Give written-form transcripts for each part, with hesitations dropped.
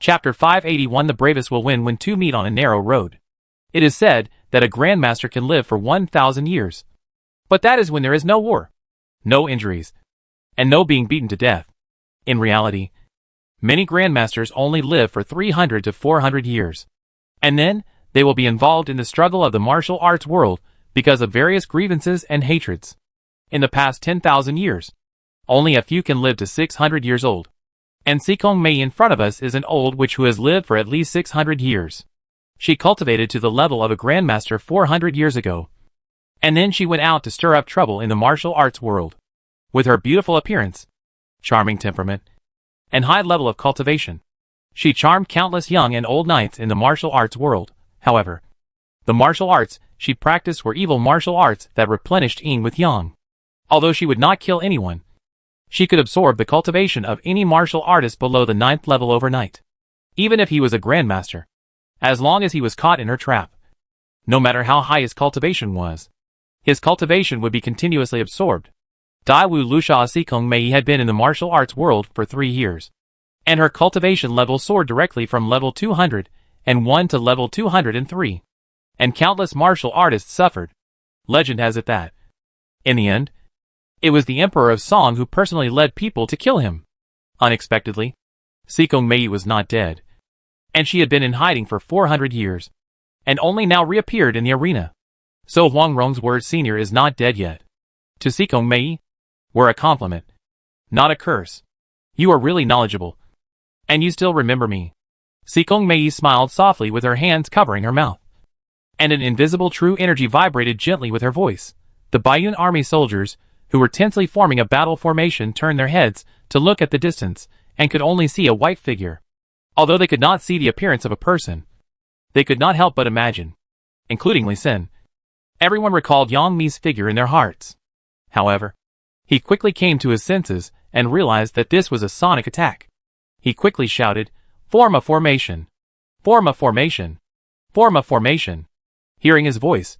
Chapter 581 The bravest will win when two meet on a narrow road. It is said that a grandmaster can live for 1,000 years. But that is when there is no war, no injuries, and no being beaten to death. In reality, many grandmasters only live for 300 to 400 years. And then, they will be involved in the struggle of the martial arts world because of various grievances and hatreds. In the past 10,000 years, only a few can live to 600 years old. And Sikong Mei in front of us is an old witch who has lived for at least 600 years. She cultivated to the level of a grandmaster 400 years ago. And then she went out to stir up trouble in the martial arts world. With her beautiful appearance, charming temperament, and high level of cultivation, she charmed countless young and old knights in the martial arts world. However, the martial arts she practiced were evil martial arts that replenished yin with yang. Although she would not kill anyone, she could absorb the cultivation of any martial artist below the 9th level overnight. Even if he was a grandmaster, as long as he was caught in her trap. No matter how high his cultivation was, his cultivation would be continuously absorbed. Dai Wu Lusha Sikong Mei had been in the martial arts world for 3 years. And her cultivation level soared directly from level 201 to level 203. And countless martial artists suffered. Legend has it that, in the end, it was the Emperor of Song who personally led people to kill him. Unexpectedly, Sikong Mei was not dead. And she had been in hiding for 400 years. And only now reappeared in the arena. So Huang Rong's word senior is not dead yet. To Sikong Mei, were a compliment, not a curse. You are really knowledgeable. And you still remember me. Sikong Mei smiled softly with her hands covering her mouth. And an invisible true energy vibrated gently with her voice. The Baiyun army soldiers, who were tensely forming a battle formation, turned their heads to look at the distance, and could only see a white figure. Although they could not see the appearance of a person, they could not help but imagine, including Li Sin. Everyone recalled Yang Mi's figure in their hearts. However, he quickly came to his senses and realized that this was a sonic attack. He quickly shouted, "Form a formation! Form a formation! Form a formation!" Hearing his voice,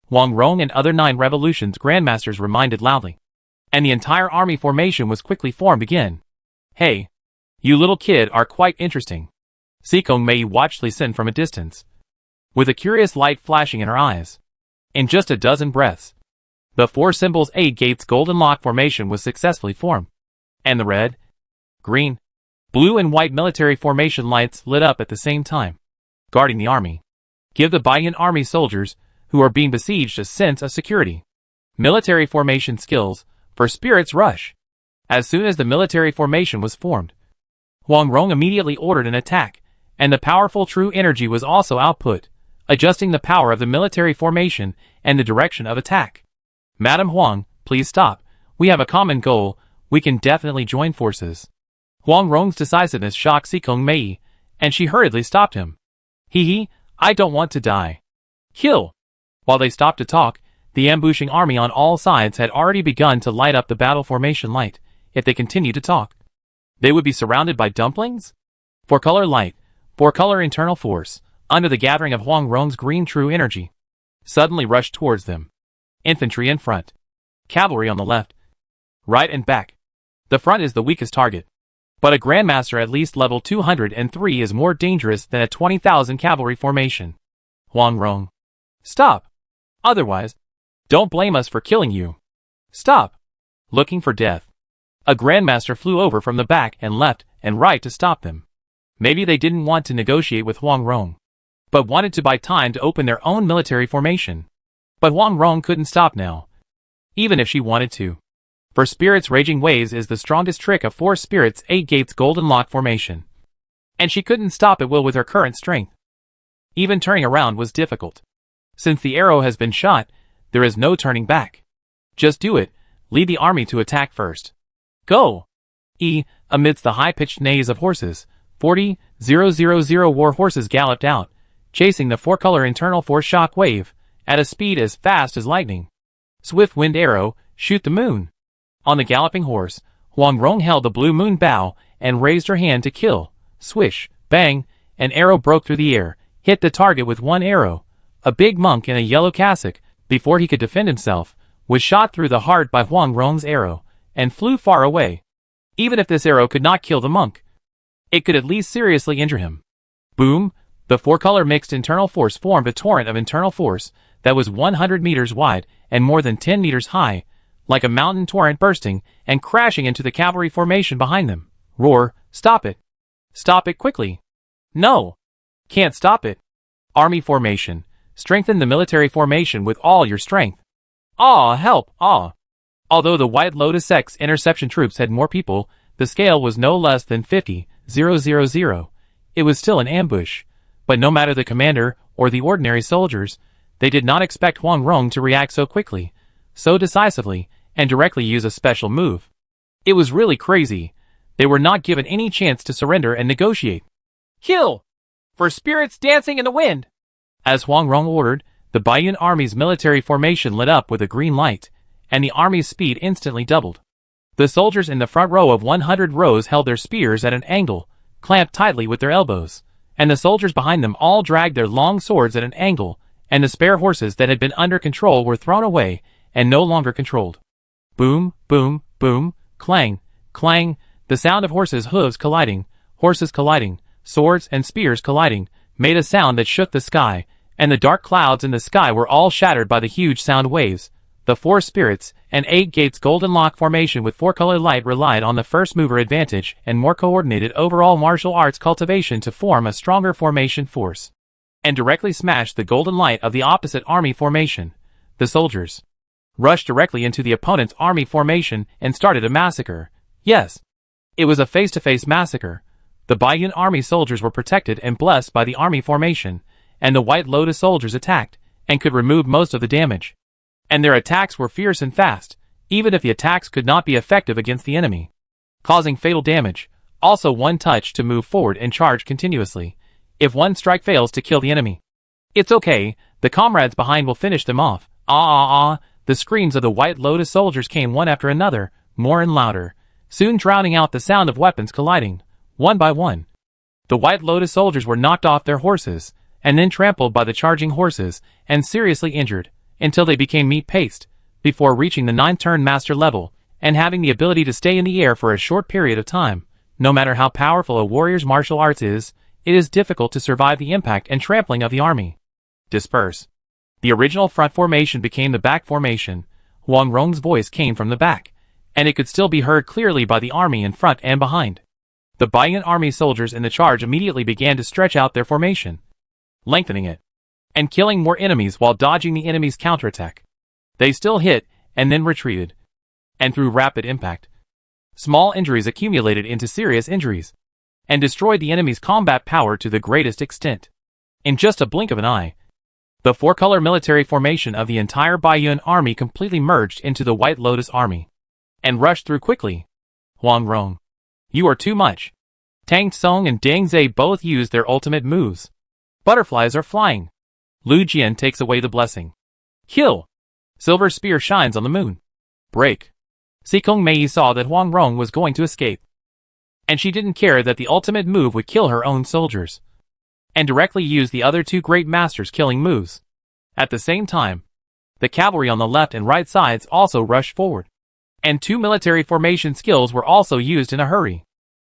Huang Rong and other 9 revolutions grandmasters reminded loudly. And the entire army formation was quickly formed again. Hey, you little kid are quite interesting. Sikong Mei watched Li Sin from a distance, with a curious light flashing in her eyes. In just a dozen breaths, the 4 symbols 8 gates golden lock formation was successfully formed. And the red, green, blue and white military formation lights lit up at the same time, guarding the army. Give the Baiyun army soldiers, who are being besieged, a sense of security. Military formation skills, for Spirit's Rush. As soon as the military formation was formed, Huang Rong immediately ordered an attack, and the powerful true energy was also output, adjusting the power of the military formation and the direction of attack. Madam Huang, please stop. We have a common goal. We can definitely join forces. Huang Rong's decisiveness shocked Sikong Mei, and she hurriedly stopped him. Hee, I don't want to die. Kill! While they stopped to talk, the ambushing army on all sides had already begun to light up the battle formation light. If they continued to talk, they would be surrounded by dumplings? 4-color light, 4-color internal force, under the gathering of Huang Rong's green true energy, suddenly rushed towards them. Infantry in front, cavalry on the left, right and back. The front is the weakest target. But a grandmaster at least level 203 is more dangerous than a 20,000 cavalry formation. Huang Rong, stop! Otherwise, don't blame us for killing you. Stop! Looking for death. A grandmaster flew over from the back and left and right to stop them. Maybe they didn't want to negotiate with Huang Rong, but wanted to buy time to open their own military formation. But Huang Rong couldn't stop now, even if she wanted to. For Spirit's Raging Waves is the strongest trick of 4 Spirits 8 Gates Golden Lock formation. And she couldn't stop at will with her current strength. Even turning around was difficult. Since the arrow has been shot, there is no turning back. Just do it. Lead the army to attack first. Go! Amidst the high-pitched neighs of horses, 40,000 war horses galloped out, chasing the 4-color internal force shock wave, at a speed as fast as lightning. Swift wind arrow, shoot the moon. On the galloping horse, Huang Rong held the blue moon bow and raised her hand to kill. Swish, bang, an arrow broke through the air, hit the target with one arrow. A big monk in a yellow cassock, before he could defend himself, was shot through the heart by Huang Rong's arrow, and flew far away. Even if this arrow could not kill the monk, it could at least seriously injure him. Boom! The four-color mixed internal force formed a torrent of internal force that was 100 meters wide and more than 10 meters high, like a mountain torrent bursting and crashing into the cavalry formation behind them. Roar, stop it! Stop it quickly! No! Can't stop it! Army formation. Strengthen the military formation with all your strength. Ah, help, ah! Although the White Lotus X interception troops had more people, the scale was no less than 50,000. It was still an ambush. But no matter the commander or the ordinary soldiers, they did not expect Huang Rong to react so quickly, so decisively, and directly use a special move. It was really crazy. They were not given any chance to surrender and negotiate. Kill! For spirits dancing in the wind! As Huang Rong ordered, the Baiyun army's military formation lit up with a green light, and the army's speed instantly doubled. The soldiers in the front row of 100 rows held their spears at an angle, clamped tightly with their elbows, and the soldiers behind them all dragged their long swords at an angle, and the spare horses that had been under control were thrown away and no longer controlled. Boom, boom, boom, clang, clang, the sound of horses' hooves colliding, swords and spears colliding, made a sound that shook the sky, and the dark clouds in the sky were all shattered by the huge sound waves. The four spirits and 8 gates golden lock formation with four-color light relied on the first mover advantage and more coordinated overall martial arts cultivation to form a stronger formation force, and directly smashed the golden light of the opposite army formation. The soldiers rushed directly into the opponent's army formation and started a massacre. Yes, it was a face-to-face massacre. The Baiyun army soldiers were protected and blessed by the army formation, and the White Lotus soldiers attacked and could remove most of the damage. And their attacks were fierce and fast, even if the attacks could not be effective against the enemy, causing fatal damage. Also one touch to move forward and charge continuously. If one strike fails to kill the enemy, it's okay, the comrades behind will finish them off. The screams of the White Lotus soldiers came one after another, more and louder, soon drowning out the sound of weapons colliding, one by one. The White Lotus soldiers were knocked off their horses, and then trampled by the charging horses, and seriously injured, until they became meat paste, before reaching the 9-turn master level, and having the ability to stay in the air for a short period of time. No matter how powerful a warrior's martial arts is, it is difficult to survive the impact and trampling of the army. Disperse. The original front formation became the back formation. Huang Rong's voice came from the back, and it could still be heard clearly by the army in front and behind. The Baiyun army soldiers in the charge immediately began to stretch out their formation, lengthening it, and killing more enemies while dodging the enemy's counterattack. They still hit, and then retreated. And through rapid impact, small injuries accumulated into serious injuries, and destroyed the enemy's combat power to the greatest extent. In just a blink of an eye, the four-color military formation of the entire Baiyun army completely merged into the White Lotus army, and rushed through quickly. Huang Rong, you are too much. Tang Tsung and Deng Zai both used their ultimate moves. Butterflies are flying. Lu Jian takes away the blessing. Kill! Silver spear shines on the moon. Break. Sikong Mei saw that Huang Rong was going to escape, and she didn't care that the ultimate move would kill her own soldiers, and directly used the other two great masters' killing moves. At the same time, the cavalry on the left and right sides also rushed forward, and 2 military formation skills were also used in a hurry.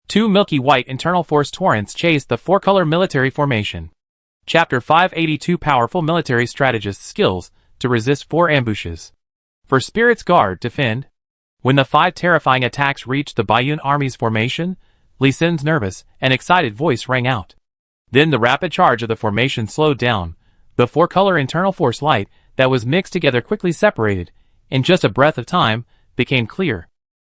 2 milky white internal force torrents chased the 4-color military formation. Chapter 582 Powerful Military Strategist Skills to Resist 4 Ambushes. For Spirit's Guard, defend. When the 5 terrifying attacks reached the Baiyun army's formation, Li Sin's nervous and excited voice rang out. Then the rapid charge of the formation slowed down. The 4-color internal force light that was mixed together quickly separated, in just a breath of time, became clear.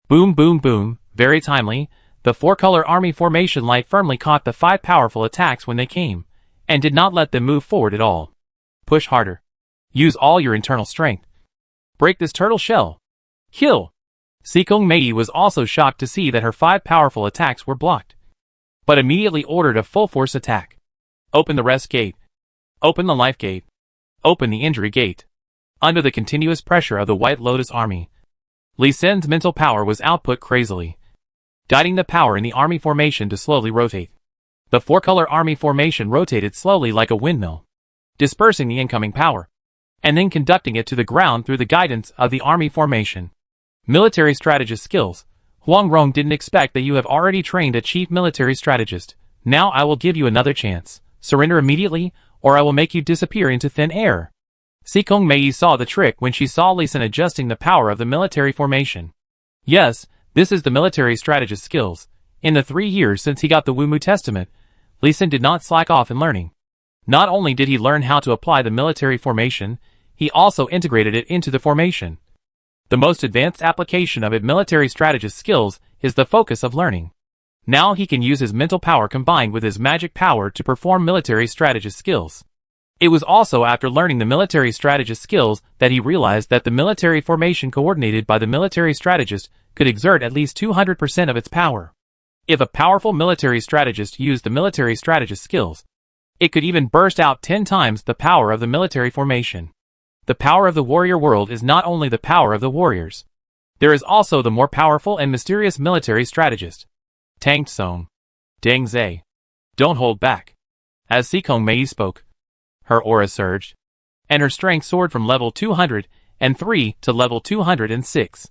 Boom, boom, boom, very timely, the 4-color army formation light firmly caught the 5 powerful attacks when they came, and did not let them move forward at all. Push harder. Use all your internal strength. Break this turtle shell. Kill! Sikong Mei was also shocked to see that her 5 powerful attacks were blocked, but immediately ordered a full-force attack. Open the rest gate. Open the life gate. Open the injury gate. Under the continuous pressure of the White Lotus army, Li Sin's mental power was output crazily, guiding the power in the army formation to slowly rotate. The 4-color army formation rotated slowly like a windmill, dispersing the incoming power, and then conducting it to the ground through the guidance of the army formation. Military strategist skills. Huang Rong didn't expect that you have already trained a chief military strategist. Now I will give you another chance. Surrender immediately, or I will make you disappear into thin air. Sikong Mei saw the trick when she saw Lee Sin adjusting the power of the military formation. Yes, this is the military strategist skills. In the 3 years since he got the Wumu Testament, Lee Sin did not slack off in learning. Not only did he learn how to apply the military formation, he also integrated it into the formation. The most advanced application of it military strategist skills is the focus of learning. Now he can use his mental power combined with his magic power to perform military strategist skills. It was also after learning the military strategist skills that he realized that the military formation coordinated by the military strategist could exert at least 200% of its power. If a powerful military strategist used the military strategist skills, it could even burst out 10 times the power of the military formation. The power of the warrior world is not only the power of the warriors. There is also the more powerful and mysterious military strategist. Tang Tsong. Deng Zai. Don't hold back. As Sikong Mei spoke, her aura surged, and her strength soared from level 203 to level 206.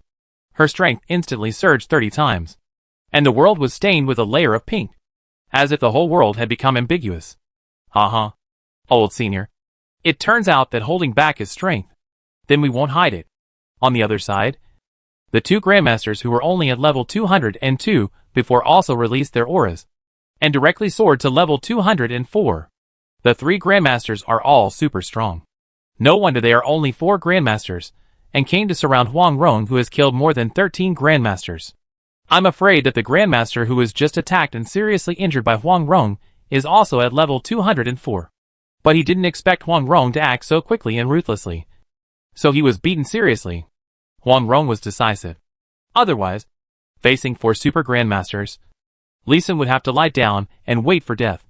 Her strength instantly surged 30 times, and the world was stained with a layer of pink, as if the whole world had become ambiguous. Haha. Old senior. It turns out that holding back is strength. Then we won't hide it. On the other side, the 2 grandmasters who were only at level 202 before also released their auras, and directly soared to level 204. The 3 grandmasters are all super strong. No wonder they are only 4 grandmasters, and came to surround Huang Rong, who has killed more than 13 grandmasters. I'm afraid that the grandmaster who was just attacked and seriously injured by Huang Rong is also at level 204. But he didn't expect Huang Rong to act so quickly and ruthlessly. So he was beaten seriously. Huang Rong was decisive. Otherwise, facing 4 super grandmasters, Lee Sin would have to lie down and wait for death,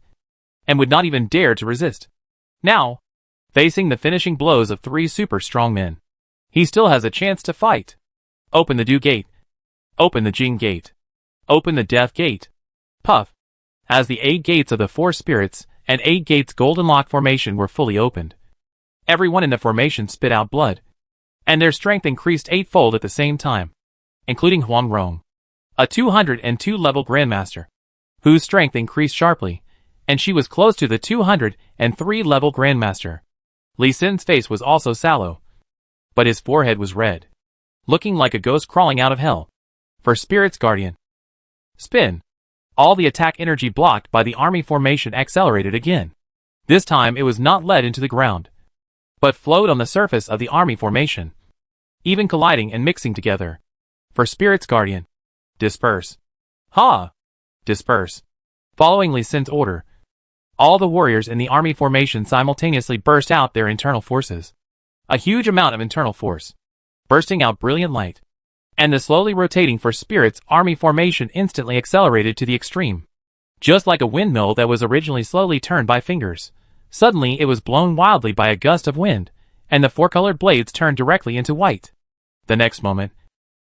and would not even dare to resist. Now, facing the finishing blows of 3 super strong men, he still has a chance to fight. Open the Du Gate. Open the Jing Gate. Open the Death Gate. Puff. As the 8 gates of the 4 spirits and 8 gates golden lock formation were fully opened, everyone in the formation spit out blood, and their strength increased 8-fold at the same time, including Huang Rong, a 202 level grandmaster, whose strength increased sharply, and she was close to the 203 level grandmaster. Lee Sin's face was also sallow, but his forehead was red, looking like a ghost crawling out of hell. For Spirit's Guardian. Spin. All the attack energy blocked by the army formation accelerated again. This time it was not led into the ground, but flowed on the surface of the army formation, even colliding and mixing together. For Spirit's Guardian. Disperse. Ha! Disperse. Following Lee Sin's order, all the warriors in the army formation simultaneously burst out their internal forces. A huge amount of internal force, bursting out brilliant light. And the slowly rotating For Spirit's army formation instantly accelerated to the extreme. Just like a windmill that was originally slowly turned by fingers, suddenly it was blown wildly by a gust of wind, and the 4-colored blades turned directly into white. The next moment,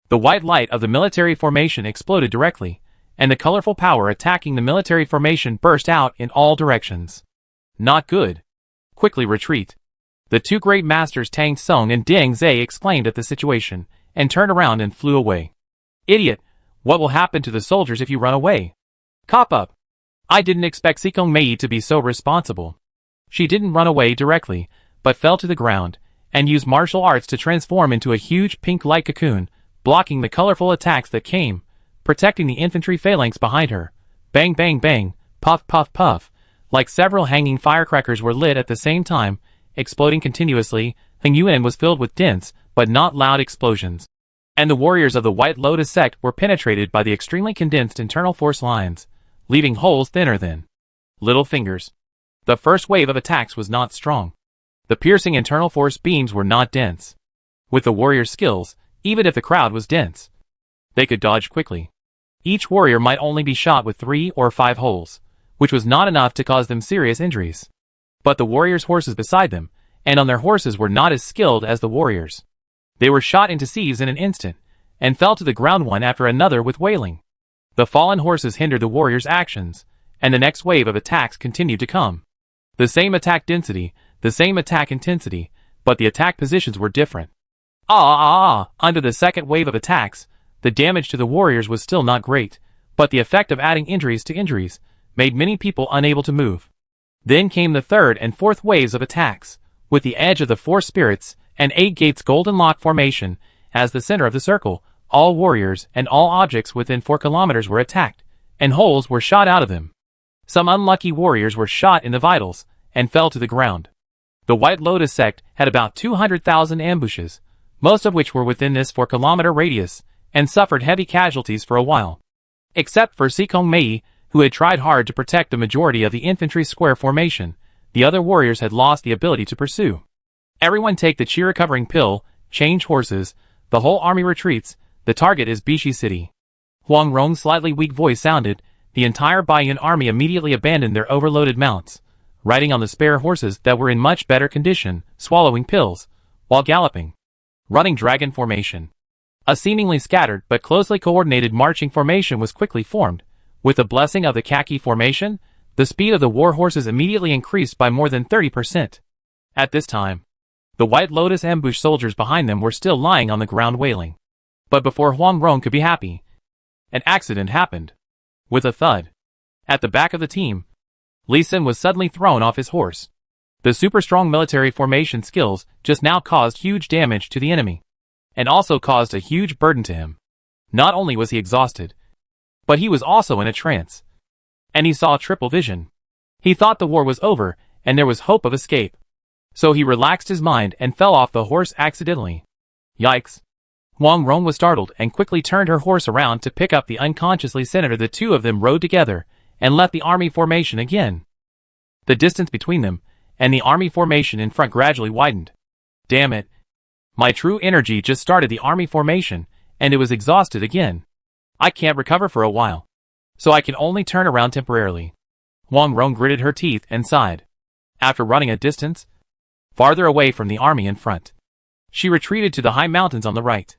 the white light of the military formation exploded directly, and the colorful power attacking the military formation burst out in all directions. Not good. Quickly retreat. The 2 great masters Tang Tsong and Deng Zai exclaimed at the situation, and turned around and flew away. Idiot, what will happen to the soldiers if you run away? Cop up. I didn't expect Sikong Mei to be so responsible. She didn't run away directly, but fell to the ground, and used martial arts to transform into a huge pink light cocoon, blocking the colorful attacks that came, protecting the infantry phalanx behind her. Bang bang bang, puff puff puff, like several hanging firecrackers were lit at the same time, exploding continuously. Heng Yuan was filled with dense, but not loud explosions, and the warriors of the White Lotus sect were penetrated by the extremely condensed internal force lines, leaving holes thinner than little fingers. The first wave of attacks was not strong. The piercing internal force beams were not dense. With the warriors' skills, even if the crowd was dense, they could dodge quickly. Each warrior might only be shot with 3 or 5 holes, which was not enough to cause them serious injuries. But the warriors' horses beside them, and on their horses, were not as skilled as the warriors. They were shot into sieves in an instant, and fell to the ground one after another with wailing. The fallen horses hindered the warriors' actions, and the next wave of attacks continued to come. The same attack density, the same attack intensity, but the attack positions were different. Under the second wave of attacks, The damage to the warriors was still not great, but the effect of adding injuries to injuries made many people unable to move. Then came the third and fourth waves of attacks, with the edge of the four spirits and 8 gates golden lock formation as the center of the circle. All warriors and all objects within 4 kilometers were attacked, and holes were shot out of them. Some unlucky warriors were shot in the vitals and fell to the ground. The White Lotus sect had about 200,000 ambushes, most of which were within this 4-kilometer radius, and suffered heavy casualties for a while. Except for Sikong Mei, who had tried hard to protect the majority of the infantry square formation, the other warriors had lost the ability to pursue. Everyone take the chi recovering pill, change horses, the whole army retreats, the target is Bishi City. Huang Rong's slightly weak voice sounded. The entire Baiyun army immediately abandoned their overloaded mounts, riding on the spare horses that were in much better condition, swallowing pills, while galloping. Running dragon formation. A seemingly scattered but closely coordinated marching formation was quickly formed. With the blessing of the khaki formation, the speed of the war horses immediately increased by more than 30%. At this time, the White Lotus ambush soldiers behind them were still lying on the ground wailing. But before Huang Rong could be happy, an accident happened. With a thud, at the back of the team, Li Sin was suddenly thrown off his horse. The super-strong military formation skills just now caused huge damage to the enemy, and also caused a huge burden to him. Not only was he exhausted, but he was also in a trance. And he saw triple vision. He thought the war was over, and there was hope of escape. So he relaxed his mind and fell off the horse accidentally. Yikes! Huang Rong was startled and quickly turned her horse around to pick up the unconsciously senator. The two of them rode together and left the army formation again. The distance between them and the army formation in front gradually widened. Damn it. My true energy just started the army formation, and it was exhausted again. I can't recover for a while, so I can only turn around temporarily. Huang Rong gritted her teeth and sighed. After running a distance, farther away from the army in front, she retreated to the high mountains on the right.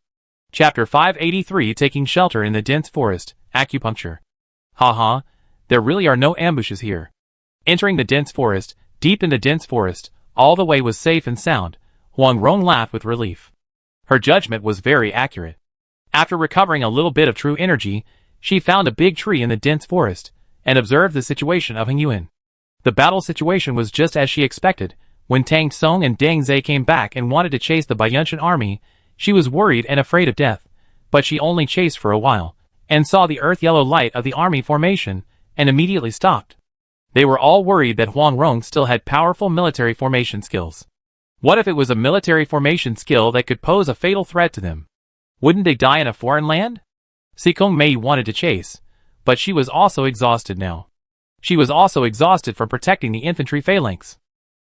Chapter 583 Taking Shelter in the Dense Forest, Acupuncture. Haha, there really are no ambushes here. Entering the dense forest, deep in the dense forest, all the way was safe and sound. Huang Rong laughed with relief. Her judgment was very accurate. After recovering a little bit of true energy, she found a big tree in the dense forest, and observed the situation of Heng Yuan. The battle situation was just as she expected. When Tang Tsong and Deng Zai came back and wanted to chase the Baiyunshan army, she was worried and afraid of death, but she only chased for a while, and saw the earth-yellow light of the army formation, and immediately stopped. They were all worried that Huang Rong still had powerful military formation skills. What if it was a military formation skill that could pose a fatal threat to them? Wouldn't they die in a foreign land? Sikong Mei wanted to chase, but she was also exhausted now. She was also exhausted from protecting the infantry phalanx.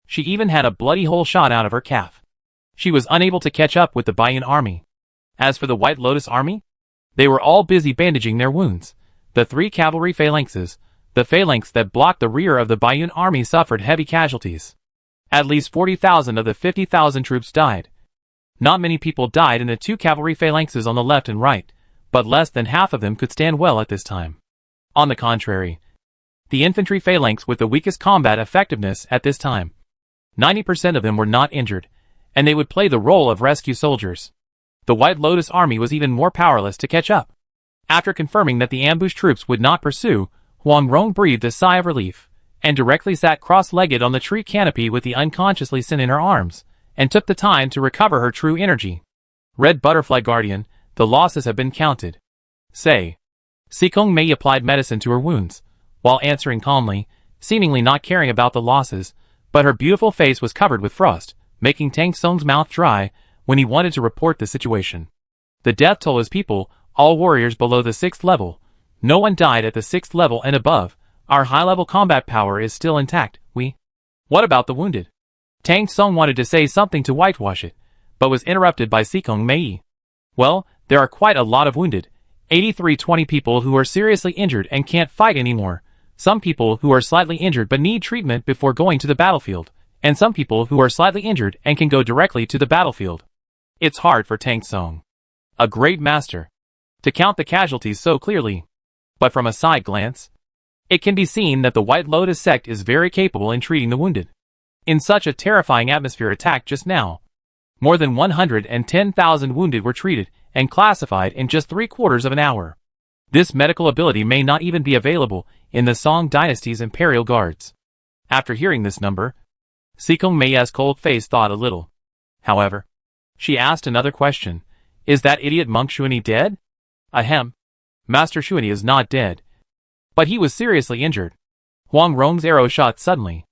She even had a bloody hole shot out of her calf. She was unable to catch up with the Baiyun army. As for the White Lotus army, they were all busy bandaging their wounds. The 3 cavalry phalanxes, the phalanx that blocked the rear of the Baiyun army, suffered heavy casualties. At least 40,000 of the 50,000 troops died. Not many people died in the 2 cavalry phalanxes on the left and right, but less than half of them could stand well at this time. On the contrary, the infantry phalanx with the weakest combat effectiveness at this time, 90% of them were not injured, and they would play the role of rescue soldiers. The White Lotus army was even more powerless to catch up. After confirming that the ambush troops would not pursue, Huang Rong breathed a sigh of relief, and directly sat cross-legged on the tree canopy with the unconsciously Sin in her arms, and took the time to recover her true energy. Red Butterfly Guardian, the losses have been counted. Say. Sikong Mei applied medicine to her wounds, while answering calmly, seemingly not caring about the losses, but her beautiful face was covered with frost, making Tang Tsong's mouth dry when he wanted to report the situation. The death toll is people, all warriors below the 6th level. No one died at the 6th level and above. Our high-level combat power is still intact. What about the wounded? Tang Tsong wanted to say something to whitewash it, but was interrupted by Sikong Mei. Well, there are quite a lot of wounded. 20 people who are seriously injured and can't fight anymore. Some people who are slightly injured but need treatment before going to the battlefield. And some people who are slightly injured and can go directly to the battlefield. It's hard for Tang Tsong, a great master, to count the casualties so clearly. But from a side glance, it can be seen that the White Lotus sect is very capable in treating the wounded. In such a terrifying atmosphere attack just now, more than 110,000 wounded were treated, and classified in just 3/4 of an hour. This medical ability may not even be available in the Song Dynasty's Imperial Guards. After hearing this number, Sikong Mei's cold face thawed a little. However, she asked another question. Is that idiot monk Shuani dead? Ahem. Master Shuani is not dead. But he was seriously injured. Huang Rong's arrow shot suddenly.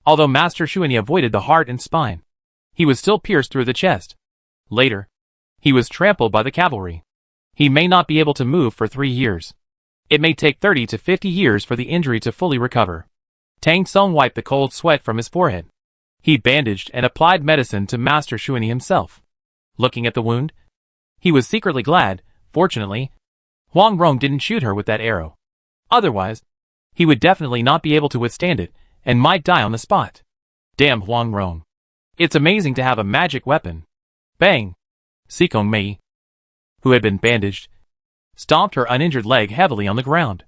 Although Master Shuani avoided the heart and spine, he was still pierced through the chest. Later, he was trampled by the cavalry. He may not be able to move for 3 years. It may take 30 to 50 years for the injury to fully recover. Tang Tsung wiped the cold sweat from his forehead. He bandaged and applied medicine to Master Shuani himself. Looking at the wound, he was secretly glad. Fortunately, Huang Rong didn't shoot her with that arrow. Otherwise, he would definitely not be able to withstand it and might die on the spot. Damn Huang Rong. It's amazing to have a magic weapon. Bang! Sikong Mei, who had been bandaged, stomped her uninjured leg heavily on the ground.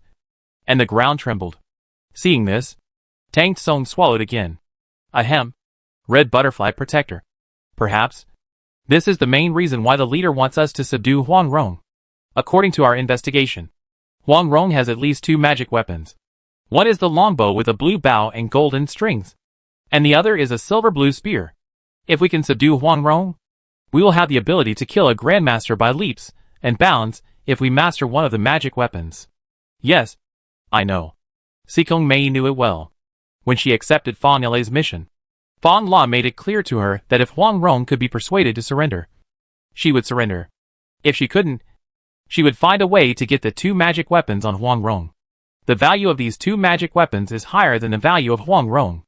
And the ground trembled. Seeing this, Tang Tsung swallowed again. Ahem. Red Butterfly Protector. Perhaps this is the main reason why the leader wants us to subdue Huang Rong. According to our investigation, Huang Rong has at least 2 magic weapons. One is the longbow with a blue bow and golden strings, and the other is a silver-blue spear. If we can subdue Huang Rong, we will have the ability to kill a grandmaster by leaps and bounds if we master one of the magic weapons. Yes, I know. Sikong Mei knew it well. When she accepted Fan Le's mission, Fan Le made it clear to her that if Huang Rong could be persuaded to surrender, she would surrender. If she couldn't, she would find a way to get the 2 magic weapons on Huang Rong. The value of these 2 magic weapons is higher than the value of Huang Rong.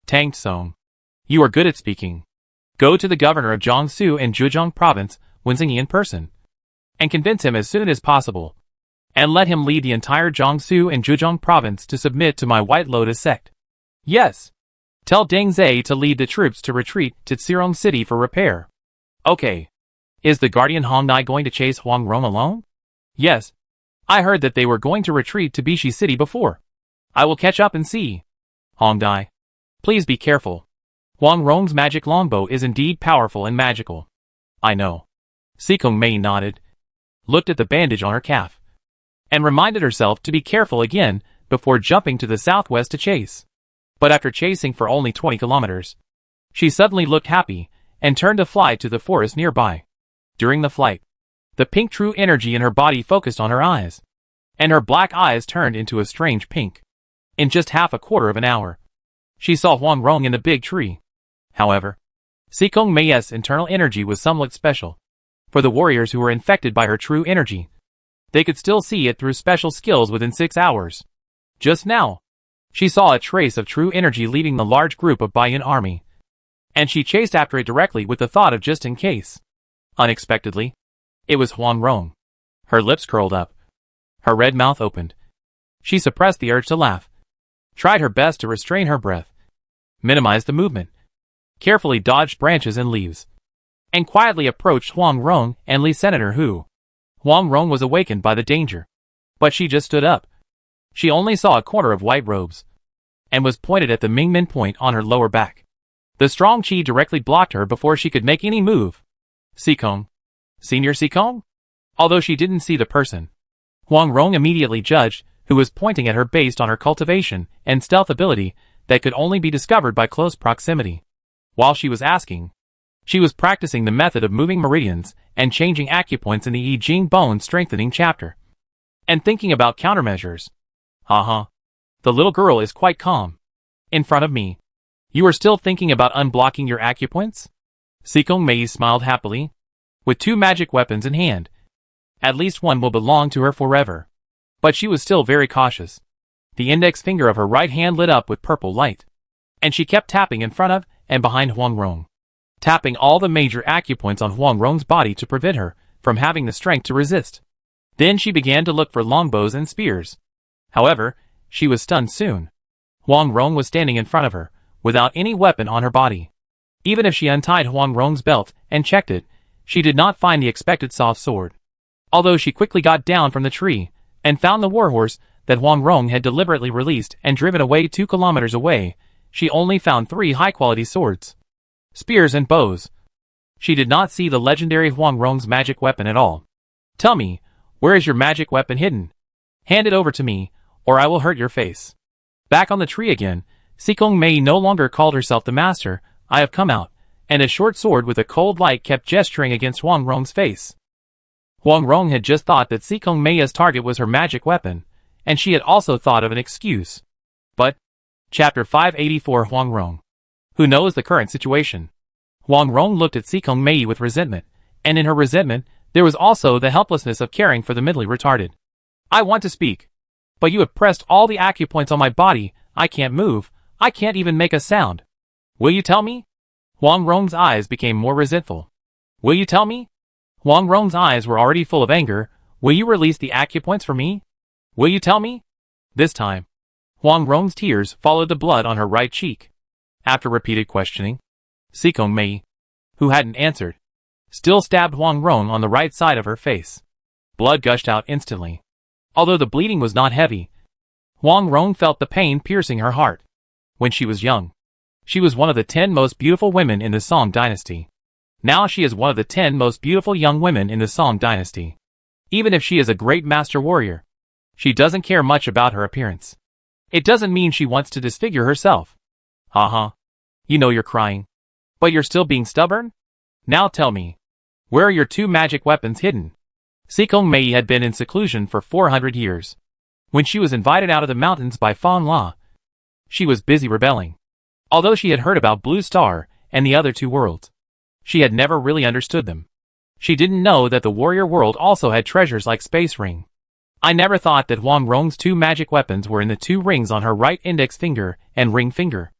Tang Tsung, you are good at speaking. Go to the governor of Jiangsu and Zhejiang province, Wenxingyi, in person, and convince him as soon as possible, and let him lead the entire Jiangsu and Zhejiang province to submit to my White Lotus sect. Yes. Tell Deng Zai to lead the troops to retreat to Xirong City for repair. Okay. Is the Guardian Hong Dai going to chase Huang Rong alone? Yes. I heard that they were going to retreat to Bishi City before. I will catch up and see. Hong Dai, please be careful. Huang Rong's magic longbow is indeed powerful and magical. I know. Sikong Mei nodded, looked at the bandage on her calf, and reminded herself to be careful again before jumping to the southwest to chase. But after chasing for only 20 kilometers, she suddenly looked happy and turned to fly to the forest nearby. During the flight, the pink true energy in her body focused on her eyes, and her black eyes turned into a strange pink. In just 1/4 of an hour, she saw Huang Rong in the big tree. However, Sikong Mei's internal energy was somewhat special. For the warriors who were infected by her true energy, they could still see it through special skills within 6 hours. Just now, she saw a trace of true energy leading the large group of Baiyun army, and she chased after it directly with the thought of just in case. Unexpectedly, it was Huang Rong. Her lips curled up. Her red mouth opened. She suppressed the urge to laugh, tried her best to restrain her breath, minimized the movement, carefully dodged branches and leaves, and quietly approached Huang Rong and Li Senator Hu. Huang Rong was awakened by the danger, but she just stood up. She only saw a corner of white robes, and was pointed at the Mingmen point on her lower back. The strong qi directly blocked her before she could make any move. Sikong. Senior Sikong? Although she didn't see the person, Huang Rong immediately judged who was pointing at her based on her cultivation and stealth ability that could only be discovered by close proximity. While she was asking, she was practicing the method of moving meridians and changing acupoints in the I Ching bone strengthening chapter, and thinking about countermeasures. Haha. The little girl is quite calm. In front of me. You are still thinking about unblocking your acupoints? Sikong Mei smiled happily. With 2 magic weapons in hand, at least one will belong to her forever. But she was still very cautious. The index finger of her right hand lit up with purple light, and she kept tapping in front of and behind Huang Rong, tapping all the major acupoints on Huang Rong's body to prevent her from having the strength to resist. Then she began to look for longbows and spears. However, she was stunned soon. Huang Rong was standing in front of her, without any weapon on her body. Even if she untied Huang Rong's belt and checked it, she did not find the expected soft sword. Although she quickly got down from the tree, and found the warhorse that Huang Rong had deliberately released and driven away 2 kilometers away, she only found 3 high-quality swords, spears and bows. She did not see the legendary Huang Rong's magic weapon at all. Tell me, where is your magic weapon hidden? Hand it over to me, or I will hurt your face. Back on the tree again, Sikong Mei no longer called herself the master. I have come out, and a short sword with a cold light kept gesturing against Huang Rong's face. Huang Rong had just thought that Sikong Mei's target was her magic weapon, and she had also thought of an excuse. But, Chapter 584 Huang Rong. Who knows the current situation? Huang Rong looked at Sikong Mei with resentment, and in her resentment, there was also the helplessness of caring for the mentally retarded. I want to speak. But you have pressed all the acupoints on my body, I can't move, I can't even make a sound. Will you tell me? Huang Rong's eyes became more resentful. Will you tell me? Huang Rong's eyes were already full of anger. Will you release the acupoints for me? Will you tell me? This time, Huang Rong's tears followed the blood on her right cheek. After repeated questioning, Sikong Mei, who hadn't answered, still stabbed Huang Rong on the right side of her face. Blood gushed out instantly. Although the bleeding was not heavy, Huang Rong felt the pain piercing her heart. When she was young, she was one of the 10 most beautiful women in the Song dynasty. Now she is one of the 10 most beautiful young women in the Song dynasty. Even if she is a great master warrior, she doesn't care much about her appearance. It doesn't mean she wants to disfigure herself. Haha. You know you're crying. But you're still being stubborn? Now tell me, where are your 2 magic weapons hidden? Sikong Mei had been in seclusion for 400 years. When she was invited out of the mountains by Fan La, she was busy rebelling. Although she had heard about Blue Star and the other 2 worlds, she had never really understood them. She didn't know that the warrior world also had treasures like Space Ring. I never thought that Huang Rong's 2 magic weapons were in the 2 rings on her right index finger and ring finger.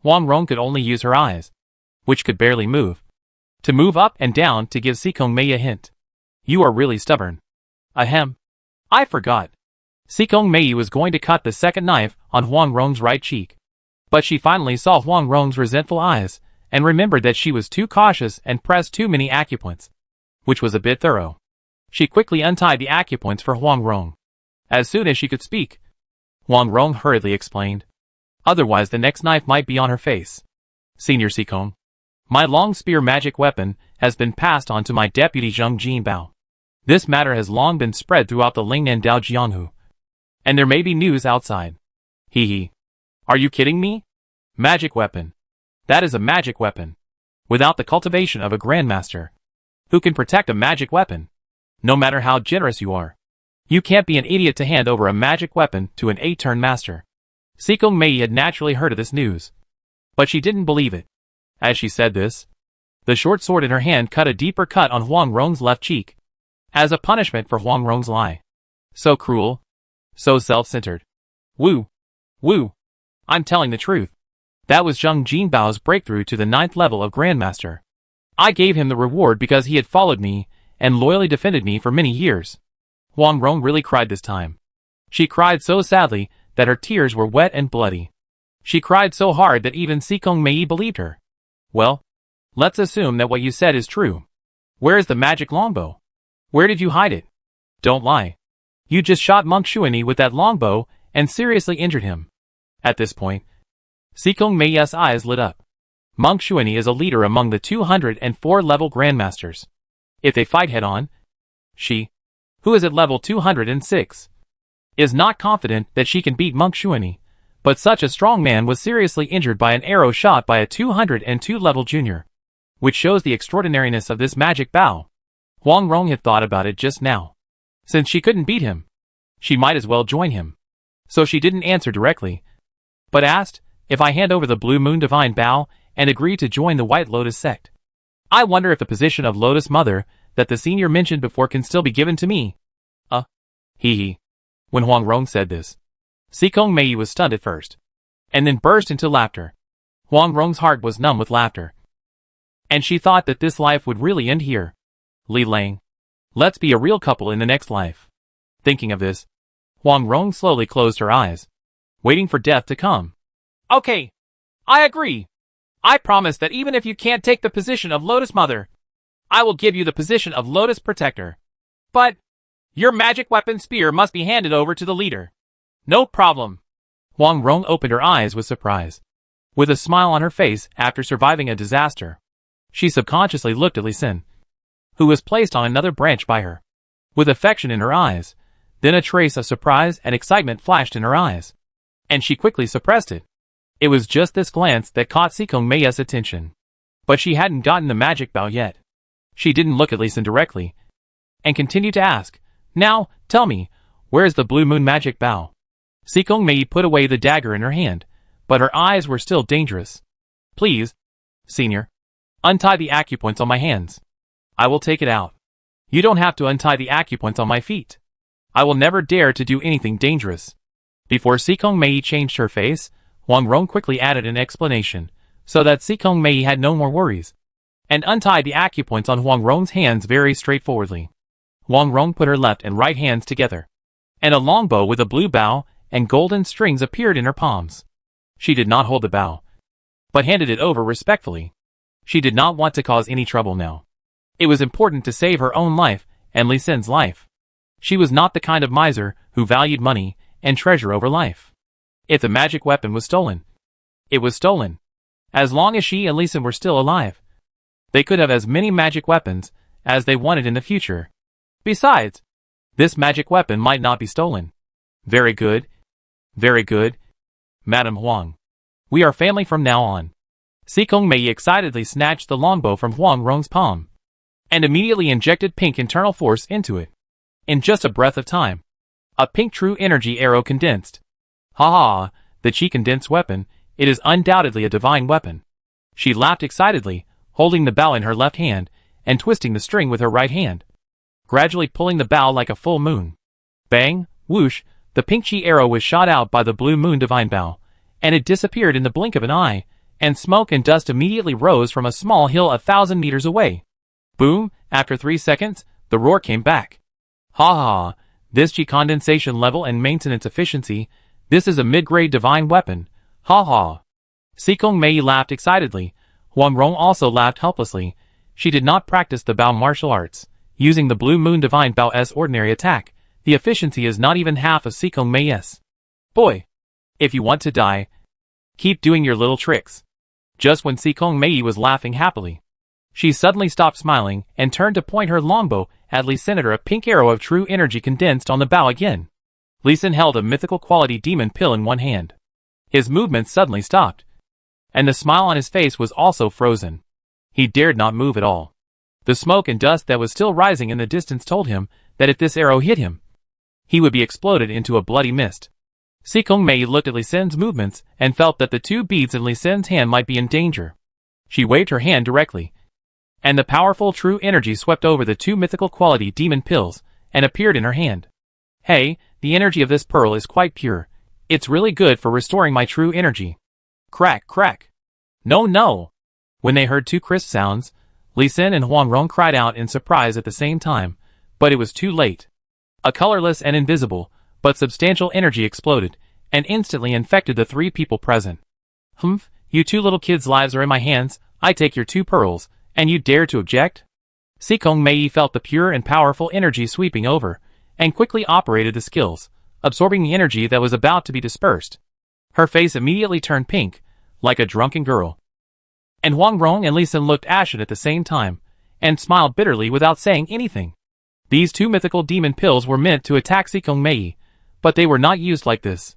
Huang Rong could only use her eyes, which could barely move, to move up and down to give Sikong Mei a hint. You are really stubborn. Ahem. I forgot. Sikong Mei was going to cut the second knife on Huang Rong's right cheek. But she finally saw Huang Rong's resentful eyes, and remembered that she was too cautious and pressed too many acupoints, which was a bit thorough. She quickly untied the acupoints for Huang Rong. As soon as she could speak, Huang Rong hurriedly explained. Otherwise the next knife might be on her face. Senior Sikong, my long spear magic weapon has been passed on to my deputy Zheng Jinbao. This matter has long been spread throughout the Lingnan Dao Jianghu, and there may be news outside. Hee hee. Are you kidding me? Magic weapon. That is a magic weapon. Without the cultivation of a grandmaster, who can protect a magic weapon? No matter how generous you are, you can't be an idiot to hand over a magic weapon to an 8-turn master. Sikong Mei had naturally heard of this news, but she didn't believe it. As she said this, the short sword in her hand cut a deeper cut on Huang Rong's left cheek, as a punishment for Huang Rong's lie. So cruel, so self-centered. Woo! Woo! I'm telling the truth. That was Zheng Jinbao's breakthrough to the 9th level of Grandmaster. I gave him the reward because he had followed me and loyally defended me for many years. Huang Rong really cried this time. She cried so sadly that her tears were wet and bloody. She cried so hard that even Sikong Mei believed her. Well, let's assume that what you said is true. Where is the magic longbow? Where did you hide it? Don't lie. You just shot Monk Shuani with that longbow and seriously injured him. At this point, Sikong Mei's eyes lit up. Monk Shuani is a leader among the 204 level grandmasters. If they fight head-on, she, who is at level 206, is not confident that she can beat Monk Shuani, but such a strong man was seriously injured by an arrow shot by a 202 level junior, which shows the extraordinariness of this magic bow. Huang Rong had thought about it just now. Since she couldn't beat him, she might as well join him. So she didn't answer directly, but asked, if I hand over the Blue Moon Divine Bow and agree to join the White Lotus sect, I wonder if the position of Lotus Mother that the senior mentioned before can still be given to me. Hee hee. When Huang Rong said this, Sikong Mei was stunned at first, and then burst into laughter. Huang Rong's heart was numb with laughter, and she thought that this life would really end here. Li Lang, let's be a real couple in the next life. Thinking of this, Huang Rong slowly closed her eyes, waiting for death to come. Okay, I agree. I promise that even if you can't take the position of Lotus Mother, I will give you the position of Lotus Protector. But your magic weapon spear must be handed over to the leader. No problem. Huang Rong opened her eyes with surprise. With a smile on her face after surviving a disaster, she subconsciously looked at Li Xin, who was placed on another branch by her. with affection in her eyes. Then a trace of surprise and excitement flashed in her eyes, and she quickly suppressed it. It was just this glance that caught Seekong Mei's attention. But she hadn't gotten the magic bow yet. She didn't look at Lee Sin directly, and continued to ask, "Now, tell me, where's the blue moon magic bow?" Seekong Mei put away the dagger in her hand, but her eyes were still dangerous. "Please, senior, untie the acupoints on my hands. I will take it out. You don't have to untie the acupoints on my feet. I will never dare to do anything dangerous." Before Seekong Mei changed her face, Huang Rong quickly added an explanation, so that Seekong Mei had no more worries, and untied the acupoints on Huang Rong's hands very straightforwardly. Huang Rong put her left and right hands together, and a long bow with a blue bow and golden strings appeared in her palms. She did not hold the bow, but handed it over respectfully. She did not want to cause any trouble now. It was important to save her own life and Lee Sin's life. She was not the kind of miser who valued money and treasure over life. If the magic weapon was stolen, it was stolen. As long as she and Lee Sin were still alive, they could have as many magic weapons as they wanted in the future. Besides, this magic weapon might not be stolen. Very good. Very good. Madam Huang. We are family from now on. Seekong Mei excitedly snatched the longbow from Huang Rong's palm, and immediately injected pink internal force into it. In just a breath of time, a pink true energy arrow condensed. Ha ha, the chi condensed weapon, it is undoubtedly a divine weapon. She laughed excitedly, holding the bow in her left hand, and twisting the string with her right hand, gradually pulling the bow like a full moon. Bang, whoosh, the pink chi arrow was shot out by the blue moon divine bow, and it disappeared in the blink of an eye, and smoke and dust immediately rose from a small hill 1,000 meters away. Boom, after 3 seconds, the roar came back. Ha ha, this chi condensation level and maintenance efficiency, this is a mid-grade divine weapon. Ha ha. Seekong Mei laughed excitedly. Huang Rong also laughed helplessly. She did not practice the Bao martial arts. Using the Blue Moon Divine Bao's ordinary attack, the efficiency is not even half of Seekong Mei's. Boy, if you want to die, keep doing your little tricks. Just when Seekong Mei was laughing happily, she suddenly stopped smiling and turned to point her longbow at Lee Sin. A pink arrow of true energy condensed on the bow again. Lee Sin held a mythical quality demon pill in one hand. His movements suddenly stopped, and the smile on his face was also frozen. He dared not move at all. The smoke and dust that was still rising in the distance told him that if this arrow hit him, he would be exploded into a bloody mist. Seekong Mei looked at Lee Sin's movements and felt that the 2 beads in Lee Sin's hand might be in danger. She waved her hand directly, and the powerful true energy swept over the 2 mythical quality demon pills and appeared in her hand. Hey, the energy of this pearl is quite pure. It's really good for restoring my true energy. Crack, crack. No, no. When they heard 2 crisp sounds, Lee Sin and Huang Rong cried out in surprise at the same time, but it was too late. A colorless and invisible, but substantial energy exploded, and instantly infected the 3 people present. Humph, you 2 little kids' lives are in my hands. I take your 2 pearls, and you dare to object? Seekong Mei felt the pure and powerful energy sweeping over, and quickly operated the skills, absorbing the energy that was about to be dispersed. Her face immediately turned pink, like a drunken girl. And Huang Rong and Lee Sin looked ashen at the same time, and smiled bitterly without saying anything. These 2 mythical demon pills were meant to attack Seekong Mei, but they were not used like this.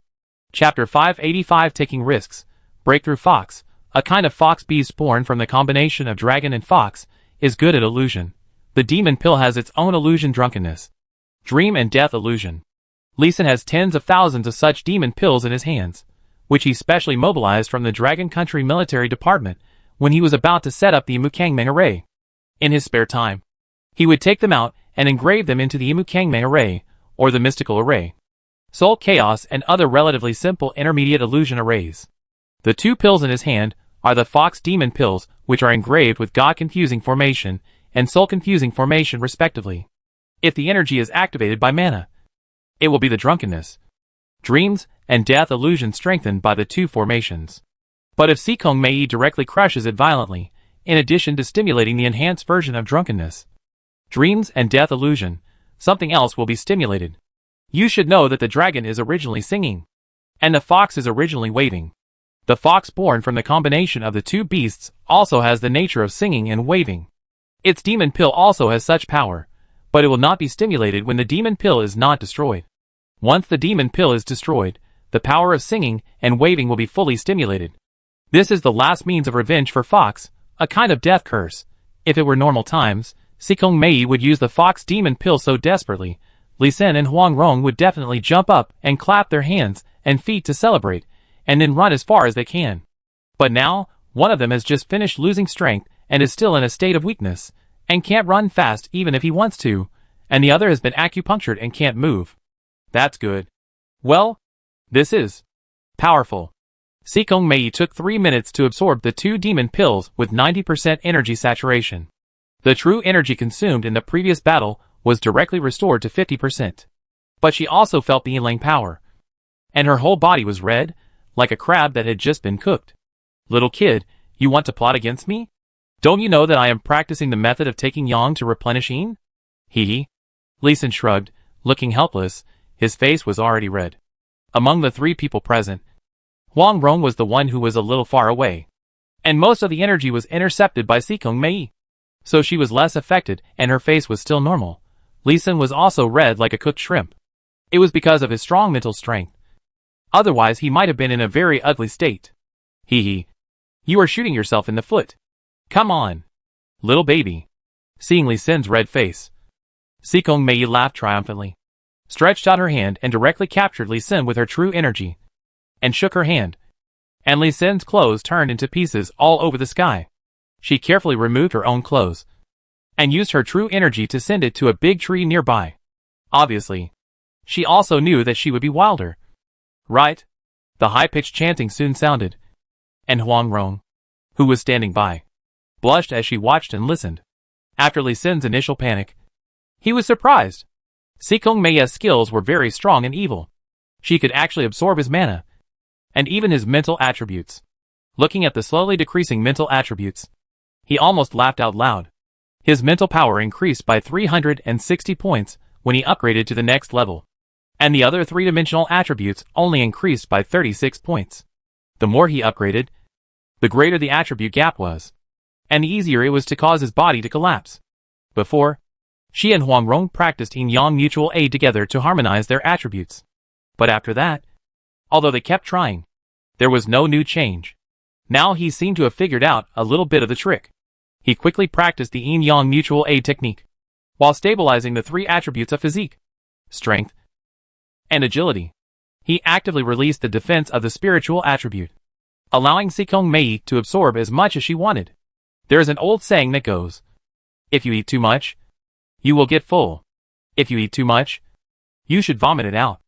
Chapter 585 Taking Risks. Breakthrough Fox. A kind of fox beast born from the combination of dragon and fox, is good at illusion. The demon pill has its own illusion drunkenness. Dream and death illusion. Lee Sin has tens of thousands of such demon pills in his hands, which he specially mobilized from the Dragon Country Military Department when he was about to set up the Imukangmeng array. In his spare time, he would take them out and engrave them into the Imukangmeng array, or the mystical array, Soul Chaos, and other relatively simple intermediate illusion arrays. The 2 pills in his hand are the Fox Demon pills, which are engraved with God Confusing Formation and Soul Confusing Formation respectively. If the energy is activated by mana, it will be the drunkenness, dreams, and death illusion strengthened by the 2 formations. But if Seekong Mei directly crushes it violently, in addition to stimulating the enhanced version of drunkenness, dreams, and death illusion, something else will be stimulated. You should know that the dragon is originally singing, and the fox is originally waving. The fox born from the combination of the 2 beasts also has the nature of singing and waving. Its demon pill also has such power, but it will not be stimulated when the demon pill is not destroyed. Once the demon pill is destroyed, the power of singing and waving will be fully stimulated. This is the last means of revenge for Fox, a kind of death curse. If it were normal times, Sikong Mei would use the Fox demon pill so desperately, Li Xin and Huang Rong would definitely jump up and clap their hands and feet to celebrate, and then run as far as they can. But now, one of them has just finished losing strength and is still in a state of weakness, and can't run fast even if he wants to, and the other has been acupunctured and can't move. That's good. Well, this is powerful. Sikong Mei took 3 minutes to absorb the 2 demon pills with 90% energy saturation. The true energy consumed in the previous battle was directly restored to 50%. But she also felt the healing power. And her whole body was red, like a crab that had just been cooked. Little kid, you want to plot against me? Don't you know that I am practicing the method of taking yang to replenish yin? Hee. Li Xin shrugged, looking helpless. His face was already red. Among the 3 people present, Huang Rong was the one who was a little far away. And most of the energy was intercepted by Sikong Mei. So she was less affected and her face was still normal. Li Xin was also red like a cooked shrimp. It was because of his strong mental strength. Otherwise he might have been in a very ugly state. Hee. You are shooting yourself in the foot. Come on, little baby. Seeing Li Xin's red face, Sikong Mei laughed triumphantly, stretched out her hand and directly captured Li Xin with her true energy, and shook her hand. And Li Xin's clothes turned into pieces all over the sky. She carefully removed her own clothes, and used her true energy to send it to a big tree nearby. Obviously, she also knew that she would be wilder. Right? The high-pitched chanting soon sounded, and Huang Rong, who was standing by, blushed as she watched and listened. After Li Xin's initial panic, he was surprised. Sikong Mei's skills were very strong and evil. She could actually absorb his mana, and even his mental attributes. Looking at the slowly decreasing mental attributes, he almost laughed out loud. His mental power increased by 360 points when he upgraded to the next level, and the other 3-dimensional attributes only increased by 36 points. The more he upgraded, the greater the attribute gap was, and the easier it was to cause his body to collapse. Before, she and Huang Rong practiced yin-yang mutual aid together to harmonize their attributes. But after that, although they kept trying, there was no new change. Now he seemed to have figured out a little bit of the trick. He quickly practiced the yin-yang mutual aid technique, while stabilizing the 3 attributes of physique, strength, and agility. He actively released the defense of the spiritual attribute, allowing Sikong Mei to absorb as much as she wanted. There is an old saying that goes, if you eat too much, you will get full. If you eat too much, you should vomit it out.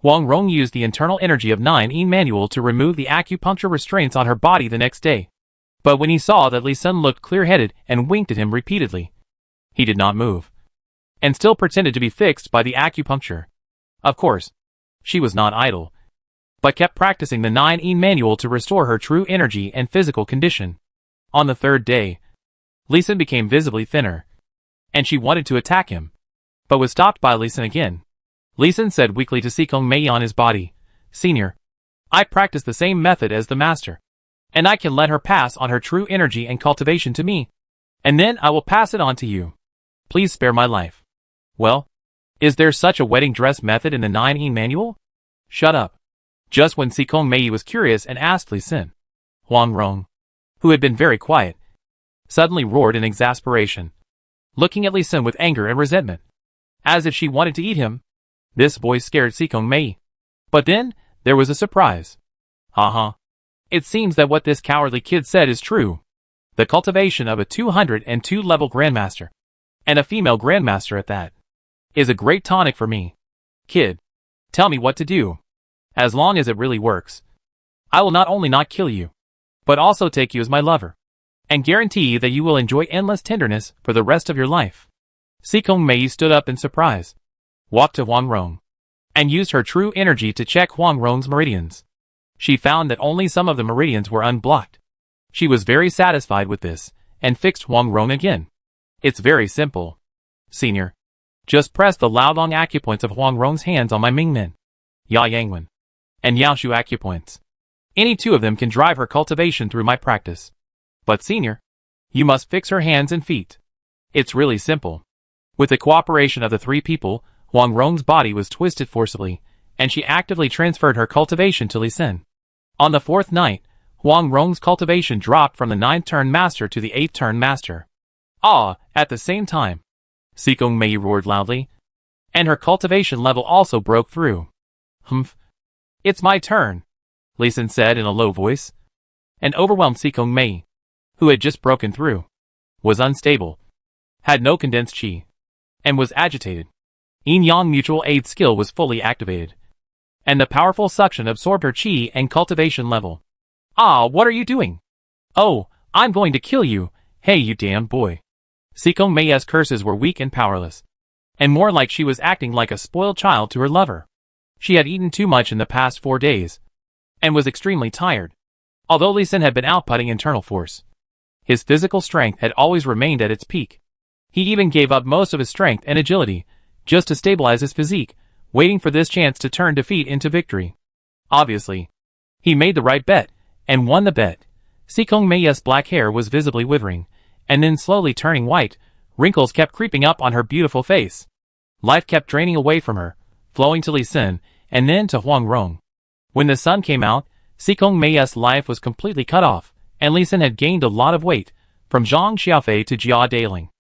Huang Rong used the internal energy of 9 Yin Manual to remove the acupuncture restraints on her body the next day. But when he saw that Li Xin looked clear-headed and winked at him repeatedly, he did not move, and still pretended to be fixed by the acupuncture. Of course, she was not idle, but kept practicing the 9 Yin Manual to restore her true energy and physical condition. On the 3rd day, Li Xin became visibly thinner, and she wanted to attack him, but was stopped by Li Xin again. Li Xin said weakly to Sikong Mei on his body, Senior, I practice the same method as the master, and I can let her pass on her true energy and cultivation to me, and then I will pass it on to you. Please spare my life. Well, is there such a wedding dress method in the 9 Yin Manual? Shut up. Just when Sikong Mei was curious and asked Li Xin, Huang Rong, who had been very quiet, suddenly roared in exasperation, looking at Li Xin with anger and resentment, as if she wanted to eat him. This voice scared Sikong Mei. But then, there was a surprise. It seems that what this cowardly kid said is true. The cultivation of a 202-level Grandmaster, and a female Grandmaster at that, is a great tonic for me. Kid, tell me what to do. As long as it really works, I will not only not kill you, but also take you as my lover, and guarantee that you will enjoy endless tenderness for the rest of your life. Sikong Mei stood up in surprise, walked to Huang Rong, and used her true energy to check Huang Rong's meridians. She found that only some of the meridians were unblocked. She was very satisfied with this, and fixed Huang Rong again. It's very simple. Senior, just press the Laolong acupoints of Huang Rong's hands on my Mingmen, Ya Yangwen, and Yao Shu acupoints. Any 2 of them can drive her cultivation through my practice. But Senior, you must fix her hands and feet. It's really simple. With the cooperation of the three people, Huang Rong's body was twisted forcibly, and she actively transferred her cultivation to Li Xin. On the fourth night, Huang Rong's cultivation dropped from the 9th turn master to the 8th turn master. Ah, at the same time. Sikong Mei roared loudly. And her cultivation level also broke through. Humph. It's my turn, Li Xin said in a low voice. An overwhelmed Sikong Mei, who had just broken through, was unstable, had no condensed qi, and was agitated. Yin-Yang Mutual Aid skill was fully activated, and the powerful suction absorbed her qi and cultivation level. Ah, what are you doing? Oh, I'm going to kill you. Hey, you damn boy. Sikong Mei's curses were weak and powerless, and more like she was acting like a spoiled child to her lover. She had eaten too much in the past 4 days, and was extremely tired. Although Li Xin had been outputting internal force, his physical strength had always remained at its peak. He even gave up most of his strength and agility, just to stabilize his physique, waiting for this chance to turn defeat into victory. Obviously, he made the right bet, and won the bet. Sikong Mei's black hair was visibly withering, and then slowly turning white. Wrinkles kept creeping up on her beautiful face. Life kept draining away from her, flowing to Li Xin, and then to Huang Rong. When the sun came out, Sikong Mei's life was completely cut off, and Li Xin had gained a lot of weight, from Zhang Xiaofei to Jia Daling.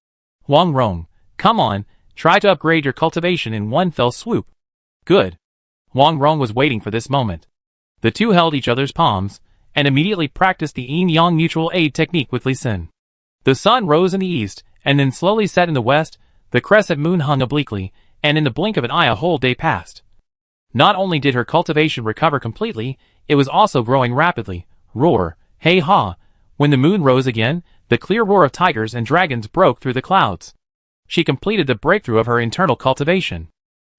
Huang Rong, come on, try to upgrade your cultivation in one fell swoop. Good. Huang Rong was waiting for this moment. The two held each other's palms, and immediately practiced the Yin-Yang Mutual Aid technique with Li Xin. The sun rose in the east, and then slowly set in the west. The crescent moon hung obliquely, and in the blink of an eye a whole day passed. Not only did her cultivation recover completely, it was also growing rapidly. Roar, hey ha! When the moon rose again, the clear roar of tigers and dragons broke through the clouds. She completed the breakthrough of her internal cultivation.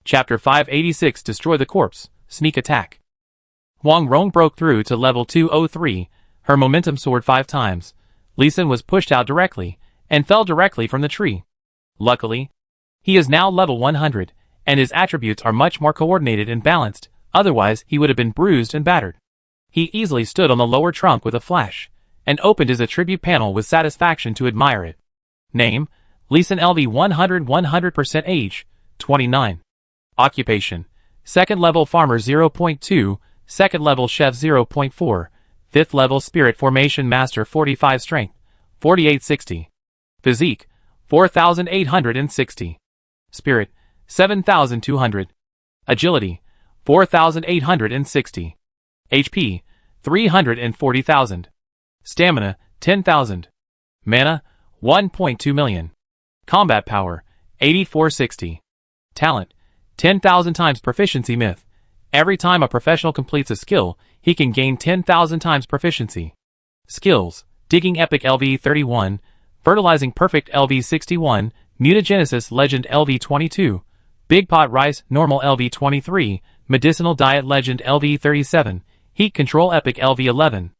Chapter 586 Destroy the Corpse, Sneak Attack. Huang Rong broke through to level 203, her momentum soared 5 times. Li Xin was pushed out directly, and fell directly from the tree. Luckily, he is now level 100, and his attributes are much more coordinated and balanced, otherwise he would have been bruised and battered. He easily stood on the lower trunk with a flash, and opened his attribute panel with satisfaction to admire it. Name, Li Xin LV 100% age, 29. Occupation, 2nd level farmer 0.2, 2nd level chef 0.4, 5th level spirit formation master 45 strength, 4860. Physique, 4860. Spirit, 7200. Agility, 4860. HP, 340,000. Stamina, 10,000. Mana, 1.2 million. Combat power, 8460. Talent, 10,000 times proficiency myth. Every time a professional completes a skill, he can gain 10,000 times proficiency. Skills, Digging Epic LV 31, Fertilizing Perfect LV 61, Mutagenesis Legend LV 22, Big Pot Rice Normal LV 23, Medicinal Diet Legend LV 37, Heat Control Epic LV 11,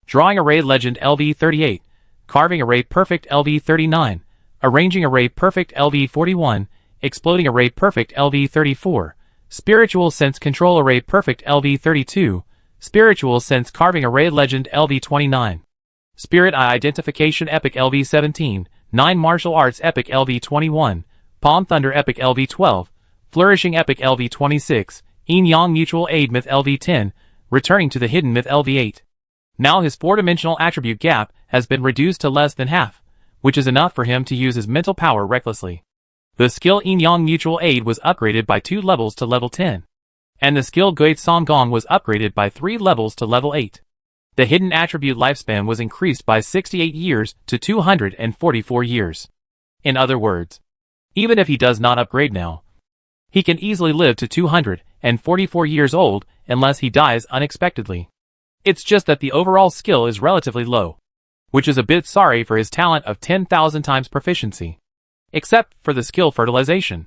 Drawing Array Legend LV 38, Carving Array Perfect LV 39, Arranging Array Perfect LV 41, Exploding Array Perfect LV 34, Spiritual Sense Control Array Perfect LV 32, Spiritual Sense Carving Array Legend LV 29, Spirit Eye Identification Epic LV 17, 9 Martial Arts Epic LV 21, Palm Thunder Epic LV 12, Flourishing Epic LV 26, Yin-Yang Mutual Aid Myth LV 10, Returning to the Hidden Myth LV 8. Now his 4-dimensional attribute gap has been reduced to less than half, which is enough for him to use his mental power recklessly. The skill Yin-Yang Mutual Aid was upgraded by 2 levels to level 10, and the skill Gui Song Gong was upgraded by 3 levels to level 8. The hidden attribute lifespan was increased by 68 years to 244 years. In other words, even if he does not upgrade now, he can easily live to 244 years old unless he dies unexpectedly. It's just that the overall skill is relatively low, which is a bit sorry for his talent of 10,000 times proficiency. Except for the skill fertilization.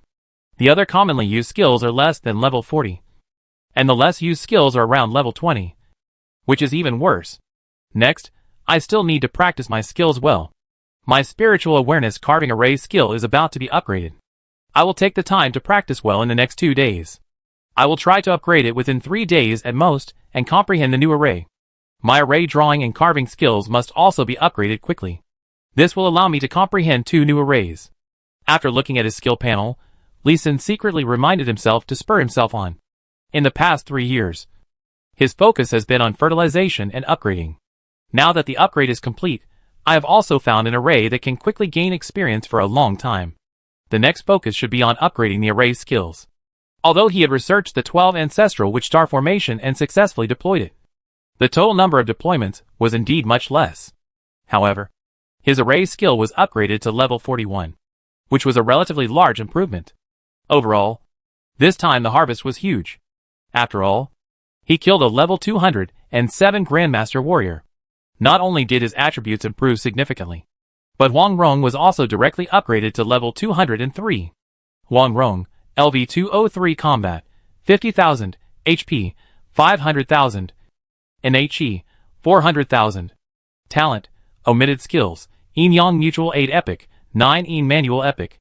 The other commonly used skills are less than level 40. And the less used skills are around level 20. Which is even worse. Next, I still need to practice my skills well. My spiritual awareness carving array skill is about to be upgraded. I will take the time to practice well in the next 2 days. I will try to upgrade it within 3 days at most, and comprehend the new array. My array drawing and carving skills must also be upgraded quickly. This will allow me to comprehend 2 new arrays. After looking at his skill panel, Lee Sin secretly reminded himself to spur himself on. In the past 3 years, his focus has been on fertilization and upgrading. Now that the upgrade is complete, I have also found an array that can quickly gain experience for a long time. The next focus should be on upgrading the array's skills. Although he had researched the 12 ancestral witch star formation and successfully deployed it, the total number of deployments was indeed much less. However, his array skill was upgraded to level 41, which was a relatively large improvement. Overall, this time the harvest was huge. After all, he killed a level 207 Grandmaster Warrior. Not only did his attributes improve significantly, but Huang Rong was also directly upgraded to level 203. Huang Rong, LV203 Combat, 50,000, HP, 500,000, and HE, 400,000. Talent, Omitted Skills, Yin Yang Mutual Aid Epic, 9 Yin Manual Epic.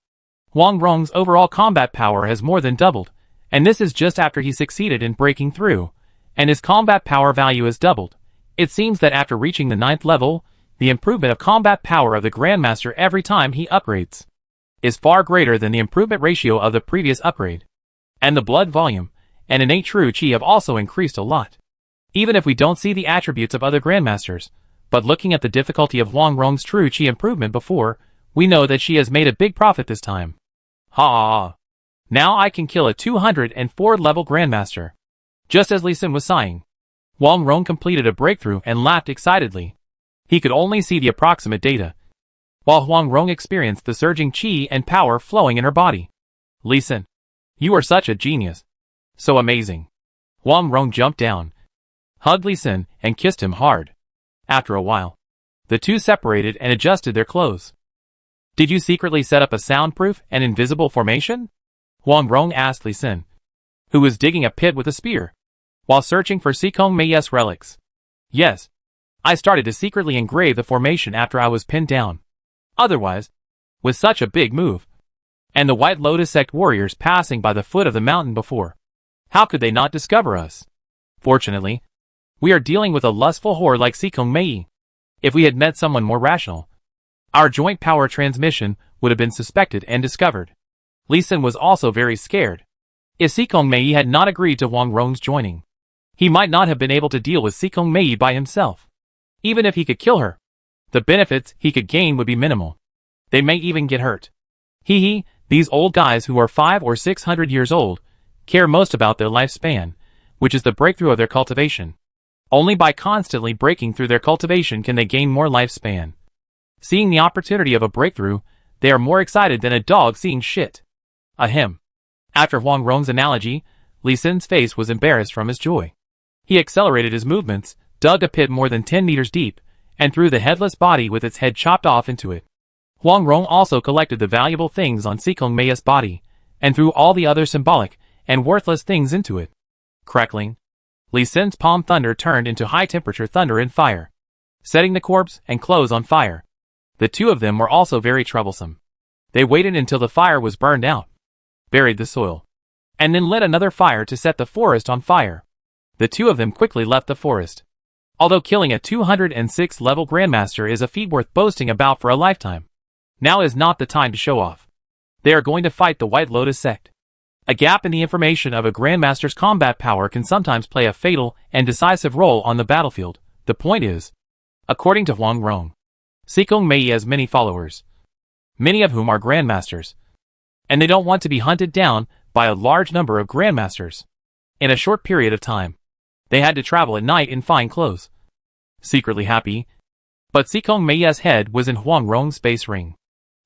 Huang Rong's overall combat power has more than doubled, and this is just after he succeeded in breaking through, and his combat power value has doubled. It seems that after reaching the 9th level, the improvement of combat power of the Grandmaster every time he upgrades is far greater than the improvement ratio of the previous upgrade. And the blood volume and innate true chi have also increased a lot. Even if we don't see the attributes of other Grandmasters, but looking at the difficulty of Huang Rong's true chi improvement before, we know that she has made a big profit this time. Ha! Now I can kill a 204 level Grandmaster. Just as Lee Sin was sighing, Huang Rong completed a breakthrough and laughed excitedly. He could only see the approximate data, while Huang Rong experienced the surging chi and power flowing in her body. Lee Sin, you are such a genius. So amazing. Huang Rong jumped down, hugged Lee Sin, and kissed him hard. After a while, the two separated and adjusted their clothes. Did you secretly set up a soundproof and invisible formation? Huang Rong asked Lee Sin, who was digging a pit with a spear, while searching for Sikong Mei's relics. Yes. I started to secretly engrave the formation after I was pinned down. Otherwise, with such a big move, and the White Lotus sect warriors passing by the foot of the mountain before, how could they not discover us? Fortunately, we are dealing with a lustful whore like Sikong Mei. If we had met someone more rational, our joint power transmission would have been suspected and discovered. Lee Sin was also very scared. If Sikong Mei had not agreed to Huang Rong's joining, he might not have been able to deal with Sikong Mei by himself. Even if he could kill her, the benefits he could gain would be minimal. They may even get hurt. These old guys who are 500 or 600 years old care most about their lifespan, which is the breakthrough of their cultivation. Only by constantly breaking through their cultivation can they gain more lifespan. Seeing the opportunity of a breakthrough, they are more excited than a dog seeing shit. Ahem. After Huang Rong's analogy, Lee Sin's face was embarrassed from his joy. He accelerated his movements, dug a pit more than 10 meters deep, and threw the headless body with its head chopped off into it. Huang Rong also collected the valuable things on Sikong Mei's body, and threw all the other symbolic and worthless things into it. Crackling, Lee Sin's palm thunder turned into high-temperature thunder and fire, setting the corpse and clothes on fire. The two of them were also very troublesome. They waited until the fire was burned out, buried the soil, and then lit another fire to set the forest on fire. The two of them quickly left the forest. Although killing a 206 level Grandmaster is a feat worth boasting about for a lifetime, now is not the time to show off. They are going to fight the White Lotus sect. A gap in the information of a Grandmaster's combat power can sometimes play a fatal and decisive role on the battlefield. The point is, according to Huang Rong, Sikong Mei has many followers, many of whom are Grandmasters, and they don't want to be hunted down by a large number of Grandmasters. In a short period of time, they had to travel at night in fine clothes. Secretly happy, but Sikong Mei's head was in Huang Rong's space ring,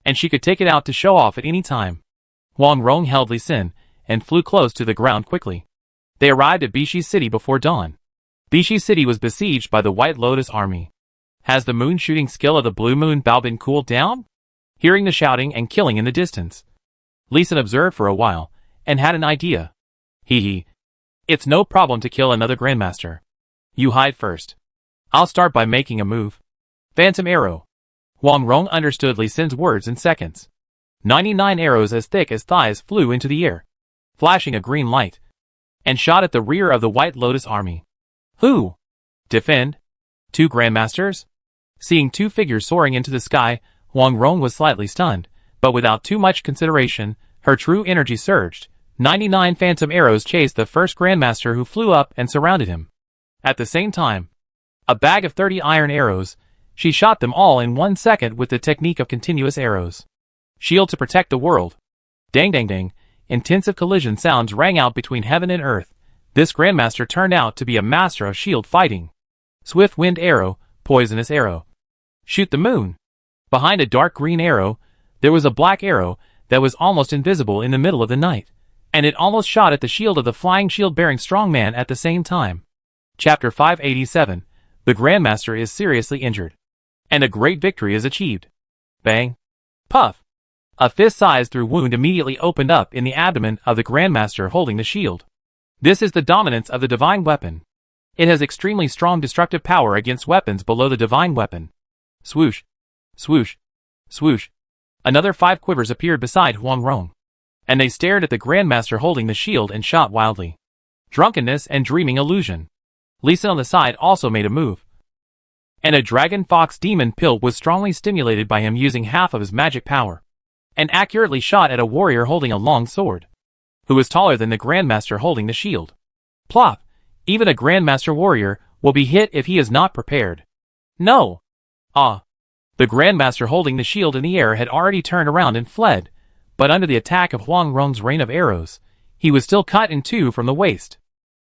and she could take it out to show off at any time. Huang Rong held Lee Sin and flew close to the ground quickly. They arrived at Bishi City before dawn. Bishi City was besieged by the White Lotus army. Has the moon shooting skill of the Blue Moon Bao been cooled down? Hearing the shouting and killing in the distance, Lee Sin observed for a while and had an idea. It's no problem to kill another Grandmaster. You hide first. I'll start by making a move. Phantom arrow. Huang Rong understood Lee Sin's words in seconds. 99 arrows as thick as thighs flew into the air, flashing a green light, and shot at the rear of the White Lotus army. Who? Defend? 2 Grandmasters? Seeing 2 figures soaring into the sky, Huang Rong was slightly stunned, but without too much consideration, her true energy surged. 99 phantom arrows chased the first Grandmaster, who flew up and surrounded him. At the same time, a bag of 30 iron arrows, she shot them all in 1 second with the technique of continuous arrows. Shield to protect the world. Dang dang dang, intensive collision sounds rang out between heaven and earth. This Grandmaster turned out to be a master of shield fighting. Swift wind arrow, poisonous arrow. Shoot the moon. Behind a dark green arrow, there was a black arrow that was almost invisible in the middle of the night, and it almost shot at the shield of the flying shield-bearing strongman at the same time. Chapter 587. The Grandmaster is seriously injured, and a great victory is achieved. Bang. Puff. A fist-sized through wound immediately opened up in the abdomen of the Grandmaster holding the shield. This is the dominance of the divine weapon. It has extremely strong destructive power against weapons below the divine weapon. Swoosh. Swoosh. Swoosh. Another 5 quivers appeared beside Huang Rong, and they stared at the Grandmaster holding the shield and shot wildly. Drunkenness and dreaming illusion. Lisa on the side also made a move, and a dragon fox demon pill was strongly stimulated by him using half of his magic power, and accurately shot at a warrior holding a long sword, who was taller than the Grandmaster holding the shield. Plop! Even a Grandmaster warrior will be hit if he is not prepared. No! Ah! The Grandmaster holding the shield in the air had already turned around and fled, but under the attack of Huang Rong's rain of arrows, he was still cut in two from the waist.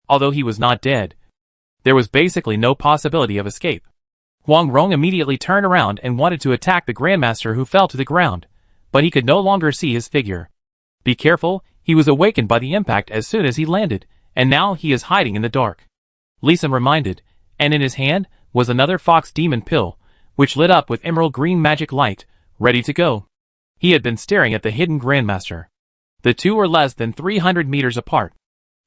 Although he was not dead, there was basically no possibility of escape. Huang Rong immediately turned around and wanted to attack the Grandmaster, who fell to the ground, but he could no longer see his figure. Be careful, he was awakened by the impact as soon as he landed, and now he is hiding in the dark. Lee Sin reminded, and in his hand was another fox demon pill, which lit up with emerald green magic light, ready to go. He had been staring at the hidden Grandmaster. The two were less than 300 meters apart.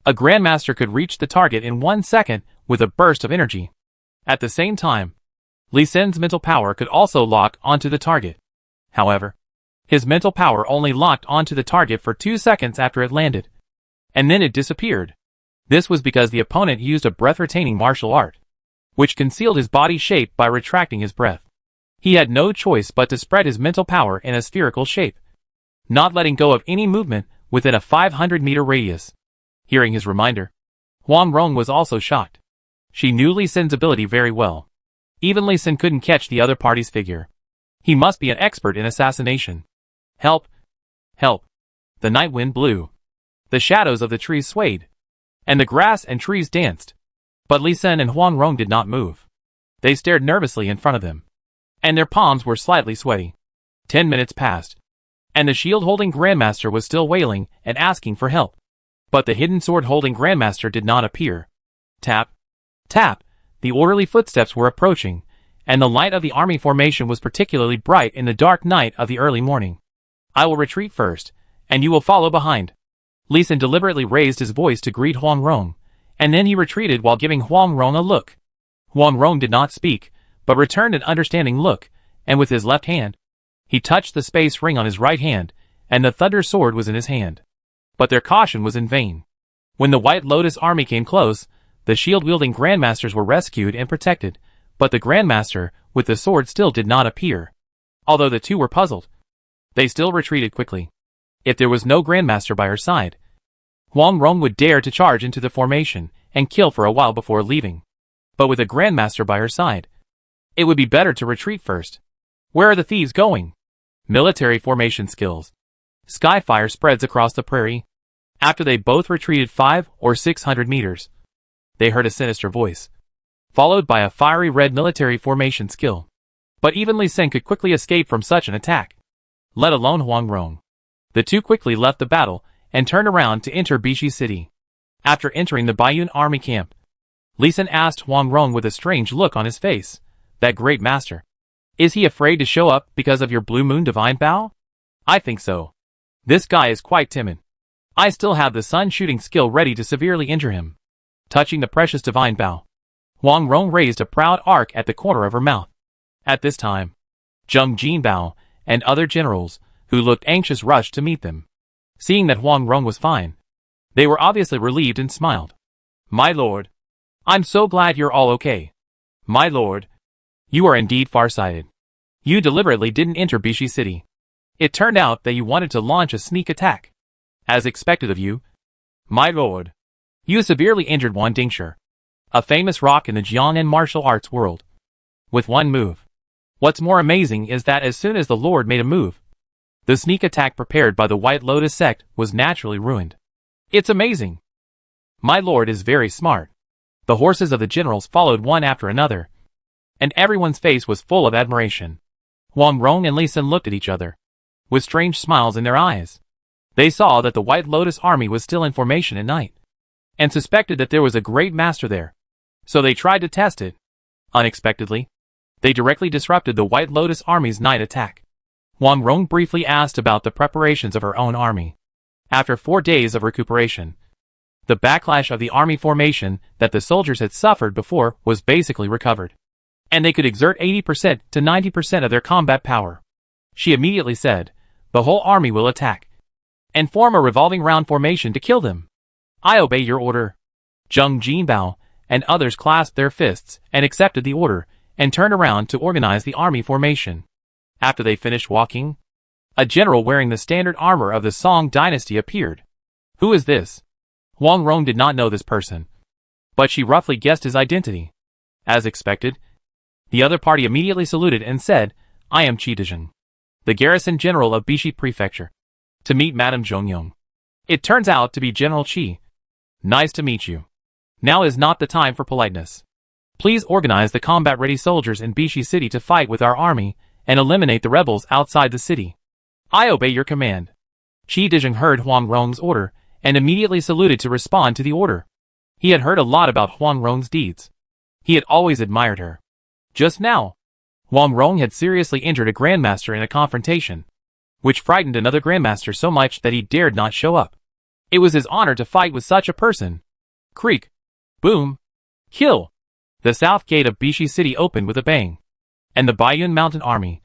A Grandmaster could reach the target in 1 second with a burst of energy. At the same time, Lee Sin's mental power could also lock onto the target. However, his mental power only locked onto the target for 2 seconds after it landed, and then it disappeared. This was because the opponent used a breath-retaining martial art, which concealed his body shape by retracting his breath. He had no choice but to spread his mental power in a spherical shape, not letting go of any movement within a 500-meter radius. Hearing his reminder, Huang Rong was also shocked. She knew Lee Sin's ability very well. Even Lee Sin couldn't catch the other party's figure. He must be an expert in assassination. Help! Help! The night wind blew. The shadows of the trees swayed, and the grass and trees danced. But Lee Sin and Huang Rong did not move. They stared nervously in front of them, and their palms were slightly sweaty. 10 minutes passed, and the shield-holding Grandmaster was still wailing and asking for help. But the hidden sword-holding Grandmaster did not appear. Tap! Tap! The orderly footsteps were approaching, and the light of the army formation was particularly bright in the dark night of the early morning. I will retreat first, and you will follow behind. Lee Sin deliberately raised his voice to greet Huang Rong, and then he retreated while giving Huang Rong a look. Huang Rong did not speak, but returned an understanding look, and with his left hand, he touched the space ring on his right hand, and the thunder sword was in his hand. But their caution was in vain. When the White Lotus army came close, the shield-wielding Grandmasters were rescued and protected, but the Grandmaster, with the sword, still did not appear. Although the two were puzzled, they still retreated quickly. If there was no Grandmaster by her side, Huang Rong would dare to charge into the formation and kill for a while before leaving. But with a Grandmaster by her side, it would be better to retreat first. Where are the thieves going? Military formation skills. Skyfire spreads across the prairie. After they both retreated 500 or 600 meters, they heard a sinister voice, followed by a fiery red military formation skill. But even Lee Sin could quickly escape from such an attack, let alone Huang Rong. The two quickly left the battle and turned around to enter Bishi City. After entering the Baiyun army camp, Lee Sin asked Huang Rong with a strange look on his face, "That great master, is he afraid to show up because of your Blue Moon Divine Bow?" "I think so. This guy is quite timid. I still have the sun shooting skill ready to severely injure him." Touching the precious Divine Bow, Huang Rong raised a proud arc at the corner of her mouth. At this time, Zheng Jinbao and other generals, who looked anxious, rushed to meet them. Seeing that Huang Rong was fine, they were obviously relieved and smiled. "My lord, I'm so glad you're all okay. My lord, you are indeed farsighted. You deliberately didn't enter Bishi City. It turned out that you wanted to launch a sneak attack. As expected of you. My lord. You severely injured Wan Dingshi, a famous rock in the Jiang and martial arts world. With one move. What's more amazing is that as soon as the lord made a move, the sneak attack prepared by the White Lotus sect was naturally ruined. It's amazing. My lord is very smart. The horses of the generals followed one after another, and everyone's face was full of admiration. Wang Rong and Li Xin looked at each other, with strange smiles in their eyes. They saw that the White Lotus army was still in formation at night, and suspected that there was a great master there. So they tried to test it. Unexpectedly, they directly disrupted the White Lotus army's night attack. Wang Rong briefly asked about the preparations of her own army. After 4 days of recuperation, the backlash of the army formation that the soldiers had suffered before was basically recovered, and they could exert 80% to 90% of their combat power. She immediately said, "The whole army will attack, and form a revolving round formation to kill them." "I obey your order." Zheng Jinbao and others clasped their fists and accepted the order, and turned around to organize the army formation. After they finished walking, a general wearing the standard armor of the Song dynasty appeared. Who is this? Wang Rong did not know this person, but she roughly guessed his identity. As expected, the other party immediately saluted and said, "I am Qi Dizheng, the garrison general of Bishi Prefecture, to meet Madame Zhongyong." It turns out to be General Qi. "Nice to meet you. Now is not the time for politeness. Please organize the combat-ready soldiers in Bishi City to fight with our army and eliminate the rebels outside the city." "I obey your command." Qi Dizheng heard Huang Rong's order and immediately saluted to respond to the order. He had heard a lot about Huang Rong's deeds. He had always admired her. Just now, Huang Rong had seriously injured a grandmaster in a confrontation, which frightened another grandmaster so much that he dared not show up. It was his honor to fight with such a person. Creak. Boom. Kill. The south gate of Bishi City opened with a bang, and the Baiyun Mountain Army,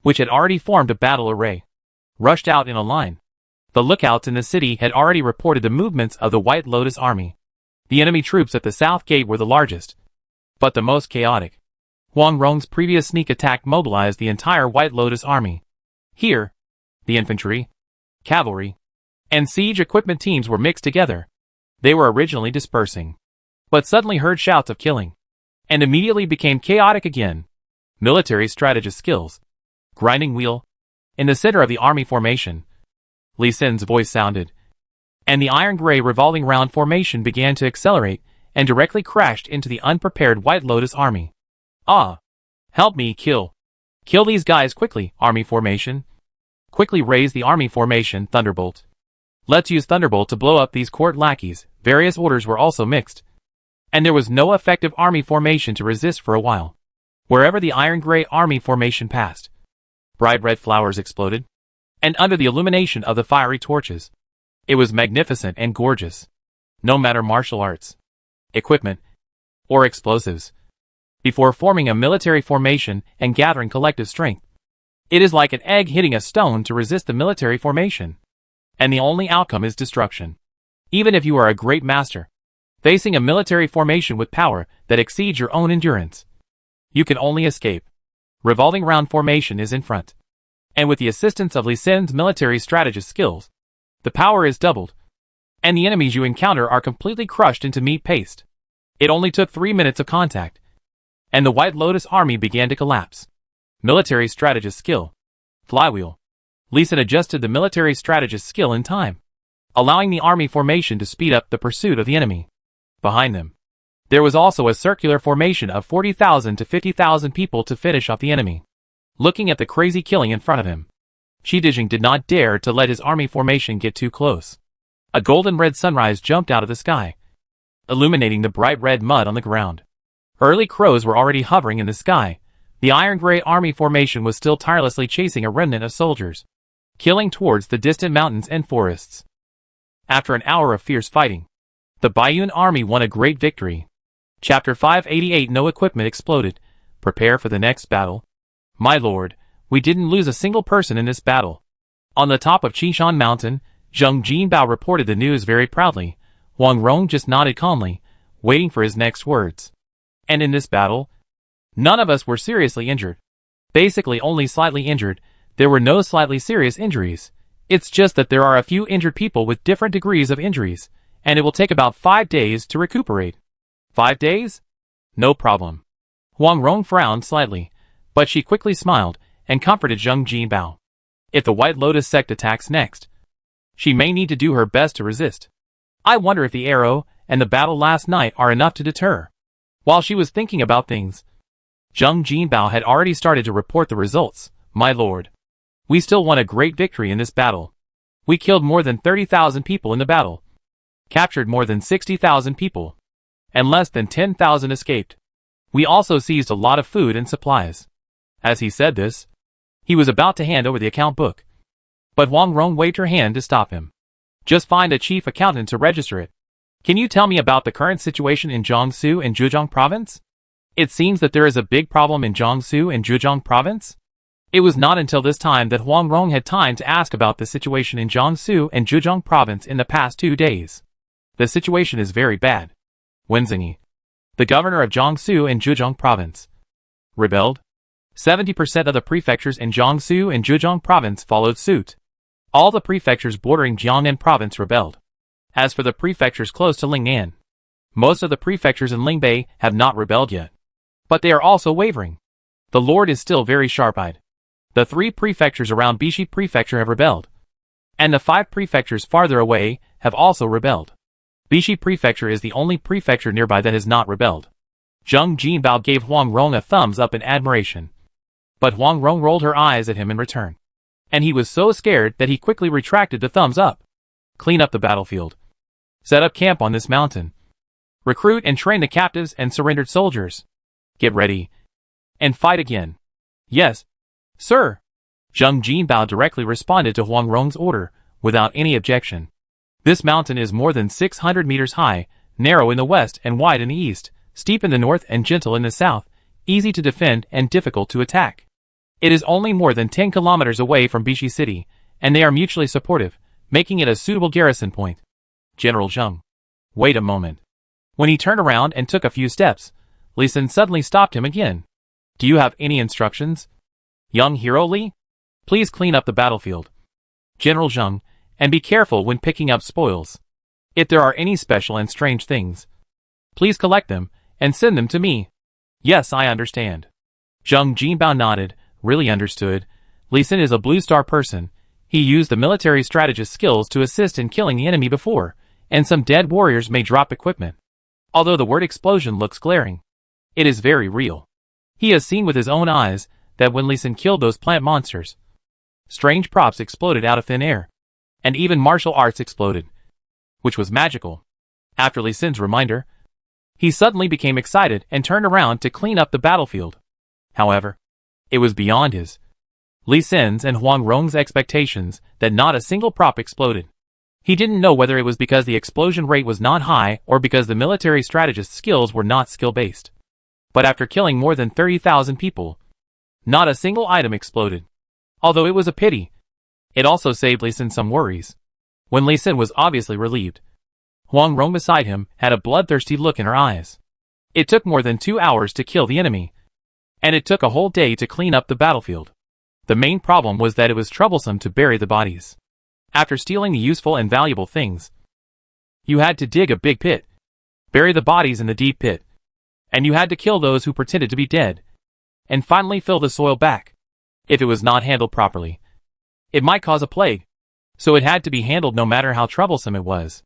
which had already formed a battle array, rushed out in a line. The lookouts in the city had already reported the movements of the White Lotus army. The enemy troops at the south gate were the largest, but the most chaotic. Huang Rong's previous sneak attack mobilized the entire White Lotus army. Here, the infantry, cavalry, and siege equipment teams were mixed together. They were originally dispersing, but suddenly heard shouts of killing, and immediately became chaotic again. Military strategist skills. Grinding wheel. In the center of the army formation, Li Xin's voice sounded, and the iron-gray revolving round formation began to accelerate and directly crashed into the unprepared White Lotus army. "Ah! Help me kill. Kill these guys quickly, army formation. Quickly raise the army formation, Thunderbolt. Let's use Thunderbolt to blow up these court lackeys." Various orders were also mixed, and there was no effective army formation to resist for a while. Wherever the iron-gray army formation passed, bright red flowers exploded, and under the illumination of the fiery torches, it was magnificent and gorgeous. No matter martial arts, equipment, or explosives, before forming a military formation and gathering collective strength, it is like an egg hitting a stone to resist the military formation, and the only outcome is destruction. Even if you are a great master, facing a military formation with power that exceeds your own endurance, you can only escape. Revolving round formation is in front, and with the assistance of Li Xin's military strategist skills, the power is doubled, and the enemies you encounter are completely crushed into meat paste. It only took 3 minutes of contact, and the White Lotus army began to collapse. Military strategist skill. Flywheel. Li Xin adjusted the military strategist skill in time, allowing the army formation to speed up the pursuit of the enemy. Behind them, there was also a circular formation of 40,000 to 50,000 people to finish off the enemy. Looking at the crazy killing in front of him, Qi Dizheng did not dare to let his army formation get too close. A golden red sunrise jumped out of the sky, illuminating the bright red mud on the ground. Early crows were already hovering in the sky. The iron-gray army formation was still tirelessly chasing a remnant of soldiers, killing towards the distant mountains and forests. After an hour of fierce fighting, the Baiyun army won a great victory. Chapter 588. No equipment exploded. Prepare for the next battle. My lord, we didn't lose a single person in this battle. On the top of Qishan Mountain, Zheng Jinbao reported the news very proudly. Wang Rong just nodded calmly, waiting for his next words. And in this battle, none of us were seriously injured. Basically only slightly injured. There were no slightly serious injuries. It's just that there are a few injured people with different degrees of injuries, and it will take about 5 days to recuperate. 5 days? No problem. Huang Rong frowned slightly, but she quickly smiled and comforted Zheng Jinbao. If the White Lotus sect attacks next, she may need to do her best to resist. I wonder if the arrow and the battle last night are enough to deter her. While she was thinking about things, Zheng Jinbao had already started to report the results. My lord, we still won a great victory in this battle. We killed more than 30,000 people in the battle, captured more than 60,000 people, and less than 10,000 escaped. We also seized a lot of food and supplies. As he said this, he was about to hand over the account book, but Huang Rong waved her hand to stop him. Just find a chief accountant to register it. Can you tell me about the current situation in Jiangsu and Zhejiang province? It seems that there is a big problem in Jiangsu and Zhejiang province. It was not until this time that Huang Rong had time to ask about the situation in Jiangsu and Zhejiang province in the past 2 days. The situation is very bad. Wenzhengyi, the governor of Jiangsu and Zhejiang province, rebelled. 70% of the prefectures in Jiangsu and Zhejiang province followed suit. All the prefectures bordering Jiangnan province rebelled. As for the prefectures close to Lingnan, most of the prefectures in Lingbei have not rebelled yet. But they are also wavering. The lord is still very sharp-eyed. The 3 prefectures around Bishi prefecture have rebelled, and the 5 prefectures farther away have also rebelled. Bishi prefecture is the only prefecture nearby that has not rebelled. Zheng Jinbao gave Huang Rong a thumbs up in admiration, but Huang Rong rolled her eyes at him in return, and he was so scared that he quickly retracted the thumbs up. Clean up the battlefield. Set up camp on this mountain. Recruit and train the captives and surrendered soldiers. Get ready and fight again. Yes, sir. Zheng Jinbao directly responded to Huang Rong's order without any objection. This mountain is more than 600 meters high, narrow in the west and wide in the east, steep in the north and gentle in the south, easy to defend and difficult to attack. It is only more than 10 kilometers away from Bishi city, and they are mutually supportive, making it a suitable garrison point. General Zheng. Wait a moment. When he turned around and took a few steps, Li Xin suddenly stopped him again. Do you have any instructions? Young hero Li? Please clean up the battlefield, General Zheng, and be careful when picking up spoils. If there are any special and strange things, please collect them and send them to me. Yes, I understand. Zheng Jinbao nodded, really understood. Li Xin is a blue star person. He used the military strategist skills to assist in killing the enemy before, and some dead warriors may drop equipment. Although the word explosion looks glaring, it is very real. He has seen with his own eyes that when Li Xin killed those plant monsters, strange props exploded out of thin air, and even martial arts exploded, which was magical. After Li Xin's reminder, he suddenly became excited and turned around to clean up the battlefield. However, it was beyond his, Li Xin's and Huang Rong's expectations that not a single prop exploded. He didn't know whether it was because the explosion rate was not high or because the military strategist's skills were not skill-based. But after killing more than 30,000 people, not a single item exploded. Although it was a pity, it also saved Li Xin some worries. When Li Xin was obviously relieved, Huang Rong beside him had a bloodthirsty look in her eyes. It took more than 2 hours to kill the enemy, and it took a whole day to clean up the battlefield. The main problem was that it was troublesome to bury the bodies. After stealing the useful and valuable things, you had to dig a big pit, bury the bodies in the deep pit, and you had to kill those who pretended to be dead, and finally fill the soil back. If it was not handled properly, it might cause a plague, so it had to be handled no matter how troublesome it was.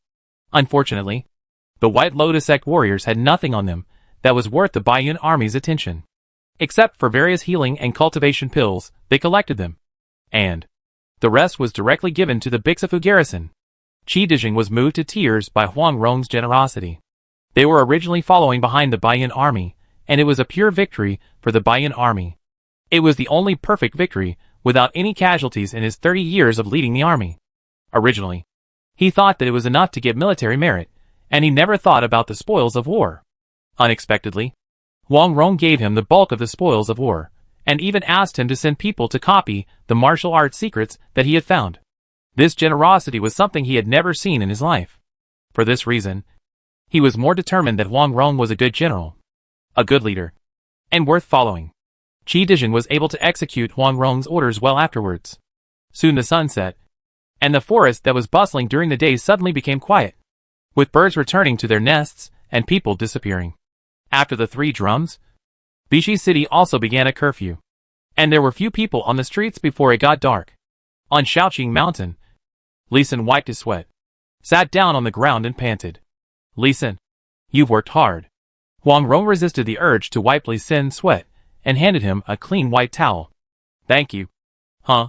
Unfortunately, the White Lotus sect warriors had nothing on them that was worth the Baiyun army's attention. Except for various healing and cultivation pills, they collected them, and the rest was directly given to the Bixafu garrison. Qi Dijing was moved to tears by Huang Rong's generosity. They were originally following behind the Baiyun army, and it was a pure victory for the Baiyun army. It was the only perfect victory, without any casualties in his 30 years of leading the army. Originally, he thought that it was enough to get military merit, and he never thought about the spoils of war. Unexpectedly, Huang Rong gave him the bulk of the spoils of war, and even asked him to send people to copy the martial arts secrets that he had found. This generosity was something he had never seen in his life. For this reason, he was more determined that Huang Rong was a good general, a good leader, and worth following. Qi Dijin was able to execute Huang Rong's orders well afterwards. Soon the sun set, and the forest that was bustling during the day suddenly became quiet, with birds returning to their nests and people disappearing. After the 3 drums, Bishi City also began a curfew, and there were few people on the streets before it got dark. On Shaoqing Mountain, Li Xin wiped his sweat, sat down on the ground and panted. Li Xin, you've worked hard. Huang Rong resisted the urge to wipe Li Xin's sweat and handed him a clean white towel. Thank you. Huh?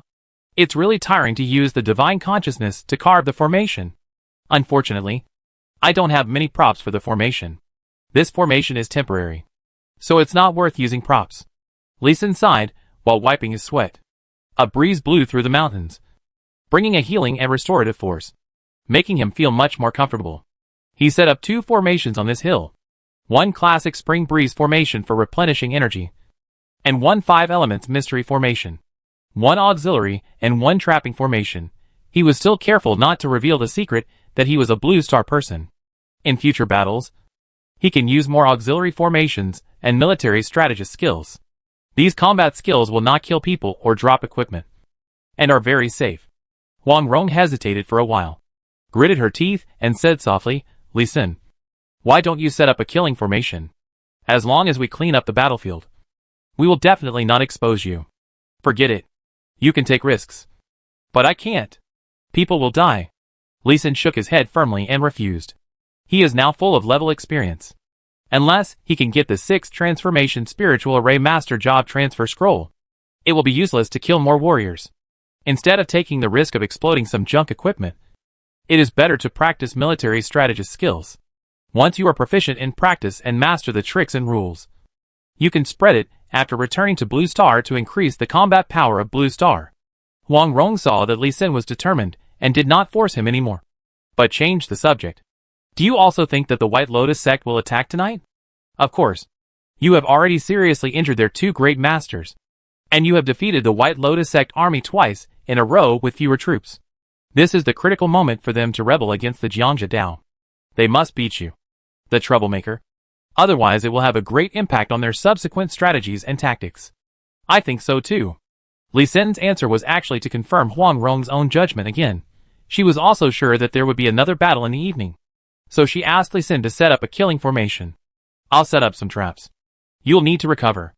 It's really tiring to use the divine consciousness to carve the formation. Unfortunately, I don't have many props for the formation. This formation is temporary, so it's not worth using props. Li Xin sighed while wiping his sweat. A breeze blew through the mountains, bringing a healing and restorative force, making him feel much more comfortable. He set up 2 formations on this hill. One classic spring breeze formation for replenishing energy, and one 5 elements mystery formation. One auxiliary and one trapping formation. He was still careful not to reveal the secret that he was a blue star person. In future battles, he can use more auxiliary formations and military strategist skills. These combat skills will not kill people or drop equipment, and are very safe. Huang Rong hesitated for a while, gritted her teeth, and said softly, Li Xin, why don't you set up a killing formation? As long as we clean up the battlefield, we will definitely not expose you. Forget it. You can take risks. But I can't. People will die. Li Xin shook his head firmly and refused. He is now full of level experience. Unless he can get the 6th transformation spiritual array master job transfer scroll, it will be useless to kill more warriors. Instead of taking the risk of exploding some junk equipment, it is better to practice military strategist skills. Once you are proficient in practice and master the tricks and rules, you can spread it after returning to Blue Star to increase the combat power of Blue Star. Huang Rong saw that Li Xin was determined and did not force him anymore, but changed the subject. Do you also think that the White Lotus sect will attack tonight? Of course. You have already seriously injured their 2 great masters, and you have defeated the White Lotus sect army twice in a row with fewer troops. This is the critical moment for them to rebel against the Jiangxia Dao. They must beat you, the troublemaker. Otherwise it will have a great impact on their subsequent strategies and tactics. I think so too. Li Xin's answer was actually to confirm Huang Rong's own judgment again. She was also sure that there would be another battle in the evening, so she asked Li Xin to set up a killing formation. I'll set up some traps. You'll need to recover.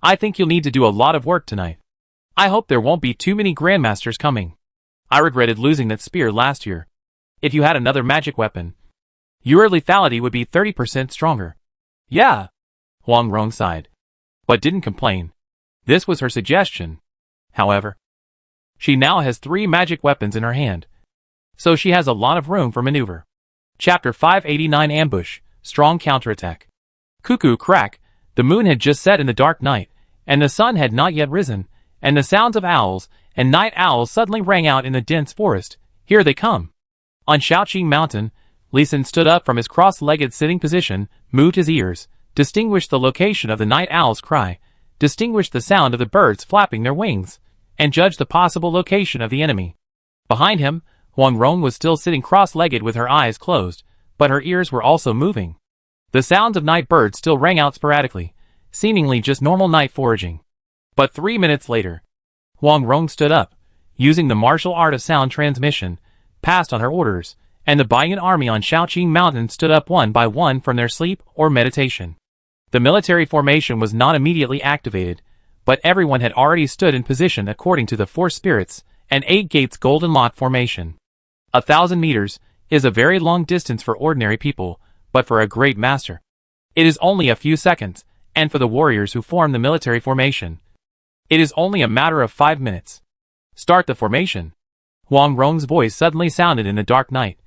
I think you'll need to do a lot of work tonight. I hope there won't be too many grandmasters coming. I regretted losing that spear last year. If you had another magic weapon, your lethality would be 30% stronger. Yeah, Huang Rong sighed, but didn't complain. This was her suggestion. However, she now has 3 magic weapons in her hand, so she has a lot of room for maneuver. Chapter 589 Ambush, Strong Counterattack. Cuckoo crack, the moon had just set in the dark night, and the sun had not yet risen, and the sounds of owls and night owls suddenly rang out in the dense forest. Here they come. On Shaoqing Mountain, Li Xin stood up from his cross-legged sitting position, moved his ears, distinguished the location of the night owl's cry, distinguished the sound of the birds flapping their wings, and judged the possible location of the enemy. Behind him, Huang Rong was still sitting cross-legged with her eyes closed, but her ears were also moving. The sounds of night birds still rang out sporadically, seemingly just normal night foraging. But 3 minutes later, Huang Rong stood up, using the martial art of sound transmission, passed on her orders, and the Baiyan army on Shaoqing Mountain stood up one by one from their sleep or meditation. The military formation was not immediately activated, but everyone had already stood in position according to the 4 spirits and 8 gates golden lot formation. 1,000 meters is a very long distance for ordinary people, but for a great master, it is only a few seconds, and for the warriors who form the military formation, it is only a matter of 5 minutes. Start the formation. Huang Rong's voice suddenly sounded in the dark night,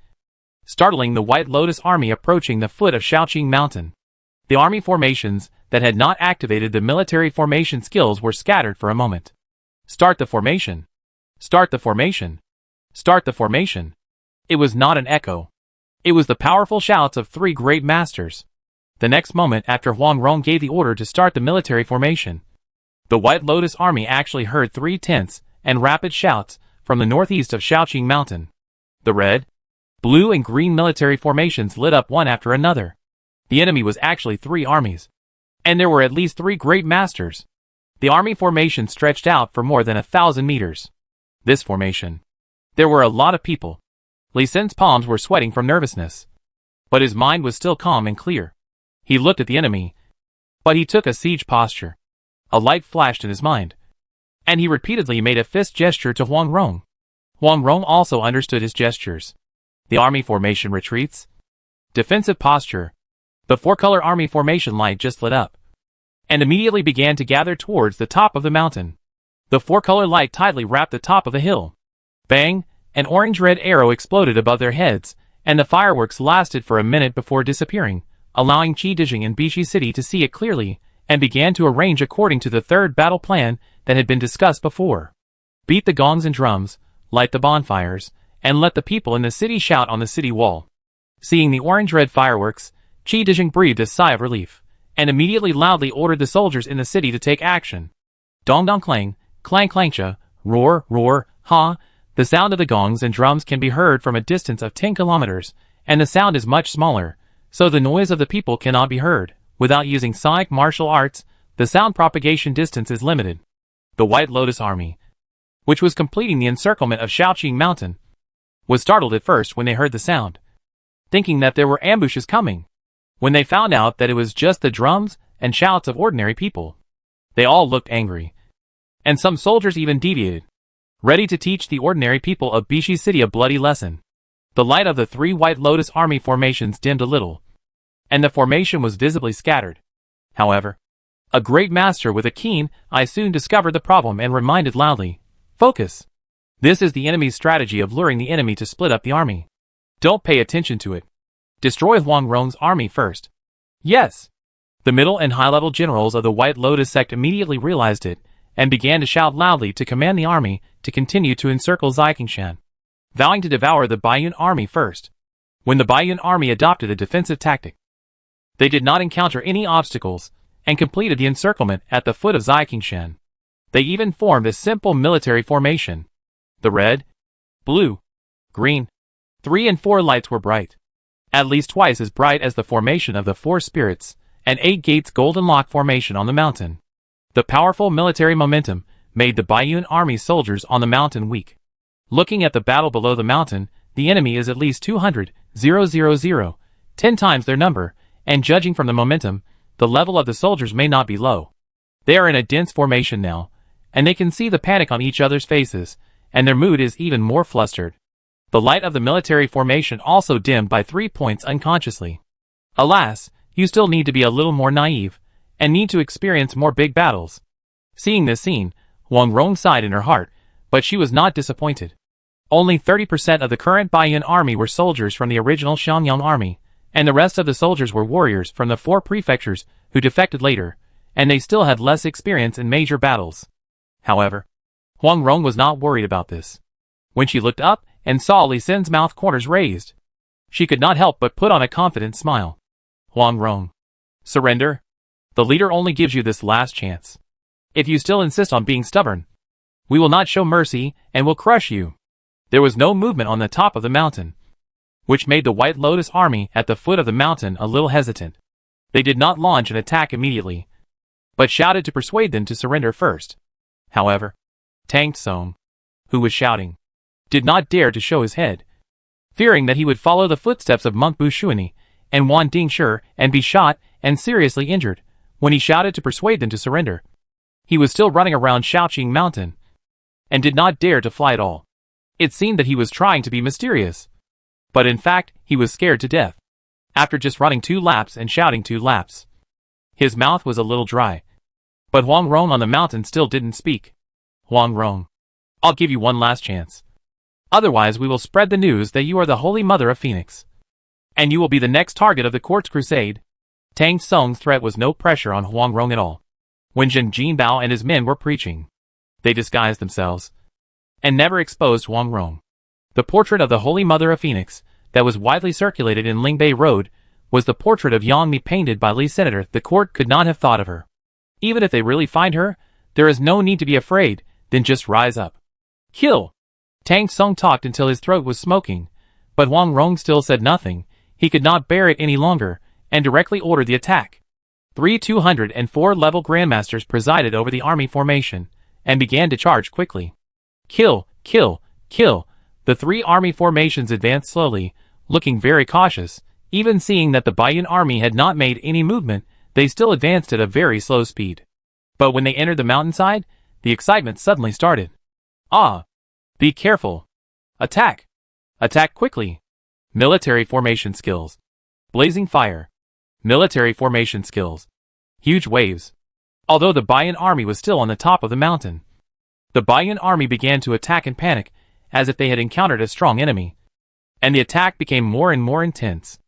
startling the White Lotus army approaching the foot of Shaoqing Mountain. The army formations that had not activated the military formation skills were scattered for a moment. Start the formation. Start the formation. Start the formation. It was not an echo. It was the powerful shouts of 3 great masters. The next moment after Huang Rong gave the order to start the military formation, the White Lotus army actually heard 3 tense and rapid shouts from the northeast of Shaoqing Mountain. The red, blue and green military formations lit up one after another. The enemy was actually 3 armies, and there were at least 3 great masters. The army formation stretched out for more than 1,000 meters. This formation. There were a lot of people. Li Sin's palms were sweating from nervousness. But his mind was still calm and clear. He looked at the enemy. But he took a siege posture. A light flashed in his mind. And he repeatedly made a fist gesture to Huang Rong. Huang Rong also understood his gestures. The army formation retreats. Defensive posture. The four-color army formation light just lit up. And immediately began to gather towards the top of the mountain. The four-color light tightly wrapped the top of the hill. Bang! An orange-red arrow exploded above their heads, and the fireworks lasted for a minute before disappearing, allowing Qi Dijing and Bishi City to see it clearly, and began to arrange according to the third battle plan that had been discussed before. Beat the gongs and drums, light the bonfires, and let the people in the city shout on the city wall. Seeing the orange-red fireworks, Qi Dijing breathed a sigh of relief, and immediately loudly ordered the soldiers in the city to take action. Dong dong clang, clang clang-cha, roar, roar, ha. The sound of the gongs and drums can be heard from a distance of 10 kilometers, and the sound is much smaller, so the noise of the people cannot be heard. Without using sonic martial arts, the sound propagation distance is limited. The White Lotus Army, which was completing the encirclement of Shaoqing Mountain, was startled at first when they heard the sound, thinking that there were ambushes coming. When they found out that it was just the drums and shouts of ordinary people, they all looked angry. And some soldiers even deviated, ready to teach the ordinary people of Bishi City a bloody lesson. The light of the three White Lotus Army formations dimmed a little, and the formation was visibly scattered. However, a great master with a keen eye soon discovered the problem and reminded loudly, "Focus! This is the enemy's strategy of luring the enemy to split up the army. Don't pay attention to it. Destroy Huang Rong's army first." Yes! The middle and high-level generals of the White Lotus sect immediately realized it, and began to shout loudly to command the army to continue to encircle Zaiqingshan, vowing to devour the Baiyun army first. When the Baiyun army adopted a defensive tactic, they did not encounter any obstacles, and completed the encirclement at the foot of Zaiqingshan. They even formed a simple military formation. The red, blue, green, 3 and 4 lights were bright, at least twice as bright as the formation of the 4 spirits, and 8 gates golden lock formation on the mountain. The powerful military momentum made the Baiyun army soldiers on the mountain weak. Looking at the battle below the mountain, the enemy is at least 200,000, 10 times their number, and judging from the momentum, the level of the soldiers may not be low. They are in a dense formation now, and they can see the panic on each other's faces, and their mood is even more flustered. The light of the military formation also dimmed by 3 points unconsciously. Alas, you still need to be a little more naive, and need to experience more big battles. Seeing this scene, Huang Rong sighed in her heart, but she was not disappointed. Only 30% of the current Baiyun army were soldiers from the original Xiangyang army, and the rest of the soldiers were warriors from the 4 prefectures who defected later, and they still had less experience in major battles. However, Huang Rong was not worried about this. When she looked up and saw Li Sin's mouth corners raised, she could not help but put on a confident smile. Huang Rong, surrender. The leader only gives you this last chance. If you still insist on being stubborn, we will not show mercy and will crush you. There was no movement on the top of the mountain, which made the White Lotus army at the foot of the mountain a little hesitant. They did not launch an attack immediately, but shouted to persuade them to surrender first. However, Tang Tsong, who was shouting, did not dare to show his head, fearing that he would follow the footsteps of Monk Bu Shuani and Wan Dingshi and be shot and seriously injured. When he shouted to persuade them to surrender, he was still running around Shaoqing Mountain, and did not dare to fly at all. It seemed that he was trying to be mysterious, but in fact, he was scared to death. After just running 2 laps and shouting 2 laps, his mouth was a little dry. But Huang Rong on the mountain still didn't speak. Huang Rong, I'll give you one last chance. Otherwise we will spread the news that you are the Holy Mother of Phoenix, and you will be the next target of the court's crusade. Tang Tsong's threat was no pressure on Huang Rong at all. When Zheng Jinbao and his men were preaching, they disguised themselves, and never exposed Huang Rong. The portrait of the Holy Mother of Phoenix, that was widely circulated in Lingbei Road, was the portrait of Yang Mi painted by Li Senator. The court could not have thought of her. Even if they really find her, there is no need to be afraid, then just rise up. Kill! Tang Tsong talked until his throat was smoking, but Huang Rong still said nothing. He could not bear it any longer, and directly ordered the attack. Three 204-level grandmasters presided over the army formation, and began to charge quickly. Kill, kill, kill. The three army formations advanced slowly, looking very cautious. Even seeing that the Bayan army had not made any movement, they still advanced at a very slow speed. But when they entered the mountainside, the excitement suddenly started. Ah! Be careful! Attack! Attack quickly! Military formation skills. Blazing fire. Military formation skills. Huge waves. Although the Bayan army was still on the top of the mountain, the Bayan army began to attack in panic, as if they had encountered a strong enemy. And the attack became more and more intense.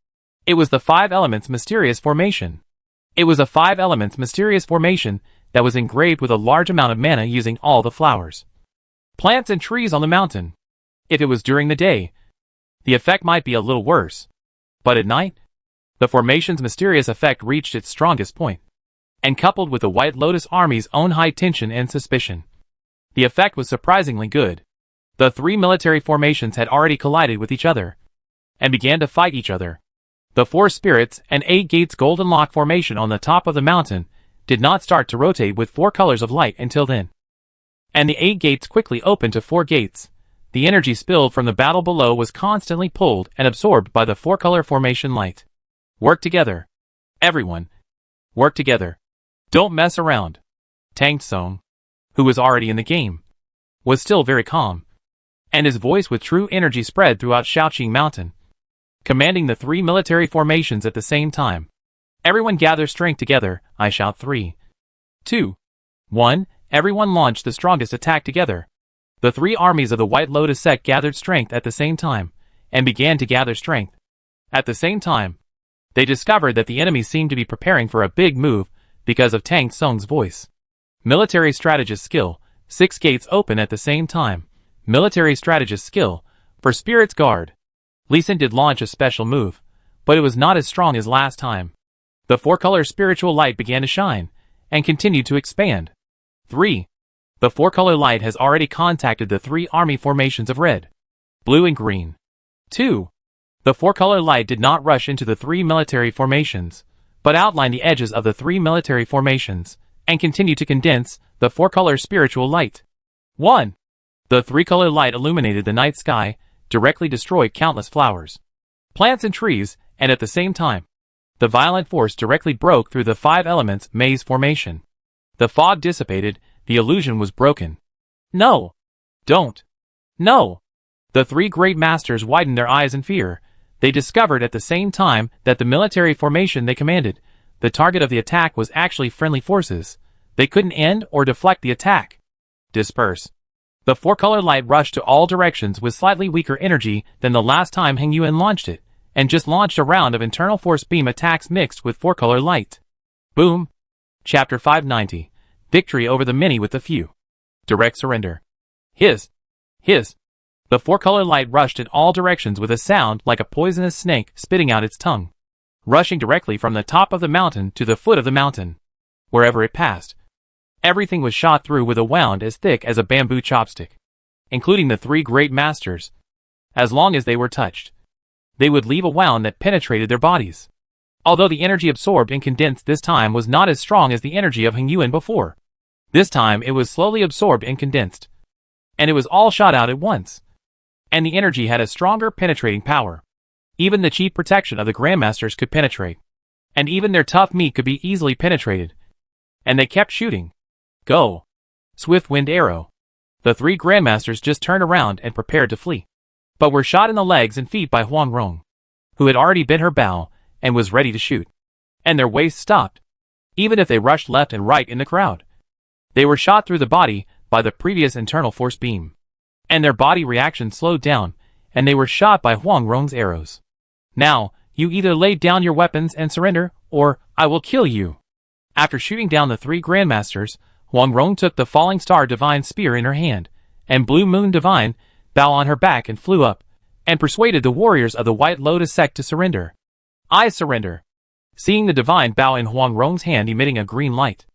It was the Five Elements Mysterious Formation. It was a Five Elements Mysterious Formation that was engraved with a large amount of mana using all the flowers, plants and trees on the mountain. If it was during the day, the effect might be a little worse. But at night, the formation's mysterious effect reached its strongest point. And coupled with the White Lotus Army's own high tension and suspicion, the effect was surprisingly good. The three military formations had already collided with each other, and began to fight each other. The Four Spirits and Eight Gates Golden Lock formation on the top of the mountain did not start to rotate with four colors of light until then. And the 8 gates quickly opened to 4 gates. The energy spilled from the battle below was constantly pulled and absorbed by the four-color formation light. Work together. Everyone. Work together. Don't mess around. Tang Tsung, who was already in the game, was still very calm, and his voice with true energy spread throughout Shaoqing Mountain, commanding the three military formations at the same time. Everyone gather strength together, I shout 3, 2, 1, everyone launched the strongest attack together. The three armies of the White Lotus sect gathered strength at the same time, and began to gather strength. At the same time, they discovered that the enemy seemed to be preparing for a big move because of Tang Tsung's voice. Military Strategist Skill, 6 gates open at the same time. Military Strategist Skill, for Spirit's Guard. Lee Sin did launch a special move, but it was not as strong as last time. The four-color spiritual light began to shine, and continued to expand. 3. The four-color light has already contacted the three army formations of red, blue and green. 2. The four-color light did not rush into the three military formations, but outlined the edges of the three military formations, and continued to condense the four-color spiritual light. 1. The three-color light illuminated the night sky, directly destroyed countless flowers, plants and trees, and at the same time, the violent force directly broke through the 5 elements maze formation. The fog dissipated, the illusion was broken. No! Don't! No! The three great masters widened their eyes in fear. They discovered at the same time that the military formation they commanded, the target of the attack was actually friendly forces. They couldn't end or deflect the attack. Disperse. The four-color light rushed to all directions with slightly weaker energy than the last time Heng Yuan launched it, and just launched a round of internal force beam attacks mixed with four-color light. Boom! Chapter 590. Victory over the many with the few. Direct surrender. Hiss! Hiss! The four-color light rushed in all directions with a sound like a poisonous snake spitting out its tongue, rushing directly from the top of the mountain to the foot of the mountain. Wherever it passed, everything was shot through with a wound as thick as a bamboo chopstick, including the three great masters. As long as they were touched, they would leave a wound that penetrated their bodies. Although the energy absorbed and condensed this time was not as strong as the energy of Heng Yuan before. This time it was slowly absorbed and condensed, and it was all shot out at once. And the energy had a stronger penetrating power. Even the cheap protection of the Grandmasters could penetrate. And even their tough meat could be easily penetrated. And they kept shooting. Go! Swift wind arrow. The three Grandmasters just turned around and prepared to flee, but were shot in the legs and feet by Huang Rong, who had already bent her bow and was ready to shoot. And their waists stopped. Even if they rushed left and right in the crowd, they were shot through the body by the previous internal force beam. And their body reaction slowed down, and they were shot by Huang Rong's arrows. Now, you either lay down your weapons and surrender, or I will kill you. After shooting down the three Grandmasters, Huang Rong took the Falling Star Divine Spear in her hand, and Blue Moon Divine bow on her back and flew up, and persuaded the warriors of the White Lotus sect to surrender. I surrender. Seeing the divine bow in Huang Rong's hand emitting a green light,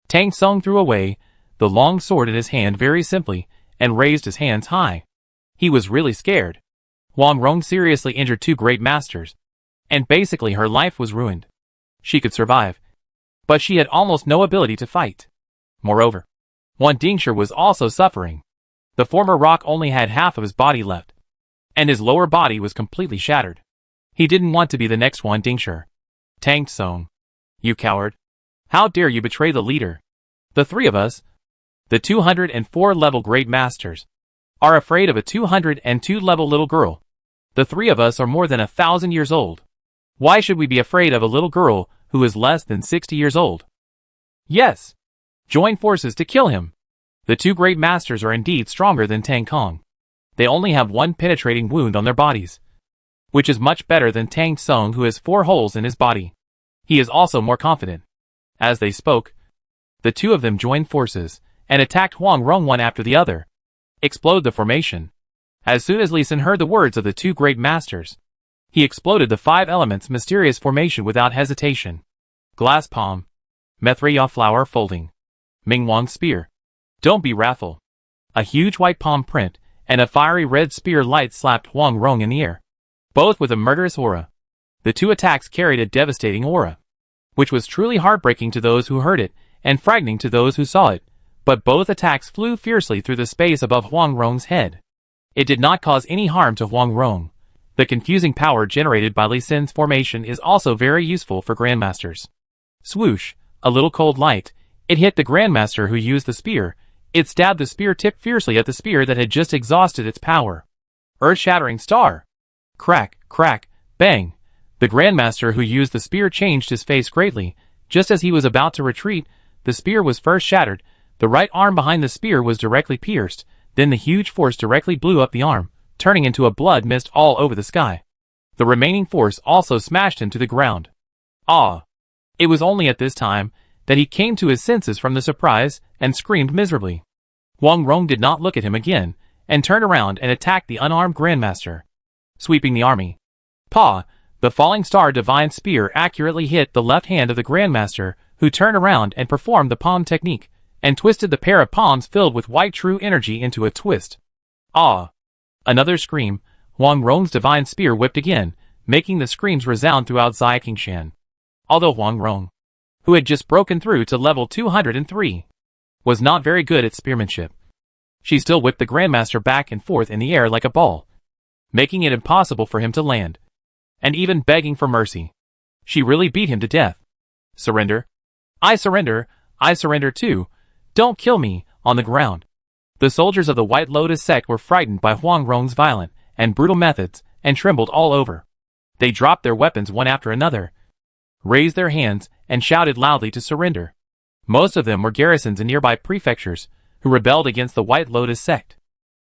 Tang Tsung threw away the long sword in his hand very simply, and raised his hands high. He was really scared. Huang Rong seriously injured two great masters, and basically her life was ruined. She could survive, but she had almost no ability to fight. Moreover, Wan Dingshi was also suffering. The former rock only had half of his body left, and his lower body was completely shattered. He didn't want to be the next Wan Dingshi. Tang Tsung. You coward. How dare you betray the leader? The three of us, the 204 level Great Masters, are afraid of a 202 level little girl. The three of us are more than 1,000 years old. Why should we be afraid of a little girl who is less than 60 years old? Yes. Join forces to kill him. The two Great Masters are indeed stronger than Tang Kong. They only have one penetrating wound on their bodies, which is much better than Tang Tsung, who has 4 holes in his body. He is also more confident. As they spoke, the two of them joined forces and attacked Huang Rong one after the other. Explode the formation. As soon as Li Sun heard the words of the two Great Masters, he exploded the 5 elements mysterious formation without hesitation. Glass palm, Methria flower folding, Ming Wang spear. Don't be wrathful. A huge white palm print and a fiery red spear light slapped Huang Rong in the air, both with a murderous aura. The two attacks carried a devastating aura, which was truly heartbreaking to those who heard it and frightening to those who saw it, but both attacks flew fiercely through the space above Huang Rong's head. It did not cause any harm to Huang Rong. The confusing power generated by Li Sun's formation is also very useful for Grandmasters. Swoosh, a little cold light. It hit the Grandmaster who used the spear. It stabbed the spear tip fiercely at the spear that had just exhausted its power. Earth-shattering star. Crack, crack, bang. The Grandmaster who used the spear changed his face greatly. Just as he was about to retreat, the spear was first shattered. The right arm behind the spear was directly pierced. Then the huge force directly blew up the arm, turning into a blood mist all over the sky. The remaining force also smashed him to the ground. Ah! It was only at this time that he came to his senses from the surprise and screamed miserably. Huang Rong did not look at him again and turned around and attacked the unarmed Grandmaster, sweeping the army. Pa! The falling star divine spear accurately hit the left hand of the Grandmaster, who turned around and performed the palm technique, and twisted the pair of palms filled with white true energy into a twist. Ah! Another scream. Huang Rong's divine spear whipped again, making the screams resound throughout Xiaqingshan. Although Huang Rong, who had just broken through to level 203, was not very good at spearmanship, she still whipped the Grandmaster back and forth in the air like a ball, making it impossible for him to land, and even begging for mercy. She really beat him to death. Surrender? I surrender too. Don't kill me, on the ground. The soldiers of the White Lotus sect were frightened by Huang Rong's violent and brutal methods and trembled all over. They dropped their weapons one after another, raised their hands, and shouted loudly to surrender. Most of them were garrisons in nearby prefectures who rebelled against the White Lotus sect.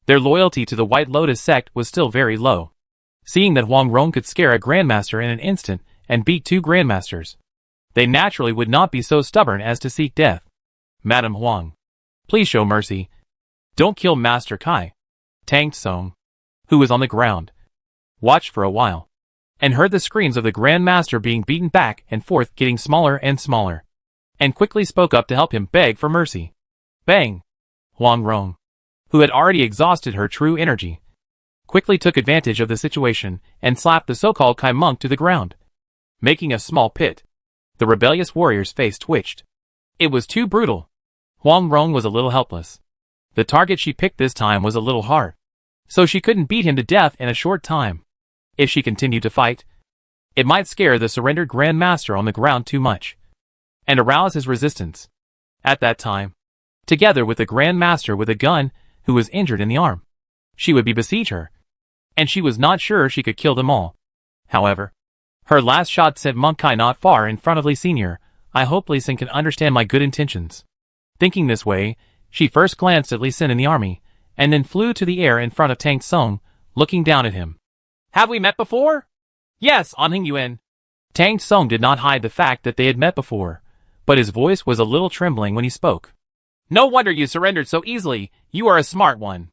Their loyalty to the White Lotus sect was still very low. Seeing that Huang Rong could scare a Grandmaster in an instant and beat 2 Grandmasters, they naturally would not be so stubborn as to seek death. Madam Huang, please show mercy. Don't kill Master Kai. Tang Tsung, who was on the ground, watched for a while, and heard the screams of the Grandmaster being beaten back and forth, getting smaller and smaller, and quickly spoke up to help him beg for mercy. Bang! Huang Rong, who had already exhausted her true energy, quickly took advantage of the situation and slapped the so-called Kai monk to the ground, making a small pit. The rebellious warrior's face twitched. It was too brutal. Huang Rong was a little helpless. The target she picked this time was a little hard, so she couldn't beat him to death in a short time. If she continued to fight, it might scare the surrendered Grandmaster on the ground too much, and arouse his resistance. At that time, together with the Grandmaster with a gun, who was injured in the arm, she would besiege her, and she was not sure she could kill them all. However, her last shot sent Monk Kai not far in front of Li Senior. I hope Li Sun can understand my good intentions. Thinking this way, she first glanced at Li Sun in the army, and then flew to the air in front of Tang Tsung, looking down at him. Have we met before? Yes, on Hing Yuan. Tang Tsung did not hide the fact that they had met before, but his voice was a little trembling when he spoke. No wonder you surrendered so easily. You are a smart one.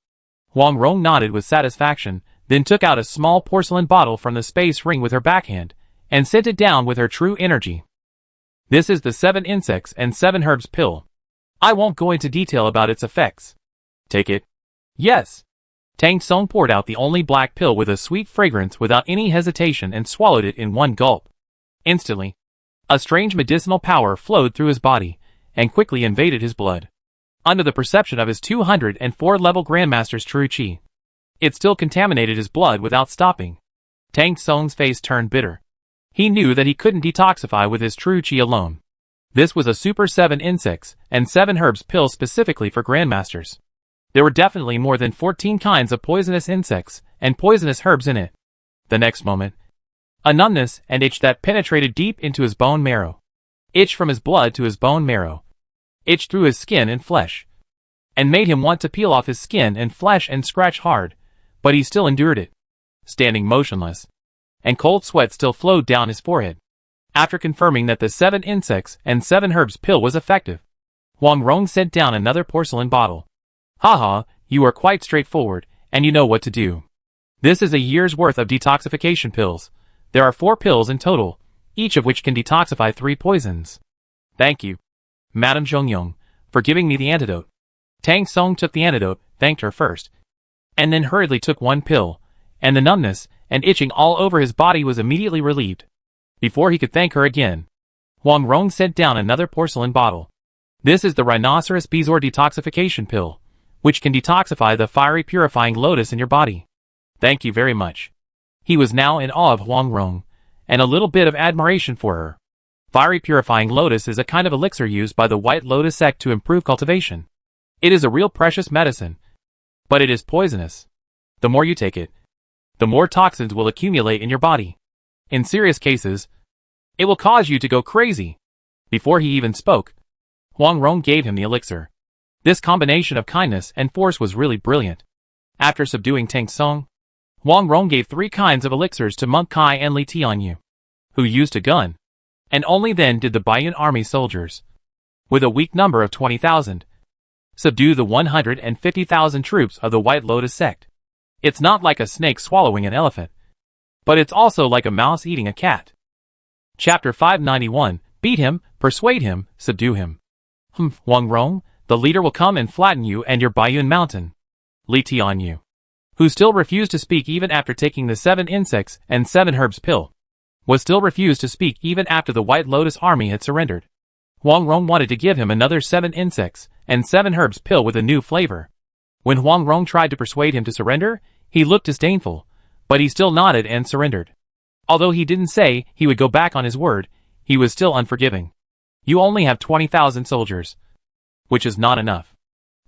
Huang Rong nodded with satisfaction, then took out a small porcelain bottle from the space ring with her backhand, and sent it down with her true energy. This is the 7 insects and 7 herbs pill. I won't go into detail about its effects. Take it. Yes. Tang Tsung poured out the only black pill with a sweet fragrance without any hesitation and swallowed it in one gulp. Instantly, A strange medicinal power flowed through his body, and quickly invaded his blood. Under the perception of his 204-level Grandmaster's true chi, it still contaminated his blood without stopping. Tang Song's face turned bitter. He knew that he couldn't detoxify with his true chi alone. This was a Super 7 Insects and 7 Herbs pill specifically for Grandmasters. There were definitely more than 14 kinds of poisonous insects and poisonous herbs in it. The next moment, a numbness and itch that penetrated deep into his bone marrow. Itch from his blood to his bone marrow. Itch through his skin and flesh. And made him want to peel off his skin and flesh and scratch hard, but he still endured it, standing motionless. And cold sweat still flowed down his forehead. After confirming that the 7 Insects and 7 Herbs pill was effective, Huang Rong sent down another porcelain bottle. Haha, you are quite straightforward, and you know what to do. This is a year's worth of detoxification pills. There are 4 pills in total, each of which can detoxify 3 poisons. Thank you, Madame Zhongyong, for giving me the antidote. Tang Song took the antidote, thanked her first, and then hurriedly took 1 pill, and the numbness and itching all over his body was immediately relieved. Before he could thank her again, Huang Rong sent down another porcelain bottle. This is the Rhinoceros Bezoar detoxification pill, which can detoxify the fiery purifying lotus in your body. Thank you very much. He was now in awe of Huang Rong, and a little bit of admiration for her. Fiery purifying lotus is a kind of elixir used by the White Lotus sect to improve cultivation. It is a real precious medicine, but it is poisonous. The more you take it, the more toxins will accumulate in your body. In serious cases, it will cause you to go crazy. Before he even spoke, Huang Rong gave him the elixir. This combination of kindness and force was really brilliant. After subduing Tang Song, Huang Rong gave 3 kinds of elixirs to Monk Kai and Li Tianyu, who used a gun. And only then did the Baiyun army soldiers, with a weak number of 20,000, subdue the 150,000 troops of the White Lotus sect. It's not like a snake swallowing an elephant, but it's also like a mouse eating a cat. Chapter 591, Beat him, persuade him, subdue him. Huang Rong, the leader will come and flatten you and your Baiyun mountain. Li Tianyu, who still refused to speak even after taking the 7 Insects and 7 Herbs pill, was still refused to speak even after the White Lotus army had surrendered. Huang Rong wanted to give him another 7 Insects and 7 Herbs pill with a new flavor. When Huang Rong tried to persuade him to surrender, he looked disdainful, but he still nodded and surrendered. Although he didn't say he would go back on his word, he was still unforgiving. You only have 20,000 soldiers, which is not enough.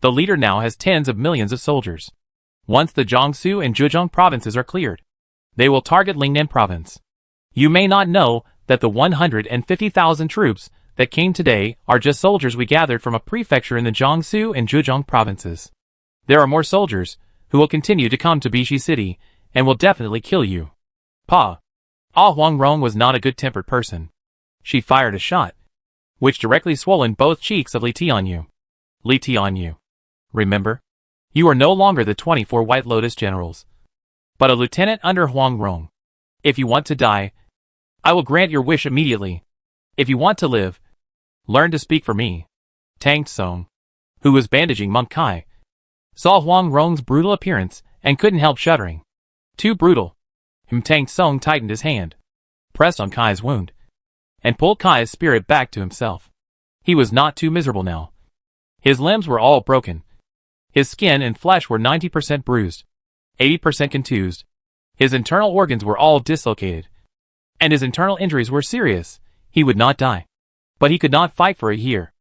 The leader now has tens of millions of soldiers. Once the Jiangsu and Zhejiang provinces are cleared, they will target Lingnan province. You may not know that the 150,000 troops that came today are just soldiers we gathered from a prefecture in the Jiangsu and Zhejiang provinces. There are more soldiers who will continue to come to Bishi City and will definitely kill you. Pa. Huang Rong was not a good-tempered person. She fired a shot, which directly swollen both cheeks of Li Tianyu. Li Tianyu, remember? You are no longer the 24 White Lotus generals, but a lieutenant under Huang Rong. If you want to die, I will grant your wish immediately. If you want to live, learn to speak for me. Tang Song, who was bandaging Monk Kai, saw Huang Rong's brutal appearance and couldn't help shuddering. Too brutal. Tang Song tightened his hand, pressed on Kai's wound, and pulled Kai's spirit back to himself. He was not too miserable now. His limbs were all broken. His skin and flesh were 90% bruised, 80% contused. His internal organs were all dislocated, and his internal injuries were serious. He would not die, but he could not fight for a year,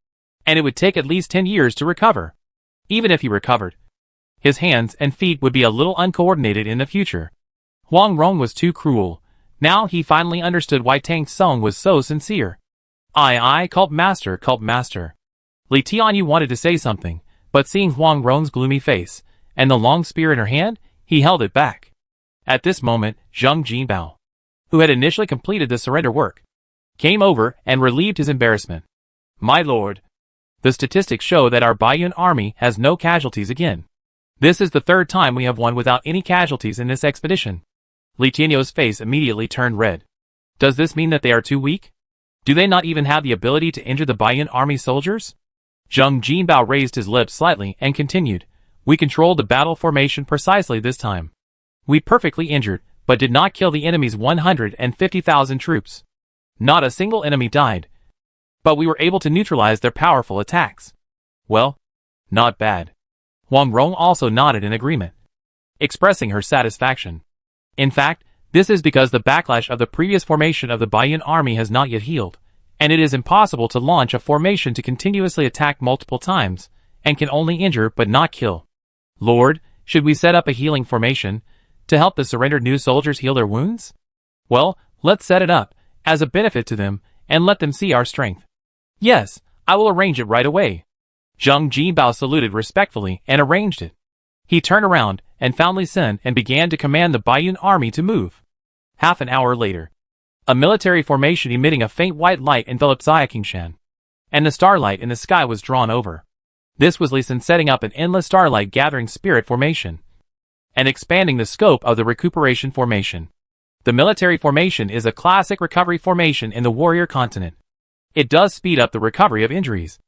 and it would take at least 10 years to recover. Even if he recovered, his hands and feet would be a little uncoordinated in the future. Huang Rong was too cruel. Now he finally understood why Tang Song was so sincere. Cult master, cult master. Li Tianyu wanted to say something, but seeing Huang Rong's gloomy face and the long spear in her hand, he held it back. At this moment, Zheng Jinbao, who had initially completed the surrender work, came over and relieved his embarrassment. My lord, the statistics show that our Baiyun army has no casualties again. This is the 3rd time we have won without any casualties in this expedition. Li Tianyu's face immediately turned red. Does this mean that they are too weak? Do they not even have the ability to injure the Baiyun army soldiers? Zheng Jinbao raised his lips slightly and continued. We controlled the battle formation precisely this time. We perfectly injured, but did not kill the enemy's 150,000 troops. Not a single enemy died, but we were able to neutralize their powerful attacks. Well, not bad. Huang Rong also nodded in agreement, expressing her satisfaction. In fact, this is because the backlash of the previous formation of the Baiyun army has not yet healed, and it is impossible to launch a formation to continuously attack multiple times, and can only injure but not kill. Lord, should we set up a healing formation to help the surrendered new soldiers heal their wounds? Well, let's set it up as a benefit to them and let them see our strength. Yes, I will arrange it right away. Zhang Jinbao saluted respectfully and arranged it. He turned around and found Li Xin and began to command the Baiyun army to move. Half an hour later, a military formation emitting a faint white light enveloped Xia Qingshan, and the starlight in the sky was drawn over. This was Li Xin setting up an endless starlight gathering spirit formation and expanding the scope of the recuperation formation. The military formation is a classic recovery formation in the warrior continent. It does speed up the recovery of injuries,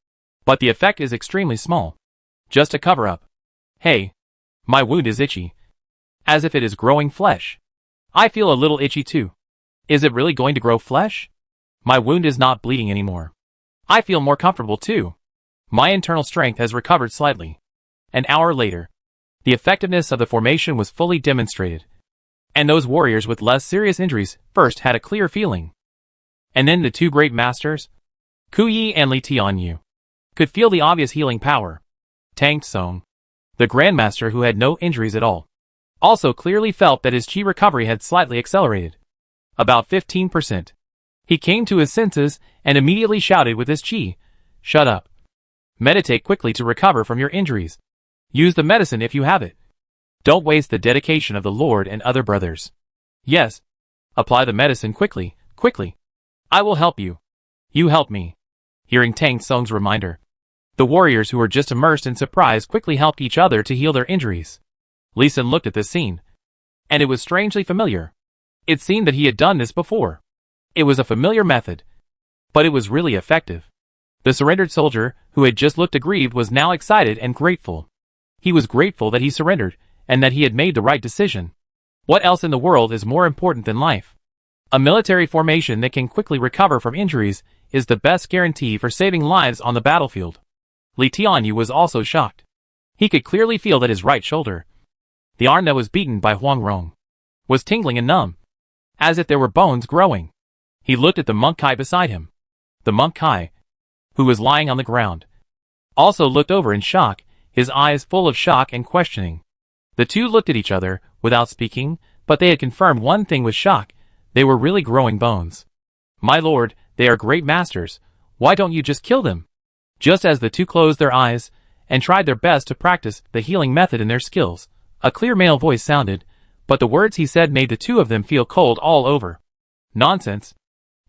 but the effect is extremely small. Just a cover-up. Hey, my wound is itchy, as if it is growing flesh. I feel a little itchy too. Is it really going to grow flesh? My wound is not bleeding anymore. I feel more comfortable too. My internal strength has recovered slightly. An hour later, the effectiveness of the formation was fully demonstrated, and those warriors with less serious injuries first had a clear feeling. And then the two great masters, Ku Yi and Li Tianyu, could feel the obvious healing power. Tang Tsong, the grandmaster who had no injuries at all, also clearly felt that his qi recovery had slightly accelerated. About 15%. He came to his senses and immediately shouted with his qi, "Shut up. Meditate quickly to recover from your injuries. Use the medicine if you have it. Don't waste the dedication of the Lord and other brothers. Yes. Apply the medicine quickly, quickly. I will help you. You help me." Hearing Tang Tsong's reminder, the warriors who were just immersed in surprise quickly helped each other to heal their injuries. Li Xin looked at this scene, and it was strangely familiar. It seemed that he had done this before. It was a familiar method, but it was really effective. The surrendered soldier, who had just looked aggrieved, was now excited and grateful. He was grateful that he surrendered, and that he had made the right decision. What else in the world is more important than life? A military formation that can quickly recover from injuries is the best guarantee for saving lives on the battlefield. Li Tianyu was also shocked. He could clearly feel that his right shoulder, the arm that was beaten by Huang Rong, was tingling and numb, as if there were bones growing. He looked at the monk Kai beside him. The monk Kai, who was lying on the ground, also looked over in shock, his eyes full of shock and questioning. The two looked at each other, without speaking, but they had confirmed one thing with shock: they were really growing bones. "My lord, they are great masters. Why don't you just kill them?" Just as the two closed their eyes and tried their best to practice the healing method in their skills, a clear male voice sounded, but the words he said made the two of them feel cold all over. "Nonsense.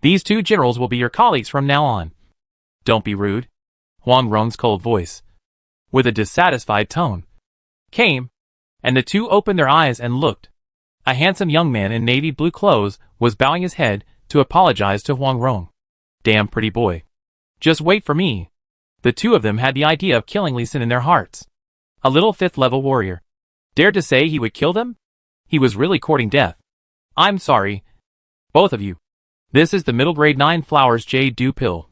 These two generals will be your colleagues from now on. Don't be rude." Huang Rong's cold voice, with a dissatisfied tone, came, and the two opened their eyes and looked. A handsome young man in navy blue clothes was bowing his head to apologize to Huang Rong. "Damn pretty boy. Just wait for me." The two of them had the idea of killing Li Xin in their hearts. A little fifth-level warrior dared to say he would kill them? He was really courting death. "I'm sorry, both of you. This is the middle grade 9 flowers jade dew pill.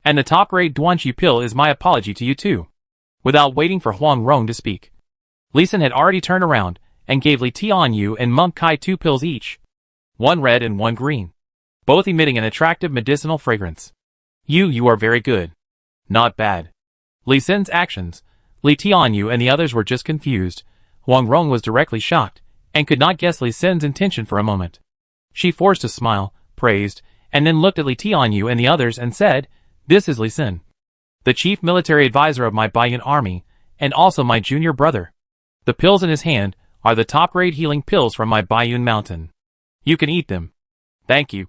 And the top grade Duanqi pill is my apology to you too." Without waiting for Huang Rong to speak, Li Xin had already turned around and gave Li Tianyu and Monk Kai 2 pills each. One red and one green, both emitting an attractive medicinal fragrance. You are very good. Not bad." Li Xin's actions, Li Tianyu and the others were just confused. Huang Rong was directly shocked, and could not guess Li Xin's intention for a moment. She forced a smile, praised, and then looked at Li Tianyu and the others and said, "This is Li Xin, the chief military advisor of my Baiyun army, and also my junior brother. The pills in his hand are the top-grade healing pills from my Baiyun mountain. You can eat them." "Thank you,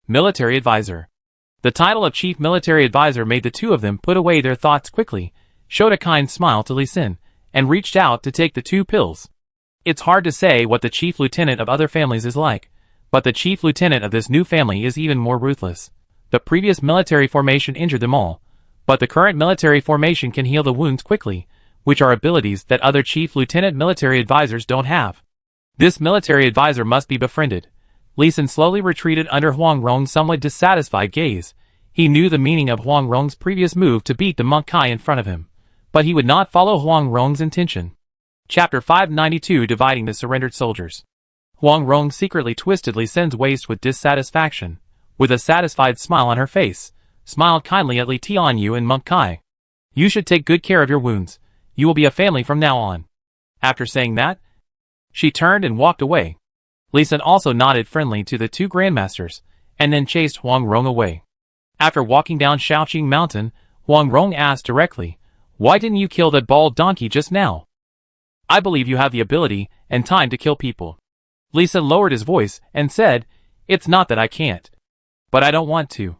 military advisor." The title of chief military advisor made the two of them put away their thoughts quickly, showed a kind smile to Li Xin, and reached out to take the 2 pills. It's hard to say what the chief lieutenant of other families is like, but the chief lieutenant of this new family is even more ruthless. The previous military formation injured them all, but the current military formation can heal the wounds quickly, which are abilities that other chief lieutenant military advisors don't have. This military advisor must be befriended. Li Xin slowly retreated under Huang Rong's somewhat dissatisfied gaze. He knew the meaning of Huang Rong's previous move to beat the monk Kai in front of him, but he would not follow Huang Rong's intention. Chapter 592 Dividing the Surrendered Soldiers. Huang Rong secretly twisted Li Xin's waist with dissatisfaction. With a satisfied smile on her face, smiled kindly at Li Tianyu and monk Kai. You should take good care of your wounds. You will be a family from now on. After saying that, she turned and walked away. Li Xin also nodded friendly to the two grandmasters, and then chased Huang Rong away. After walking down Shaoqing Mountain, Huang Rong asked directly, "Why didn't you kill that bald donkey just now? I believe you have the ability and time to kill people." Li Xin lowered his voice and said, "It's not that I can't, but I don't want to.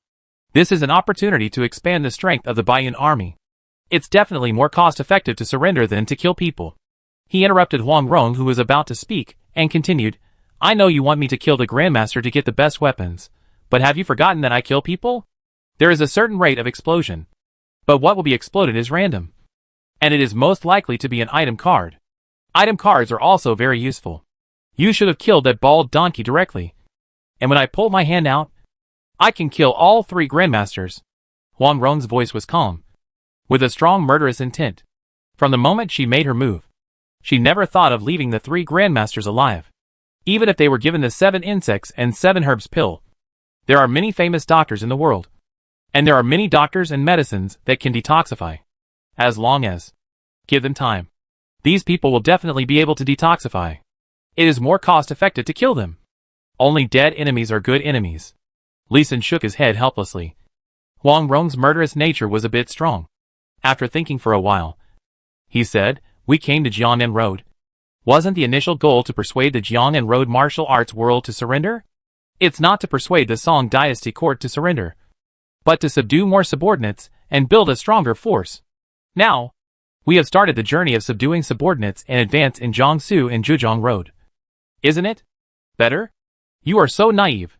This is an opportunity to expand the strength of the Baiyan army. It's definitely more cost-effective to surrender than to kill people." He interrupted Huang Rong, who was about to speak, and continued, "I know you want me to kill the Grandmaster to get the best weapons, but have you forgotten that I kill people? There is a certain rate of explosion, but what will be exploded is random, and it is most likely to be an item card. Item cards are also very useful. You should have killed that bald donkey directly, and when I pull my hand out, I can kill all three Grandmasters." Huang Rong's voice was calm, with a strong murderous intent. From the moment she made her move, she never thought of leaving the three Grandmasters alive, even if they were given the 7 insects and 7 herbs pill. There are many famous doctors in the world, and there are many doctors and medicines that can detoxify. As long as give them time, these people will definitely be able to detoxify. It is more cost-effective to kill them. Only dead enemies are good enemies. Li Xin shook his head helplessly. Huang Rong's murderous nature was a bit strong. After thinking for a while, he said, "We came to Jiangnan Road. Wasn't the initial goal to persuade the Jiangnan Road martial arts world to surrender? It's not to persuade the Song dynasty court to surrender, but to subdue more subordinates and build a stronger force. Now, we have started the journey of subduing subordinates and advance in Jiangsu and Zhejiang Road. Isn't it better? You are so naive."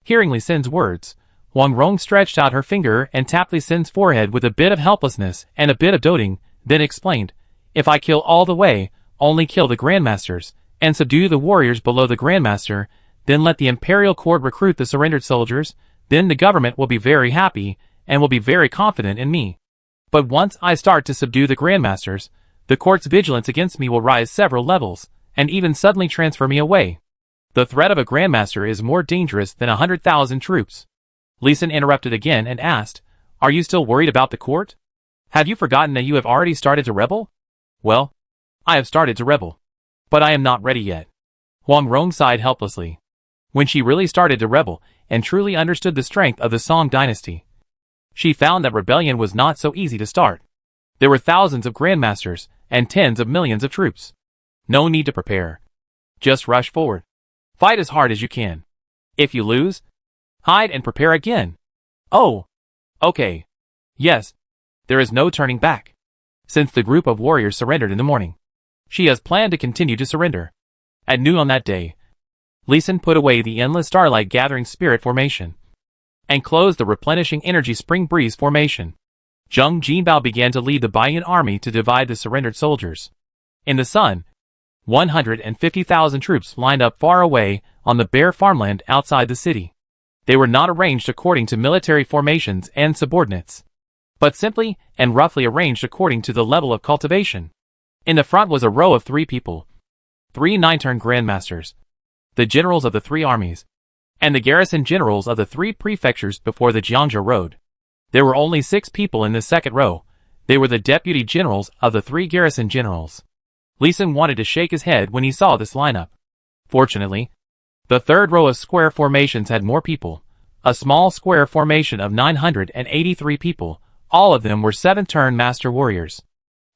Hearing Li Xin's words, Huang Rong stretched out her finger and tapped Li Xin's forehead with a bit of helplessness and a bit of doting, then explained, "If I kill all the way, only kill the Grandmasters, and subdue the warriors below the Grandmaster, then let the imperial court recruit the surrendered soldiers, then the government will be very happy, and will be very confident in me. But once I start to subdue the Grandmasters, the court's vigilance against me will rise several levels, and even suddenly transfer me away. The threat of a Grandmaster is more dangerous than 100,000 troops." Li Xin interrupted again and asked, "Are you still worried about the court? Have you forgotten that you have already started to rebel?" "Well, I have started to rebel, but I am not ready yet." Huang Rong sighed helplessly. When she really started to rebel, and truly understood the strength of the Song dynasty, she found that rebellion was not so easy to start. There were thousands of Grandmasters, and tens of millions of troops. No need to prepare. Just rush forward. Fight as hard as you can. If you lose, hide and prepare again. Oh, okay. Yes, there is no turning back. Since the group of warriors surrendered in the morning, she has planned to continue to surrender. At noon on that day, Li Xin put away the endless starlight gathering spirit formation, and closed the replenishing energy spring breeze formation. Zheng Jinbao began to lead the Baiyan army to divide the surrendered soldiers. In the sun, 150,000 troops lined up far away on the bare farmland outside the city. They were not arranged according to military formations and subordinates, but simply and roughly arranged according to the level of cultivation. In the front was a row of 3 people, 3 9-turn grandmasters, the generals of the 3 armies, and the garrison generals of the 3 prefectures before the Jiangzhou road. There were only 6 people in the second row. They were the deputy generals of the 3 garrison generals. Li Xin wanted to shake his head when he saw this lineup. Fortunately, the third row of square formations had more people, a small square formation of 983 people. All of them were 7-turn master warriors.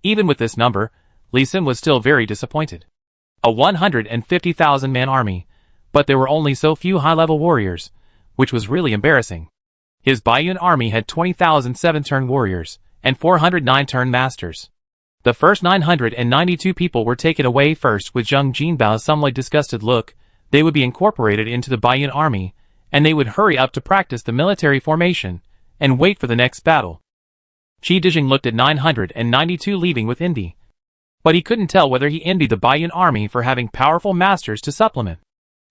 Even with this number, Li Xin was still very disappointed. A 150,000-man army, but there were only so few high-level warriors, which was really embarrassing. His Baiyun army had 20,000 7-turn warriors, and 400 9-turn masters. The first 992 people were taken away first with Zheng Jinbao's somewhat disgusted look. They would be incorporated into the Baiyun army, and they would hurry up to practice the military formation, and wait for the next battle. Qi Dijing looked at 992 leaving with envy, but he couldn't tell whether he envied the Baiyun army for having powerful masters to supplement,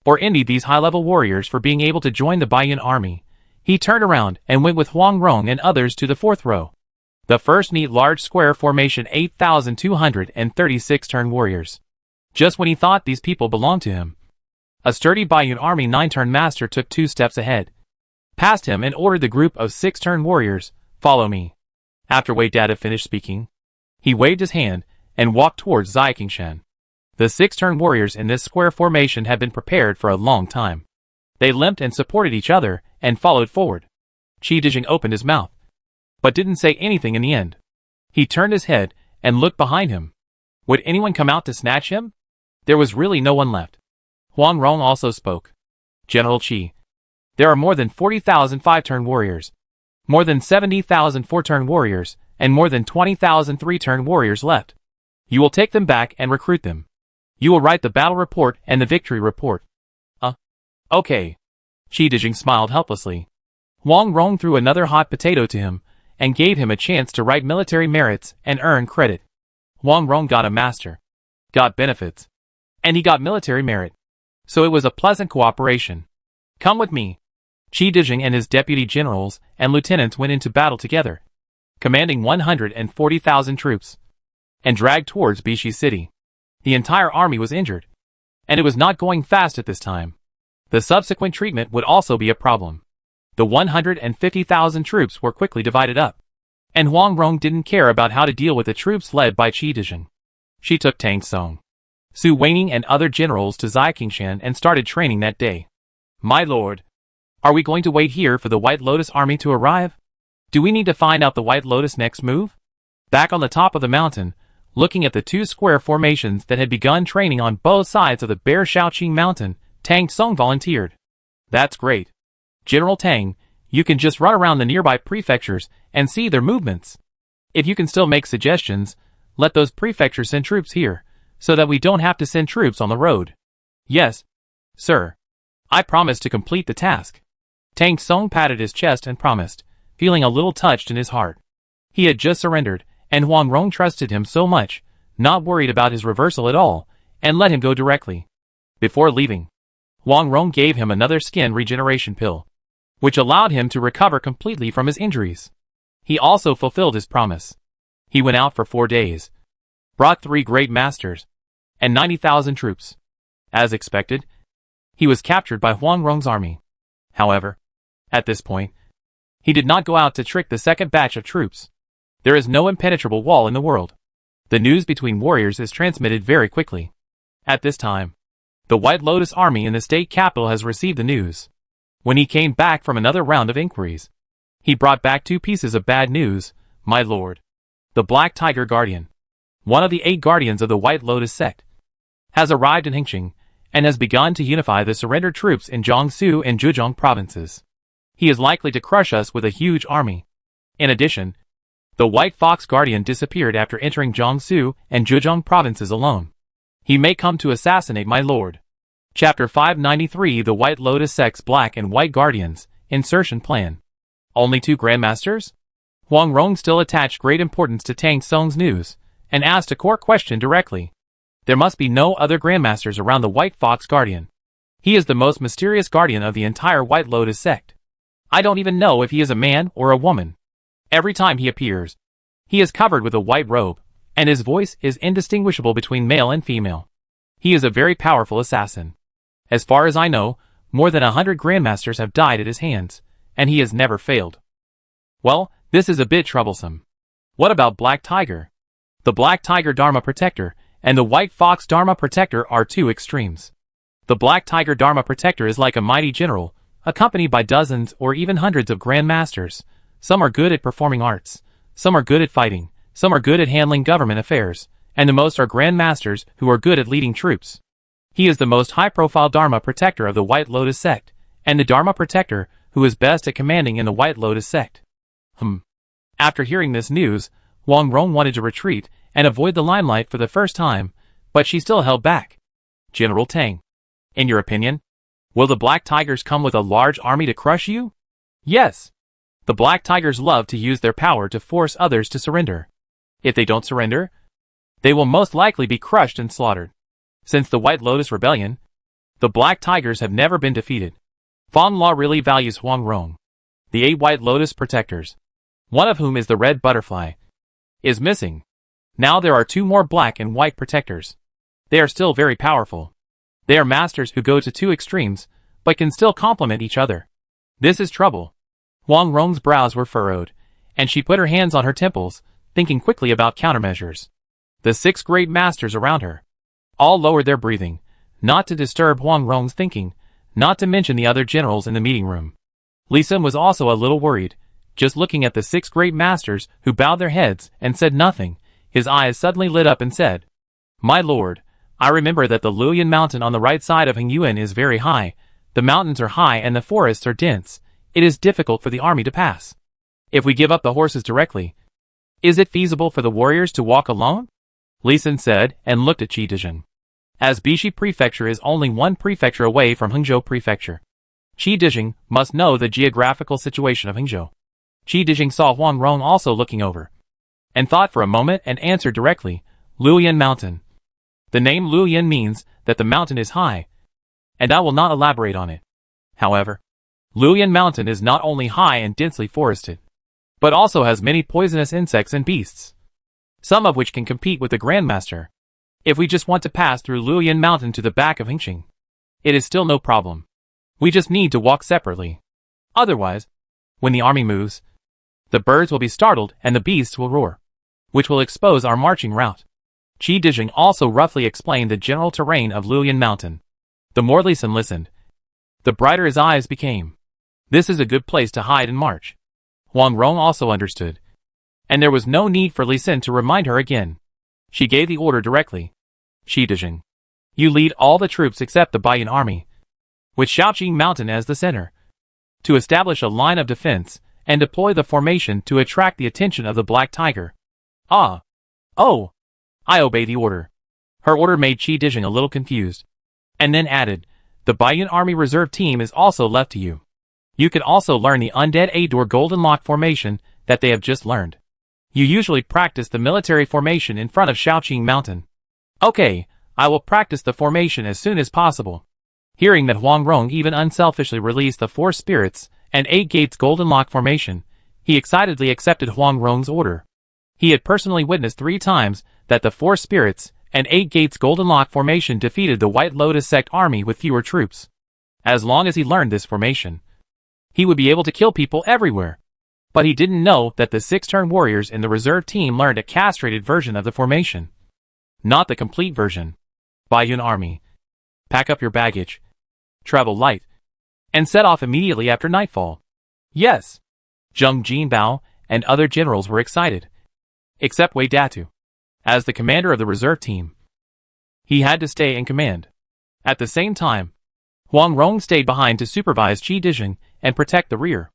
or envied these high-level warriors for being able to join the Baiyun army. He turned around and went with Huang Rong and others to the fourth row. The first neat large square formation 8,236 turn warriors. Just when he thought these people belonged to him, a sturdy Baiyun army 9-turn master took 2 steps ahead, passed him and ordered the group of 6-turn warriors, "Follow me." After Wei Dada finished speaking, he waved his hand and walked towards Ziqingshan. The 6-turn warriors in this square formation had been prepared for a long time. They limped and supported each other and followed forward. Qi Dijing opened his mouth, but didn't say anything in the end. He turned his head and looked behind him. Would anyone come out to snatch him? There was really no one left. Huang Rong also spoke. "General Qi, there are more than 40,000 5-turn warriors, more than 70,000 4-turn warriors, and more than 20,000 3-turn warriors left. You will take them back and recruit them. You will write the battle report and the victory report." Okay. Qi Dijing smiled helplessly. Huang Rong threw another hot potato to him and gave him a chance to write military merits and earn credit. Huang Rong got a master, got benefits, and he got military merit. So it was a pleasant cooperation. "Come with me." Qi Dijing and his deputy generals and lieutenants went into battle together, commanding 140,000 troops, and dragged towards Bishi city. The entire army was injured, and it was not going fast at this time. The subsequent treatment would also be a problem. The 150,000 troops were quickly divided up, and Huang Rong didn't care about how to deal with the troops led by Qi Dijing. She took Tang Song, Su Weining and other generals to Ziqingshan and started training that day. "My lord, are we going to wait here for the White Lotus army to arrive? Do we need to find out the White Lotus next move?" Back on the top of the mountain, looking at the 2 square formations that had begun training on both sides of the bare Shaoqing mountain, Tang Song volunteered. "That's great. General Tang, you can just run around the nearby prefectures and see their movements. If you can still make suggestions, let those prefectures send troops here, so that we don't have to send troops on the road." "Yes, sir. I promise to complete the task." Tang Song patted his chest and promised, feeling a little touched in his heart. He had just surrendered, and Huang Rong trusted him so much, not worried about his reversal at all, and let him go directly. Before leaving, Huang Rong gave him another skin regeneration pill, which allowed him to recover completely from his injuries. He also fulfilled his promise. He went out for 4 days, brought 3 great masters, and 90,000 troops. As expected, he was captured by Huang Rong's army. However, at this point, he did not go out to trick the second batch of troops. There is no impenetrable wall in the world. The news between warriors is transmitted very quickly. At this time, the White Lotus army in the state capital has received the news. When he came back from another round of inquiries, he brought back 2 pieces of bad news. "My lord, the Black Tiger Guardian, one of the 8 guardians of the White Lotus sect, has arrived in Hengqin and has begun to unify the surrendered troops in Jiangsu and Zhejiang provinces. He is likely to crush us with a huge army. In addition, the White Fox Guardian disappeared after entering Jiangsu and Zhejiang provinces alone. He may come to assassinate my lord." Chapter 593 The White Lotus Sect's Black and White Guardians, Insertion Plan. Only 2 Grandmasters? Huang Rong still attached great importance to Tang Song's news, and asked a core question directly. There must be no other Grandmasters around the White Fox Guardian. He is the most mysterious guardian of the entire White Lotus sect. I don't even know if he is a man or a woman. Every time he appears, he is covered with a white robe, and his voice is indistinguishable between male and female. He is a very powerful assassin. As far as I know, more than 100 Grandmasters have died at his hands, and he has never failed. Well, this is a bit troublesome. What about Black Tiger? The Black Tiger Dharma Protector and the White Fox Dharma Protector are 2 extremes. The Black Tiger Dharma Protector is like a mighty general, accompanied by dozens or even hundreds of Grandmasters. Some are good at performing arts, some are good at fighting, some are good at handling government affairs, and the most are Grandmasters who are good at leading troops. He is the most high-profile Dharma Protector of the White Lotus sect, and the Dharma Protector who is best at commanding in the White Lotus sect. After hearing this news, Huang Rong wanted to retreat and avoid the limelight for the first time, but she still held back. "General Tang, in your opinion, will the Black Tigers come with a large army to crush you?" "Yes. The Black Tigers love to use their power to force others to surrender. If they don't surrender, they will most likely be crushed and slaughtered. Since the White Lotus Rebellion, The Black Tigers have never been defeated. Fong Law really values Huang Rong. The 8 White Lotus protectors, one of whom is the Red Butterfly, is missing. Now there are 2 more black and white protectors. They are still very powerful. They are masters who go to 2 extremes, but can still complement each other. This is trouble. Huang Rong's brows were furrowed, and she put her hands on her temples, thinking quickly about countermeasures. The 6 great masters around her all lowered their breathing, not to disturb Huang Rong's thinking, not to mention the other generals in the meeting room. Li Sun was also a little worried, just looking at the 6 great masters who bowed their heads and said nothing. His eyes suddenly lit up and said, "My lord, I remember that the Luoyan mountain on the right side of Hengyuan is very high. The mountains are high and the forests are dense. It is difficult for the army to pass. If we give up the horses directly, is it feasible for the warriors to walk alone?" Li Sun said and looked at Qi Dizheng. As Bishi Prefecture is only 1 prefecture away from Hangzhou Prefecture, Qi Dizheng must know the geographical situation of Hangzhou. Qi Dizheng saw Huang Rong also looking over, and thought for a moment and answered directly, "Luoyan Mountain." The name Luoyan means that the mountain is high, and I will not elaborate on it. However, Luoyan Mountain is not only high and densely forested, but also has many poisonous insects and beasts, some of which can compete with the Grandmaster. If we just want to pass through Luoyan Mountain to the back of Hengqing, it is still no problem. We just need to walk separately. Otherwise, when the army moves, the birds will be startled and the beasts will roar, which will expose our marching route. Qi Dizheng also roughly explained the general terrain of Luoyan Mountain. The more Li Sun listened, the brighter his eyes became. This is a good place to hide and march. Huang Rong also understood, and there was no need for Li Sun to remind her again. She gave the order directly. "Qi Dizheng, you lead all the troops except the Baiyan army, with Shaoqing Mountain as the center, to establish a line of defense and deploy the formation to attract the attention of the Black Tiger." "Ah. Oh. I obey the order." Her order made Qi Dizheng a little confused, and then added, "The Baiyan army reserve team is also left to you. You can also learn the Undead A-Door Golden Lock formation that they have just learned. You usually practice the military formation in front of Shaoqing Mountain." "Okay, I will practice the formation as soon as possible." Hearing that Huang Rong even unselfishly released the 4 spirits and 8 gates Golden Lock formation, he excitedly accepted Huang Rong's order. He had personally witnessed 3 times that the 4 spirits and 8 gates Golden Lock formation defeated the White Lotus sect army with fewer troops. As long as he learned this formation, he would be able to kill people everywhere. But he didn't know that the 6-turn warriors in the reserve team learned a castrated version of the formation, not the complete version. Baiyan army, pack up your baggage, travel light, and set off immediately after nightfall. Yes. Zheng Jinbao and other generals were excited, except Wei Datu. As the commander of the reserve team, he had to stay in command. At the same time, Huang Rong stayed behind to supervise Qi Dizheng and protect the rear.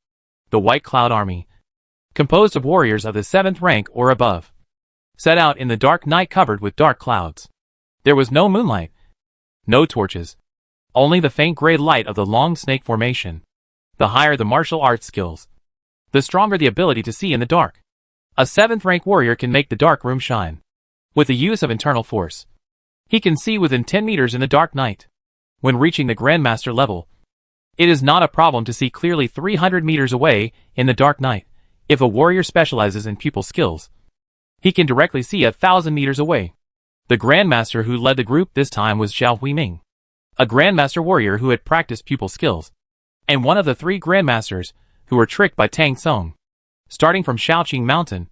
The White Cloud Army, composed of warriors of the 7th rank or above, set out in the dark night covered with dark clouds. There was no moonlight, no torches, only the faint gray light of the long snake formation. The higher the martial arts skills, the stronger the ability to see in the dark. A 7th rank warrior can make the dark room shine. With the use of internal force, he can see within 10 meters in the dark night. When reaching the Grandmaster level, it is not a problem to see clearly 300 meters away in the dark night. If a warrior specializes in pupil skills, he can directly see 1,000 meters away. The Grandmaster who led the group this time was Zhao Huiming, a Grandmaster warrior who had practiced pupil skills, and one of the 3 Grandmasters who were tricked by Tang Song. Starting from Shaoqing Mountain,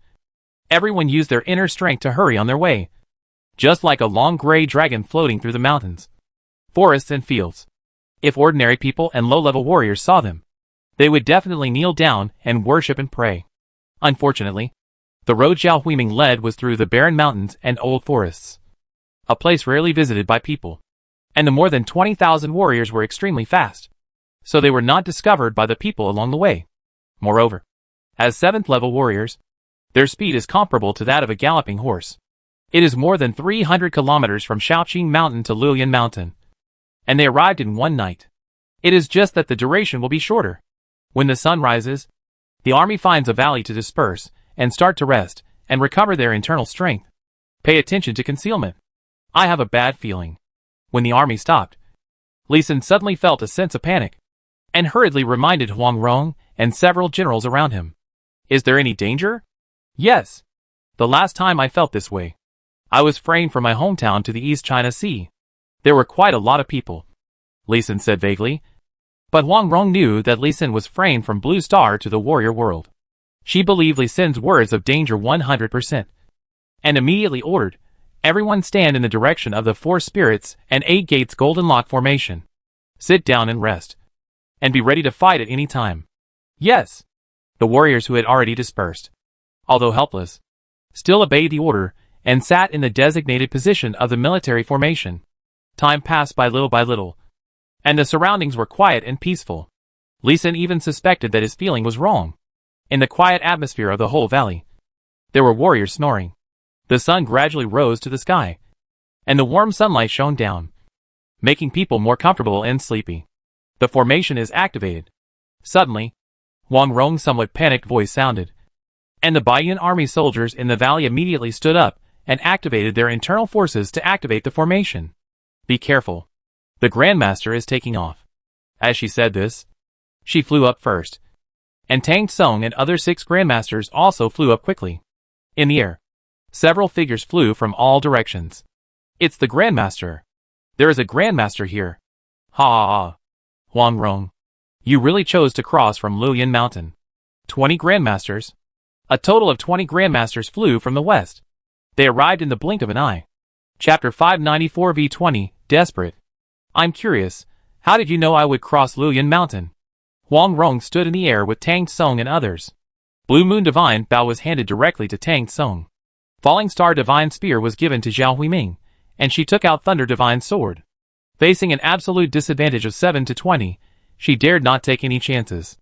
everyone used their inner strength to hurry on their way, just like a long gray dragon floating through the mountains, forests and fields. If ordinary people and low-level warriors saw them, they would definitely kneel down and worship and pray. Unfortunately, the road Zhao Huiming led was through the barren mountains and old forests, a place rarely visited by people, and the more than 20,000 warriors were extremely fast, so they were not discovered by the people along the way. Moreover, as 7th level warriors, their speed is comparable to that of a galloping horse. It is more than 300 kilometers from Shaoqing Mountain to Luoyan Mountain, and they arrived in one night. It is just that the duration will be shorter. When the sun rises, the army finds a valley to disperse and start to rest and recover their internal strength. Pay attention to concealment. I have a bad feeling. When the army stopped, Li Xin suddenly felt a sense of panic, and hurriedly reminded Huang Rong and several generals around him. Is there any danger? Yes. The last time I felt this way, I was fraying from my hometown to the East China Sea. There were quite a lot of people, Li Xin said vaguely. But Huang Rong knew that Li Xin was fraying from Blue Star to the warrior world. She believed Li Xin's words of danger 100%, and immediately ordered, everyone stand in the direction of the 4 spirits and 8 gates golden lock formation. Sit down and rest, and be ready to fight at any time. Yes. The warriors who had already dispersed, although helpless, still obeyed the order and sat in the designated position of the military formation. Time passed by little, and the surroundings were quiet and peaceful. Li Xin even suspected that his feeling was wrong. In the quiet atmosphere of the whole valley, there were warriors snoring. The sun gradually rose to the sky, and the warm sunlight shone down, making people more comfortable and sleepy. The formation is activated. Suddenly, Huang Rong's somewhat panicked voice sounded, and the Baiyan army soldiers in the valley immediately stood up and activated their internal forces to activate the formation. Be careful. The Grandmaster is taking off. As she said this, she flew up first, and Tang Tsung and other 6 Grandmasters also flew up quickly. In the air, several figures flew from all directions. It's the Grandmaster. There is a Grandmaster here. Ha ha ha. Huang Rong, you really chose to cross from Luoyan Mountain. 20 Grandmasters. A total of 20 Grandmasters flew from the west. They arrived in the blink of an eye. Chapter 594 v20, Desperate. I'm curious, how did you know I would cross Luoyan Mountain? Huang Rong stood in the air with Tang Tsung and others. Blue Moon Divine Bow was handed directly to Tang Tsung. Falling Star Divine Spear was given to Zhao Huiming, and she took out Thunder Divine Sword. Facing an absolute disadvantage of 7 to 20, she dared not take any chances.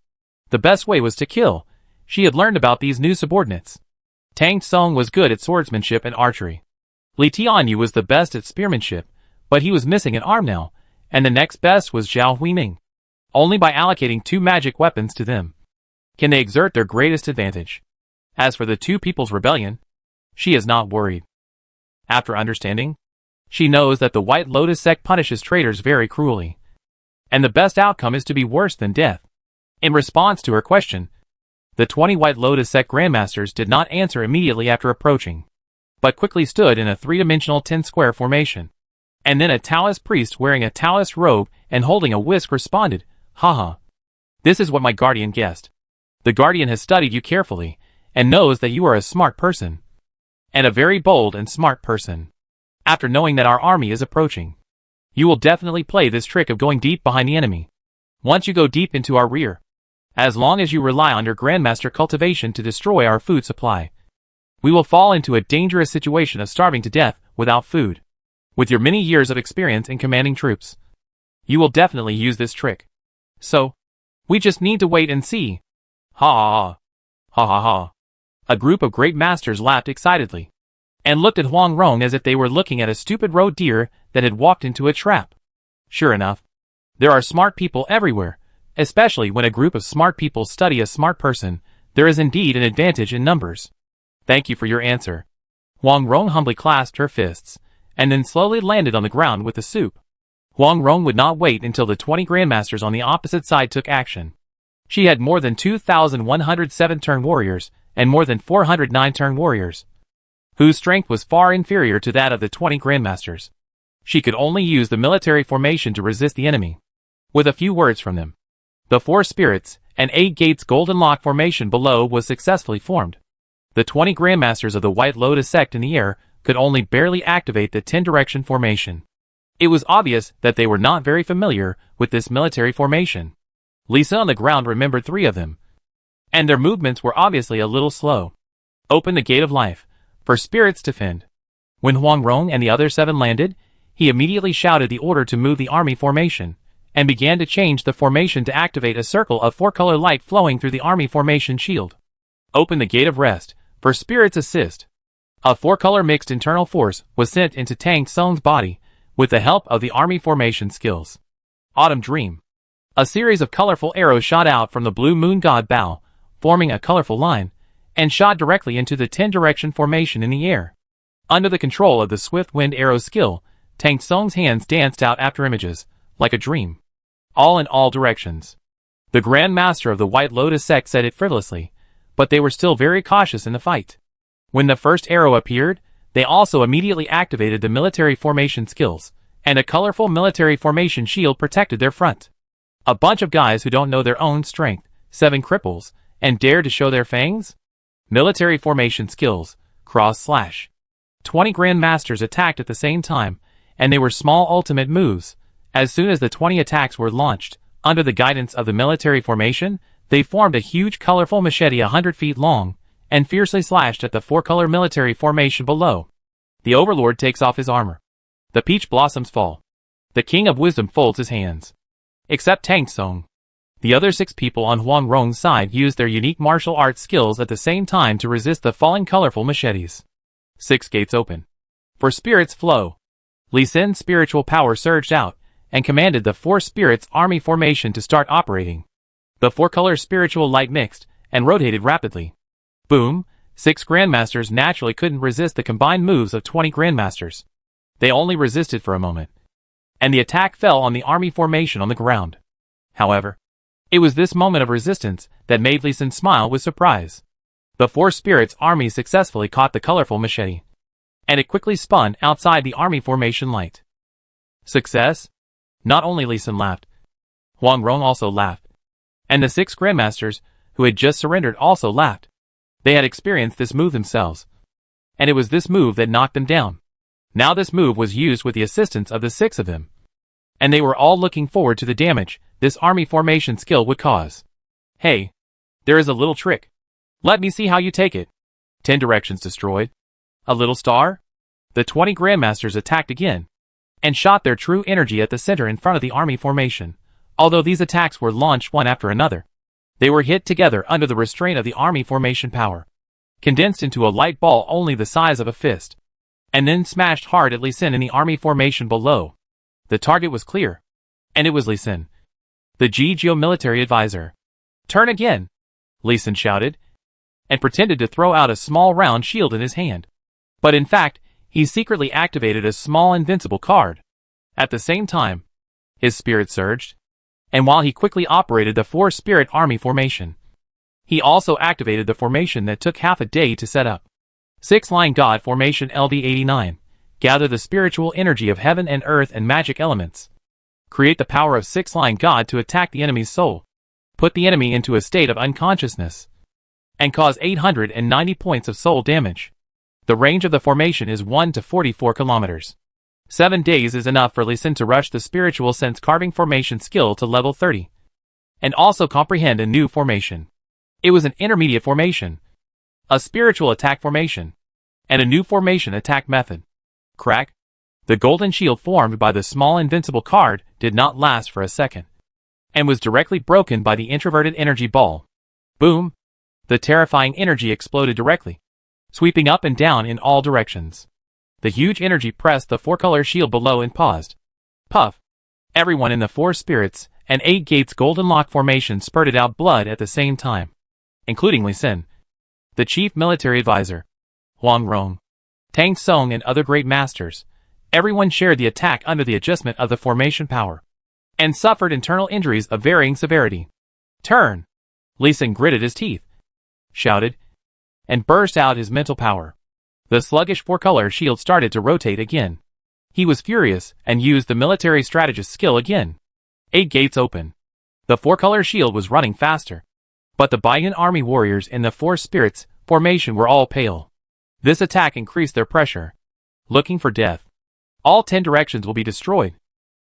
The best way was to kill. She had learned about these new subordinates. Tang Tsung was good at swordsmanship and archery. Li Tianyu was the best at spearmanship, but he was missing an arm now, and the next best was Zhao Huiming. Only by allocating 2 magic weapons to them can they exert their greatest advantage. As for the 2 People's Rebellion, she is not worried. After understanding, she knows that the White Lotus sect punishes traitors very cruelly, and the best outcome is to be worse than death. In response to her question, the 20 White Lotus sect Grandmasters did not answer immediately after approaching, but quickly stood in a 3-dimensional 10-square formation. And then a Taoist priest wearing a Taoist robe and holding a whisk responded, Haha. This is what my guardian guessed. The guardian has studied you carefully, and knows that you are a smart person. And a very bold and smart person. After knowing that our army is approaching, you will definitely play this trick of going deep behind the enemy. Once you go deep into our rear, as long as you rely on your Grandmaster cultivation to destroy our food supply, we will fall into a dangerous situation of starving to death without food. With your many years of experience in commanding troops, you will definitely use this trick. So, we just need to wait and see. Ha ha ha. Ha ha ha. A group of great masters laughed excitedly, and looked at Huang Rong as if they were looking at a stupid road deer that had walked into a trap. Sure enough, there are smart people everywhere, especially when a group of smart people study a smart person. There is indeed an advantage in numbers. Thank you for your answer. Huang Rong humbly clasped her fists, and then slowly landed on the ground with the soup. Huang Rong would not wait until the 20 Grandmasters on the opposite side took action. She had more than 2,107 turn warriors, and more than 409 turn warriors, whose strength was far inferior to that of the 20 Grandmasters. She could only use the military formation to resist the enemy. With a few words from them, the 4 spirits and 8 gates golden lock formation below was successfully formed. The 20 Grandmasters of the White Lotus sect in the air could only barely activate the 10-direction formation. It was obvious that they were not very familiar with this military formation. Lisa on the ground remembered 3 of them, and their movements were obviously a little slow. Open the gate of life, for spirits to fend. When Huang Rong and the other 7 landed, he immediately shouted the order to move the army formation, and began to change the formation to activate a circle of 4-color light flowing through the army formation shield. Open the gate of rest, for spirits assist. A 4-color mixed internal force was sent into Tang Tsung's body with the help of the army formation skills. Autumn Dream. A series of colorful arrows shot out from the Blue Moon God Bow, forming a colorful line, and shot directly into the 10-direction formation in the air. Under the control of the Swift Wind Arrow skill, Tang Tsung's hands danced out after images, like a dream. All in all directions. The Grand Master of the White Lotus sect said it frivolously, but they were still very cautious in the fight. When the first arrow appeared, they also immediately activated the military formation skills, and a colorful military formation shield protected their front. A bunch of guys who don't know their own strength, 7 cripples, and dare to show their fangs? Military formation skills, cross/. 20 Grand Masters attacked at the same time, and they were small ultimate moves. As soon as the 20 attacks were launched, under the guidance of the military formation, they formed a huge colorful machete 100 feet long, and fiercely slashed at the 4-color military formation below. The Overlord takes off his armor. The peach blossoms fall. The King of Wisdom folds his hands. Except Tang Tsung. The other 6 people on Huang Rong's side used their unique martial arts skills at the same time to resist the falling colorful machetes. 6 gates open. For spirits flow. Li Sin's spiritual power surged out, and commanded the 4 spirits army formation to start operating. The 4-color spiritual light mixed, and rotated rapidly. Boom! 6 Grandmasters naturally couldn't resist the combined moves of 20 Grandmasters. They only resisted for a moment. And the attack fell on the army formation on the ground. However, it was this moment of resistance that made Li Sin smile with surprise. The 4 spirits army successfully caught the colorful machete, and it quickly spun outside the army formation light. Success? Not only Li Sin laughed, Huang Rong also laughed. And the 6 Grandmasters, who had just surrendered, also laughed. They had experienced this move themselves, and it was this move that knocked them down. Now this move was used with the assistance of the 6 of them, and they were all looking forward to the damage this army formation skill would cause. Hey, there is a little trick. Let me see how you take it. 10 directions destroyed. A little star? The 20 Grandmasters attacked again, and shot their true energy at the center in front of the army formation. Although these attacks were launched one after another, they were hit together under the restraint of the army formation power, condensed into a light ball only the size of a fist, and then smashed hard at Li Sin in the army formation below. The target was clear, and it was Li Sin, the Geo military advisor. Turn again, Li Sin shouted, and pretended to throw out a small round shield in his hand. But in fact, he secretly activated a small invincible card. At the same time, his spirit surged, and while he quickly operated the 4-spirit army formation, he also activated the formation that took half a day to set up. 6-line God formation LD89. Gather the spiritual energy of heaven and earth and magic elements. Create the power of 6-line God to attack the enemy's soul. Put the enemy into a state of unconsciousness, and cause 890 points of soul damage. The range of the formation is 1 to 44 kilometers. 7 days is enough for Li Sin to rush the spiritual sense carving formation skill to level 30, and also comprehend a new formation. It was an intermediate formation, a spiritual attack formation, and a new formation attack method. Crack! The golden shield formed by the small invincible card did not last for a second, and was directly broken by the introverted energy ball. Boom! The terrifying energy exploded directly, sweeping up and down in all directions. The huge energy pressed the 4-color shield below and paused. Puff! Everyone in the 4 spirits and 8 gates golden lock formation spurted out blood at the same time, including Li Sin, the chief military advisor, Huang Rong, Tang Tsung, and other great masters. Everyone shared the attack under the adjustment of the formation power, and suffered internal injuries of varying severity. Turn! Li Sin gritted his teeth, shouted, and burst out his mental power. The sluggish 4-color shield started to rotate again. He was furious and used the military strategist skill again. 8 gates open. The 4-color shield was running faster, but the Baiyan army warriors in the 4 spirits formation were all pale. This attack increased their pressure. Looking for death. All 10 directions will be destroyed.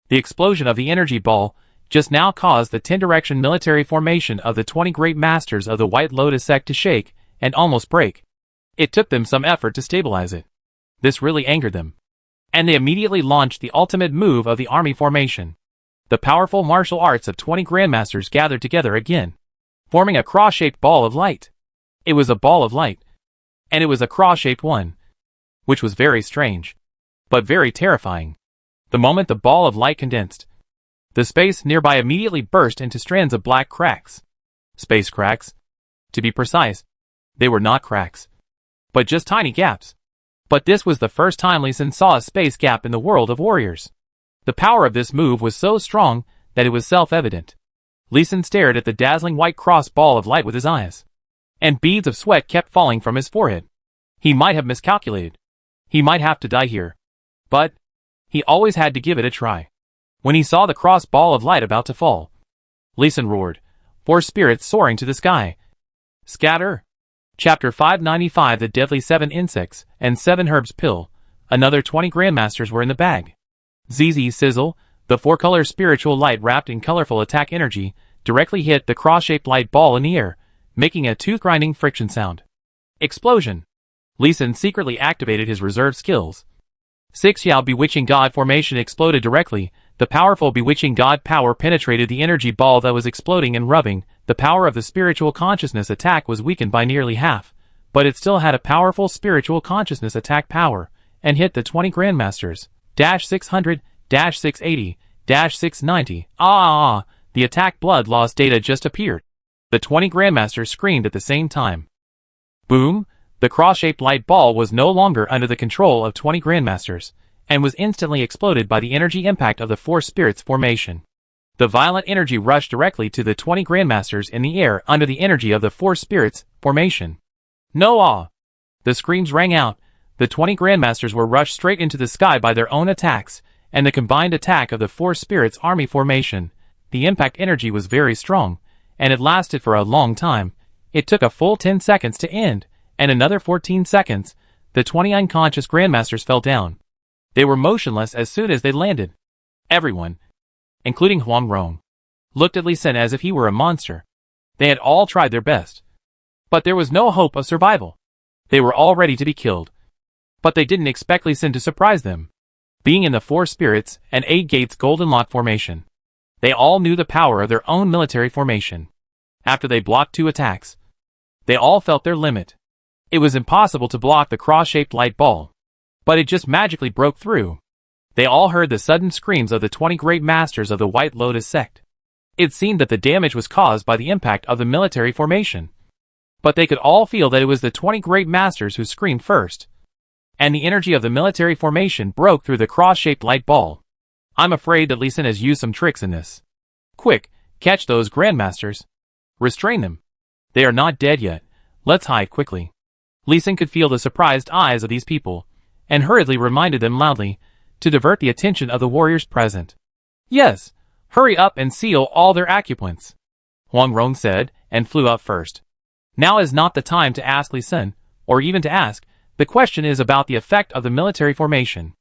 The explosion of the energy ball just now caused the 10-direction military formation of the 20 great masters of the White Lotus sect to shake and almost break. It took them some effort to stabilize it. This really angered them, and they immediately launched the ultimate move of the army formation. The powerful martial arts of 20 Grandmasters gathered together again, forming a cross-shaped ball of light. It was a ball of light, and it was a cross-shaped one, which was very strange, but very terrifying. The moment the ball of light condensed, the space nearby immediately burst into strands of black cracks. Space cracks. To be precise, they were not cracks, but just tiny gaps. But this was the first time Li Sin saw a space gap in the world of warriors. The power of this move was so strong that it was self-evident. Lee Sin stared at the dazzling white cross ball of light with his eyes, and beads of sweat kept falling from his forehead. He might have miscalculated. He might have to die here. But he always had to give it a try. When he saw the cross ball of light about to fall, Lee Sin roared, 4 spirits soaring to the sky. Scatter! Chapter 595 The Deadly 7 Insects and 7 Herbs Pill. Another 20 Grandmasters were in the bag. ZZ Sizzle, the 4-color spiritual light wrapped in colorful attack energy, directly hit the cross-shaped light ball in the air, making a tooth-grinding friction sound. Explosion! Lee Sin secretly activated his reserve skills. 6 Yao Bewitching God formation exploded directly. The powerful Bewitching God power penetrated the energy ball that was exploding and rubbing. The power of the spiritual consciousness attack was weakened by nearly half, but it still had a powerful spiritual consciousness attack power, and hit the 20 Grandmasters. 600, 680, 690. The attack blood loss data just appeared. The 20 Grandmasters screamed at the same time. Boom! The cross-shaped light ball was no longer under the control of 20 Grandmasters, and was instantly exploded by the energy impact of the 4 spirits formation. The violent energy rushed directly to the 20 Grandmasters in the air under the energy of the 4 spirits formation. No! The screams rang out. The 20 Grandmasters were rushed straight into the sky by their own attacks, and the combined attack of the 4 spirits army formation. The impact energy was very strong, and it lasted for a long time. It took a full 10 seconds to end, and another 14 seconds. The 20 unconscious Grandmasters fell down. They were motionless as soon as they landed. Everyone, including Huang Rong, looked at Lee Sin as if he were a monster. They had all tried their best, but there was no hope of survival. They were all ready to be killed. But they didn't expect Lee Sin to surprise them. Being in the 4 spirits and 8 gates golden lock formation, they all knew the power of their own military formation. After they blocked 2 attacks, they all felt their limit. It was impossible to block the cross-shaped light ball, but it just magically broke through. They all heard the sudden screams of the 20 great masters of the White Lotus sect. It seemed that the damage was caused by the impact of the military formation, but they could all feel that it was the 20 great masters who screamed first, and the energy of the military formation broke through the cross-shaped light ball. I'm afraid that Lee Sin has used some tricks in this. Quick, catch those Grandmasters. Restrain them. They are not dead yet. Let's hide quickly. Lee Sin could feel the surprised eyes of these people, and hurriedly reminded them loudly, to divert the attention of the warriors present. Yes, hurry up and seal all their acupoints, Huang Rong said, and flew up first. Now is not the time to ask Lee Sin, or even to ask. The question is about the effect of the military formation.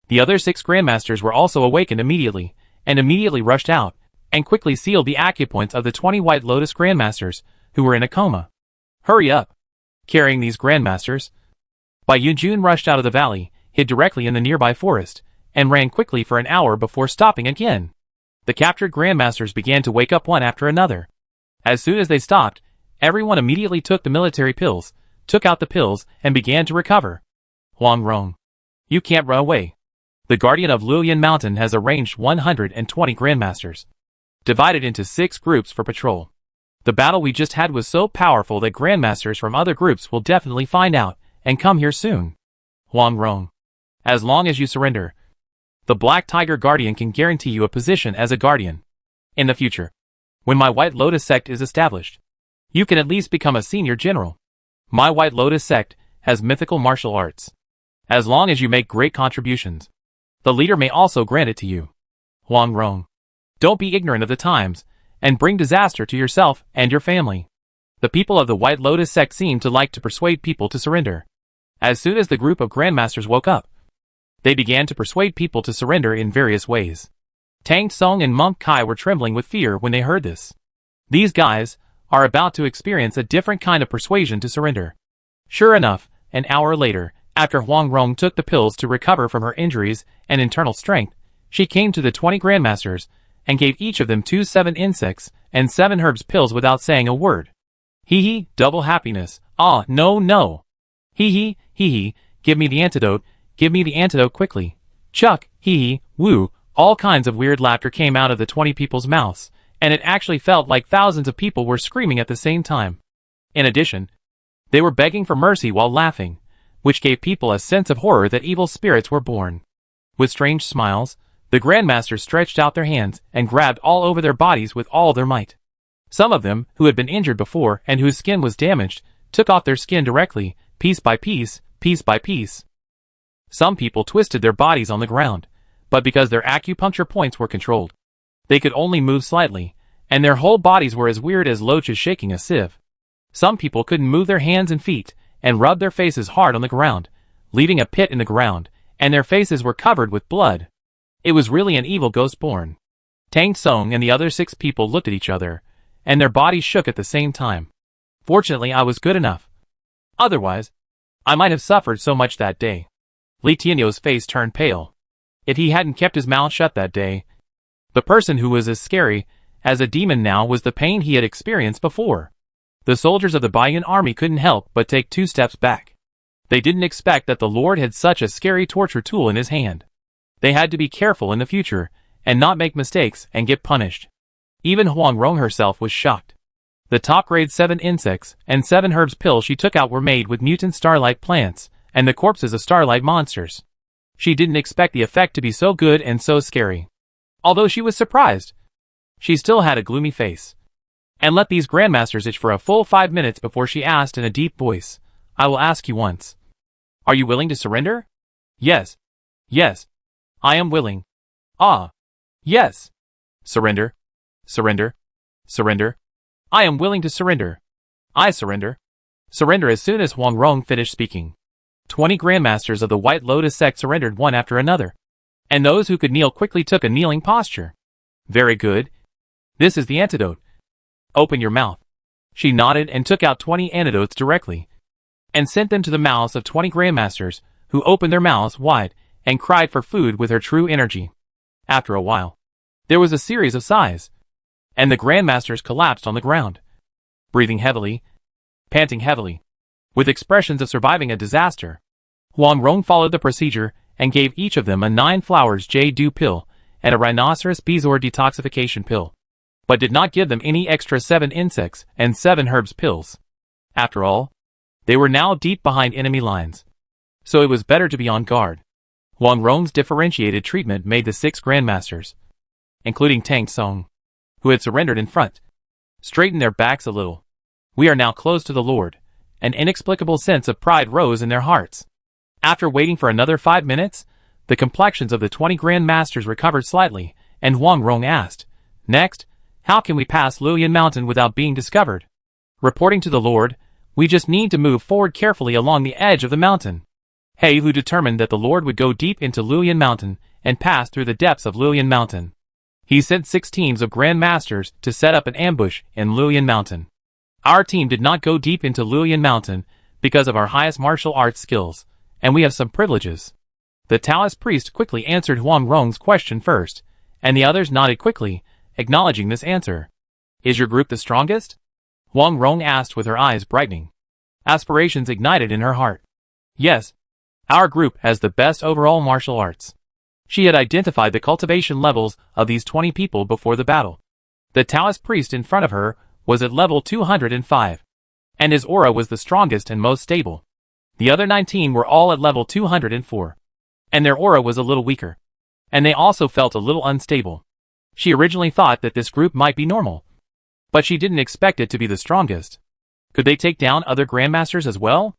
The other 6 Grandmasters were also awakened immediately, and immediately rushed out, and quickly sealed the acupoints of the 20 White Lotus Grandmasters, who were in a coma. Hurry up! Carrying these Grandmasters, Bai Yunjun rushed out of the valley, hid directly in the nearby forest, and ran quickly for an hour before stopping again. The captured Grandmasters began to wake up one after another. As soon as they stopped, everyone immediately took the military pills, took out the pills, and began to recover. Huang Rong, you can't run away. The Guardian of Luoyan Mountain has arranged 120 Grandmasters, divided into 6 groups for patrol. The battle we just had was so powerful that Grandmasters from other groups will definitely find out, and come here soon. Huang Rong, as long as you surrender, the Black Tiger Guardian can guarantee you a position as a Guardian. In the future, when my White Lotus sect is established, you can at least become a senior general. My White Lotus sect has mythical martial arts. As long as you make great contributions, the leader may also grant it to you. Huang Rong, don't be ignorant of the times, and bring disaster to yourself and your family. The people of the White Lotus sect seem to like to persuade people to surrender. As soon as the group of Grandmasters woke up, they began to persuade people to surrender in various ways. Tang Tsung and Monk Kai were trembling with fear when they heard this. These guys are about to experience a different kind of persuasion to surrender. Sure enough, an hour later, after Huang Rong took the pills to recover from her injuries and internal strength, she came to the 20 Grandmasters and gave each of them 2 7 insects and 7 herbs pills without saying a word. Hee hee, double happiness. Ah, no. Hee hee, give me the antidote quickly. Chuck, hee hee, woo, all kinds of weird laughter came out of the 20 people's mouths, and it actually felt like thousands of people were screaming at the same time. In addition, they were begging for mercy while laughing, which gave people a sense of horror that evil spirits were born. With strange smiles, The Grandmasters stretched out their hands and grabbed all over their bodies with all their might. Some of them, who had been injured before and whose skin was damaged, took off their skin directly, piece by piece, piece by piece. Some people twisted their bodies on the ground, but because their acupuncture points were controlled, they could only move slightly, and their whole bodies were as weird as loaches shaking a sieve. Some people couldn't move their hands and feet, and rubbed their faces hard on the ground, leaving a pit in the ground, and their faces were covered with blood. It was really an evil ghost born. Tang Song and the other 6 people looked at each other, and their bodies shook at the same time. Fortunately, I was good enough. Otherwise, I might have suffered so much that day. Li Tianyo's face turned pale. If he hadn't kept his mouth shut that day, the person who was as scary as a demon now was the pain he had experienced before. The soldiers of the Baiyan army couldn't help but take 2 steps back. They didn't expect that the Lord had such a scary torture tool in his hand. They had to be careful in the future, and not make mistakes and get punished. Even Huang Rong herself was shocked. The top grade 7 insects and 7 herbs pills she took out were made with mutant starlight plants, and the corpses of starlight monsters. She didn't expect the effect to be so good and so scary. Although she was surprised, she still had a gloomy face, and let these Grandmasters itch for a full 5 minutes before she asked in a deep voice, "I will ask you once. Are you willing to surrender?" "Yes. Yes. I am willing." "Ah. Yes. Surrender. Surrender. Surrender. I am willing to surrender. I surrender." Surrender. As soon as Huang Rong finished speaking, 20 Grandmasters of the White Lotus sect surrendered one after another, and those who could kneel quickly took a kneeling posture. "Very good. This is the antidote. Open your mouth." She nodded and took out 20 antidotes directly, and sent them to the mouths of 20 Grandmasters, who opened their mouths wide and cried for food with her true energy. After a while, there was a series of sighs, and the Grandmasters collapsed on the ground, breathing heavily, panting heavily, with expressions of surviving a disaster. Huang Rong followed the procedure and gave each of them a 9 flowers jade pill and a rhinoceros bezoar detoxification pill, but did not give them any extra 7 insects and 7 herbs pills. After all, they were now deep behind enemy lines, so it was better to be on guard. Huang Rong's differentiated treatment made the 6 Grandmasters, including Tang Song, who had surrendered in front, straighten their backs a little. "We are now close to the Lord." An inexplicable sense of pride rose in their hearts. After waiting for another 5 minutes, the complexions of the 20 Grandmasters recovered slightly, and Huang Rong asked, "Next, how can we pass Luoyan Mountain without being discovered?" Reporting to the Lord, "We just need to move forward carefully along the edge of the mountain." He who determined that the Lord would go deep into Luoyan Mountain and pass through the depths of Luoyan Mountain. He sent 6 teams of Grandmasters to set up an ambush in Luoyan Mountain. Our team did not go deep into Luoyan Mountain because of our highest martial arts skills, and we have some privileges. The Taoist priest quickly answered Huang Rong's question first, and the others nodded quickly, acknowledging this answer. "Is your group the strongest?" Huang Rong asked with her eyes brightening. Aspirations ignited in her heart. "Yes. Our group has the best overall martial arts." She had identified the cultivation levels of these 20 people before the battle. The Taoist priest in front of her was at level 205, and his aura was the strongest and most stable. The other 19 were all at level 204, and their aura was a little weaker, and they also felt a little unstable. She originally thought that this group might be normal, but she didn't expect it to be the strongest. Could they take down other Grandmasters as well?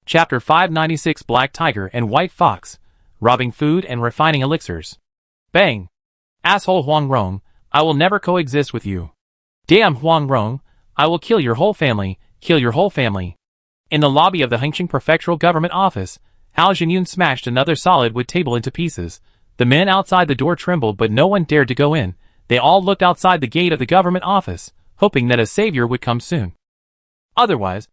Chapter 596. Black Tiger and White Fox, robbing food and refining elixirs. Bang! Asshole Huang Rong, I will never coexist with you. Damn Huang Rong, I will kill your whole family, kill your whole family. In the lobby of the Hengqin Prefectural Government Office, Hao Jinyun smashed another solid wood table into pieces. The men outside the door trembled, but no one dared to go in. They all looked outside the gate of the government office, hoping that a savior would come soon. Otherwise,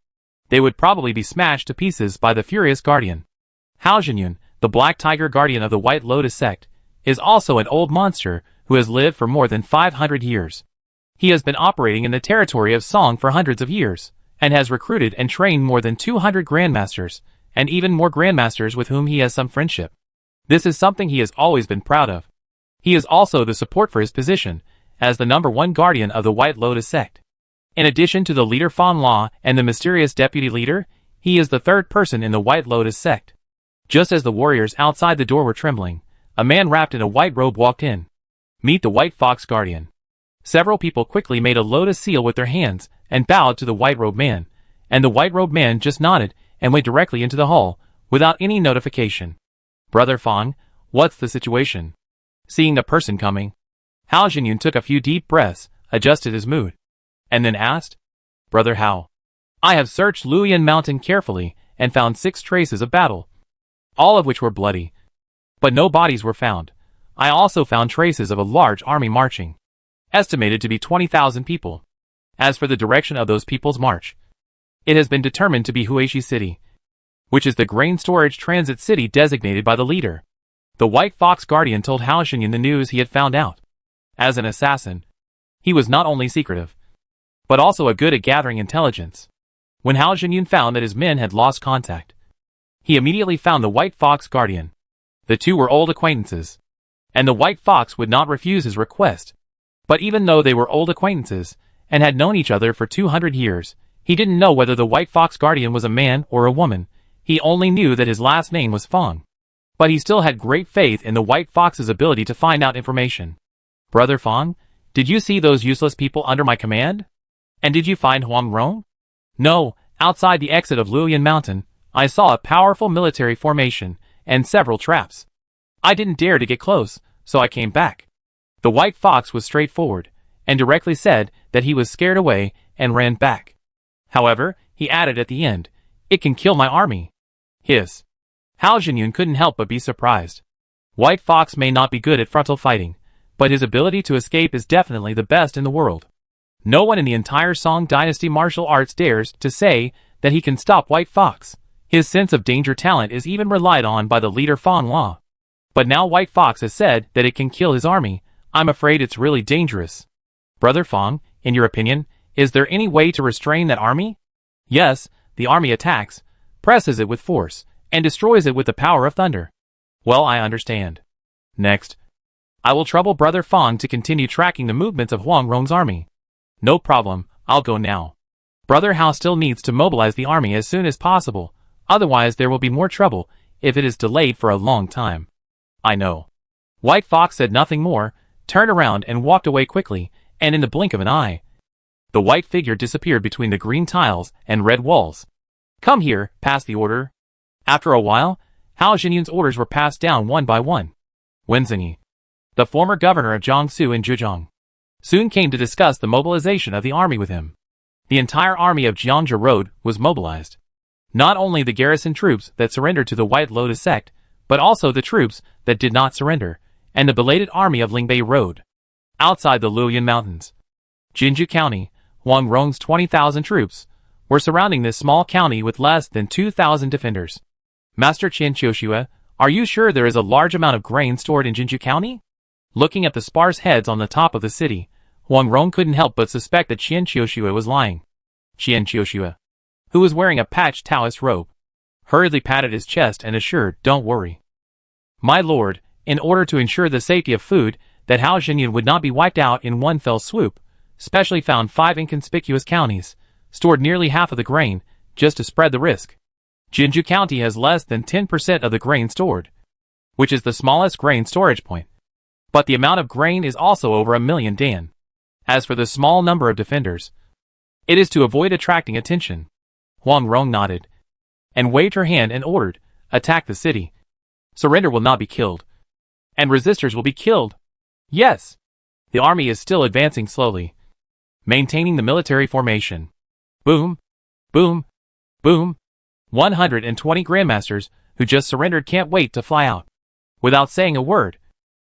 they would probably be smashed to pieces by the furious guardian. Hao Jinyun, the Black Tiger guardian of the White Lotus sect, is also an old monster who has lived for more than 500 years. He has been operating in the territory of Song for hundreds of years, and has recruited and trained more than 200 Grandmasters, and even more Grandmasters with whom he has some friendship. This is something he has always been proud of. He is also the support for his position as the #1 guardian of the White Lotus sect. In addition to the leader Fan La and the mysterious deputy leader, he is the 3rd person in the White Lotus sect. Just as the warriors outside the door were trembling, A man wrapped in a white robe walked in. Meet the White Fox Guardian. Several people quickly made a lotus seal with their hands and bowed to the white-robed man, and the white-robed man just nodded and went directly into the hall, without any notification. Brother Fong, what's the situation? Seeing the person coming, Hao Jinyun took a few deep breaths, adjusted his mood, and then asked, Brother Hao, I have searched Luoyan Mountain carefully and found 6 traces of battle, all of which were bloody. But no bodies were found. I also found traces of a large army marching, estimated to be 20,000 people. As for the direction of those people's march, it has been determined to be Huishi City, which is the grain storage transit city designated by the leader. The White Fox Guardian told Hao Jinyun the news he had found out. As an assassin, he was not only secretive, but also good at gathering intelligence. When Hao Jinyun found that his men had lost contact, he immediately found the White Fox Guardian. The two were old acquaintances, and the White Fox would not refuse his request. But even though they were old acquaintances, and had known each other for 200 years, he didn't know whether the White Fox Guardian was a man or a woman. He only knew that his last name was Fong. But he still had great faith in the White Fox's ability to find out information. Brother Fong, did you see those useless people under my command? And did you find Huang Rong? No, outside the exit of Luoyan Mountain, I saw a powerful military formation and several traps. I didn't dare to get close, so I came back. The White Fox was straightforward, and directly said that he was scared away and ran back. However, he added at the end, it can kill my army. His. Hao Jinyun couldn't help but be surprised. White Fox may not be good at frontal fighting, but his ability to escape is definitely the best in the world. No one in the entire Song Dynasty martial arts dares to say that he can stop White Fox. His sense of danger talent is even relied on by the leader Fong Hua. But now White Fox has said that it can kill his army. I'm afraid it's really dangerous. Brother Fong, in your opinion, is there any way to restrain that army? Yes, the army attacks, presses it with force, and destroys it with the power of thunder. Well, I understand. Next, I will trouble Brother Fong to continue tracking the movements of Huang Rong's army. No problem, I'll go now. Brother Hao still needs to mobilize the army as soon as possible, otherwise there will be more trouble if it is delayed for a long time. I know. White Fox said nothing more, turned around and walked away quickly, and in the blink of an eye, the white figure disappeared between the green tiles and red walls. Come here, pass the order. After a while, Hao Jinyun's orders were passed down one by one. Wenzini, the former governor of Jiangsu in Zhejiang, soon came to discuss the mobilization of the army with him. The entire army of Jiangzhou Road was mobilized. Not only the garrison troops that surrendered to the White Lotus sect, but also the troops that did not surrender, and the belated army of Lingbei Road. Outside the Luoyan Mountains, Jinju County, Huang Rong's 20,000 troops were surrounding this small county with less than 2,000 defenders. Master Qian Qiushue, are you sure there is a large amount of grain stored in Jinju County? Looking at the sparse heads on the top of the city, Huang Rong couldn't help but suspect that Qian Qiushue was lying. Qian Qiushue, who was wearing a patched Taoist robe, hurriedly patted his chest and assured, don't worry. My lord, in order to ensure the safety of food, that Hao Jinyun would not be wiped out in one fell swoop, specially found 5 inconspicuous counties, stored nearly half of the grain, just to spread the risk. Jinju County has less than 10% of the grain stored, which is the smallest grain storage point. But the amount of grain is also over 1 million dan. As for the small number of defenders, it is to avoid attracting attention. Huang Rong nodded, and waved her hand and ordered, attack the city. Surrender will not be killed, and resistors will be killed. Yes. The army is still advancing slowly, maintaining the military formation. Boom, boom, boom. 120 grandmasters who just surrendered can't wait to fly out. Without saying a word,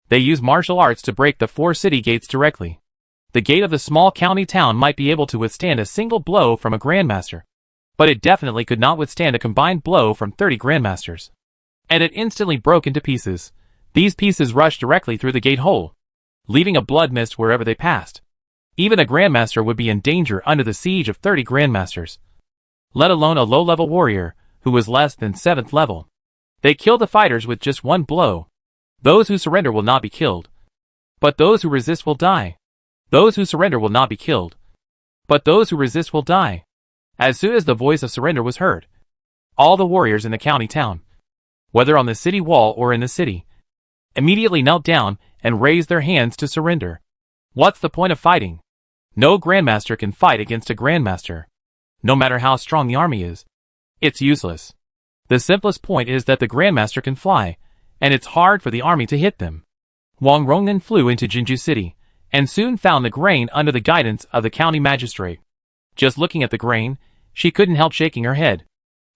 they use martial arts to break the 4 city gates directly. The gate of the small county town might be able to withstand a single blow from a grandmaster, but it definitely could not withstand a combined blow from 30 grandmasters. And it instantly broke into pieces. These pieces rushed directly through the gate hole, leaving a blood mist wherever they passed. Even a grandmaster would be in danger under the siege of 30 grandmasters, let alone a low-level warrior who was less than 7th level. They kill the fighters with just one blow. Those who surrender will not be killed, but those who resist will die. Those who surrender will not be killed, but those who resist will die. As soon as the voice of surrender was heard, all the warriors in the county town, whether on the city wall or in the city, immediately knelt down and raised their hands to surrender. What's the point of fighting? No Grandmaster can fight against a Grandmaster. No matter how strong the army is, it's useless. The simplest point is that the Grandmaster can fly, and it's hard for the army to hit them. Huang Rong then flew into Jinju City, and soon found the grain under the guidance of the county magistrate. Just looking at the grain, she couldn't help shaking her head.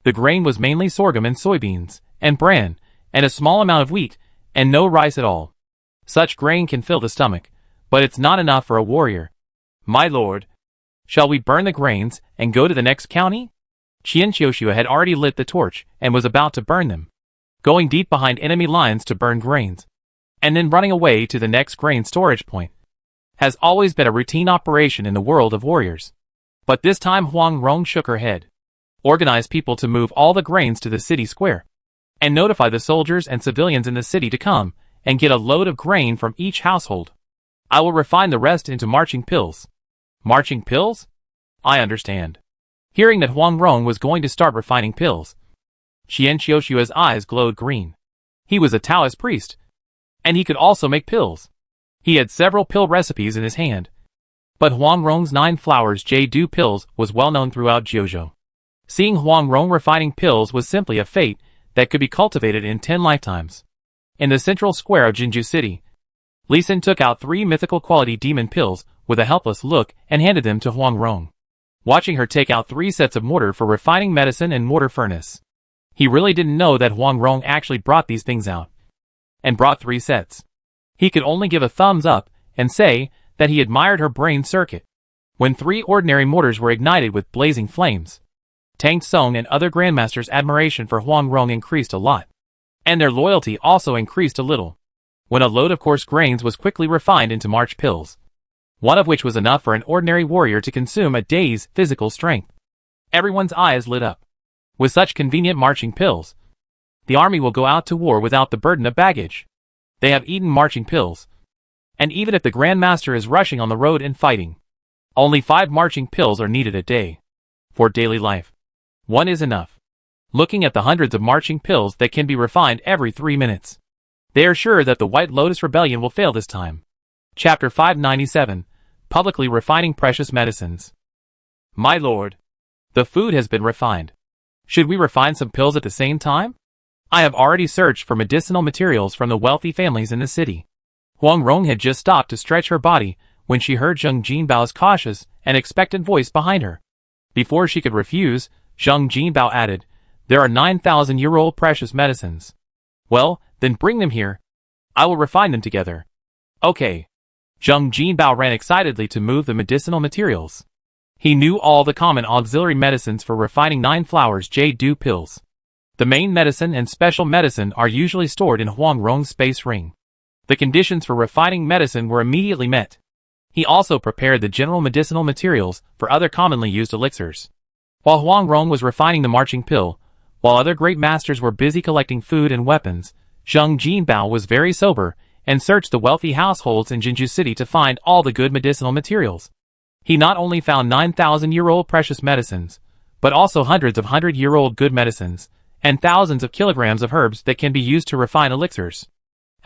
The grain was mainly sorghum and soybeans, and bran, and a small amount of wheat, and no rice at all. Such grain can fill the stomach, but it's not enough for a warrior. My lord, shall we burn the grains and go to the next county? Qian Qiushua had already lit the torch and was about to burn them, going deep behind enemy lines to burn grains, and then running away to the next grain storage point. Has always been a routine operation in the world of warriors. But this time Huang Rong shook her head, organized people to move all the grains to the city square, and notify the soldiers and civilians in the city to come and get a load of grain from each household. I will refine the rest into marching pills. Marching pills? I understand. Hearing that Huang Rong was going to start refining pills, Qian Qiushua's eyes glowed green. He was a Taoist priest, and he could also make pills. He had several pill recipes in his hand. But Huang Rong's 9 flowers jade pills was well known throughout Jiuzhou. Seeing Huang Rong refining pills was simply a fate that could be cultivated in 10 lifetimes. In the central square of Jinju City, Li Xin took out 3 mythical quality demon pills with a helpless look and handed them to Huang Rong. Watching her take out 3 sets of mortar for refining medicine and mortar furnace, he really didn't know that Huang Rong actually brought these things out, and brought 3 sets. He could only give a thumbs up and say that he admired her brain circuit. When 3 ordinary mortars were ignited with blazing flames, Tang Song and other grandmasters' admiration for Huang Rong increased a lot, and their loyalty also increased a little. When a load of coarse grains was quickly refined into march pills, one of which was enough for an ordinary warrior to consume a day's physical strength, everyone's eyes lit up. With such convenient marching pills, the army will go out to war without the burden of baggage. They have eaten marching pills, and even if the Grand Master is rushing on the road and fighting, only 5 marching pills are needed a day. For daily life, 1 is enough. Looking at the hundreds of marching pills that can be refined every 3 minutes, they are sure that the White Lotus Rebellion will fail this time. Chapter 597, Publicly Refining Precious Medicines. My lord, the food has been refined. Should we refine some pills at the same time? I have already searched for medicinal materials from the wealthy families in the city. Huang Rong had just stopped to stretch her body when she heard Zheng Jinbao's cautious and expectant voice behind her. Before she could refuse, Zheng Jinbao added, "There are 9,000-year-old precious medicines. Well, then bring them here. I will refine them together." Okay. Zheng Jinbao ran excitedly to move the medicinal materials. He knew all the common auxiliary medicines for refining 9 flowers jade pills. The main medicine and special medicine are usually stored in Huang Rong's space ring. The conditions for refining medicine were immediately met. He also prepared the general medicinal materials for other commonly used elixirs. While Huang Rong was refining the marching pill, while other great masters were busy collecting food and weapons, Zheng Jinbao was very sober and searched the wealthy households in Jinju City to find all the good medicinal materials. He not only found 9,000-year-old precious medicines, but also hundreds of 100-year-old good medicines, and thousands of kilograms of herbs that can be used to refine elixirs.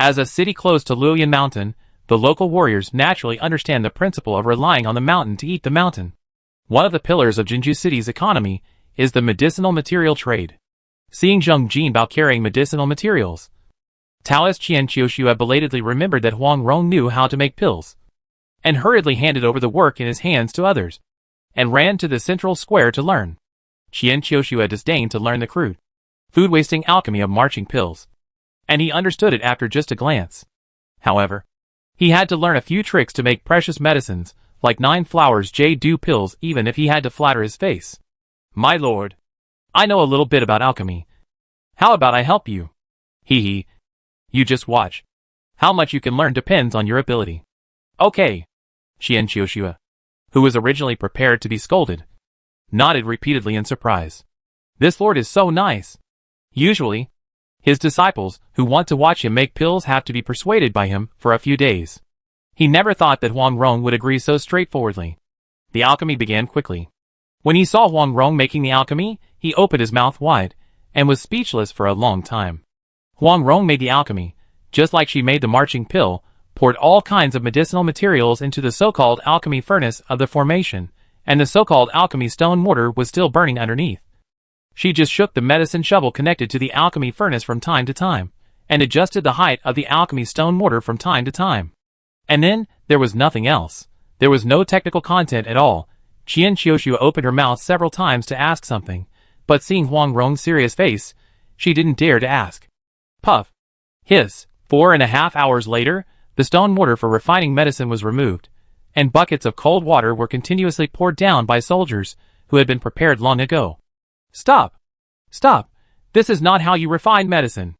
As a city close to Luoyan Mountain, the local warriors naturally understand the principle of relying on the mountain to eat the mountain. One of the pillars of Jinju City's economy is the medicinal material trade. Seeing Zheng Jinbao carrying medicinal materials, Taoist Qian Qiushua belatedly remembered that Huang Rong knew how to make pills, and hurriedly handed over the work in his hands to others, and ran to the central square to learn. Qian Qiushua disdained to learn the crude, food-wasting alchemy of marching pills, and he understood it after just a glance. However, he had to learn a few tricks to make precious medicines, like 9 flowers jade pills, even if he had to flatter his face. My lord, I know a little bit about alchemy. How about I help you? Hee. You just watch. How much you can learn depends on your ability. Okay. Qian Qiushua, who was originally prepared to be scolded, nodded repeatedly in surprise. This lord is so nice. Usually, his disciples who want to watch him make pills have to be persuaded by him for a few days. He never thought that Huang Rong would agree so straightforwardly. The alchemy began quickly. When he saw Huang Rong making the alchemy, he opened his mouth wide, and was speechless for a long time. Huang Rong made the alchemy, just like she made the marching pill, poured all kinds of medicinal materials into the so-called alchemy furnace of the formation, and the so-called alchemy stone mortar was still burning underneath. She just shook the medicine shovel connected to the alchemy furnace from time to time, and adjusted the height of the alchemy stone mortar from time to time. And then, there was nothing else. There was no technical content at all. Qian Qiushua opened her mouth several times to ask something, but seeing Huang Rong's serious face, she didn't dare to ask. Puff. Hiss. 4.5 hours later, the stone mortar for refining medicine was removed, and buckets of cold water were continuously poured down by soldiers who had been prepared long ago. Stop! Stop! This is not how you refine medicine.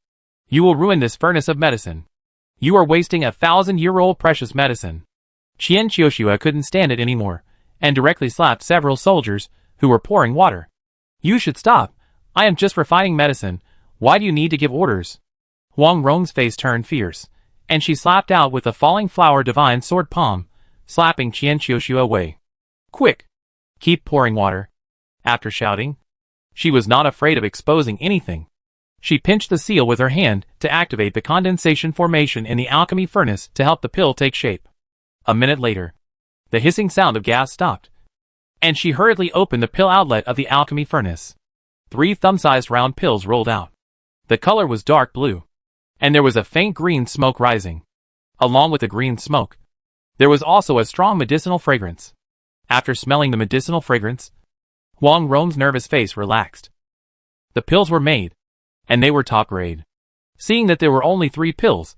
You will ruin this furnace of medicine. You are wasting 1,000-year-old precious medicine. Qian Qiushua couldn't stand it anymore, and directly slapped several soldiers who were pouring water. You should stop. I am just refining medicine. Why do you need to give orders? Huang Rong's face turned fierce, and she slapped out with a falling flower divine sword palm, slapping Qian Qiushua away. Quick! Keep pouring water. After shouting, she was not afraid of exposing anything. She pinched the seal with her hand to activate the condensation formation in the alchemy furnace to help the pill take shape. A minute later, the hissing sound of gas stopped, and she hurriedly opened the pill outlet of the alchemy furnace. 3 thumb-sized round pills rolled out. The color was dark blue, and there was a faint green smoke rising. Along with the green smoke, there was also a strong medicinal fragrance. After smelling the medicinal fragrance, Huang Rong's nervous face relaxed. The pills were made, and they were top grade. Seeing that there were only 3 pills,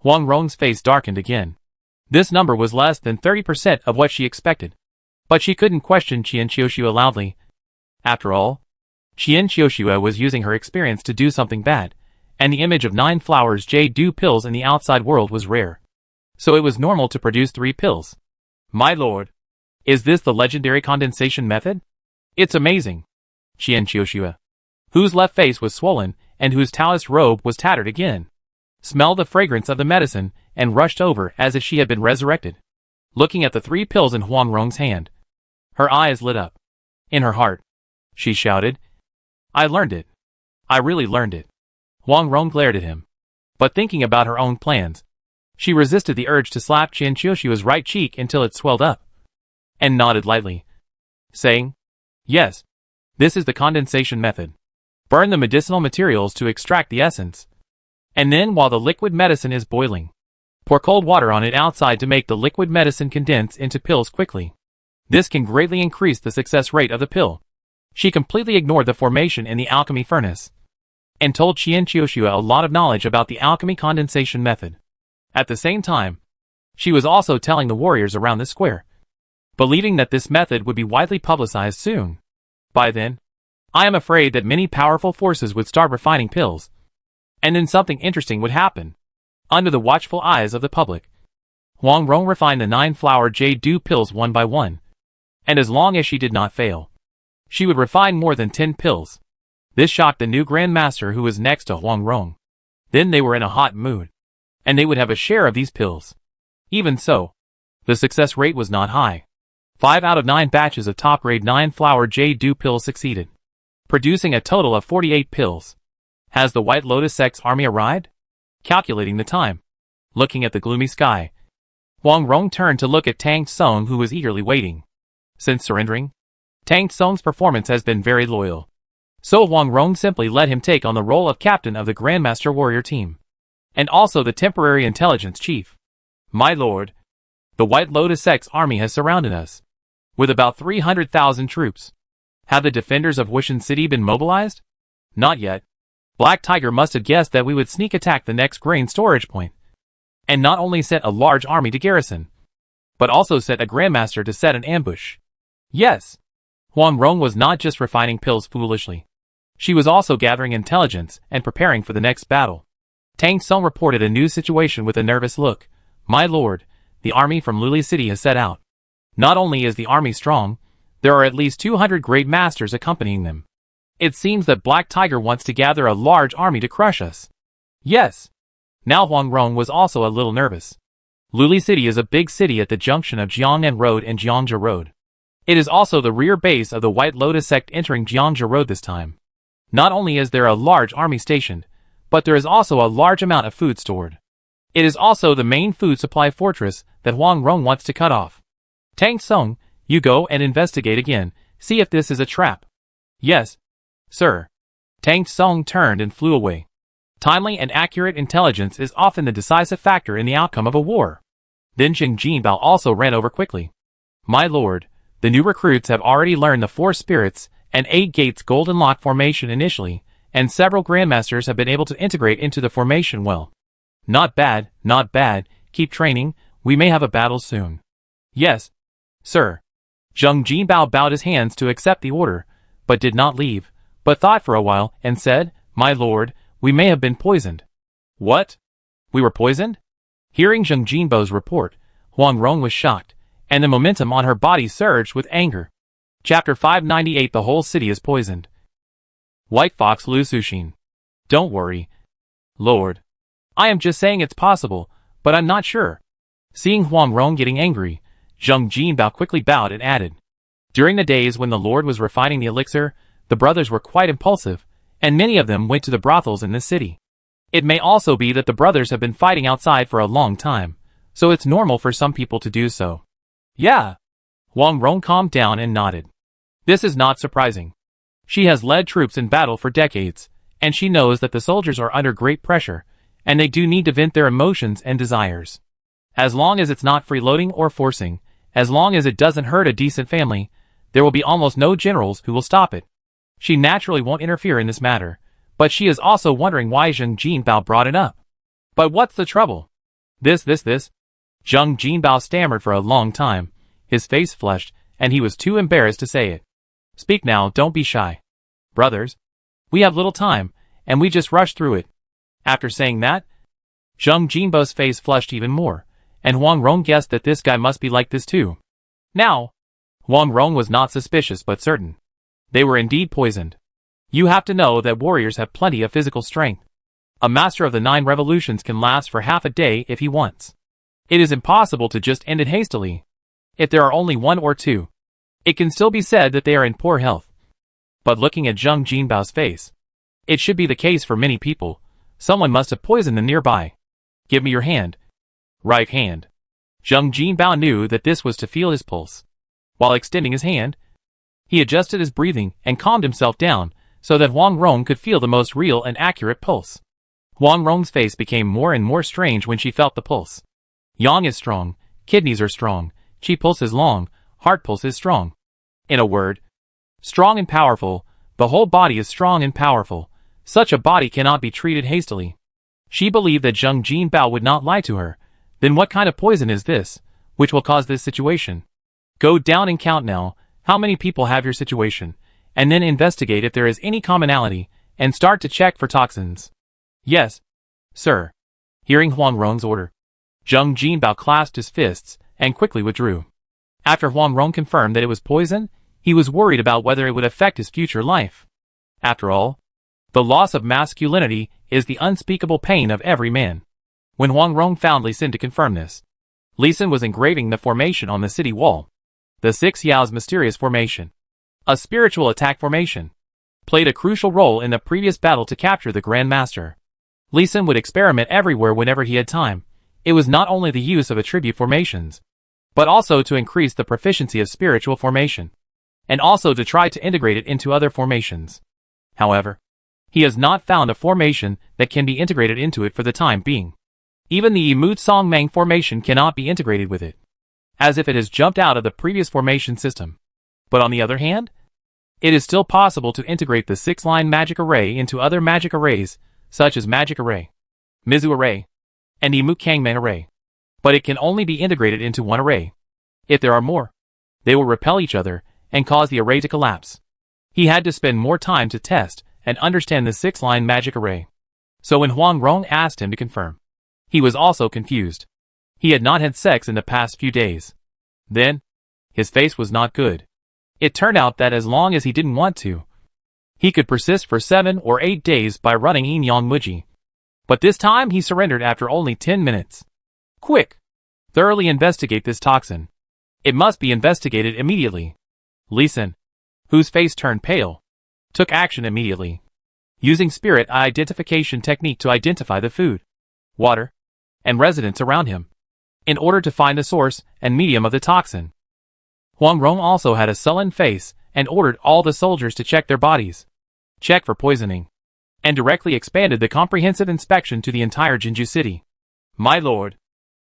Huang Rong's face darkened again. This number was less than 30% of what she expected. But she couldn't question Qian Qiushua loudly. After all, Qian Qiushua was using her experience to do something bad, and the image of 9 flowers jade dew pills in the outside world was rare. So it was normal to produce 3 pills. My lord, is this the legendary condensation method? It's amazing. Qian Qiushua, whose left face was swollen and whose Taoist robe was tattered again, smelled the fragrance of the medicine and rushed over as if she had been resurrected. Looking at the 3 pills in Huang Rong's hand, her eyes lit up. In her heart, she shouted, I learned it. I really learned it. Huang Rong glared at him. But thinking about her own plans, she resisted the urge to slap Qian Qiushua's right cheek until it swelled up, and nodded lightly, saying, Yes, this is the condensation method. Burn the medicinal materials to extract the essence. And then while the liquid medicine is boiling, pour cold water on it outside to make the liquid medicine condense into pills quickly. This can greatly increase the success rate of the pill. She completely ignored the formation in the alchemy furnace, and told Qian Qiushua a lot of knowledge about the alchemy condensation method. At the same time, she was also telling the warriors around the square, believing that this method would be widely publicized soon. By then, I am afraid that many powerful forces would start refining pills, and then something interesting would happen. Under the watchful eyes of the public, Huang Rong refined the 9-flower jade dew pills one by one, and as long as she did not fail, she would refine more than 10 pills. This shocked the new Grand Master who was next to Huang Rong. Then they were in a hot mood, and they would have a share of these pills. Even so, the success rate was not high. 5 out of 9 batches of top-grade 9-flower jade dew pills succeeded, producing a total of 48 pills. Has the White Lotus sect's army arrived? Calculating the time, looking at the gloomy sky, Huang Rong turned to look at Tang Tsong, who was eagerly waiting. Since surrendering, Tang Tsong's performance has been very loyal. So Huang Rong simply let him take on the role of captain of the Grandmaster warrior team, and also the temporary intelligence chief. My lord, the White Lotus sect's army has surrounded us, with about 300,000 troops. Have the defenders of Wushan City been mobilized? Not yet. Black Tiger must have guessed that we would sneak attack the next grain storage point, and not only set a large army to garrison, but also set a Grandmaster to set an ambush. Yes, Huang Rong was not just refining pills foolishly. She was also gathering intelligence and preparing for the next battle. Tang Tsong reported a new situation with a nervous look. My lord, the army from Luli City has set out. Not only is the army strong, there are at least 200 great masters accompanying them. It seems that Black Tiger wants to gather a large army to crush us. Yes. Now Huang Rong was also a little nervous. Luli City is a big city at the junction of Jiangnan Road and Jiangzhou Road. It is also the rear base of the White Lotus sect entering Jiangzhou Road this time. Not only is there a large army stationed, but there is also a large amount of food stored. It is also the main food supply fortress that Huang Rong wants to cut off. Tang Sung, you go and investigate again, see if this is a trap. Yes, sir. Tang Sung turned and flew away. Timely and accurate intelligence is often the decisive factor in the outcome of a war. Then Jing Jinbao also ran over quickly. My lord, the new recruits have already learned the 4 spirits and 8 gates golden lock formation initially, and several grandmasters have been able to integrate into the formation well. Not bad, keep training, we may have a battle soon. Yes, sir. Zheng Jinbao bowed his hands to accept the order, but did not leave, but thought for a while and said, My lord, we may have been poisoned. What? We were poisoned? Hearing Zheng Jinbao's report, Huang Rong was shocked, and the momentum on her body surged with anger. Chapter 598 The whole city is poisoned. White Fox Lu Suxin. Don't worry, lord. I am just saying it's possible, but I'm not sure. Seeing Huang Rong getting angry, Zheng Jinbao quickly bowed and added. During the days when the lord was refining the elixir, the brothers were quite impulsive, and many of them went to the brothels in this city. It may also be that the brothers have been fighting outside for a long time, so it's normal for some people to do so. Yeah. Huang Rong calmed down and nodded. This is not surprising. She has led troops in battle for decades, and she knows that the soldiers are under great pressure, and they do need to vent their emotions and desires. As long as it's not freeloading or forcing, as long as it doesn't hurt a decent family, there will be almost no generals who will stop it. She naturally won't interfere in this matter, but she is also wondering why Zheng Jinbao brought it up. But what's the trouble? This. Zheng Jinbao stammered for a long time, his face flushed, and he was too embarrassed to say it. Speak now, don't be shy. Brothers, we have little time, and we just rushed through it. After saying that, Zheng Jinbao's face flushed even more, and Huang Rong guessed that this guy must be like this too. Now, Huang Rong was not suspicious but certain. They were indeed poisoned. You have to know that warriors have plenty of physical strength. A master of the 9 revolutions can last for half a day if he wants. It is impossible to just end it hastily. If there are only 1 or 2, it can still be said that they are in poor health. But looking at Zheng Jinbao's face, it should be the case for many people. Someone must have poisoned them nearby. Give me your hand. Right hand. Zheng Jinbao knew that this was to feel his pulse. While extending his hand, he adjusted his breathing and calmed himself down so that Huang Rong could feel the most real and accurate pulse. Huang Rong's face became more and more strange when she felt the pulse. Yang is strong, kidneys are strong, chi pulse is long, heart pulse is strong. In a word, strong and powerful, the whole body is strong and powerful. Such a body cannot be treated hastily. She believed that Zheng Jinbao would not lie to her. Then what kind of poison is this, which will cause this situation? Go down and count now, how many people have your situation, and then investigate if there is any commonality, and start to check for toxins. Yes, sir. Hearing Huang Rong's order, Zheng Jinbao clasped his fists and quickly withdrew. After Huang Rong confirmed that it was poison, he was worried about whether it would affect his future life. After all, the loss of masculinity is the unspeakable pain of every man. When Huang Rong found Li Xin to confirm this, Li Xin was engraving the formation on the city wall. The 6 Yao's mysterious formation, a spiritual attack formation, played a crucial role in the previous battle to capture the Grand Master. Li Xin would experiment everywhere whenever he had time. It was not only the use of attribute formations, but also to increase the proficiency of spiritual formation, and also to try to integrate it into other formations. However, he has not found a formation that can be integrated into it for the time being. Even the Yimut Songmang formation cannot be integrated with it, as if it has jumped out of the previous formation system. But on the other hand, it is still possible to integrate the 6-line magic array into other magic arrays, such as Magic Array, Mizu Array, and Yimut Kangmang Array. But it can only be integrated into one array. If there are more, they will repel each other and cause the array to collapse. He had to spend more time to test and understand the 6-line magic array. So when Huang Rong asked him to confirm, he was also confused. He had not had sex in the past few days. Then, his face was not good. It turned out that as long as he didn't want to, he could persist for 7 or 8 days by running Yin Yang Muji. But this time he surrendered after only 10 minutes. Quick! Thoroughly investigate this toxin. It must be investigated immediately. Li Xin, whose face turned pale, took action immediately. using spirit identification technique to identify the food, water, and residents around him, in order to find the source and medium of the toxin. Huang Rong also had a sullen face and ordered all the soldiers to check their bodies, check for poisoning, and directly expanded the comprehensive inspection to the entire Jinju City. My lord,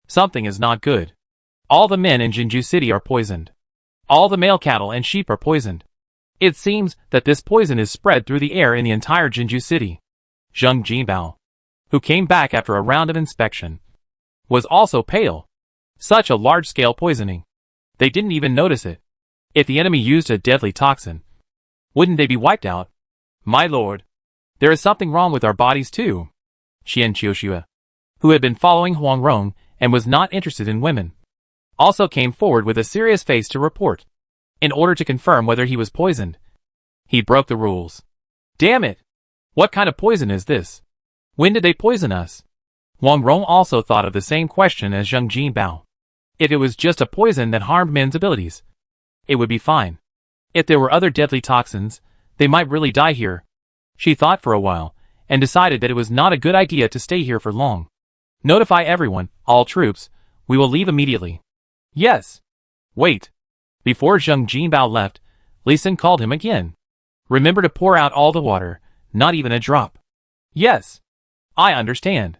something is not good. All the men in Jinju City are poisoned. All the male cattle and sheep are poisoned. It seems that this poison is spread through the air in the entire Jinju City. Zheng Jinbao, who came back after a round of inspection, was also pale. Such a large-scale poisoning. They didn't even notice it. If the enemy used a deadly toxin, wouldn't they be wiped out? My lord, there is something wrong with our bodies too. Qian Qiushua, who had been following Huang Rong and was not interested in women, also came forward with a serious face to report, in order to confirm whether he was poisoned. He broke the rules. Damn it! What kind of poison is this? When did they poison us? Huang Rong also thought of the same question as Zheng Jinbao. If it was just a poison that harmed men's abilities, it would be fine. If there were other deadly toxins, they might really die here. She thought for a while, and decided that it was not a good idea to stay here for long. Notify everyone, all troops, we will leave immediately. Yes. Wait. Before Zheng Jinbao left, Li Xin called him again. Remember to pour out all the water, not even a drop. Yes. I understand.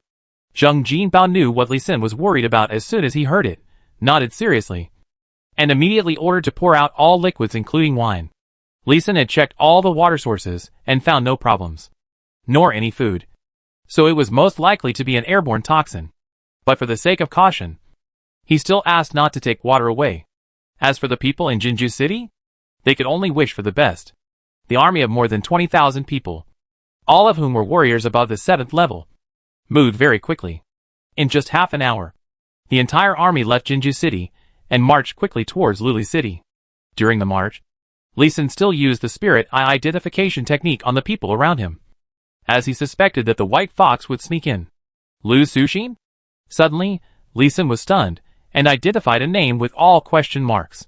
Zheng Jinbao knew what Li Xin was worried about as soon as he heard it, nodded seriously, and immediately ordered to pour out all liquids including wine. Li Xin had checked all the water sources and found no problems, nor any food. So it was most likely to be an airborne toxin. But for the sake of caution, he still asked not to take water away. As for the people in Jinju City, they could only wish for the best. The army of more than 20,000 people, all of whom were warriors above the 7th level, moved very quickly. In just half an hour, the entire army left Jinju City and marched quickly towards Luli City. During the march, Li Xin still used the spirit identification technique on the people around him, as he suspected that the white fox would sneak in. Lu Suxin? Suddenly, Li Xin was stunned and identified a name with all question marks.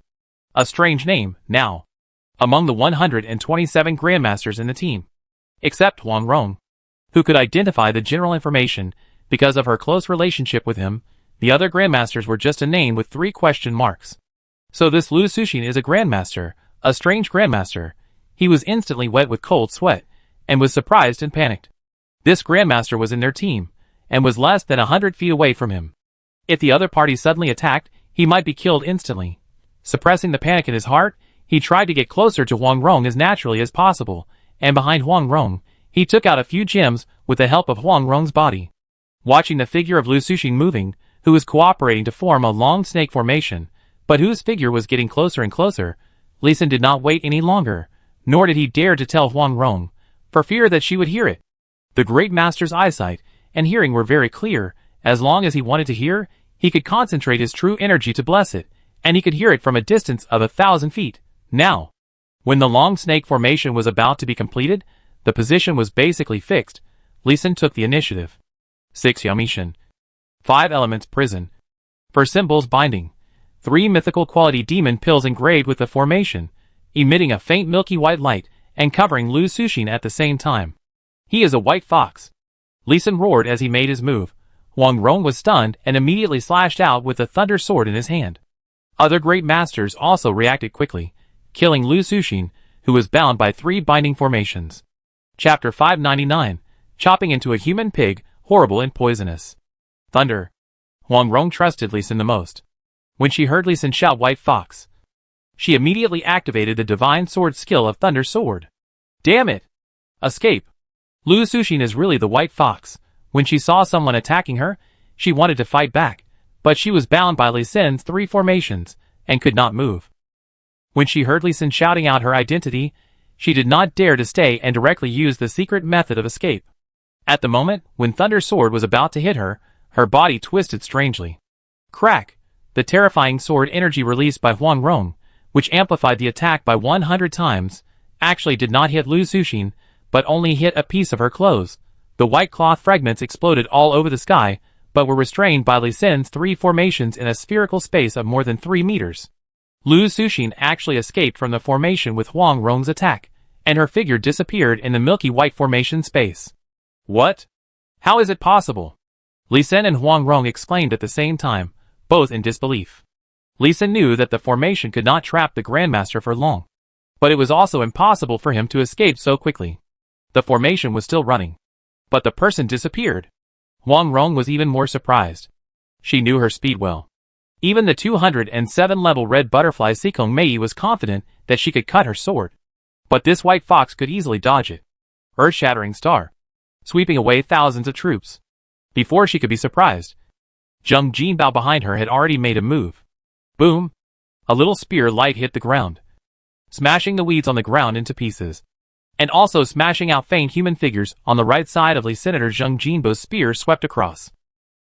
A strange name, now, among the 127 grandmasters in the team, except Huang Rong, who could identify the general information because of her close relationship with him. The other grandmasters were just a name with 3 question marks. So this Lu Suxin is a grandmaster, a strange grandmaster. He was instantly wet with cold sweat, and was surprised and panicked. This grandmaster was in their team, and was less than 100 feet away from him. If the other party suddenly attacked, he might be killed instantly. Suppressing the panic in his heart, he tried to get closer to Huang Rong as naturally as possible, and behind Huang Rong, he took out a few gems with the help of Huang Rong's body. Watching the figure of Lu Suxin moving, who was cooperating to form a long snake formation, but whose figure was getting closer and closer, Li Xin did not wait any longer, nor did he dare to tell Huang Rong, for fear that she would hear it. The great master's eyesight and hearing were very clear. As long as he wanted to hear, he could concentrate his true energy to bless it, and he could hear it from a distance of 1,000 feet. Now, when the long snake formation was about to be completed, the position was basically fixed. Li Xin took the initiative. 6 Yamishan. 5 elements prison. For symbols binding. 3 mythical quality demon pills engraved with the formation, emitting a faint milky white light and covering Lu Suxin at the same time. He is a white fox. Li Xin roared as he made his move. Huang Rong was stunned and immediately slashed out with the thunder sword in his hand. Other great masters also reacted quickly, killing Lu Suxin, who was bound by 3 binding formations. Chapter 599, chopping into a human pig, horrible and poisonous. Thunder. Huang Rong trusted Li Xin the most. When she heard Li Xin shout white fox, she immediately activated the divine sword skill of Thunder Sword. Damn it! Escape! Lu Suxin is really the white fox. When she saw someone attacking her, she wanted to fight back, but she was bound by Li Xin's 3 formations, and could not move. When she heard Li Xin shouting out her identity, she did not dare to stay and directly used the secret method of escape. At the moment, when Thunder Sword was about to hit her, her body twisted strangely. Crack! The terrifying sword energy released by Huang Rong, which amplified the attack by 100 times, actually did not hit Lu Suxin, but only hit a piece of her clothes. The white cloth fragments exploded all over the sky, but were restrained by Li Xin's 3 formations in a spherical space of more than 3 meters. Lu Suxin actually escaped from the formation with Huang Rong's attack, and her figure disappeared in the milky white formation space. What? How is it possible? Li Xin and Huang Rong exclaimed at the same time, both in disbelief. Li Xin knew that the formation could not trap the Grandmaster for long, but it was also impossible for him to escape so quickly. The formation was still running, but the person disappeared. Huang Rong was even more surprised. She knew her speed well. Even the 207-level red butterfly Sikong Mei was confident that she could cut her sword. But this white fox could easily dodge it. Earth-shattering star, sweeping away thousands of troops. Before she could be surprised, Zheng Jinbao behind her had already made a move. Boom! A little spear light hit the ground, smashing the weeds on the ground into pieces, and also smashing out faint human figures on the right side of Li Senator Zheng Jinbao's spear swept across.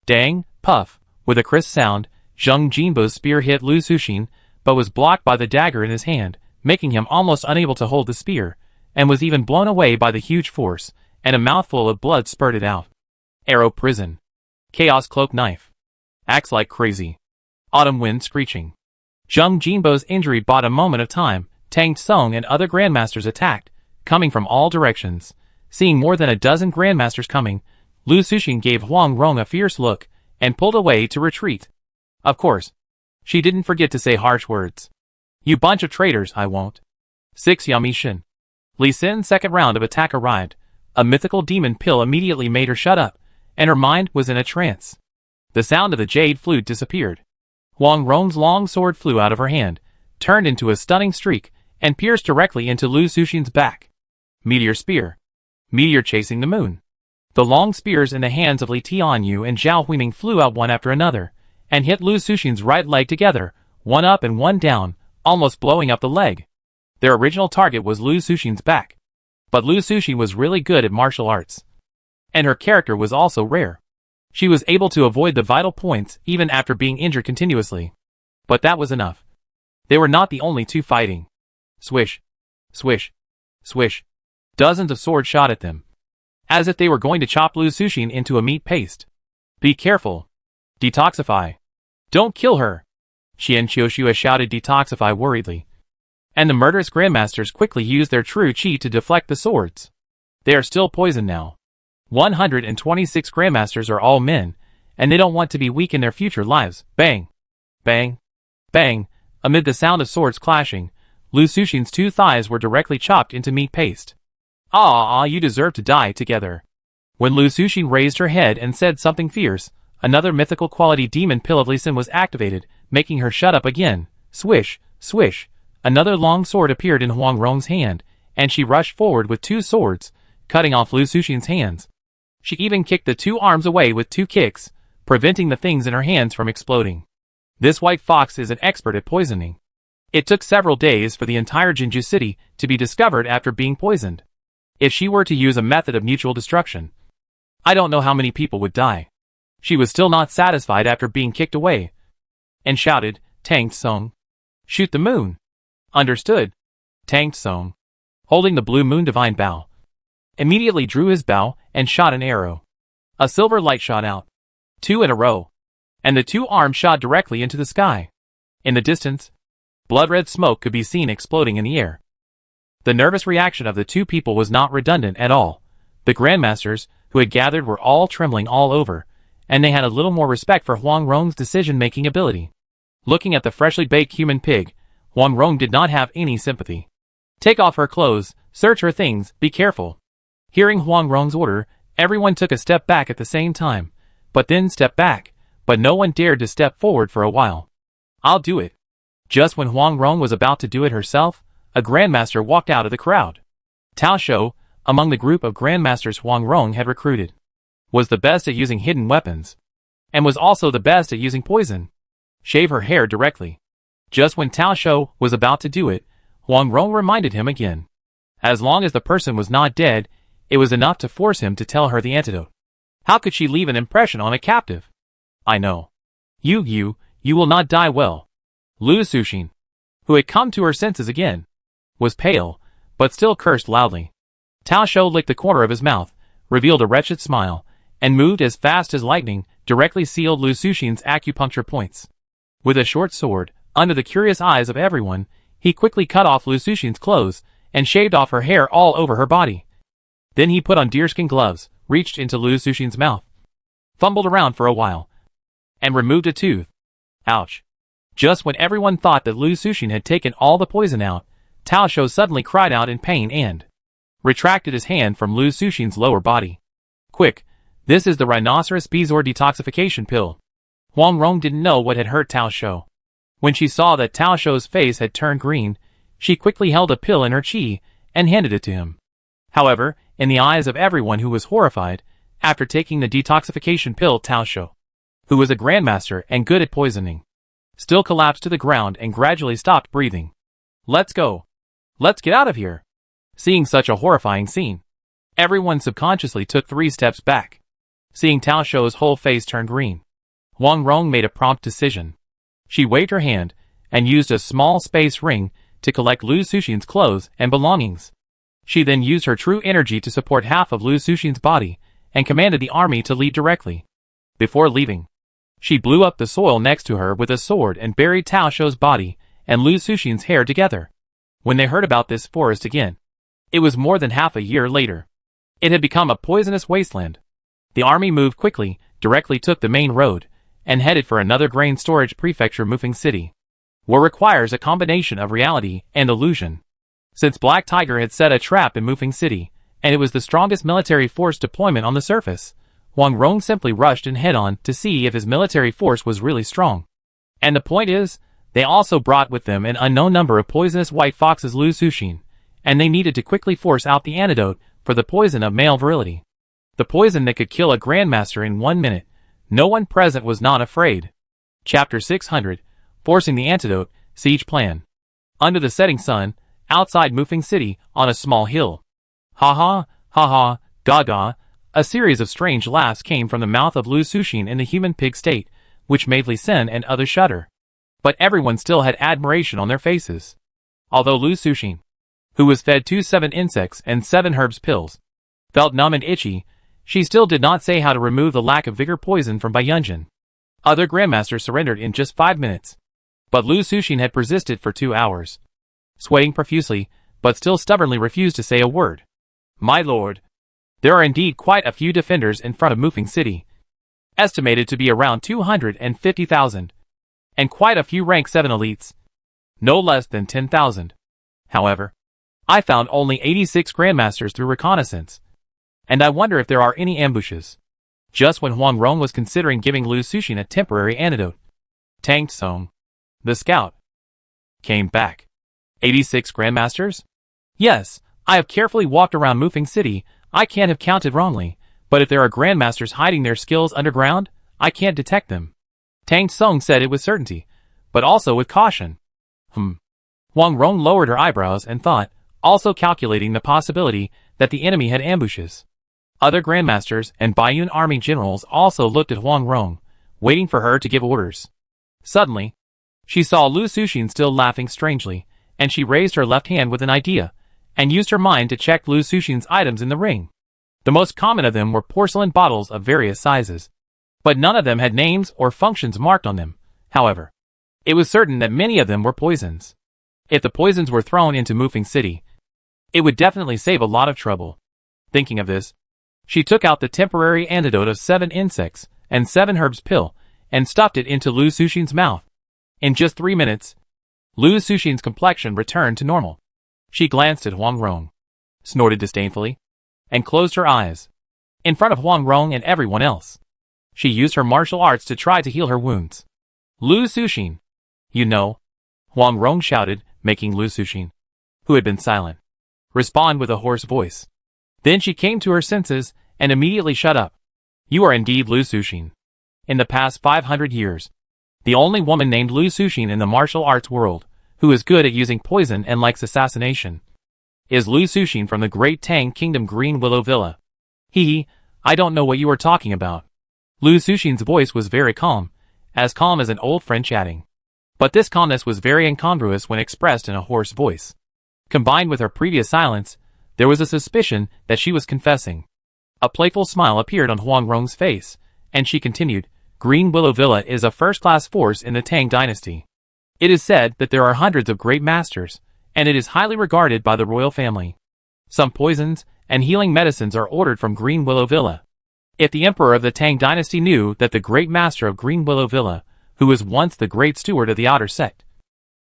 Dang, puff, with a crisp sound, Zheng Jinbao's spear hit Lu Suxin, but was blocked by the dagger in his hand, making him almost unable to hold the spear, and was even blown away by the huge force, and a mouthful of blood spurted out. Arrow prison. Chaos cloak knife. Axe like crazy. Autumn wind screeching. Zheng Jinbao's injury bought a moment of time. Tang Tsung and other grandmasters attacked, coming from all directions. Seeing more than a dozen grandmasters coming, Lu Suxin gave Huang Rong a fierce look, and pulled away to retreat. Of course, she didn't forget to say harsh words. You bunch of traitors, I won't. 6 Yami Shin. Li Xin's second round of attack arrived. A mythical demon pill immediately made her shut up, and her mind was in a trance. The sound of the jade flute disappeared. Huang Rong's long sword flew out of her hand, turned into a stunning streak, and pierced directly into Lu Suxin's back. Meteor spear. Meteor chasing the moon. The long spears in the hands of Li Tianyu and Zhao Huiming flew out one after another, and hit Lu Suxin's right leg together, one up and one down, almost blowing up the leg. Their original target was Lu Suxin's back. But Lu Suxin was really good at martial arts. And her character was also rare. She was able to avoid the vital points even after being injured continuously. But that was enough. They were not the only two fighting. Swish. Swish. Swish. Dozens of swords shot at them, as if they were going to chop Lu Suxin into a meat paste. Be careful. Detoxify. Don't kill her. Qian Qiushua shouted detoxify worriedly. And the murderous grandmasters quickly used their true qi to deflect the swords. They are still poisoned now. 126 grandmasters are all men, and they don't want to be weak in their future lives. Bang. Bang. Bang. Amid the sound of swords clashing, Lu Suxin's 2 thighs were directly chopped into meat paste. Ah, you deserve to die together. When Lu Suxin raised her head and said something fierce, another mythical quality demon pill of Li Xin was activated, making her shut up again. Swish, swish. Another long sword appeared in Huang Rong's hand, and she rushed forward with 2 swords, cutting off Lu Suxin's hands. She even kicked the 2 arms away with 2 kicks, preventing the things in her hands from exploding. This white fox is an expert at poisoning. It took several days for the entire Jinju city to be discovered after being poisoned. If she were to use a method of mutual destruction, I don't know how many people would die. She was still not satisfied after being kicked away, and shouted, Tang Tsung. Shoot the moon. Understood. Tang Tsung, holding the blue moon divine bow, immediately drew his bow and shot an arrow. A silver light shot out. 2 in a row. And the 2 arms shot directly into the sky. In the distance, blood-red smoke could be seen exploding in the air. The nervous reaction of the 2 people was not redundant at all. The grandmasters, who had gathered, were all trembling all over, and they had a little more respect for Huang Rong's decision-making ability. Looking at the freshly baked human pig, Huang Rong did not have any sympathy. Take off her clothes, search her things, be careful. Hearing Huang Rong's order, everyone took a step back at the same time, but then stepped back, but no one dared to step forward for a while. I'll do it. Just when Huang Rong was about to do it herself, a grandmaster walked out of the crowd. Tao Shou, among the group of grandmasters Huang Rong had recruited, was the best at using hidden weapons, and was also the best at using poison. Shave her hair directly. Just when Tao Shou was about to do it, Huang Rong reminded him again. As long as the person was not dead, it was enough to force him to tell her the antidote. How could she leave an impression on a captive? I know. You will not die well. Lu Suxin, who had come to her senses again, was pale, but still cursed loudly. Tao Shou licked the corner of his mouth, revealed a wretched smile, and moved as fast as lightning, directly sealed Lu Suxin's acupuncture points. With a short sword, under the curious eyes of everyone, he quickly cut off Lu Suxin's clothes, and shaved off her hair all over her body. Then he put on deerskin gloves, reached into Lu Suxin's mouth, fumbled around for a while, and removed a tooth. Ouch. Just when everyone thought that Lu Suxin had taken all the poison out, Tao Shou suddenly cried out in pain and retracted his hand from Lu Suxin's lower body. Quick, this is the rhinoceros bezoar detoxification pill. Huang Rong didn't know what had hurt Tao Shou. When she saw that Tao Shou's face had turned green, she quickly held a pill in her chi and handed it to him. However, in the eyes of everyone who was horrified, after taking the detoxification pill, Tao Shou, who was a grandmaster and good at poisoning, still collapsed to the ground and gradually stopped breathing. Let's go. Let's get out of here. Seeing such a horrifying scene, everyone subconsciously took 3 steps back. Seeing Tao Shou's whole face turn green, Huang Rong made a prompt decision. She waved her hand and used a small space ring to collect Lu Suxin's clothes and belongings. She then used her true energy to support half of Lu Suxin's body and commanded the army to leave directly. Before leaving, she blew up the soil next to her with a sword and buried Tao Shou's body and Lu Suxin's hair together. When they heard about this forest again, it was more than half a year later. It had become a poisonous wasteland. The army moved quickly, directly took the main road, and headed for another grain storage prefecture, Mufeng City. War requires a combination of reality and illusion. Since Black Tiger had set a trap in Mufeng City, and it was the strongest military force deployment on the surface, Huang Rong simply rushed in head-on to see if his military force was really strong. And the point is, they also brought with them an unknown number of poisonous white foxes Lu Suxin, and they needed to quickly force out the antidote for the poison of male virility. The poison that could kill a grandmaster in 1 minute. No one present was not afraid. Chapter 600, Forcing the Antidote, Siege Plan. Under the setting sun, outside Mufeng City, on a small hill. Ha ha, gaga, a series of strange laughs came from the mouth of Lu Suxin in the human pig state, which made Li Sen and others shudder. But everyone still had admiration on their faces. Although Lu Suxin, who was fed 2 7 insects and 7 herbs pills, felt numb and itchy, she still did not say how to remove the lack of vigor poison from Bai Yunjin. Other grandmasters surrendered in just 5 minutes. But Lu Suxin had persisted for 2 hours, sweating profusely, but still stubbornly refused to say a word. My lord, there are indeed quite a few defenders in front of Mufeng City, estimated to be around 250,000, and quite a few rank 7 elites, no less than 10,000. However, I found only 86 grandmasters through reconnaissance, and I wonder if there are any ambushes. Just when Huang Rong was considering giving Lu Suxin a temporary antidote, Tang Tsong, the scout, came back. 86 grandmasters? Yes, I have carefully walked around Mufeng City. I can't have counted wrongly, but if there are grandmasters hiding their skills underground, I can't detect them. Tang Tsong said it with certainty, but also with caution. Huang Rong lowered her eyebrows and thought, also calculating the possibility that the enemy had ambushes. Other grandmasters and Baiyun army generals also looked at Huang Rong, waiting for her to give orders. Suddenly, she saw Lu Suxin still laughing strangely, and she raised her left hand with an idea, and used her mind to check Lu Suxin's items in the ring. The most common of them were porcelain bottles of various sizes, but none of them had names or functions marked on them. However, it was certain that many of them were poisons. If the poisons were thrown into Mufeng City, it would definitely save a lot of trouble. Thinking of this, she took out the temporary antidote of 7 insects and 7 herbs pill and stuffed it into Lu Suxin's mouth. In just 3 minutes, Lu Suxin's complexion returned to normal. She glanced at Huang Rong, snorted disdainfully, and closed her eyes. In front of Huang Rong and everyone else, she used her martial arts to try to heal her wounds. Lu Suxin, you know, Huang Rong shouted, making Lu Suxin, who had been silent, respond with a hoarse voice. Then she came to her senses and immediately shut up. You are indeed Lu Suxin. In the past 500 years, the only woman named Lu Suxin in the martial arts world, who is good at using poison and likes assassination, is Lu Suxin from the Great Tang Kingdom Green Willow Villa. I don't know what you are talking about. Lu Suxin's voice was very calm as an old friend chatting. But this calmness was very incongruous when expressed in a hoarse voice. Combined with her previous silence, there was a suspicion that she was confessing. A playful smile appeared on Huang Rong's face, and she continued, Green Willow Villa is a first-class force in the Tang dynasty. It is said that there are hundreds of great masters, and it is highly regarded by the royal family. Some poisons and healing medicines are ordered from Green Willow Villa. If the emperor of the Tang dynasty knew that the great master of Green Willow Villa, who was once the great steward of the outer sect,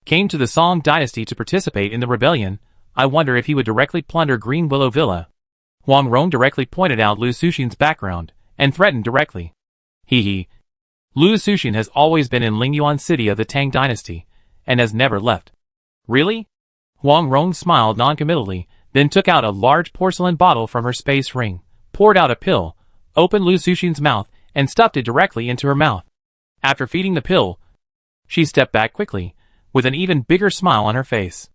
came to the Song dynasty to participate in the rebellion, I wonder if he would directly plunder Green Willow Villa. Huang Rong directly pointed out Lu Suxin's background, and threatened directly. Lu Suxin has always been in Lingyuan city of the Tang dynasty, and has never left. Really? Huang Rong smiled noncommittally, then took out a large porcelain bottle from her space ring, poured out a pill, opened Lu Suxin's mouth, and stuffed it directly into her mouth. After feeding the pill, she stepped back quickly, with an even bigger smile on her face.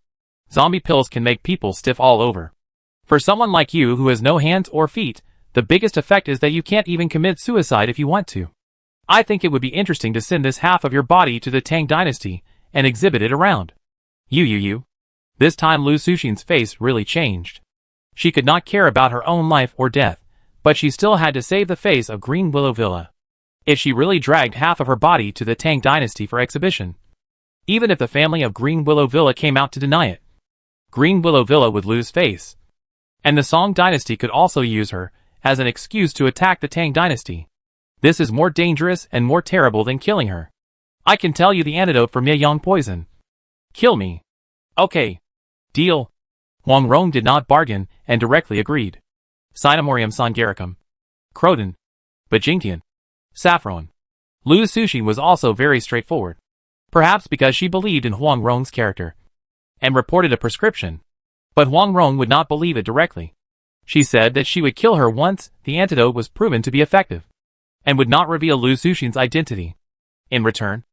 Zombie pills can make people stiff all over. For someone like you who has no hands or feet, the biggest effect is that you can't even commit suicide if you want to. I think it would be interesting to send this half of your body to the Tang dynasty and exhibit it around. You. This time Lu Suxin's face really changed. She could not care about her own life or death, but she still had to save the face of Green Willow Villa. If she really dragged half of her body to the Tang dynasty for exhibition, even if the family of Green Willow Villa came out to deny it, Green Willow Villa would lose face. And the Song dynasty could also use her as an excuse to attack the Tang dynasty. This is more dangerous and more terrible than killing her. I can tell you the antidote for Mieyang poison. Kill me. Okay. Deal. Huang Rong did not bargain and directly agreed. Sinomorium songaricum. Croton. Bajingtian. Saffron. Lu Suxin was also very straightforward. Perhaps because she believed in Huang Rong's character, and reported a prescription. But Huang Rong would not believe it directly. She said that she would kill her once the antidote was proven to be effective, and would not reveal Lu Suxin's identity. In return,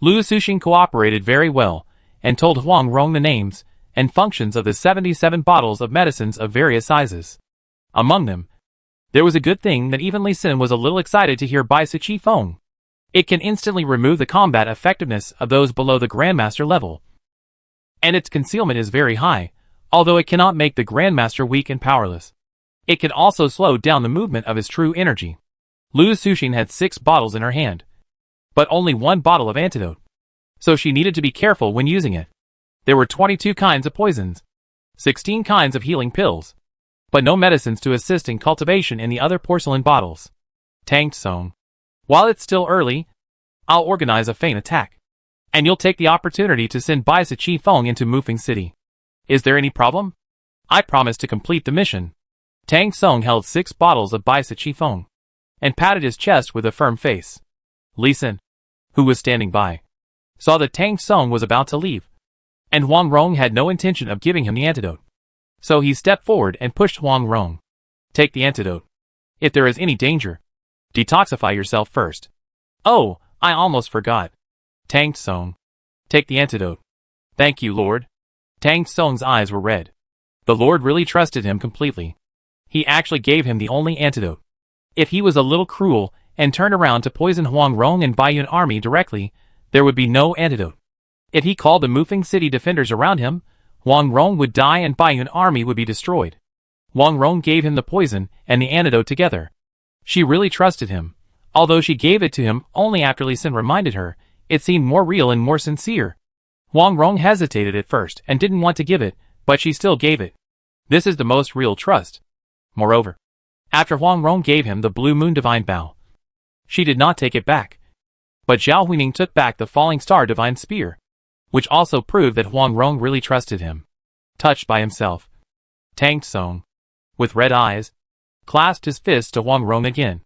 Lu Suxin cooperated very well, and told Huang Rong the names and functions of the 77 bottles of medicines of various sizes. Among them, there was a good thing that even Li Xin was a little excited to hear Bai Siqi Feng. It can instantly remove the combat effectiveness of those below the Grandmaster level, and its concealment is very high, although it cannot make the Grandmaster weak and powerless. It can also slow down the movement of his true energy. Lu Suxin had 6 bottles in her hand, but only 1 bottle of antidote, so she needed to be careful when using it. There were 22 kinds of poisons, 16 kinds of healing pills, but no medicines to assist in cultivation in the other porcelain bottles. Tang Song. While it's still early, I'll organize a feint attack, and you'll take the opportunity to send Bai Siqi Feng into Mufeng City. Is there any problem? I promise to complete the mission. Tang Song held 6 bottles of Bai Siqi Feng, and patted his chest with a firm face. Li Xin, who was standing by, saw that Tang Song was about to leave, and Huang Rong had no intention of giving him the antidote. So he stepped forward and pushed Huang Rong. Take the antidote. If there is any danger, detoxify yourself first. Oh, I almost forgot. Tang Song. Take the antidote. Thank you, Lord. Tang Song's eyes were red. The Lord really trusted him completely. He actually gave him the only antidote. If he was a little cruel and turned around to poison Huang Rong and Baiyun army directly, there would be no antidote. If he called the Mufeng City defenders around him, Huang Rong would die and Baiyun army would be destroyed. Huang Rong gave him the poison and the antidote together. She really trusted him. Although she gave it to him only after Li Xin reminded her, it seemed more real and more sincere. Huang Rong hesitated at first and didn't want to give it, but she still gave it. This is the most real trust. Moreover, after Huang Rong gave him the Blue Moon Divine Bow, she did not take it back. But Zhao Huining took back the Falling Star Divine Spear, which also proved that Huang Rong really trusted him. Touched by himself, Tang Song, with red eyes, clasped his fist to Huang Rong again,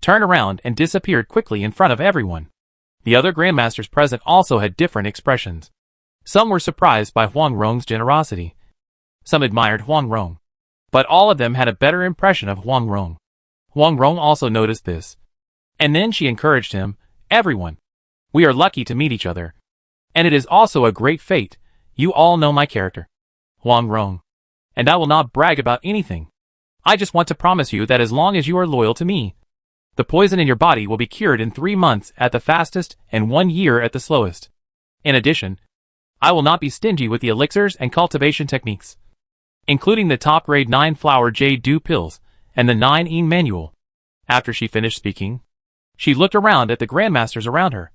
turned around and disappeared quickly in front of everyone. The other Grandmasters present also had different expressions. Some were surprised by Huang Rong's generosity. Some admired Huang Rong. But all of them had a better impression of Huang Rong. Huang Rong also noticed this. And then she encouraged him, everyone. We are lucky to meet each other. And it is also a great fate. You all know my character, Huang Rong. And I will not brag about anything. I just want to promise you that as long as you are loyal to me, the poison in your body will be cured in 3 months at the fastest and 1 year at the slowest. In addition, I will not be stingy with the elixirs and cultivation techniques, including the top-grade 9-flower Jade Dew pills and the 9-yin manual. After she finished speaking, she looked around at the Grandmasters around her,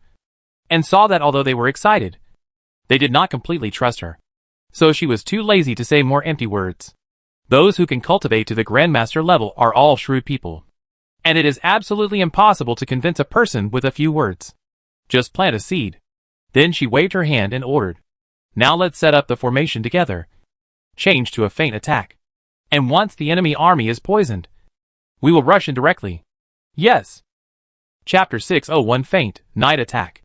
and saw that although they were excited, they did not completely trust her. so she was too lazy to say more empty words. Those who can cultivate to the Grandmaster level are all shrewd people. And it is absolutely impossible to convince a person with a few words. Just plant a seed. Then she waved her hand and ordered. Now let's set up the formation together. Change to a feint attack. And once the enemy army is poisoned, we will rush in directly. Yes. Chapter 601 Feint, Night Attack.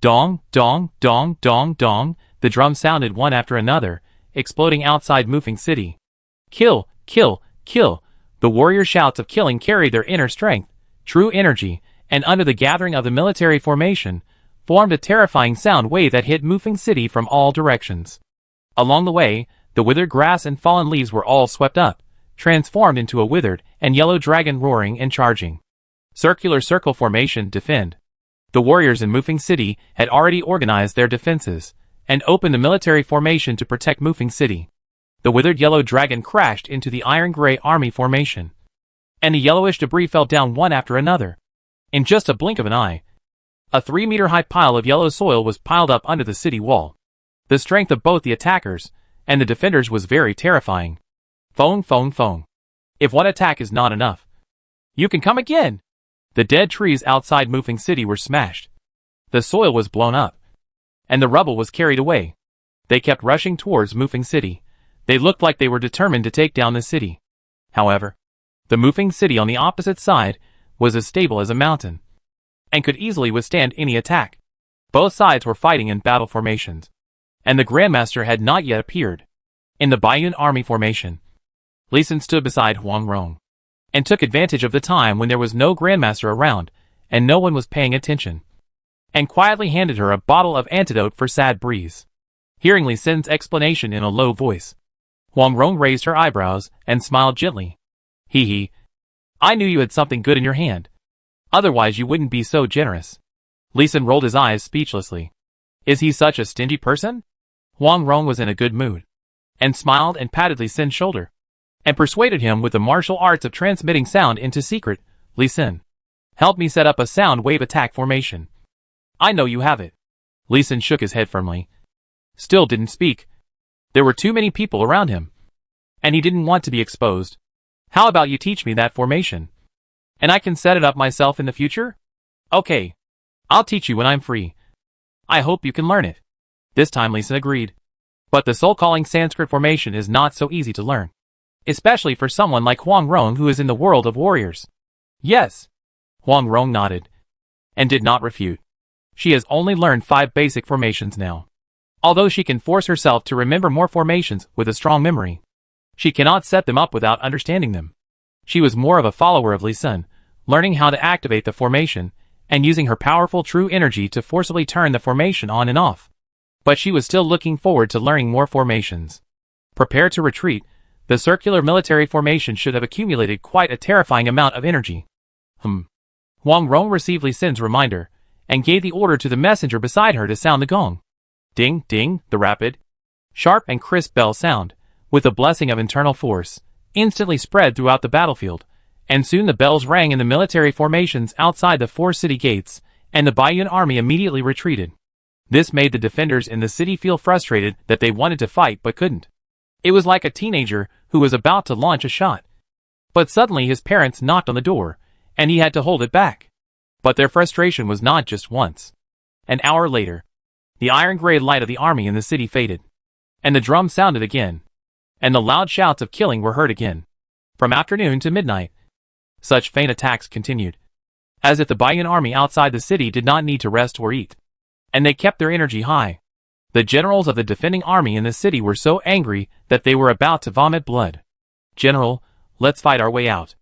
Dong, dong, dong, dong, dong, the drums sounded one after another, exploding outside Mufeng City. Kill, kill, kill. The warrior shouts of killing carried their inner strength, true energy, and under the gathering of the military formation, formed a terrifying sound wave that hit Mufeng City from all directions. Along the way, the withered grass and fallen leaves were all swept up, transformed into a withered and yellow dragon roaring and charging. Circular circle formation defend. The warriors in Mufeng City had already organized their defenses, and opened the military formation to protect Mufeng City. The withered yellow dragon crashed into the iron-gray army formation, and the yellowish debris fell down one after another. In just a blink of an eye, a 3-meter-high pile of yellow soil was piled up under the city wall. The strength of both the attackers and the defenders was very terrifying. Phone, phone, phone. If one attack is not enough, you can come again. The dead trees outside Mufeng City were smashed. The soil was blown up, and the rubble was carried away. They kept rushing towards Mufeng City. They looked like they were determined to take down the city. However, the Mufeng City on the opposite side was as stable as a mountain, and could easily withstand any attack. Both sides were fighting in battle formations, and the Grandmaster had not yet appeared. In the Baiyun army formation, Li Xin stood beside Huang Rong, and took advantage of the time when there was no Grandmaster around, and no one was paying attention, and quietly handed her a bottle of antidote for sad breeze. Hearing Li Xin's explanation in a low voice, Huang Rong raised her eyebrows and smiled gently. Hee hee. I knew you had something good in your hand. Otherwise you wouldn't be so generous. Li Xin rolled his eyes speechlessly. Is he such a stingy person? Huang Rong was in a good mood, and smiled and patted Li Xin's shoulder, and persuaded him with the martial arts of transmitting sound into secret. Li Xin, help me set up a sound wave attack formation. I know you have it. Li Xin shook his head firmly. Still didn't speak. There were too many people around him, and he didn't want to be exposed. How about you teach me that formation, and I can set it up myself in the future? Okay. I'll teach you when I'm free. I hope you can learn it. This time Li Xin agreed. But the soul-calling Sanskrit formation is not so easy to learn, especially for someone like Huang Rong who is in the world of warriors. Yes. Huang Rong nodded, and did not refute. She has only learned 5 basic formations now. Although she can force herself to remember more formations with a strong memory, she cannot set them up without understanding them. She was more of a follower of Li Xin, learning how to activate the formation, and using her powerful true energy to forcibly turn the formation on and off. But she was still looking forward to learning more formations. Prepare to retreat. The circular military formation should have accumulated quite a terrifying amount of energy. Huang Rong received Li Xin's reminder, and gave the order to the messenger beside her to sound the gong. Ding, ding, the rapid, sharp and crisp bell sound, with the blessing of internal force, instantly spread throughout the battlefield, and soon the bells rang in the military formations outside the 4 city gates, and the Baiyun army immediately retreated. This made the defenders in the city feel frustrated that they wanted to fight but couldn't. It was like a teenager who was about to launch a shot. But suddenly his parents knocked on the door, and he had to hold it back. But their frustration was not just once. An hour later, the iron-gray light of the army in the city faded, and the drum sounded again, and the loud shouts of killing were heard again. From afternoon to midnight, such feint attacks continued, as if the Baiyun army outside the city did not need to rest or eat, and they kept their energy high. The generals of the defending army in the city were so angry that they were about to vomit blood. General, let's fight our way out.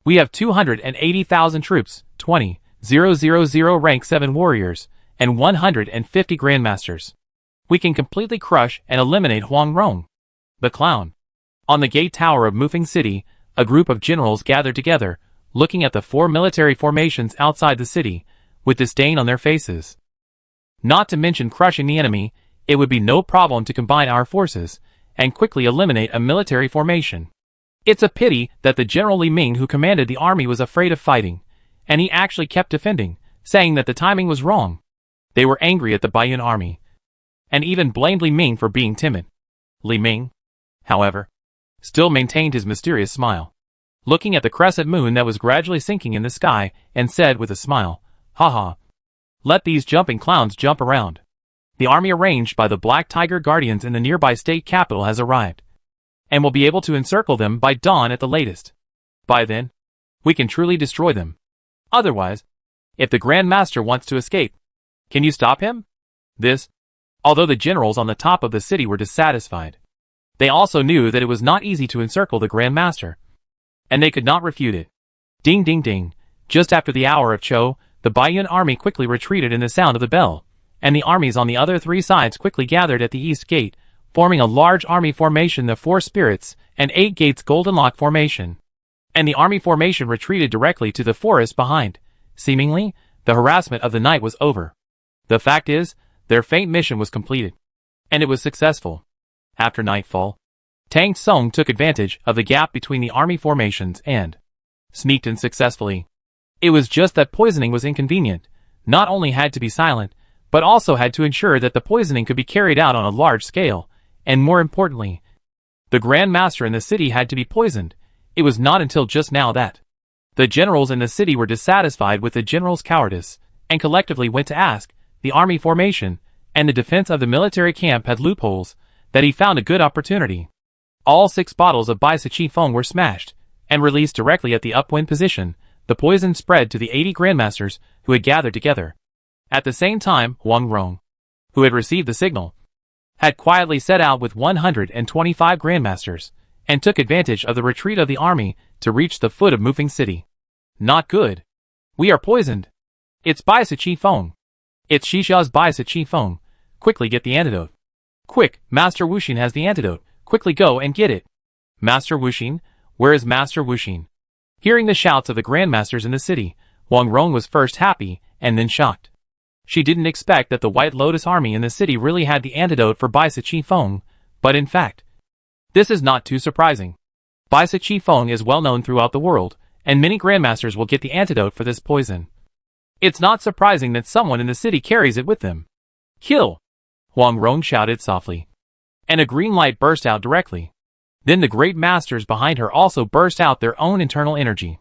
We have 280,000 troops, 20,000 rank 7 warriors, and 150 grandmasters. We can completely crush and eliminate Huang Rong, the clown. On the gate tower of Mufeng City, a group of generals gathered together, looking at the 4 military formations outside the city, with disdain on their faces. Not to mention crushing the enemy, it would be no problem to combine our forces, and quickly eliminate a military formation. It's a pity that the General Li Ming who commanded the army was afraid of fighting, and he actually kept defending, saying that the timing was wrong. They were angry at the Baiyun army, and even blamed Li Ming for being timid. Li Ming, however, still maintained his mysterious smile, looking at the crescent moon that was gradually sinking in the sky, and said with a smile, "Haha. Let these jumping clowns jump around. The army arranged by the Black Tiger Guardians in the nearby state capital has arrived, and will be able to encircle them by dawn at the latest. By then, we can truly destroy them. Otherwise, if the Grand Master wants to escape, can you stop him?" This, although the generals on the top of the city were dissatisfied. They also knew that it was not easy to encircle the Grand Master, and they could not refute it. Ding ding ding. Just after the hour of Cho, the Baiyun army quickly retreated in the sound of the bell, and the armies on the other three sides quickly gathered at the east gate, forming a large army formation, the Four Spirits and 8 Gates Golden Lock formation. And the army formation retreated directly to the forest behind. Seemingly, the harassment of the night was over. The fact is, their faint mission was completed, and it was successful. After nightfall, Tang Tsung took advantage of the gap between the army formations and sneaked in successfully. It was just that poisoning was inconvenient, not only had to be silent, but also had to ensure that the poisoning could be carried out on a large scale, and more importantly, the Grand Master in the city had to be poisoned. It was not until just now that the generals in the city were dissatisfied with the general's cowardice, and collectively went to ask the army formation and the defense of the military camp had loopholes, that he found a good opportunity. All 6 bottles of Bai Siqi Feng were smashed, and released directly at the upwind position. The poison spread to the 80 grandmasters who had gathered together. At the same time, Wang Rong, who had received the signal, had quietly set out with 125 grandmasters, and took advantage of the retreat of the army to reach the foot of Mufeng City. Not good. We are poisoned. It's Bai Siqi Feng. It's Shisha's Bai Siqi Feng. Quickly get the antidote. Quick, Master Wuxin has the antidote. Quickly go and get it. Master Wuxin? Where is Master Wuxin? Hearing the shouts of the grandmasters in the city, Wang Rong was first happy, and then shocked. She didn't expect that the White Lotus army in the city really had the antidote for Bai Siqi Feng, but in fact, this is not too surprising. Bai Siqi Feng is well known throughout the world, and many grandmasters will get the antidote for this poison. It's not surprising that someone in the city carries it with them. Kill! Wang Rong shouted softly, and a green light burst out directly. Then the great masters behind her also burst out their own internal energy.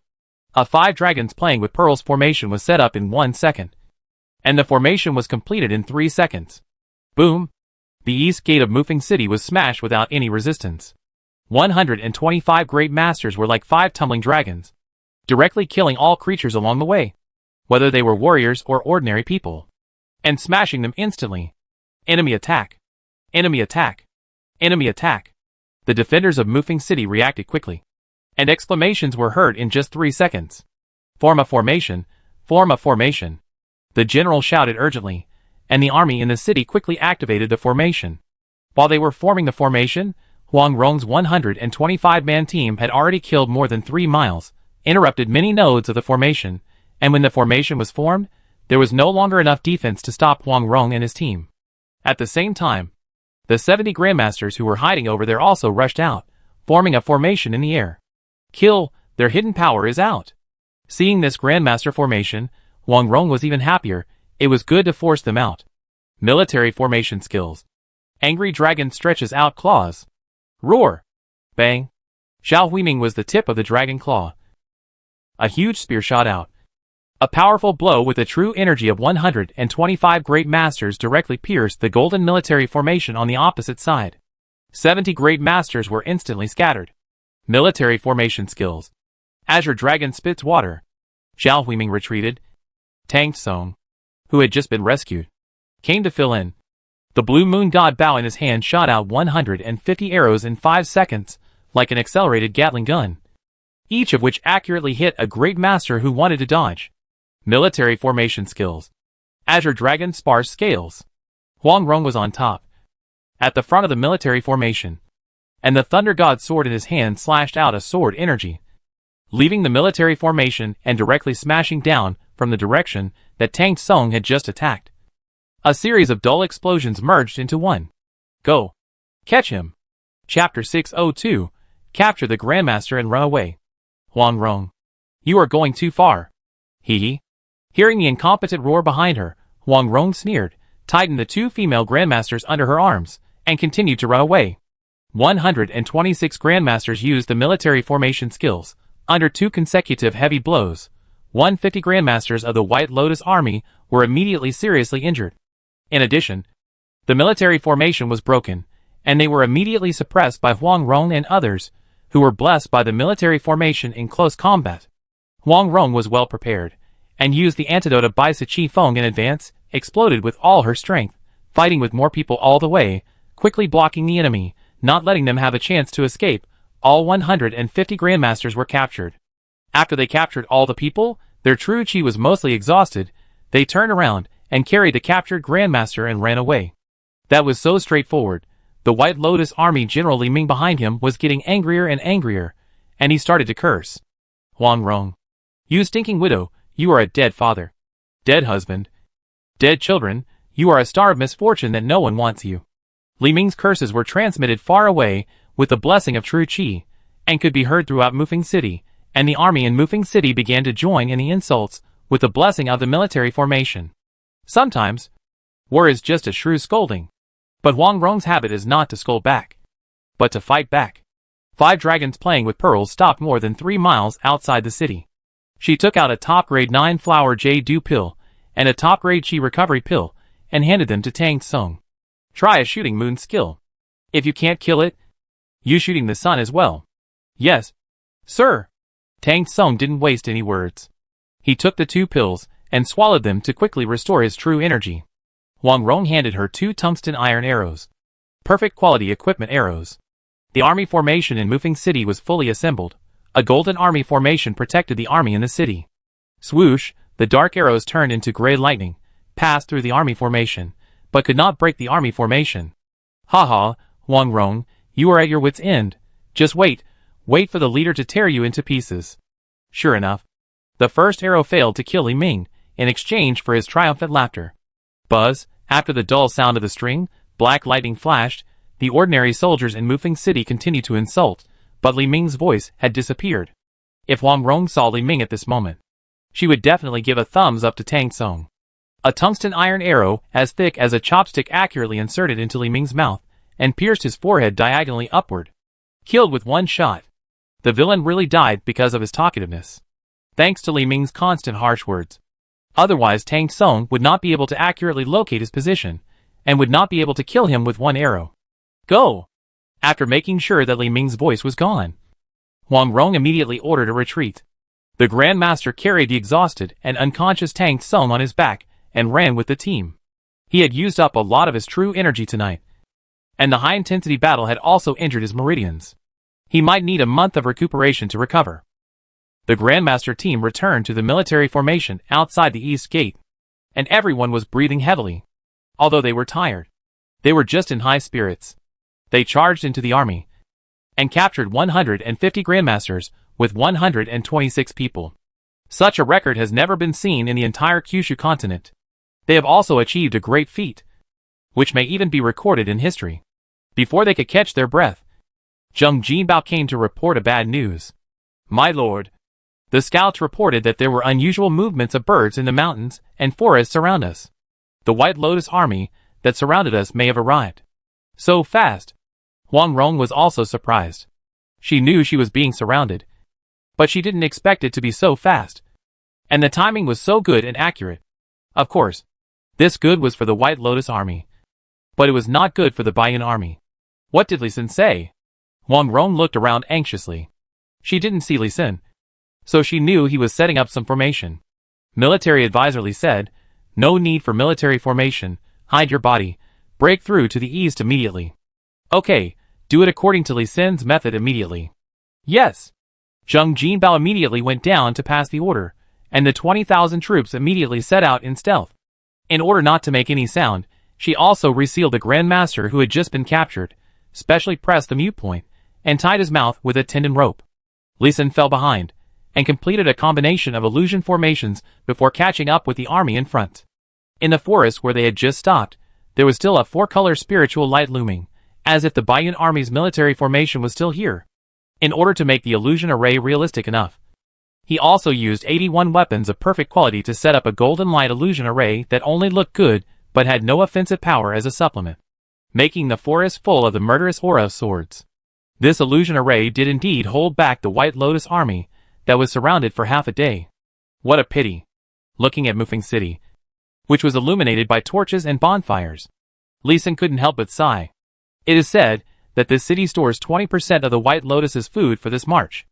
A 5 dragons playing with pearls formation was set up in 1 second, and the formation was completed in 3 seconds. Boom! The east gate of Mufeng City was smashed without any resistance. 125 great masters were like 5 tumbling dragons, directly killing all creatures along the way, whether they were warriors or ordinary people, and smashing them instantly. Enemy attack! Enemy attack! Enemy attack! The defenders of Mufeng City reacted quickly, and exclamations were heard in just 3 seconds. Form a formation! Form a formation! The general shouted urgently, and the army in the city quickly activated the formation. While they were forming the formation, Wang Rong's 125-man team had already killed more than 3 miles, interrupted many nodes of the formation, and when the formation was formed, there was no longer enough defense to stop Wang Rong and his team. At the same time, the 70 grandmasters who were hiding over there also rushed out, forming a formation in the air. Kill! Their hidden power is out! Seeing this grandmaster formation, Wang Rong was even happier. It was good to force them out. Military formation skills. Angry dragon stretches out claws. Roar! Bang! Xiao Huiming was the tip of the dragon claw. A huge spear shot out. A powerful blow with the true energy of 125 great masters directly pierced the golden military formation on the opposite side. 70 great masters were instantly scattered. Military formation skills. Azure Dragon spits water. Xiao Huiming retreated. Tang Tsung, who had just been rescued, came to fill in. The blue moon god bow in his hand shot out 150 arrows in 5 seconds, like an accelerated Gatling gun, each of which accurately hit a great master who wanted to dodge. Military formation skills. Azure Dragon sparse scales. Wang Rong was on top, at the front of the military formation, and the Thunder God's sword in his hand slashed out a sword energy, leaving the military formation and directly smashing down from the direction that Tang Tsung had just attacked. A series of dull explosions merged into one. Go! Catch him! Chapter 602, Capture the Grandmaster and Run Away. Wang Rong, you are going too far. Hee hee. Hearing the incompetent roar behind her, Wang Rong sneered, tightened the 2 female grandmasters under her arms, and continued to run away. 126 grandmasters used the military formation skills. Under 2 consecutive heavy blows, 150 grandmasters of the White Lotus Army were immediately seriously injured. In addition, the military formation was broken, and they were immediately suppressed by Huang Rong and others, who were blessed by the military formation in close combat. Huang Rong was well prepared, and used the antidote of Bai Chi Feng in advance, exploded with all her strength, fighting with more people all the way, quickly blocking the enemy, not letting them have a chance to escape. All 150 grandmasters were captured. After they captured all the people, their true chi was mostly exhausted. They turned around and carried the captured grandmaster and ran away. That was so straightforward. The White Lotus Army General Li Ming behind him was getting angrier and angrier, and he started to curse. Huang Rong. You stinking widow, you are a dead father. Dead husband. Dead children, you are a star of misfortune that no one wants you. Li Ming's curses were transmitted far away with the blessing of true chi, and could be heard throughout Mufeng City, and the army in Mufeng City began to join in the insults with the blessing of the military formation. Sometimes, war is just a shrew scolding. But Huang Rong's habit is not to scold back, but to fight back. 5 dragons playing with pearls stopped more than 3 miles outside the city. She took out a top-grade 9-flower Jade pill and a top-grade Chi recovery pill and handed them to Tang Tsung. Try a shooting moon skill. If you can't kill it, you shooting the sun as well. Yes, sir. Tang Tsung didn't waste any words. He took the 2 pills and swallowed them to quickly restore his true energy. Huang Rong handed her 2 tungsten iron arrows. Perfect quality equipment arrows. The army formation in Mufeng City was fully assembled. A golden army formation protected the army in the city. Swoosh, the dark arrows turned into gray lightning, passed through the army formation, but could not break the army formation. Haha, Huang Rong, you are at your wit's end. Just wait for the leader to tear you into pieces. Sure enough, the first arrow failed to kill Li Ming, in exchange for his triumphant laughter. Buzz, after the dull sound of the string, black lightning flashed. The ordinary soldiers in Mufeng City continued to insult, but Li Ming's voice had disappeared. If Huang Rong saw Li Ming at this moment, she would definitely give a thumbs up to Tang Tsung. A tungsten iron arrow, as thick as a chopstick, accurately inserted into Li Ming's mouth, and pierced his forehead diagonally upward. Killed with 1 shot. The villain really died because of his talkativeness. Thanks to Li Ming's constant harsh words. Otherwise Tang Tsung would not be able to accurately locate his position, and would not be able to kill him with 1 arrow. Go! After making sure that Li Ming's voice was gone, Huang Rong immediately ordered a retreat. The Grandmaster carried the exhausted and unconscious Tang Tsung on his back and ran with the team. He had used up a lot of his true energy tonight, and the high-intensity battle had also injured his meridians. He might need a month of recuperation to recover. The Grandmaster team returned to the military formation outside the East Gate, and everyone was breathing heavily. Although they were tired, they were just in high spirits. They charged into the army and captured 150 Grandmasters with 126 people. Such a record has never been seen in the entire Kyushu continent. They have also achieved a great feat, which may even be recorded in history. Before they could catch their breath, Zheng Jinbao came to report a bad news. My lord, the scouts reported that there were unusual movements of birds in the mountains and forests around us. The White Lotus Army that surrounded us may have arrived. So fast. Huang Rong was also surprised. She knew she was being surrounded, but she didn't expect it to be so fast. And the timing was so good and accurate. Of course, this good was for the White Lotus Army, but it was not good for the Baiyan Army. What did Li Sin say? Huang Rong looked around anxiously. She didn't see Li Sin, so she knew he was setting up some formation. Military advisor Li said, no need for military formation, hide your body, break through to the east immediately. Okay, do it according to Li Sin's method immediately. Yes. Zheng Jinbao immediately went down to pass the order, and the 20,000 troops immediately set out in stealth. In order not to make any sound, she also resealed the Grandmaster who had just been captured, specially pressed the mute point, and tied his mouth with a tendon rope. Li Sin fell behind, and completed a combination of illusion formations before catching up with the army in front. In the forest where they had just stopped, there was still a 4-color spiritual light looming, as if the Baiyan army's military formation was still here. In order to make the illusion array realistic enough, he also used 81 weapons of perfect quality to set up a golden light illusion array that only looked good but had no offensive power as a supplement. making the forest full of the murderous aura of swords. This illusion array did indeed hold back the White Lotus army that was surrounded for half a day. What a pity. Looking at Mufeng City, which was illuminated by torches and bonfires, Lee Sin couldn't help but sigh. It is said that this city stores 20% of the White Lotus's food for this march.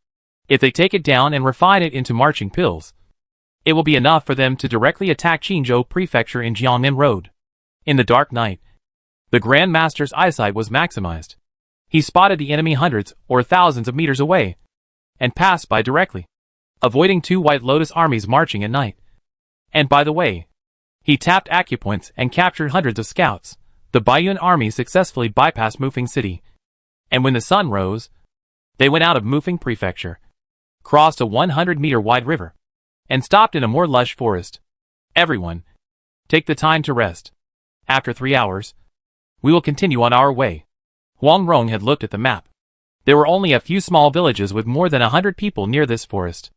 If they take it down and refine it into marching pills, it will be enough for them to directly attack Qingzhou Prefecture in Jiangmen Road. In the dark night, the Grand Master's eyesight was maximized. He spotted the enemy hundreds or thousands of meters away, and passed by directly, avoiding two White Lotus armies marching at night. And by the way, he tapped acupoints and captured hundreds of scouts. The Baiyun army successfully bypassed Mufeng City, and when the sun rose, they went out of Mufeng Prefecture, crossed a 100-meter wide river, and stopped in a more lush forest. Everyone, take the time to rest. After 3 hours, we will continue on our way. Huang Rong had looked at the map. There were only a few small villages with more than 100 people near this forest.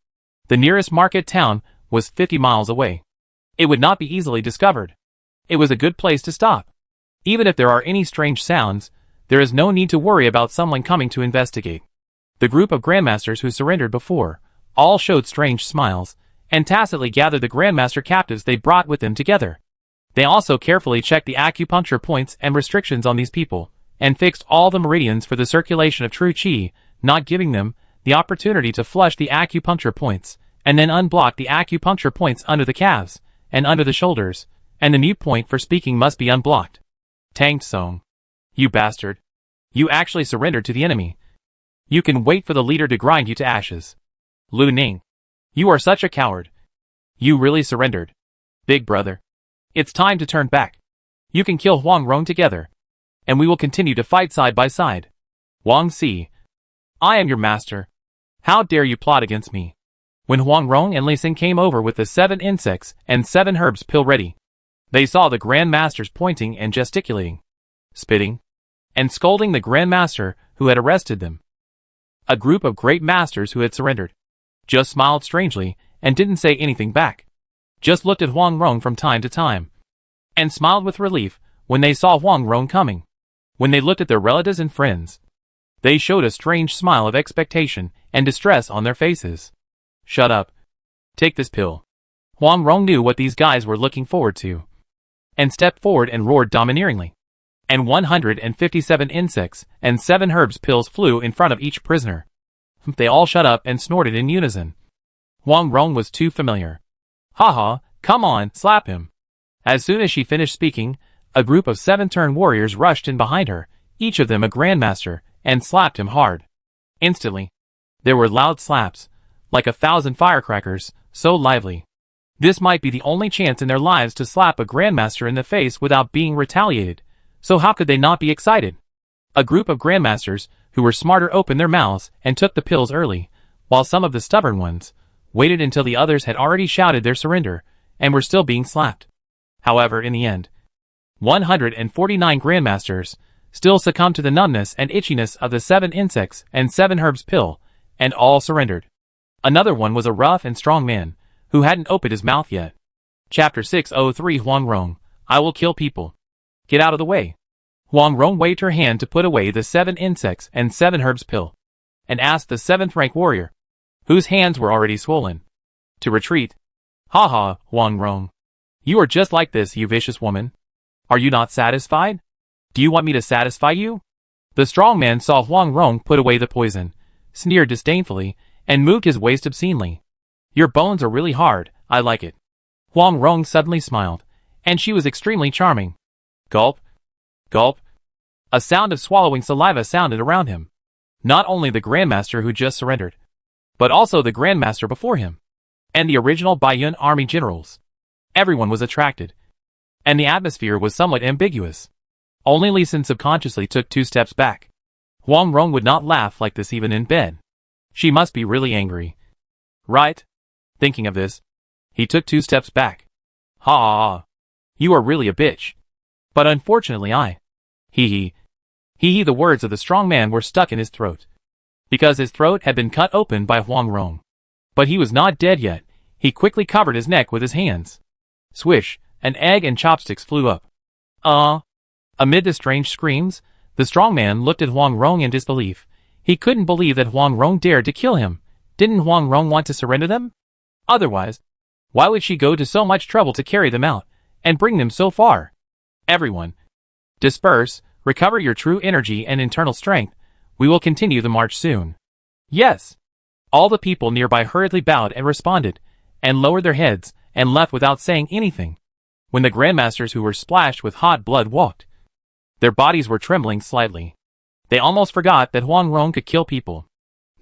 The nearest market town was 50 miles away. It would not be easily discovered. It was a good place to stop. Even if there are any strange sounds, there is no need to worry about someone coming to investigate. The group of Grandmasters who surrendered before all showed strange smiles, and tacitly gathered the Grandmaster captives they brought with them together. They also carefully checked the acupuncture points and restrictions on these people, and fixed all the meridians for the circulation of true qi, not giving them the opportunity to flush the acupuncture points, and then unblock the acupuncture points under the calves, and under the shoulders, and the mute point for speaking must be unblocked. Tang Tsong. You bastard. You actually surrendered to the enemy. You can wait for the leader to grind you to ashes. Lu Ning. You are such a coward. You really surrendered. Big brother. It's time to turn back. You can kill Huang Rong together, and we will continue to fight side by side. Wang Si. I am your master. How dare you plot against me? When Huang Rong and Li Xin came over with the 7 insects and 7 herbs pill ready, they saw the Grand Masters pointing and gesticulating, spitting, and scolding the Grand Master who had arrested them. A group of great masters who had surrendered just smiled strangely and didn't say anything back, just looked at Huang Rong from time to time, and smiled with relief when they saw Huang Rong coming. When they looked at their relatives and friends, they showed a strange smile of expectation and distress on their faces. Shut up. Take this pill. Huang Rong knew what these guys were looking forward to, and stepped forward and roared domineeringly. And 157 insects and 7 herbs pills flew in front of each prisoner. They all shut up and snorted in unison. Huang Rong was too familiar. Haha, come on, slap him. As soon as she finished speaking, a group of 7 warriors rushed in behind her, each of them a grandmaster, and slapped him hard. Instantly, there were loud slaps, like 1,000 firecrackers, so lively. This might be the only chance in their lives to slap a grandmaster in the face without being retaliated, so how could they not be excited? A group of grandmasters who were smarter opened their mouths and took the pills early, while some of the stubborn ones waited until the others had already shouted their surrender and were still being slapped. However, in the end, 149 grandmasters still succumbed to the numbness and itchiness of the 7 insects and 7 herbs pill, and all surrendered. Another one was a rough and strong man, who hadn't opened his mouth yet. Chapter 603 Huang Rong. I will kill people. Get out of the way. Huang Rong waved her hand to put away the 7 insects and 7 herbs pill, and asked the 7th rank warrior, whose hands were already swollen, to retreat. Ha ha, Huang Rong. You are just like this, you vicious woman. Are you not satisfied? Do you want me to satisfy you? The strong man saw Huang Rong put away the poison, sneered disdainfully, and moved his waist obscenely. Your bones are really hard, I like it. Huang Rong suddenly smiled, and she was extremely charming. Gulp. Gulp. A sound of swallowing saliva sounded around him. Not only the Grandmaster who just surrendered, but also the Grandmaster before him, and the original Baiyun army generals. Everyone was attracted, and the atmosphere was somewhat ambiguous. Only Li Xin subconsciously took 2 steps back. Huang Rong would not laugh like this even in bed. She must be really angry. Right? Thinking of this, he took 2 steps back. Ha ha ha. You are really a bitch. But unfortunately Hee hee, the words of the strong man were stuck in his throat, because his throat had been cut open by Huang Rong. But he was not dead yet. He quickly covered his neck with his hands. Swish, an egg and chopsticks flew up. Amid the strange screams, the strong man looked at Huang Rong in disbelief. He couldn't believe that Huang Rong dared to kill him. Didn't Huang Rong want to surrender them? Otherwise, why would she go to so much trouble to carry them out, and bring them so far? Everyone, disperse, recover your true energy and internal strength. We will continue the march soon. Yes. All the people nearby hurriedly bowed and responded, and lowered their heads, and left without saying anything. When the grandmasters who were splashed with hot blood walked, their bodies were trembling slightly. They almost forgot that Huang Rong could kill people.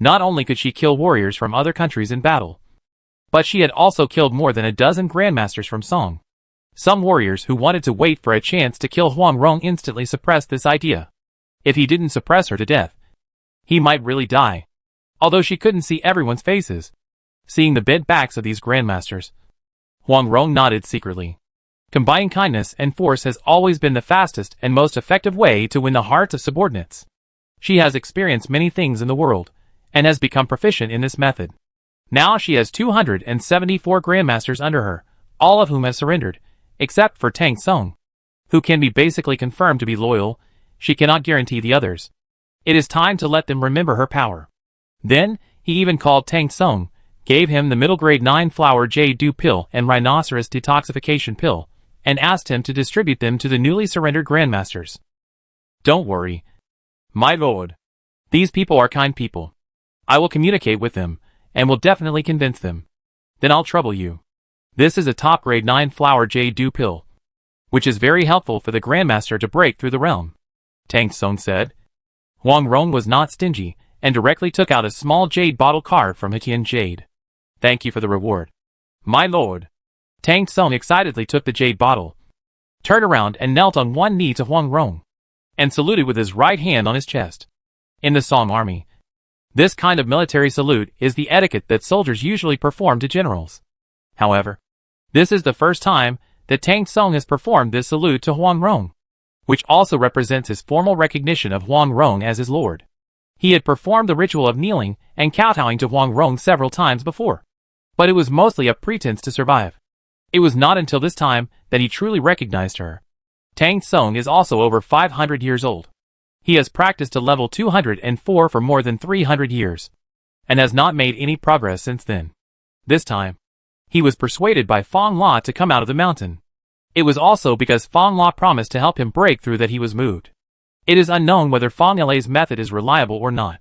Not only could she kill warriors from other countries in battle, but she had also killed more than a dozen grandmasters from Song. Some warriors who wanted to wait for a chance to kill Huang Rong instantly suppressed this idea. If he didn't suppress her to death, he might really die. Although she couldn't see everyone's faces, seeing the bent backs of these grandmasters, Huang Rong nodded secretly. Combining kindness and force has always been the fastest and most effective way to win the hearts of subordinates. She has experienced many things in the world, and has become proficient in this method. Now she has 274 grandmasters under her, all of whom have surrendered, except for Tang Song, who can be basically confirmed to be loyal. She cannot guarantee the others. It is time to let them remember her power. Then, he even called Tang Song, gave him the middle grade 9-flower jade dew pill and rhinoceros detoxification pill, and asked him to distribute them to the newly surrendered grandmasters. Don't worry, my lord. These people are kind people. I will communicate with them, and will definitely convince them. Then I'll trouble you. This is a top grade 9-flower jade dew pill, which is very helpful for the grandmaster to break through the realm. Tang Song said. Huang Rong was not stingy, and directly took out a small jade bottle carved from Hitian jade. Thank you for the reward, my lord. Tang Song excitedly took the jade bottle, turned around and knelt on one knee to Huang Rong, and saluted with his right hand on his chest. In the Song army, this kind of military salute is the etiquette that soldiers usually perform to generals. However, this is the first time that Tang Song has performed this salute to Huang Rong, which also represents his formal recognition of Huang Rong as his lord. He had performed the ritual of kneeling and kowtowing to Huang Rong several times before, but it was mostly a pretense to survive. It was not until this time that he truly recognized her. Tang Song is also over 500 years old. He has practiced to level 204 for more than 300 years, and has not made any progress since then. This time, he was persuaded by Fang La to come out of the mountain. It was also because Fang La promised to help him break through that he was moved. It is unknown whether Fang La's method is reliable or not,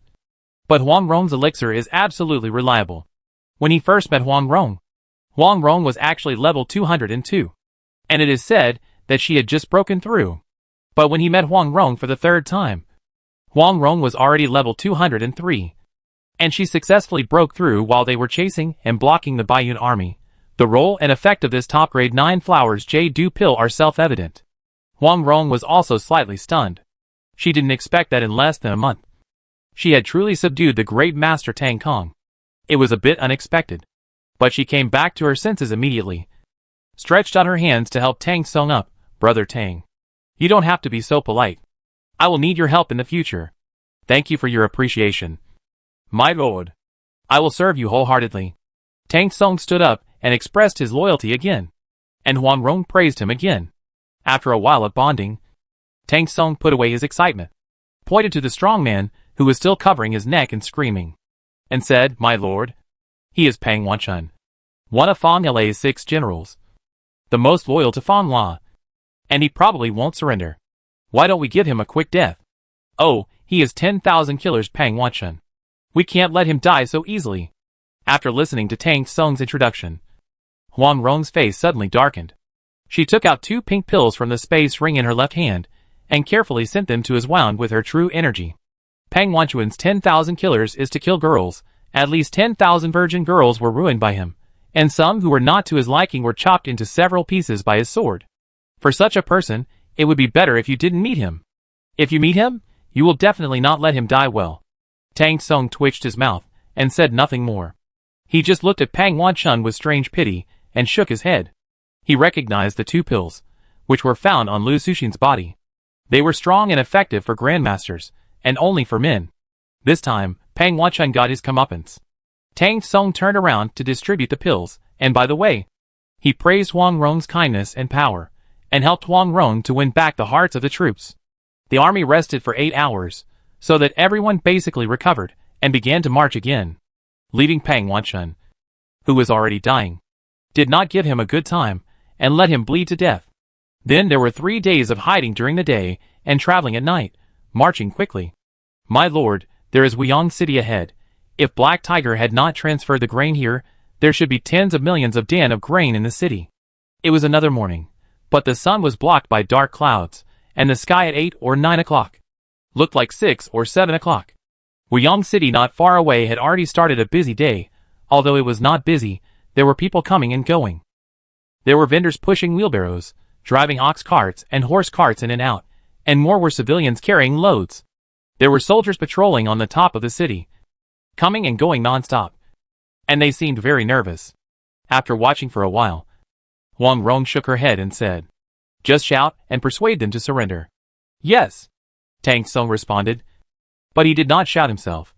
but Huang Rong's elixir is absolutely reliable. When he first met Huang Rong was actually level 202, and it is said that she had just broken through. But when he met Huang Rong for the third time, Huang Rong was already level 203, and she successfully broke through while they were chasing and blocking the Baiyun army. The role and effect of this top-grade 9-flowers jade dew pill are self-evident. Huang Rong was also slightly stunned. She didn't expect that in less than a month she had truly subdued the great master Tang Kong. It was a bit unexpected, but she came back to her senses immediately, stretched out her hands to help Tang Song up. Brother Tang, you don't have to be so polite. I will need your help in the future. Thank you for your appreciation, my lord. I will serve you wholeheartedly. Tang Song stood up and expressed his loyalty again, and Huang Rong praised him again. After a while of bonding, Tang Song put away his excitement, pointed to the strong man who was still covering his neck and screaming, and said, My lord, he is Pang Wanchun, one of Fang La's 6 generals, the most loyal to Fang La, and he probably won't surrender. Why don't we give him a quick death? Oh, he is 10,000 killers Pang Wanchun. We can't let him die so easily. After listening to Tang Song's introduction, Huang Rong's face suddenly darkened. She took out 2 pink pills from the space ring in her left hand, and carefully sent them to his wound with her true energy. Pang Wanchun's 10,000 killers is to kill girls. At least 10,000 virgin girls were ruined by him, and some who were not to his liking were chopped into several pieces by his sword. For such a person, it would be better if you didn't meet him. If you meet him, you will definitely not let him die well. Tang Song twitched his mouth, and said nothing more. He just looked at Pang Wanchun with strange pity, and shook his head. He recognized the 2 pills, which were found on Lu Suxin's body. They were strong and effective for grandmasters, and only for men. This time, Pang Wanchun got his comeuppance. Tang Song turned around to distribute the pills, and by the way, he praised Huang Rong's kindness and power, and helped Huang Rong to win back the hearts of the troops. The army rested for 8 hours, so that everyone basically recovered, and began to march again. Leaving Pang Wanchun, who was already dying, did not give him a good time, and let him bleed to death. Then there were 3 days of hiding during the day, and traveling at night, marching quickly. My lord, there is Wuyang City ahead. If Black Tiger had not transferred the grain here, there should be tens of millions of dan of grain in the city. It was another morning, but the sun was blocked by dark clouds, and the sky at 8 or 9 o'clock looked like 6 or 7 o'clock. Wuyang City not far away had already started a busy day. Although it was not busy, there were people coming and going. There were vendors pushing wheelbarrows, driving ox carts and horse carts in and out, and more were civilians carrying loads. There were soldiers patrolling on the top of the city, coming and going non-stop, and they seemed very nervous. After watching for a while, Huang Rong shook her head and said, "Just shout and persuade them to surrender." "Yes," Tang Song responded, but he did not shout himself,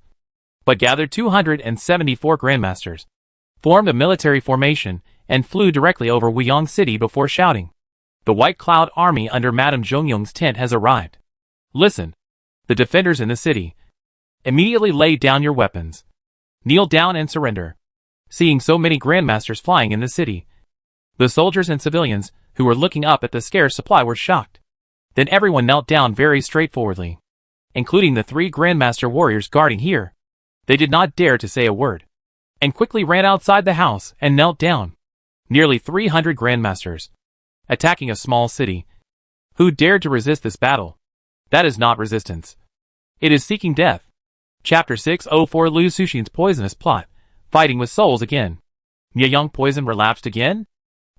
but gathered 274 grandmasters, formed a military formation, and flew directly over Wuyang City before shouting, "The White Cloud Army under Madame Zhongyong's tent has arrived. Listen, the defenders in the city, immediately lay down your weapons. Kneel down and surrender." Seeing so many grandmasters flying in the city, the soldiers and civilians who were looking up at the scarce supply were shocked. Then everyone knelt down very straightforwardly, including the 3 grandmaster warriors guarding here. They did not dare to say a word, and quickly ran outside the house and knelt down. Nearly 300 grandmasters, attacking a small city. Who dared to resist this battle? That is not resistance. It is seeking death. Chapter 604 Lu Suxin's poisonous plot, fighting with souls again. Nyayang poison relapsed again?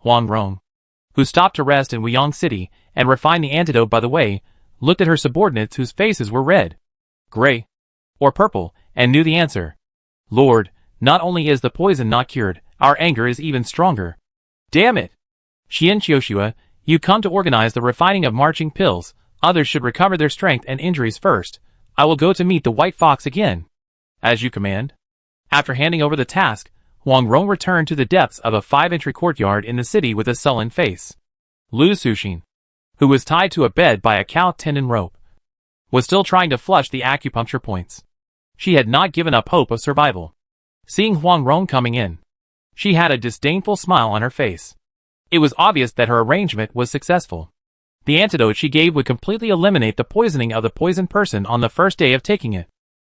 Huang Rong, who stopped to rest in Wuyang City and refine the antidote by the way, looked at her subordinates whose faces were red, gray, or purple, and knew the answer. "Lord, not only is the poison not cured, our anger is even stronger. Damn it! Xian Qiushua, you come to organize the refining of marching pills. Others should recover their strength and injuries first. I will go to meet the White Fox again." "As you command." After handing over the task, Huang Rong returned to the depths of a 5-entry courtyard in the city with a sullen face. Lu Suxin, who was tied to a bed by a cow tendon rope, was still trying to flush the acupuncture points. She had not given up hope of survival. Seeing Huang Rong coming in, she had a disdainful smile on her face. It was obvious that her arrangement was successful. The antidote she gave would completely eliminate the poisoning of the poisoned person on the first day of taking it,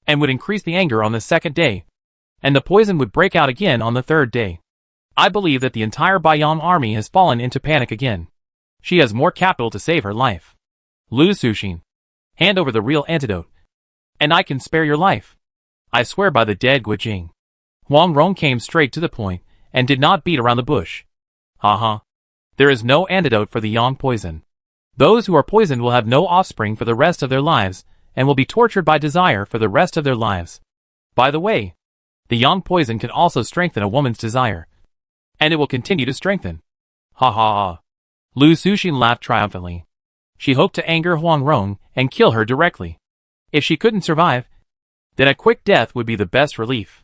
and would increase the anger on the second day, and the poison would break out again on the third day. I believe that the entire Baiyang army has fallen into panic again. She has more capital to save her life. Lu Suxin, hand over the real antidote, and I can spare your life. I swear by the dead Guijing. Huang Rong came straight to the point, and did not beat around the bush. Haha. There is no antidote for the yang poison. Those who are poisoned will have no offspring for the rest of their lives, and will be tortured by desire for the rest of their lives. By the way, the yang poison can also strengthen a woman's desire, and it will continue to strengthen. Ha ha ha. Lu Suxin laughed triumphantly. She hoped to anger Huang Rong and kill her directly. If she couldn't survive, then a quick death would be the best relief.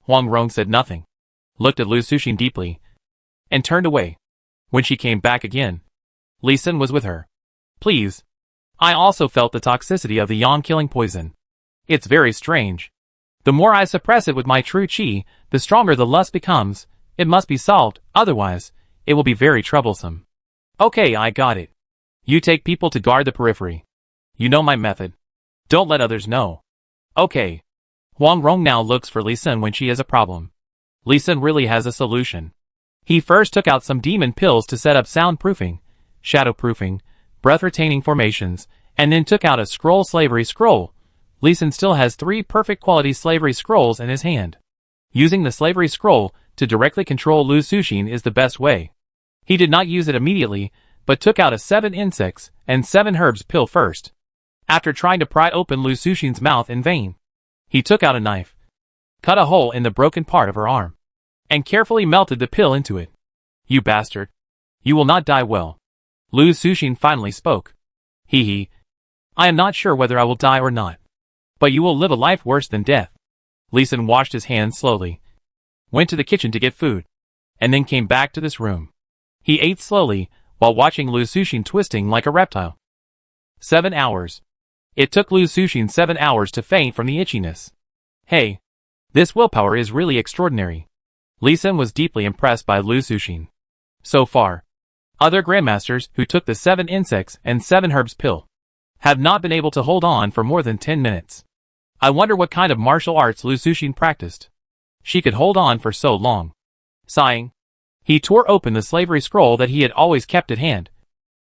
Huang Rong said nothing, looked at Lu Suxin deeply, and turned away. When she came back again, Li Sun was with her. "Please. I also felt the toxicity of the yang-killing poison. It's very strange. The more I suppress it with my true qi, the stronger the lust becomes. It must be solved, otherwise, it will be very troublesome." "Okay, I got it. You take people to guard the periphery. You know my method. Don't let others know." "Okay." Huang Rong now looks for Li Sun when she has a problem. Li Sun really has a solution. He first took out some demon pills to set up soundproofing, shadowproofing, breath-retaining formations, and then took out a slavery scroll. Li Sun still has 3 perfect quality slavery scrolls in his hand. Using the slavery scroll to directly control Lu Suxin is the best way. He did not use it immediately, but took out a 7 insects and 7 herbs pill first. After trying to pry open Lu Suxin's mouth in vain, he took out a knife, cut a hole in the broken part of her arm, and carefully melted the pill into it. "You bastard. You will not die well." Lu Suxin finally spoke. Hee. "I am not sure whether I will die or not. But you will live a life worse than death." Li Sun washed his hands slowly, went to the kitchen to get food, and then came back to this room. He ate slowly, while while watching Lu Suxin twisting like a reptile. 7 hours. It took Lu Suxin 7 hours to faint from the itchiness. Hey, this willpower is really extraordinary. Li Xin was deeply impressed by Lu Suxin. So far, other grandmasters who took the 7 insects and 7 herbs pill have not been able to hold on for more than 10 minutes. I wonder what kind of martial arts Lu Suxin practiced. She could hold on for so long. Sighing, he tore open the slavery scroll that he had always kept at hand,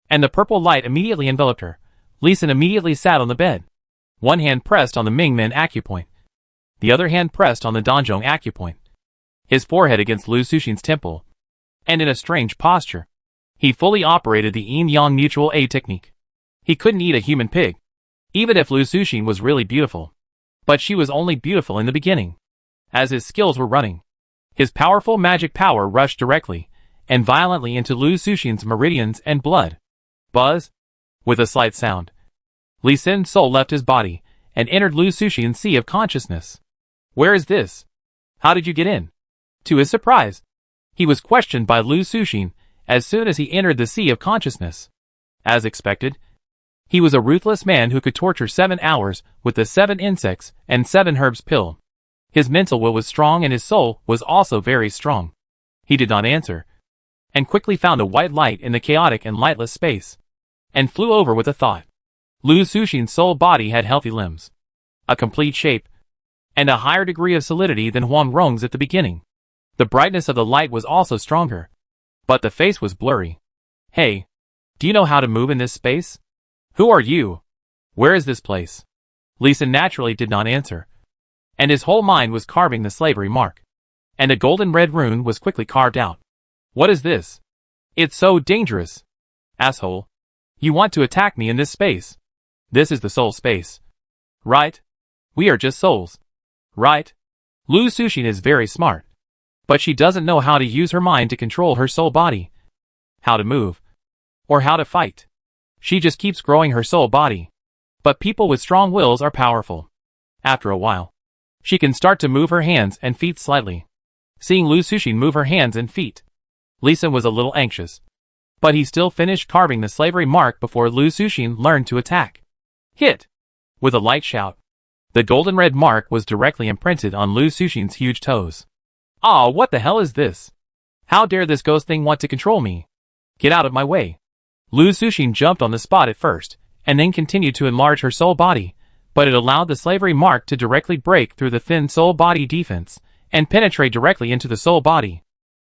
and the purple light immediately enveloped her. Li Xin immediately sat on the bed. One hand pressed on the Mingmen acupoint. The other hand pressed on the Danzhong acupoint. His forehead against Lu Suxin's temple. And in a strange posture, he fully operated the yin-yang mutual aid technique. He couldn't eat a human pig, even if Lu Suxin was really beautiful. But she was only beautiful in the beginning. As his skills were running, his powerful magic power rushed directly and violently into Lu Suxin's meridians and blood. Buzz! With a slight sound, Li Xin's soul left his body and entered Lu Suxin's sea of consciousness. Where is this? How did you get in? To his surprise, he was questioned by Lu Suxin as soon as he entered the sea of consciousness. As expected, he was a ruthless man who could torture 7 hours with the 7 insects and 7 herbs pill. His mental will was strong and his soul was also very strong. He did not answer, and quickly found a white light in the chaotic and lightless space, and flew over with a thought. Lu Suxin's soul body had healthy limbs, a complete shape, and a higher degree of solidity than Huang Rong's at the beginning. The brightness of the light was also stronger, but the face was blurry. Hey, do you know how to move in this space? Who are you? Where is this place? Li Xin naturally did not answer, and his whole mind was carving the slavery mark, and a golden red rune was quickly carved out. What is this? It's so dangerous. Asshole. You want to attack me in this space. This is the soul space. Right? We are just souls. Right? Lu Suxin is very smart, but she doesn't know how to use her mind to control her soul body, how to move, or how to fight. She just keeps growing her soul body. But people with strong wills are powerful. After a while, she can start to move her hands and feet slightly. Seeing Lu Suxin move her hands and feet, Li Xin was a little anxious, but he still finished carving the slavery mark before Lu Suxin learned to attack. Hit! With a light shout, the golden red mark was directly imprinted on Lu Suxin's huge toes. Ah, what the hell is this? How dare this ghost thing want to control me? Get out of my way. Lu Suxin jumped on the spot at first, and then continued to enlarge her soul body, but it allowed the slavery mark to directly break through the thin soul body defense, and penetrate directly into the soul body.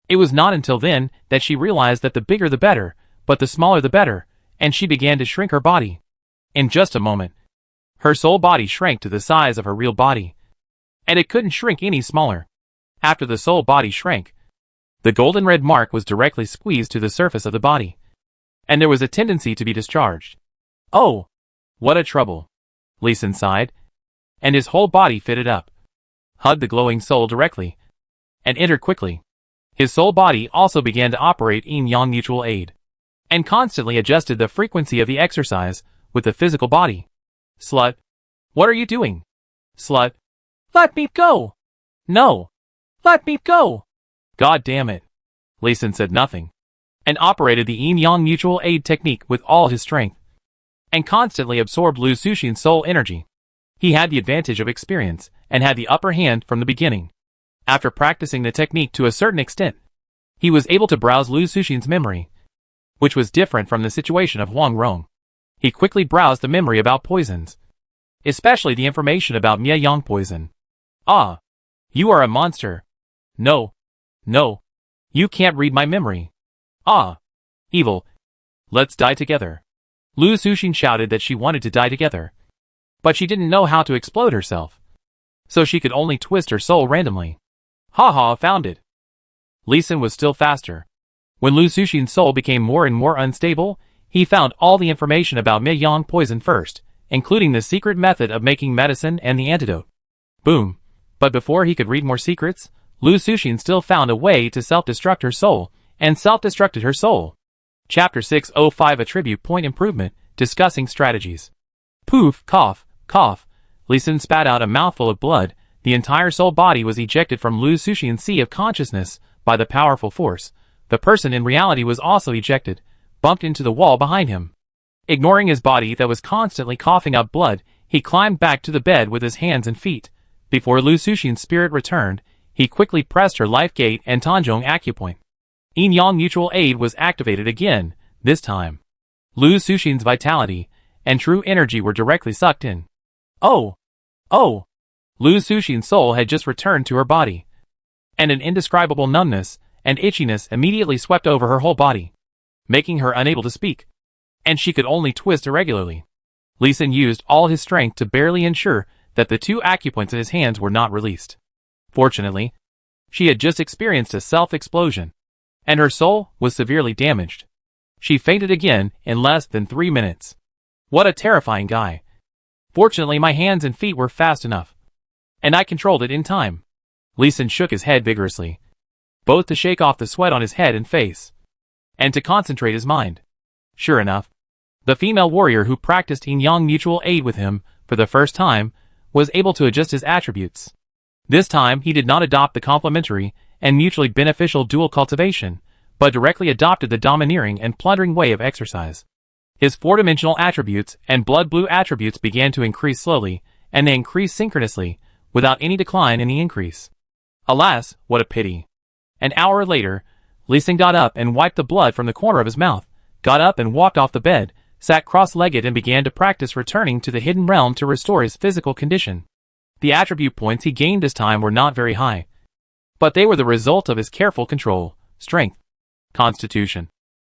It was not until then that she realized that the bigger the better, but the smaller the better, and she began to shrink her body. In just a moment, her soul body shrank to the size of her real body, and it couldn't shrink any smaller. After the soul body shrank, the golden red mark was directly squeezed to the surface of the body, and there was a tendency to be discharged. Oh, what a trouble. Li Xin sighed, and his whole body fitted up, hugged the glowing soul directly, and entered quickly. His soul body also began to operate yin-yang mutual aid, and constantly adjusted the frequency of the exercise with the physical body. Slut. What are you doing? Slut. Let me go. No. Let me go. God damn it. Li Xin said nothing, and operated the yin-yang mutual aid technique with all his strength, and constantly absorbed Lu Suxin's soul energy. He had the advantage of experience, and had the upper hand from the beginning. After practicing the technique to a certain extent, he was able to browse Lu Suxin's memory, which was different from the situation of Huang Rong. He quickly browsed the memory about poisons, especially the information about Mieyang poison. Ah, you are a monster. No, no, you can't read my memory. Ah, evil. Let's die together. Lu Suxin shouted that she wanted to die together, but she didn't know how to explode herself, so she could only twist her soul randomly. Haha, found it. Li Xin was still faster. When Lu Suxin's soul became more and more unstable, he found all the information about Mieyang poison first, including the secret method of making medicine and the antidote. Boom. But before he could read more secrets, Lu Suxin still found a way to self-destruct her soul, and self-destructed her soul. Chapter 605 Attribute Point Improvement, Discussing Strategies. Poof, cough, cough. Li Xin spat out a mouthful of blood. The entire soul body was ejected from Lu Suxin's sea of consciousness by the powerful force. The person in reality was also ejected, bumped into the wall behind him. Ignoring his body that was constantly coughing up blood, he climbed back to the bed with his hands and feet. Before Lu Suxin's spirit returned, he quickly pressed her life gate and Tanzhong acupoint. Yin Yang mutual aid was activated again, this time. Lu Suxin's vitality and true energy were directly sucked in. Oh! Oh! Lu Suxin's soul had just returned to her body. And an indescribable numbness and itchiness immediately swept over her whole body, making her unable to speak. And she could only twist irregularly. Li Xin used all his strength to barely ensure that the 2 acupoints in his hands were not released. Fortunately, she had just experienced a self-explosion, and her soul was severely damaged. She fainted again in less than 3 minutes. What a terrifying guy. Fortunately, my hands and feet were fast enough, and I controlled it in time. Li Xin shook his head vigorously, both to shake off the sweat on his head and face, and to concentrate his mind. Sure enough, the female warrior who practiced yin-yang mutual aid with him for the first time was able to adjust his attributes. This time he did not adopt the complementary and mutually beneficial dual cultivation, but directly adopted the domineering and plundering way of exercise. His 4-dimensional attributes and blood blue attributes began to increase slowly, and they increased synchronously, without any decline in the increase. Alas, what a pity. An hour later, Li Xin got up and wiped the blood from the corner of his mouth, got up and walked off the bed, sat cross-legged and began to practice returning to the hidden realm to restore his physical condition. The attribute points he gained this time were not very high, but they were the result of his careful control. Strength, Constitution,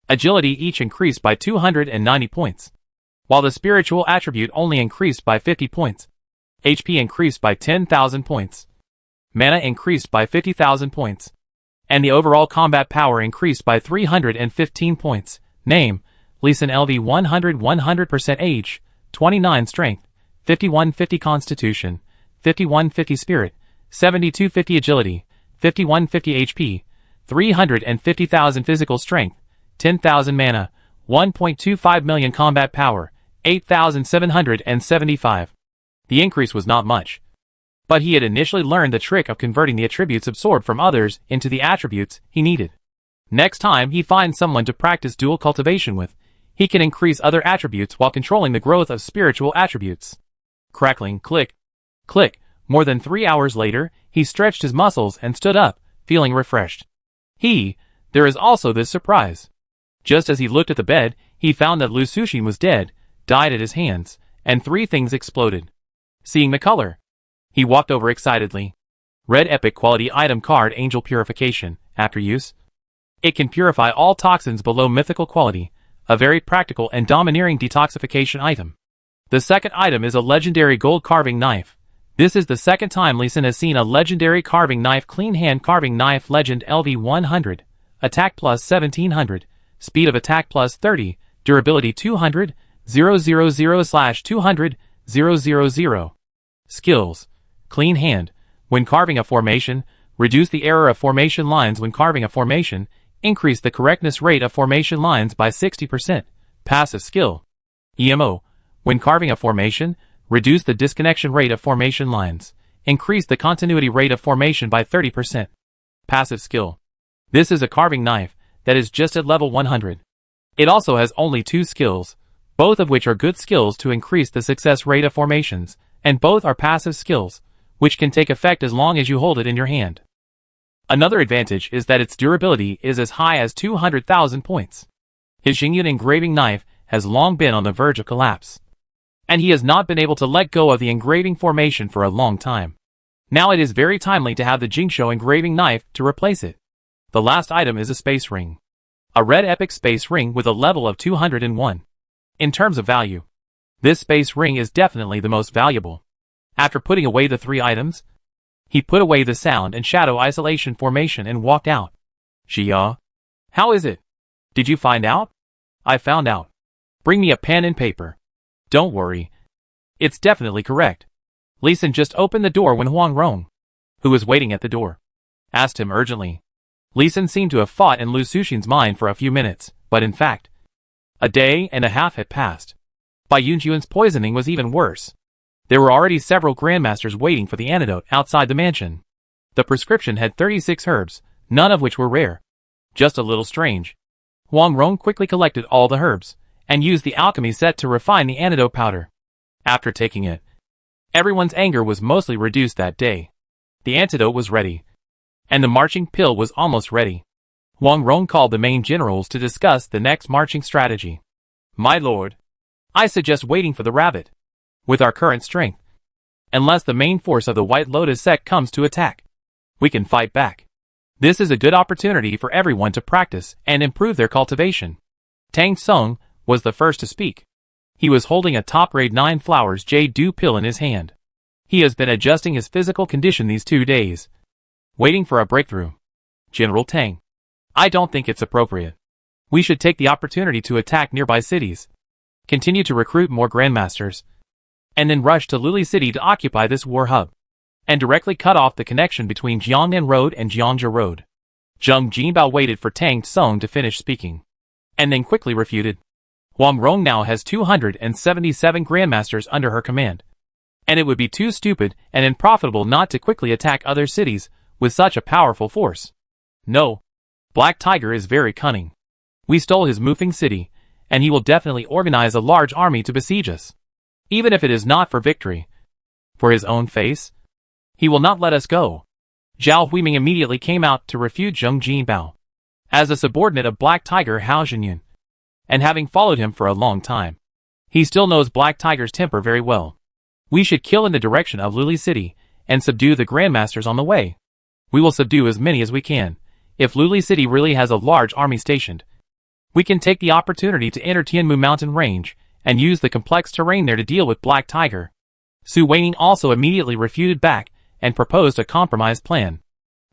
Agility each increased by 290 points, while the spiritual attribute only increased by 50 points. HP increased by 10,000 points. Mana increased by 50,000 points. And the overall combat power increased by 315 points. Name, Li Xin LV 100% age, 29 strength, 5150 constitution, 5150 spirit, 7250 agility, 5150 HP, 350,000 physical strength, 10,000 mana, 1.25 million combat power, 8,775. The increase was not much, but he had initially learned the trick of converting the attributes absorbed from others into the attributes he needed. Next time he finds someone to practice dual cultivation with, he can increase other attributes while controlling the growth of spiritual attributes. Crackling, click, click. More than 3 hours later, he stretched his muscles and stood up, feeling refreshed. There is also this surprise. Just as he looked at the bed, he found that Lu Suxin was dead, died at his hands, and 3 things exploded. Seeing the color, he walked over excitedly. Red epic quality item card Angel Purification. After use, it can purify all toxins below mythical quality, a very practical and domineering detoxification item. The second item is a legendary gold carving knife. This is the second time Li Xin has seen a legendary carving knife. Clean hand carving knife legend LV 100, attack plus 1700, speed of attack plus 30, durability 200, 000/200, 000. Skills. Clean hand. When carving a formation, reduce the error of formation lines when carving a formation, increase the correctness rate of formation lines by 60%. Passive skill. EMO. When carving a formation, reduce the disconnection rate of formation lines, increase the continuity rate of formation by 30%. Passive skill. This is a carving knife that is just at level 100. It also has only 2 skills, both of which are good skills to increase the success rate of formations, and both are passive skills, which can take effect as long as you hold it in your hand. Another advantage is that its durability is as high as 200,000 points. His Xingyun engraving knife has long been on the verge of collapse, and he has not been able to let go of the engraving formation for a long time. Now it is very timely to have the Jingshou engraving knife to replace it. The last item is a space ring. A red epic space ring with a level of 201. In terms of value, this space ring is definitely the most valuable. After putting away the 3 items, he put away the sound and shadow isolation formation and walked out. Xia, how is it? Did you find out? I found out. Bring me a pen and paper. Don't worry. It's definitely correct. Li Xin just opened the door when Huang Rong, who was waiting at the door, asked him urgently. Li Xin seemed to have fought in Lu Suxin's mind for a few minutes, but in fact, a day and a half had passed. Bai Yunjuan's poisoning was even worse. There were already several grandmasters waiting for the antidote outside the mansion. The prescription had 36 herbs, none of which were rare. Just a little strange. Huang Rong quickly collected all the herbs, and used the alchemy set to refine the antidote powder. After taking it, everyone's anger was mostly reduced that day. The antidote was ready, and the marching pill was almost ready. Huang Rong called the main generals to discuss the next marching strategy. My lord, I suggest waiting for the rabbit. With our current strength, unless the main force of the White Lotus sect comes to attack, we can fight back. This is a good opportunity for everyone to practice and improve their cultivation. Tang Song was the first to speak. He was holding a top-grade 9 flowers jade pill in his hand. He has been adjusting his physical condition these 2 days, waiting for a breakthrough. General Tang, I don't think it's appropriate. We should take the opportunity to attack nearby cities, continue to recruit more grandmasters, and then rush to Luli City to occupy this war hub, and directly cut off the connection between Jiangnan Road and Jiangzhou Road. Zheng Jinbao waited for Tang Song to finish speaking, and then quickly refuted. Huang Rong now has 277 grandmasters under her command, and it would be too stupid and unprofitable not to quickly attack other cities with such a powerful force. No, Black Tiger is very cunning. We stole his Mufeng city, and he will definitely organize a large army to besiege us. Even if it is not for victory, for his own face, he will not let us go. Zhao Huiming immediately came out to refute Zheng Jinbao. As a subordinate of Black Tiger Hao Zhenyun, and having followed him for a long time, he still knows Black Tiger's temper very well. We should kill in the direction of Luli City, and subdue the grandmasters on the way. We will subdue as many as we can. If Luli City really has a large army stationed, we can take the opportunity to enter Tianmu Mountain Range, and use the complex terrain there to deal with Black Tiger. Su Weining also immediately refuted back, and proposed a compromise plan.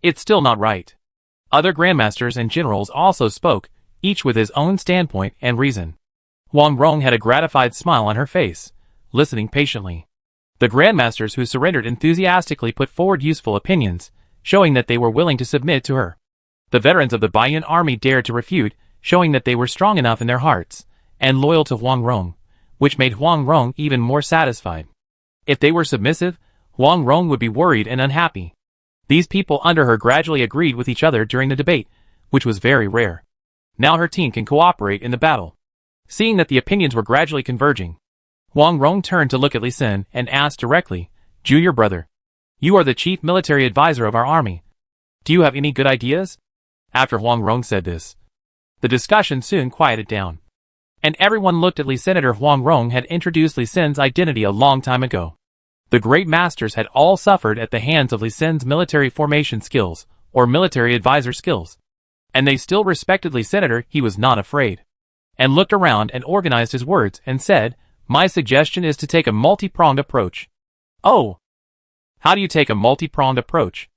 It's still not right. Other grandmasters and generals also spoke, each with his own standpoint and reason. Huang Rong had a gratified smile on her face, listening patiently. The grandmasters who surrendered enthusiastically put forward useful opinions, showing that they were willing to submit to her. The veterans of the Baiyun army dared to refute, showing that they were strong enough in their hearts, and loyal to Huang Rong, which made Huang Rong even more satisfied. If they were submissive, Huang Rong would be worried and unhappy. These people under her gradually agreed with each other during the debate, which was very rare. Now her team can cooperate in the battle. Seeing that the opinions were gradually converging, Huang Rong turned to look at Li Xin and asked directly, Junior brother, you are the chief military advisor of our army. Do you have any good ideas? After Huang Rong said this, the discussion soon quieted down, and everyone looked at Li. Senator Huang Rong had introduced Li Xin's identity a long time ago. The great masters had all suffered at the hands of Li Xin's military formation skills, or military advisor skills, and they still respected Li Senator. He was not afraid, and looked around and organized his words and said, my suggestion is to take a multi-pronged approach. Oh! How do you take a multi-pronged approach?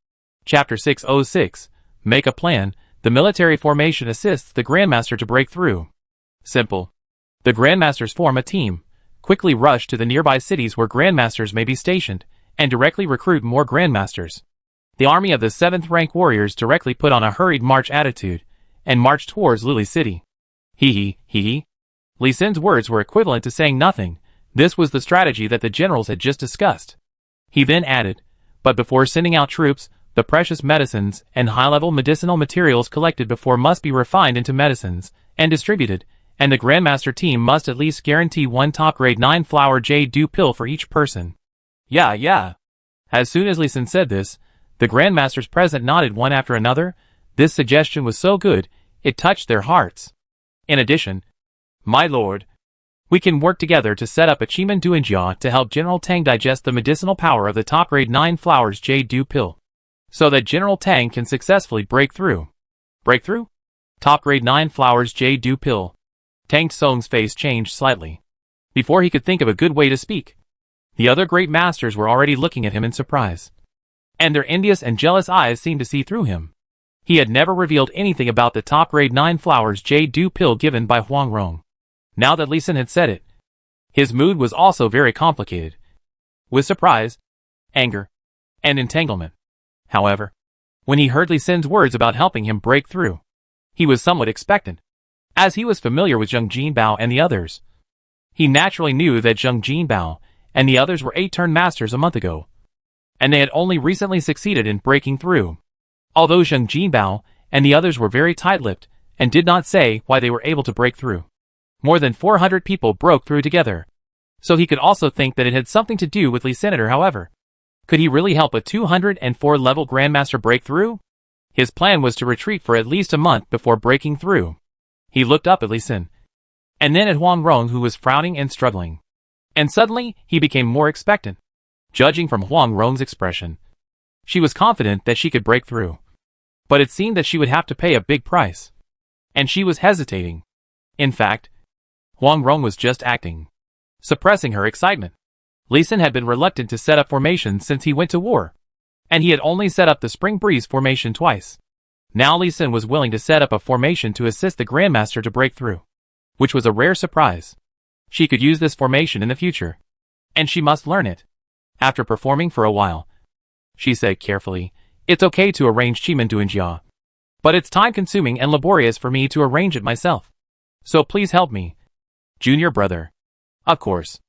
Chapter 606, Make a Plan. The military formation assists the Grandmaster to break through. Simple. The Grandmasters form a team, quickly rush to the nearby cities where Grandmasters may be stationed, and directly recruit more Grandmasters. The army of the 7th rank warriors directly put on a hurried march attitude, and marched towards Luli City. Hee. Li Xin's words were equivalent to saying nothing. This was the strategy that the generals had just discussed. He then added, but before sending out troops, the precious medicines and high-level medicinal materials collected before must be refined into medicines, and distributed, and the Grandmaster team must at least guarantee 1 top-grade 9 flower jade pill for each person. Yeah. As soon as Li Xin said this, the Grandmasters present nodded one after another. This suggestion was so good, it touched their hearts. In addition, my lord, we can work together to set up a Chiman Duanjia to help General Tang digest the medicinal power of the top-grade 9 flowers jade pill, so that General Tang can successfully break through. Breakthrough? Top-grade 9 flowers jade pill. Tang Song's face changed slightly. Before he could think of a good way to speak, the other great masters were already looking at him in surprise, and their envious and jealous eyes seemed to see through him. He had never revealed anything about the top-grade 9 flowers jade pill given by Huang Rong. Now that Li Xin had said it, his mood was also very complicated, with surprise, anger, and entanglement. However, when he heard Li Xin's words about helping him break through, he was somewhat expectant, as he was familiar with Zheng Jinbao and the others. He naturally knew that Zheng Jinbao and the others were 8-turn masters a month ago, and they had only recently succeeded in breaking through. Although Zheng Jinbao and the others were very tight-lipped, and did not say why they were able to break through. More than 400 people broke through together. So he could also think that it had something to do with Lee Senator, however. Could he really help a 204-level Grandmaster break through? His plan was to retreat for at least a month before breaking through. He looked up at Lee Sin, and then at Huang Rong, who was frowning and struggling. And suddenly, he became more expectant. Judging from Huang Rong's expression, she was confident that she could break through. But it seemed that she would have to pay a big price. And she was hesitating. In fact, Huang Rong was just acting, suppressing her excitement. Lee Sin had been reluctant to set up formation since he went to war, and he had only set up the Spring Breeze formation twice. Now Lee Sin was willing to set up a formation to assist the Grandmaster to break through, which was a rare surprise. She could use this formation in the future, and she must learn it. After performing for a while, she said carefully, "It's okay to arrange Chimen Duanjia, but it's time-consuming and laborious for me to arrange it myself. So please help me, junior brother." Of course.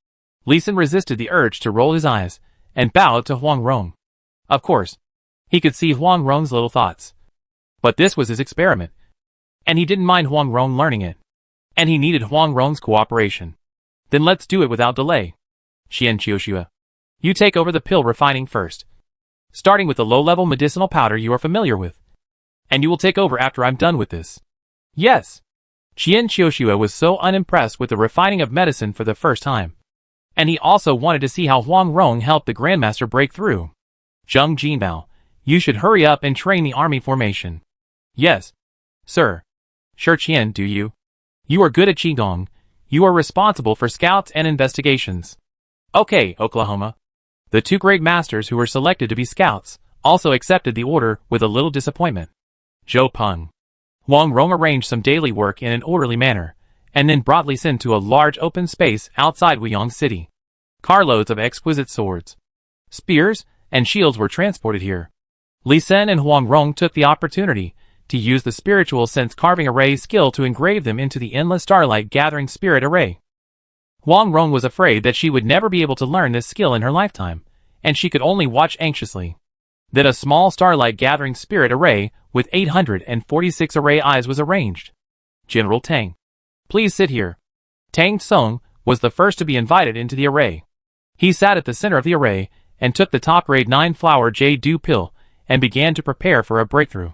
Lee Sin resisted the urge to roll his eyes, and bowed to Huang Rong. Of course, he could see Huang Rong's little thoughts. But this was his experiment, and he didn't mind Huang Rong learning it. And he needed Huang Rong's cooperation. Then let's do it without delay. Xian Qiuxue, you take over the pill refining first, starting with the low-level medicinal powder you are familiar with. And you will take over after I'm done with this. Yes. Qian Qiuxue was so unimpressed with the refining of medicine for the first time. And he also wanted to see how Huang Rong helped the Grandmaster break through. Zheng Jinbao, you should hurry up and train the army formation. Yes, sir. Sure Qian, do you? You are good at Qigong. You are responsible for scouts and investigations. Okay, Oklahoma. The two great masters who were selected to be scouts also accepted the order with a little disappointment. Zhou Peng. Huang Rong arranged some daily work in an orderly manner, and then brought Lee Sin to a large open space outside Wuyang City. Carloads of exquisite swords, spears, and shields were transported here. Lee Sin and Huang Rong took the opportunity to use the spiritual sense carving array skill to engrave them into the endless starlight gathering spirit array. Huang Rong was afraid that she would never be able to learn this skill in her lifetime, and she could only watch anxiously. Then a small starlight gathering spirit array with 846 array eyes was arranged. General Tang, please sit here. Tang Tsung was the first to be invited into the array. He sat at the center of the array and took the top grade 9 flower jade dew pill and began to prepare for a breakthrough.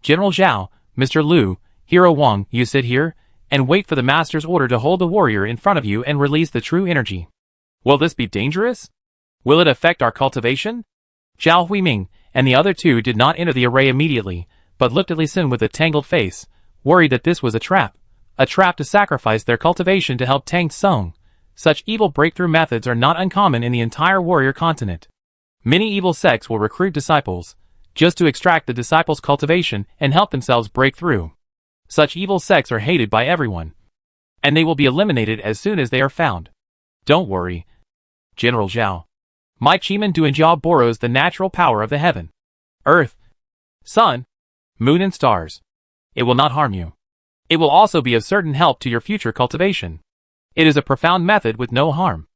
General Zhao, Mr. Liu, Hero Wang, you sit here and wait for the master's order to hold the warrior in front of you and release the true energy. Will this be dangerous? Will it affect our cultivation? Zhao Huiming and the other two did not enter the array immediately, but looked at Lee Sin with a tangled face, worried that this was a trap to sacrifice their cultivation to help Tang Tsung. Such evil breakthrough methods are not uncommon in the entire warrior continent. Many evil sects will recruit disciples, just to extract the disciples' cultivation and help themselves break through. Such evil sects are hated by everyone, and they will be eliminated as soon as they are found. Don't worry, General Zhao. My Chimen Duanjia borrows the natural power of the heaven, earth, sun, moon and stars. It will not harm you. It will also be of certain help to your future cultivation. It is a profound method with no harm.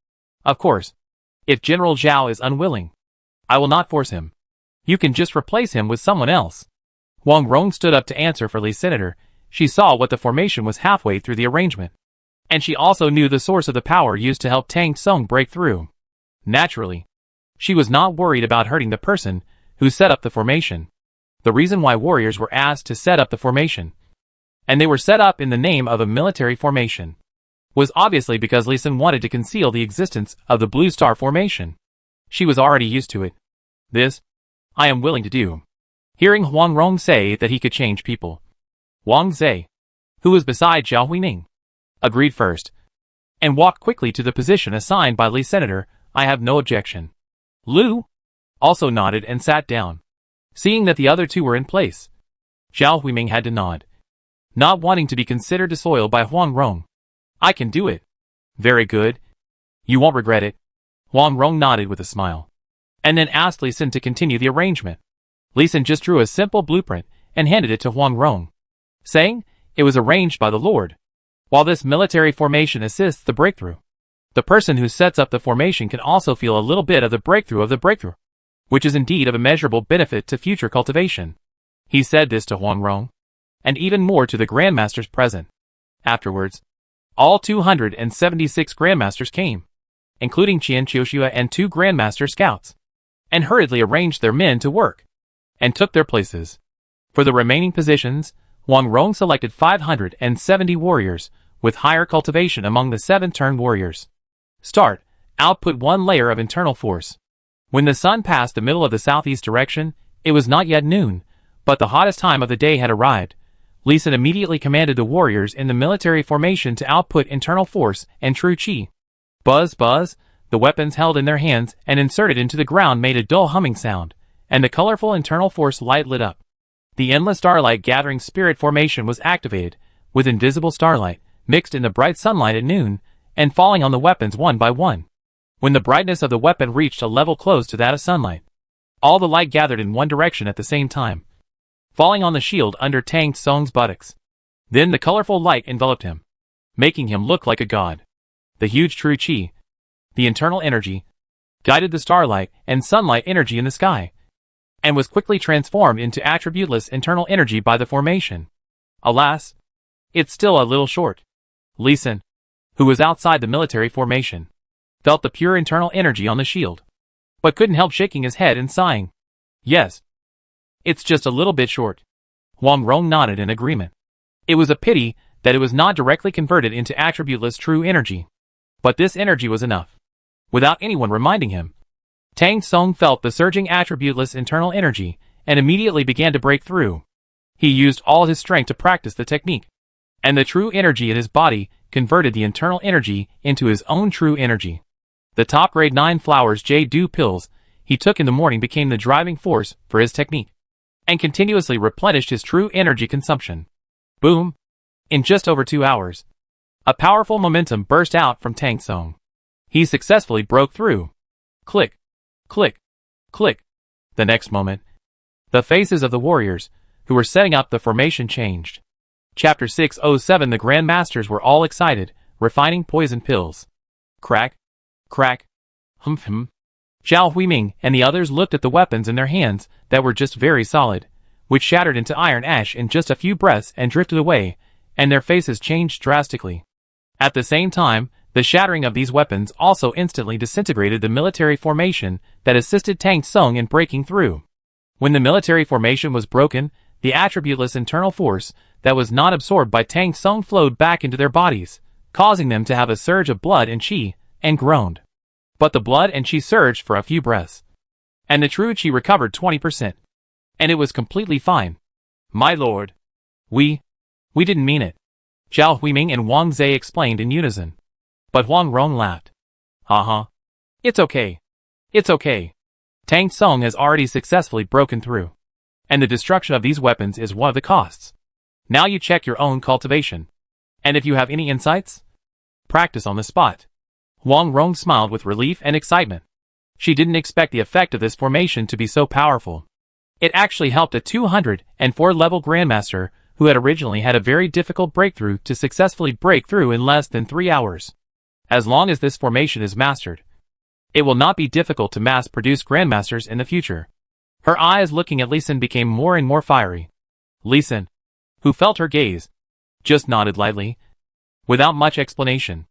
Of course, if General Zhao is unwilling, I will not force him. You can just replace him with someone else. Huang Rong stood up to answer for Lee Senator. She saw what the formation was halfway through the arrangement. And she also knew the source of the power used to help Tang Tsung break through. Naturally, she was not worried about hurting the person who set up the formation. The reason why warriors were asked to set up the formation, and they were set up in the name of a military formation, was obviously because Lee Sin wanted to conceal the existence of the Blue Star formation. She was already used to it. This, I am willing to do. Hearing Huang Rong say that he could change people, Wang Zhe, who was beside Zhao Huining, agreed first, and walked quickly to the position assigned by Lee Senator. I have no objection. Liu also nodded and sat down. Seeing that the other two were in place, Zhao Huiming had to nod, not wanting to be considered disloyal by Huang Rong. I can do it. Very good. You won't regret it. Huang Rong nodded with a smile, and then asked Lee Sin to continue the arrangement. Lee Sin just drew a simple blueprint and handed it to Huang Rong, saying it was arranged by the Lord. While this military formation assists the breakthrough, the person who sets up the formation can also feel a little bit of the breakthrough, which is indeed of immeasurable benefit to future cultivation. He said this to Huang Rong, and even more to the grandmasters present. Afterwards, all 276 grandmasters came, including Qian Qiushua and 2 grandmaster scouts, and hurriedly arranged their men to work, and took their places. For the remaining positions, Wang Rong selected 570 warriors, with higher cultivation among the 7-turn warriors. Start. Output 1 layer of internal force. When the sun passed the middle of the southeast direction, it was not yet noon, but the hottest time of the day had arrived. Li Sun immediately commanded the warriors in the military formation to output internal force and true qi. Buzz, buzz, the weapons held in their hands and inserted into the ground made a dull humming sound, and the colorful internal force light lit up. The endless starlight gathering spirit formation was activated, with invisible starlight, mixed in the bright sunlight at noon, and falling on the weapons one by one. When the brightness of the weapon reached a level close to that of sunlight, all the light gathered in one direction at the same time, falling on the shield under Tang Tsung's buttocks. Then the colorful light enveloped him, making him look like a god. The huge true qi, the internal energy, guided the starlight and sunlight energy in the sky, and was quickly transformed into attributeless internal energy by the formation. Alas, it's still a little short. Li Sun, who was outside the military formation, felt the pure internal energy on the shield, but couldn't help shaking his head and sighing. Yes, it's just a little bit short. Wang Rong nodded in agreement. It was a pity that it was not directly converted into attributeless true energy. But this energy was enough. Without anyone reminding him, Tang Tsung felt the surging attributeless internal energy and immediately began to break through. He used all his strength to practice the technique, and the true energy in his body converted the internal energy into his own true energy. The top grade 9 flowers J-Dew pills he took in the morning became the driving force for his technique, and continuously replenished his true energy consumption. Boom! In just over 2 hours, a powerful momentum burst out from Tang Tsung. He successfully broke through. Click, click, click. The next moment, the faces of the warriors, who were setting up the formation, changed. Chapter 607. The Grandmasters were all excited, refining poison pills. Crack, crack, hum. Zhao Huiming and the others looked at the weapons in their hands that were just very solid, which shattered into iron ash in just a few breaths and drifted away, and their faces changed drastically. At the same time, the shattering of these weapons also instantly disintegrated the military formation that assisted Tang Tsung in breaking through. When the military formation was broken, the attributeless internal force that was not absorbed by Tang Tsung flowed back into their bodies, causing them to have a surge of blood and qi, and groaned. But the blood and qi surged for a few breaths, and the true qi recovered 20%. And it was completely fine. My lord, we didn't mean it, Zhao Huiming and Wang Zhe explained in unison. But Wang Rong laughed. It's okay. It's okay. Tang Tsung has already successfully broken through, and the destruction of these weapons is one of the costs. Now you check your own cultivation, and if you have any insights, practice on the spot. Wang Rong smiled with relief and excitement. She didn't expect the effect of this formation to be so powerful. It actually helped a 204-level Grandmaster who had originally had a very difficult breakthrough to successfully break through in less than 3 hours. As long as this formation is mastered, it will not be difficult to mass-produce Grandmasters in the future. Her eyes looking at Li Sun became more and more fiery. Li Sun, who felt her gaze, just nodded lightly, without much explanation.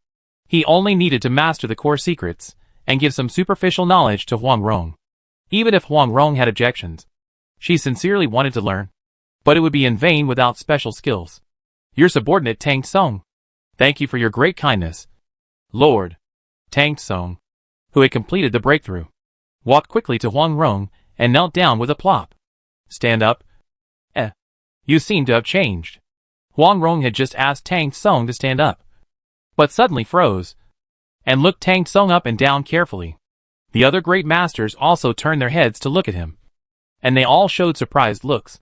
He only needed to master the core secrets, and give some superficial knowledge to Wang Rong. Even if Wang Rong had objections, she sincerely wanted to learn, but it would be in vain without special skills. Your subordinate Tang Tsung. Thank you for your great kindness, Lord. Tang Tsung, who had completed the breakthrough, walked quickly to Wang Rong and knelt down with a plop. Stand up. You seem to have changed. Wang Rong had just asked Tang Tsung to stand up, but suddenly froze, and looked Tang Tsung up and down carefully. The other great masters also turned their heads to look at him, and they all showed surprised looks.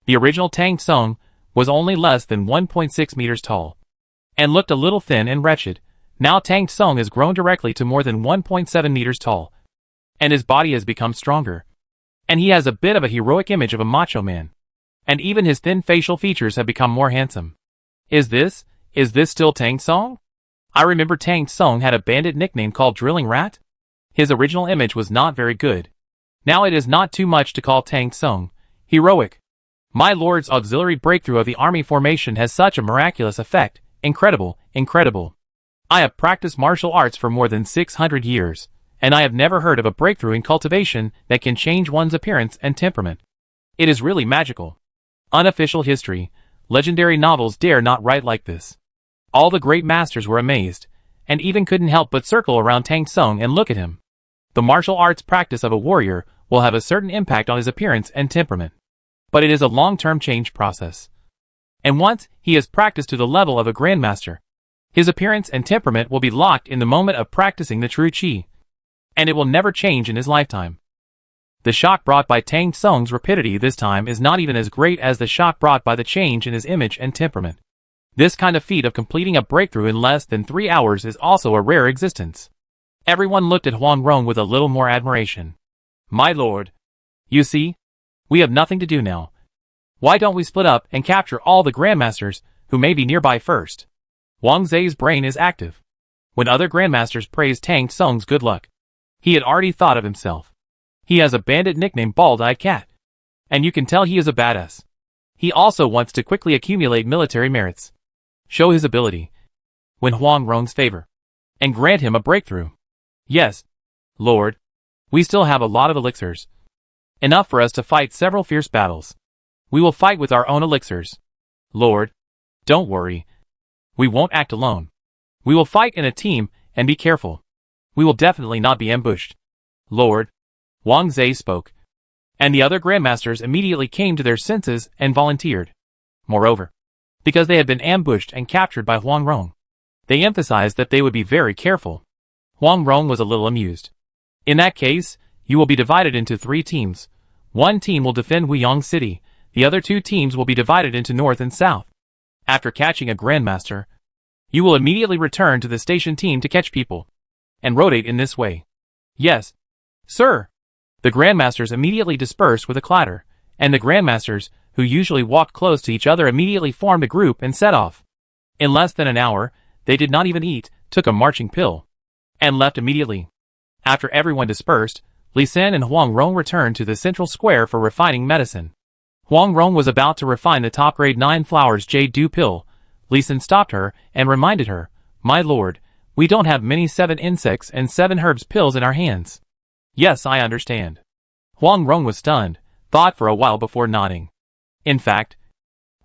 The original Tang Tsung was only less than 1.6 meters tall, and looked a little thin and wretched. Now Tang Tsung has grown directly to more than 1.7 meters tall, and his body has become stronger, and he has a bit of a heroic image of a macho man, and even his thin facial features have become more handsome. Is this still Tang Tsung? I remember Tang Tsung had a bandit nickname called Drilling Rat. His original image was not very good. Now it is not too much to call Tang Tsung heroic. My lord's auxiliary breakthrough of the army formation has such a miraculous effect. Incredible, incredible. I have practiced martial arts for more than 600 years, and I have never heard of a breakthrough in cultivation that can change one's appearance and temperament. It is really magical. Unofficial history, legendary novels dare not write like this. All the great masters were amazed, and even couldn't help but circle around Tang Tsung and look at him. The martial arts practice of a warrior will have a certain impact on his appearance and temperament. But it is a long-term change process. And once he has practiced to the level of a grandmaster, his appearance and temperament will be locked in the moment of practicing the true Qi. And it will never change in his lifetime. The shock brought by Tang Tsung's rapidity this time is not even as great as the shock brought by the change in his image and temperament. This kind of feat of completing a breakthrough in less than 3 hours is also a rare existence. Everyone looked at Huang Rong with a little more admiration. My lord. You see? We have nothing to do now. Why don't we split up and capture all the grandmasters who may be nearby first? Wang Zai's brain is active. When other grandmasters praised Tang Tsung's good luck, he had already thought of himself. He has a bandit nickname Bald-Eyed Cat. And you can tell he is a badass. He also wants to quickly accumulate military merits, show his ability, win Huang Rong's favor, and grant him a breakthrough. Yes, Lord. We still have a lot of elixirs. Enough for us to fight several fierce battles. We will fight with our own elixirs. Lord. Don't worry. We won't act alone. We will fight in a team, and be careful. We will definitely not be ambushed. Lord. Wang Zai spoke. And the other grandmasters immediately came to their senses and volunteered. Moreover, because they had been ambushed and captured by Huang Rong, they emphasized that they would be very careful. Huang Rong was a little amused. In that case, you will be divided into 3 teams. One team will defend Wuyang City, the other 2 teams will be divided into north and south. After catching a grandmaster, you will immediately return to the station team to catch people, and rotate in this way. Yes, sir. The grandmasters immediately dispersed with a clatter, and the grandmasters, who usually walked close to each other, immediately formed a group and set off. In less than an hour, they did not even eat, took a marching pill, and left immediately. After everyone dispersed, Li Xin and Huang Rong returned to the central square for refining medicine. Huang Rong was about to refine the top-grade 9 flowers jade dew pill. Li Xin stopped her and reminded her, My lord, we don't have many 7 insects and 7 herbs pills in our hands. Yes, I understand. Huang Rong was stunned, thought for a while before nodding. In fact,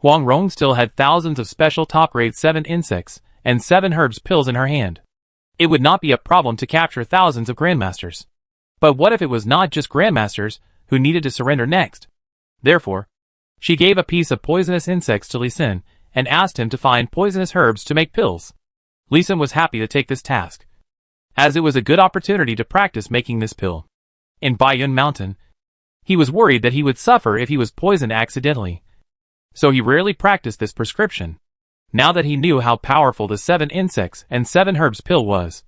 Huang Rong still had thousands of special top-grade 7 insects and 7 herbs pills in her hand. It would not be a problem to capture thousands of grandmasters. But what if it was not just grandmasters who needed to surrender next? Therefore, she gave a piece of poisonous insects to Li Xin and asked him to find poisonous herbs to make pills. Li Xin was happy to take this task, as it was a good opportunity to practice making this pill. In Baiyun Mountain, he was worried that he would suffer if he was poisoned accidentally, so he rarely practiced this prescription. Now that he knew how powerful the 7 insects and 7 herbs pill was,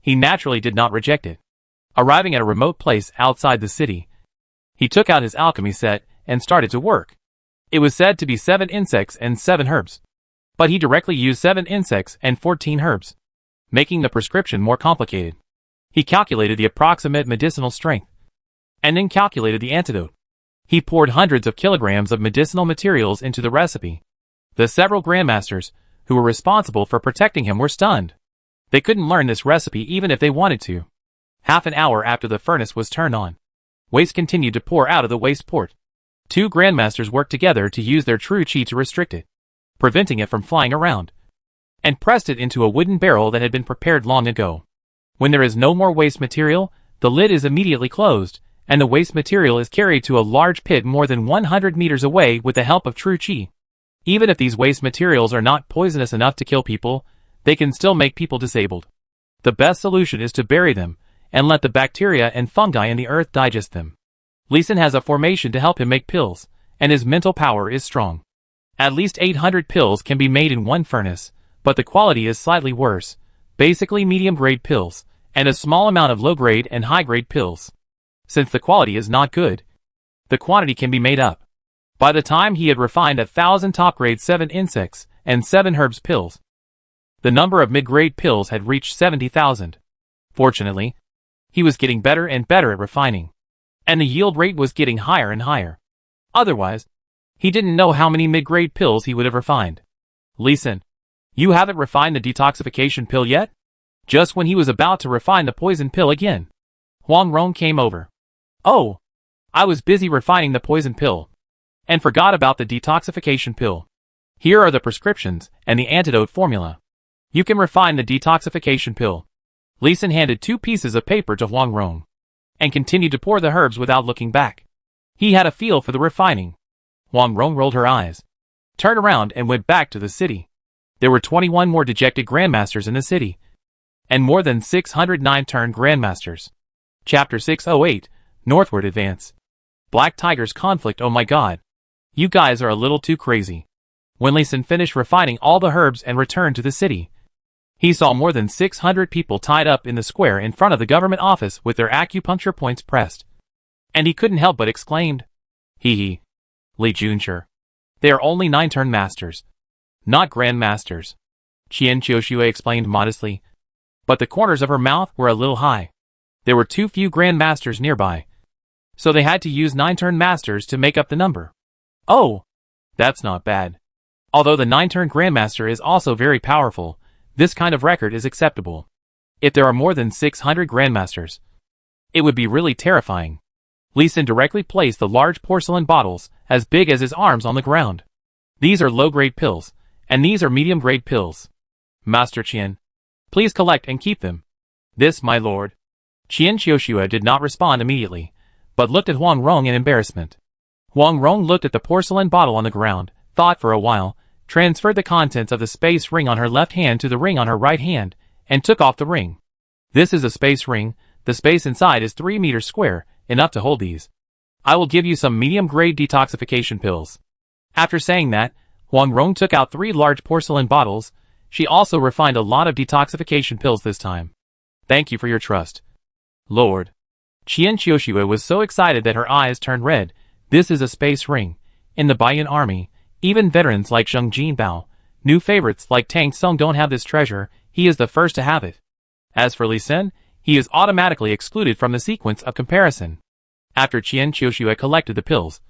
he naturally did not reject it. Arriving at a remote place outside the city, he took out his alchemy set and started to work. It was said to be 7 insects and 7 herbs, but he directly used 7 insects and 14 herbs, making the prescription more complicated. He calculated the approximate medicinal strength, and then calculated the antidote. He poured hundreds of kilograms of medicinal materials into the recipe. The several grandmasters who were responsible for protecting him were stunned. They couldn't learn this recipe even if they wanted to. Half an hour after the furnace was turned on, waste continued to pour out of the waste port. 2 grandmasters worked together to use their true Qi to restrict it, preventing it from flying around, and pressed it into a wooden barrel that had been prepared long ago. When there is no more waste material, the lid is immediately closed, and the waste material is carried to a large pit more than 100 meters away with the help of true Qi. Even if these waste materials are not poisonous enough to kill people, they can still make people disabled. The best solution is to bury them, and let the bacteria and fungi in the earth digest them. Li Xin has a formation to help him make pills, and his mental power is strong. At least 800 pills can be made in one furnace, but the quality is slightly worse, basically medium-grade pills, and a small amount of low-grade and high-grade pills. Since the quality is not good, the quantity can be made up. By the time he had refined 1,000 top-grade 7 insects and 7 herbs pills, the number of mid-grade pills had reached 70,000. Fortunately, he was getting better and better at refining, and the yield rate was getting higher and higher. Otherwise, He didn't know how many mid-grade pills he would have refined. Listen, you haven't refined the detoxification pill yet? Just when he was about to refine the poison pill again, Huang Rong came over. Oh, I was busy refining the poison pill and forgot about the detoxification pill. Here are the prescriptions and the antidote formula. You can refine the detoxification pill. Li Xin handed 2 pieces of paper to Huang Rong and continued to pour the herbs without looking back. He had a feel for the refining. Huang Rong rolled her eyes, turned around and went back to the city. There were 21 more dejected grandmasters in the city, and more than 609 turned grandmasters. Chapter 608, Northward Advance. Black Tiger's Conflict. Oh my god. You guys are a little too crazy. When Li Xin finished refining all the herbs and returned to the city, he saw more than 600 people tied up in the square in front of the government office with their acupuncture points pressed. And he couldn't help but exclaimed, "Hee hee. Li Junshi. They are only 9-turn masters, not grandmasters," Qian Qiushue explained modestly. But the corners of her mouth were a little high. There were too few grandmasters nearby, so they had to use 9-turn masters to make up the number. Oh, that's not bad. Although the 9-turn grandmaster is also very powerful, this kind of record is acceptable. If there are more than 600 grandmasters, it would be really terrifying. Li Xin directly placed the large porcelain bottles, as big as his arms, on the ground. These are low-grade pills, and these are medium-grade pills. Master Qian, please collect and keep them. This, my lord. Qian Qiushue did not respond immediately, but looked at Huang Rong in embarrassment. Huang Rong looked at the porcelain bottle on the ground, thought for a while, transferred the contents of the space ring on her left hand to the ring on her right hand, and took off the ring. This is a space ring. The space inside is 3 meters square, enough to hold these. I will give you some medium-grade detoxification pills. After saying that, Huang Rong took out 3 large porcelain bottles. She also refined a lot of detoxification pills this time. Thank you for your trust, Lord. Qian Qiushue was so excited that her eyes turned red. This is a space ring. In the Baiyan army, even veterans like Zheng Jinbao, new favorites like Tang Song don't have this treasure. He is the first to have it. As for Li Xin, he is automatically excluded from the sequence of comparison. After Qian Qiushue collected the pills,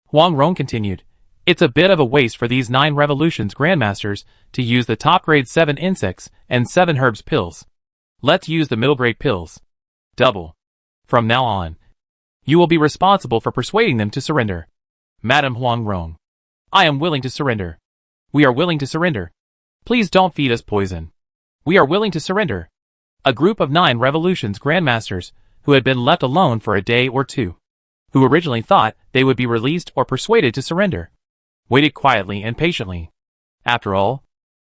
Huang Rong continued, "It's a bit of a waste for these 9 revolutions grandmasters to use the top-grade 7 insects and 7 herbs pills. Let's use the middle-grade pills. Double. From now on, you will be responsible for persuading them to surrender." Madam Huang Rong, I am willing to surrender. We are willing to surrender. Please don't feed us poison. We are willing to surrender. A group of 9 revolutions grandmasters, who had been left alone for a day or 2, who originally thought they would be released or persuaded to surrender, waited quietly and patiently. After all,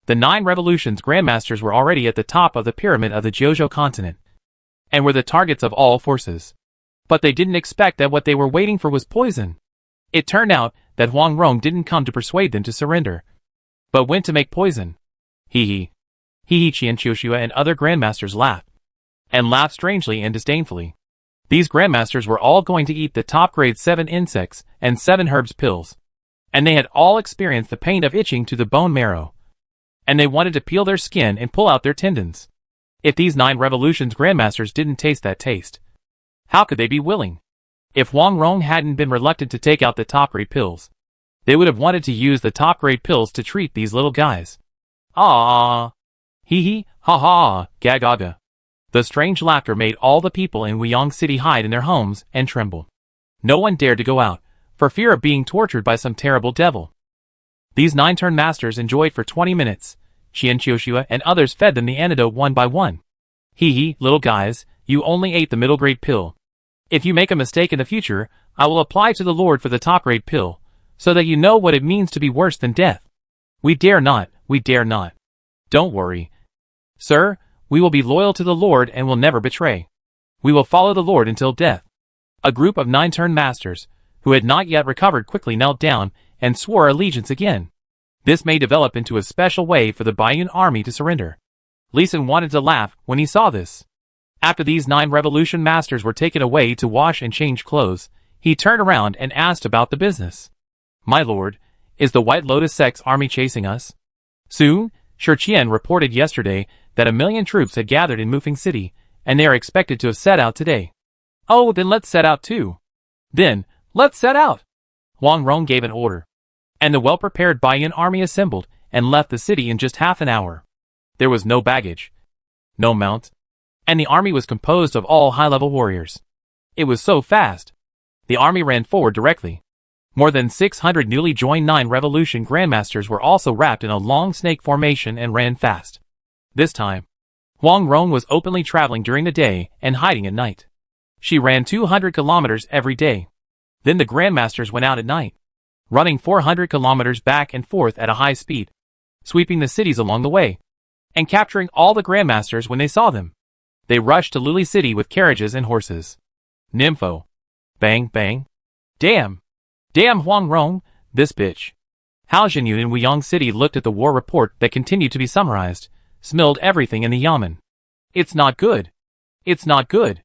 the 9 revolutions grandmasters were already at the top of the pyramid of the Jiuzhou continent, and were the targets of all forces. But they didn't expect that what they were waiting for was poison. It turned out that Huang Rong didn't come to persuade them to surrender, but went to make poison. Hee hee. Hee hee. Qian Qiushue and other grandmasters laughed, and laughed strangely and disdainfully. These grandmasters were all going to eat the top-grade 7 insects and 7 herbs pills, and they had all experienced the pain of itching to the bone marrow, and they wanted to peel their skin and pull out their tendons. If these 9 revolutions grandmasters didn't taste that taste, how could they be willing? If Huang Rong hadn't been reluctant to take out the top-grade pills, they would have wanted to use the top-grade pills to treat these little guys. Ah! Hee hee, ha ha, ga ga ga. The strange laughter made all the people in Weiyang City hide in their homes and tremble. No one dared to go out, for fear of being tortured by some terrible devil. These 9-turn masters enjoyed for 20 minutes. Qian Qiushue and others fed them the antidote one by one. Hee hee, little guys, you only ate the middle-grade pill. If you make a mistake in the future, I will apply to the Lord for the top-grade pill, so that you know what it means to be worse than death. We dare not, we dare not. Don't worry, sir, we will be loyal to the Lord and will never betray. We will follow the Lord until death. A group of 9-turn masters, who had not yet recovered, quickly knelt down and swore allegiance again. This may develop into a special way for the Baiyan army to surrender. Li Xin wanted to laugh when he saw this. After these 9 revolution masters were taken away to wash and change clothes, he turned around and asked about the business. My lord, is the White Lotus sect's army chasing us? Soon, Shi Qian reported yesterday that 1 million troops had gathered in Mufeng City, and they are expected to have set out today. Oh, then let's set out too. Then, let's set out. Huang Rong gave an order. and the well-prepared Baiyan army assembled and left the city in just half an hour. There was no baggage, no mount, and the army was composed of all high-level warriors. It was so fast. The army ran forward directly. More than 600 newly joined 9 Revolution Grandmasters were also wrapped in a long snake formation and ran fast. This time, Huang Rong was openly traveling during the day and hiding at night. She ran 200 kilometers every day. Then the Grandmasters went out at night, running 400 kilometers back and forth at a high speed, sweeping the cities along the way, and capturing all the Grandmasters when they saw them. They rushed to Luli City with carriages and horses. Nympho. Bang, bang. Damn. Damn Huang Rong, this bitch. Hao Jinyun in Wuyang City looked at the war report that continued to be summarized, smelled everything in the yamen. It's not good. It's not good.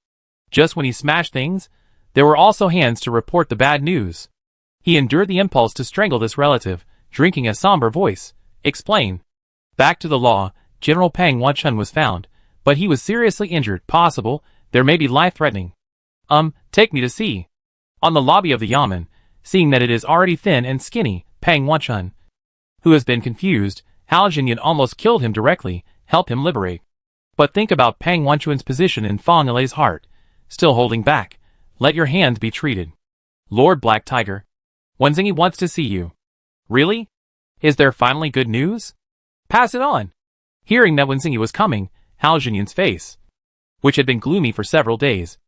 Just when he smashed things, there were also hands to report the bad news. He endured the impulse to strangle this relative, drinking a somber voice. Explain. Back to the law, General Pang Wanchun was found, but he was seriously injured. Possible, there may be life-threatening. Take me to see. On the lobby of the yamen, seeing that it is already thin and skinny, Pang Wanchun, who has been confused, Hao Jinyun almost killed him directly, help him liberate. But think about Pang Wanchun's position in Fang Alei's heart, still holding back. Let your hand be treated. Lord Black Tiger. Wenzingyi wants to see you. Really? Is there finally good news? Pass it on. Hearing that Wenzingyi was coming, Hao Jinyun's face, which had been gloomy for several days,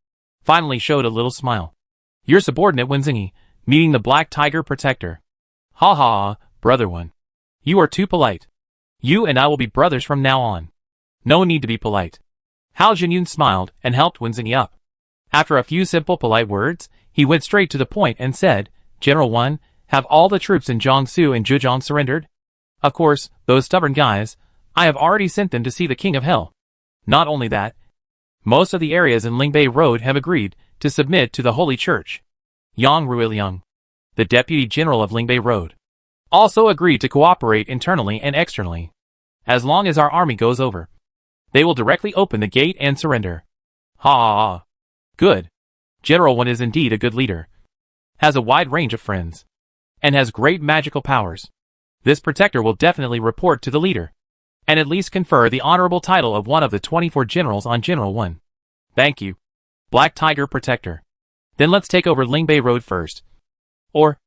finally showed a little smile. Your subordinate Wenzingyi, meeting the Black Tiger Protector. Ha ha, brother one. You are too polite. You and I will be brothers from now on. No need to be polite. Hao Jinyun smiled and helped Wenzingyi up. After a few simple polite words, he went straight to the point and said, General 1, have all the troops in Jiangsu and Zhejiang surrendered? Of course, those stubborn guys, I have already sent them to see the King of Hell. Not only that, most of the areas in Lingbei Road have agreed to submit to the Holy Church. Yang Ruiliang, the Deputy General of Lingbei Road, also agreed to cooperate internally and externally. As long as our army goes over, they will directly open the gate and surrender. Ha ha ha. Good. General 1 is indeed a good leader. Has a wide range of friends. And has great magical powers. This protector will definitely report to the leader, and at least confer the honorable title of one of the 24 generals on General 1. Thank you, Black Tiger Protector. Then let's take over Lingbei Road first. Or,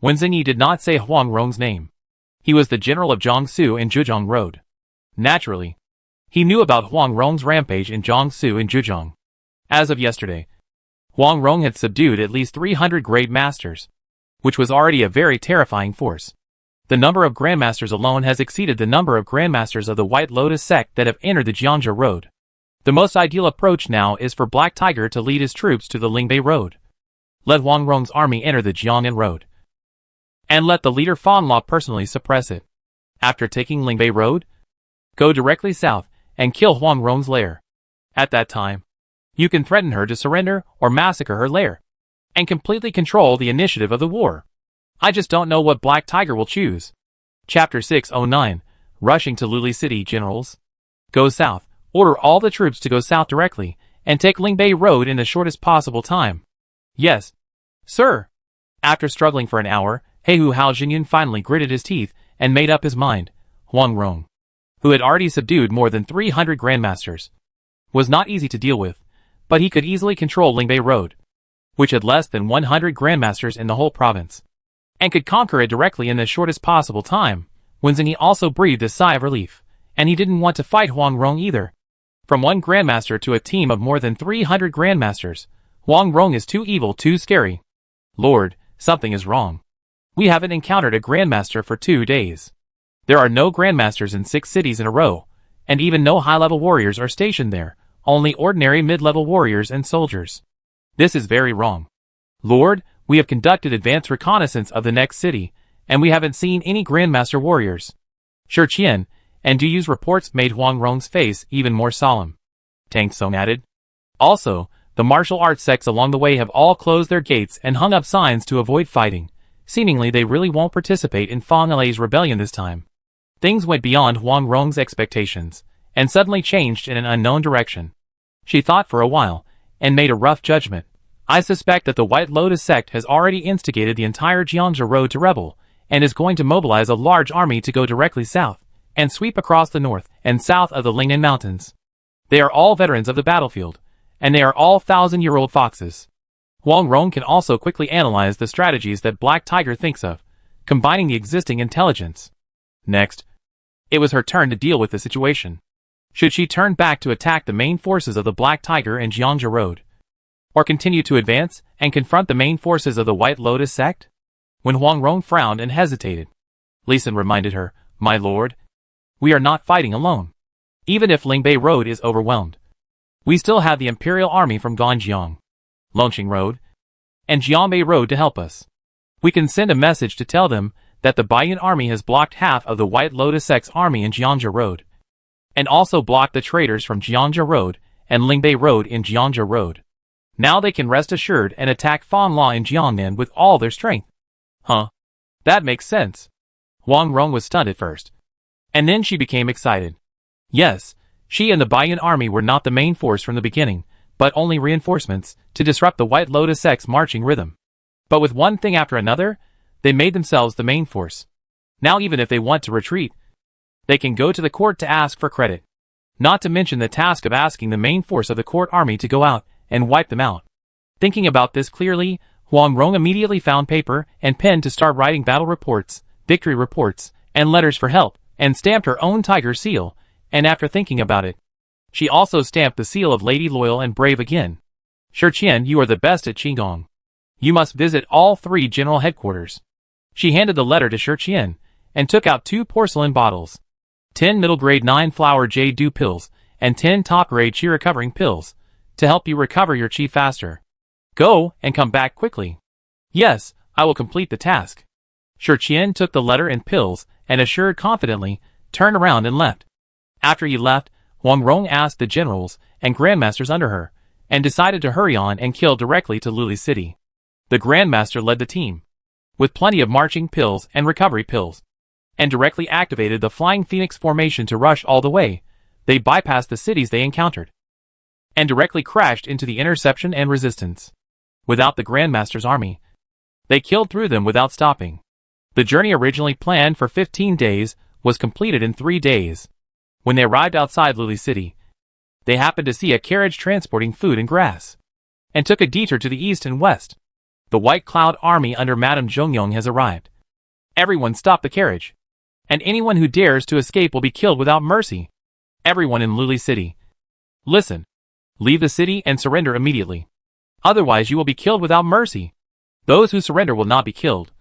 Wenzingyi did not say Huang Rong's name. He was the general of Jiangsu and Zhejiang Road. Naturally, he knew about Huang Rong's rampage in Jiangsu and Zhejiang. As of yesterday, Huang Rong had subdued at least 300 Great Masters, which was already a very terrifying force. The number of Grandmasters alone has exceeded the number of Grandmasters of the White Lotus sect that have entered the Jiangzhou Road. The most ideal approach now is for Black Tiger to lead his troops to the Lingbei Road. Let Huang Rong's army enter the Jiangnan Road, and let the leader Fan Lao personally suppress it. After taking Lingbei Road, go directly south and kill Huang Rong's lair. At that time, you can threaten her to surrender or massacre her lair, and completely control the initiative of the war. I just don't know what Black Tiger will choose. Chapter 609, Rushing to Luli City Generals. Go south, order all the troops to go south directly, and take Lingbei Road in the shortest possible time. Yes, sir. After struggling for an hour, Heihu Hao Jinyun finally gritted his teeth and made up his mind. Huang Rong, who had already subdued more than 300 Grandmasters, was not easy to deal with, but he could easily control Lingbei Road, which had less than 100 Grandmasters in the whole province, and could conquer it directly in the shortest possible time. Wenzingyi also breathed a sigh of relief, and he didn't want to fight Huang Rong either. From one Grandmaster to a team of more than 300 Grandmasters, Huang Rong is too evil, too scary. Lord, something is wrong. We haven't encountered a Grandmaster for 2 days. There are no Grandmasters in 6 cities in a row, and even no high-level warriors are stationed there, only ordinary mid-level warriors and soldiers. This is very wrong. Lord, we have conducted advanced reconnaissance of the next city, and we haven't seen any Grandmaster warriors. Shi Qian and Duyu's reports made Huang Rong's face even more solemn. Tang Song added. Also, the martial arts sects along the way have all closed their gates and hung up signs to avoid fighting. Seemingly they really won't participate in Fang Alei's rebellion this time. Things went beyond Huang Rong's expectations, and suddenly changed in an unknown direction. She thought for a while, and made a rough judgment. I suspect that the White Lotus sect has already instigated the entire Jiangzhou Road to rebel, and is going to mobilize a large army to go directly south and sweep across the north and south of the Lingnan Mountains. They are all veterans of the battlefield, and they are all 1,000-year-old foxes. Huang Rong can also quickly analyze the strategies that Black Tiger thinks of, combining the existing intelligence. Next, it was her turn to deal with the situation. Should she turn back to attack the main forces of the Black Tiger and Jiangzhou Road? Or continue to advance and confront the main forces of the White Lotus sect? When Huang Rong frowned and hesitated, Li Sun reminded her, "My lord, we are not fighting alone. Even if Lingbei Road is overwhelmed, we still have the Imperial Army from Ganjiang, Longqing Road, and Jianbei Road to help us. We can send a message to tell them that the Baiyan Army has blocked half of the White Lotus sect's army in Jiangzhou Road, and also blocked the traders from Jiangzhou Road and Lingbei Road in Jiangzhou Road. Now they can rest assured and attack Fanla in Jiangnan with all their strength." Huh? That makes sense. Huang Rong was stunned at first, and then she became excited. Yes, she and the Baiyan army were not the main force from the beginning, but only reinforcements to disrupt the White Lotus sect's marching rhythm. But with one thing after another, they made themselves the main force. Now even if they want to retreat, they can go to the court to ask for credit. Not to mention the task of asking the main force of the court army to go out and wipe them out. Thinking about this clearly, Huang Rong immediately found paper and pen to start writing battle reports, victory reports, and letters for help, and stamped her own tiger seal, and after thinking about it, she also stamped the seal of Lady Loyal and Brave again. "Shi Qian, you are the best at Qigong. You must visit all 3 general headquarters." She handed the letter to Shi Qian, and took out 2 porcelain bottles, 10 middle-grade 9-flower jade dew pills, and 10 top-grade qi recovering pills, to help you recover your qi faster. Go, and come back quickly. Yes, I will complete the task. Shi Qian took the letter and pills, and assured confidently, turned around and left. After he left, Huang Rong asked the generals and grandmasters under her, and decided to hurry on and kill directly to Luli City. The grandmaster led the team, with plenty of marching pills and recovery pills, and directly activated the Flying Phoenix formation to rush all the way. They bypassed the cities they encountered, and directly crashed into the interception and resistance. Without the Grandmaster's army, they killed through them without stopping. The journey originally planned for 15 days was completed in 3 days. When they arrived outside Luli City, they happened to see a carriage transporting food and grass, and took a detour to the east and west. The White Cloud army under Madame Zhongyong has arrived. Everyone stop the carriage, and anyone who dares to escape will be killed without mercy. Everyone in Luli City, listen. Leave the city and surrender immediately. Otherwise you will be killed without mercy. Those who surrender will not be killed,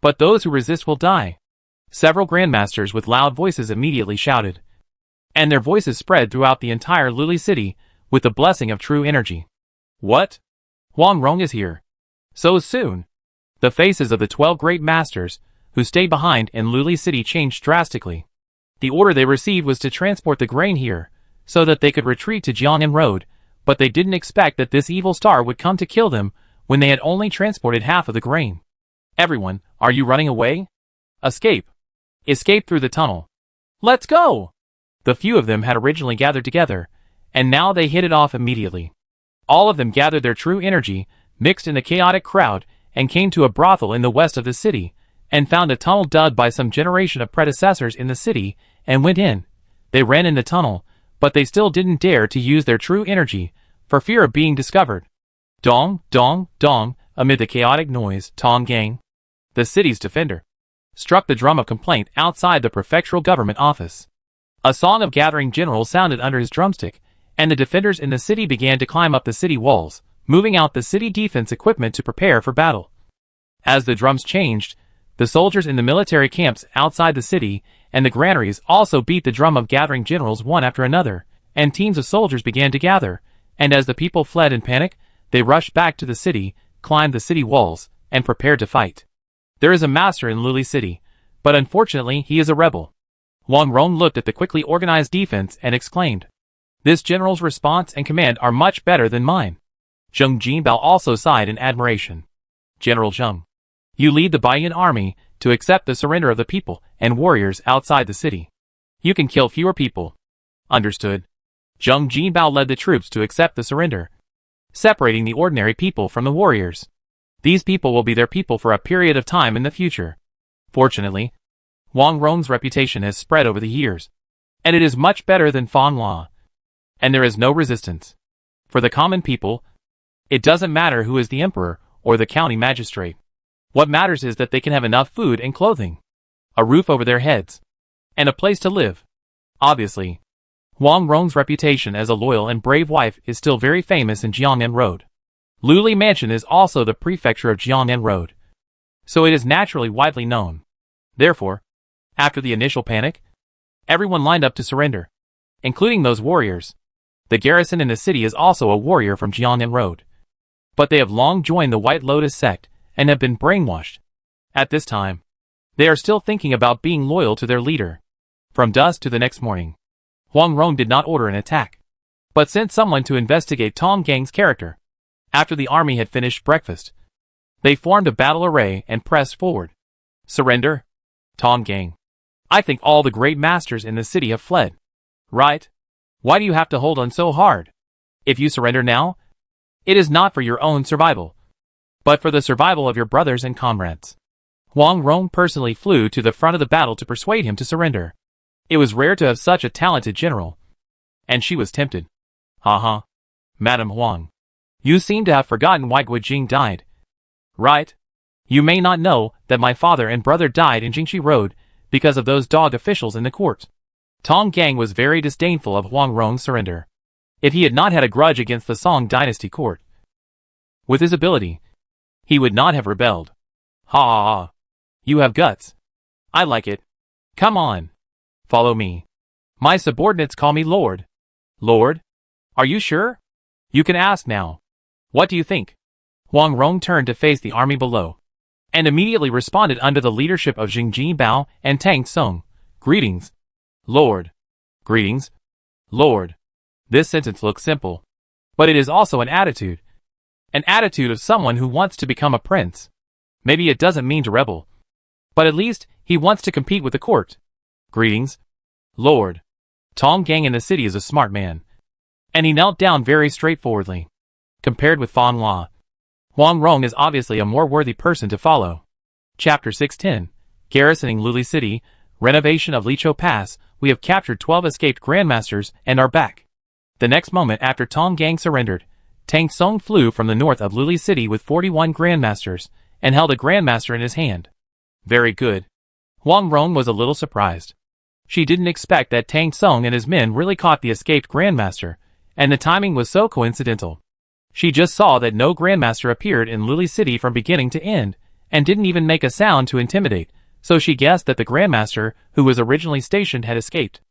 but those who resist will die. Several grandmasters with loud voices immediately shouted, and their voices spread throughout the entire Luli City with the blessing of true energy. What? Huang Rong is here. So soon? The faces of the 12 great masters who stayed behind in Luli City changed drastically. The order they received was to transport the grain here, so that they could retreat to Jiangnan Road, but they didn't expect that this evil star would come to kill them when they had only transported half of the grain. Everyone, are you running away? Escape. Escape through the tunnel. Let's go! The few of them had originally gathered together, and now they hit it off immediately. All of them gathered their true energy, mixed in the chaotic crowd, and came to a brothel in the west of the city, and found a tunnel dug by some generation of predecessors in the city, and went in. They ran in the tunnel, but they still didn't dare to use their true energy, for fear of being discovered. Dong, dong, dong, amid the chaotic noise, Tong Gang, the city's defender, struck the drum of complaint outside the prefectural government office. A song of gathering generals sounded under his drumstick, and the defenders in the city began to climb up the city walls, moving out the city defense equipment to prepare for battle. As the drums changed, the soldiers in the military camps outside the city and the granaries also beat the drum of gathering generals one after another, and teams of soldiers began to gather, and as the people fled in panic, they rushed back to the city, climbed the city walls, and prepared to fight. There is a master in Luli City, but unfortunately he is a rebel. Huang Rong looked at the quickly organized defense and exclaimed, "This general's response and command are much better than mine." Zheng Jinbao also sighed in admiration. "General Zheng, you lead the Baiyan army to accept the surrender of the people and warriors outside the city. You can kill fewer people." "Understood." Zheng Jinbao led the troops to accept the surrender, separating the ordinary people from the warriors. These people will be their people for a period of time in the future. Fortunately, Huang Rong's reputation has spread over the years, and it is much better than Fan Law. And there is no resistance. For the common people, it doesn't matter who is the emperor or the county magistrate. What matters is that they can have enough food and clothing, a roof over their heads, and a place to live. Obviously, Huang Rong's reputation as a loyal and brave wife is still very famous in Jiangnan Road. Luli Mansion is also the prefecture of Jiangnan Road, so it is naturally widely known. Therefore, after the initial panic, everyone lined up to surrender, including those warriors. The garrison in the city is also a warrior from Jiangnan Road, but they have long joined the White Lotus sect and have been brainwashed. At this time, they are still thinking about being loyal to their leader. From dusk to the next morning, Huang Rong did not order an attack, but sent someone to investigate Tong Gang's character. After the army had finished breakfast, they formed a battle array and pressed forward. Surrender? Tong Gang. I think all the great masters in the city have fled. Right? Why do you have to hold on so hard? If you surrender now, it is not for your own survival, but for the survival of your brothers and comrades. Huang Rong personally flew to the front of the battle to persuade him to surrender. It was rare to have such a talented general, and she was tempted. Haha. Madam Huang, you seem to have forgotten why Guijing died. Right? You may not know that my father and brother died in Jingxi Road because of those dog officials in the court. Tong Gang was very disdainful of Huang Rong's surrender. If he had not had a grudge against the Song dynasty court, with his ability, he would not have rebelled. Ha ha ha. You have guts. I like it. Come on. Follow me. My subordinates call me Lord. Lord? Are you sure? You can ask now. What do you think? Huang Rong turned to face the army below, and immediately responded under the leadership of Jingji Bao and Tang Song. Greetings. Lord. Greetings. Lord. This sentence looks simple, but it is also an attitude of someone who wants to become a prince. Maybe it doesn't mean to rebel, but at least he wants to compete with the court. Greetings. Lord. Tong Gang in the city is a smart man, and he knelt down very straightforwardly. Compared with Fan Law, Huang Rong is obviously a more worthy person to follow. Chapter 610. Garrisoning Luli City, Renovation of Lichou Pass. We have captured 12 escaped grandmasters and are back. The next moment after Tong Gang surrendered, Tang Song flew from the north of Luli City with 41 grandmasters, and held a grandmaster in his hand. Very good. Huang Rong was a little surprised. She didn't expect that Tang Song and his men really caught the escaped grandmaster, and the timing was so coincidental. She just saw that no grandmaster appeared in Luli City from beginning to end, and didn't even make a sound to intimidate, so she guessed that the grandmaster who was originally stationed had escaped.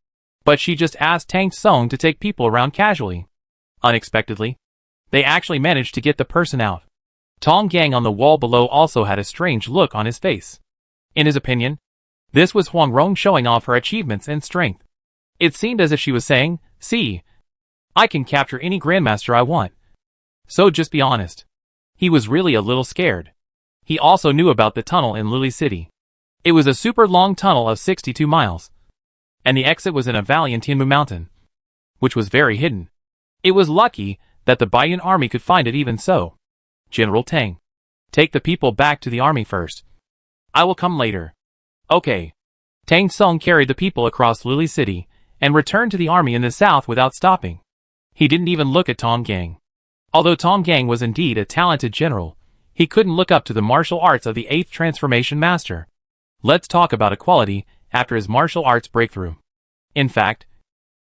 But she just asked Tang Song to take people around casually. Unexpectedly, they actually managed to get the person out. Tong Gang on the wall below also had a strange look on his face. In his opinion, this was Huang Rong showing off her achievements and strength. It seemed as if she was saying, "See, I can capture any grandmaster I want. So just be honest." He was really a little scared. He also knew about the tunnel in Luli City. It was a super long tunnel of 62 miles. And the exit was in a valley in Tianmu Mountain, which was very hidden. It was lucky that the Baiyan army could find it even so. General Tang, take the people back to the army first. I will come later. Okay. Tang Song carried the people across Luli City, and returned to the army in the south without stopping. He didn't even look at Tong Gang. Although Tong Gang was indeed a talented general, he couldn't look up to the martial arts of the 8th transformation master. Let's talk about equality after his martial arts breakthrough. In fact,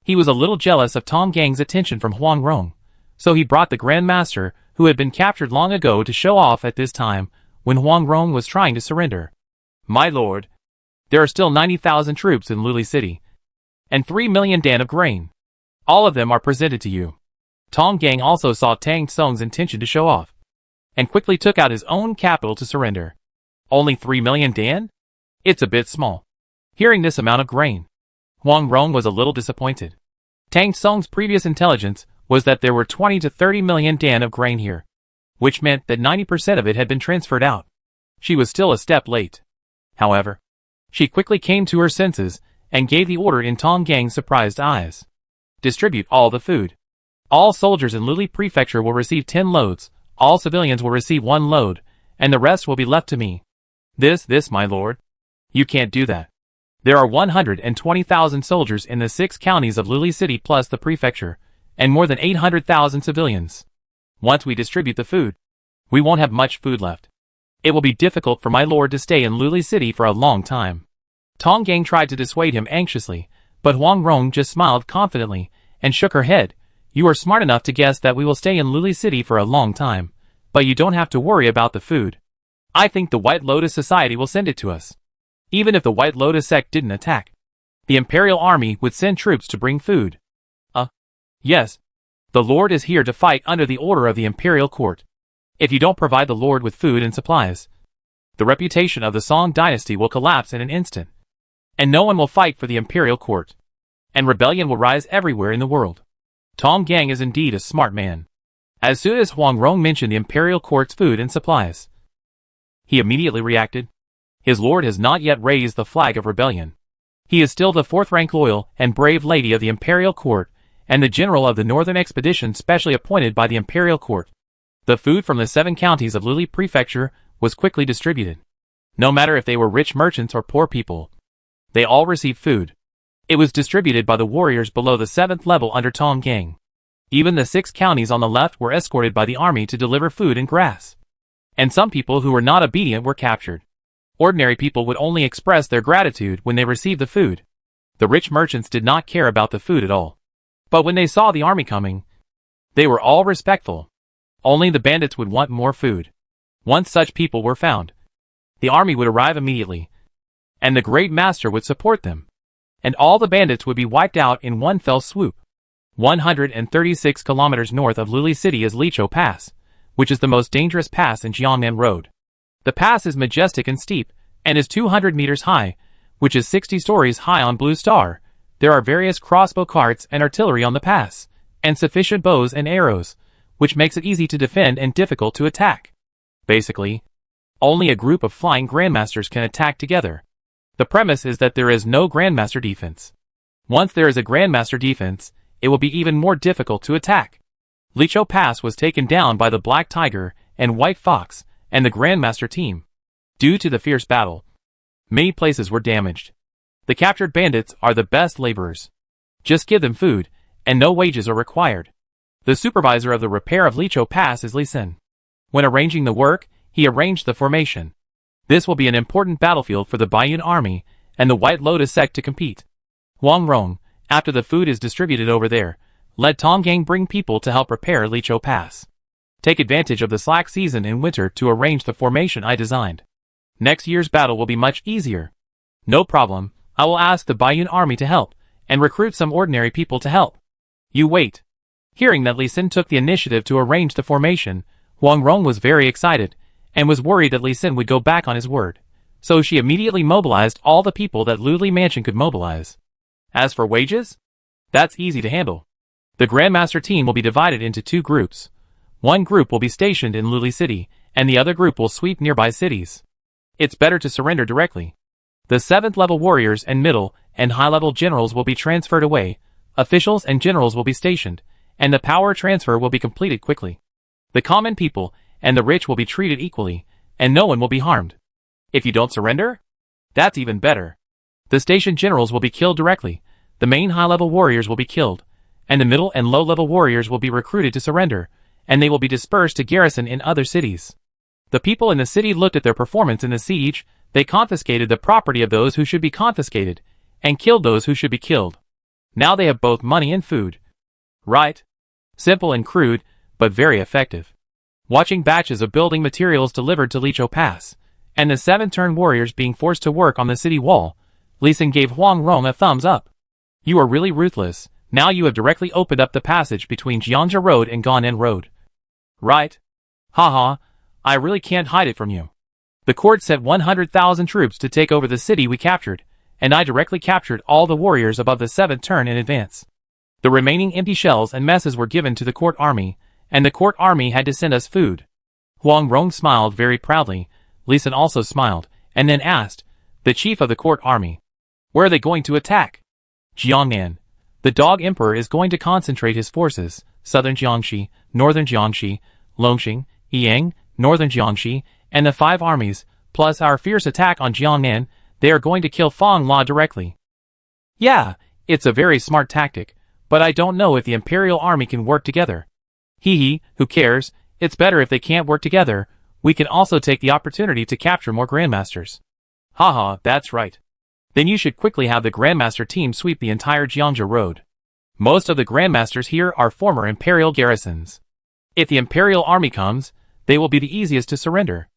he was a little jealous of Tong Gang's attention from Huang Rong, so he brought the Grand Master, who had been captured long ago, to show off at this time when Huang Rong was trying to surrender. My lord, there are still 90,000 troops in Luli City, and 3 million dan of grain. All of them are presented to you. Tong Gang also saw Tang Song's intention to show off, and quickly took out his own capital to surrender. Only 3 million dan? It's a bit small. Hearing this amount of grain, Huang Rong was a little disappointed. Tang Song's previous intelligence was that there were 20 to 30 million dan of grain here, which meant that 90% of it had been transferred out. She was still a step late. However, she quickly came to her senses and gave the order in Tong Gang's surprised eyes. Distribute all the food. All soldiers in Luli Prefecture will receive 10 loads, all civilians will receive 1 load, and the rest will be left to me. This, my lord. You can't do that. There are 120,000 soldiers in the 6 counties of Luli City plus the prefecture, and more than 800,000 civilians. Once we distribute the food, we won't have much food left. It will be difficult for my lord to stay in Luli City for a long time. Tong Gang tried to dissuade him anxiously, but Huang Rong just smiled confidently and shook her head. You are smart enough to guess that we will stay in Luli City for a long time, but you don't have to worry about the food. I think the White Lotus Society will send it to us. Even if the White Lotus sect didn't attack, the Imperial Army would send troops to bring food. Yes. The Lord is here to fight under the order of the Imperial Court. If you don't provide the Lord with food and supplies, the reputation of the Song dynasty will collapse in an instant, and no one will fight for the Imperial Court, and rebellion will rise everywhere in the world. Tong Gang is indeed a smart man. As soon as Huang Rong mentioned the Imperial Court's food and supplies, he immediately reacted. His lord has not yet raised the flag of rebellion. He is still the 4th-rank loyal and brave lady of the Imperial Court, and the general of the Northern Expedition specially appointed by the Imperial Court. The food from the 7 counties of Luli Prefecture was quickly distributed. No matter if they were rich merchants or poor people, they all received food. It was distributed by the warriors below the 7th level under Tong Gang. Even the 6 counties on the left were escorted by the army to deliver food and grass. And some people who were not obedient were captured. Ordinary people would only express their gratitude when they received the food. The rich merchants did not care about the food at all. But when they saw the army coming, they were all respectful. Only the bandits would want more food. Once such people were found, the army would arrive immediately, and the Great Master would support them, and all the bandits would be wiped out in one fell swoop. 136 kilometers north of Luli City is Lichou Pass, which is the most dangerous pass in Jiangnan Road. The pass is majestic and steep, and is 200 meters high, which is 60 stories high on Blue Star. There are various crossbow carts and artillery on the pass, and sufficient bows and arrows, which makes it easy to defend and difficult to attack. Basically, only a group of flying grandmasters can attack together. The premise is that there is no grandmaster defense. Once there is a grandmaster defense, it will be even more difficult to attack. Lichou Pass was taken down by the Black Tiger and White Fox and the grandmaster team. Due to the fierce battle, many places were damaged. The captured bandits are the best laborers. Just give them food, and no wages are required. The supervisor of the repair of Lichou Pass is Li Xin. When arranging the work, he arranged the formation. This will be an important battlefield for the Baiyun army and the White Lotus sect to compete. Huang Rong, after the food is distributed over there, let Tong Gang bring people to help repair Lichou Pass. Take advantage of the slack season in winter to arrange the formation I designed. Next year's battle will be much easier. No problem, I will ask the Baiyun army to help, and recruit some ordinary people to help. You wait. Hearing that Li Xin took the initiative to arrange the formation, Huang Rong was very excited, and was worried that Li Xin would go back on his word. So she immediately mobilized all the people that Luli Mansion could mobilize. As for wages? That's easy to handle. The Grandmaster team will be divided into 2 groups. One group will be stationed in Luli City, and the other group will sweep nearby cities. It's better to surrender directly. The 7th level warriors and middle and high level generals will be transferred away, officials and generals will be stationed, and the power transfer will be completed quickly. The common people and the rich will be treated equally, and no one will be harmed. If you don't surrender? That's even better. The station generals will be killed directly, the main high-level warriors will be killed, and the middle and low-level warriors will be recruited to surrender, and they will be dispersed to garrison in other cities. The people in the city looked at their performance in the siege, they confiscated the property of those who should be confiscated, and killed those who should be killed. Now they have both money and food. Right? Simple and crude, but very effective. Watching batches of building materials delivered to Lichou Pass, and the 7-turn warriors being forced to work on the city wall, Li Xin gave Huang Rong a thumbs up. You are really ruthless, now you have directly opened up the passage between Jiangzhou Road and Ganen Road. Right? Haha, I really can't hide it from you. The court sent 100,000 troops to take over the city we captured, and I directly captured all the warriors above the 7th turn in advance. The remaining empty shells and messes were given to the court army, and the court army had to send us food. Huang Rong smiled very proudly, Li Xin also smiled, and then asked, the chief of the court army, where are they going to attack? Jiangnan. The Dog Emperor is going to concentrate his forces, southern Jiangxi, northern Jiangxi, Longxing, Yiyang, northern Jiangxi, and the 5 armies, plus our fierce attack on Jiangnan, They are going to kill Fong La directly. Yeah, it's a very smart tactic, but I don't know if the Imperial Army can work together. Hee, who cares? It's better if they can't work together. We can also take the opportunity to capture more Grandmasters. Haha, that's right. Then you should quickly have the Grandmaster team sweep the entire Jiangzhou road. Most of the Grandmasters here are former Imperial garrisons. If the Imperial Army comes, they will be the easiest to surrender.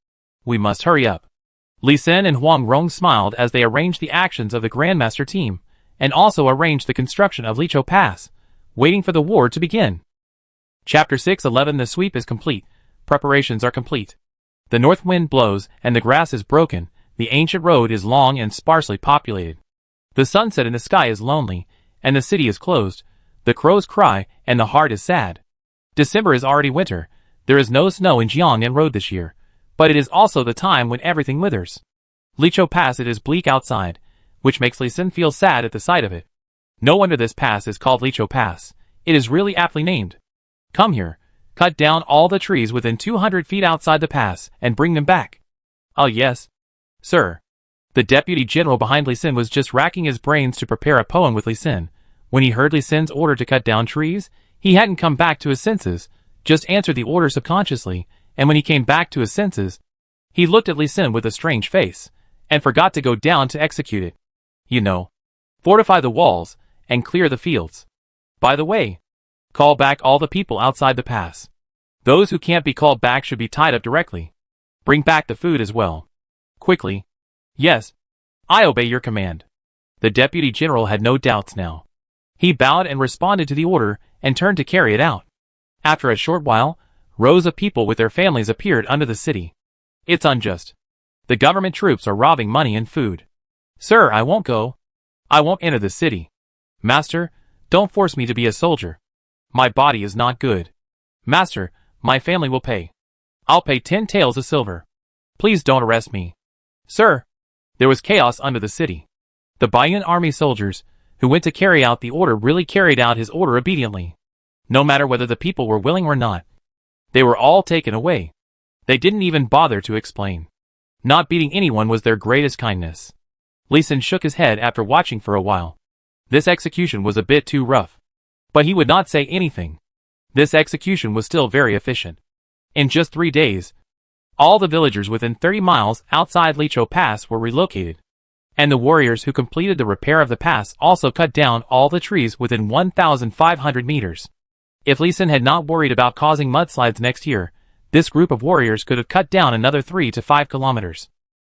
We must hurry up. Li Xin and Huang Rong smiled as they arranged the actions of the Grandmaster team, and also arranged the construction of Lichou Pass, waiting for the war to begin. Chapter 6:11 The sweep is complete. Preparations are complete. The north wind blows, and the grass is broken. The ancient road is long and sparsely populated. The sunset in the sky is lonely, and the city is closed. The crows cry, and the heart is sad. December is already winter. There is no snow in Jiangnan Road this year, but it is also the time when everything withers. Lichou Pass, it is bleak outside, which makes Li Xin feel sad at the sight of it. No wonder this pass is called Lichou Pass. It is really aptly named. Come here, cut down all the trees within 200 feet outside the pass, and bring them back. Oh yes, sir. The deputy general behind Li Xin was just racking his brains to prepare a poem with Li Xin. When he heard Li Xin's order to cut down trees, he hadn't come back to his senses, just answered the order subconsciously, and when he came back to his senses, he looked at Li Xin with a strange face, and forgot to go down to execute it. You know, fortify the walls, and clear the fields. By the way, call back all the people outside the pass. Those who can't be called back should be tied up directly. Bring back the food as well. Quickly. Yes, I obey your command. The deputy general had no doubts now. He bowed and responded to the order, and turned to carry it out. After a short while, rows of people with their families appeared under the city. It's unjust. The government troops are robbing money and food. Sir, I won't go. I won't enter the city. Master, don't force me to be a soldier. My body is not good. Master, my family will pay. I'll pay 10 taels of silver. Please don't arrest me. Sir, there was chaos under the city. The Baiyun army soldiers, who went to carry out the order, really carried out his order obediently. No matter whether the people were willing or not. They were all taken away. They didn't even bother to explain. Not beating anyone was their greatest kindness. Li Xin shook his head after watching for a while. This execution was a bit too rough. But he would not say anything. This execution was still very efficient. In just 3 days, all the villagers within 30 miles outside Lichou Pass were relocated. And the warriors who completed the repair of the pass also cut down all the trees within 1,500 meters. If Li Xin had not worried about causing mudslides next year, this group of warriors could have cut down another 3 to 5 kilometers.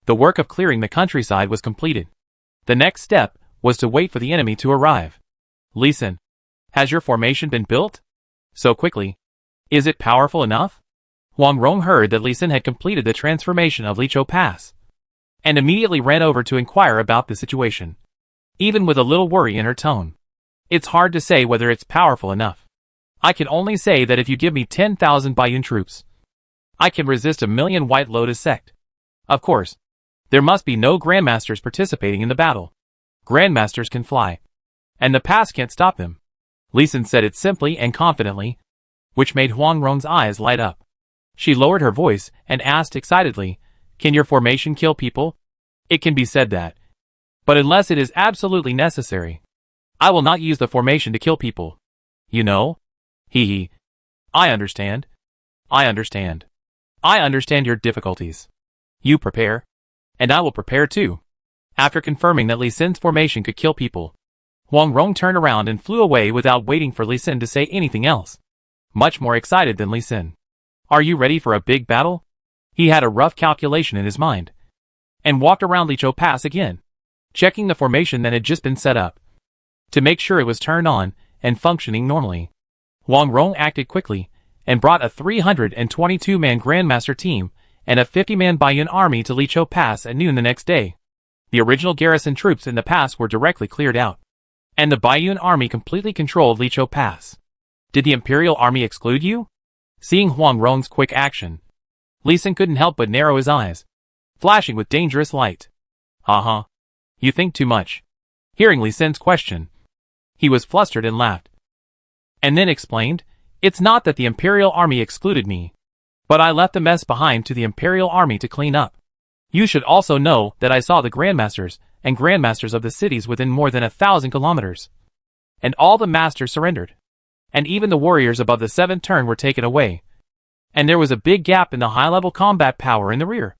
The work of clearing the countryside was completed. The next step was to wait for the enemy to arrive. Li Xin, has your formation been built? So quickly. Is it powerful enough? Huang Rong heard that Li Xin had completed the transformation of Lichou Pass, and immediately ran over to inquire about the situation, even with a little worry in her tone. It's hard to say whether it's powerful enough. I can only say that if you give me 10,000 Baiyun troops, I can resist 1,000,000 White Lotus sect. Of course, there must be no Grandmasters participating in the battle. Grandmasters can fly, and the pass can't stop them. Li Xin said it simply and confidently, which made Huang Rong's eyes light up. She lowered her voice and asked excitedly, can your formation kill people? It can be said that. But unless it is absolutely necessary, I will not use the formation to kill people. You know? Hee. I understand. I understand. I understand your difficulties. You prepare. And I will prepare too. After confirming that Li Xin's formation could kill people, Huang Rong turned around and flew away without waiting for Li Xin to say anything else. Much more excited than Li Xin. Are you ready for a big battle? He had a rough calculation in his mind, and walked around Lichou Pass again, checking the formation that had just been set up, to make sure it was turned on and functioning normally. Huang Rong acted quickly, and brought a 322-man Grandmaster team and a 50-man Baiyun army to Lichou Pass at noon the next day. The original garrison troops in the pass were directly cleared out, and the Baiyun army completely controlled Lichou Pass. Did the Imperial Army exclude you? Seeing Huang Rong's quick action, Li Xin couldn't help but narrow his eyes, flashing with dangerous light. You think too much. Hearing Li Xin's question, he was flustered and laughed. And then explained, it's not that the Imperial Army excluded me, but I left a mess behind to the Imperial Army to clean up. You should also know that I saw the grandmasters and grandmasters of the cities within more than 1,000 kilometers. And all the masters surrendered. And even the warriors above the 7th turn were taken away. And there was a big gap in the high-level combat power in the rear.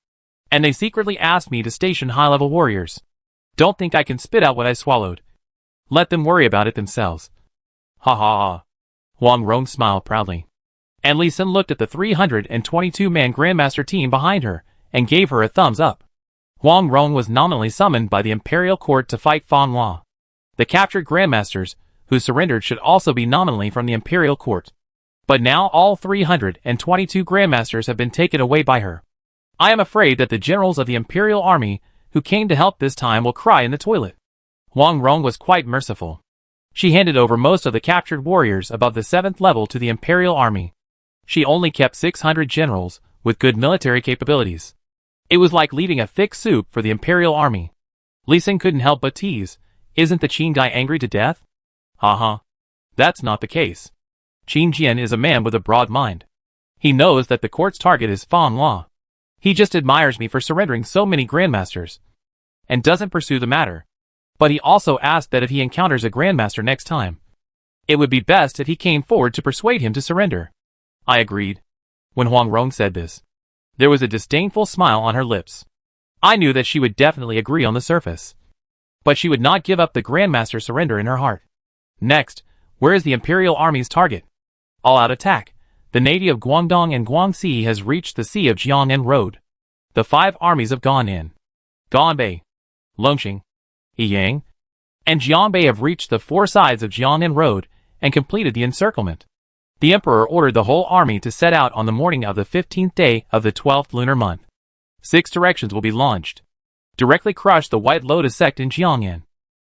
And they secretly asked me to station high-level warriors. Don't think I can spit out what I swallowed. Let them worry about it themselves. Ha ha ha. Wang Rong smiled proudly. And Li Sun looked at the 322-man Grandmaster team behind her, and gave her a thumbs up. Wang Rong was nominally summoned by the Imperial Court to fight Fang La. The captured Grandmasters, who surrendered, should also be nominally from the Imperial Court. But now all 322 Grandmasters have been taken away by her. I am afraid that the generals of the Imperial Army, who came to help this time, will cry in the toilet. Wang Rong was quite merciful. She handed over most of the captured warriors above the 7th level to the Imperial Army. She only kept 600 generals with good military capabilities. It was like leaving a thick soup for the Imperial Army. Li Sun couldn't help but tease, "Isn't the Qin guy angry to death?" Haha. That's not the case. Qin Jian is a man with a broad mind. He knows that the court's target is Fang La. He just admires me for surrendering so many grandmasters, and doesn't pursue the matter. But he also asked that if he encounters a grandmaster next time, it would be best if he came forward to persuade him to surrender. I agreed. When Wang Rong said this, there was a disdainful smile on her lips. I knew that she would definitely agree on the surface. But she would not give up the grandmaster surrender in her heart. Next, where is the Imperial Army's target? All-out attack. The navy of Guangdong and Guangxi has reached the Sea of Jiangnan Road. The 5 armies of Ganan, Ganbei, Longqing, Yiyang, and Jianbei have reached the 4 sides of Jiangnan Road and completed the encirclement. The emperor ordered the whole army to set out on the morning of the 15th day of the 12th lunar month. 6 directions will be launched. Directly crush the White Lotus sect in Jiangnan.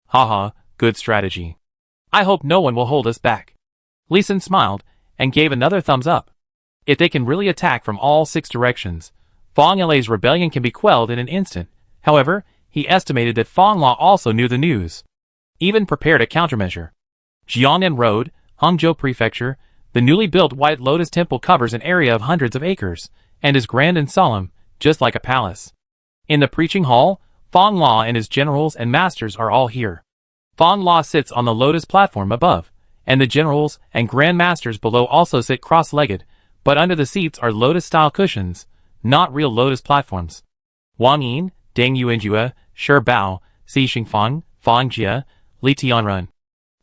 Haha, good strategy. I hope no one will hold us back. Li Sun smiled and gave another thumbs up. If they can really attack from all 6 directions, Fang La's rebellion can be quelled in an instant. However, he estimated that Fang La also knew the news. Even prepared a countermeasure. Jiangnan Road, Hangzhou Prefecture, the newly built White Lotus Temple covers an area of hundreds of acres, and is grand and solemn, just like a palace. In the preaching hall, Fang La and his generals and masters are all here. Fang La sits on the lotus platform above, and the generals and grand masters below also sit cross-legged, but under the seats are lotus-style cushions, not real lotus platforms. Wang Yin, Deng Yuanjue, Shi Bao, Xi Xingfang, Fang Jie, Li Tianrun.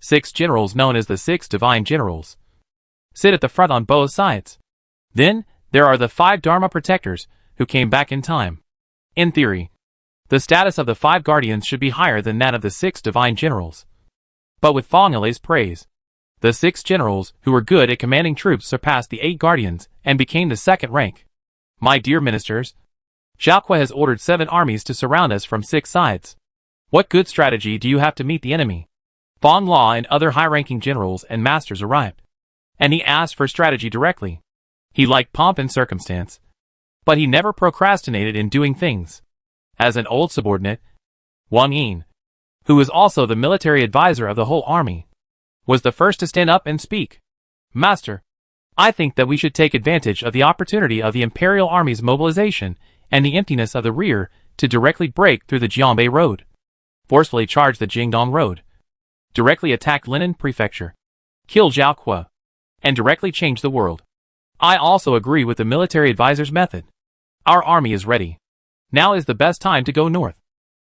6 generals known as the 6 Divine Generals sit at the front on both sides. Then, there are the 5 Dharma Protectors, who came back in time. In theory, the status of the 5 Guardians should be higher than that of the 6 Divine Generals. But with Fang La's praise, the 6 generals who were good at commanding troops surpassed the 8 Guardians and became the 2nd rank. My dear ministers, Xiaokui has ordered 7 armies to surround us from 6 sides. What good strategy do you have to meet the enemy? Fang La and other high-ranking generals and masters arrived, and he asked for strategy directly. He liked pomp and circumstance, but he never procrastinated in doing things. As an old subordinate, Wang Yin, who was also the military advisor of the whole army, was the first to stand up and speak. Master, I think that we should take advantage of the opportunity of the Imperial Army's mobilization and the emptiness of the rear to directly break through the Jianbei Road, forcefully charge the Jingdong Road, directly attack Linen Prefecture, kill Zhao Kuo, and directly change the world. I also agree with the military advisor's method. Our army is ready. Now is the best time to go north.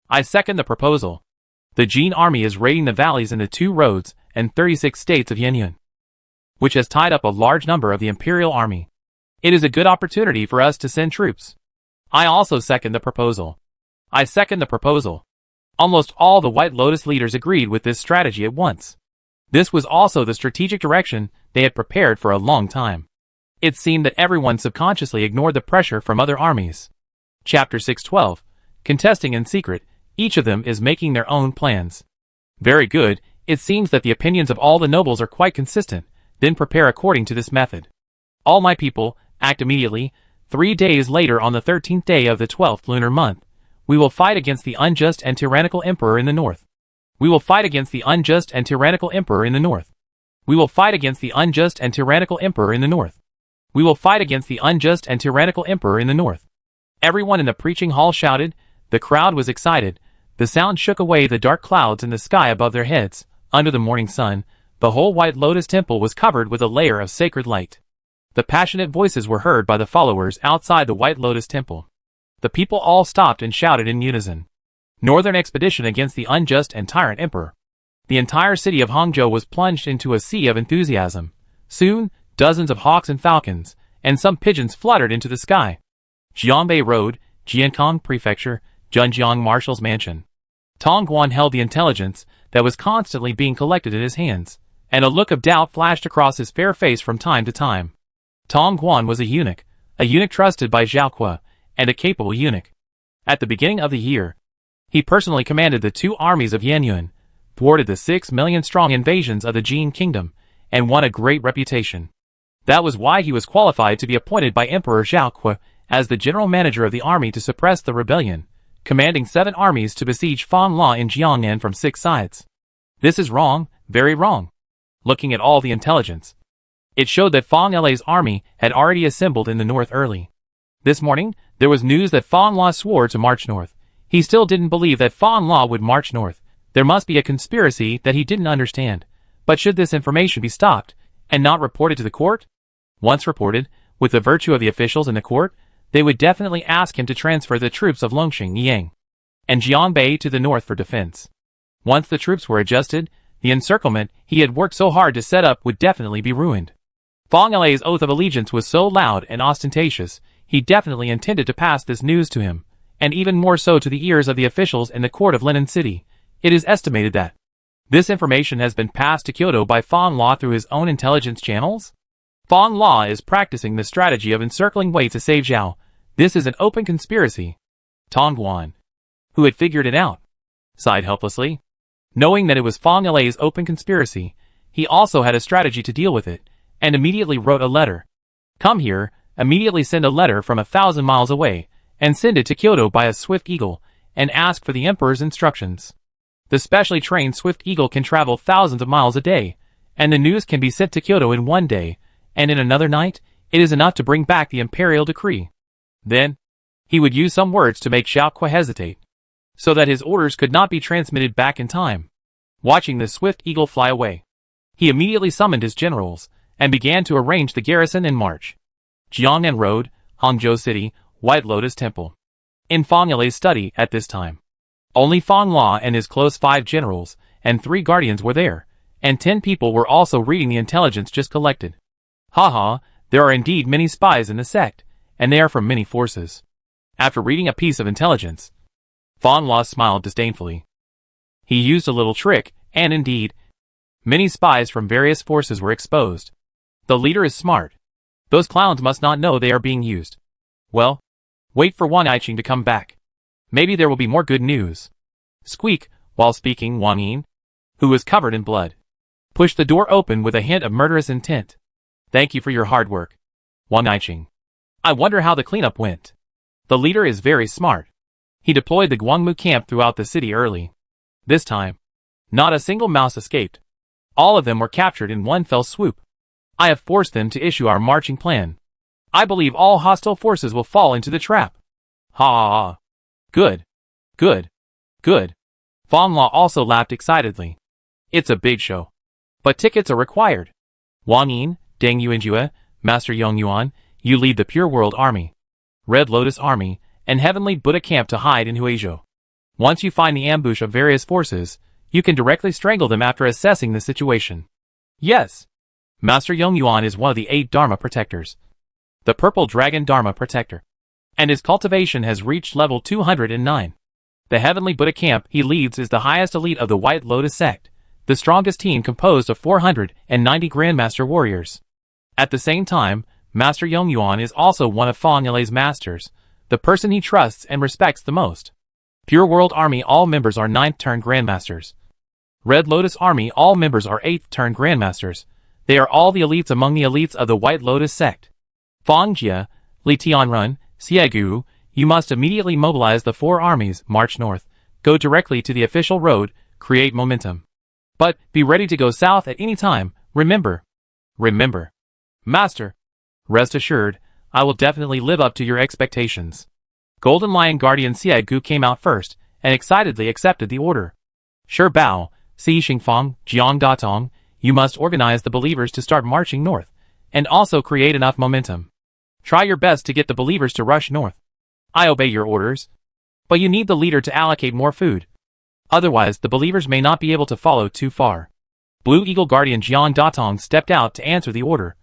I second the proposal. The Jin army is raiding the valleys in the 2 roads and 36 states of Yenyun, which has tied up a large number of the Imperial Army. It is a good opportunity for us to send troops. I also second the proposal. I second the proposal. Almost all the White Lotus leaders agreed with this strategy at once. This was also the strategic direction they had prepared for a long time. It seemed that everyone subconsciously ignored the pressure from other armies. Chapter 612. Contesting in secret, each of them is making their own plans. Very good, it seems that the opinions of all the nobles are quite consistent, then prepare according to this method. All my people, act immediately. 3 days later on the 13th day of the 12th lunar month, we will fight against the unjust and tyrannical emperor in the north. We will fight against the unjust and tyrannical emperor in the north. We will fight against the unjust and tyrannical emperor in the north. We will fight against the unjust and tyrannical emperor in the north. Everyone in the preaching hall shouted. The crowd was excited. The sound shook away the dark clouds in the sky above their heads. Under the morning sun, the whole White Lotus Temple was covered with a layer of sacred light. The passionate voices were heard by the followers outside the White Lotus Temple. The people all stopped and shouted in unison. Northern expedition against the unjust and tyrant emperor. The entire city of Hangzhou was plunged into a sea of enthusiasm. Soon, dozens of hawks and falcons, and some pigeons fluttered into the sky. Jianbei Road, Jiankong Prefecture, Zhenjiang Marshal's Mansion. Tong Guan held the intelligence that was constantly being collected in his hands, and a look of doubt flashed across his fair face from time to time. Tong Guan was a eunuch trusted by Zhao Kuo, and a capable eunuch. At the beginning of the year, he personally commanded the 2 armies of Yanyuan, thwarted the 6 million-strong invasions of the Jin Kingdom, and won a great reputation. That was why he was qualified to be appointed by Emperor Zhao Kuo as the general manager of the army to suppress the rebellion, commanding 7 armies to besiege Fanla in Jiangnan from 6 sides. This is wrong, very wrong. Looking at all the intelligence, it showed that Fang Le's army had already assembled in the north early. This morning, there was news that Fanla swore to march north. He still didn't believe that Fanla would march north. There must be a conspiracy that he didn't understand. But should this information be stopped, and not reported to the court? Once reported, with the virtue of the officials in the court, they would definitely ask him to transfer the troops of Longxing Yang and Jianbei to the north for defense. Once the troops were adjusted, the encirclement he had worked so hard to set up would definitely be ruined. Fang Le's oath of allegiance was so loud and ostentatious, he definitely intended to pass this news to him, and even more so to the ears of the officials in the court of Linen City. It is estimated that this information has been passed to Kyoto by Fang La through his own intelligence channels. Fang La is practicing the strategy of encircling Wei to save Zhao. This is an open conspiracy. Tong Guan, who had figured it out, sighed helplessly. Knowing that it was Fang Le's open conspiracy, he also had a strategy to deal with it, and immediately wrote a letter. Come here, immediately send a letter from 1,000 miles away, and send it to Kyoto by a swift eagle, and ask for the emperor's instructions. The specially trained swift eagle can travel thousands of miles a day, and the news can be sent to Kyoto in 1 day, and in another night, it is enough to bring back the imperial decree. Then, he would use some words to make Zhao Kuo hesitate, so that his orders could not be transmitted back in time. Watching the swift eagle fly away, he immediately summoned his generals, and began to arrange the garrison and march. Jiangnan Road, Hangzhou City, White Lotus Temple. In Fang Le's study at this time, only Fang La and his close 5 generals, and 3 guardians were there, and 10 people were also reading the intelligence just collected. Haha, there are indeed many spies in the sect, and they are from many forces. After reading a piece of intelligence, Fang La smiled disdainfully. He used a little trick, and indeed, many spies from various forces were exposed. The leader is smart. Those clowns must not know they are being used. Well, wait for Wang Yiqing to come back. Maybe there will be more good news. Squeak, while speaking, Wang Yin, who was covered in blood, pushed the door open with a hint of murderous intent. Thank you for your hard work, Wang Yiqing. I wonder how the cleanup went. The leader is very smart. He deployed the Guangmu camp throughout the city early. This time, not a single mouse escaped. All of them were captured in one fell swoop. I have forced them to issue our marching plan. I believe all hostile forces will fall into the trap. Ha ha ha. Good. Good. Good. Fang La also laughed excitedly. It's a big show. But tickets are required. Wang Yin, Deng Yuanjue, Master Yong Yuan, you lead the Pure World Army, Red Lotus Army, and Heavenly Buddha camp to hide in Huizhou. Once you find the ambush of various forces, you can directly strangle them after assessing the situation. Yes. Master Yong Yuan is one of the 8 Dharma protectors, the Purple Dragon Dharma protector, and his cultivation has reached level 209. The Heavenly Buddha camp he leads is the highest elite of the White Lotus sect, the strongest team composed of 490 Grandmaster warriors. At the same time, Master Yong Yuan is also one of Fang Le's masters, the person he trusts and respects the most. Pure World Army all members are 9th-turn Grandmasters. Red Lotus Army all members are 8th-turn Grandmasters. They are all the elites among the elites of the White Lotus sect. Fang Jia, Li Tianrun, Xiegu, you must immediately mobilize the 4 armies, march north, go directly to the official road, create momentum. But be ready to go south at any time, remember. Remember. Master. Rest assured, I will definitely live up to your expectations. Golden Lion Guardian Xie Gu came out first, and excitedly accepted the order. Sure Bao, Si Xingfang, Jiang Datong, you must organize the believers to start marching north, and also create enough momentum. Try your best to get the believers to rush north. I obey your orders. But you need the leader to allocate more food. Otherwise, the believers may not be able to follow too far. Blue Eagle Guardian Jiang Datong stepped out to answer the order.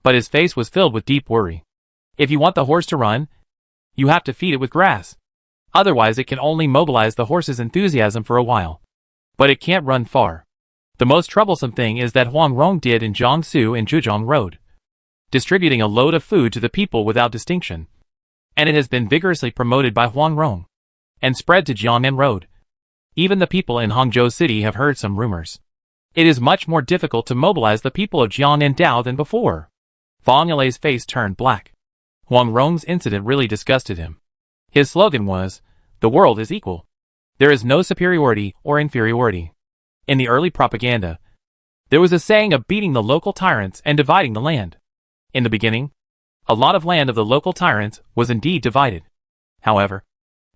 But his face was filled with deep worry. If you want the horse to run, you have to feed it with grass. Otherwise, it can only mobilize the horse's enthusiasm for a while. But it can't run far. The most troublesome thing is that Huang Rong did in Jiangsu and Zhejiang Road, distributing a load of food to the people without distinction. And it has been vigorously promoted by Huang Rong, and spread to Jiangnan Road. Even the people in Hangzhou City have heard some rumors. It is much more difficult to mobilize the people of Jiangnan Dao than before. Fang Yulei's face turned black. Huang Rong's incident really disgusted him. His slogan was, "The world is equal. There is no superiority or inferiority." In the early propaganda, there was a saying of beating the local tyrants and dividing the land. In the beginning, a lot of land of the local tyrants was indeed divided. However,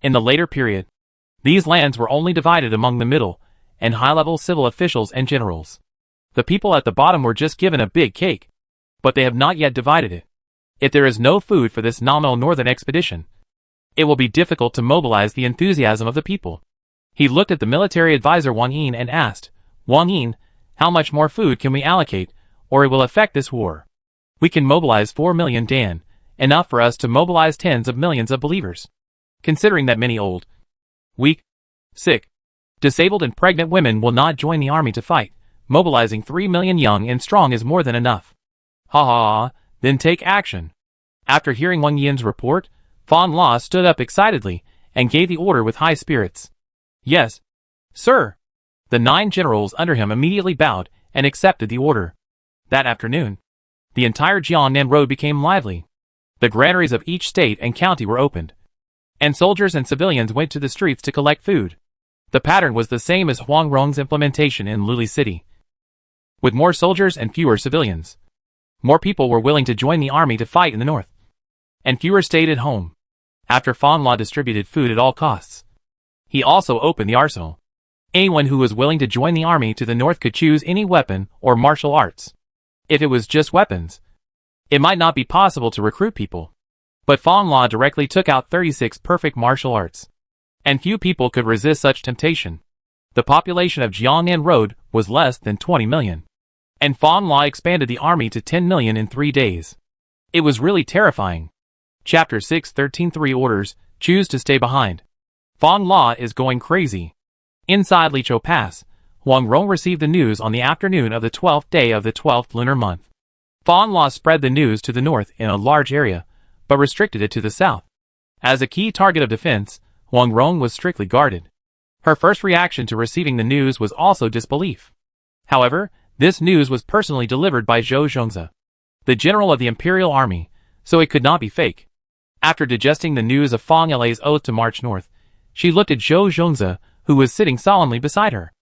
in the later period, these lands were only divided among the middle and high-level civil officials and generals. The people at the bottom were just given a big cake, but they have not yet divided it. If there is no food for this nominal northern expedition, it will be difficult to mobilize the enthusiasm of the people. He looked at the military advisor Wang Yin and asked, "Wang Yin, how much more food can we allocate, or it will affect this war?" "We can mobilize 4 million Dan, enough for us to mobilize tens of millions of believers. Considering that many old, weak, sick, disabled and pregnant women will not join the army to fight, mobilizing 3 million young and strong is more than enough." "Ha ha ha, then take action." After hearing Wang Yin's report, Fan La stood up excitedly and gave the order with high spirits. "Yes, sir." The 9 generals under him immediately bowed and accepted the order. That afternoon, the entire Jiangnan Road became lively. The granaries of each state and county were opened, and soldiers and civilians went to the streets to collect food. The pattern was the same as Huang Rong's implementation in Luli City. With more soldiers and fewer civilians, more people were willing to join the army to fight in the north, and fewer stayed at home. After Fan La distributed food at all costs, he also opened the arsenal. Anyone who was willing to join the army to the north could choose any weapon or martial arts. If it was just weapons, it might not be possible to recruit people. But Fan La directly took out 36 perfect martial arts, and few people could resist such temptation. The population of Jiangnan Road was less than 20 million, and Fan La expanded the army to 10 million in 3 days. It was really terrifying. Chapter 6:13 orders, choose to stay behind. Fan La is going crazy. Inside Lichou Pass, Huang Rong received the news on the afternoon of the 12th day of the 12th lunar month. Fan La spread the news to the north in a large area, but restricted it to the south. As a key target of defense, Huang Rong was strictly guarded. Her first reaction to receiving the news was also disbelief. However, this news was personally delivered by Zhou Zhongze, the general of the Imperial Army, so it could not be fake. After digesting the news of Fang Yulei's oath to march north, she looked at Zhou Zhongze, who was sitting solemnly beside her.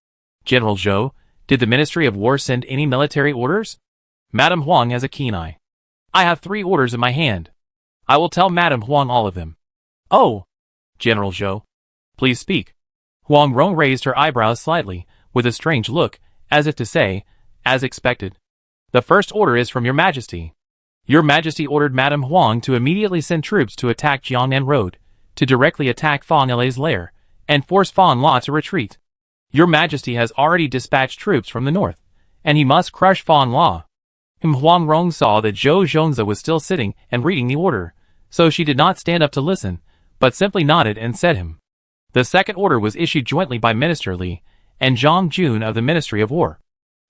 "General Zhou, did the Ministry of War send any military orders?" Madame Huang has a keen eye. "I have 3 orders in my hand. I will tell Madame Huang all of them." "Oh, General Zhou, please speak." Huang Rong raised her eyebrows slightly, with a strange look, as if to say, "As expected. The first order is from Your Majesty. Your Majesty ordered Madame Huang to immediately send troops to attack Jiangnan Road, to directly attack Fang Yulei's lair, and force Fan La to retreat. Your Majesty has already dispatched troops from the north, and he must crush Fan La." Huang Rong saw that Zhou Zhongze was still sitting and reading the order, so she did not stand up to listen, but simply nodded and said him. The second order was issued jointly by Minister Li and Zhang Jun of the Ministry of War,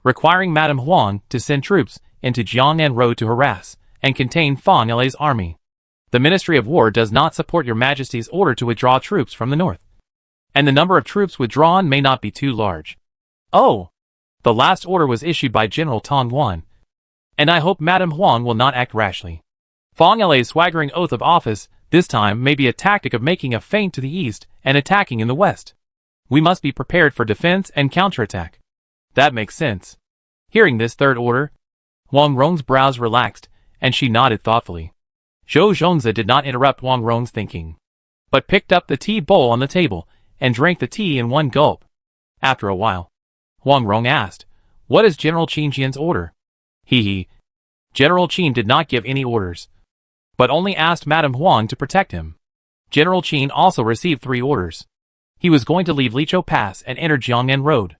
requiring Madame Huang to send troops into Jiangnan Road to harass and contain Fang Yulei's army. The Ministry of War does not support Your Majesty's order to withdraw troops from the north, and the number of troops withdrawn may not be too large. "Oh, the last order was issued by General Tong Wan, and I hope Madame Huang will not act rashly. Fang Yulei's swaggering oath of office this time may be a tactic of making a feint to the east and attacking in the west. We must be prepared for defense and counterattack." "That makes sense." Hearing this third order, Huang Rong's brows relaxed, and she nodded thoughtfully. Zhou Zhongze did not interrupt Huang Rong's thinking. but picked up the tea bowl on the table and drank the tea in one gulp. After a while, Huang Rong asked, "What is General Qin Jian's order?" He. General Qin did not give any orders, but only asked Madame Huang to protect him. General Qin also received 3 orders. He was going to leave Lichou Pass and enter Jiangnan Road.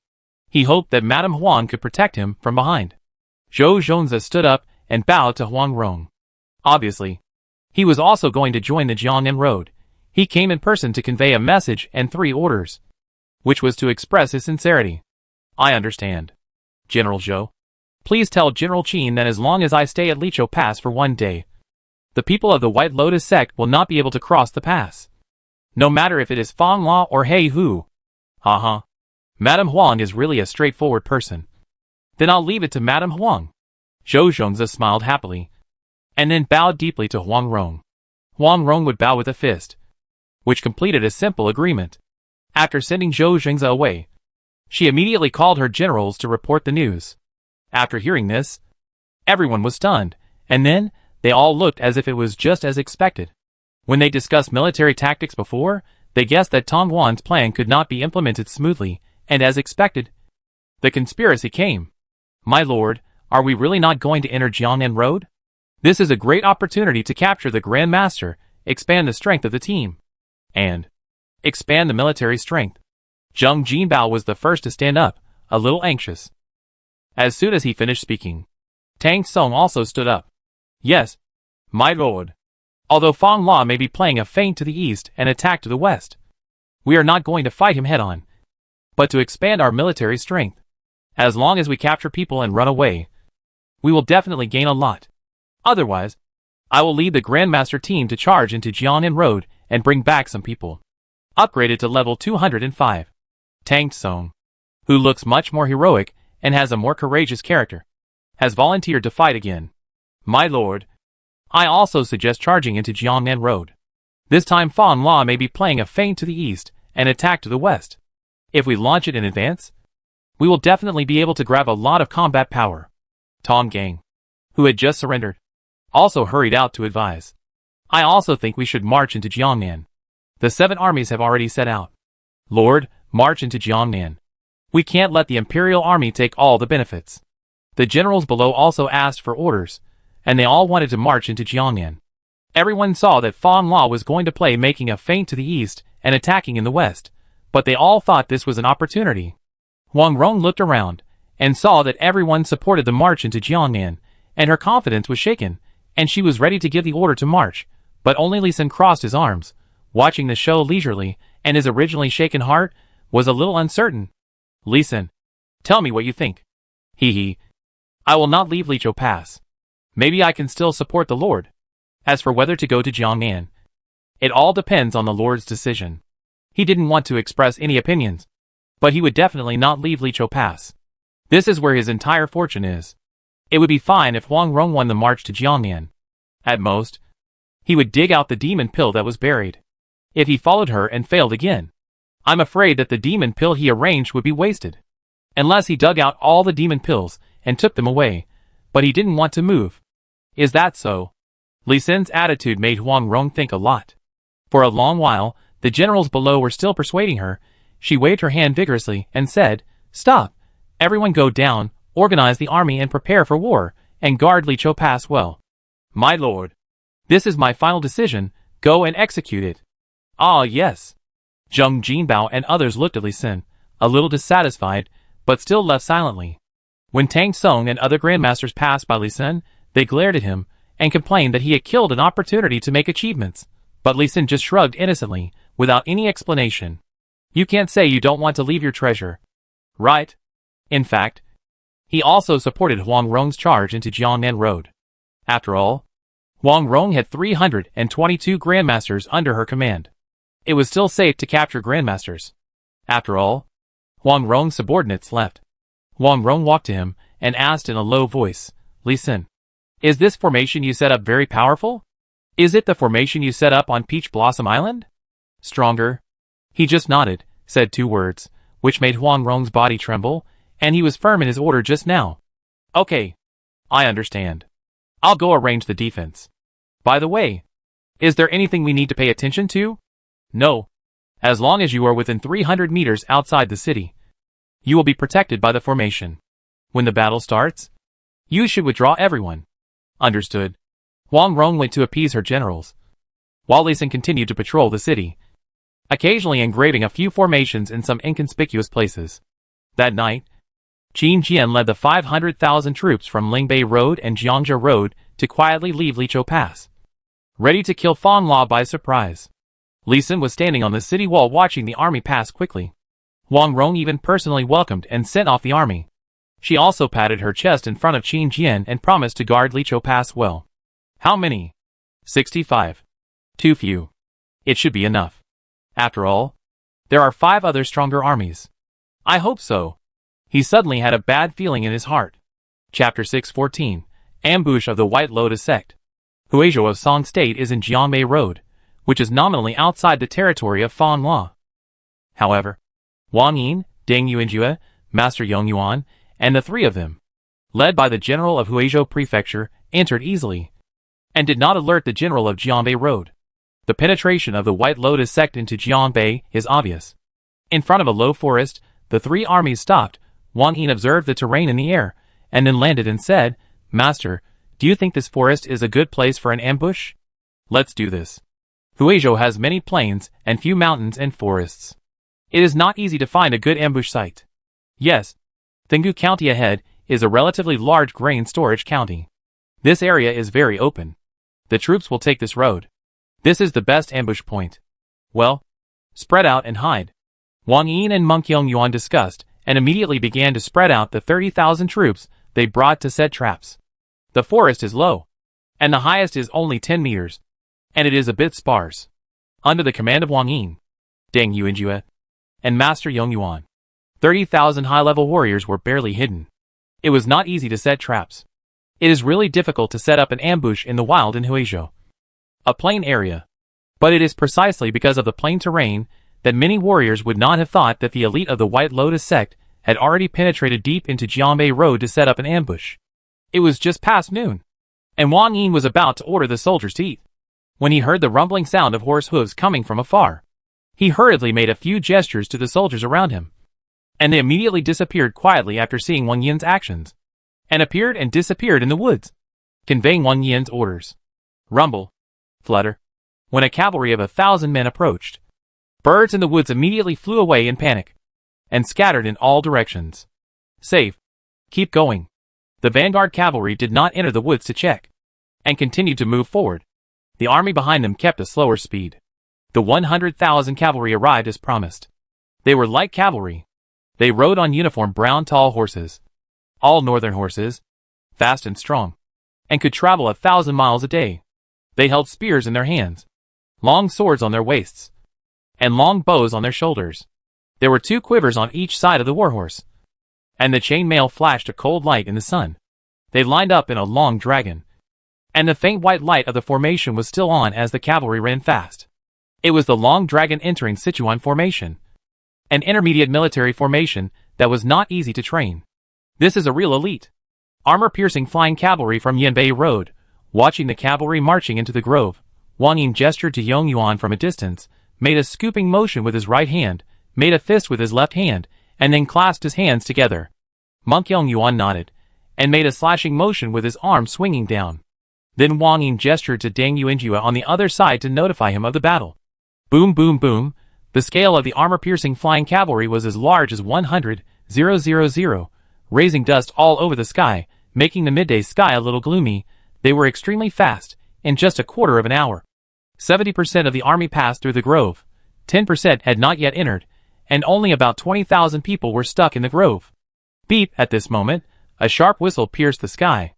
He hoped that Madame Huang could protect him from behind. Zhou Zhongzi stood up and bowed to Huang Rong. Obviously, he was also going to join the Jiangnan Road. He came in person to convey a message and 3 orders, which was to express his sincerity. "I understand, General Zhou. Please tell General Qin that as long as I stay at Lichou Pass for 1 day, the people of the White Lotus sect will not be able to cross the pass. No matter if it is Fang La or He Hu." Haha. Madame Huang is really a straightforward person. Then I'll leave it to Madame Huang. Zhou Zhongzi smiled happily, and then bowed deeply to Huang Rong. Huang Rong would bow with a fist, which completed a simple agreement. After sending Zhou Zhongzi away, she immediately called her generals to report the news. After hearing this, everyone was stunned, and then they all looked as if it was just as expected. When they discussed military tactics before, they guessed that Tong Wan's plan could not be implemented smoothly, and as expected, the conspiracy came. "My lord, are we really not going to enter Jiangnan Road? This is a great opportunity to capture the Grand Master, expand the strength of the team, and expand the military strength." Zhang Jinbao was the first to stand up, a little anxious. As soon as he finished speaking, Tang Song also stood up. "Yes, my lord. Although Fang La may be playing a feint to the east and attack to the west, we are not going to fight him head-on, but to expand our military strength. As long as we capture people and run away, we will definitely gain a lot. Otherwise, I will lead the Grandmaster team to charge into Jiangnan Road and bring back some people." Upgraded to level 205. Tang Song, who looks much more heroic and has a more courageous character, has volunteered to fight again. "My lord, I also suggest charging into Jiangnan Road. This time Fang La may be playing a feint to the east and attack to the west. If we launch it in advance, we will definitely be able to grab a lot of combat power." Tong Gang, who had just surrendered, also hurried out to advise. "I also think we should march into Jiangnan. The 7 armies have already set out. Lord, march into Jiangnan. We can't let the Imperial Army take all the benefits." The generals below also asked for orders, and they all wanted to march into Jiangnan. Everyone saw that Fang La was going to play making a feint to the east and attacking in the west, but they all thought this was an opportunity. Huang Rong looked around and saw that everyone supported the march into Jiangnan, and her confidence was shaken, and she was ready to give the order to march, but only Li Xin crossed his arms, watching the show leisurely, and his originally shaken heart was a little uncertain. "Li Xin, tell me what you think." He. "I will not leave Lichou Pass. Maybe I can still support the Lord. As for whether to go to Jiangnan, it all depends on the Lord's decision." He didn't want to express any opinions, but he would definitely not leave Lichou Pass. This is where his entire fortune is. It would be fine if Huang Rong won the march to Jiangnan. At most, he would dig out the demon pill that was buried. If he followed her and failed again, I'm afraid that the demon pill he arranged would be wasted. Unless he dug out all the demon pills and took them away, but he didn't want to move. Is that so? Li Xin's attitude made Huang Rong think a lot. For a long while, the generals below were still persuading her. She waved her hand vigorously and said, "Stop! Everyone go down, organize the army and prepare for war, and guard Lichou Pass well." "My lord, this is my final decision, go and execute it." "Ah yes." Zhang Jinbao and others looked at Li Xin, a little dissatisfied, but still left silently. When Tang Song and other grandmasters passed by Li Xin, they glared at him, and complained that he had killed an opportunity to make achievements. But Li Xin just shrugged innocently, without any explanation. "You can't say you don't want to leave your treasure, right?" In fact, he also supported Huang Rong's charge into Jiangnan Road. After all, Huang Rong had 322 grandmasters under her command. It was still safe to capture grandmasters. After all, Huang Rong's subordinates left. Huang Rong walked to him and asked in a low voice, "Li Xin, is this formation you set up very powerful? Is it the formation you set up on Peach Blossom Island?" "Stronger." He just nodded, said 2 words, which made Huang Rong's body tremble, and he was firm in his order just now. "Okay. I understand. I'll go arrange the defense. By the way, is there anything we need to pay attention to?" No. As long as you are within 300 meters outside the city, you will be protected by the formation. When the battle starts, you should withdraw everyone. Understood. Wang Rong went to appease her generals, while Li Xin continued to patrol the city, occasionally engraving a few formations in some inconspicuous places. That night, Qin Jian led the 500,000 troops from Lingbei Road and Jiangzhou Road to quietly leave Lichou Pass, ready to kill Fang La by surprise. Li Xin was standing on the city wall watching the army pass quickly. Wang Rong even personally welcomed and sent off the army. She also patted her chest in front of Qin Jian and promised to guard Lichou Pass well. How many? 65. Too few. It should be enough. After all, there are 5 other stronger armies. I hope so. He suddenly had a bad feeling in his heart. Chapter 614. Ambush of the White Lotus Sect. Huizhou of Song State is in Jiangbei Road, which is nominally outside the territory of Fan La. However, Wang Yin, Deng Yuanjue, Master Yong Yuan, and the 3 of them, led by the general of Huizhou Prefecture, entered easily, and did not alert the general of Jiangbei Road. The penetration of the White Lotus Sect into Jiangbei is obvious. In front of a low forest, the 3 armies stopped. Wang Yin observed the terrain in the air, and then landed and said, "Master, do you think this forest is a good place for an ambush? Let's do this." Huizhou has many plains and few mountains and forests. It is not easy to find a good ambush site. Yes, Tenggu County ahead is a relatively large grain storage county. This area is very open. The troops will take this road. This is the best ambush point. Well, spread out and hide. Wang Yin and Monk Yongyuan discussed, and immediately began to spread out the 30,000 troops they brought to set traps. The forest is low, and the highest is only 10 meters, and it is a bit sparse. Under the command of Wang Yin, Deng Yuanjue, and Master Yongyuan, 30,000 high-level warriors were barely hidden. It was not easy to set traps. It is really difficult to set up an ambush in the wild in Huizhou, a plain area. But it is precisely because of the plain terrain that many warriors would not have thought that the elite of the White Lotus Sect had already penetrated deep into Jiangbei Road to set up an ambush. It was just past noon, and Wang Yin was about to order the soldiers to eat, when he heard the rumbling sound of horse hooves coming from afar. He hurriedly made a few gestures to the soldiers around him, and they immediately disappeared quietly after seeing Wang Yin's actions, and appeared and disappeared in the woods, conveying Wang Yin's orders. Rumble, flutter. When a cavalry of 1,000 men approached, birds in the woods immediately flew away in panic, and scattered in all directions. Safe. Keep going. The vanguard cavalry did not enter the woods to check, and continued to move forward. The army behind them kept a slower speed. The 100,000 cavalry arrived as promised. They were light cavalry. They rode on uniform brown tall horses, all northern horses, fast and strong, and could travel 1,000 miles a day. They held spears in their hands, long swords on their waists, and long bows on their shoulders. There were 2 quivers on each side of the warhorse, and the chainmail flashed a cold light in the sun. They lined up in a long dragon, and the faint white light of the formation was still on as the cavalry ran fast. It was the long dragon entering Sichuan formation, an intermediate military formation that was not easy to train. This is a real elite, armor-piercing flying cavalry from Yanbei Road. Watching the cavalry marching into the grove, Wang Yin gestured to Yongyuan from a distance, made a scooping motion with his right hand, made a fist with his left hand, and then clasped his hands together. Monk Yongyuan nodded, and made a slashing motion with his arm swinging down. Then Wang Yin gestured to Deng Yuanjue on the other side to notify him of the battle. Boom boom boom, the scale of the armor-piercing flying cavalry was as large as 100,000, raising dust all over the sky, making the midday sky a little gloomy. They were extremely fast. In just a quarter of an hour, 70% of the army passed through the grove, 10% had not yet entered, and only about 20,000 people were stuck in the grove. Beep! At this moment, a sharp whistle pierced the sky.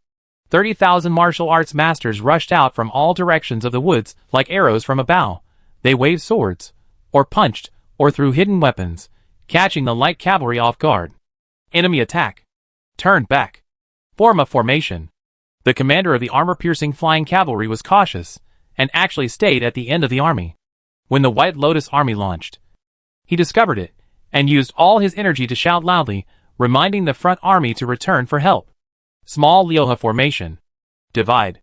30,000 martial arts masters rushed out from all directions of the woods like arrows from a bow. They waved swords, or punched, or threw hidden weapons, catching the light cavalry off guard. Enemy attack. Turn back. Form a formation. The commander of the armor-piercing flying cavalry was cautious, and actually stayed at the end of the army. When the White Lotus army launched, he discovered it, and used all his energy to shout loudly, reminding the front army to return for help. Small Liuhe formation. Divide.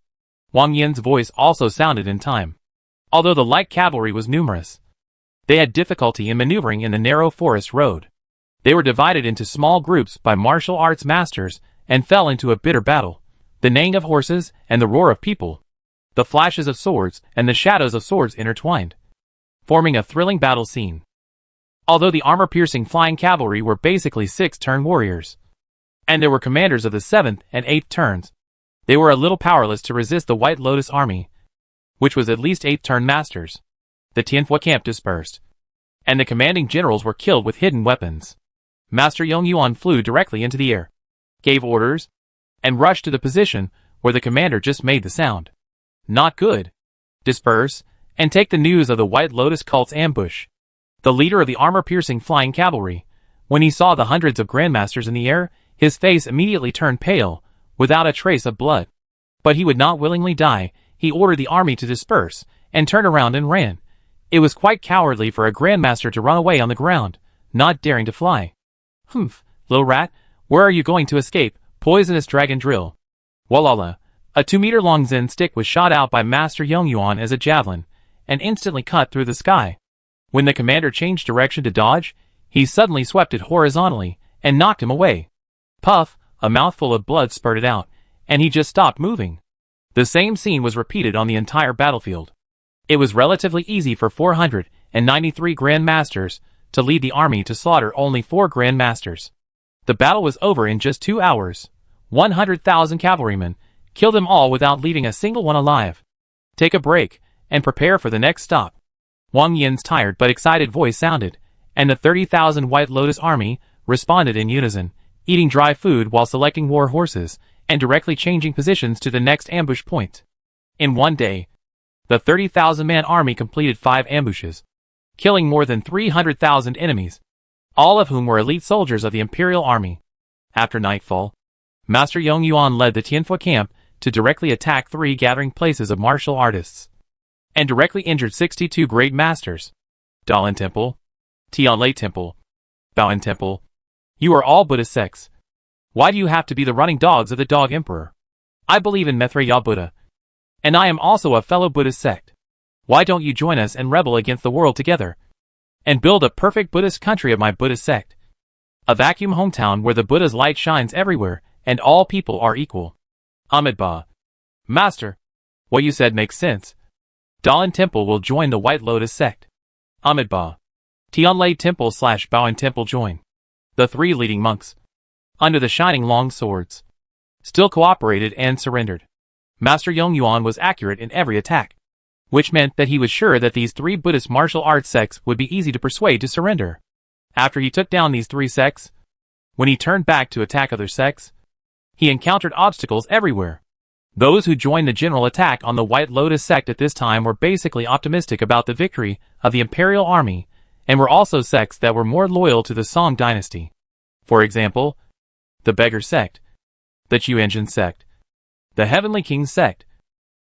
Wang Yin's voice also sounded in time. Although the light cavalry was numerous, They had difficulty in maneuvering in the narrow forest road. They were divided into small groups by martial arts masters and fell into a bitter battle. The neighing of horses and the roar of people, the flashes of swords and the shadows of swords intertwined, forming a thrilling battle scene. Although the armor-piercing flying cavalry were basically 6-turn warriors, and there were commanders of the 7th and 8th turns, they were a little powerless to resist the White Lotus army, which was at least 8-turn masters. The Tianhua camp dispersed, and the commanding generals were killed with hidden weapons. Master Yongyuan flew directly into the air, gave orders, and rushed to the position where the commander just made the sound. Not good. Disperse, and take the news of the White Lotus cult's ambush. The leader of the armor-piercing flying cavalry, when he saw the hundreds of grandmasters in the air, his face immediately turned pale, without a trace of blood. But he would not willingly die. He ordered the army to disperse, and turned around and ran. It was quite cowardly for a grandmaster to run away on the ground, not daring to fly. Humph, little rat, where are you going to escape? Poisonous dragon drill. Walala. A 2-meter-long Zen stick was shot out by Master Yongyuan as a javelin, and instantly cut through the sky. When the commander changed direction to dodge, he suddenly swept it horizontally, and knocked him away. Puff, a mouthful of blood spurted out, and he just stopped moving. The same scene was repeated on the entire battlefield. It was relatively easy for 493 Grand Masters to lead the army to slaughter only 4 Grand Masters. The battle was over in just 2 hours. 100,000 cavalrymen killed them all without leaving a single one alive. Take a break, and prepare for the next stop. Wang Yin's tired but excited voice sounded, and the 30,000 White Lotus army responded in unison, eating dry food while selecting war horses, and directly changing positions to the next ambush point. In one day, the 30,000-man army completed 5 ambushes, killing more than 300,000 enemies, all of whom were elite soldiers of the Imperial Army. After nightfall, Master Yongyuan led the Tianhua camp to directly attack 3 gathering places of martial artists, and directly injured 62 great masters. Dalin Temple, Tianlai Temple, Baoan Temple. You are all Buddhist sects. Why do you have to be the running dogs of the Dog Emperor? I believe in Maitreya Buddha, and I am also a fellow Buddhist sect. Why don't you join us and rebel against the world together, and build a perfect Buddhist country of my Buddhist sect? A vacuum hometown where the Buddha's light shines everywhere, and all people are equal. Amitabha. Master, what you said makes sense. Dalin Temple will join the White Lotus sect. Amitabha. Tianlai Temple / Baoan Temple join. The 3 leading monks, under the shining long swords, still cooperated and surrendered. Master Yongyuan was accurate in every attack, which meant that he was sure that these 3 Buddhist martial arts sects would be easy to persuade to surrender. After he took down these 3 sects, when he turned back to attack other sects, he encountered obstacles everywhere. Those who joined the general attack on the White Lotus sect at this time were basically optimistic about the victory of the Imperial Army, and were also sects that were more loyal to the Song dynasty. For example, the Beggar sect, the Chu Engine sect, the Heavenly King sect,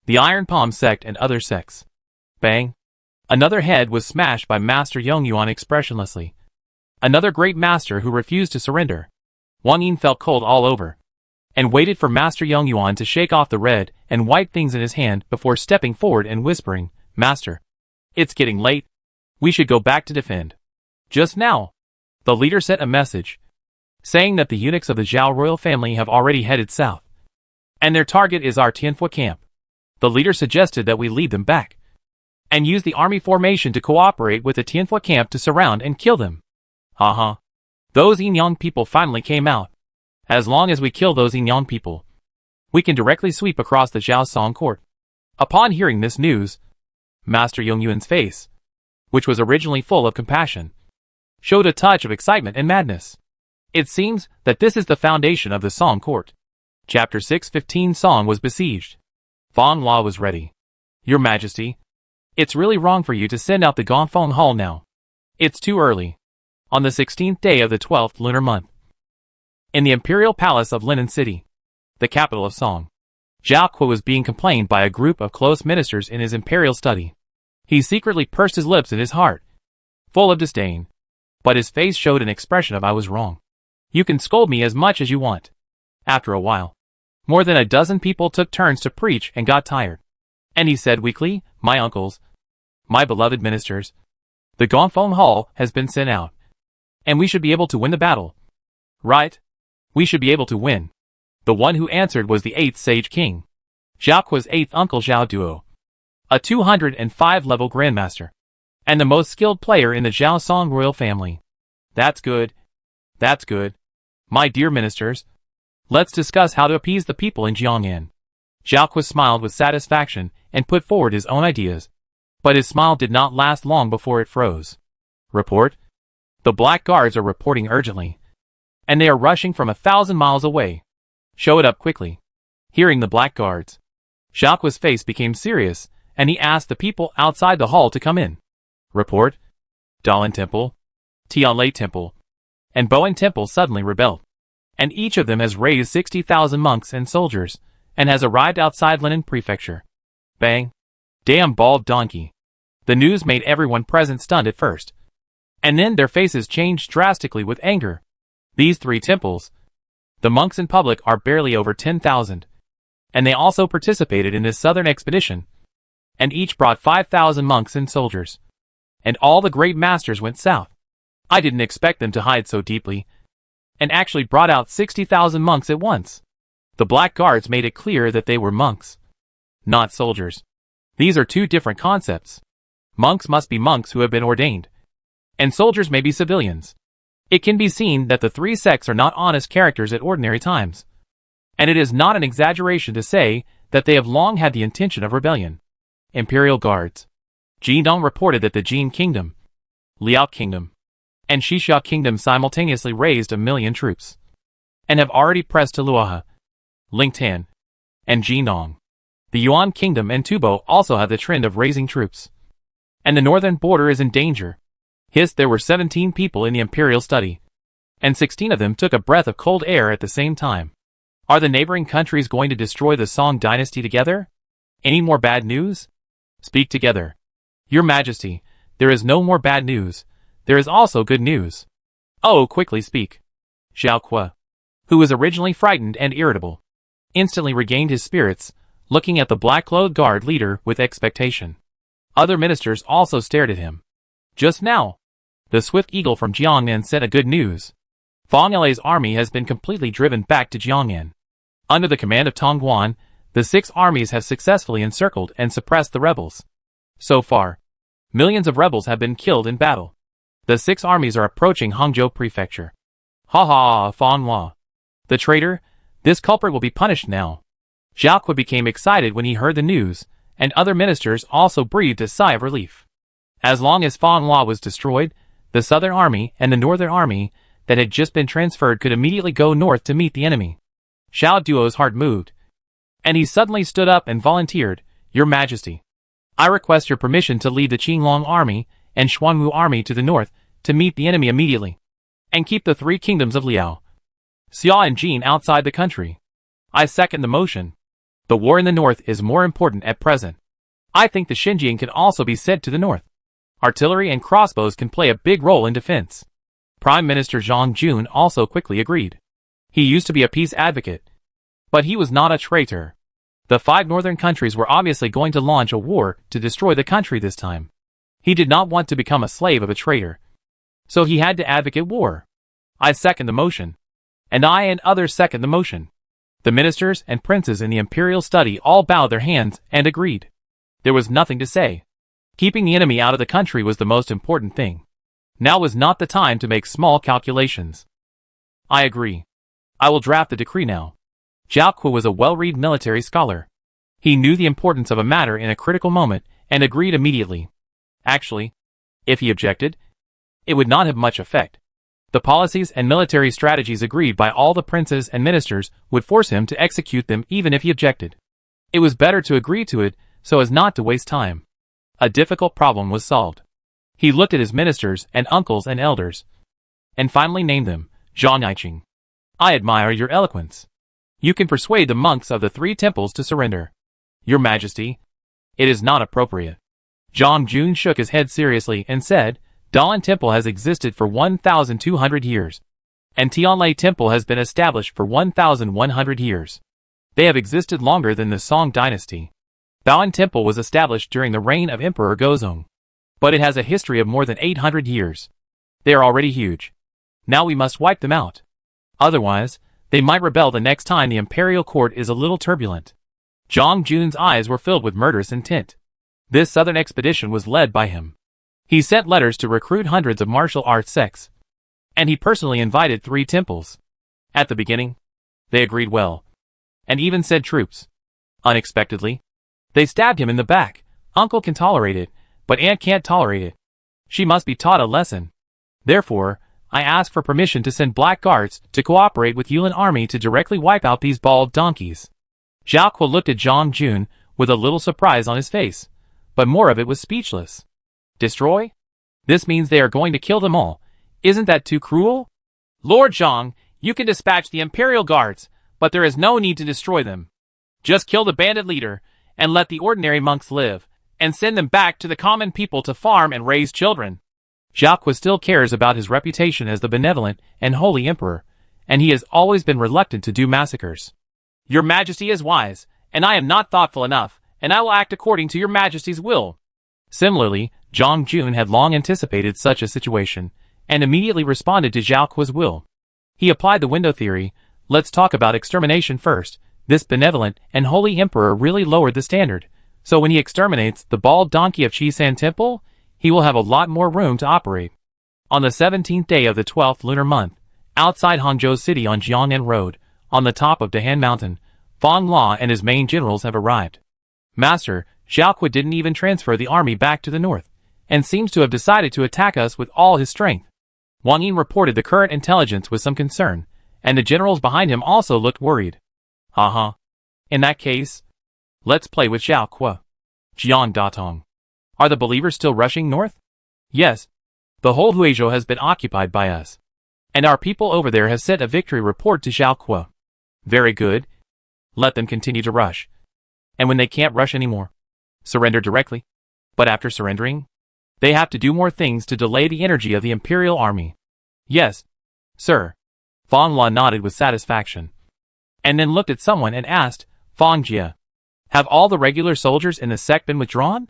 the Iron Palm sect, and other sects. Bang! Another head was smashed by Master Yongyuan expressionlessly. Another great master who refused to surrender. Wang Yin felt cold all over, and waited for Master Yongyuan to shake off the red and white things in his hand before stepping forward and whispering, Master, it's getting late. We should go back to defend. Just now, the leader sent a message, saying that the eunuchs of the Zhao royal family have already headed south, and their target is our Tianhua camp. The leader suggested that we lead them back, and use the army formation to cooperate with the Tianhua camp to surround and kill them. Those Yinyang people finally came out. As long as we kill those Yinyang people, we can directly sweep across the Zhao Song court. Upon hearing this news, Master Yongyuan's face, which was originally full of compassion, showed a touch of excitement and madness. It seems that this is the foundation of the Song court. Chapter 615 Song was besieged. Fong Hua was ready. Your Majesty, it's really wrong for you to send out the Gongfeng Hall now. It's too early. On the 16th day of the 12th lunar month, in the Imperial Palace of Linen City, the capital of Song, Zhao Kuo was being complained by a group of close ministers in his imperial study. He secretly pursed his lips in his heart, full of disdain, but his face showed an expression of I was wrong. You can scold me as much as you want. After a while, more than a dozen people took turns to preach and got tired. And he said weakly, my uncles, my beloved ministers, The Gonfeng Hall has been sent out. And we should be able to win the battle. Right? We should be able to win. The one who answered was the 8th Sage King. Xiaoqua's 8th uncle Zhao Duo. A 205-level Grandmaster. And the most skilled player in the Zhao Song royal family. That's good. That's good. My dear ministers, let's discuss how to appease the people in Jiangnan. Xiaoqua smiled with satisfaction and put forward his own ideas. But his smile did not last long before it froze. Report? The Black Guards are reporting urgently. And they are rushing from 1,000 miles away. Show it up quickly. Hearing the Black Guards, Xiaoqua's face became serious, and he asked the people outside the hall to come in. Report? Dalan Temple, Tianlai Temple, and Bowen Temple suddenly rebelled. And each of them has raised 60,000 monks and soldiers, and has arrived outside Linan Prefecture. Bang! Damn bald donkey. The news made everyone present stunned at first. And then their faces changed drastically with anger. These 3 temples, the monks in public are barely over 10,000. And they also participated in this southern expedition. And each brought 5,000 monks and soldiers. And all the great masters went south. I didn't expect them to hide so deeply. And actually brought out 60,000 monks at once. The Black Guards made it clear that they were monks, not soldiers. These are 2 different concepts. Monks must be monks who have been ordained. And soldiers may be civilians. It can be seen that the 3 sects are not honest characters at ordinary times. And it is not an exaggeration to say that they have long had the intention of rebellion. Imperial Guards. Jindong reported that the Jin Kingdom, Liao Kingdom, and Xixia Kingdom simultaneously raised 1,000,000 troops. And have already pressed to Luohe, Lingtan, and Jindong. The Yuan Kingdom and Tubo also have the trend of raising troops. And the northern border is in danger. There were 17 people in the imperial study. And 16 of them took a breath of cold air at the same time. Are the neighboring countries going to destroy the Song dynasty together? Any more bad news? Speak together. Your Majesty, there is no more bad news. There is also good news. Oh, quickly speak. Xiaoqua, who was originally frightened and irritable, instantly regained his spirits, looking at the black-clothed guard leader with expectation. Other ministers also stared at him. Just now, the swift eagle from Jiangnan sent a good news. Fang Lei's army has been completely driven back to Jiangnan. Under the command of Tong Guan, the 6 armies have successfully encircled and suppressed the rebels. So far, millions of rebels have been killed in battle. The 6 armies are approaching Hangzhou Prefecture. Ha ha, Fang Hua. The traitor, this culprit will be punished now. Xiaoqua became excited when he heard the news, and other ministers also breathed a sigh of relief. As long as Fang Hua was destroyed, the southern army and the northern army that had just been transferred could immediately go north to meet the enemy. Zhao Duo's heart moved, and he suddenly stood up and volunteered, Your Majesty, I request your permission to lead the Qinglong army and Xuanwu army to the north to meet the enemy immediately, and keep the 3 kingdoms of Liao, Xia and Jin outside the country. I second the motion. The war in the north is more important at present. I think the Xinjiang can also be sent to the north. Artillery and crossbows can play a big role in defense. Prime Minister Zhang Jun also quickly agreed. He used to be a peace advocate, but he was not a traitor. The 5 northern countries were obviously going to launch a war to destroy the country this time. He did not want to become a slave of a traitor, so he had to advocate war. I second the motion. And I and others second the motion. The ministers and princes in the imperial study all bowed their hands and agreed. There was nothing to say. Keeping the enemy out of the country was the most important thing. Now was not the time to make small calculations. I agree. I will draft the decree now. Zhao was a well-read military scholar. He knew the importance of a matter in a critical moment and agreed immediately. Actually, if he objected, it would not have much effect. The policies and military strategies agreed by all the princes and ministers would force him to execute them even if he objected. It was better to agree to it so as not to waste time. A difficult problem was solved. He looked at his ministers and uncles and elders, and finally named them, Zhang Yiqing. I admire your eloquence. You can persuade the monks of the 3 temples to surrender. Your Majesty, it is not appropriate. Zhang Jun shook his head seriously and said, Dalan Temple has existed for 1,200 years, and Tianlai Temple has been established for 1,100 years. They have existed longer than the Song dynasty. Baoan Temple was established during the reign of Emperor Gozong. but it has a history of more than 800 years. They are already huge. Now we must wipe them out. Otherwise, they might rebel the next time the imperial court is a little turbulent. Zhang Jun's eyes were filled with murderous intent. This southern expedition was led by him. He sent letters to recruit hundreds of martial arts sects. And he personally invited 3 temples. At the beginning, they agreed well. And even sent troops. Unexpectedly, they stabbed him in the back. Uncle can tolerate it, but Aunt can't tolerate it. She must be taught a lesson. Therefore, I ask for permission to send black guards to cooperate with Yulin army to directly wipe out these bald donkeys. Zhao Kuo looked at Zhang Jun with a little surprise on his face, but more of it was speechless. Destroy? This means they are going to kill them all. Isn't that too cruel? Lord Zhang, you can dispatch the imperial guards, but there is no need to destroy them. Just kill the bandit leader, and let the ordinary monks live, and send them back to the common people to farm and raise children. Zhao Kuo still cares about his reputation as the benevolent and holy emperor, and he has always been reluctant to do massacres. Your Majesty is wise, and I am not thoughtful enough, and I will act according to your Majesty's will. Similarly, Zhang Jun had long anticipated such a situation, and immediately responded to Zhao Kuo's will. He applied the window theory. Let's talk about extermination first. This benevolent and holy emperor really lowered the standard, so when he exterminates the bald donkey of Chisan Temple, he will have a lot more room to operate. On the 17th day of the 12th lunar month, outside Hangzhou City on Jiangnan Road, on the top of Dahan Mountain, Fang La and his main generals have arrived. Master, Zhao Kuo didn't even transfer the army back to the north, and seems to have decided to attack us with all his strength. Wang Yin reported the current intelligence with some concern, and the generals behind him also looked worried. In that case, let's play with Zhao Kuo. Jian Datong. Are the believers still rushing north? Yes. The whole Huizhou has been occupied by us. And our people over there have sent a victory report to Zhao Kuo. Very good. Let them continue to rush. And when they can't rush anymore, surrender directly. But after surrendering, they have to do more things to delay the energy of the imperial army. Yes, sir. Fang La nodded with satisfaction. And then looked at someone and asked, Fang Jia, have all the regular soldiers in the sect been withdrawn?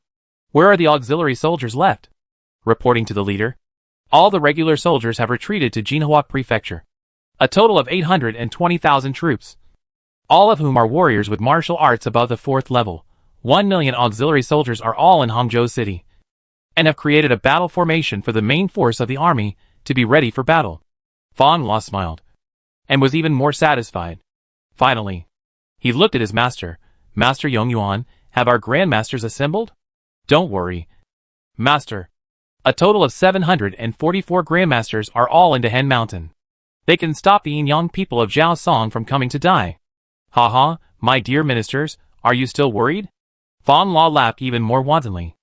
Where are the auxiliary soldiers left? Reporting to the leader, all the regular soldiers have retreated to Jinhua Prefecture. A total of 820,000 troops. All of whom are warriors with martial arts above the 4th level. 1 million auxiliary soldiers are all in Hangzhou City. And have created a battle formation for the main force of the army to be ready for battle. Fang La smiled. And was even more satisfied. Finally, he looked at his master. Master Yongyuan, have our grandmasters assembled? Don't worry. Master. A total of 744 grandmasters are all in Dahan Mountain. They can stop the Yin-Yang people of Zhao Song from coming to die. My dear ministers, are you still worried? Fang La laughed even more wantonly.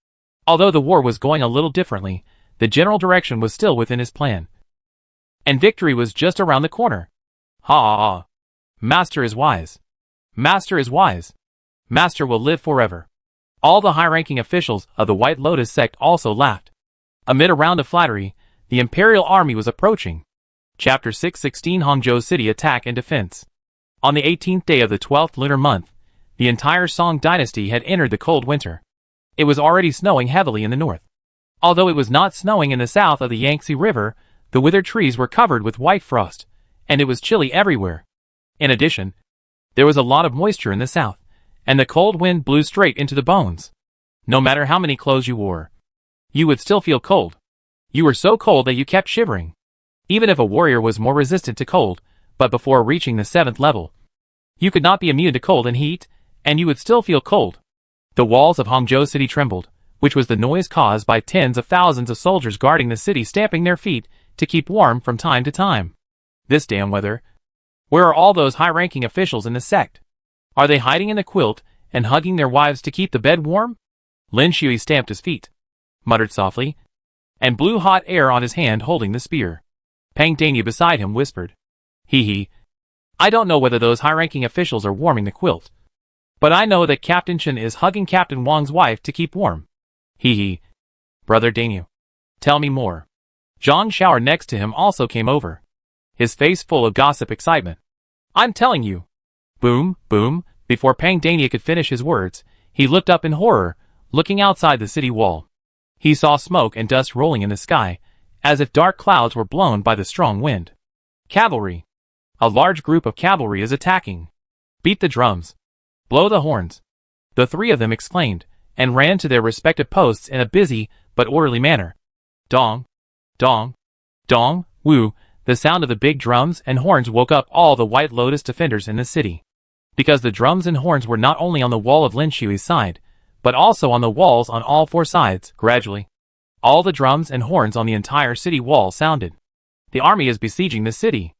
Although the war was going a little differently, the general direction was still within his plan. And victory was just around the corner. Master is wise. Master is wise. Master will live forever. All the high-ranking officials of the White Lotus sect also laughed. Amid a round of flattery, the imperial army was approaching. Chapter 616 Hangzhou City Attack and Defense. On the 18th day of the 12th lunar month, the entire Song dynasty had entered the cold winter. It was already snowing heavily in the north. Although it was not snowing in the south of the Yangtze River, the withered trees were covered with white frost, and it was chilly everywhere. In addition, there was a lot of moisture in the south, and the cold wind blew straight into the bones. No matter how many clothes you wore, you would still feel cold. You were so cold that you kept shivering. Even if a warrior was more resistant to cold, but before reaching the 7th level, you could not be immune to cold and heat, and you would still feel cold. The walls of Hangzhou City trembled, which was the noise caused by tens of thousands of soldiers guarding the city stamping their feet to keep warm from time to time. This damn weather. Where are all those high-ranking officials in the sect? Are they hiding in the quilt and hugging their wives to keep the bed warm? Lin Shui stamped his feet, muttered softly, and blew hot air on his hand holding the spear. Pang Dania beside him whispered, I don't know whether those high-ranking officials are warming the quilt, but I know that Captain Chen is hugging Captain Wang's wife to keep warm. Brother Daniel, tell me more. Zhang Shower next to him also came over, his face full of gossip excitement. I'm telling you. Boom, boom. Before Pang Dania could finish his words, he looked up in horror, looking outside the city wall. He saw smoke and dust rolling in the sky, as if dark clouds were blown by the strong wind. Cavalry. A large group of cavalry is attacking. Beat the drums. Blow the horns. The three of them exclaimed, and ran to their respective posts in a busy but orderly manner. Dong, dong, dong, woo, the sound of the big drums and horns woke up all the White Lotus defenders in the city. Because the drums and horns were not only on the wall of Lin Shui's side, but also on the walls on all four sides. Gradually, all the drums and horns on the entire city wall sounded. The army is besieging the city.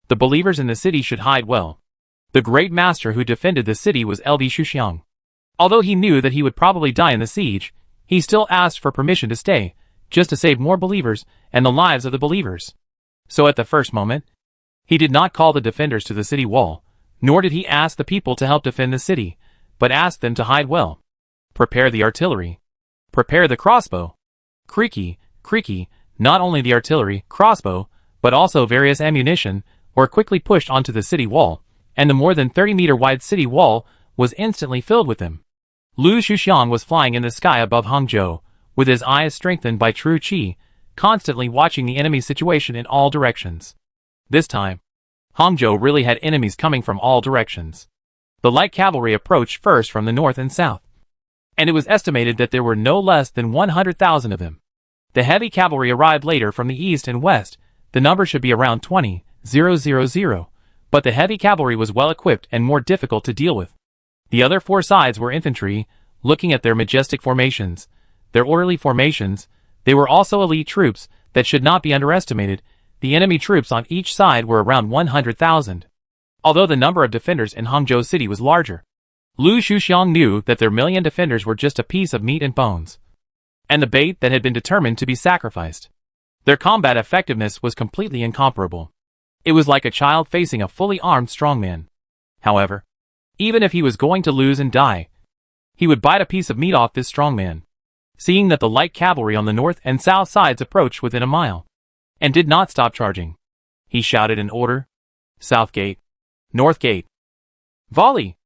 The believers in the city should hide well. The great master who defended the city was LD Shuxiang. Although he knew that he would probably die in the siege, he still asked for permission to stay, just to save more believers and the lives of the believers. So at the first moment, he did not call the defenders to the city wall, nor did he ask the people to help defend the city, but asked them to hide well. Prepare the artillery. Prepare the crossbow. Creaky, creaky, not only the artillery, crossbow, but also various ammunition, were quickly pushed onto the city wall, and the more than 30-meter wide city wall was instantly filled with them. Lu Shuxiang was flying in the sky above Hangzhou, with his eyes strengthened by true qi, constantly watching the enemy's situation in all directions. This time, Hangzhou really had enemies coming from all directions. The light cavalry approached first from the north and south, and it was estimated that there were no less than 100,000 of them. The heavy cavalry arrived later from the east and west. The number should be around 20,000, but the heavy cavalry was well equipped and more difficult to deal with. The other four sides were infantry. Looking at their majestic formations, their orderly formations, they were also elite troops that should not be underestimated. The enemy troops on each side were around 100,000. Although the number of defenders in Hangzhou city was larger, Lu Shuxiang knew that their million defenders were just a piece of meat and bones, and the bait that had been determined to be sacrificed. Their combat effectiveness was completely incomparable. It was like a child facing a fully armed strongman. However, even if he was going to lose and die, he would bite a piece of meat off this strongman. Seeing that the light cavalry on the north and south sides approached within a mile, and did not stop charging, he shouted an order. South gate. North gate. Volley!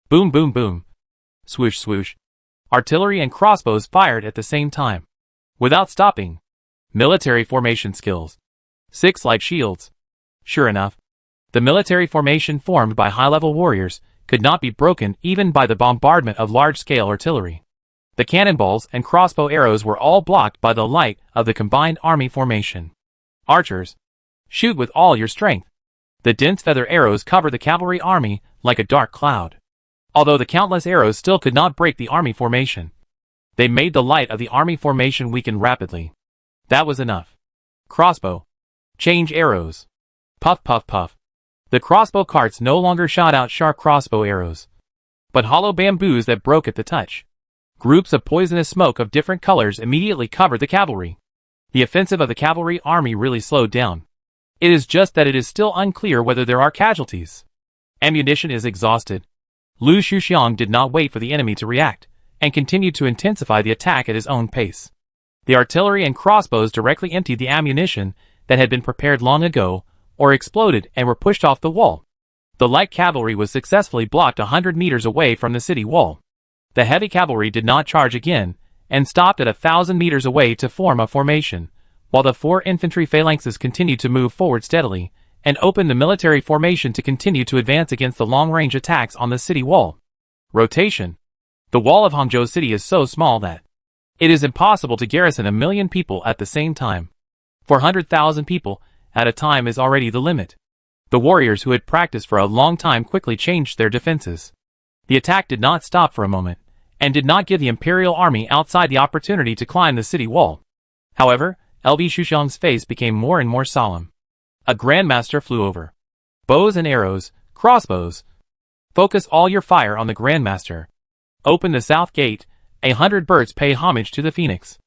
Boom boom boom. Swoosh swoosh. Artillery and crossbows fired at the same time, without stopping. Military formation skills. 6 like shields. Sure enough, the military formation formed by high-level warriors could not be broken even by the bombardment of large-scale artillery. The cannonballs and crossbow arrows were all blocked by the light of the combined army formation. Archers, shoot with all your strength. The dense feather arrows covered the cavalry army like a dark cloud. Although the countless arrows still could not break the army formation, they made the light of the army formation weaken rapidly. That was enough. Crossbow. Change arrows. Puff puff puff. The crossbow carts no longer shot out sharp crossbow arrows, but hollow bamboos that broke at the touch. Groups of poisonous smoke of different colors immediately covered the cavalry. The offensive of the cavalry army really slowed down. It is just that it is still unclear whether there are casualties. Ammunition is exhausted. Lu Shuxiang did not wait for the enemy to react, and continued to intensify the attack at his own pace. The artillery and crossbows directly emptied the ammunition that had been prepared long ago, or exploded and were pushed off the wall. The light cavalry was successfully blocked 100 meters away from the city wall. The heavy cavalry did not charge again, and stopped at 1,000 meters away to form a formation, while the 4 infantry phalanxes continued to move forward steadily, and opened the military formation to continue to advance against the long-range attacks on the city wall. Rotation. The wall of Hangzhou city is so small that it is impossible to garrison 1 million people at the same time. 400,000 people at a time is already the limit. The warriors who had practiced for a long time quickly changed their defenses. The attack did not stop for a moment, and did not give the imperial army outside the opportunity to climb the city wall. However, LV Shuxiang's face became more and more solemn. A grandmaster flew over. Bows and arrows, crossbows. Focus all your fire on the grandmaster. Open the south gate. 100 birds pay homage to the phoenix.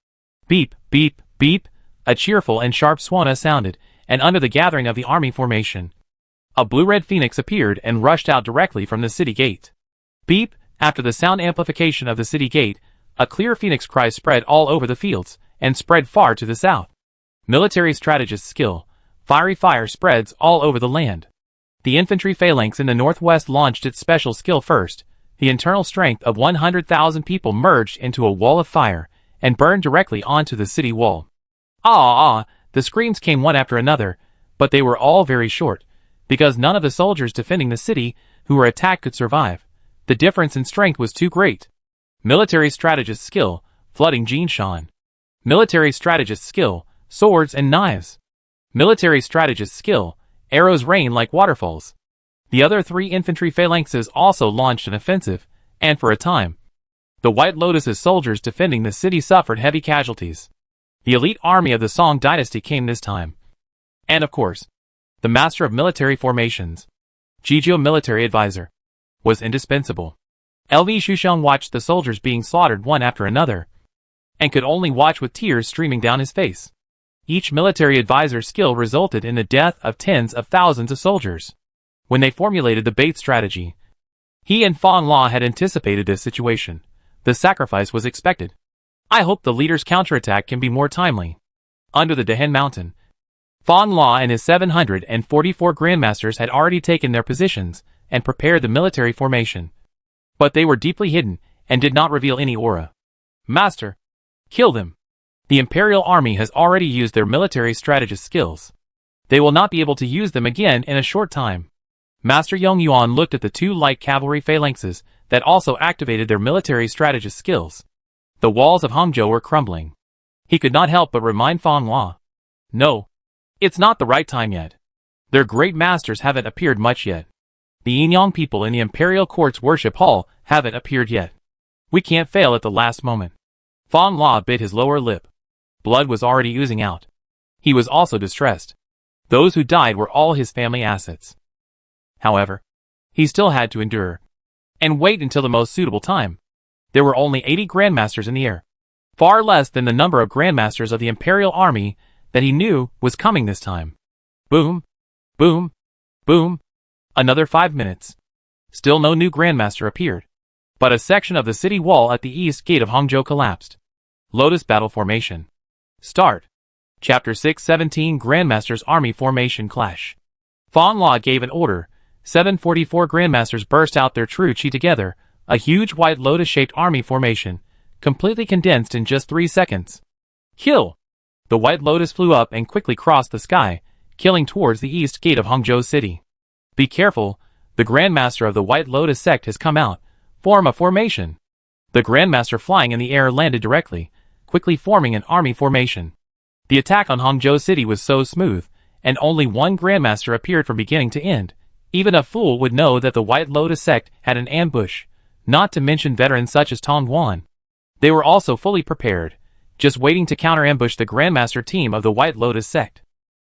Beep, beep, beep. A cheerful and sharp swana sounded, and under the gathering of the army formation, a blue-red phoenix appeared and rushed out directly from the city gate. Beep. After the sound amplification of the city gate, a clear phoenix cry spread all over the fields, and spread far to the south. Military strategist skill. Fiery fire spreads all over the land. The infantry phalanx in the northwest launched its special skill first. The internal strength of 100,000 people merged into a wall of fire, and burned directly onto the city wall. Ah! The screams came one after another, but they were all very short, because none of the soldiers defending the city who were attacked could survive. The difference in strength was too great. Military strategist skill, flooding Jean Shan. Military strategist skill, swords and knives. Military strategist skill, arrows rain like waterfalls. The other 3 infantry phalanxes also launched an offensive, and for a time, the White Lotus's soldiers defending the city suffered heavy casualties. The elite army of the Song dynasty came this time. And of course, the master of military formations, Jizhou military advisor, was indispensable. LV Shusheng watched the soldiers being slaughtered one after another, and could only watch with tears streaming down his face. Each military advisor's skill resulted in the death of tens of thousands of soldiers. When they formulated the bait strategy, he and Fang La had anticipated this situation. The sacrifice was expected. I hope the leader's counterattack can be more timely. Under the Dehen Mountain, Fang La and his 744 grandmasters had already taken their positions and prepared the military formation. But they were deeply hidden and did not reveal any aura. Master, kill them. The Imperial Army has already used their military strategist skills. They will not be able to use them again in a short time. Master Yongyuan looked at the 2 light cavalry phalanxes that also activated their military strategist skills. The walls of Hangzhou were crumbling. He could not help but remind Fang La. No, it's not the right time yet. Their great masters haven't appeared much yet. The Yinyang people in the Imperial Court's worship hall haven't appeared yet. We can't fail at the last moment. Fang La bit his lower lip. Blood was already oozing out. He was also distressed. Those who died were all his family assets. However, he still had to endure and wait until the most suitable time. There were only 80 grandmasters in the air, far less than the number of grandmasters of the Imperial Army that he knew was coming this time. Boom, boom, boom. Another 5 minutes. Still no new grandmaster appeared. But a section of the city wall at the east gate of Hangzhou collapsed. Lotus Battle Formation. Start. Chapter 617 Grandmaster's Army Formation Clash. Fang La gave an order. 744 grandmasters burst out their true chi together, a huge white lotus-shaped army formation, completely condensed in just 3 seconds. Kill! The white lotus flew up and quickly crossed the sky, killing towards the east gate of Hangzhou city. Be careful, the Grandmaster of the White Lotus sect has come out. Form a formation. The Grandmaster flying in the air landed directly, quickly forming an army formation. The attack on Hangzhou city was so smooth, and only one Grandmaster appeared from beginning to end. Even a fool would know that the White Lotus sect had an ambush, not to mention veterans such as Tong Guan. They were also fully prepared, just waiting to counter-ambush the Grandmaster team of the White Lotus sect.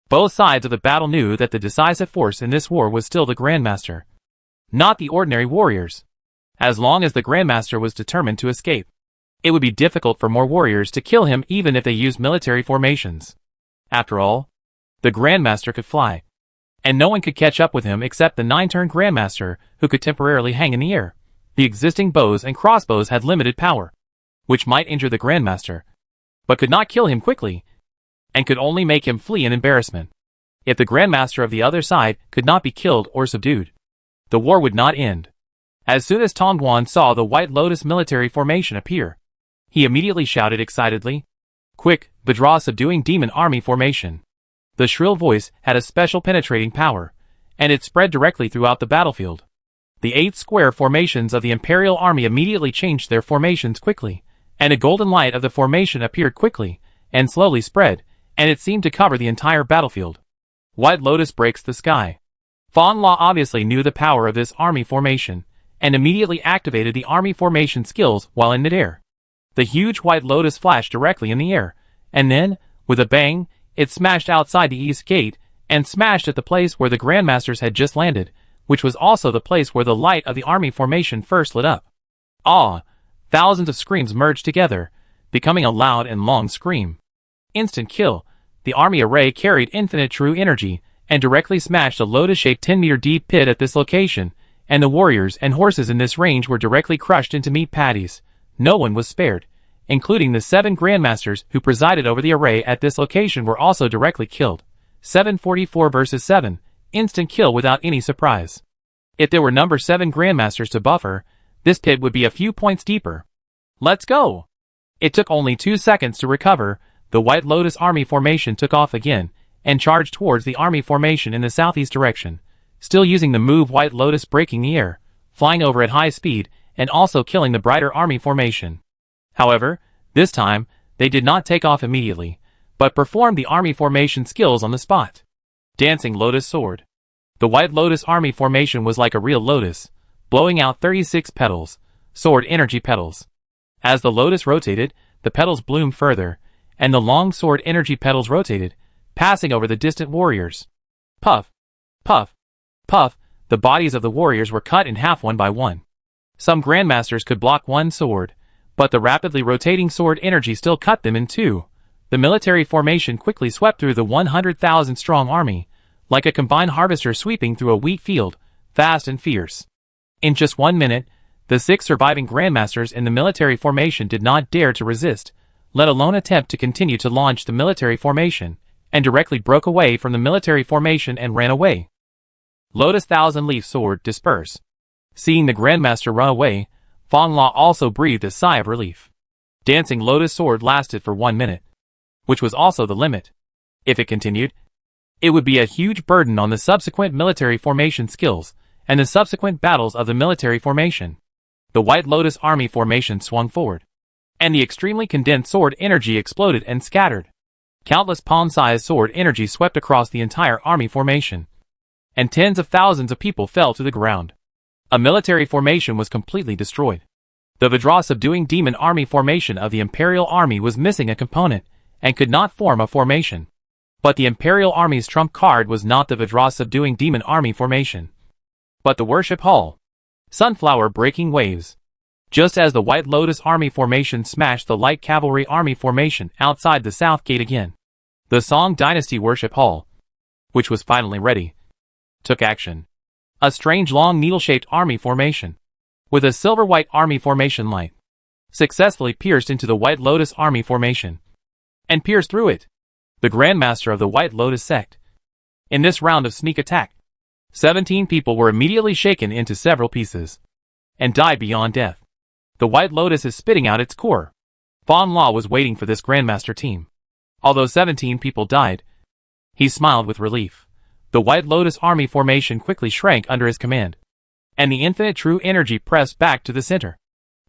Both sides of the battle knew that the decisive force in this war was still the Grandmaster, not the ordinary warriors. As long as the Grandmaster was determined to escape, it would be difficult for more warriors to kill him even if they used military formations. After all, the Grandmaster could fly, and no one could catch up with him except the 9-turn Grandmaster who could temporarily hang in the air. The existing bows and crossbows had limited power, which might injure the Grandmaster, but could not kill him quickly, and could only make him flee in embarrassment. If the Grandmaster of the other side could not be killed or subdued, the war would not end. As soon as Tong Guan saw the White Lotus military formation appear, he immediately shouted excitedly, "Quick, Vajra subduing demon army formation." The shrill voice had a special penetrating power, and it spread directly throughout the battlefield. The 8 square formations of the Imperial Army immediately changed their formations quickly, and a golden light of the formation appeared quickly, and slowly spread, and it seemed to cover the entire battlefield. White Lotus breaks the sky. Fang La obviously knew the power of this army formation, and immediately activated the army formation skills while in midair. The huge White Lotus flashed directly in the air, and then, with a bang, it smashed outside the east gate, and smashed at the place where the Grandmasters had just landed, which was also the place where the light of the army formation first lit up. Ah! Thousands of screams merged together, becoming a loud and long scream. Instant kill. The army array carried infinite true energy, and directly smashed a lotus-shaped 10-meter deep pit at this location, and the warriors and horses in this range were directly crushed into meat patties. No one was spared, including the 7 Grandmasters who presided over the array at this location were also directly killed. 744 versus 7, instant kill without any surprise. If there were number 7 Grandmasters to buffer, this pit would be a few points deeper. Let's go! It took only 2 seconds to recover. The White Lotus Army formation took off again, and charged towards the army formation in the southeast direction, still using the move White Lotus, breaking the air, flying over at high speed, and also killing the brighter army formation. However, this time, they did not take off immediately, but performed the army formation skills on the spot. Dancing Lotus Sword. The White Lotus army formation was like a real lotus, blowing out 36 petals, sword energy petals. As the lotus rotated, the petals bloomed further, and the long sword energy petals rotated, passing over the distant warriors. Puff, puff, puff, the bodies of the warriors were cut in half one by one. Some grandmasters could block one sword, but the rapidly rotating sword energy still cut them in two. The military formation quickly swept through the 100,000 strong army, like a combined harvester sweeping through a wheat field, fast and fierce. In just 1 minute, the 6 surviving grandmasters in the military formation did not dare to resist, let alone attempt to continue to launch the military formation, and directly broke away from the military formation and ran away. Lotus Thousand Leaf Sword, disperse. Seeing the grandmaster run away, Fong La also breathed a sigh of relief. Dancing Lotus Sword lasted for 1 minute, which was also the limit. If it continued, it would be a huge burden on the subsequent military formation skills and the subsequent battles of the military formation. The White Lotus army formation swung forward, and the extremely condensed sword energy exploded and scattered. Countless palm-sized sword energy swept across the entire army formation, and tens of thousands of people fell to the ground. A military formation was completely destroyed. The Vajra subduing demon army formation of the Imperial Army was missing a component, and could not form a formation. But the Imperial Army's trump card was not the Vajra subduing demon army formation, but the Worship Hall. Sunflower breaking waves. Just as the White Lotus army formation smashed the Light Cavalry army formation outside the South Gate again, the Song Dynasty Worship Hall, which was finally ready, took action. A strange long needle-shaped army formation, with a silver-white army formation light, successfully pierced into the White Lotus army formation, and pierced through it. The Grandmaster of the White Lotus sect. In this round of sneak attack, 17 people were immediately shaken into several pieces, and died beyond death. The White Lotus is spitting out its core. Fong La was waiting for this Grandmaster team. Although 17 people died, he smiled with relief. The White Lotus army formation quickly shrank under his command, and the infinite true energy pressed back to the center,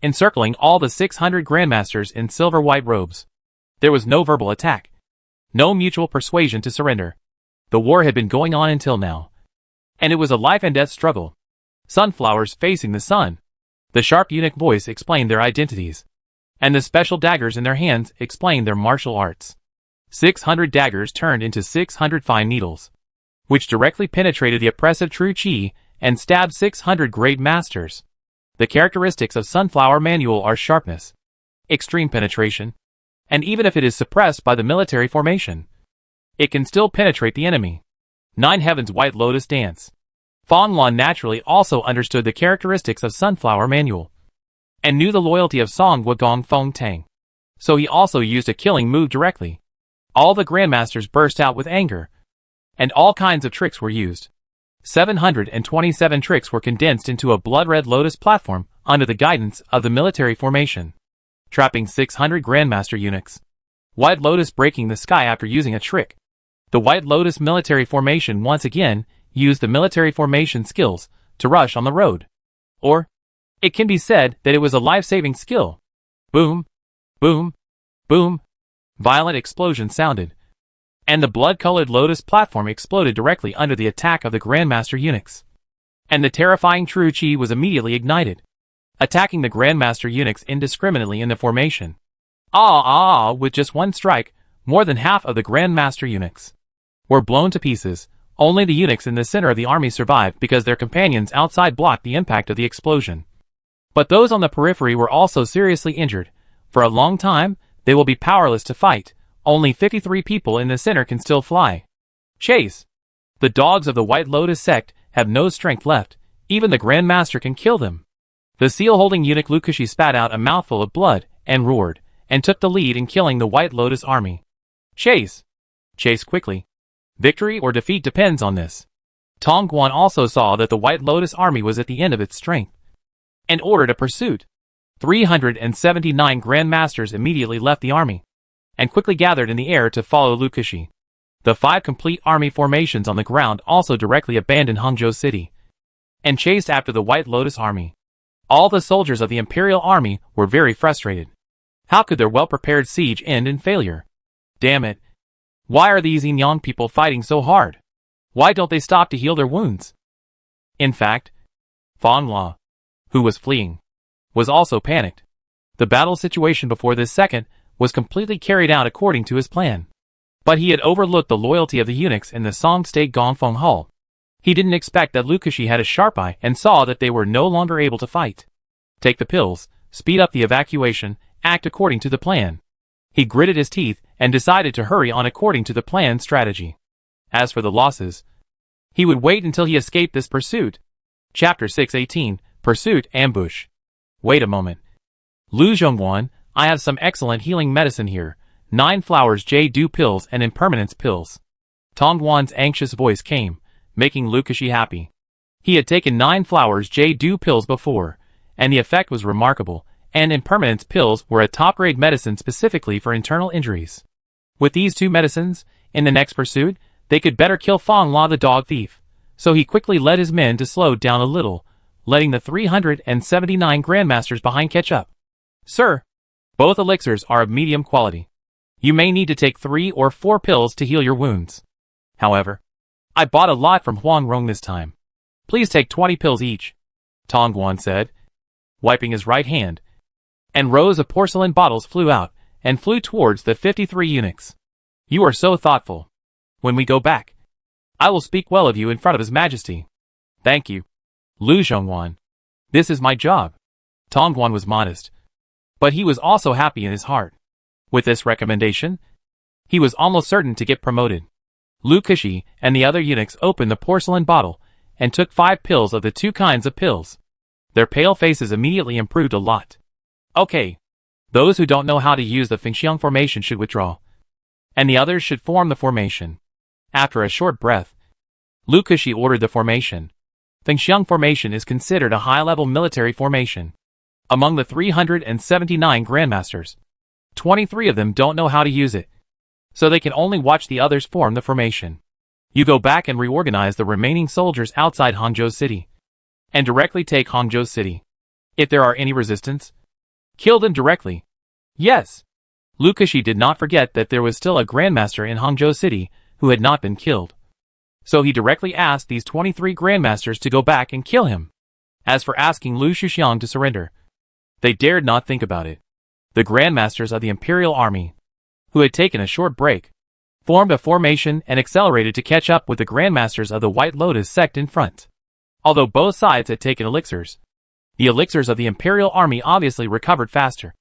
encircling all the 600 Grandmasters in silver-white robes. There was no verbal attack, no mutual persuasion to surrender. The war had been going on until now, and it was a life-and-death struggle. Sunflowers facing the sun. The sharp eunuch voice explained their identities, and the special daggers in their hands explained their martial arts. 600 daggers turned into 600 fine needles, which directly penetrated the oppressive true chi and stabbed 600 great masters. The characteristics of Sunflower Manual are sharpness, extreme penetration, and even if it is suppressed by the military formation, it can still penetrate the enemy. Nine Heavens White Lotus Dance. Fong La naturally also understood the characteristics of Sunflower Manual, and knew the loyalty of Song Wugong Feng Tang, so he also used a killing move directly. All the Grandmasters burst out with anger, and all kinds of tricks were used. 727 tricks were condensed into a blood-red lotus platform under the guidance of the military formation, trapping 600 Grandmaster eunuchs. White Lotus breaking the sky after using a trick. The White Lotus military formation once again used the military formation skills to rush on the road. Or, it can be said that it was a life-saving skill. Boom, boom, boom. Violent explosions sounded, and the blood-colored lotus platform exploded directly under the attack of the Grandmaster eunuchs. And the terrifying true chi was immediately ignited, attacking the Grandmaster eunuchs indiscriminately in the formation. With just one strike, more than half of the Grandmaster eunuchs were blown to pieces. Only the eunuchs in the center of the army survived because their companions outside blocked the impact of the explosion. But those on the periphery were also seriously injured. For a long time, they will be powerless to fight. Only 53 people in the center can still fly. Chase! The dogs of the White Lotus sect have no strength left. Even the Grandmaster can kill them. The seal-holding eunuch Lukushi spat out a mouthful of blood and roared, and took the lead in killing the White Lotus army. Chase! Chase quickly. Victory or defeat depends on this. Tong Guan also saw that the White Lotus army was at the end of its strength, and ordered a pursuit. 379 Grandmasters immediately left the army, and quickly gathered in the air to follow Lukushi. The 5 complete army formations on the ground also directly abandoned Hangzhou City, and chased after the White Lotus army. All the soldiers of the Imperial Army were very frustrated. How could their well-prepared siege end in failure? Damn it. Why are these Yinyang people fighting so hard? Why don't they stop to heal their wounds? In fact, Fang La, who was fleeing, was also panicked. The battle situation before this second was completely carried out according to his plan. But he had overlooked the loyalty of the eunuchs in the Song State Gongfeng Hall. He didn't expect that Lukushi had a sharp eye and saw that they were no longer able to fight. Take the pills, speed up the evacuation, act according to the plan. He gritted his teeth and decided to hurry on according to the planned strategy. As for the losses, he would wait until he escaped this pursuit. Chapter 618, Pursuit Ambush. Wait a moment. Lu Zhongguan, I have some excellent healing medicine here. 9 flowers J-Dew pills and impermanence pills. Tongguan's anxious voice came, making Lukushi happy. He had taken 9 flowers J-Dew pills before, and the effect was remarkable, and impermanence pills were a top-grade medicine specifically for internal injuries. With these 2 medicines, in the next pursuit, they could better kill Fang La the dog thief, so he quickly led his men to slow down a little, letting the 379 Grandmasters behind catch up. Sir, both elixirs are of medium quality. You may need to take 3 or 4 pills to heal your wounds. However, I bought a lot from Huang Rong this time. Please take 20 pills each, Tongguan said, wiping his right hand, and rows of porcelain bottles flew out and flew towards the 53 eunuchs. You are so thoughtful. When we go back, I will speak well of you in front of His Majesty. Thank you, Lu Zhongguan. This is my job. Tongguan was modest, but he was also happy in his heart. With this recommendation, he was almost certain to get promoted. Lukushi and the other eunuchs opened the porcelain bottle and took 5 pills of the 2 kinds of pills. Their pale faces immediately improved a lot. Okay. Those who don't know how to use the Fengxiang formation should withdraw, and the others should form the formation. After a short breath, Lukushi ordered the formation. Fengxiang formation is considered a high-level military formation. Among the 379 Grandmasters, 23 of them don't know how to use it, so they can only watch the others form the formation. You go back and reorganize the remaining soldiers outside Hangzhou City, and directly take Hangzhou City. If there are any resistance, kill them directly. Yes. Lukushi did not forget that there was still a Grandmaster in Hangzhou City who had not been killed. So he directly asked these 23 Grandmasters to go back and kill him. As for asking Lu Shuxiang to surrender, they dared not think about it. The Grandmasters of the Imperial Army, who had taken a short break, formed a formation and accelerated to catch up with the Grandmasters of the White Lotus sect in front. Although both sides had taken elixirs, the elixirs of the Imperial Army obviously recovered faster,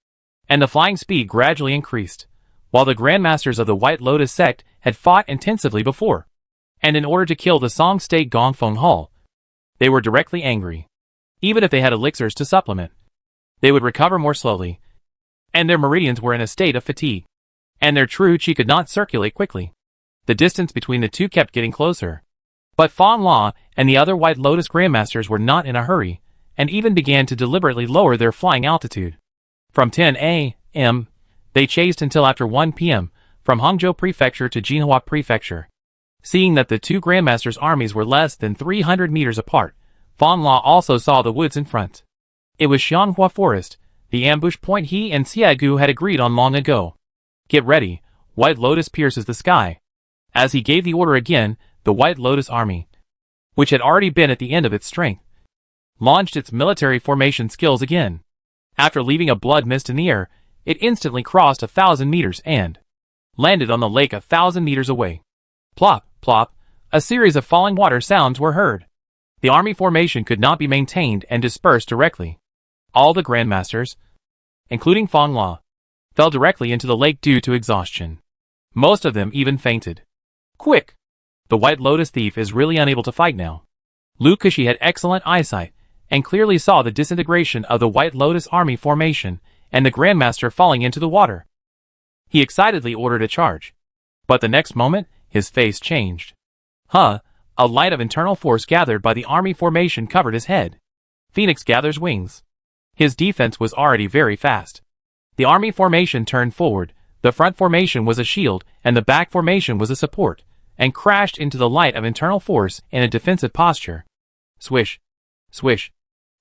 and the flying speed gradually increased, while the Grandmasters of the White Lotus sect had fought intensively before. And in order to kill the Song State Gongfeng Hall, they were directly angry. Even if they had elixirs to supplement, they would recover more slowly, and their meridians were in a state of fatigue, and their true qi could not circulate quickly. The distance between the two kept getting closer. But Fang La and the other White Lotus Grandmasters were not in a hurry, and even began to deliberately lower their flying altitude. From 10 a.m., they chased until after 1 p.m., from Hangzhou Prefecture to Jinhua Prefecture. Seeing that the 2 Grandmasters' armies were less than 300 meters apart, Fang La also saw the woods in front. It was Xianghua Forest, the ambush point he and Xiagu had agreed on long ago. Get ready, White Lotus pierces the sky. As he gave the order again, the White Lotus army, which had already been at the end of its strength, launched its military formation skills again. After leaving a blood mist in the air, it instantly crossed 1,000 meters and landed on the lake 1,000 meters away. Plop, plop, a series of falling water sounds were heard. The army formation could not be maintained and dispersed directly. All the Grandmasters, including Fang La, fell directly into the lake due to exhaustion. Most of them even fainted. Quick! The White Lotus thief is really unable to fight now. Lukushi had excellent eyesight, and clearly saw the disintegration of the White Lotus army formation, and the Grandmaster falling into the water. He excitedly ordered a charge. But the next moment, his face changed. A light of internal force gathered by the army formation covered his head. Phoenix gathers wings. His defense was already very fast. The army formation turned forward, the front formation was a shield, and the back formation was a support, and crashed into the light of internal force in a defensive posture. Swish, swish,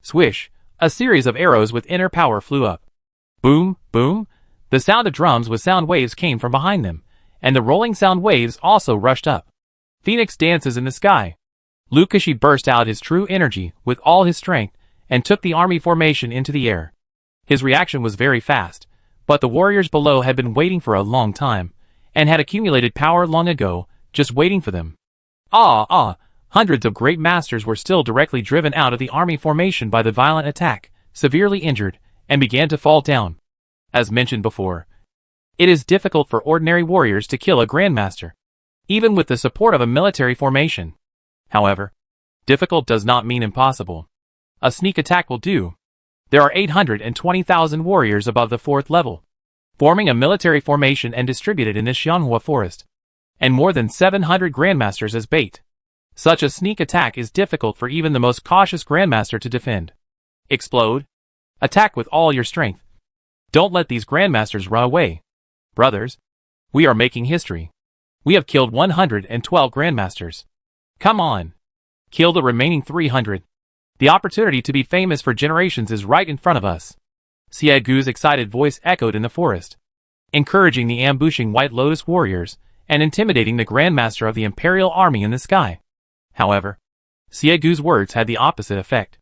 swish, a series of arrows with inner power flew up. Boom, boom, the sound of drums with sound waves came from behind them, and the rolling sound waves also rushed up. Phoenix dances in the sky. Lukashi burst out his true energy with all his strength and took the army formation into the air. His reaction was very fast, but the warriors below had been waiting for a long time, and had accumulated power long ago, just waiting for them. Hundreds of great masters were still directly driven out of the army formation by the violent attack, severely injured, and began to fall down. As mentioned before, it is difficult for ordinary warriors to kill a grandmaster, even with the support of a military formation. However, difficult does not mean impossible. A sneak attack will do. There are 820,000 warriors above the 4th level, forming a military formation and distributed in the Xianhua forest, and more than 700 grandmasters as bait. Such a sneak attack is difficult for even the most cautious grandmaster to defend. Explode. Attack with all your strength. Don't let these grandmasters run away. Brothers, we are making history. We have killed 112 grandmasters. Come on. Kill the remaining 300. The opportunity to be famous for generations is right in front of us. Xie Gu's excited voice echoed in the forest, encouraging the ambushing White Lotus warriors and intimidating the grandmaster of the Imperial Army in the sky. However, Xie Gu's words had the opposite effect.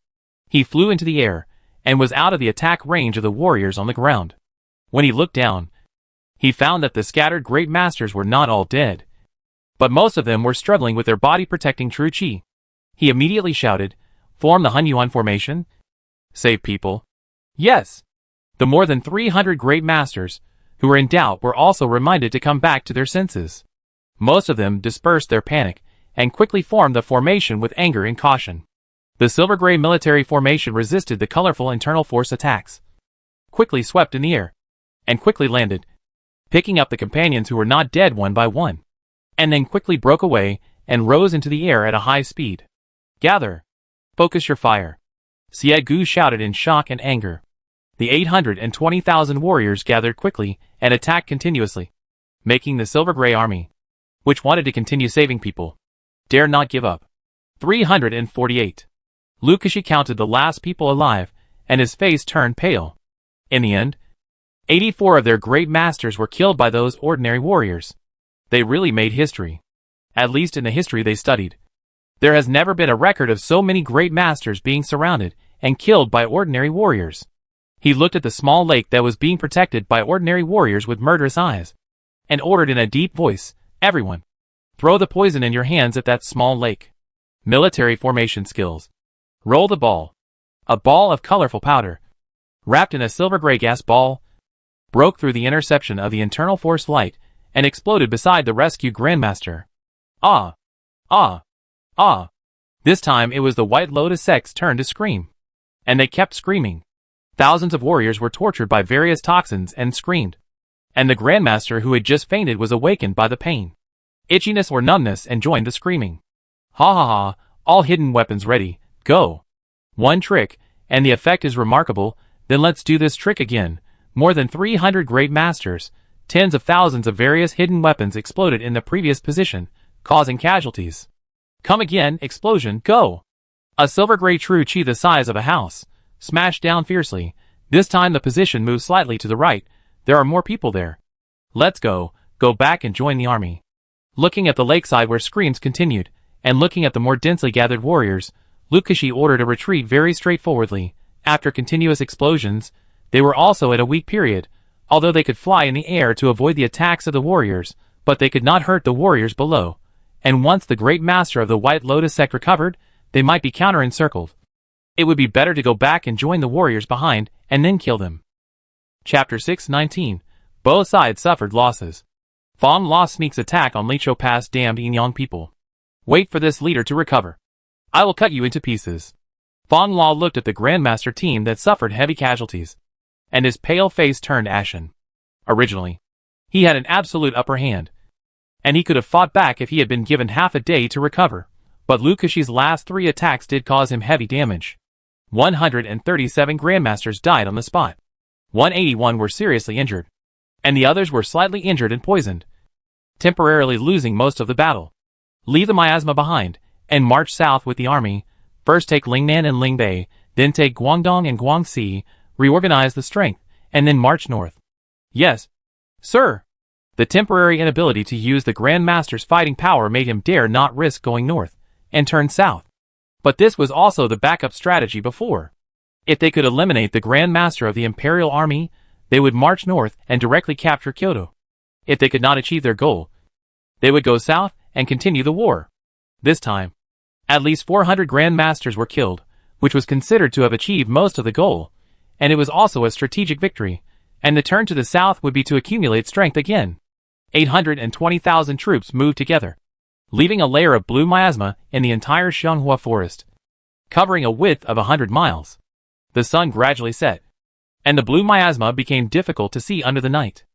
He flew into the air and was out of the attack range of the warriors on the ground. When he looked down, he found that the scattered great masters were not all dead, but most of them were struggling with their body-protecting true qi. He immediately shouted, "Form the Hunyuan formation? Save people." Yes! The more than 300 great masters, who were in doubt, were also reminded to come back to their senses. Most of them dispersed their panic, and quickly formed the formation with anger and caution. The silver-gray military formation resisted the colorful internal force attacks, quickly swept in the air, and quickly landed, picking up the companions who were not dead one by one, and then quickly broke away and rose into the air at a high speed. Gather! Focus your fire! Xie Gu shouted in shock and anger. The 820,000 warriors gathered quickly and attacked continuously, making the silver-gray army, which wanted to continue saving people, dare not give up. 348. Lukashi counted the last people alive, and his face turned pale. In the end, 84 of their great masters were killed by those ordinary warriors. They really made history. At least in the history they studied. There has never been a record of so many great masters being surrounded and killed by ordinary warriors. He looked at the small lake that was being protected by ordinary warriors with murderous eyes, and ordered in a deep voice, "Everyone, throw the poison in your hands at that small lake." Military formation skills. Roll the ball. A ball of colorful powder, wrapped in a silver-gray gas ball, broke through the interception of the internal force light and exploded beside the rescued grandmaster. Ah! Ah! Ah! This time it was the White Lotus sect's turn to scream. And they kept screaming. Thousands of warriors were tortured by various toxins and screamed. And the grandmaster who had just fainted was awakened by the pain, itchiness or numbness and joined the screaming. Ha ha ha, all hidden weapons ready, go. One trick, and the effect is remarkable, then let's do this trick again. More than 300 great masters, tens of thousands of various hidden weapons exploded in the previous position, causing casualties. Come again, explosion, go. A silver-gray true qi the size of a house smashed down fiercely. This time the position moved slightly to the right. There are more people there. Let's go back and join the army. Looking at the lakeside where screams continued, and looking at the more densely gathered warriors, Lukashi ordered a retreat very straightforwardly. After continuous explosions, they were also at a weak period, although they could fly in the air to avoid the attacks of the warriors, but they could not hurt the warriors below. And once the great master of the White Lotus sect recovered, they might be counter-encircled. It would be better to go back and join the warriors behind, and then kill them. Chapter 619. Both sides suffered losses. Fong Law sneaks attack on Lichou Pass damned Yinyang people. Wait for this leader to recover. I will cut you into pieces. Fong Law looked at the Grandmaster team that suffered heavy casualties, and his pale face turned ashen. Originally, he had an absolute upper hand, and he could have fought back if he had been given half a day to recover, but Lukashi's last 3 attacks did cause him heavy damage. 137 grandmasters died on the spot. 181 were seriously injured, and the others were slightly injured and poisoned, temporarily losing most of the battle. Leave the miasma behind, and march south with the army. First take Lingnan and Lingbei, then take Guangdong and Guangxi, reorganize the strength, and then march north. Yes, sir. The temporary inability to use the Grand Master's fighting power made him dare not risk going north, and turn south. But this was also the backup strategy before. If they could eliminate the Grand Master of the Imperial Army, they would march north and directly capture Kyoto. If they could not achieve their goal, they would go south and continue the war. This time, at least 400 Grand Masters were killed, which was considered to have achieved most of the goal, and it was also a strategic victory, and the turn to the south would be to accumulate strength again. 820,000 troops moved together, leaving a layer of blue miasma in the entire Xianghua forest, covering a width of 100 miles. The sun gradually set, and the blue miasma became difficult to see under the night.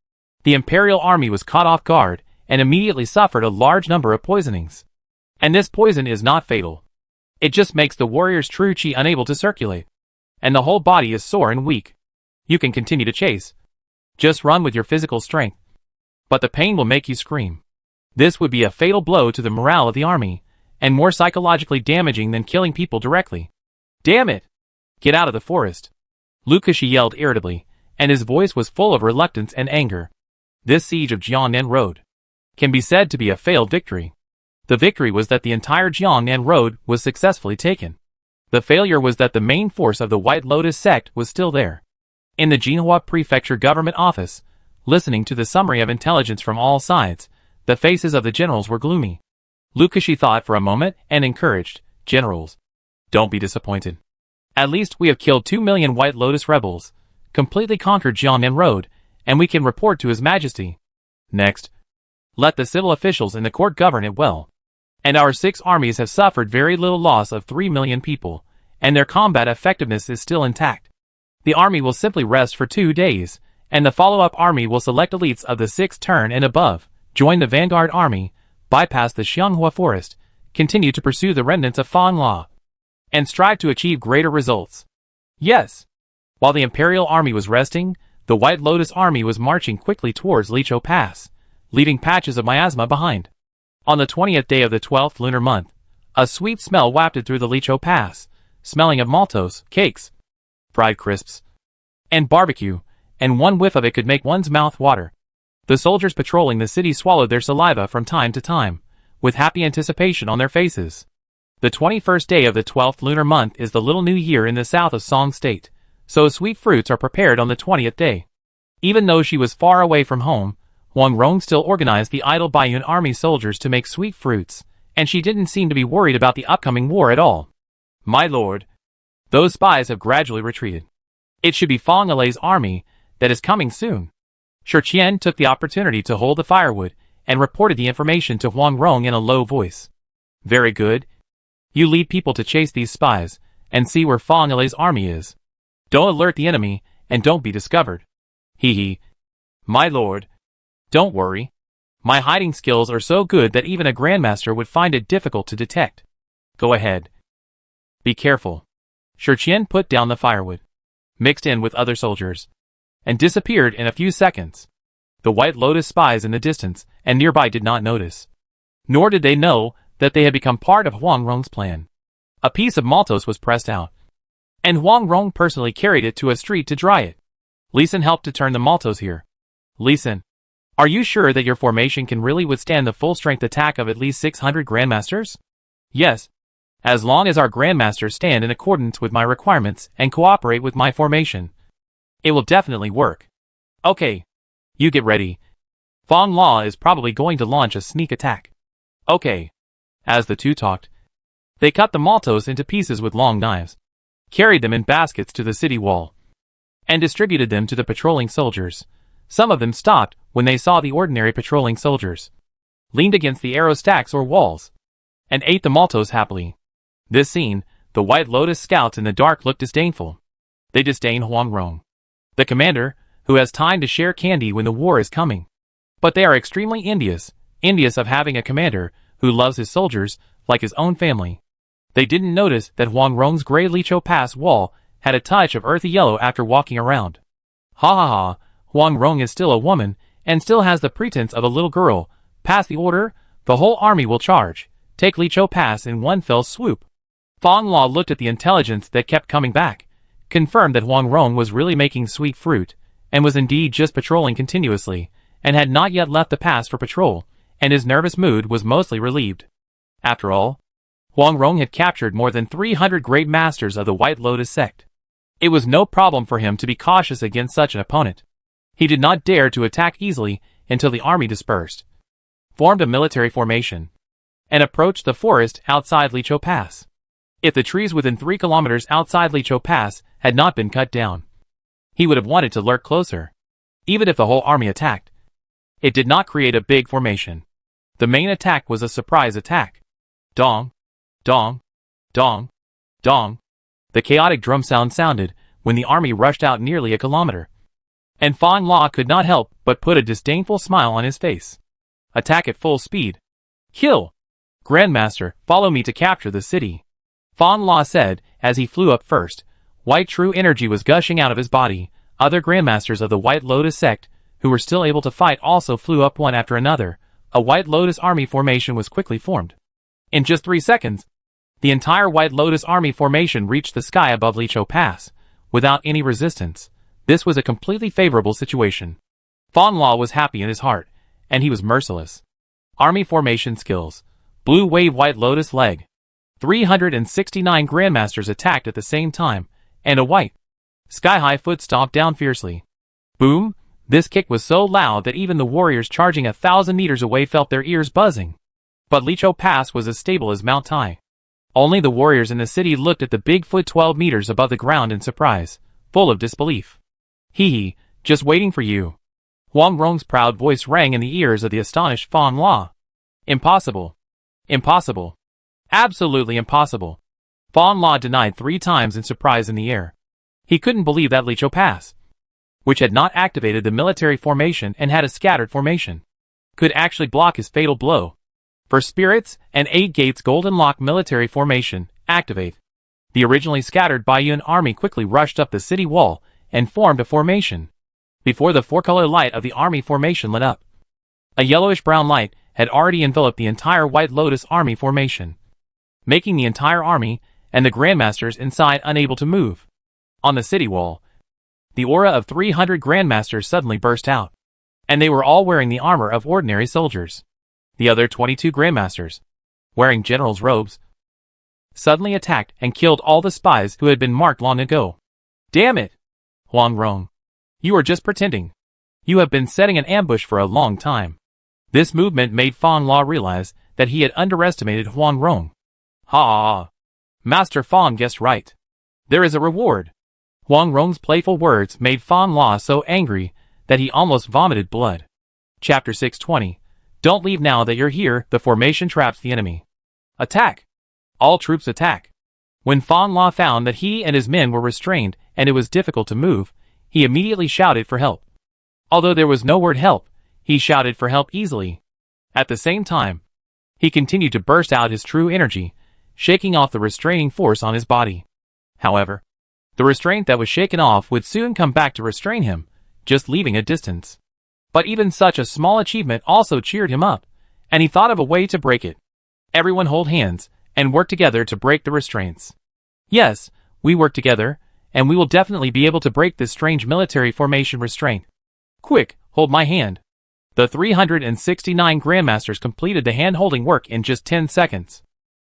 The Imperial Army was caught off guard and immediately suffered a large number of poisonings. And this poison is not fatal. It just makes the warrior's true chi unable to circulate, and the whole body is sore and weak. You can continue to chase. Just run with your physical strength, but the pain will make you scream. This would be a fatal blow to the morale of the army, and more psychologically damaging than killing people directly. Damn it! Get out of the forest! Lukashi yelled irritably, and his voice was full of reluctance and anger. This siege of Jiangnan Road can be said to be a failed victory. The victory was that the entire Jiangnan Road was successfully taken. The failure was that the main force of the White Lotus sect was still there. In the Jinhua Prefecture government office, listening to the summary of intelligence from all sides, the faces of the generals were gloomy. Lukashi thought for a moment and encouraged, "Generals, don't be disappointed. At least we have killed 2 million White Lotus rebels, completely conquered Jiangnan Road, and we can report to His Majesty. Next, let the civil officials in the court govern it well. And our 6 armies have suffered very little loss of 3 million people, and their combat effectiveness is still intact. The army will simply rest for 2 days, and the follow-up army will select elites of the 6th turn and above, join the vanguard army, bypass the Xianghua forest, continue to pursue the remnants of Fang La, and strive to achieve greater results." Yes. While the Imperial Army was resting, the White Lotus Army was marching quickly towards Lichou Pass, leaving patches of miasma behind. On the 20th day of the 12th lunar month, a sweet smell wafted through the Lichou Pass, smelling of maltos, cakes, fried crisps, and barbecue, and one whiff of it could make one's mouth water. The soldiers patrolling the city swallowed their saliva from time to time, with happy anticipation on their faces. The 21st day of the 12th lunar month is the Little New Year in the south of Song State, so sweet fruits are prepared on the 20th day. Even though she was far away from home, Wang Rong still organized the idle Baiyun army soldiers to make sweet fruits, and she didn't seem to be worried about the upcoming war at all. "My lord, those spies have gradually retreated. It should be Fang Alei's army that is coming soon." Shurqian took the opportunity to hold the firewood and reported the information to Wang Rong in a low voice. "Very good. You lead people to chase these spies and see where Fang Alei's army is. Don't alert the enemy and don't be discovered." "Hee. My lord. Don't worry. My hiding skills are so good that even a grandmaster would find it difficult to detect. Go ahead. Be careful." Shurqian put down the firewood, mixed in with other soldiers, and disappeared in a few seconds. The White Lotus spies in the distance and nearby did not notice, nor did they know that they had become part of Wang Rong's plan. A piece of maltose was pressed out, and Wang Rong personally carried it to a street to dry it. Lisan helped to turn the maltose here. "Lisan, are you sure that your formation can really withstand the full-strength attack of at least 600 grandmasters?" "Yes, as long as our grandmasters stand in accordance with my requirements and cooperate with my formation. It will definitely work." "Okay, you get ready. Fang La is probably going to launch a sneak attack." "Okay." As the two talked, they cut the maltose into pieces with long knives, carried them in baskets to the city wall, and distributed them to the patrolling soldiers. Some of them stopped when they saw the ordinary patrolling soldiers, leaned against the arrow stacks or walls, and ate the maltose happily. This scene, the White Lotus scouts in the dark looked disdainful. They disdain Huang Rong, the commander, who has time to share candy when the war is coming. But they are extremely envious of having a commander who loves his soldiers like his own family. They didn't notice that Huang Rong's gray Licho Pass wall had a touch of earthy yellow after walking around. Ha ha ha, Huang Rong is still a woman, and still has the pretense of a little girl. Pass the order, the whole army will charge. Take Licho Pass in one fell swoop. Fan Law looked at the intelligence that kept coming back, confirmed that Huang Rong was really making sweet fruit, and was indeed just patrolling continuously, and had not yet left the pass for patrol, and his nervous mood was mostly relieved. After all, Huang Rong had captured more than 300 great masters of the White Lotus sect. It was no problem for him to be cautious against such an opponent. He did not dare to attack easily until the army dispersed, formed a military formation, and approached the forest outside Licho Pass. If the trees within 3 kilometers outside Licho Pass had not been cut down, he would have wanted to lurk closer, even if the whole army attacked. It did not create a big formation. The main attack was a surprise attack. Dong, dong, dong, dong. The chaotic drum sound sounded when the army rushed out nearly a kilometer. And Fan Law could not help but put a disdainful smile on his face. Attack at full speed. Kill! Grandmaster, follow me to capture the city. Fan Law said as he flew up first. White true energy was gushing out of his body. Other Grandmasters of the White Lotus sect, who were still able to fight, also flew up one after another. A White Lotus army formation was quickly formed. In just 3 seconds, the entire White Lotus army formation reached the sky above Licho Pass, without any resistance. This was a completely favorable situation. Fan Law was happy in his heart, and he was merciless. Army formation skills. Blue Wave White Lotus leg. 369 Grandmasters attacked at the same time, and a white, sky-high foot stomped down fiercely. Boom! This kick was so loud that even the warriors charging 1,000 meters away felt their ears buzzing. But Licho Pass was as stable as Mount Tai. Only the warriors in the city looked at the big foot 12 meters above the ground in surprise, full of disbelief. Hee hee, just waiting for you. Huang Rong's proud voice rang in the ears of the astonished Fan Law. Impossible. Impossible. Absolutely impossible. Fan Law denied 3 times in surprise in the air. He couldn't believe that Licho Pass, which had not activated the military formation and had a scattered formation, could actually block his fatal blow. For Spirits and 8 Gates Golden Lock military formation, activate. The originally scattered Baiyun army quickly rushed up the city wall and formed a formation. Before the 4-color light of the army formation lit up, a yellowish-brown light had already enveloped the entire White Lotus army formation, making the entire army and the Grandmasters inside unable to move. On the city wall, the aura of 300 Grandmasters suddenly burst out, and they were all wearing the armor of ordinary soldiers. The other 22 Grandmasters, wearing generals' robes, suddenly attacked and killed all the spies who had been marked long ago. Damn it! Huang Rong. You are just pretending. You have been setting an ambush for a long time. This movement made Fan Law realize that he had underestimated Huang Rong. Ha ha ha. Master Fan guessed right. There is a reward. Huang Rong's playful words made Fan Law so angry that he almost vomited blood. Chapter 620. Don't leave now that you're here. The formation traps the enemy. Attack! All troops attack. When Fan Law found that he and his men were restrained and it was difficult to move, he immediately shouted for help. Although there was no word help, he shouted for help easily. At the same time, he continued to burst out his true energy, shaking off the restraining force on his body. However, the restraint that was shaken off would soon come back to restrain him, just leaving a distance. But even such a small achievement also cheered him up, and he thought of a way to break it. Everyone hold hands, and work together to break the restraints. Yes, we work together, and we will definitely be able to break this strange military formation restraint. Quick, hold my hand. The 369 Grandmasters completed the hand-holding work in just 10 seconds.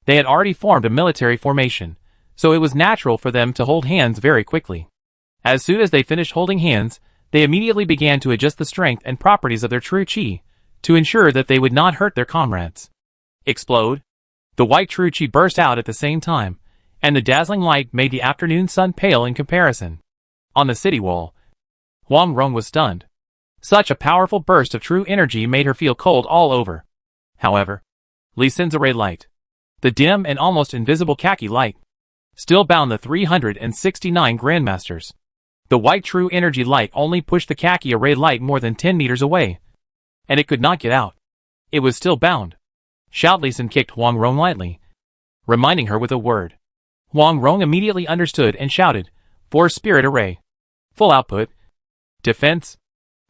They had already formed a military formation, so it was natural for them to hold hands very quickly. As soon as they finished holding hands, they immediately began to adjust the strength and properties of their true chi, to ensure that they would not hurt their comrades. Explode! The white true chi burst out at the same time, and the dazzling light made the afternoon sun pale in comparison. On the city wall, Huang Rong was stunned. Such a powerful burst of true energy made her feel cold all over. However, Li Sin's array light, the dim and almost invisible khaki light, still bound the 369 Grandmasters. The white true energy light only pushed the khaki array light more than 10 meters away, and it could not get out. It was still bound. Li Sin kicked Huang Rong lightly, reminding her with a word. Huang Rong immediately understood and shouted, "Force Spirit Array. Full output. Defense."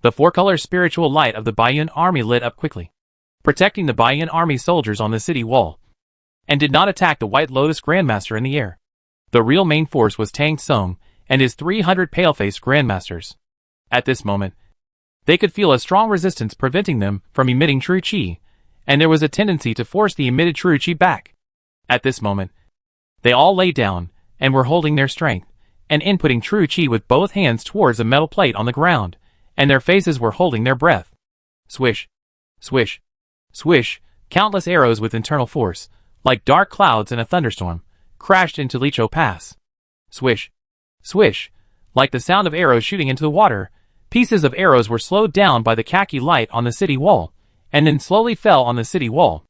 The four-color spiritual light of the Baiyun army lit up quickly, protecting the Baiyun army soldiers on the city wall, and did not attack the White Lotus Grandmaster in the air. The real main force was Tang Tsung and his 300 pale-faced Grandmasters. At this moment, they could feel a strong resistance preventing them from emitting true Qi, and there was a tendency to force the emitted true Qi back. At this moment, they all lay down and were holding their strength and inputting true Qi with both hands towards a metal plate on the ground, and their faces were holding their breath. Swish, swish, swish, countless arrows with internal force, like dark clouds in a thunderstorm, crashed into Lichou Pass. Swish, swish, like the sound of arrows shooting into the water, pieces of arrows were slowed down by the khaki light on the city wall, and then slowly fell on the city wall.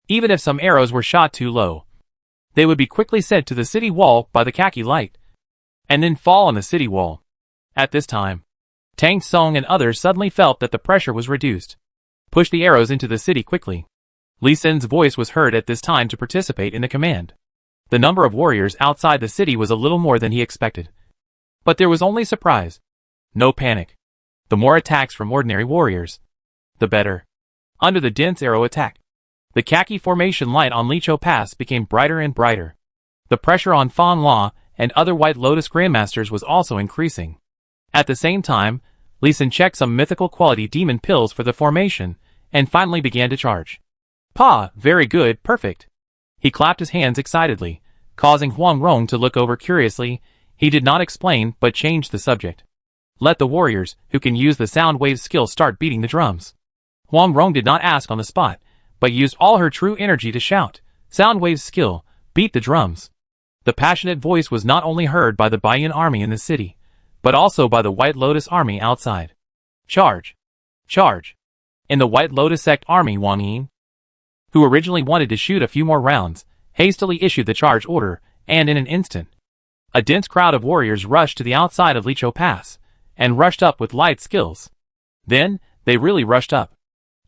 Even if some arrows were shot too low, they would be quickly sent to the city wall by the khaki light, and then fall on the city wall. At this time, Tang Tsung and others suddenly felt that the pressure was reduced. Push the arrows into the city quickly. Li Sin's voice was heard at this time to participate in the command. The number of warriors outside the city was a little more than he expected. But there was only surprise. No panic. The more attacks from ordinary warriors, the better. Under the dense arrow attack, the khaki formation light on Lichou Pass became brighter and brighter. The pressure on Fan La and other White Lotus Grandmasters was also increasing. At the same time, Li Sin checked some mythical quality demon pills for the formation, and finally began to charge. "Pa, very good, perfect." He clapped his hands excitedly, causing Huang Rong to look over curiously. He did not explain, but changed the subject. "Let the warriors, who can use the sound wave skill, start beating the drums." Huang Rong did not ask on the spot, but used all her true energy to shout, "Sound wave skill, beat the drums." The passionate voice was not only heard by the Baiyun army in the city, but also by the White Lotus army outside. "Charge! Charge!" In the White Lotus sect army, Wang Yin, who originally wanted to shoot a few more rounds, hastily issued the charge order, and in an instant, a dense crowd of warriors rushed to the outside of Lichou Pass, and rushed up with light skills. Then, they really rushed up.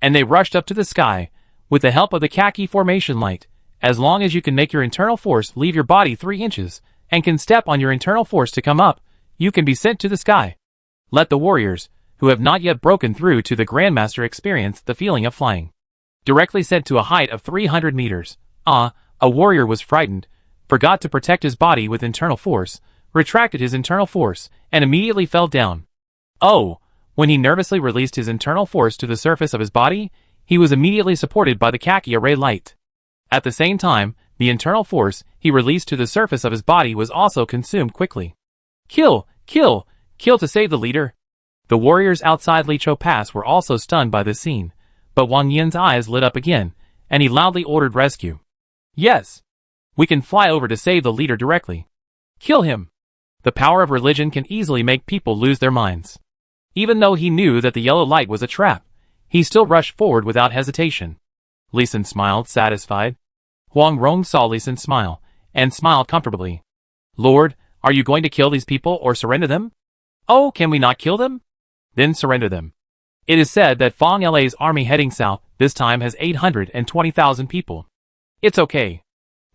And they rushed up to the sky, with the help of the khaki formation light. As long as you can make your internal force leave your body 3 inches, and can step on your internal force to come up, you can be sent to the sky. Let the warriors, who have not yet broken through to the Grandmaster, experience the feeling of flying. Directly sent to a height of 300 meters. A warrior was frightened, forgot to protect his body with internal force, retracted his internal force, and immediately fell down. When he nervously released his internal force to the surface of his body, he was immediately supported by the khaki array light. At the same time, the internal force he released to the surface of his body was also consumed quickly. "Kill! Kill! Kill to save the leader!" The warriors outside Lichou Pass were also stunned by this scene, but Wang Yin's eyes lit up again, and he loudly ordered rescue. "Yes! We can fly over to save the leader directly. Kill him!" The power of religion can easily make people lose their minds. Even though he knew that the yellow light was a trap, he still rushed forward without hesitation. Li Sin smiled, satisfied. Huang Rong saw Li Sin smile, and smiled comfortably. "Lord, are you going to kill these people or surrender them?" "Oh, can we not kill them?" "Then surrender them." It is said that Fang La's army heading south this time has 820,000 people. It's okay.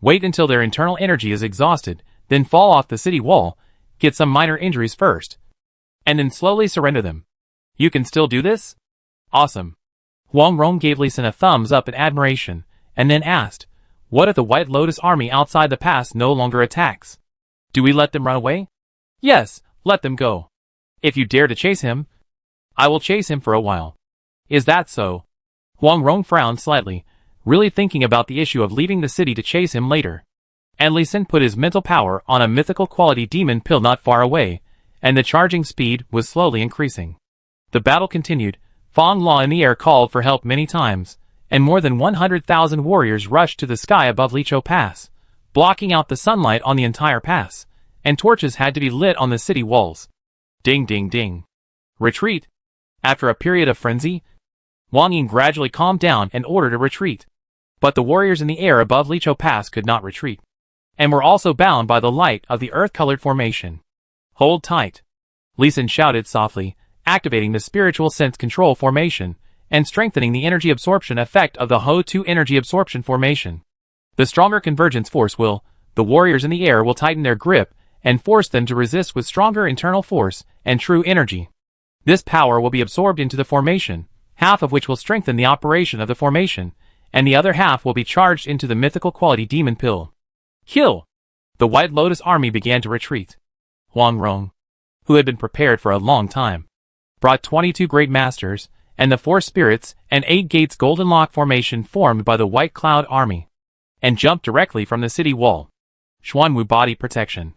Wait until their internal energy is exhausted, then fall off the city wall, get some minor injuries first, and then slowly surrender them. You can still do this? Awesome. Huang Rong gave Li Sin a thumbs up in admiration, and then asked, "What if the White Lotus army outside the pass no longer attacks? Do we let them run away?" "Yes, let them go. If you dare to chase him, I will chase him for a while." "Is that so?" Huang Rong frowned slightly, really thinking about the issue of leaving the city to chase him later. And Li Sin put his mental power on a mythical quality demon pill not far away, and the charging speed was slowly increasing. The battle continued. Fang La in the air called for help many times, and more than 100,000 warriors rushed to the sky above Lichou Pass, blocking out the sunlight on the entire pass, and torches had to be lit on the city walls. Ding ding ding. Retreat. After a period of frenzy, Wang Yin gradually calmed down and ordered a retreat. But the warriors in the air above Lichou Pass could not retreat, and were also bound by the light of the earth-colored formation. "Hold tight," Li Sin shouted softly, activating the spiritual sense control formation, and strengthening the energy absorption effect of the Ho-2 energy absorption formation. The stronger convergence force the warriors in the air will tighten their grip and force them to resist with stronger internal force and true energy. This power will be absorbed into the formation, half of which will strengthen the operation of the formation, and the other half will be charged into the mythical quality demon pill. Kill! The White Lotus army began to retreat. Huang Rong, who had been prepared for a long time, brought 22 great masters, and the 4 spirits and 8 gates golden lock formation formed by the White Cloud army, and jumped directly from the city wall. Xuanwu body protection.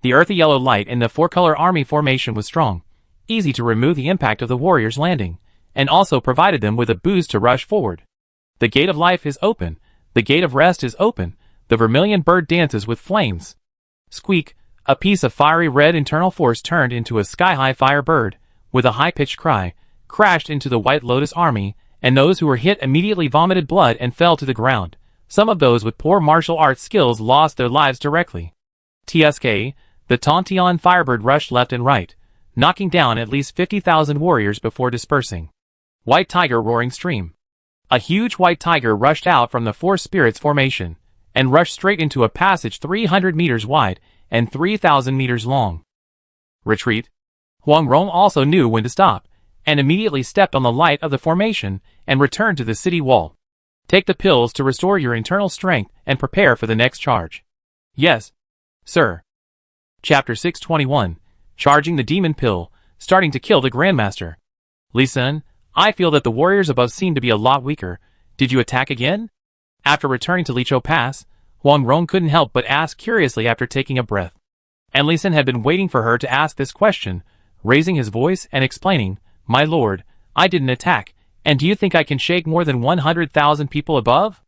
The earthy yellow light in the 4-color army formation was strong, easy to remove the impact of the warriors landing, and also provided them with a boost to rush forward. The gate of life is open, the gate of rest is open, the vermilion bird dances with flames. Squeak, a piece of fiery red internal force turned into a sky-high fire bird, with a high-pitched cry, crashed into the White Lotus army, and those who were hit immediately vomited blood and fell to the ground. Some of those with poor martial arts skills lost their lives directly. TSK, the Tontian firebird rushed left and right, knocking down at least 50,000 warriors before dispersing. White Tiger roaring stream. A huge white tiger rushed out from the 4 spirits formation, and rushed straight into a passage 300 meters wide and 3,000 meters long. Retreat. Huang Rong also knew when to stop, and immediately stepped on the light of the formation and returned to the city wall. Take the pills to restore your internal strength and prepare for the next charge. Yes, sir. Chapter 621, Charging the Demon Pill, starting to kill the Grandmaster. Li Sun, I feel that the warriors above seem to be a lot weaker. Did you attack again? After returning to Lichou Pass, Huang Rong couldn't help but ask curiously after taking a breath. And Li Sun had been waiting for her to ask this question, raising his voice and explaining, My lord, I didn't attack, and do you think I can shake more than 100,000 people above?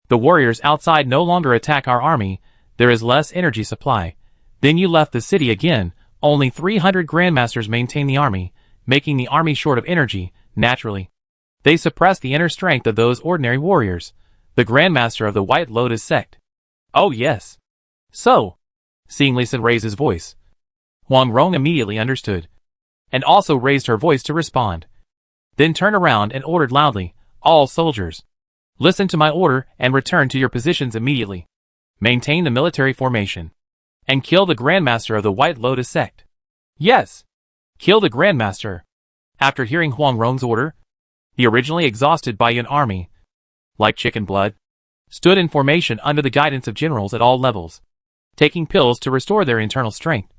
The warriors outside no longer attack our army, there is less energy supply. Then you left the city again, only 300 grandmasters maintain the army, making the army short of energy, naturally. They suppress the inner strength of those ordinary warriors, the grandmaster of the White Lotus sect. Oh yes. So, seeing Li Sun raise his voice, Huang Rong immediately understood, and also raised her voice to respond. Then turned around and ordered loudly, All soldiers, listen to my order and return to your positions immediately. Maintain the military formation, and kill the Grandmaster of the White Lotus sect. Yes, kill the Grandmaster. After hearing Huang Rong's order, the originally exhausted Baiyun army, like chicken blood, stood in formation under the guidance of generals at all levels, taking pills to restore their internal strength,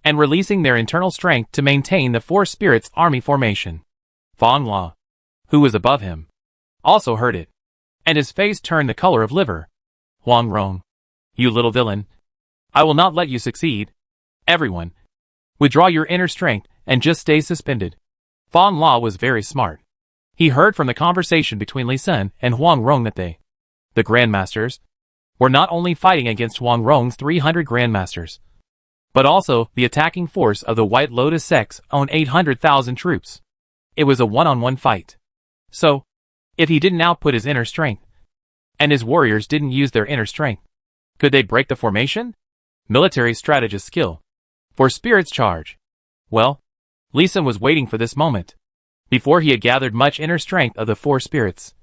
and releasing their internal strength to maintain the 4 spirits army formation. Fang La, who was above him, also heard it, and his face turned the color of liver. Huang Rong, you little villain, I will not let you succeed. Everyone, withdraw your inner strength and just stay suspended. Fang La was very smart. He heard from the conversation between Li Sun and Huang Rong that they, the Grandmasters, were not only fighting against Huang Rong's 300 Grandmasters, but also the attacking force of the White Lotus sect's own 800,000 troops. It was a one-on-one fight. So, if he didn't output his inner strength, and his warriors didn't use their inner strength, could they break the formation? Military strategist skill. For spirits charge. Well, Li Sun was waiting for this moment. Before he had gathered much inner strength of the 4 spirits.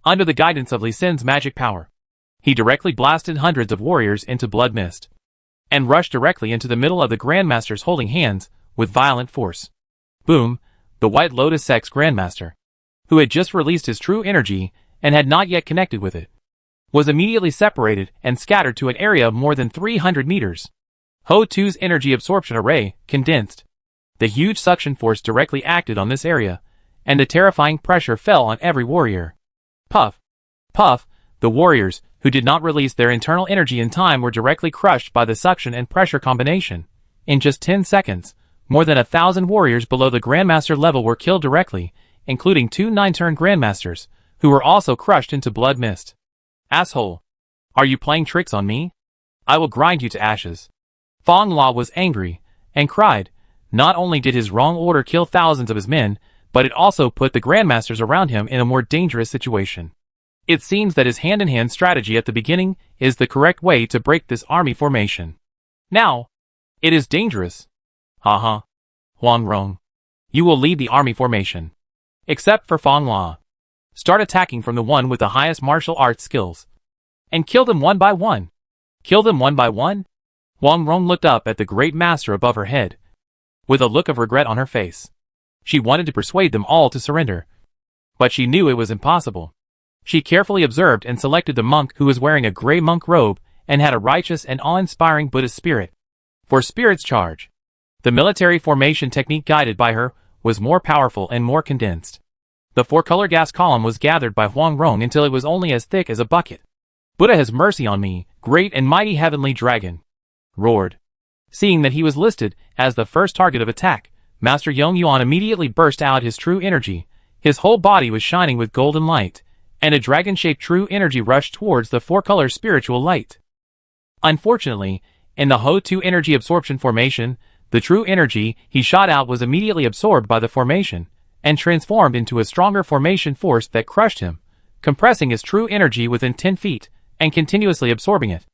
Under the guidance of Li Sun's magic power, he directly blasted hundreds of warriors into blood mist, and rushed directly into the middle of the Grandmasters holding hands, with violent force. Boom! The White Lotus sect's Grandmaster, who had just released his true energy and had not yet connected with it, was immediately separated and scattered to an area of more than 300 meters. Ho Tu's energy absorption array condensed. The huge suction force directly acted on this area, and a terrifying pressure fell on every warrior. Puff! Puff! The warriors, who did not release their internal energy in time, were directly crushed by the suction and pressure combination. In just 10 seconds, more than 1,000 warriors below the Grandmaster level were killed directly, including 2 9-turn Grandmasters, who were also crushed into blood mist. Asshole! Are you playing tricks on me? I will grind you to ashes. Fang La was angry, and cried. Not only did his wrong order kill thousands of his men, but it also put the Grandmasters around him in a more dangerous situation. It seems that his hand-in-hand strategy at the beginning is the correct way to break this army formation. Now, it is dangerous. Haha. Huang Rong, you will lead the army formation. Except for Fang La. Start attacking from the one with the highest martial arts skills. and kill them one by one. Kill them one by one? Huang Rong looked up at the great master above her head, with a look of regret on her face. She wanted to persuade them all to surrender, but she knew it was impossible. She carefully observed and selected the monk who was wearing a gray monk robe and had a righteous and awe-inspiring Buddhist spirit. For spirit's charge, the military formation technique guided by her was more powerful and more condensed. The four-color gas column was gathered by Huang Rong until it was only as thick as a bucket. Buddha has mercy on me, great and mighty heavenly dragon, roared. Seeing that he was listed as the first target of attack, Master Yong Yuan immediately burst out his true energy. His whole body was shining with golden light, and a dragon-shaped true energy rushed towards the four-color spiritual light. Unfortunately, in the Ho-2 energy absorption formation, the true energy he shot out was immediately absorbed by the formation, and transformed into a stronger formation force that crushed him, compressing his true energy within 10 feet, and continuously absorbing it.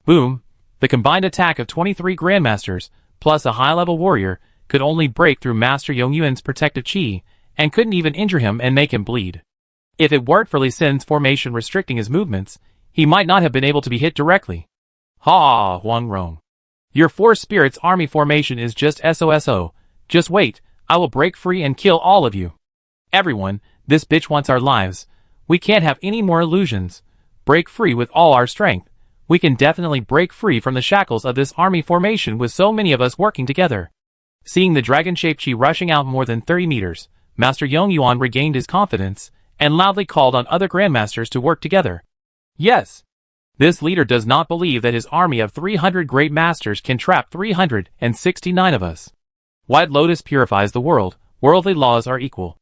Boom! The combined attack of 23 Grandmasters, plus a high-level warrior, could only break through Master Yong Yuan's protective chi, and couldn't even injure him and make him bleed. If it weren't for Li Sin's formation restricting his movements, he might not have been able to be hit directly. Ha, Huang Rong. Your four spirits army formation is just SOSO. Just wait, I will break free and kill all of you. Everyone, this bitch wants our lives. We can't have any more illusions. Break free with all our strength. We can definitely break free from the shackles of this army formation with so many of us working together. Seeing the dragon-shaped chi rushing out more than 30 meters, Master Yong Yuan regained his confidence, and loudly called on other grandmasters to work together. Yes! This leader does not believe that his army of 300 great masters can trap 369 of us. White Lotus purifies the world, worldly laws are equal.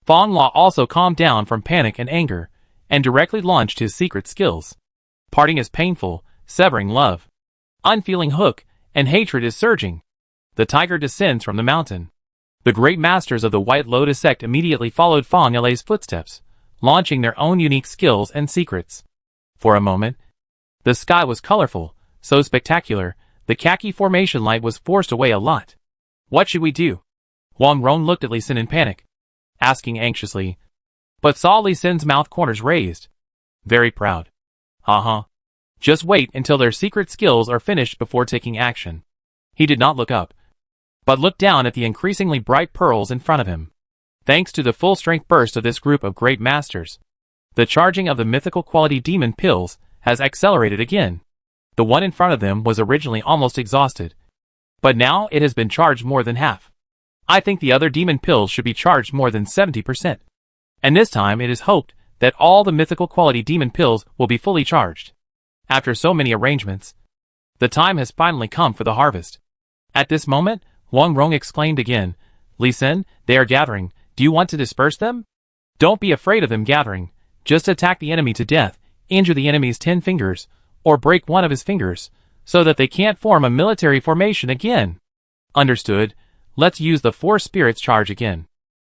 Fong Law also calmed down from panic and anger, and directly launched his secret skills. Parting is painful, severing love. Unfeeling hook, and hatred is surging. The tiger descends from the mountain. The great masters of the White Lotus sect immediately followed Fong Le's footsteps, launching their own unique skills and secrets. For a moment, the sky was colorful, so spectacular, the khaki formation light was forced away a lot. What should we do? Huang Rong looked at Li Sin in panic, asking anxiously, but saw Li Sin's mouth corners raised. Very proud. Haha. Just wait until their secret skills are finished before taking action. He did not look up, but looked down at the increasingly bright pearls in front of him. Thanks to the full-strength burst of this group of great masters, the charging of the mythical quality demon pills has accelerated again. The one in front of them was originally almost exhausted, but now it has been charged more than half. I think the other demon pills should be charged more than 70%. And this time it is hoped that all the mythical quality demon pills will be fully charged. After so many arrangements, the time has finally come for the harvest. At this moment, Huang Rong exclaimed again, Li Sin, they are gathering, do you want to disperse them? Don't be afraid of them gathering, just attack the enemy to death, injure the enemy's 10 fingers, or break one of his fingers, so that they can't form a military formation again. Understood, let's use the 4 spirits charge again.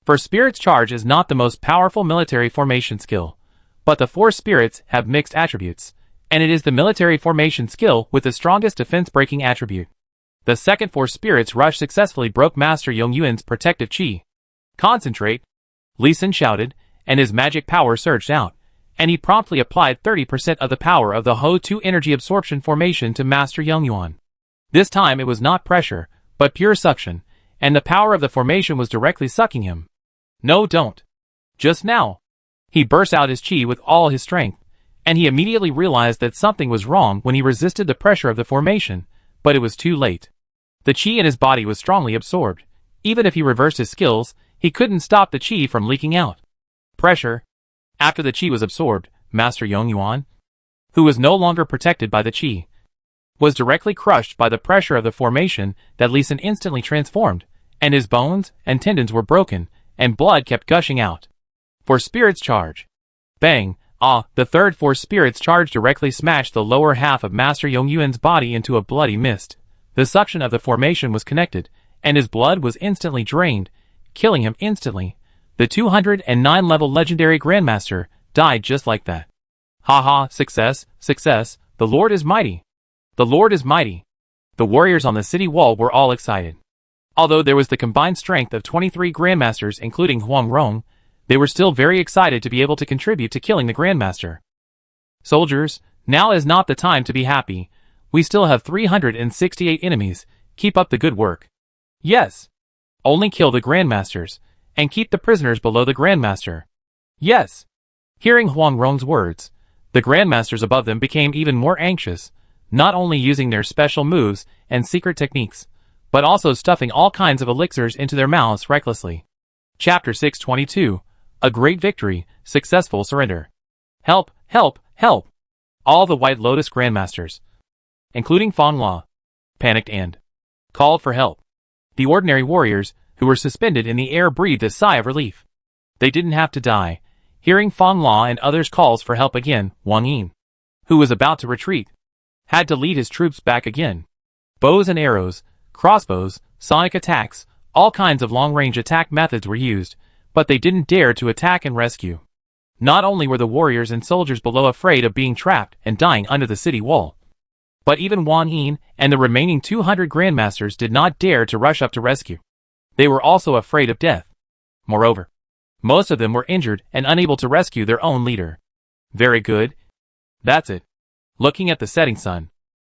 For spirits charge is not the most powerful military formation skill, but the 4 spirits have mixed attributes, and it is the military formation skill with the strongest defense-breaking attribute. The second 4 spirits rush successfully broke Master Yong Yuan's protective chi. Concentrate, Li Sin shouted, and his magic power surged out, and he promptly applied 30% of the power of the Ho-2 energy absorption formation to Master Yong Yuan. This time it was not pressure, but pure suction, and the power of the formation was directly sucking him. No, don't. Just now. He burst out his chi with all his strength, and he immediately realized that something was wrong when he resisted the pressure of the formation, but it was too late. The chi in his body was strongly absorbed. Even if he reversed his skills, he couldn't stop the chi from leaking out. Pressure. After the chi was absorbed, Master Yong Yuan, who was no longer protected by the chi, was directly crushed by the pressure of the formation that Li Sin instantly transformed, and his bones and tendons were broken, and blood kept gushing out. 4 spirits charge. Bang! The third 4 spirits charge directly smashed the lower half of Master Yong Yuan's body into a bloody mist. The suction of the formation was connected, and his blood was instantly drained, killing him instantly. The 209 level legendary Grandmaster died just like that. Haha, success, success, the Lord is mighty. The Lord is mighty. The warriors on the city wall were all excited. Although there was the combined strength of 23 Grandmasters including Huang Rong, they were still very excited to be able to contribute to killing the Grandmaster. Soldiers, Now is not the time to be happy. We still have 368 enemies. Keep up the good work. Yes. Only kill the Grandmasters, and keep the prisoners below the Grandmaster. Yes. Hearing Huang Rong's words, the Grandmasters above them became even more anxious, not only using their special moves and secret techniques, but also stuffing all kinds of elixirs into their mouths recklessly. Chapter 622. A Great Victory, Successful Surrender. Help, help, help! All the White Lotus Grandmasters, including Fang La, panicked and called for help. The ordinary warriors, who were suspended in the air, breathed a sigh of relief. They didn't have to die. Hearing Fang La and others' calls for help again, Wang Yin, who was about to retreat, had to lead his troops back again. Bows and arrows, crossbows, sonic attacks, all kinds of long-range attack methods were used, but they didn't dare to attack and rescue. Not only were the warriors and soldiers below afraid of being trapped and dying under the city wall, but even Wang Yin and the remaining 200 Grandmasters did not dare to rush up to rescue. They were also afraid of death. Moreover, most of them were injured and unable to rescue their own leader. Very good. That's it. Looking at the setting sun,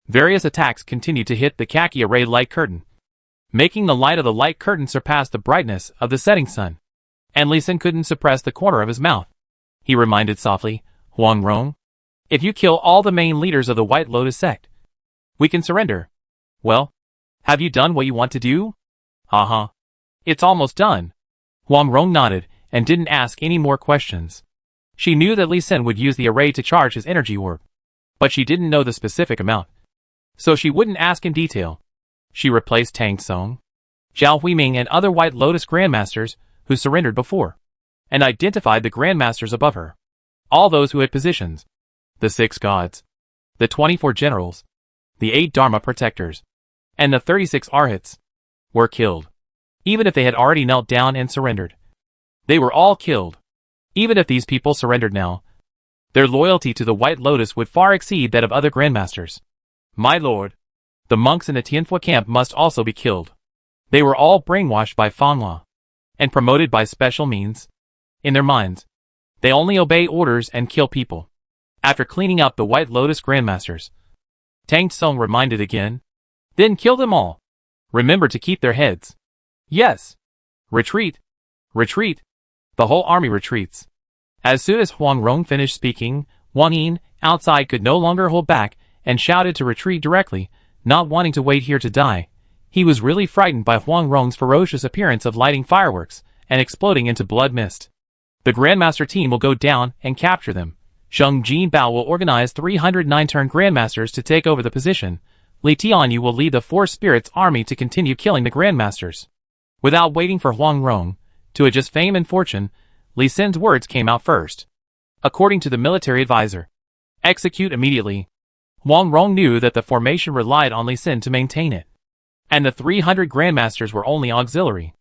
various attacks continued to hit the khaki array light curtain, making the light of the light curtain surpass the brightness of the setting sun. And Li Xin couldn't suppress the corner of his mouth. He reminded softly, Huang Rong, if you kill all the main leaders of the White Lotus sect, we can surrender. Well, have you done what you want to do? Uh-huh. It's almost done. Huang Rong nodded and didn't ask any more questions. She knew that Li Xin would use the array to charge his energy orb, but she didn't know the specific amount, so she wouldn't ask in detail. She replaced Tang Song, Zhao Huiming and other White Lotus Grandmasters who surrendered before, and identified the Grandmasters above her. All those who had positions, the 6 gods, the 24 generals, the 8 Dharma protectors, and the 36 arhats, were killed. Even if they had already knelt down and surrendered, they were all killed. Even if these people surrendered now, their loyalty to the White Lotus would far exceed that of other Grandmasters. My lord, the monks in the Tianfu camp must also be killed. They were all brainwashed by Fang La, and promoted by special means. In their minds, they only obey orders and kill people. After cleaning up the White Lotus Grandmasters, Tang Tsung reminded again, then kill them all. Remember to keep their heads. Yes. Retreat. Retreat. The whole army retreats. As soon as Huang Rong finished speaking, Wang Yin, outside, could no longer hold back and shouted to retreat directly, not wanting to wait here to die. He was really frightened by Huang Rong's ferocious appearance of lighting fireworks and exploding into blood mist. The Grandmaster team will go down and capture them. Zheng Jinbao will organize 309 turned Grandmasters to take over the position. Li Tianyu will lead the Four Spirits army to continue killing the Grandmasters. Without waiting for Huang Rong to adjust fame and fortune, Li Xin's words came out first. According to the military advisor, execute immediately. Huang Rong knew that the formation relied on Li Xin to maintain it, and the 300 Grandmasters were only auxiliary.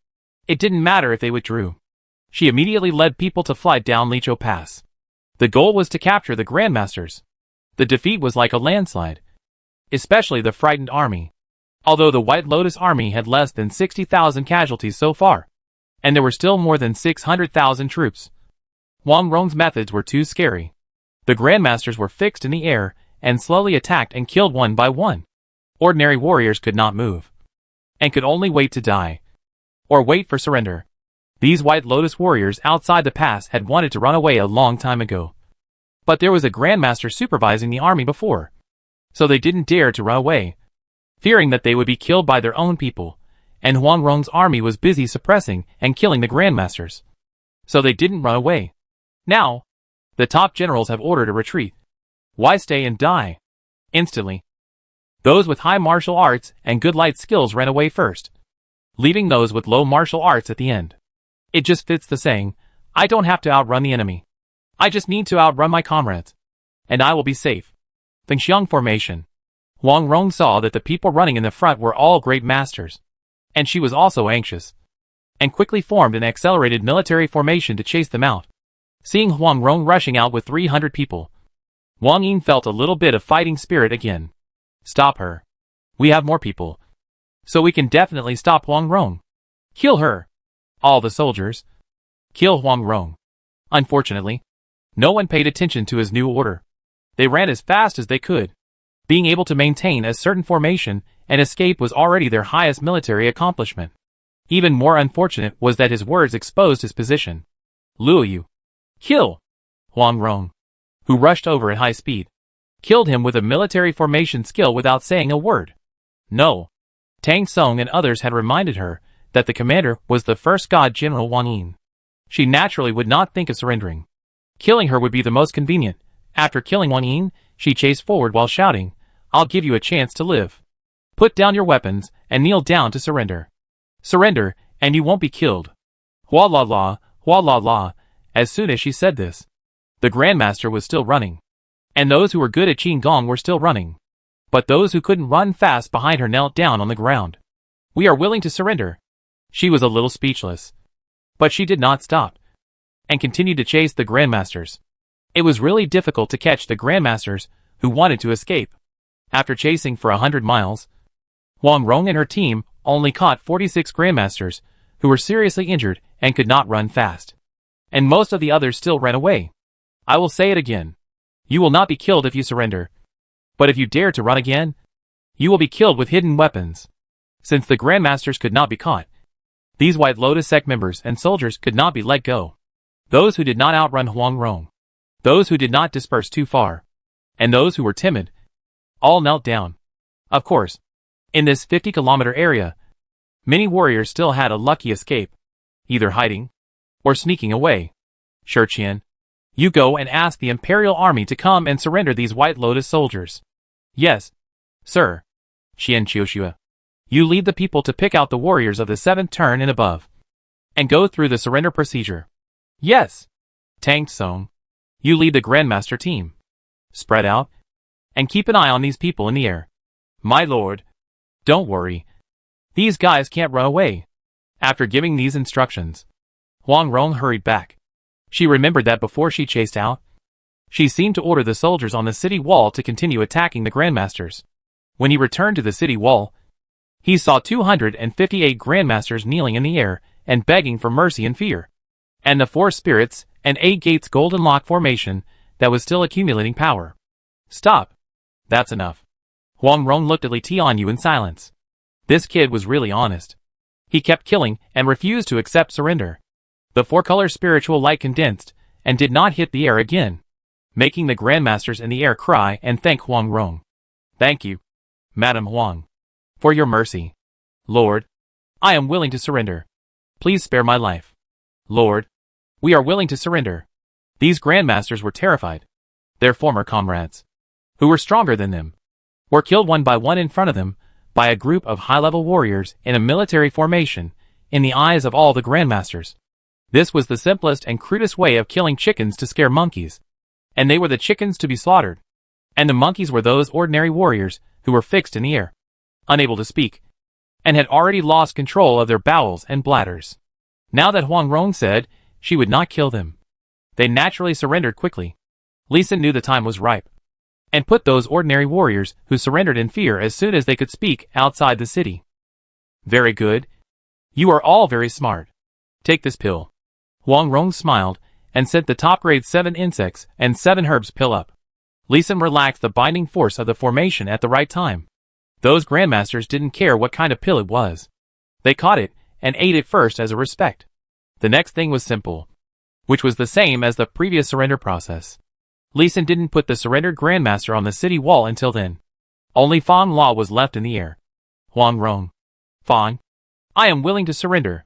It didn't matter if they withdrew. She immediately led people to fly down Lichou Pass. The goal was to capture the Grandmasters. The defeat was like a landslide, especially the frightened army. Although the White Lotus army had less than 60,000 casualties so far, and there were still more than 600,000 troops, Huang Rong's methods were too scary. The Grandmasters were fixed in the air and slowly attacked and killed one by one. Ordinary warriors could not move, and could only wait to die, or wait for surrender. These White Lotus warriors outside the pass had wanted to run away a long time ago, but there was a Grandmaster supervising the army before, so they didn't dare to run away, fearing that they would be killed by their own people, and Huang Rong's army was busy suppressing and killing the Grandmasters, so they didn't run away. Now, the top generals have ordered a retreat. Why stay and die? Instantly, those with high martial arts and good light skills ran away first, leaving those with low martial arts at the end. It just fits the saying, I don't have to outrun the enemy. I just need to outrun my comrades, and I will be safe. Fengxiang formation. Huang Rong saw that the people running in the front were all great masters, and she was also anxious, and quickly formed an accelerated military formation to chase them out. Seeing Huang Rong rushing out with 300 people, Wang Yin felt a little bit of fighting spirit again. Stop her. We have more people, so we can definitely stop Huang Rong. Kill her. All the soldiers. Kill Huang Rong. Unfortunately, no one paid attention to his new order. They ran as fast as they could. Being able to maintain a certain formation and escape was already their highest military accomplishment. Even more unfortunate was that his words exposed his position. Luo Yu. Kill! Huang Rong, who rushed over at high speed, killed him with a military formation skill without saying a word. No. Tang Song and others had reminded her that the commander was the first god General Wang Yin. She naturally would not think of surrendering. Killing her would be the most convenient. After killing Wang Yin, she chased forward while shouting, "I'll give you a chance to live. Put down your weapons and kneel down to surrender. Surrender, and you won't be killed." Hua la la, hua la la. As soon as she said this, the Grandmaster was still running. And those who were good at Qin Gong were still running. But those who couldn't run fast behind her knelt down on the ground. "We are willing to surrender." She was a little speechless. But she did not stop, and continued to chase the Grandmasters. It was really difficult to catch the Grandmasters who wanted to escape. After chasing for 100 miles, Huang Rong and her team only caught 46 Grandmasters who were seriously injured and could not run fast. And most of the others still ran away. I will say it again. You will not be killed if you surrender. But if you dare to run again, you will be killed with hidden weapons. Since the Grandmasters could not be caught, these White Lotus sect members and soldiers could not be let go. Those who did not outrun Huang Rong, those who did not disperse too far, and those who were timid, all knelt down. Of course, in this 50-kilometer area, many warriors still had a lucky escape, either hiding or sneaking away. Shurqian, you go and ask the Imperial Army to come and surrender these White Lotus soldiers. Yes, sir. Qian Qiushua, you lead the people to pick out the warriors of the 7th turn and above, and go through the surrender procedure. Yes. Tang Song, you lead the Grandmaster team. Spread out, and keep an eye on these people in the air. My lord. Don't worry. These guys can't run away. After giving these instructions, Huang Rong hurried back. She remembered that before she chased out, she seemed to order the soldiers on the city wall to continue attacking the Grandmasters. When he returned to the city wall, he saw 258 Grandmasters kneeling in the air and begging for mercy and fear. And the 4 spirits and 8 gates golden lock formation that was still accumulating power. Stop. That's enough. Huang Rong looked at Li Tianyu in silence. This kid was really honest. He kept killing and refused to accept surrender. The 4-color spiritual light condensed and did not hit the air again, making the Grandmasters in the air cry and thank Huang Rong. Thank you, Madam Huang, for your mercy. Lord, I am willing to surrender. Please spare my life. Lord, we are willing to surrender. These Grandmasters were terrified. Their former comrades, who were stronger than them, were killed one by one in front of them by a group of high-level warriors in a military formation in the eyes of all the Grandmasters. This was the simplest and crudest way of killing chickens to scare monkeys. And they were the chickens to be slaughtered. And the monkeys were those ordinary warriors who were fixed in the air, unable to speak, and had already lost control of their bowels and bladders. Now that Huang Rong said she would not kill them, they naturally surrendered quickly. Lisa knew the time was ripe, and put those ordinary warriors who surrendered in fear as soon as they could speak outside the city. Very good. You are all very smart. Take this pill. Huang Rong smiled and sent the top-grade 7 insects and 7 herbs pill up. Lisa relaxed the binding force of the formation at the right time. Those Grandmasters didn't care what kind of pill it was. They caught it and ate it first as a respect. The next thing was simple, which was the same as the previous surrender process. Lisa didn't put the surrendered Grandmaster on the city wall until then. Only Fang La was left in the air. Huang Rong. Fang, I am willing to surrender.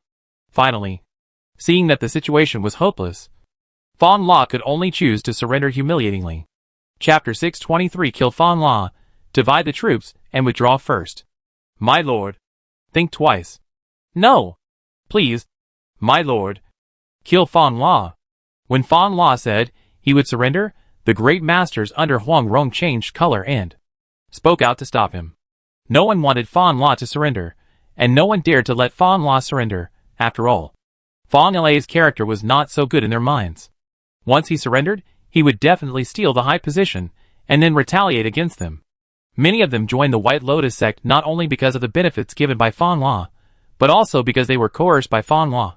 Finally, seeing that the situation was hopeless, Fang La could only choose to surrender humiliatingly. Chapter 623. Kill Fang La, divide the troops, and withdraw first. My lord. Think twice. No. Please. My lord. Kill Fang La. When Fang La said he would surrender, the great masters under Huang Rong changed color and spoke out to stop him. No one wanted Fang La to surrender, and no one dared to let Fang La surrender. After all, Fang La's character was not so good in their minds. Once he surrendered, he would definitely steal the high position and then retaliate against them. Many of them joined the White Lotus sect not only because of the benefits given by Fang La, but also because they were coerced by Fang La.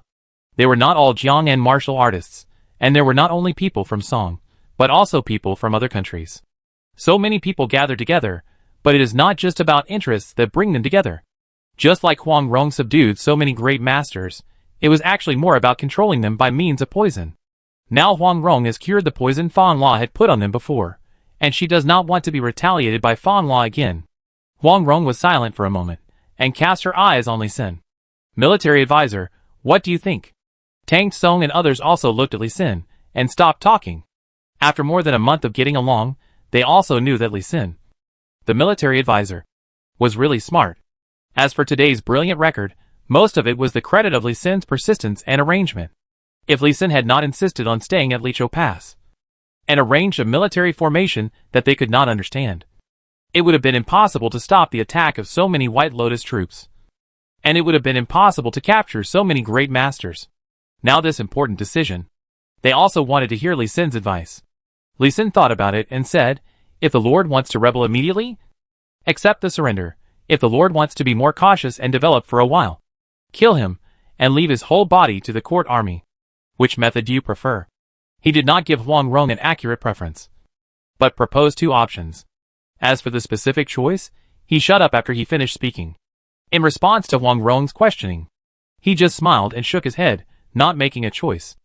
They were not all Jiang'an martial artists, and there were not only people from Song, but also people from other countries. So many people gather together, but it is not just about interests that bring them together. Just like Huang Rong subdued so many great masters, it was actually more about controlling them by means of poison. Now Huang Rong has cured the poison Fan La had put on them before, and she does not want to be retaliated by Fan La again. Huang Rong was silent for a moment, and cast her eyes on Li Xin. Military advisor, what do you think? Tang Song and others also looked at Li Xin, and stopped talking. After more than a month of getting along, they also knew that Li Xin, the military advisor, was really smart. As for today's brilliant record, most of it was the credit of Li Xin's persistence and arrangement. If Li Xin had not insisted on staying at Lichou Pass, and arranged a military formation that they could not understand, it would have been impossible to stop the attack of so many White Lotus troops. And it would have been impossible to capture so many great masters. Now this important decision. They also wanted to hear Li Xin's advice. Li Xin thought about it and said, if the Lord wants to rebel immediately, accept the surrender. If the Lord wants to be more cautious and develop for a while, kill him, and leave his whole body to the court army. Which method do you prefer? He did not give Huang Rong an accurate preference, but proposed two options. As for the specific choice, he shut up after he finished speaking. In response to Huang Rong's questioning, he just smiled and shook his head, not making a choice.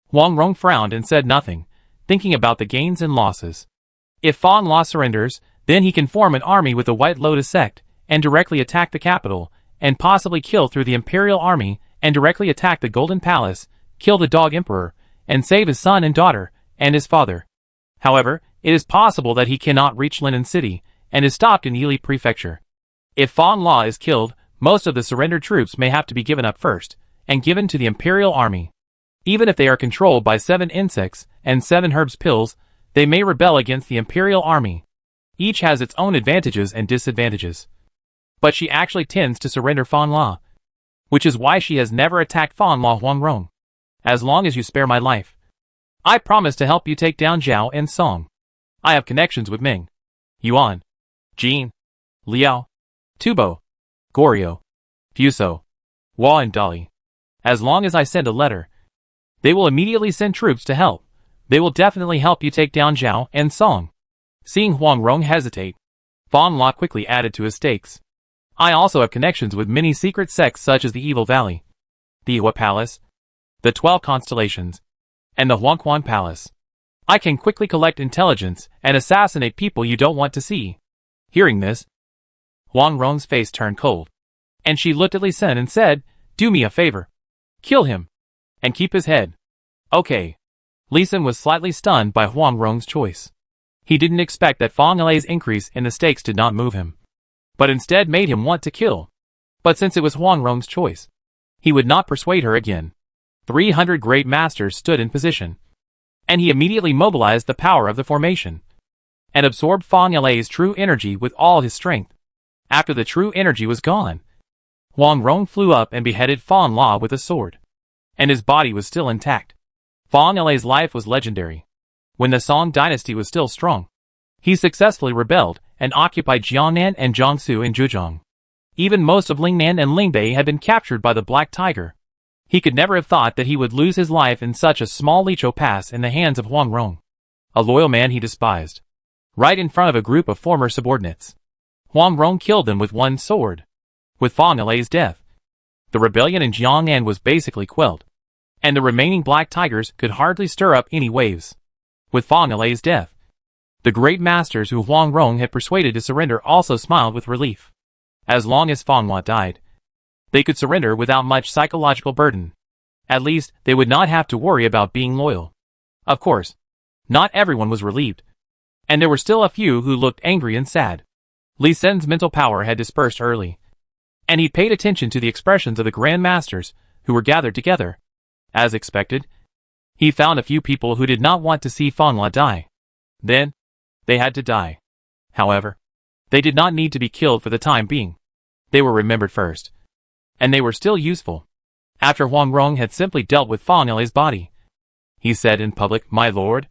Huang Rong frowned and said nothing, thinking about the gains and losses. If Fan La surrenders, then he can form an army with the White Lotus sect, and directly attack the capital, and possibly kill through the Imperial Army, and directly attack the Golden Palace, kill the Dog Emperor, and save his son and daughter, and his father. However, it is possible that he cannot reach Linen City, and is stopped in Yili Prefecture. If Fan La is killed, most of the surrendered troops may have to be given up first, and given to the Imperial Army. Even if they are controlled by 7 insects and 7 herbs pills, they may rebel against the Imperial Army. Each has its own advantages and disadvantages. But she actually tends to surrender Fan La, which is why she has never attacked Fan La Huang Rong. As long as you spare my life, I promise to help you take down Zhao and Song. I have connections with Ming, Yuan, Jin, Liao, Tubo, Goryeo, Fuso, Hua and Dali. As long as I send a letter, they will immediately send troops to help. They will definitely help you take down Zhao and Song. Seeing Huang Rong hesitate, Fan La quickly added to his stakes. I also have connections with many secret sects such as the Evil Valley, the Iwa Palace, the 12 Constellations, and the Huangquan Palace. I can quickly collect intelligence and assassinate people you don't want to see. Hearing this, Huang Rong's face turned cold, and she looked at Li Xin and said, do me a favor. Kill him, and keep his head. Okay. Li Xin was slightly stunned by Huang Rong's choice. He didn't expect that Fang Lei's increase in the stakes did not move him, but instead made him want to kill. But since it was Huang Rong's choice, he would not persuade her again. 300 great masters stood in position, and he immediately mobilized the power of the formation, and absorbed Fang Lei's true energy with all his strength. After the true energy was gone, Huang Rong flew up and beheaded Fan La with a sword, and his body was still intact. Fang Lei's life was legendary. When the Song dynasty was still strong, he successfully rebelled and occupied Jiangnan and Jiangsu in Zhejiang. Even most of Lingnan and Lingbei had been captured by the Black Tiger. He could never have thought that he would lose his life in such a small Lichou Pass in the hands of Huang Rong, a loyal man he despised. Right in front of a group of former subordinates, Huang Rong killed them with one sword. With Fang Lei's death, the rebellion in Jiangnan was basically quelled, and the remaining Black Tigers could hardly stir up any waves. With Fang Lei's death, the great masters who Huang Rong had persuaded to surrender also smiled with relief. As long as Fang La died, they could surrender without much psychological burden. At least, they would not have to worry about being loyal. Of course, not everyone was relieved, and there were still a few who looked angry and sad. Li Xin's mental power had dispersed early, and he paid attention to the expressions of the Grand Masters who were gathered together. As expected, he found a few people who did not want to see Fang La die. Then, they had to die. However, they did not need to be killed for the time being. They were remembered first, and they were still useful. After Huang Rong had simply dealt with Fang Lei's body, he said in public, "My lord,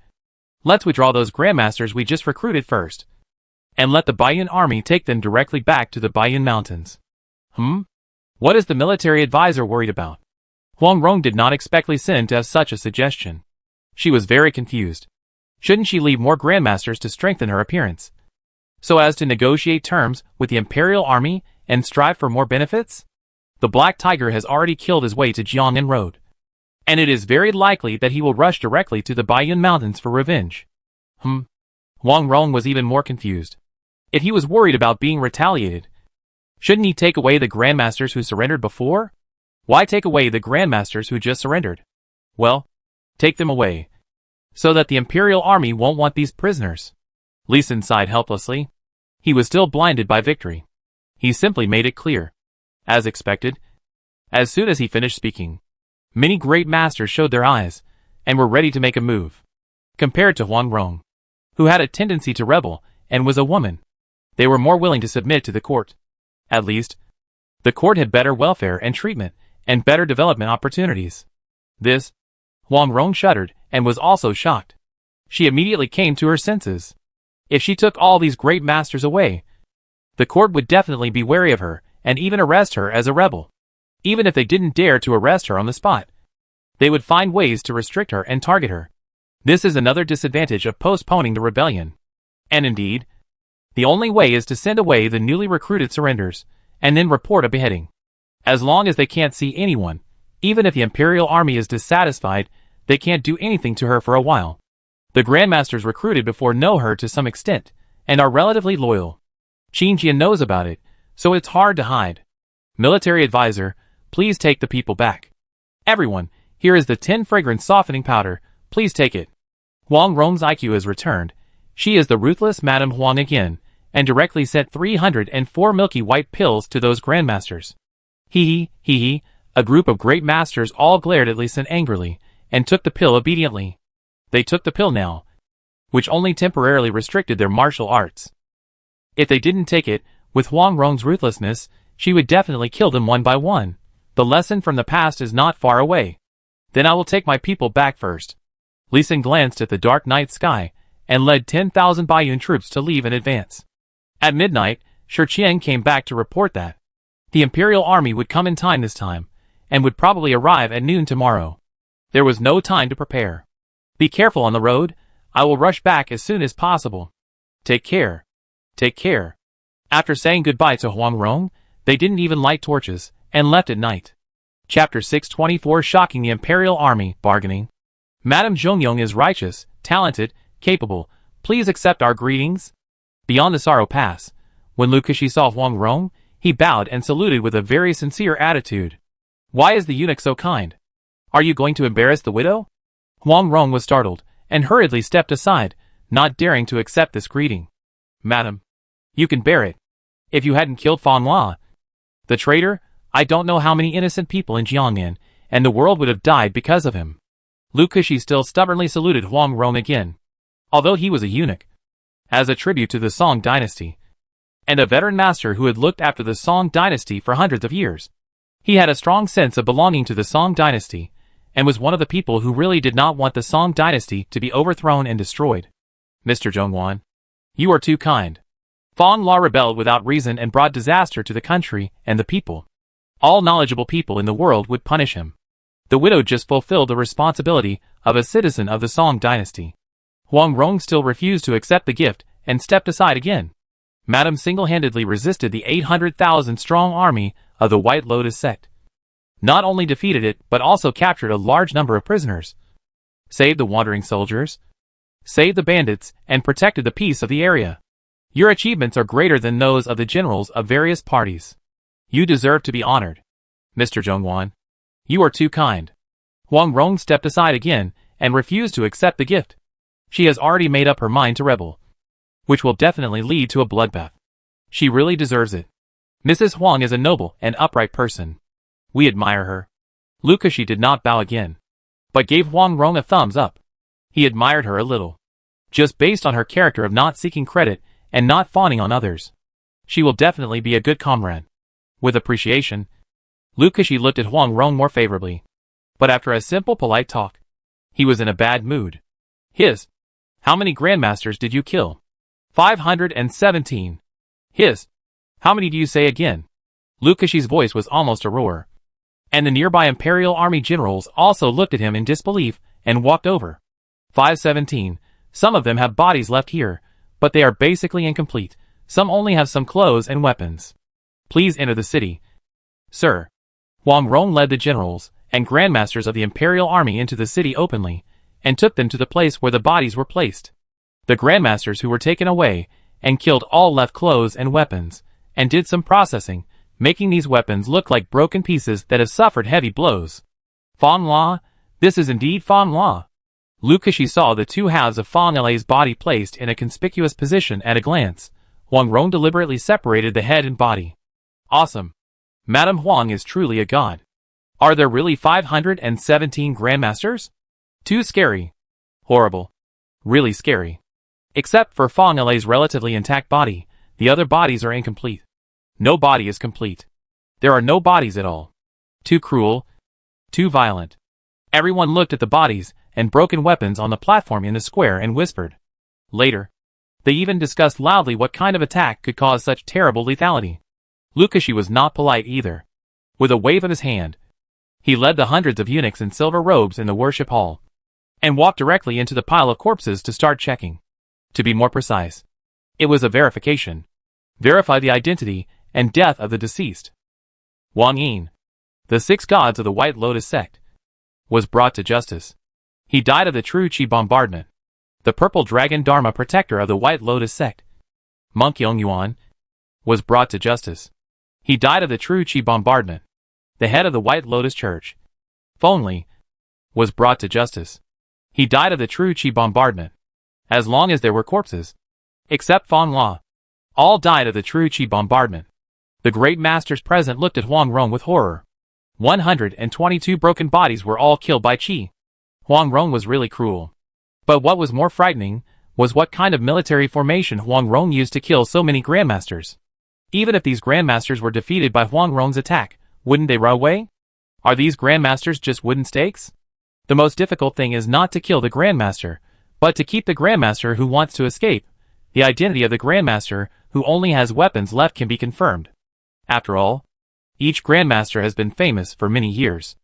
let's withdraw those grandmasters we just recruited first, and let the Baiyan army take them directly back to the Baiyan Mountains." What is the military advisor worried about? Huang Rong did not expect Li Xin to have such a suggestion. She was very confused. Shouldn't she leave more grandmasters to strengthen her appearance? so as to negotiate terms with the Imperial Army and strive for more benefits? The Black Tiger has already killed his way to Jiangnan Road, and it is very likely that he will rush directly to the Baiyun Mountains for revenge. Huang Rong was even more confused. If he was worried about being retaliated, shouldn't he take away the Grandmasters who surrendered before? Why take away the Grandmasters who just surrendered? Well, take them away, so that the Imperial Army won't want these prisoners. Li Sun sighed helplessly. He was still blinded by victory. He simply made it clear. As expected, as soon as he finished speaking, many great masters showed their eyes, and were ready to make a move. Compared to Huang Rong, who had a tendency to rebel, and was a woman, they were more willing to submit to the court. At least, the court had better welfare and treatment, and better development opportunities. This, Huang Rong shuddered, and was also shocked. She immediately came to her senses. If she took all these great masters away, the court would definitely be wary of her, and even arrest her as a rebel. Even if they didn't dare to arrest her on the spot, they would find ways to restrict her and target her. This is another disadvantage of postponing the rebellion. And indeed, the only way is to send away the newly recruited surrenders, and then report a beheading. As long as they can't see anyone, even if the Imperial Army is dissatisfied, they can't do anything to her for a while. The Grandmasters recruited before know her to some extent, and are relatively loyal. Qin Jian knows about it, so it's hard to hide. Military advisor, please take the people back. Everyone, here is the 10 fragrance softening powder, please take it. Huang Rong's IQ has returned. She is the ruthless Madame Huang again, and directly sent 304 milky white pills to those Grandmasters. Hee hee, a group of great masters all glared at Li Sun angrily, and took the pill obediently. They took the pill now, which only temporarily restricted their martial arts. If they didn't take it, with Huang Rong's ruthlessness, she would definitely kill them one by one. The lesson from the past is not far away. Then I will take my people back first. Li Sun glanced at the dark night sky, and led 10,000 Baiyun troops to leave in advance. At midnight, Shi Qian came back to report that the Imperial Army would come in time this time, and would probably arrive at noon tomorrow. There was no time to prepare. Be careful on the road, I will rush back as soon as possible. Take care. Take care. After saying goodbye to Huang Rong, they didn't even light torches, and left at night. Chapter 624 Shocking the Imperial Army, Bargaining. Madame Zhongyong is righteous, talented, capable, please accept our greetings. Beyond the Sorrow Pass, when Lu Keqi saw Huang Rong, he bowed and saluted with a very sincere attitude. Why is the eunuch so kind? Are you going to embarrass the widow? Huang Rong was startled, and hurriedly stepped aside, not daring to accept this greeting. Madam, you can bear it. If you hadn't killed Fan La, the traitor, I don't know how many innocent people in Jiangnan, and the world would have died because of him. Lu Keqi still stubbornly saluted Huang Rong again. Although he was a eunuch, as a tribute to the Song dynasty, and a veteran master who had looked after the Song dynasty for hundreds of years, he had a strong sense of belonging to the Song dynasty, and was one of the people who really did not want the Song dynasty to be overthrown and destroyed. Mr. Zhongwan, you are too kind. Fan La rebelled without reason and brought disaster to the country and the people. All knowledgeable people in the world would punish him. The widow just fulfilled the responsibility of a citizen of the Song dynasty. Huang Rong still refused to accept the gift and stepped aside again. Madame single-handedly resisted the 800,000-strong army of the White Lotus sect. Not only defeated it, but also captured a large number of prisoners, saved the wandering soldiers, saved the bandits, and protected the peace of the area. Your achievements are greater than those of the generals of various parties. You deserve to be honored. Mr. Zhongwan, you are too kind. Huang Rong stepped aside again and refused to accept the gift. She has already made up her mind to rebel, which will definitely lead to a bloodbath. She really deserves it. Mrs. Huang is a noble and upright person. We admire her. Lu Keqi did not bow again, but gave Huang Rong a thumbs up. He admired her a little, just based on her character of not seeking credit and not fawning on others. She will definitely be a good comrade. With appreciation, Lu Keqi looked at Huang Rong more favorably. But after a simple polite talk, he was in a bad mood. How many Grandmasters did you kill? 517. How many do you say again? Lu Keqi's voice was almost a roar. And the nearby Imperial Army generals also looked at him in disbelief and walked over. 517. Some of them have bodies left here, but they are basically incomplete, some only have some clothes and weapons. Please enter the city, sir. Huang Rong led the generals and grandmasters of the imperial army into the city openly, and took them to the place where the bodies were placed. The grandmasters who were taken away and killed all left clothes and weapons, and did some processing, making these weapons look like broken pieces that have suffered heavy blows. Fang La, this is indeed Fang La. Lu Kexi saw the two halves of Fang La's body placed in a conspicuous position at a glance. Huang Rong deliberately separated the head and body. Awesome. Madame Huang is truly a god. Are there really 517 grandmasters? Too scary. Horrible. Really scary. Except for Fang La's relatively intact body, the other bodies are incomplete. No body is complete. There are no bodies at all. Too cruel. Too violent. Everyone looked at the bodies and broken weapons on the platform in the square and whispered. Later, they even discussed loudly what kind of attack could cause such terrible lethality. Lu Kexi was not polite either. With a wave of his hand, he led the hundreds of eunuchs in silver robes in the worship hall, and walked directly into the pile of corpses to start checking. To be more precise, it was a verification. Verify the identity and death of the deceased. Wang Yin, the 6 gods of the White Lotus sect, was brought to justice. He died of the true Qi bombardment. The purple dragon Dharma protector of the White Lotus sect, Monk Yongyuan, was brought to justice. He died of the true Qi bombardment. The head of the White Lotus Church, Feng was brought to justice. He died of the true Qi bombardment. As long as there were corpses, except Fang La, all died of the true Qi bombardment. The great masters present looked at Huang Rong with horror. 122 broken bodies were all killed by Qi. Huang Rong was really cruel. But what was more frightening was what kind of military formation Huang Rong used to kill so many grandmasters. Even if these grandmasters were defeated by Huang Rong's attack, wouldn't they run away? Are these grandmasters just wooden stakes? The most difficult thing is not to kill the grandmaster, but to keep the grandmaster who wants to escape. The identity of the grandmaster who only has weapons left can be confirmed. After all, each grandmaster has been famous for many years.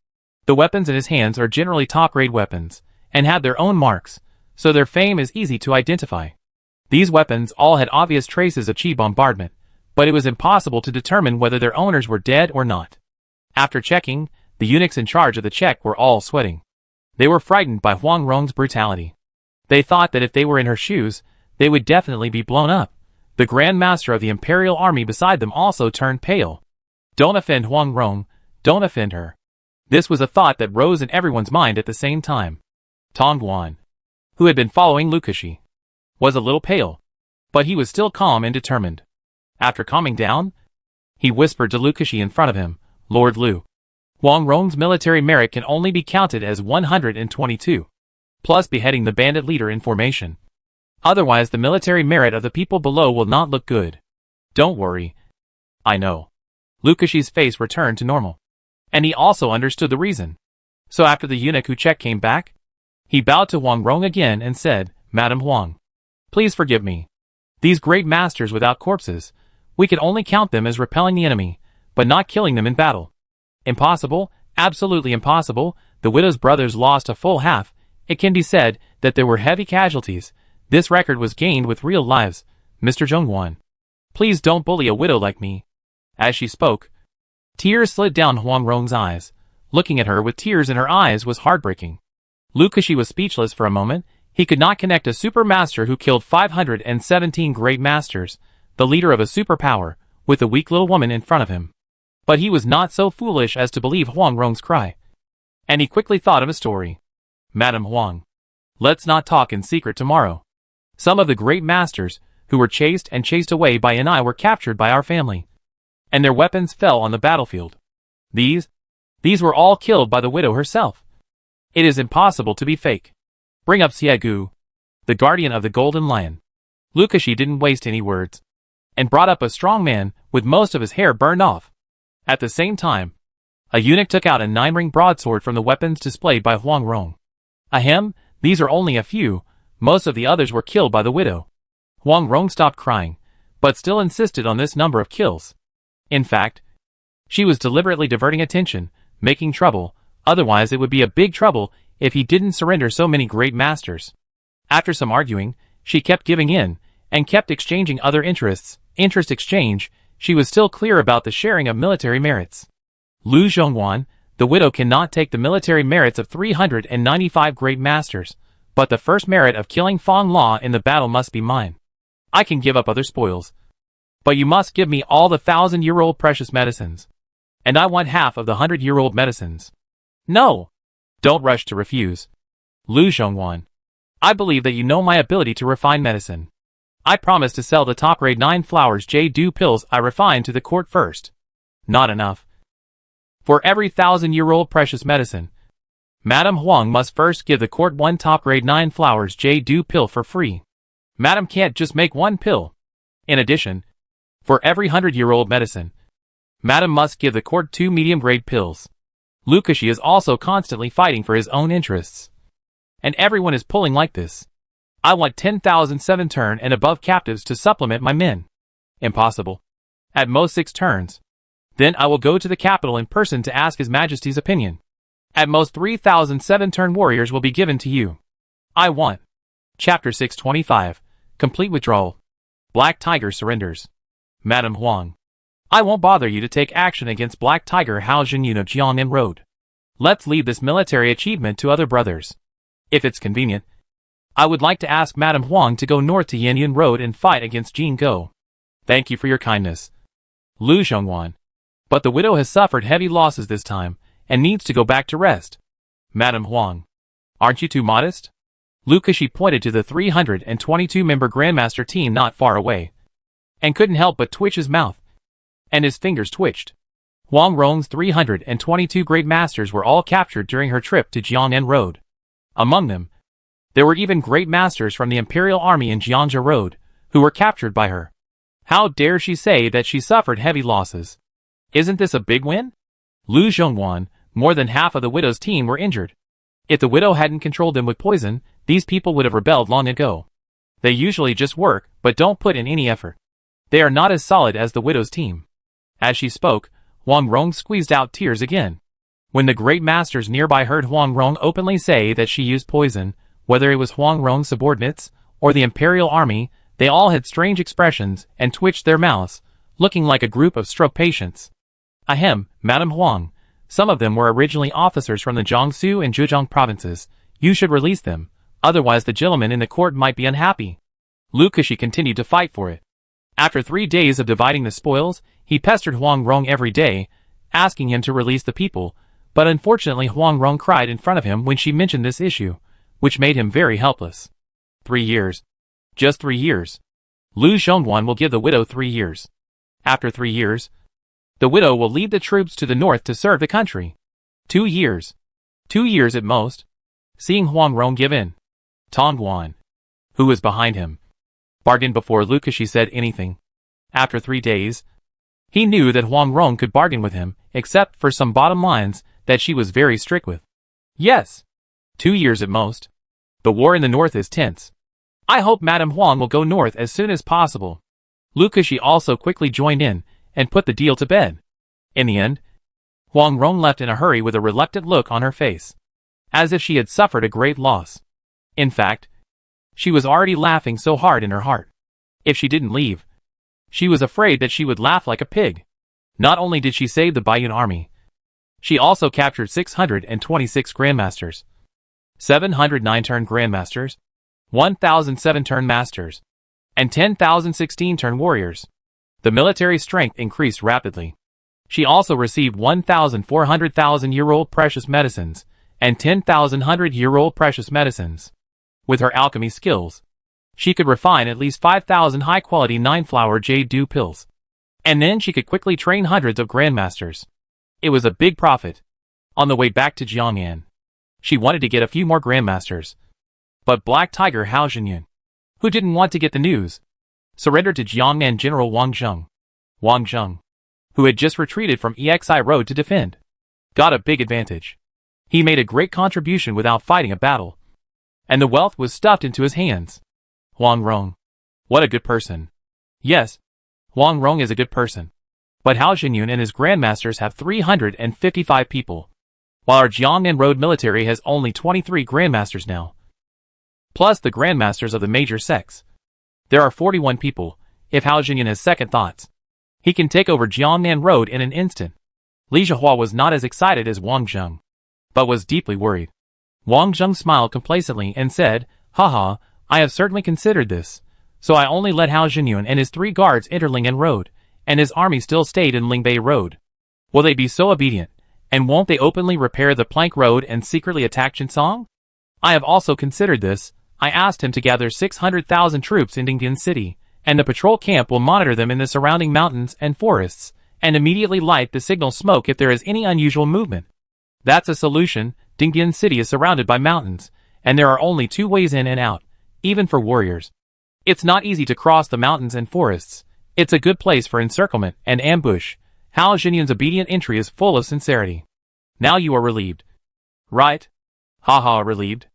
The weapons in his hands are generally top-grade weapons, and have their own marks, so their fame is easy to identify. These weapons all had obvious traces of Qi bombardment, but it was impossible to determine whether their owners were dead or not. After checking, the eunuchs in charge of the check were all sweating. They were frightened by Huang Rong's brutality. They thought that if they were in her shoes, they would definitely be blown up. The Grand Master of the Imperial Army beside them also turned pale. Don't offend Huang Rong, don't offend her. This was a thought that rose in everyone's mind at the same time. Tong Guan, who had been following Lu Kexi, was a little pale, but he was still calm and determined. After calming down, he whispered to Lu Kexi in front of him, Lord Lu, Huang Rong's military merit can only be counted as 122, plus beheading the bandit leader in formation. Otherwise the military merit of the people below will not look good. Don't worry. I know. Lu Kexi's face returned to normal, and he also understood the reason. So after the eunuch who checked came back, he bowed to Huang Rong again and said, Madame Huang, please forgive me. These great masters without corpses, we can only count them as repelling the enemy, but not killing them in battle. Impossible, absolutely impossible. The widow's brothers lost a full half. It can be said that there were heavy casualties. This record was gained with real lives. Mr. Zhongguan, please don't bully a widow like me. As she spoke, tears slid down Huang Rong's eyes. Looking at her with tears in her eyes was heartbreaking. Lu Kexi was speechless for a moment. He could not connect a super master who killed 517 great masters, the leader of a superpower, with a weak little woman in front of him. But he was not so foolish as to believe Huang Rong's cry. And he quickly thought of a story. Madame Huang, let's not talk in secret tomorrow. Some of the great masters, who were chased and chased away by I were captured by our family, and their weapons fell on the battlefield. These were all killed by the widow herself. It is impossible to be fake. Bring up Xiegu, the guardian of the Golden Lion. Lu Kexi didn't waste any words, and brought up a strong man with most of his hair burned off. At the same time, a eunuch took out a 9-ring broadsword from the weapons displayed by Huang Rong. Ahem, these are only a few, most of the others were killed by the widow. Huang Rong stopped crying, but still insisted on this number of kills. In fact, she was deliberately diverting attention, making trouble, otherwise it would be a big trouble if he didn't surrender so many great masters. After some arguing, she kept giving in, and kept exchanging other interests, interest exchange, she was still clear about the sharing of military merits. Lu Zhongwan, the widow, cannot take the military merits of 395 great masters, but the first merit of killing Fang La in the battle must be mine. I can give up other spoils, but you must give me all the 1,000-year-old precious medicines. And I want half of the 100-year-old medicines. No! Don't rush to refuse. Lu Zhongwan, I believe that you know my ability to refine medicine. I promise to sell the top grade 9 flowers J-Do pills I refine to the court first. Not enough. For every 1,000-year-old precious medicine, Madame Huang must first give the court 1 top grade 9 flowers J-Do pill for free. Madame can't just make 1 pill. In addition, for every 100-year-old medicine, Madame must give the court 2 medium-grade pills. Lu Kexi is also constantly fighting for his own interests. And everyone is pulling like this. I want 10,000 7-turn and above captives to supplement my men. Impossible. At most 6 turns. Then I will go to the capital in person to ask His Majesty's opinion. At most 3,000 7-turn warriors will be given to you. I want. Chapter 625. Complete withdrawal. Black Tiger surrenders. Madame Huang, I won't bother you to take action against Black Tiger Hao Jinyun of Jiangnan Road. Let's leave this military achievement to other brothers. If it's convenient, I would like to ask Madame Huang to go north to Yanyan Road and fight against Jin Go. Thank you for your kindness, Lu Zhongwan. But the widow has suffered heavy losses this time, and needs to go back to rest. Madame Huang, aren't you too modest? Lu Kexi pointed to the 322-member Grandmaster team not far away, and couldn't help but twitch his mouth, and his fingers twitched. Huang Rong's 322 great masters were all captured during her trip to Jiangnan Road. Among them, there were even great masters from the Imperial Army in Jiangzhou Road, who were captured by her. How dare she say that she suffered heavy losses? Isn't this a big win? Lu Zhongwan, more than half of the widow's team were injured. If the widow hadn't controlled them with poison, these people would have rebelled long ago. They usually just work, but don't put in any effort. They are not as solid as the widow's team. As she spoke, Huang Rong squeezed out tears again. When the great masters nearby heard Huang Rong openly say that she used poison, whether it was Huang Rong's subordinates or the Imperial Army, they all had strange expressions and twitched their mouths, looking like a group of stroke patients. Ahem, Madame Huang, some of them were originally officers from the Jiangsu and Zhejiang provinces. You should release them, otherwise the gentlemen in the court might be unhappy. Lu Kexi continued to fight for it. After 3 days of dividing the spoils, he pestered Huang Rong every day, asking him to release the people, but unfortunately Huang Rong cried in front of him when she mentioned this issue, which made him very helpless. 3 years. Just 3 years. Lu Zhongwan will give the widow 3 years. After 3 years, the widow will lead the troops to the north to serve the country. 2 years. 2 years at most. Seeing Huang Rong give in, Tong Guan, who was behind him, bargained before Lu Kexi said anything. After 3 days, he knew that Huang Rong could bargain with him, except for some bottom lines that she was very strict with. Yes. 2 years at most. The war in the north is tense. I hope Madame Huang will go north as soon as possible. Lu Kexi also quickly joined in, and put the deal to bed. In the end, Huang Rong left in a hurry with a reluctant look on her face, as if she had suffered a great loss. In fact, she was already laughing so hard in her heart. If she didn't leave, she was afraid that she would laugh like a pig. Not only did she save the Baiyun army, she also captured 626 grandmasters, 700 9-turn grandmasters, 1,000 7-turn masters, and 10,000 16-turn warriors. The military strength increased rapidly. She also received 1,400,000-year-old precious medicines, and 10,000 100-year-old precious medicines. With her alchemy skills, she could refine at least 5,000 high-quality 9-flower J-Do pills. And then she could quickly train hundreds of grandmasters. It was a big profit. On the way back to Jiangnan, she wanted to get a few more grandmasters. But Black Tiger Hao Jinyun, who didn't want to get the news, surrendered to Jiangnan General Wang Zheng. Wang Zheng, who had just retreated from EXI Road to defend, got a big advantage. He made a great contribution without fighting a battle, and the wealth was stuffed into his hands. Huang Rong, what a good person. Yes, Huang Rong is a good person. But Hao Jinyun and his grandmasters have 355 people, while our Jiangnan Road military has only 23 grandmasters now, plus the grandmasters of the major sects. There are 41 people, if Hao Jinyan has second thoughts, he can take over Jiangnan Road in an instant. Li Zhihua was not as excited as Wang Zheng, but was deeply worried. Wang Zheng smiled complacently and said, "Haha, I have certainly considered this. So I only let Hao Jinyun and his 3 guards enter Ling'an Road, and his army still stayed in Lingbei Road. Will they be so obedient, and won't they openly repair the plank road and secretly attack Jinsong? I have also considered this. I asked him to gather 600,000 troops in Dingdian City, and the patrol camp will monitor them in the surrounding mountains and forests, and immediately light the signal smoke if there is any unusual movement. That's a solution. Dingdian City is surrounded by mountains, and there are only 2 ways in and out, even for warriors. It's not easy to cross the mountains and forests. It's a good place for encirclement and ambush. Hao Jinyun's obedient entry is full of sincerity. Now you are relieved. Right? Haha, relieved.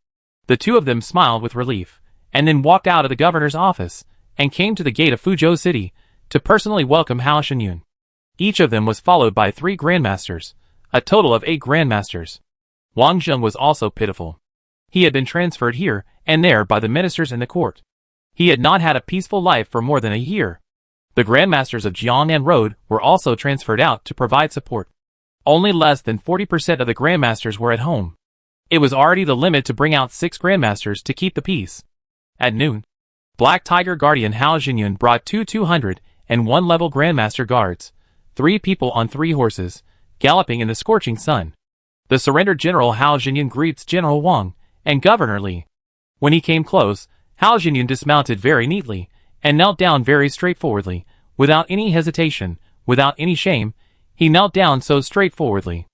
The 2 of them smiled with relief, and then walked out of the governor's office, and came to the gate of Fuzhou City, to personally welcome Hao Jinyun. Each of them was followed by 3 grandmasters, a total of 8 grandmasters. Wang Zheng was also pitiful. He had been transferred here and there by the ministers in the court. He had not had a peaceful life for more than a year. The grandmasters of Jiangnan Road were also transferred out to provide support. Only less than 40% of the grandmasters were at home. It was already the limit to bring out 6 grandmasters to keep the peace. At noon, Black Tiger Guardian Hao Jinyun brought 2 201 level grandmaster guards, 3 people on 3 horses, galloping in the scorching sun. The surrendered General Hao Jinyun greets General Wang and Governor Li. When he came close, Hao Jinyun dismounted very neatly and knelt down very straightforwardly, without any hesitation, without any shame. He knelt down so straightforwardly.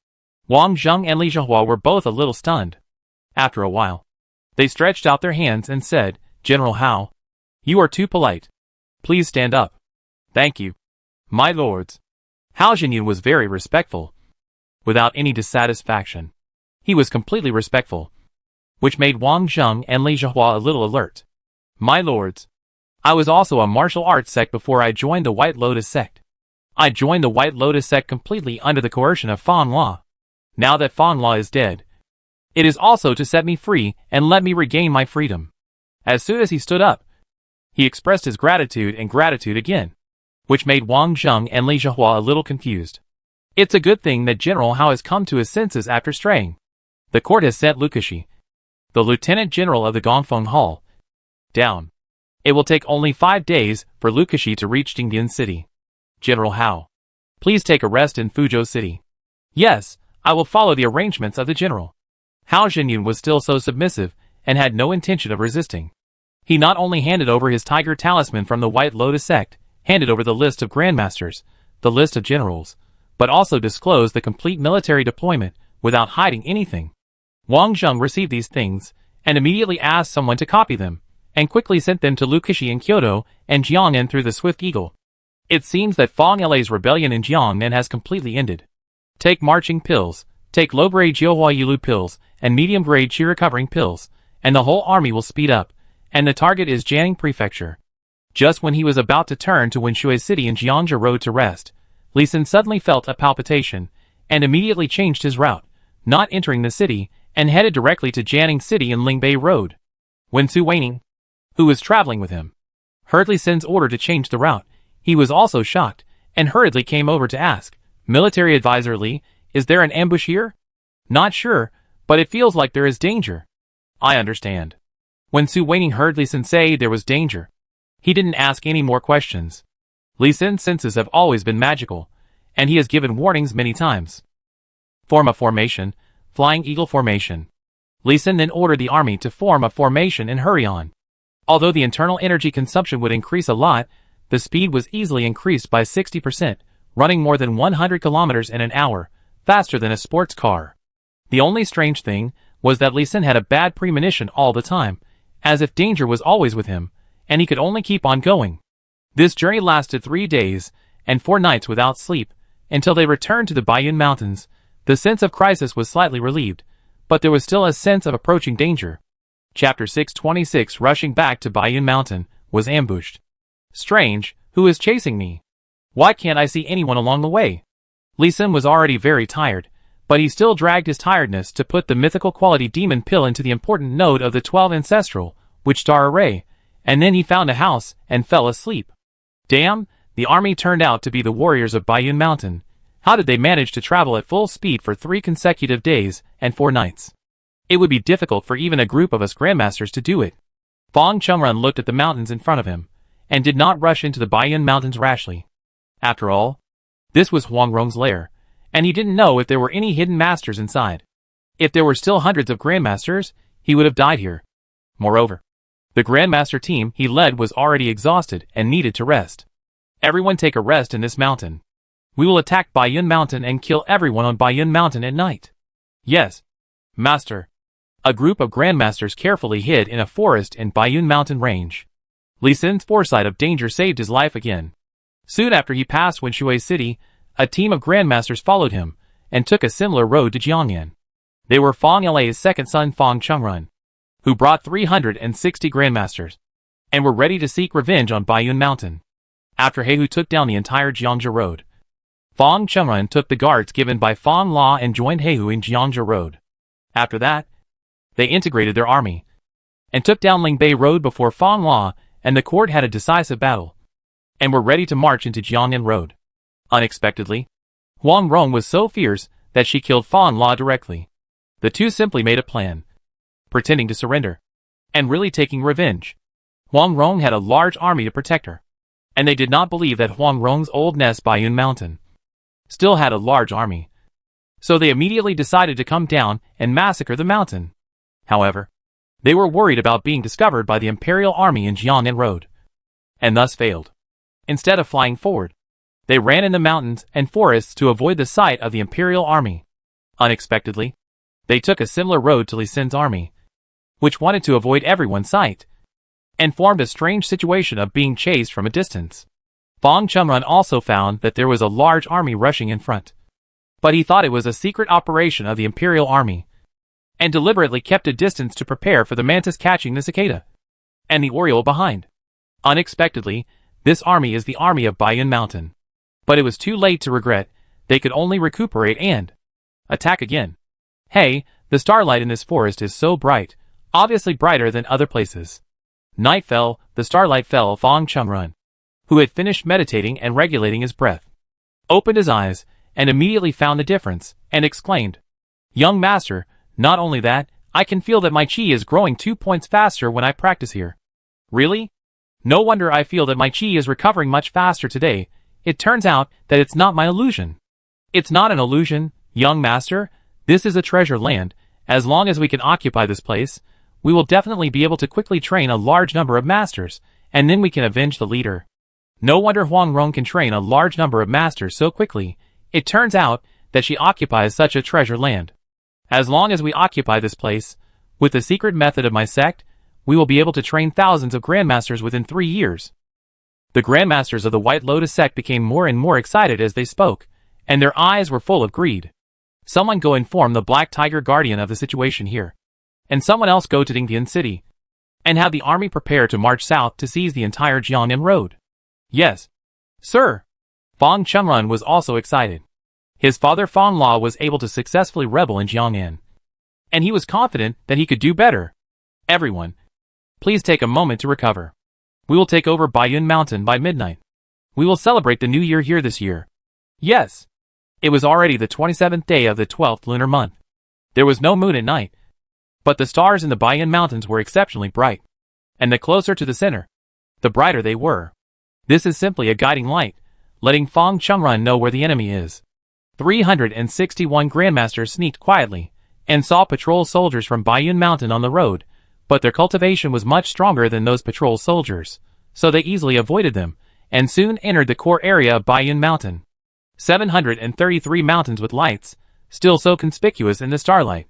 Wang Zheng and Li Zhihua were both a little stunned. After a while, they stretched out their hands and said, "General Hao, you are too polite. Please stand up." "Thank you, my lords." Hao Jinyun was very respectful, without any dissatisfaction. He was completely respectful, which made Wang Zheng and Li Zhihua a little alert. "My lords, I was also a martial arts sect before I joined the White Lotus sect. I joined the White Lotus sect completely under the coercion of Fan Hua. Now that Fan Hua is dead, it is also to set me free and let me regain my freedom." As soon as he stood up, he expressed his gratitude and gratitude again, which made Wang Zheng and Li Zhihua a little confused. It's a good thing that General Hao has come to his senses after straying. The court has sent Lukashi, the Lieutenant General of the Gongfeng Hall, down. It will take only 5 days for Lukashi to reach Dingdian City. General Hao, please take a rest in Fuzhou City. Yes, I will follow the arrangements of the general. Hao Jinyun was still so submissive and had no intention of resisting. He not only handed over his tiger talisman from the White Lotus sect, handed over the list of grandmasters, the list of generals, but also disclosed the complete military deployment without hiding anything. Wang Zheng received these things and immediately asked someone to copy them, and quickly sent them to Lukashi in Kyoto and Jiangnan through the Swift Eagle. It seems that Fang La's rebellion in Jiangnan has completely ended. Take marching pills, take low-grade Jiuhua Yilu pills, and medium-grade Qi recovering pills, and the whole army will speed up, and the target is Jiangning Prefecture. Just when he was about to turn to Wenshui City and Jiangzhou Road to rest, Li Xin suddenly felt a palpitation, and immediately changed his route, not entering the city, and headed directly to Jiangning City and Lingbei Road. When Su Weining, who was traveling with him, heard Li Xin's order to change the route, he was also shocked, and hurriedly came over to ask, "Military advisor Li, is there an ambush here?" "Not sure, but it feels like there is danger." "I understand." When Su Weining heard Li Xin say there was danger, he didn't ask any more questions. Li Xin's senses have always been magical, and he has given warnings many times. Form a formation, Flying Eagle Formation. Li Xin then ordered the army to form a formation and hurry on. Although the internal energy consumption would increase a lot, the speed was easily increased by 60%, running more than 100 kilometers in an hour, faster than a sports car. The only strange thing was that Li Xin had a bad premonition all the time, as if danger was always with him, and he could only keep on going. This journey lasted 3 days and 4 nights without sleep, until they returned to the Baiyun Mountains. The sense of crisis was slightly relieved, but there was still a sense of approaching danger. Chapter 626 Rushing back to Baiyun Mountain, was ambushed. Strange, who is chasing me? Why can't I see anyone along the way? Li Xin was already very tired, but he still dragged his tiredness to put the mythical quality demon pill into the important node of the 12 ancestral, which star array, and then he found a house and fell asleep. Damn, the army turned out to be the warriors of Bayun Mountain. How did they manage to travel at full speed for 3 consecutive days and 4 nights? It would be difficult for even a group of us grandmasters to do it. Fong Chungrun looked at the mountains in front of him, and did not rush into the Bayun Mountains rashly. After all, this was Huang Rong's lair, and he didn't know if there were any hidden masters inside. If there were still hundreds of grandmasters, he would have died here. Moreover, the grandmaster team he led was already exhausted and needed to rest. Everyone take a rest in this mountain. We will attack Bayun Mountain and kill everyone on Bayun Mountain at night. Yes, master. A group of grandmasters carefully hid in a forest in Bayun Mountain range. Li Xin's foresight of danger saved his life again. Soon after he passed Wenshui City, a team of grandmasters followed him, and took a similar road to Jiangyan. They were Fong La's second son Fong Chungrun, who brought 360 grandmasters, and were ready to seek revenge on Bayun Mountain. After He Hu took down the entire Jiangzhou Road, Fong Chungrun took the guards given by Fong La and joined He Hu in Jiangzhou Road. After that, they integrated their army, and took down Lingbei Road before Fong La and the court had a decisive battle, and were ready to march into Jiangnan Road. Unexpectedly, Huang Rong was so fierce that she killed Fong La directly. The two simply made a plan, pretending to surrender, and really taking revenge. Huang Rong had a large army to protect her, and they did not believe that Huang Rong's old nest Bayun Mountain still had a large army. So they immediately decided to come down and massacre the mountain. However, they were worried about being discovered by the Imperial Army in Jiangnan Road, and thus failed. Instead of flying forward, they ran in the mountains and forests to avoid the sight of the Imperial Army. Unexpectedly, they took a similar road to Li Xin's army, which wanted to avoid everyone's sight, and formed a strange situation of being chased from a distance. Fong Chungrun also found that there was a large army rushing in front, but he thought it was a secret operation of the Imperial Army, and deliberately kept a distance to prepare for the mantis catching the cicada, and the oriole behind. Unexpectedly, this army is the army of Bayun Mountain. But it was too late to regret, they could only recuperate and attack again. Hey, the starlight in this forest is so bright, obviously brighter than other places. Night fell, the starlight fell. Fong Chungrun, who had finished meditating and regulating his breath, opened his eyes, and immediately found the difference, and exclaimed, "Young master, not only that, I can feel that my chi is growing 2 points faster when I practice here." Really? No wonder I feel that my chi is recovering much faster today. It turns out that it's not my illusion. It's not an illusion, young master. This is a treasure land. As long as we can occupy this place, we will definitely be able to quickly train a large number of masters, and then we can avenge the leader. No wonder Huang Rong can train a large number of masters so quickly. It turns out that she occupies such a treasure land. As long as we occupy this place, with the secret method of my sect, we will be able to train thousands of grandmasters within 3 years. The grandmasters of the White Lotus sect became more and more excited as they spoke, and their eyes were full of greed. Someone go inform the Black Tiger Guardian of the situation here, and someone else go to Dingtian City, and have the army prepare to march south to seize the entire Jiangnan Road. Yes, sir. Fong Chungrun was also excited. His father Fong La was able to successfully rebel in Jiangnan, and he was confident that he could do better. Everyone, please take a moment to recover. We will take over Bayun Mountain by midnight. We will celebrate the new year here this year. Yes. It was already the 27th day of the 12th lunar month. There was no moon at night, but the stars in the Bayun Mountains were exceptionally bright, and the closer to the center, the brighter they were. This is simply a guiding light, letting Fong Chungrun know where the enemy is. 361 grandmasters sneaked quietly, and saw patrol soldiers from Bayun Mountain on the road, but their cultivation was much stronger than those patrol soldiers, so they easily avoided them, and soon entered the core area of Bayun Mountain. 733 mountains with lights, still so conspicuous in the starlight.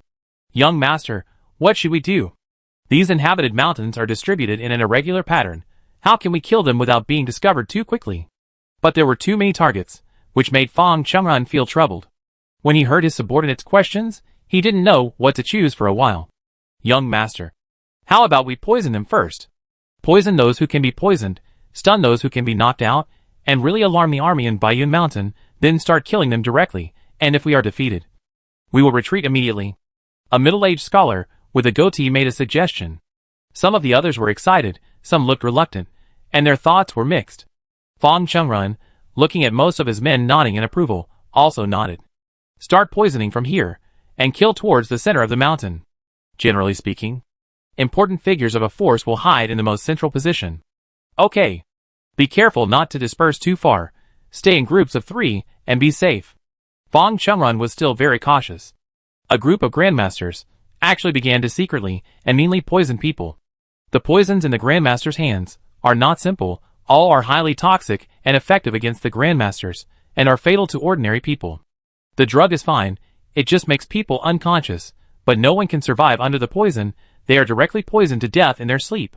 Young master, what should we do? These inhabited mountains are distributed in an irregular pattern. How can we kill them without being discovered too quickly? But there were too many targets, which made Fong Chungrun feel troubled. When he heard his subordinate's questions, he didn't know what to choose for a while. Young master, how about we poison them first? Poison those who can be poisoned, stun those who can be knocked out, and really alarm the army in Bayun Mountain, then start killing them directly, and if we are defeated, we will retreat immediately. A middle-aged scholar with a goatee made a suggestion. Some of the others were excited, some looked reluctant, and their thoughts were mixed. Fang Chungrun, looking at most of his men nodding in approval, also nodded. Start poisoning from here, and kill towards the center of the mountain. Generally speaking, important figures of a force will hide in the most central position. Okay. Be careful not to disperse too far, stay in groups of 3, and be safe. Fang Chungrun was still very cautious. A group of grandmasters actually began to secretly and meanly poison people. The poisons in the grandmasters' hands are not simple, all are highly toxic and effective against the grandmasters, and are fatal to ordinary people. The drug is fine, it just makes people unconscious, but no one can survive under the poison, they are directly poisoned to death in their sleep.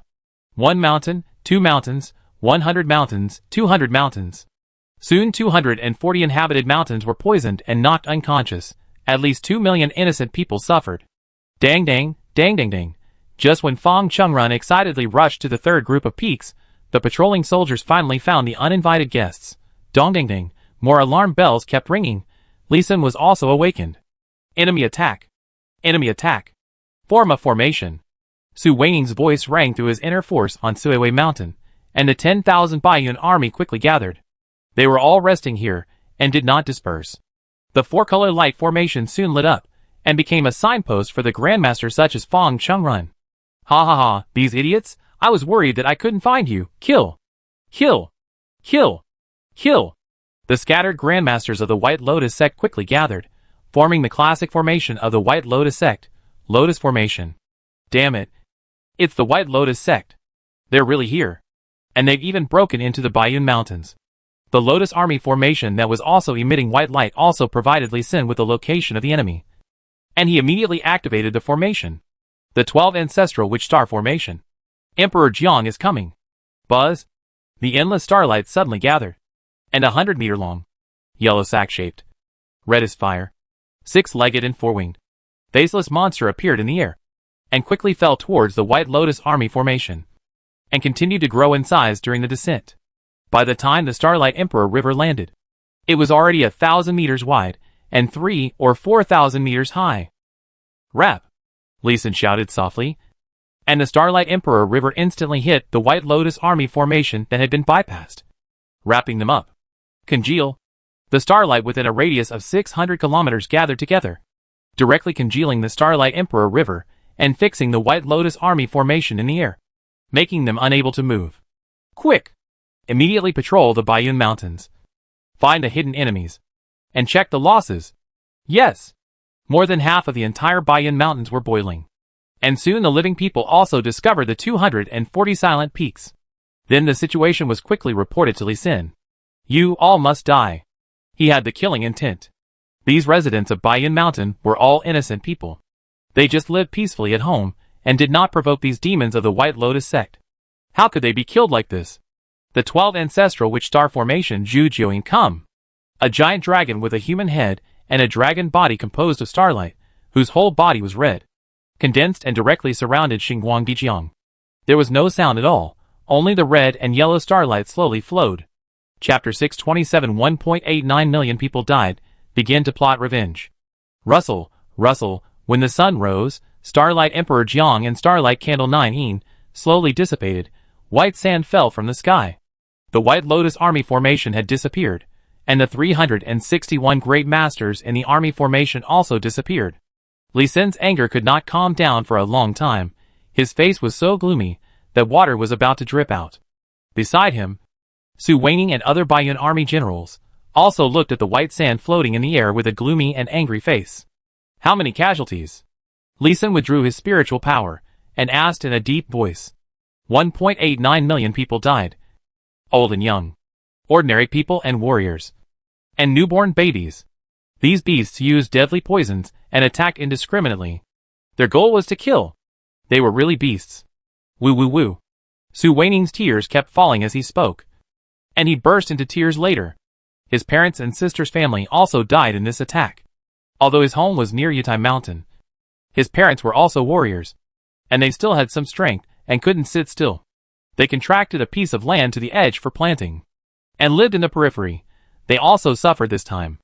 1 mountain, 2 mountains, 100 mountains, 200 mountains. Soon 240 inhabited mountains were poisoned and knocked unconscious. At least 2 million innocent people suffered. Dang dang, dang dang dang. Just when Fang Chungrun excitedly rushed to the third group of peaks, the patrolling soldiers finally found the uninvited guests. Dong dang dang, more alarm bells kept ringing. Li Sun was also awakened. Enemy attack. Enemy attack. Form a formation. Su Weiling's voice rang through his inner force on Suiwei Mountain, and the 10,000 Baiyun army quickly gathered. They were all resting here, and did not disperse. The 4-color light formation soon lit up, and became a signpost for the grandmaster such as Fang Chungrun. Ha ha ha, these idiots, I was worried that I couldn't find you, kill! Kill! Kill! Kill! The scattered grandmasters of the White Lotus sect quickly gathered, forming the classic formation of the White Lotus sect, Lotus Formation. Damn it. It's the White Lotus sect. They're really here. And they've even broken into the Baiyun Mountains. The Lotus Army formation that was also emitting white light also provided Li Sun with the location of the enemy. And he immediately activated the formation. The 12 Ancestral Witch Star Formation. Emperor Jiang is coming. Buzz. The endless starlight suddenly gathered. And 100-meter long. Yellow sack-shaped. Red as fire. 6-legged and 4-winged. Faceless monster appeared in the air. And quickly fell towards the White Lotus Army formation. And continued to grow in size during the descent. By the time the Starlight Emperor River landed, it was already 1,000 meters wide, and 3,000 or 4,000 meters high. Rap! Li Sun shouted softly, and the Starlight Emperor River instantly hit the White Lotus Army formation that had been bypassed, wrapping them up. Congeal! The starlight within a radius of 600 kilometers gathered together, directly congealing the Starlight Emperor River, and fixing the White Lotus Army formation in the air, making them unable to move. Quick! Immediately patrol the Baiyun Mountains. Find the hidden enemies. And check the losses. Yes! More than half of the entire Baiyun Mountains were boiling. And soon the living people also discovered the 240 silent peaks. Then the situation was quickly reported to Li Sun. You all must die. He had the killing intent. These residents of Baiyun Mountain were all innocent people. They just lived peacefully at home, and did not provoke these demons of the White Lotus sect. How could they be killed like this? The 12 Ancestral Witch Star Formation Zhu Jiuyin come. A giant dragon with a human head and a dragon body composed of starlight, whose whole body was red, condensed and directly surrounded Xingguang Dijiang. There was no sound at all, only the red and yellow starlight slowly flowed. Chapter 627 1.89 million people died, begin to plot revenge. Rustle, rustle, when the sun rose, Starlight Emperor Jiang and Starlight Candle 9 slowly dissipated, white sand fell from the sky. The White Lotus Army formation had disappeared, and the 361 great masters in the army formation also disappeared. Li Sun's anger could not calm down for a long time. His face was so gloomy that water was about to drip out. Beside him, Su Weining and other Baiyun army generals also looked at the white sand floating in the air with a gloomy and angry face. How many casualties? Li Sun withdrew his spiritual power and asked in a deep voice. 1.89 million people died. Old and young. Ordinary people and warriors. And newborn babies. These beasts used deadly poisons and attacked indiscriminately. Their goal was to kill. They were really beasts. Woo woo woo. Su Weining's tears kept falling as he spoke. And he burst into tears later. His parents and sister's family also died in this attack. Although his home was near Yutai Mountain, his parents were also warriors, and they still had some strength and couldn't sit still. They contracted a piece of land to the edge for planting, and lived in the periphery. They also suffered this time.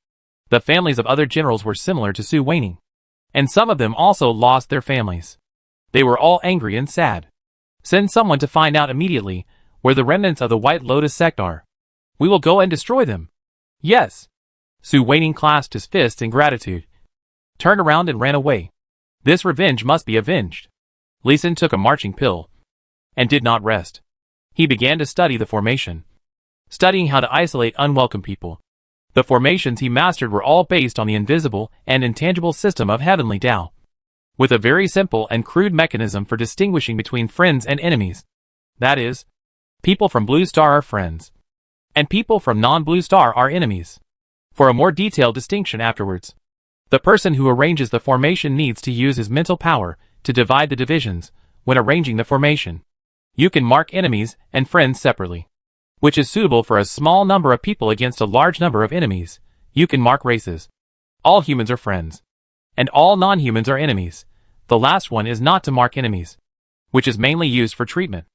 The families of other generals were similar to Su Weining, and some of them also lost their families. They were all angry and sad. Send someone to find out immediately where the remnants of the White Lotus sect are. We will go and destroy them. Yes. Su Weining clasped his fists in gratitude, turned around and ran away. This revenge must be avenged. Li Sin took a marching pill and did not rest. He began to study the formation, studying how to isolate unwelcome people. The formations he mastered were all based on the invisible and intangible system of heavenly Tao, with a very simple and crude mechanism for distinguishing between friends and enemies. That is, people from Blue Star are friends, and people from non-Blue Star are enemies. For a more detailed distinction afterwards, the person who arranges the formation needs to use his mental power to divide the divisions when arranging the formation. You can mark enemies and friends separately, which is suitable for a small number of people against a large number of enemies. You can mark races. All humans are friends, and all non-humans are enemies. The last one is not to mark enemies, which is mainly used for treatment.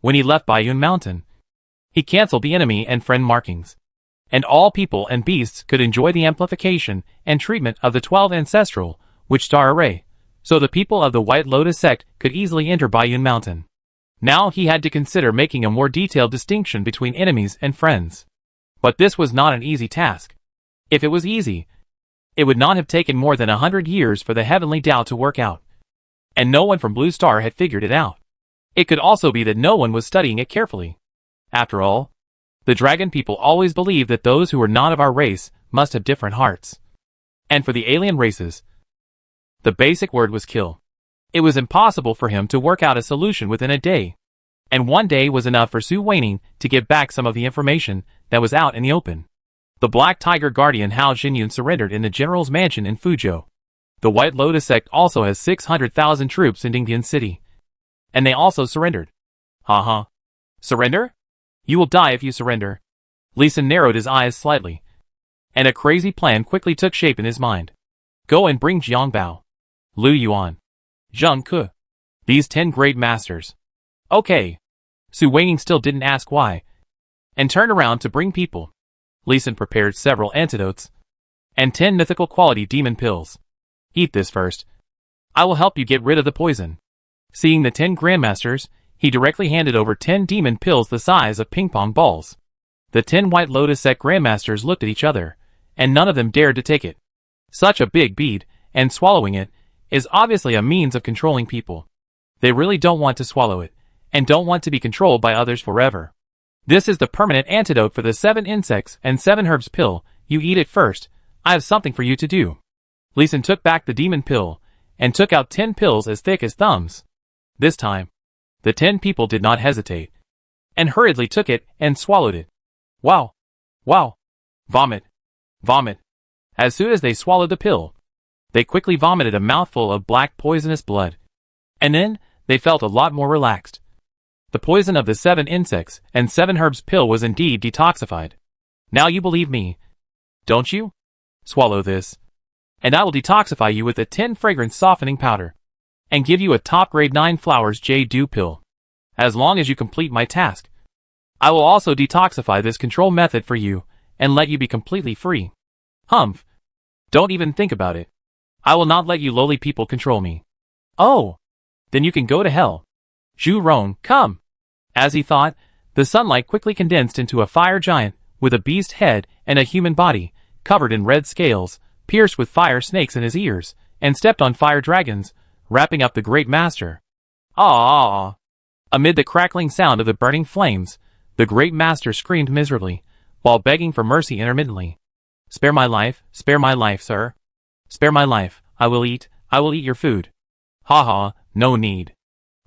When he left Baiyun Mountain, he cancelled the enemy and friend markings, and all people and beasts could enjoy the amplification and treatment of the 12 ancestral, which star array, so the people of the White Lotus sect could easily enter Baiyun Mountain. Now he had to consider making a more detailed distinction between enemies and friends. But this was not an easy task. If it was easy, it would not have taken more than 100 years for the heavenly Tao to work out. And no one from Blue Star had figured it out. It could also be that no one was studying it carefully. After all, the dragon people always believe that those who are not of our race must have different hearts. And for the alien races, the basic word was kill. It was impossible for him to work out a solution within a day. And one day was enough for Su Weining to give back some of the information that was out in the open. The Black Tiger Guardian Hao Jinyun surrendered in the General's Mansion in Fuzhou. The White Lotus sect also has 600,000 troops in Dingtian City. And they also surrendered. Haha. Surrender? You will die if you surrender. Li Sin narrowed his eyes slightly, and a crazy plan quickly took shape in his mind. Go and bring Jiang Bao, Lu Yuan, Zheng Ke, these 10 great masters. Okay. Su Weining still didn't ask why, and turned around to bring people. Li Sin prepared several antidotes, and 10 mythical quality demon pills. Eat this first. I will help you get rid of the poison. Seeing the 10 grandmasters, he directly handed over 10 demon pills the size of ping-pong balls. The 10 White Lotus sect grandmasters looked at each other, and none of them dared to take it. Such a big bead, and swallowing it, is obviously a means of controlling people. They really don't want to swallow it, and don't want to be controlled by others forever. This is the permanent antidote for the 7 insects and 7 herbs pill. You eat it first. I have something for you to do. Li Sin took back the demon pill, and took out 10 pills as thick as thumbs. This time, the 10 people did not hesitate, and hurriedly took it and swallowed it. Wow! Wow! Vomit! Vomit! As soon as they swallowed the pill, they quickly vomited a mouthful of black poisonous blood. And then, they felt a lot more relaxed. The poison of the 7 insects and 7 herbs pill was indeed detoxified. Now you believe me, don't you? Swallow this, and I will detoxify you with a 10 fragrance softening powder, and give you a top grade 9 flowers J-Dew pill. As long as you complete my task, I will also detoxify this control method for you, and let you be completely free. Humph. Don't even think about it. I will not let you lowly people control me. Oh. Then you can go to hell. Zhu Rong, come. As he thought, the sunlight quickly condensed into a fire giant, with a beast head and a human body, covered in red scales, pierced with fire snakes in his ears, and stepped on fire dragons, wrapping up the great master. Ah! Amid the crackling sound of the burning flames, the great master screamed miserably, while begging for mercy intermittently. Spare my life, sir. Spare my life, I will eat your food. Ha ha, no need.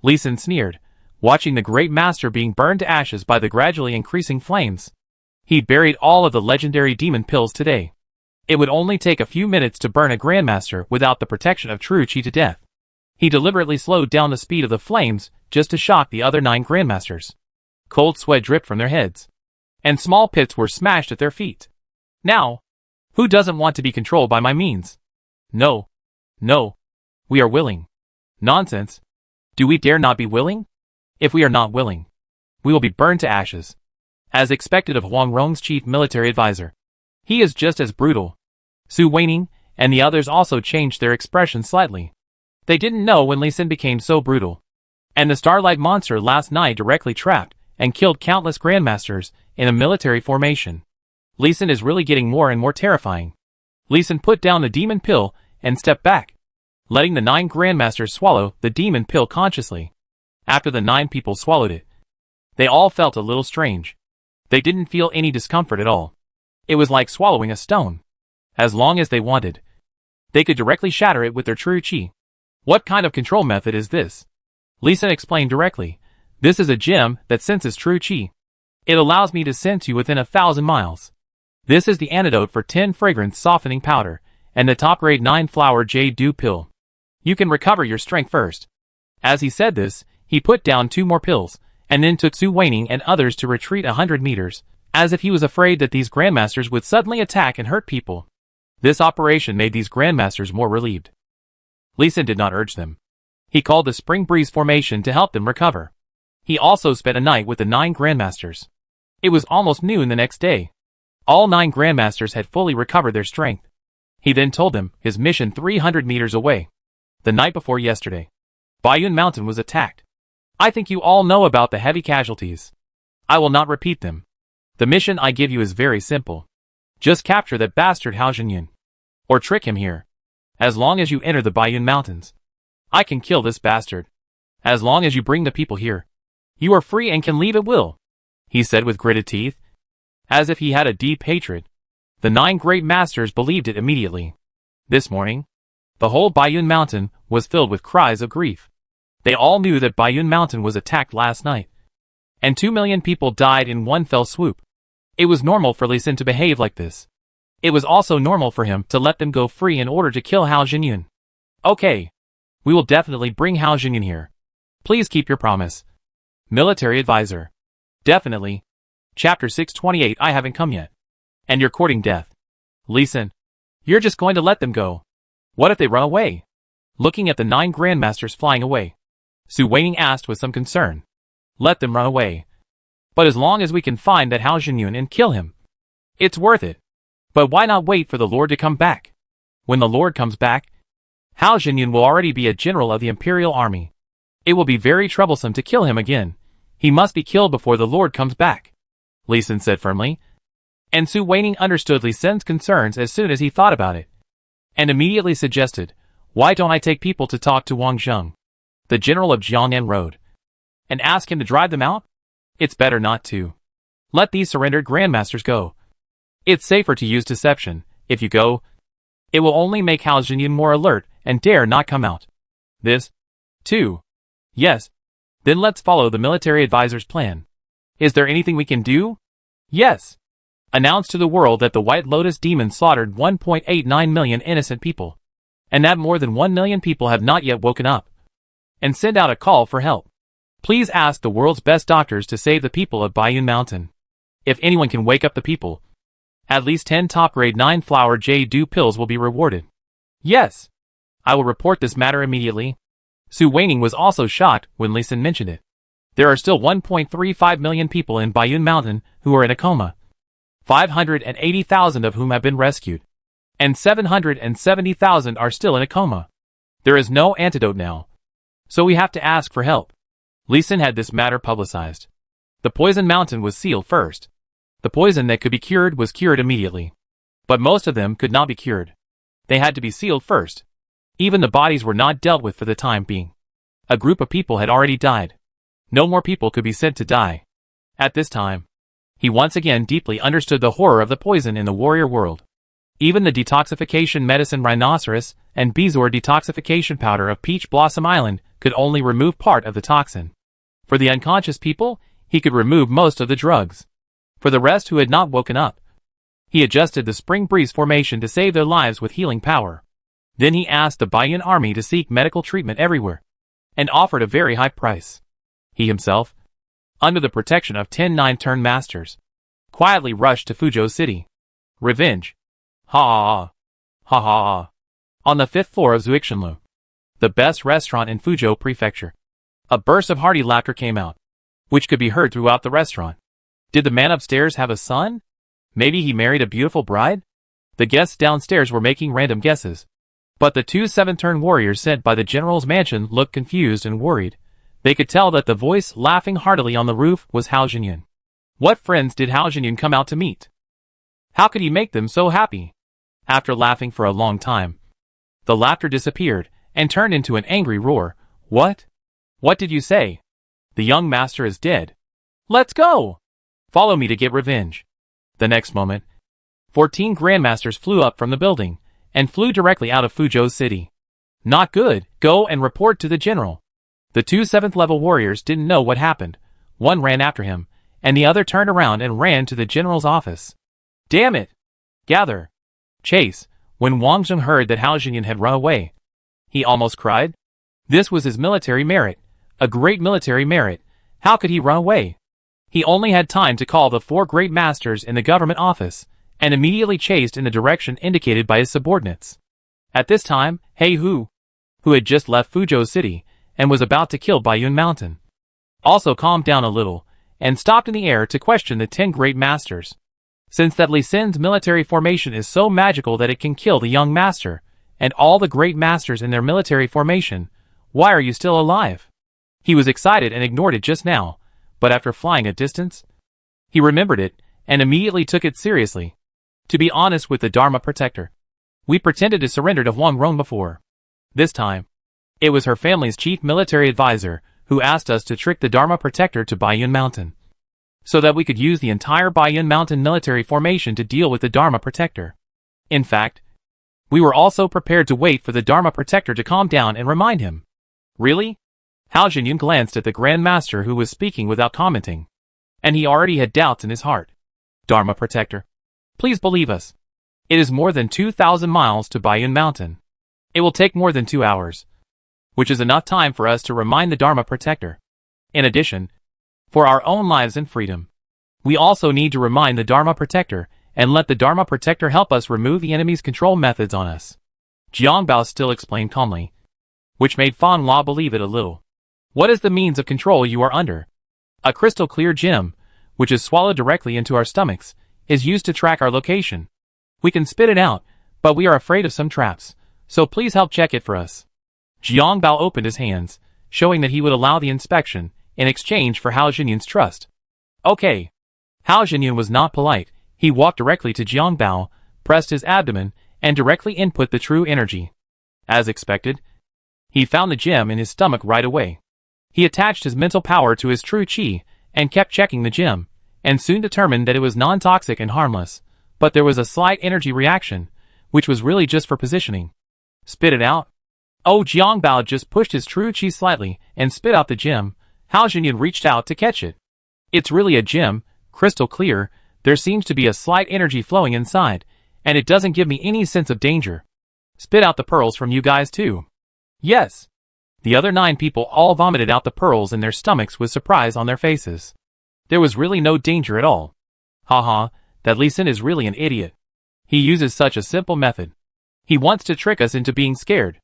Li Sin sneered, watching the great master being burned to ashes by the gradually increasing flames. He buried all of the legendary demon pills today. It would only take a few minutes to burn a grandmaster without the protection of True Chi to death. He deliberately slowed down the speed of the flames just to shock the other 9 grandmasters. Cold sweat dripped from their heads, and small pits were smashed at their feet. Now, who doesn't want to be controlled by my means? No. No. We are willing. Nonsense. Do we dare not be willing? If we are not willing, we will be burned to ashes. As expected of Huang Rong's chief military advisor. He is just as brutal. Su Weining and the others also changed their expression slightly. They didn't know when Li Sin became so brutal. And the Starlight Monster last night directly trapped and killed countless grandmasters in a military formation. Lee Sin is really getting more and more terrifying. Lee Sin put down the demon pill and stepped back, letting the 9 grandmasters swallow the demon pill consciously. After the 9 people swallowed it, they all felt a little strange. They didn't feel any discomfort at all. It was like swallowing a stone. As long as they wanted, they could directly shatter it with their true chi. What kind of control method is this? Lee Sin explained directly. This is a gem that senses true chi. It allows me to sense you within 1,000 miles. This is the antidote for 10 fragrance softening powder and the top grade 9 flower jade dew pill. You can recover your strength first. As he said this, he put down 2 more pills, and then took Su Weining and others to retreat 100 meters, as if he was afraid that these grandmasters would suddenly attack and hurt people. This operation made these grandmasters more relieved. Lee Sin did not urge them. He called the Spring Breeze formation to help them recover. He also spent a night with the 9 grandmasters. It was almost noon the next day. All 9 grandmasters had fully recovered their strength. He then told them his mission 300 meters away. The night before yesterday, Bayun Mountain was attacked. I think you all know about the heavy casualties. I will not repeat them. The mission I give you is very simple. Just capture that bastard Hao Jinyan. Or trick him here. As long as you enter the Bayun Mountains, I can kill this bastard. As long as you bring the people here, you are free and can leave at will, he said with gritted teeth, as if he had a deep hatred. The 9 great masters believed it immediately. This morning, the whole Bayun Mountain was filled with cries of grief. They all knew that Bayun Mountain was attacked last night, and 2 million people died in one fell swoop. It was normal for Lee Sin to behave like this. It was also normal for him to let them go free in order to kill Hao Jinyan. Okay. We will definitely bring Hao Jinyan here. Please keep your promise. Military advisor. Definitely. Chapter 628. I haven't come yet. And you're courting death. Lee Sin, you're just going to let them go. What if they run away? Looking at the 9 grandmasters flying away, Su Weining asked with some concern. Let them run away. But as long as we can find that Hao Jinyan and kill him, it's worth it. But why not wait for the Lord to come back? When the Lord comes back, Hao Jinyan will already be a general of the Imperial Army. It will be very troublesome to kill him again. He must be killed before the Lord comes back, Lee Sin said firmly. And Su Weining understood Lee Sin's concerns as soon as he thought about it, and immediately suggested, why don't I take people to talk to Wang Zheng, the general of Jiangnan Road, and ask him to drive them out? It's better not to. Let these surrendered grandmasters go. It's safer to use deception. If you go, it will only make Hao Jinyan more alert and dare not come out. This, too. Yes. Then let's follow the military advisor's plan. Is there anything we can do? Yes. Announce to the world that the White Lotus demon slaughtered 1.89 million innocent people, and that more than 1 million people have not yet woken up. And send out a call for help. Please ask the world's best doctors to save the people of Bayun Mountain. If anyone can wake up the people, at least 10 top-grade 9 flower jade dew pills will be rewarded. Yes. I will report this matter immediately. Su Weining was also shocked when Lee Sin mentioned it. There are still 1.35 million people in Bayun Mountain who are in a coma, 580,000 of whom have been rescued, and 770,000 are still in a coma. There is no antidote now, so we have to ask for help. Lee Sin had this matter publicized. The poison mountain was sealed first. The poison that could be cured was cured immediately. But most of them could not be cured. They had to be sealed first. Even the bodies were not dealt with for the time being. A group of people had already died. No more people could be sent to die. At this time, he once again deeply understood the horror of the poison in the warrior world. Even the detoxification medicine Rhinoceros and Bezoar detoxification powder of Peach Blossom Island could only remove part of the toxin. For the unconscious people, he could remove most of the drugs. For the rest who had not woken up, he adjusted the Spring Breeze formation to save their lives with healing power. Then he asked the Bayun army to seek medical treatment everywhere, and offered a very high price. He himself, under the protection of 10 9-turn masters, quietly rushed to Fuzhou City. Revenge. Ha ha ha. Ha ha. On the 5th floor of Zuixinlu, the best restaurant in Fuzhou Prefecture, a burst of hearty laughter came out, which could be heard throughout the restaurant. Did the man upstairs have a son? Maybe he married a beautiful bride? The guests downstairs were making random guesses. But the 2 7-turn warriors sent by the general's mansion looked confused and worried. They could tell that the voice laughing heartily on the roof was Hao Jinyan. What friends did Hao Jinyun come out to meet? How could he make them so happy? After laughing for a long time, the laughter disappeared and turned into an angry roar. What? What did you say? The young master is dead. Let's go! Follow me to get revenge. The next moment, 14 grandmasters flew up from the building and flew directly out of Fuzhou City. Not good. Go and report to the general. The two 7th level warriors didn't know what happened. One ran after him, and the other turned around and ran to the general's office. Damn it! Gather. Chase. When Wang Zheng heard that Hao Jinyun had run away, he almost cried. This was his military merit. A great military merit. How could he run away? He only had time to call the 4 great masters in the government office, and immediately chased in the direction indicated by his subordinates. At this time, He Hu, who had just left Fuzhou City and was about to kill Baiyun Mountain, also calmed down a little and stopped in the air to question the 10 great masters. Since that Li Sin's military formation is so magical that it can kill the young master and all the great masters in their military formation, why are you still alive? He was excited and ignored it just now, but after flying a distance, he remembered it and immediately took it seriously. To be honest with the Dharma Protector, we pretended to surrender to Huang Rong before. This time, it was her family's chief military advisor who asked us to trick the Dharma Protector to Baiyun Mountain, so that we could use the entire Baiyun Mountain military formation to deal with the Dharma Protector. In fact, we were also prepared to wait for the Dharma Protector to calm down and remind him. Really? Hao Jinyun glanced at the Grand Master who was speaking without commenting, and he already had doubts in his heart. Dharma Protector, please believe us. It is more than 2,000 miles to Baiyun Mountain. It will take more than 2 hours, which is enough time for us to remind the Dharma Protector. In addition, for our own lives and freedom, we also need to remind the Dharma Protector and let the Dharma Protector help us remove the enemy's control methods on us. Jiang Bao still explained calmly, which made Fan La believe it a little. What is the means of control you are under? A crystal clear gem, which is swallowed directly into our stomachs, is used to track our location. We can spit it out, but we are afraid of some traps, so please help check it for us. Jiang Bao opened his hands, showing that he would allow the inspection in exchange for Hao Jinyun's trust. Okay. Hao Jinyun was not polite. He walked directly to Jiang Bao, pressed his abdomen, and directly input the true energy. As expected, he found the gem in his stomach right away. He attached his mental power to his true chi, and kept checking the gem, and soon determined that it was non-toxic and harmless, but there was a slight energy reaction, which was really just for positioning. Spit it out? Oh, Jiang Bao just pushed his true chi slightly, and spit out the gem. Hao Jinyun reached out to catch it. It's really a gem, crystal clear. There seems to be a slight energy flowing inside, and it doesn't give me any sense of danger. Spit out the pearls from you guys too. Yes. The other 9 people all vomited out the pearls in their stomachs with surprise on their faces. There was really no danger at all. Haha, that Li Sin is really an idiot. He uses such a simple method. He wants to trick us into being scared,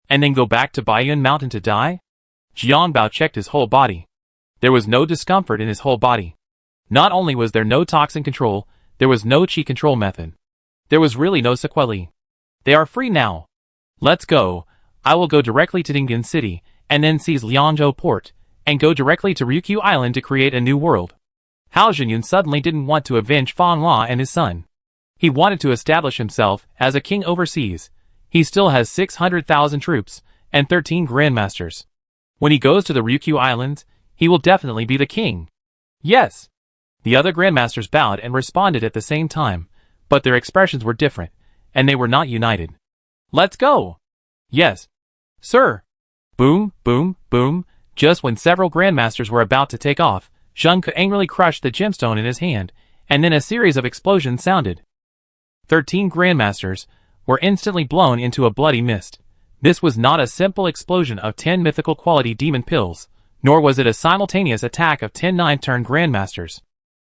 and then go back to Baiyun Mountain to die? Jiang Bao checked his whole body. There was no discomfort in his whole body. Not only was there no toxin control, there was no chi control method. There was really no sequelae. They are free now. Let's go. I will go directly to Dingyan City, and then seize Liangzhou Port, and go directly to Ryukyu Island to create a new world. Hao Jinyun suddenly didn't want to avenge Fan La and his son. He wanted to establish himself as a king overseas. He still has 600,000 troops, and 13 grandmasters. When he goes to the Ryukyu Islands, he will definitely be the king. Yes. The other grandmasters bowed and responded at the same time, but their expressions were different, and they were not united. Let's go. Yes. Sir. Boom, boom, boom. Just when several grandmasters were about to take off, Zheng Ke angrily crushed the gemstone in his hand, and then a series of explosions sounded. 13 grandmasters were instantly blown into a bloody mist. This was not a simple explosion of 10 mythical quality demon pills, nor was it a simultaneous attack of 10 9-turn grandmasters.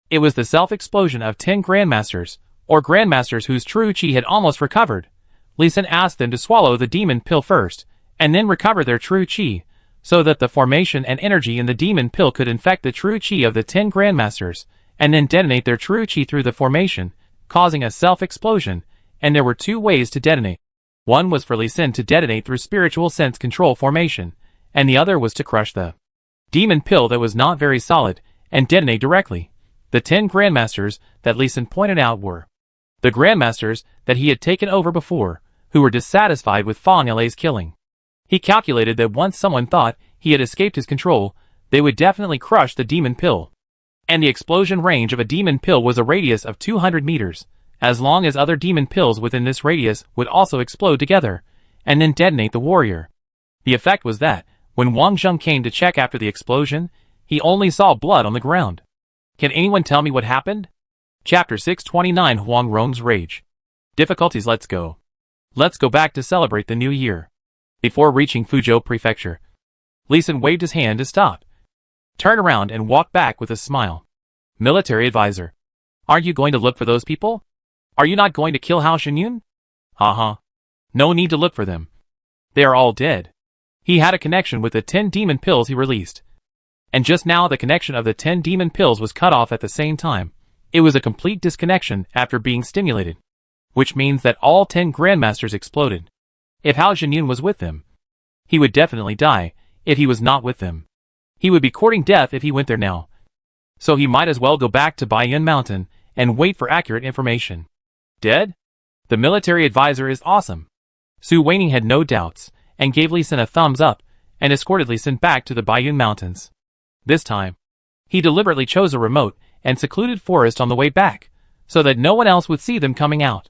It was the self-explosion of 10 grandmasters, or grandmasters whose true chi had almost recovered. Li Sin asked them to swallow the demon pill first, and then recover their true chi, so that the formation and energy in the demon pill could infect the true chi of the 10 grandmasters, and then detonate their true chi through the formation, causing a self-explosion, and there were 2 ways to detonate. One was for Li Sin to detonate through spiritual sense control formation, and the other was to crush the demon pill that was not very solid, and detonate directly. The 10 grandmasters that Lee Sin pointed out were the grandmasters that he had taken over before, who were dissatisfied with Fang Le's killing. He calculated that once someone thought he had escaped his control, they would definitely crush the demon pill. And the explosion range of a demon pill was a radius of 200 meters, as long as other demon pills within this radius would also explode together, and then detonate the warrior. The effect was that, when Wang Zheng came to check after the explosion, he only saw blood on the ground. Can anyone tell me what happened? Chapter 629 Huang Rong's Rage. Difficulties. Let's go. Let's go back to celebrate the new year. Before reaching Fuzhou Prefecture, Lee Sin waved his hand to stop. Turn around and walk back with a smile. Military advisor. Aren't you going to look for those people? Are you not going to kill Hao Xinyun? No need to look for them. They are all dead. He had a connection with the 10 demon pills he released. And just now the connection of the 10 demon pills was cut off at the same time. It was a complete disconnection after being stimulated. Which means that all 10 grandmasters exploded. If Hao Xinyun was with them, he would definitely die. If he was not with them, he would be courting death if he went there now. So he might as well go back to Baiyun Mountain and wait for accurate information. Dead? The military advisor is awesome. Su Weining had no doubts, and gave Lee Sin a thumbs up, and escorted Lee Sin back to the Baiyun Mountains. This time, he deliberately chose a remote and secluded forest on the way back, so that no one else would see them coming out.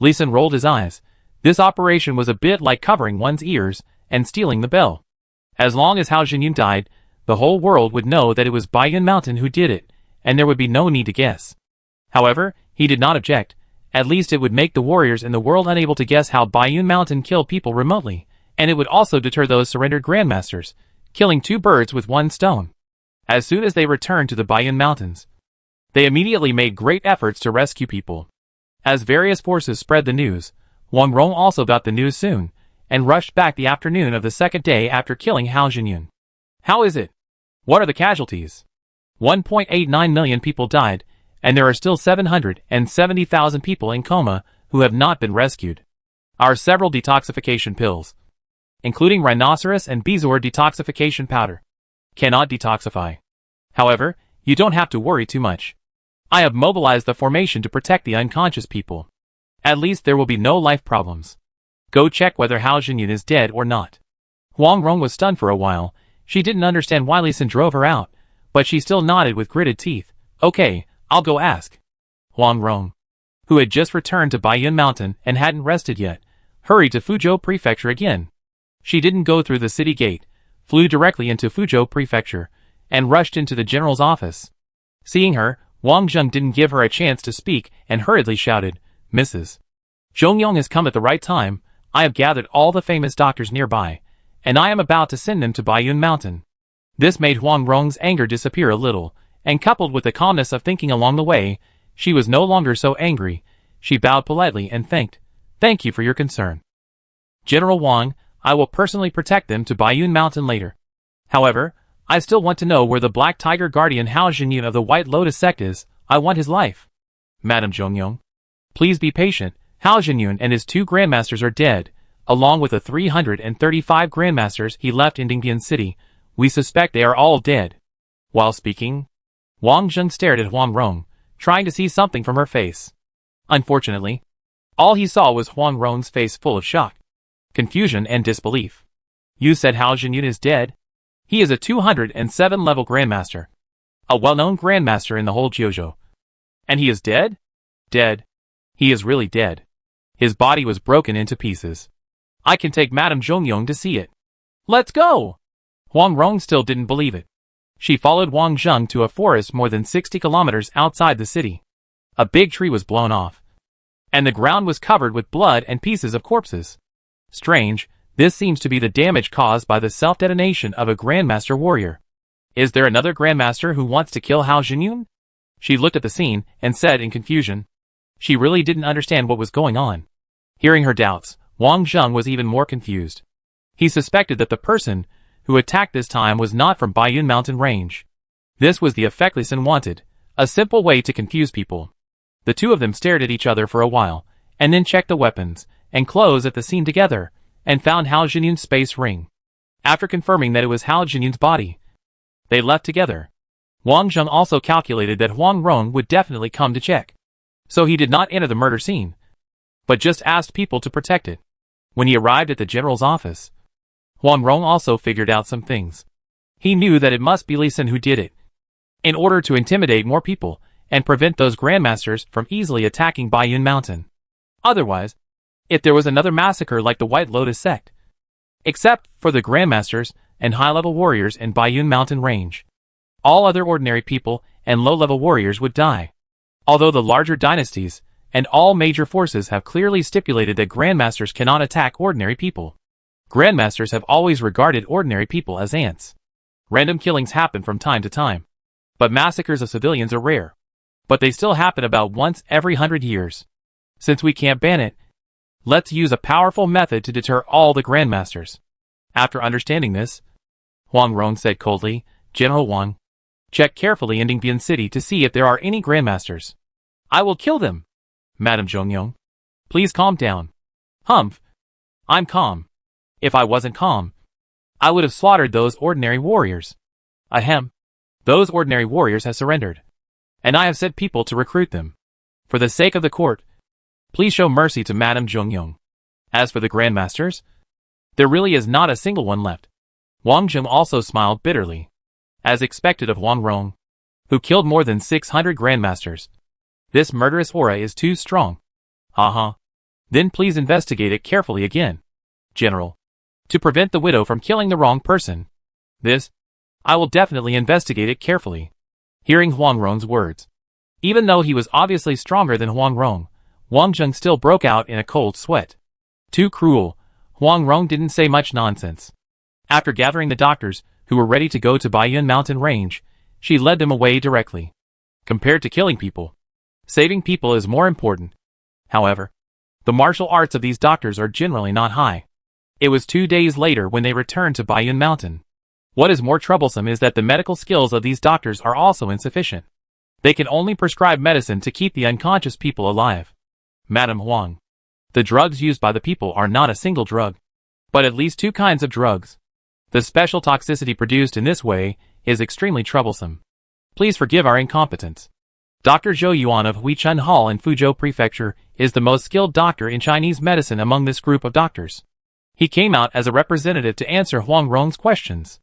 Lee Sin rolled his eyes. This operation was a bit like covering one's ears and stealing the bell. As long as Hao Xinyun died, the whole world would know that it was Baiyun Mountain who did it, and there would be no need to guess. However, he did not object. At least it would make the warriors in the world unable to guess how Baiyun Mountain killed people remotely, and it would also deter those surrendered grandmasters, killing 2 birds with 1 stone. As soon as they returned to the Baiyun Mountains, they immediately made great efforts to rescue people. As various forces spread the news, Wang Rong also got the news soon, and rushed back the afternoon of the second day after killing Hao Xinyun. How is it? What are the casualties? 1.89 million people died, and there are still 770,000 people in coma who have not been rescued. Are several detoxification pills, including rhinoceros and bezoar detoxification powder, cannot detoxify. However, you don't have to worry too much. I have mobilized the formation to protect the unconscious people. At least there will be no life problems. Go check whether Hao Xinyun is dead or not. Huang Rong was stunned for a while. She didn't understand why Lee Sin drove her out, but she still nodded with gritted teeth. Okay, I'll go ask. Huang Rong, who had just returned to Baiyun Mountain and hadn't rested yet, hurried to Fuzhou Prefecture again. She didn't go through the city gate, flew directly into Fuzhou Prefecture, and rushed into the general's office. Seeing her, Wang Zheng didn't give her a chance to speak and hurriedly shouted, Mrs. Zhongyong has come at the right time. I have gathered all the famous doctors nearby, and I am about to send them to Baiyun Mountain. This made Huang Rong's anger disappear a little, and coupled with the calmness of thinking along the way, she was no longer so angry. She bowed politely and thanked. Thank you for your concern, General Wang. I will personally protect them to Baiyun Mountain later. However, I still want to know where the Black Tiger Guardian Hao Xinyun of the White Lotus sect is. I want his life. Madam Zhongyong, please be patient. Hao Xinyun and his 2 grandmasters are dead, along with the 335 grandmasters he left in Dingbian City. We suspect they are all dead. While speaking, Wang Zheng stared at Huang Rong, trying to see something from her face. Unfortunately, all he saw was Huang Rong's face full of shock, confusion and disbelief. You said Hao Xinyun is dead? He is a 207 level grandmaster, a well-known grandmaster in the whole Jiuzhou. And he is dead? Dead. He is really dead. His body was broken into pieces. I can take Madame Zhongyong to see it. Let's go! Huang Rong still didn't believe it. She followed Wang Zheng to a forest more than 60 kilometers outside the city. A big tree was blown off, and the ground was covered with blood and pieces of corpses. Strange, this seems to be the damage caused by the self-detonation of a Grandmaster warrior. Is there another Grandmaster who wants to kill Hao Xinyun? She looked at the scene and said in confusion. She really didn't understand what was going on. Hearing her doubts, Wang Zheng was even more confused. He suspected that the person who attacked this time was not from Baiyun Mountain Range. This was the effect Lee Sin wanted, a simple way to confuse people. The 2 of them stared at each other for a while, and then checked the weapons and clothes at the scene together, and found Hao Xinyun's space ring. After confirming that it was Hao Xinyun's body, they left together. Wang Zheng also calculated that Huang Rong would definitely come to check. So he did not enter the murder scene, but just asked people to protect it. When he arrived at the general's office, Huang Rong also figured out some things. He knew that it must be Li Xin who did it, in order to intimidate more people and prevent those grandmasters from easily attacking Baiyun Mountain. Otherwise, if there was another massacre like the White Lotus sect, except for the grandmasters and high-level warriors in Baiyun Mountain range, all other ordinary people and low-level warriors would die. Although the larger dynasties and all major forces have clearly stipulated that grandmasters cannot attack ordinary people, grandmasters have always regarded ordinary people as ants. Random killings happen from time to time, but massacres of civilians are rare. But they still happen about once every 100 years. Since we can't ban it, let's use a powerful method to deter all the grandmasters. After understanding this, Huang Rong said coldly, General Wang, check carefully in Dingbian City to see if there are any grandmasters. I will kill them. Madame Zhongyong, please calm down. Humph. I'm calm. If I wasn't calm, I would have slaughtered those ordinary warriors. Ahem. Those ordinary warriors have surrendered, and I have sent people to recruit them. For the sake of the court, please show mercy to Madame Zhongyong. As for the grandmasters, there really is not a single one left. Wang Zheng also smiled bitterly, as expected of Huang Rong, who killed more than 600 grandmasters. This murderous aura is too strong. Haha. Then please investigate it carefully again, General, to prevent the widow from killing the wrong person. This, I will definitely investigate it carefully. Hearing Huang Rong's words, even though he was obviously stronger than Huang Rong, Wang Zheng still broke out in a cold sweat. Too cruel, Huang Rong didn't say much nonsense. After gathering the doctors, who were ready to go to Baiyun Mountain Range, she led them away directly. Compared to killing people, saving people is more important. However, the martial arts of these doctors are generally not high. It was 2 days later when they returned to Baiyun Mountain. What is more troublesome is that the medical skills of these doctors are also insufficient. They can only prescribe medicine to keep the unconscious people alive. Madame Huang, the drugs used by the people are not a single drug, but at least 2 kinds of drugs. The special toxicity produced in this way is extremely troublesome. Please forgive our incompetence. Dr. Zhou Yuan of Huichun Hall in Fuzhou Prefecture is the most skilled doctor in Chinese medicine among this group of doctors. He came out as a representative to answer Huang Rong's questions.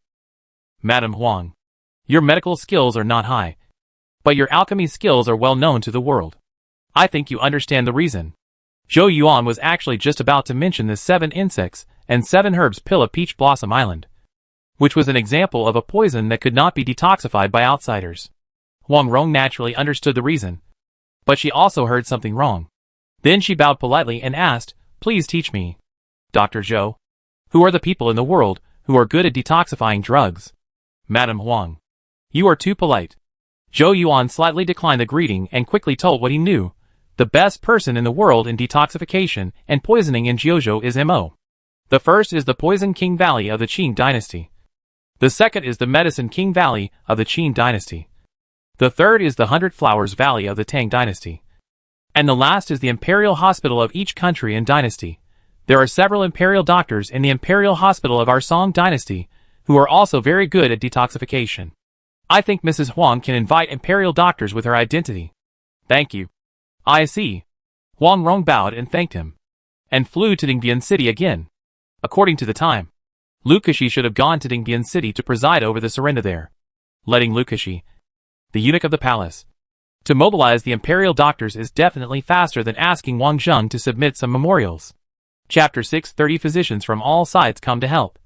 Madame Huang, your medical skills are not high, but your alchemy skills are well known to the world. I think you understand the reason. Zhou Yuan was actually just about to mention the 7 insects and 7 herbs pill of Peach Blossom Island, which was an example of a poison that could not be detoxified by outsiders. Huang Rong naturally understood the reason, but she also heard something wrong. Then she bowed politely and asked, please teach me, Dr. Zhou, who are the people in the world who are good at detoxifying drugs? Madame Huang, you are too polite. Zhou Yuan slightly declined the greeting and quickly told what he knew. The best person in the world in detoxification and poisoning in Jiuzhou is Mo. The first is the Poison King Valley of the Qin dynasty. The second is the Medicine King Valley of the Qin dynasty. The third is the 100 Flowers Valley of the Tang dynasty. And the last is the Imperial Hospital of each country and dynasty. There are several imperial doctors in the Imperial Hospital of our Song dynasty, who are also very good at detoxification. I think Mrs. Huang can invite imperial doctors with her identity. Thank you. I see. Huang Rong bowed and thanked him, and flew to Dingbian City again. According to the time, Lu Keshi should have gone to Dingbian City to preside over the surrender there, letting Lu Keshi, the eunuch of the palace, to mobilize the imperial doctors is definitely faster than asking Wang Zheng to submit some memorials. Chapter 6:30 Physicians from all sides come to help.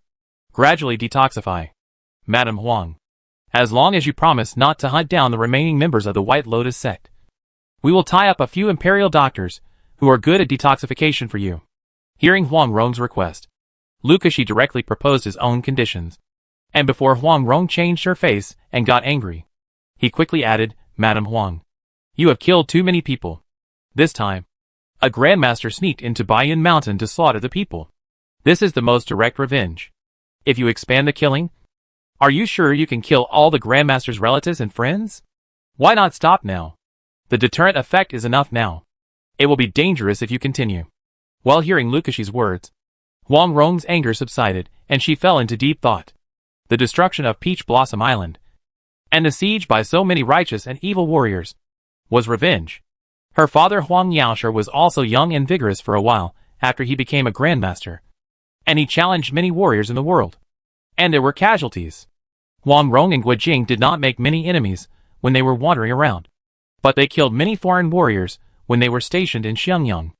Gradually detoxify. Madame Huang, as long as you promise not to hunt down the remaining members of the White Lotus sect, we will tie up a few imperial doctors who are good at detoxification for you. Hearing Huang Rong's request, Lu Keshi directly proposed his own conditions, and before Huang Rong changed her face and got angry, he quickly added, Madame Huang, you have killed too many people. This time, a grandmaster sneaked into Baiyun Mountain to slaughter the people. This is the most direct revenge. If you expand the killing, are you sure you can kill all the grandmaster's relatives and friends? Why not stop now? The deterrent effect is enough now. It will be dangerous if you continue. While hearing Lu Keshi's words, Huang Rong's anger subsided, and she fell into deep thought. The destruction of Peach Blossom Island and the siege by so many righteous and evil warriors was revenge. Her father Huang Yaoshe was also young and vigorous for a while after he became a grandmaster, and he challenged many warriors in the world. And there were casualties. Huang Rong and Guojing did not make many enemies when they were wandering around, but they killed many foreign warriors when they were stationed in Xiangyang.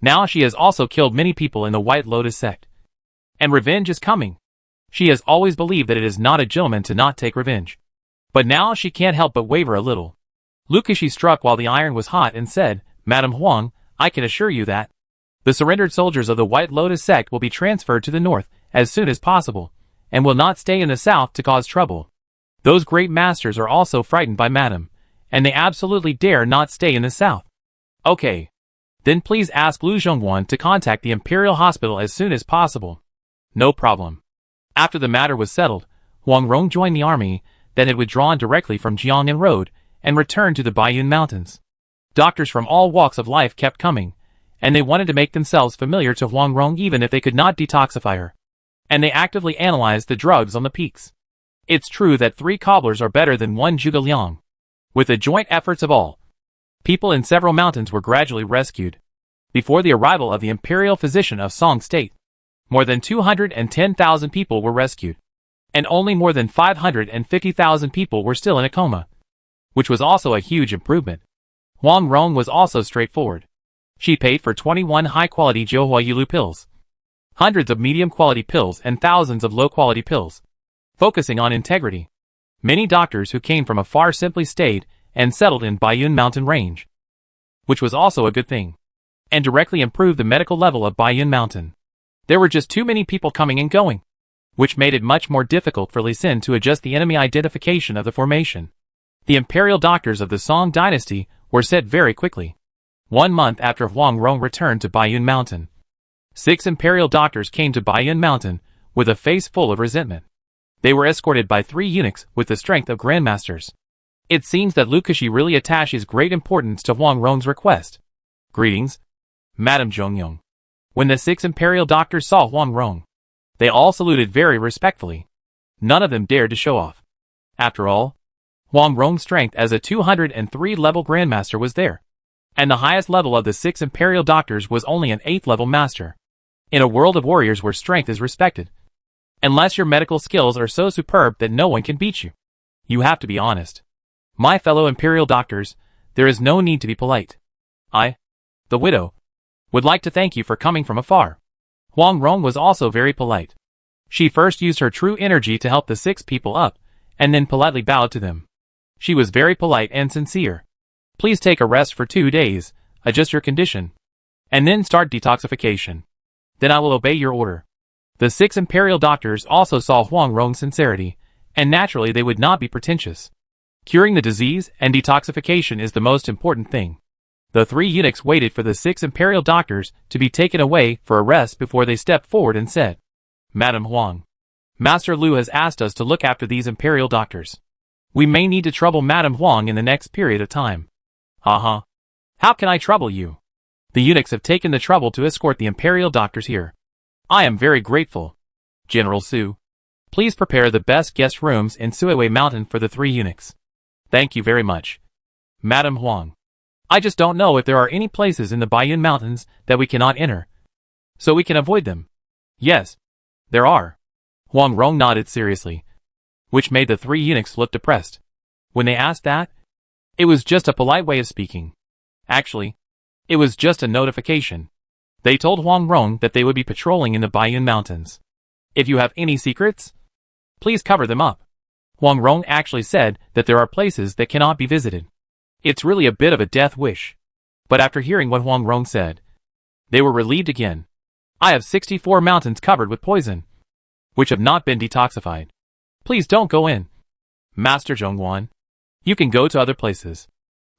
Now she has also killed many people in the White Lotus sect. And revenge is coming. She has always believed that it is not a gentleman to not take revenge. But now she can't help but waver a little. Lukashi struck while the iron was hot and said, Madam Huang, I can assure you that the surrendered soldiers of the White Lotus sect will be transferred to the north as soon as possible, and will not stay in the south to cause trouble. Those great masters are also frightened by Madam, and they absolutely dare not stay in the south. Okay. Then please ask Lu Zhongwan to contact the Imperial Hospital as soon as possible. No problem. After the matter was settled, Huang Rong joined the army that had withdrawn directly from Jiangnan Road and returned to the Baiyun Mountains. Doctors from all walks of life kept coming, and they wanted to make themselves familiar to Huang Rong even if they could not detoxify her. And they actively analyzed the drugs on the peaks. It's true that 3 cobblers are better than 1 zhuge liang. With the joint efforts of all, people in several mountains were gradually rescued. Before the arrival of the imperial physician of Song State, more than 210,000 people were rescued, and only more than 550,000 people were still in a coma, which was also a huge improvement. Huang Rong was also straightforward. She paid for 21 high-quality Jiuhua Yulu pills, hundreds of medium-quality pills and thousands of low-quality pills, focusing on integrity. Many doctors who came from afar simply stayed and settled in Baiyun Mountain Range, which was also a good thing, and directly improved the medical level of Baiyun Mountain. There were just too many people coming and going, which made it much more difficult for Li Xin to adjust the enemy identification of the formation. The imperial doctors of the Song dynasty were sent very quickly. 1 month after Huang Rong returned to Baiyun Mountain, 6 imperial doctors came to Baiyun Mountain with a face full of resentment. They were escorted by 3 eunuchs with the strength of grandmasters. It seems that Lukashi really attaches great importance to Huang Rong's request. Greetings, Madam Zhongyong. When the 6 imperial doctors saw Huang Rong, they all saluted very respectfully. None of them dared to show off. After all, Huang Rong's strength as a 203-level grandmaster was there, and the highest level of the 6 imperial doctors was only an 8th-level master. In a world of warriors where strength is respected, unless your medical skills are so superb that no one can beat you, you have to be honest. My fellow imperial doctors, there is no need to be polite. I, the widow, would like to thank you for coming from afar. Huang Rong was also very polite. She first used her true energy to help the 6 people up, and then politely bowed to them. She was very polite and sincere. Please take a rest for 2 days, adjust your condition, and then start detoxification. Then I will obey your order. The 6 imperial doctors also saw Huang Rong's sincerity, and naturally they would not be pretentious. Curing the disease and detoxification is the most important thing. The 3 eunuchs waited for the 6 imperial doctors to be taken away for a rest before they stepped forward and said, Madam Huang, Master Lu has asked us to look after these imperial doctors. We may need to trouble Madam Huang in the next period of time. How can I trouble you? The eunuchs have taken the trouble to escort the imperial doctors here. I am very grateful. General Su, please prepare the best guest rooms in Suiwei Mountain for the 3 eunuchs. Thank you very much. Madam Huang, I just don't know if there are any places in the Baiyun Mountains that we cannot enter, so we can avoid them. Yes, there are. Huang Rong nodded seriously, which made the 3 eunuchs look depressed. When they asked that, it was just a polite way of speaking. Actually, it was just a notification. They told Huang Rong that they would be patrolling in the Baiyun Mountains. If you have any secrets, please cover them up. Huang Rong actually said that there are places that cannot be visited. It's really a bit of a death wish. But after hearing what Huang Rong said, they were relieved again. I have 64 mountains covered with poison, which have not been detoxified. Please don't go in. Master Zhongwan, you can go to other places.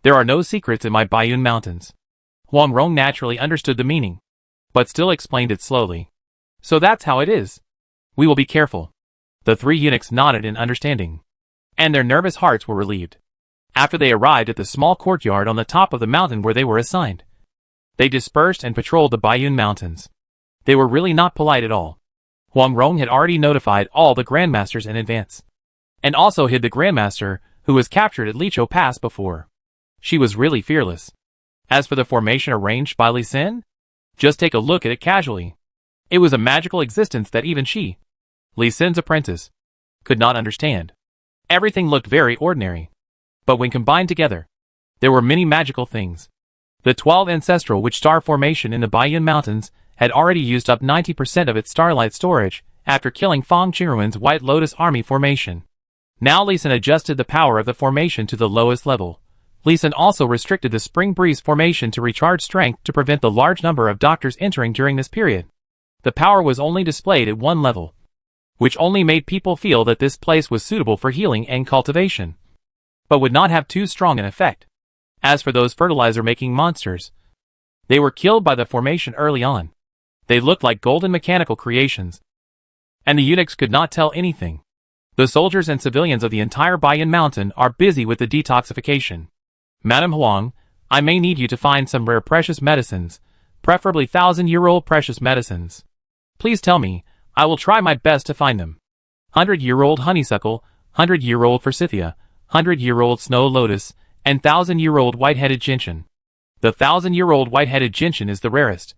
There are no secrets in my Baiyun Mountains. Huang Rong naturally understood the meaning, but still explained it slowly. So that's how it is. We will be careful. The 3 eunuchs nodded in understanding, and their nervous hearts were relieved. After they arrived at the small courtyard on the top of the mountain where they were assigned, they dispersed and patrolled the Baiyun Mountains. They were really not polite at all. Huang Rong had already notified all the grandmasters in advance, and also hid the grandmaster who was captured at Licho Pass before. She was really fearless. As for the formation arranged by Li Xin, just take a look at it casually. It was a magical existence that even she, Li Xin's apprentice, could not understand. Everything looked very ordinary. But when combined together, there were many magical things. The 12 ancestral witch star formation in the Baiyun Mountains had already used up 90% of its starlight storage after killing Fang Qingruan's White Lotus Army formation. Now Li Xin adjusted the power of the formation to the lowest level. Li Xin also restricted the Spring Breeze formation to recharge strength to prevent the large number of doctors entering during this period. The power was only displayed at one level, which only made people feel that this place was suitable for healing and cultivation, but would not have too strong an effect. As for those fertilizer-making monsters, they were killed by the formation early on. They looked like golden mechanical creations, and the eunuchs could not tell anything. The soldiers and civilians of the entire Baiyun Mountain are busy with the detoxification. Madame Huang, I may need you to find some rare precious medicines, preferably 1,000-year-old precious medicines. Please tell me, I will try my best to find them. 100-year-old honeysuckle, 100-year-old forsythia, 100-year-old snow lotus, and 1,000-year-old white-headed gentian. The 1,000-year-old white-headed gentian is the rarest.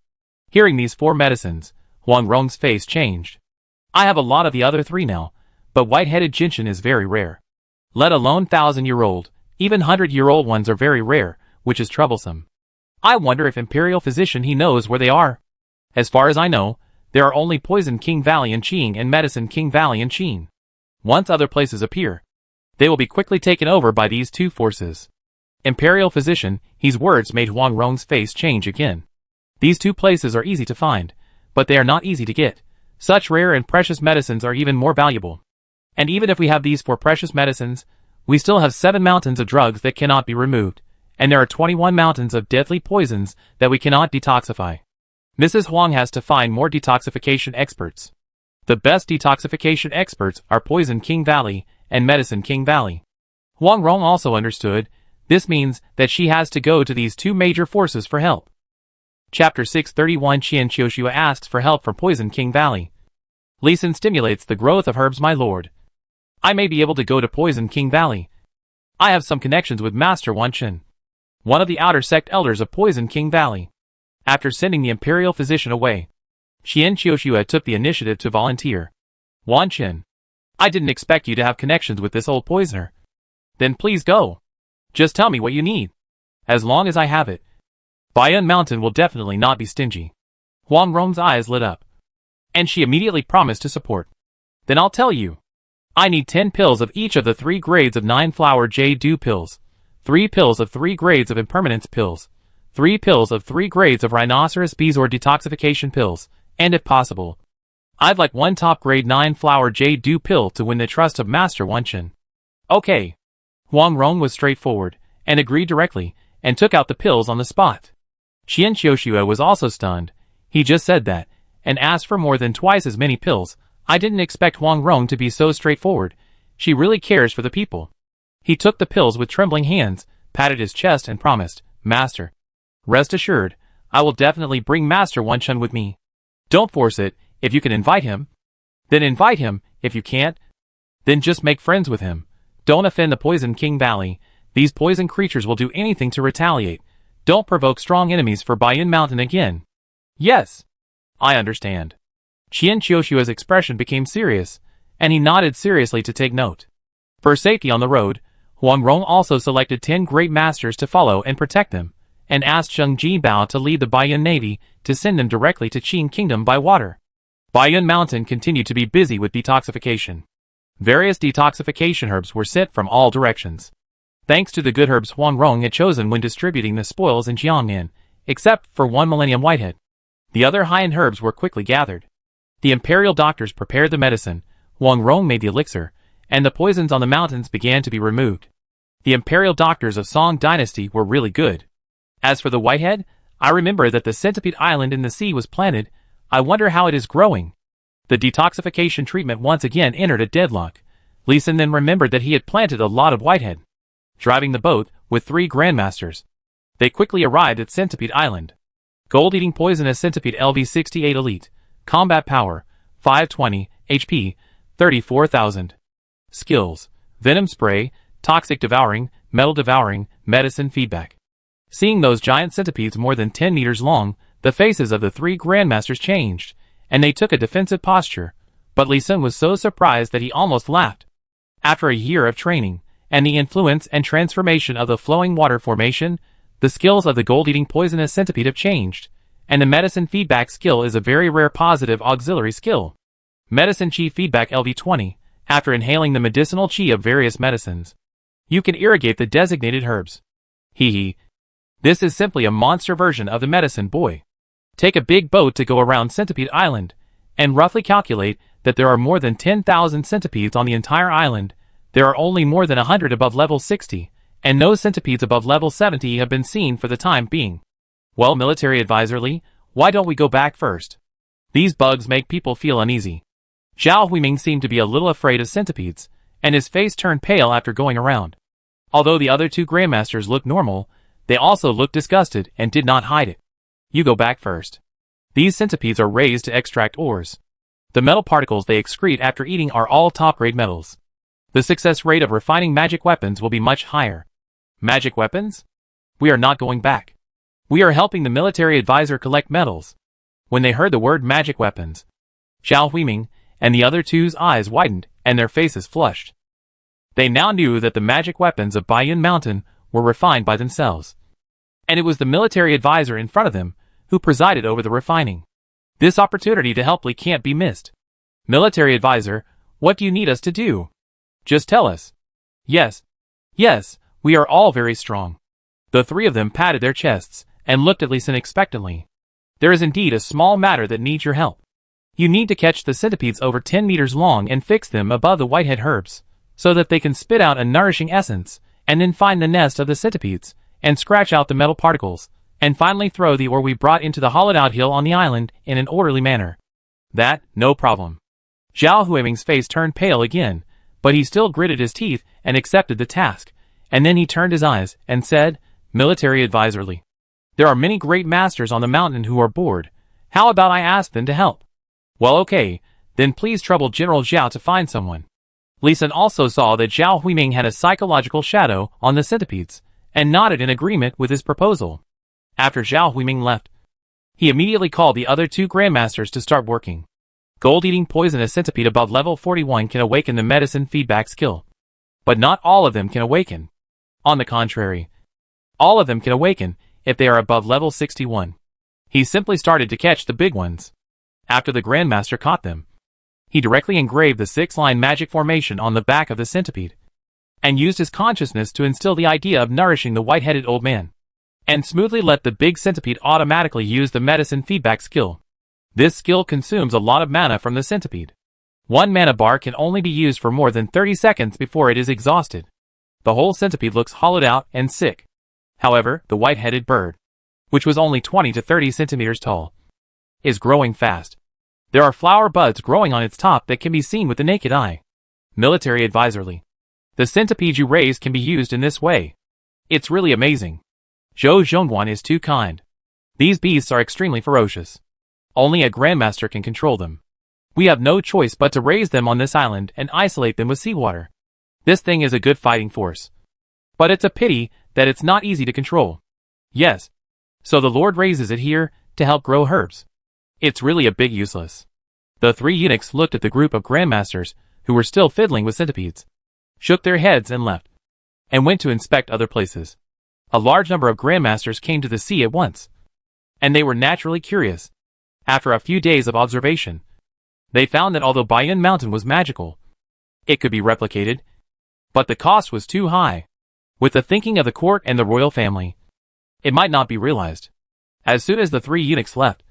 Hearing these 4 medicines, Huang Rong's face changed. I have a lot of the other 3 now, but white-headed gentian is very rare. Let alone 1,000-year-old, even 100-year-old ones are very rare, which is troublesome. I wonder if Imperial Physician he knows where they are. As far as I know, there are only Poison King Valley and Qing and Medicine King Valley and Qing. Once other places appear, they will be quickly taken over by these 2 forces. Imperial Physician, his words made Huang Rong's face change again. These 2 places are easy to find, but they are not easy to get. Such rare and precious medicines are even more valuable. And even if we have these 4 precious medicines, we still have 7 mountains of drugs that cannot be removed, and there are 21 mountains of deadly poisons that we cannot detoxify. Mrs. Huang has to find more detoxification experts. The best detoxification experts are Poison King Valley and Medicine King Valley. Huang Rong also understood. This means that she has to go to these 2 major forces for help. Chapter 631 Qian Qiushua asks for help from Poison King Valley. Li Xin stimulates the growth of herbs, my lord. I may be able to go to Poison King Valley. I have some connections with Master Wan Qin, one of the outer sect elders of Poison King Valley. After sending the Imperial Physician away, Qian Qiushua took the initiative to volunteer. Wan Qin, I didn't expect you to have connections with this old poisoner. Then please go. Just tell me what you need. As long as I have it, Baiyun Mountain will definitely not be stingy. Huang Rong's eyes lit up, and she immediately promised to support. Then I'll tell you. I need 10 pills of each of the 3 grades of 9-flower jade dew pills, 3 pills of 3 grades of impermanence pills, 3 pills of 3 grades of rhinoceros bezoar detoxification pills, and if possible, I'd like 1 top grade 9-flower jade dew pill to win the trust of Master Wan Qin. Okay. Huang Rong was straightforward, and agreed directly, and took out the pills on the spot. Qian Qiushua was also stunned. He just said that, and asked for more than twice as many pills. I didn't expect Huang Rong to be so straightforward. She really cares for the people. He took the pills with trembling hands, patted his chest and promised, Master, rest assured, I will definitely bring Master Wan Qin with me. Don't force it. If you can invite him, then invite him. If you can't, then just make friends with him. Don't offend the Poison King Valley. These poison creatures will do anything to retaliate. Don't provoke strong enemies for Baiyun Mountain again. Yes. I understand. Qian Qiushua's expression became serious, and he nodded seriously to take note. For safety on the road, Huang Rong also selected 10 great masters to follow and protect them, and asked Zheng Jibao to lead the Baiyun Navy to send them directly to Qing Kingdom by water. Baiyun Mountain continued to be busy with detoxification. Various detoxification herbs were sent from all directions. Thanks to the good herbs Huang Rong had chosen when distributing the spoils in Jiangnan, except for 1 Millennium Whitehead, the other high-end herbs were quickly gathered. The imperial doctors prepared the medicine, Huang Rong made the elixir, and the poisons on the mountains began to be removed. The imperial doctors of Song Dynasty were really good. As for the Whitehead, I remember that the centipede island in the sea was planted. I wonder how it is growing. The detoxification treatment once again entered a deadlock. Li Xin then remembered that he had planted a lot of Whitehead. Driving the boat, with 3 grandmasters, they quickly arrived at Centipede Island. Gold-eating poisonous centipede LV-68 Elite. Combat power, 520, HP, 34,000. Skills, Venom Spray, toxic devouring, metal devouring, medicine feedback. Seeing those giant centipedes more than 10 meters long, the faces of the three grandmasters changed, and they took a defensive posture, but Lee Sun was so surprised that he almost laughed. After a year of training, and the influence and transformation of the flowing water formation, the skills of the gold-eating poisonous centipede have changed, and the medicine feedback skill is a very rare positive auxiliary skill. Medicine Chi Feedback LV20. After inhaling the medicinal chi of various medicines, you can irrigate the designated herbs. Hee. This is simply a monster version of the medicine boy. Take a big boat to go around Centipede Island, and roughly calculate that there are more than 10,000 centipedes on the entire island. There are only more than 100 above level 60, and no centipedes above level 70 have been seen for the time being. Well, military advisor Lee, why don't we go back first? These bugs make people feel uneasy. Zhao Huiming seemed to be a little afraid of centipedes, and his face turned pale after going around. Although the other two grandmasters looked normal, they also looked disgusted and did not hide it. You go back first. These centipedes are raised to extract ores. The metal particles they excrete after eating are all top-grade metals. The success rate of refining magic weapons will be much higher. Magic weapons? We are not going back. We are helping the military advisor collect metals. When they heard the word magic weapons, Zhao Huiming and the other two's eyes widened and their faces flushed. They now knew that the magic weapons of Baiyun Mountain were refined by themselves. And it was the military advisor in front of them who presided over the refining. This opportunity to help Lee can't be missed. Military advisor, what do you need us to do? Just tell us. Yes, we are all very strong. The three of them patted their chests and looked at Lee Sin expectantly. There is indeed a small matter that needs your help. You need to catch the centipedes over 10 meters long and fix them above the whitehead herbs, so that they can spit out a nourishing essence, and then find the nest of the centipedes, and scratch out the metal particles, and finally throw the ore we brought into the hollowed-out hill on the island in an orderly manner. That, no problem. Zhao Huiming's face turned pale again, but he still gritted his teeth and accepted the task, and then he turned his eyes and said, Military advisor Lee, there are many great masters on the mountain who are bored. How about I ask them to help? Well, okay, then please trouble General Zhao to find someone. Lee Sin also saw that Zhao Huiming had a psychological shadow on the centipedes, and nodded in agreement with his proposal. After Zhao Huiming left, he immediately called the other two grandmasters to start working. Gold-eating poisonous centipede above level 41 can awaken the medicine feedback skill. But not all of them can awaken. On the contrary, all of them can awaken if they are above level 61. He simply started to catch the big ones. After the grandmaster caught them, he directly engraved the 6-line magic formation on the back of the centipede, and used his consciousness to instill the idea of nourishing the white-headed old man, and smoothly let the big centipede automatically use the medicine feedback skill. This skill consumes a lot of mana from the centipede. One mana bar can only be used for more than 30 seconds before it is exhausted. The whole centipede looks hollowed out and sick. However, the white-headed bird, which was only 20 to 30 centimeters tall, is growing fast. There are flower buds growing on its top that can be seen with the naked eye. Military advisor Lee, the centipede you raised can be used in this way. It's really amazing. Zhou Zhongguan is too kind. These beasts are extremely ferocious. Only a grandmaster can control them. We have no choice but to raise them on this island and isolate them with seawater. This thing is a good fighting force. But it's a pity that it's not easy to control. Yes. So the Lord raises it here to help grow herbs. It's really a big useless. The three eunuchs looked at the group of grandmasters who were still fiddling with centipedes, shook their heads and left, and went to inspect other places. A large number of grandmasters came to the sea at once, and they were naturally curious. After a few days of observation, they found that although Baiyun Mountain was magical, it could be replicated, but the cost was too high. With the thinking of the court and the royal family, it might not be realized. As soon as the three eunuchs left,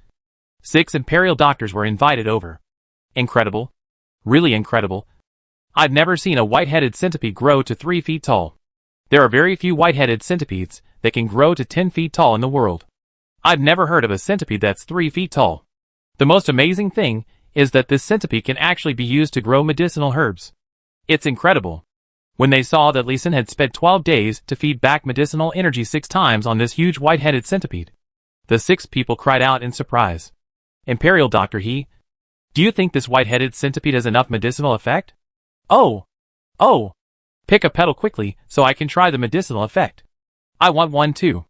6 imperial doctors were invited over. Incredible. Really incredible. I've never seen a white-headed centipede grow to 3 feet tall. There are very few white-headed centipedes that can grow to 10 feet tall in the world. I've never heard of a centipede that's 3 feet tall. The most amazing thing is that this centipede can actually be used to grow medicinal herbs. It's incredible. When they saw that Lee Sin had spent 12 days to feed back medicinal energy 6 times on this huge white-headed centipede, the 6 people cried out in surprise. Imperial Doctor He, do you think this white-headed centipede has enough medicinal effect? Oh! Pick a petal quickly so I can try the medicinal effect. I want one too.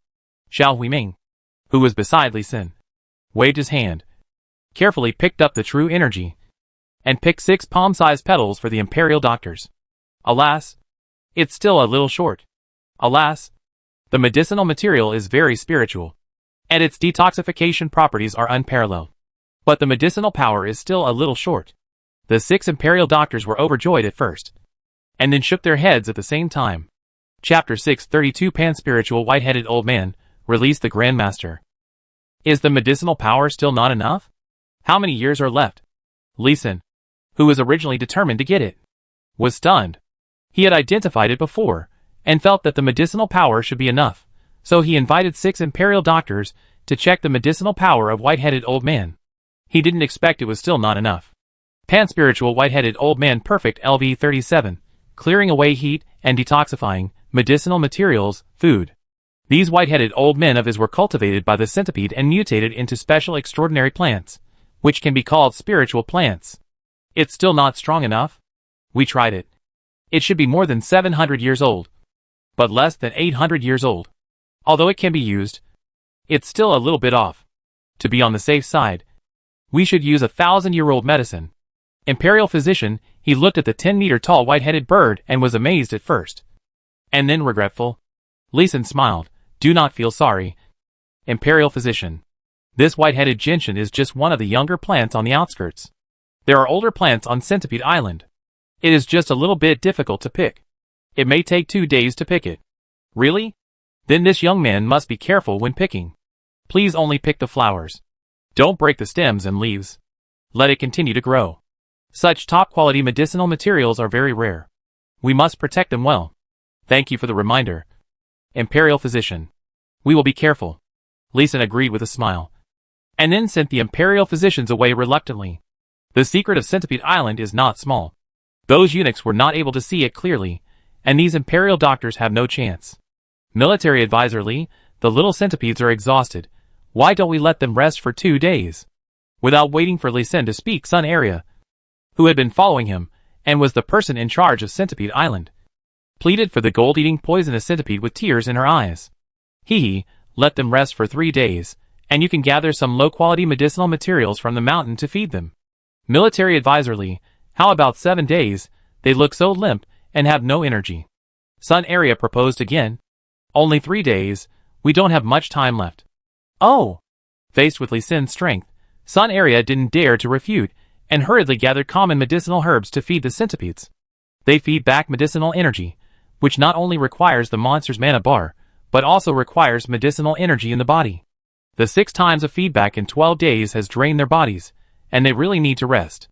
Xiao Huiming, who was beside Li Xin, waved his hand, carefully picked up the true energy, and picked 6 palm-sized petals for the imperial doctors. Alas, it's still a little short. Alas, the medicinal material is very spiritual, and its detoxification properties are unparalleled. But the medicinal power is still a little short. The 6 imperial doctors were overjoyed at first, and then shook their heads at the same time. Chapter 632 Pan-Spiritual White-Headed Old Man, released the Grand Master. Is the medicinal power still not enough? How many years are left? Li Xin, who was originally determined to get it, was stunned. He had identified it before, and felt that the medicinal power should be enough, so he invited 6 imperial doctors to check the medicinal power of White-Headed Old Man. He didn't expect it was still not enough. Pan-Spiritual White-Headed Old Man Perfect LV37, clearing away heat and detoxifying medicinal materials, food. These white-headed old men of his were cultivated by the centipede and mutated into special extraordinary plants, which can be called spiritual plants. It's still not strong enough? We tried it. It should be more than 700 years old, but less than 800 years old. Although it can be used, it's still a little bit off. To be on the safe side, we should use 1,000-year-old medicine. Imperial physician, he looked at the 10-meter-tall white-headed bird and was amazed at first, and then regretful. Li Xin smiled. Do not feel sorry. Imperial physician, this white-headed gentian is just one of the younger plants on the outskirts. There are older plants on Centipede Island. It is just a little bit difficult to pick. It may take 2 days to pick it. Really? Then this young man must be careful when picking. Please only pick the flowers. Don't break the stems and leaves. Let it continue to grow. Such top-quality medicinal materials are very rare. We must protect them well. Thank you for the reminder. Imperial physician. We will be careful. Li Xin agreed with a smile, and then sent the imperial physicians away reluctantly. The secret of Centipede Island is not small. Those eunuchs were not able to see it clearly, and these imperial doctors have no chance. Military advisor Li, the little centipedes are exhausted. Why don't we let them rest for 2 days? Without waiting for Li Xin to speak, Sun Area, who had been following him, and was the person in charge of Centipede Island, pleaded for the gold-eating poisonous centipede with tears in her eyes. Let them rest for 3 days, and you can gather some low-quality medicinal materials from the mountain to feed them. Military advisor Li, how about 7 days? They look so limp and have no energy. Sun Area proposed again. Only 3 days, we don't have much time left. Oh! Faced with Li Xin's strength, Sun Area didn't dare to refute, and hurriedly gathered common medicinal herbs to feed the centipedes. They feed back medicinal energy, which not only requires the monster's mana bar, but also requires medicinal energy in the body. The 6 times of feedback in 12 days has drained their bodies, and they really need to rest.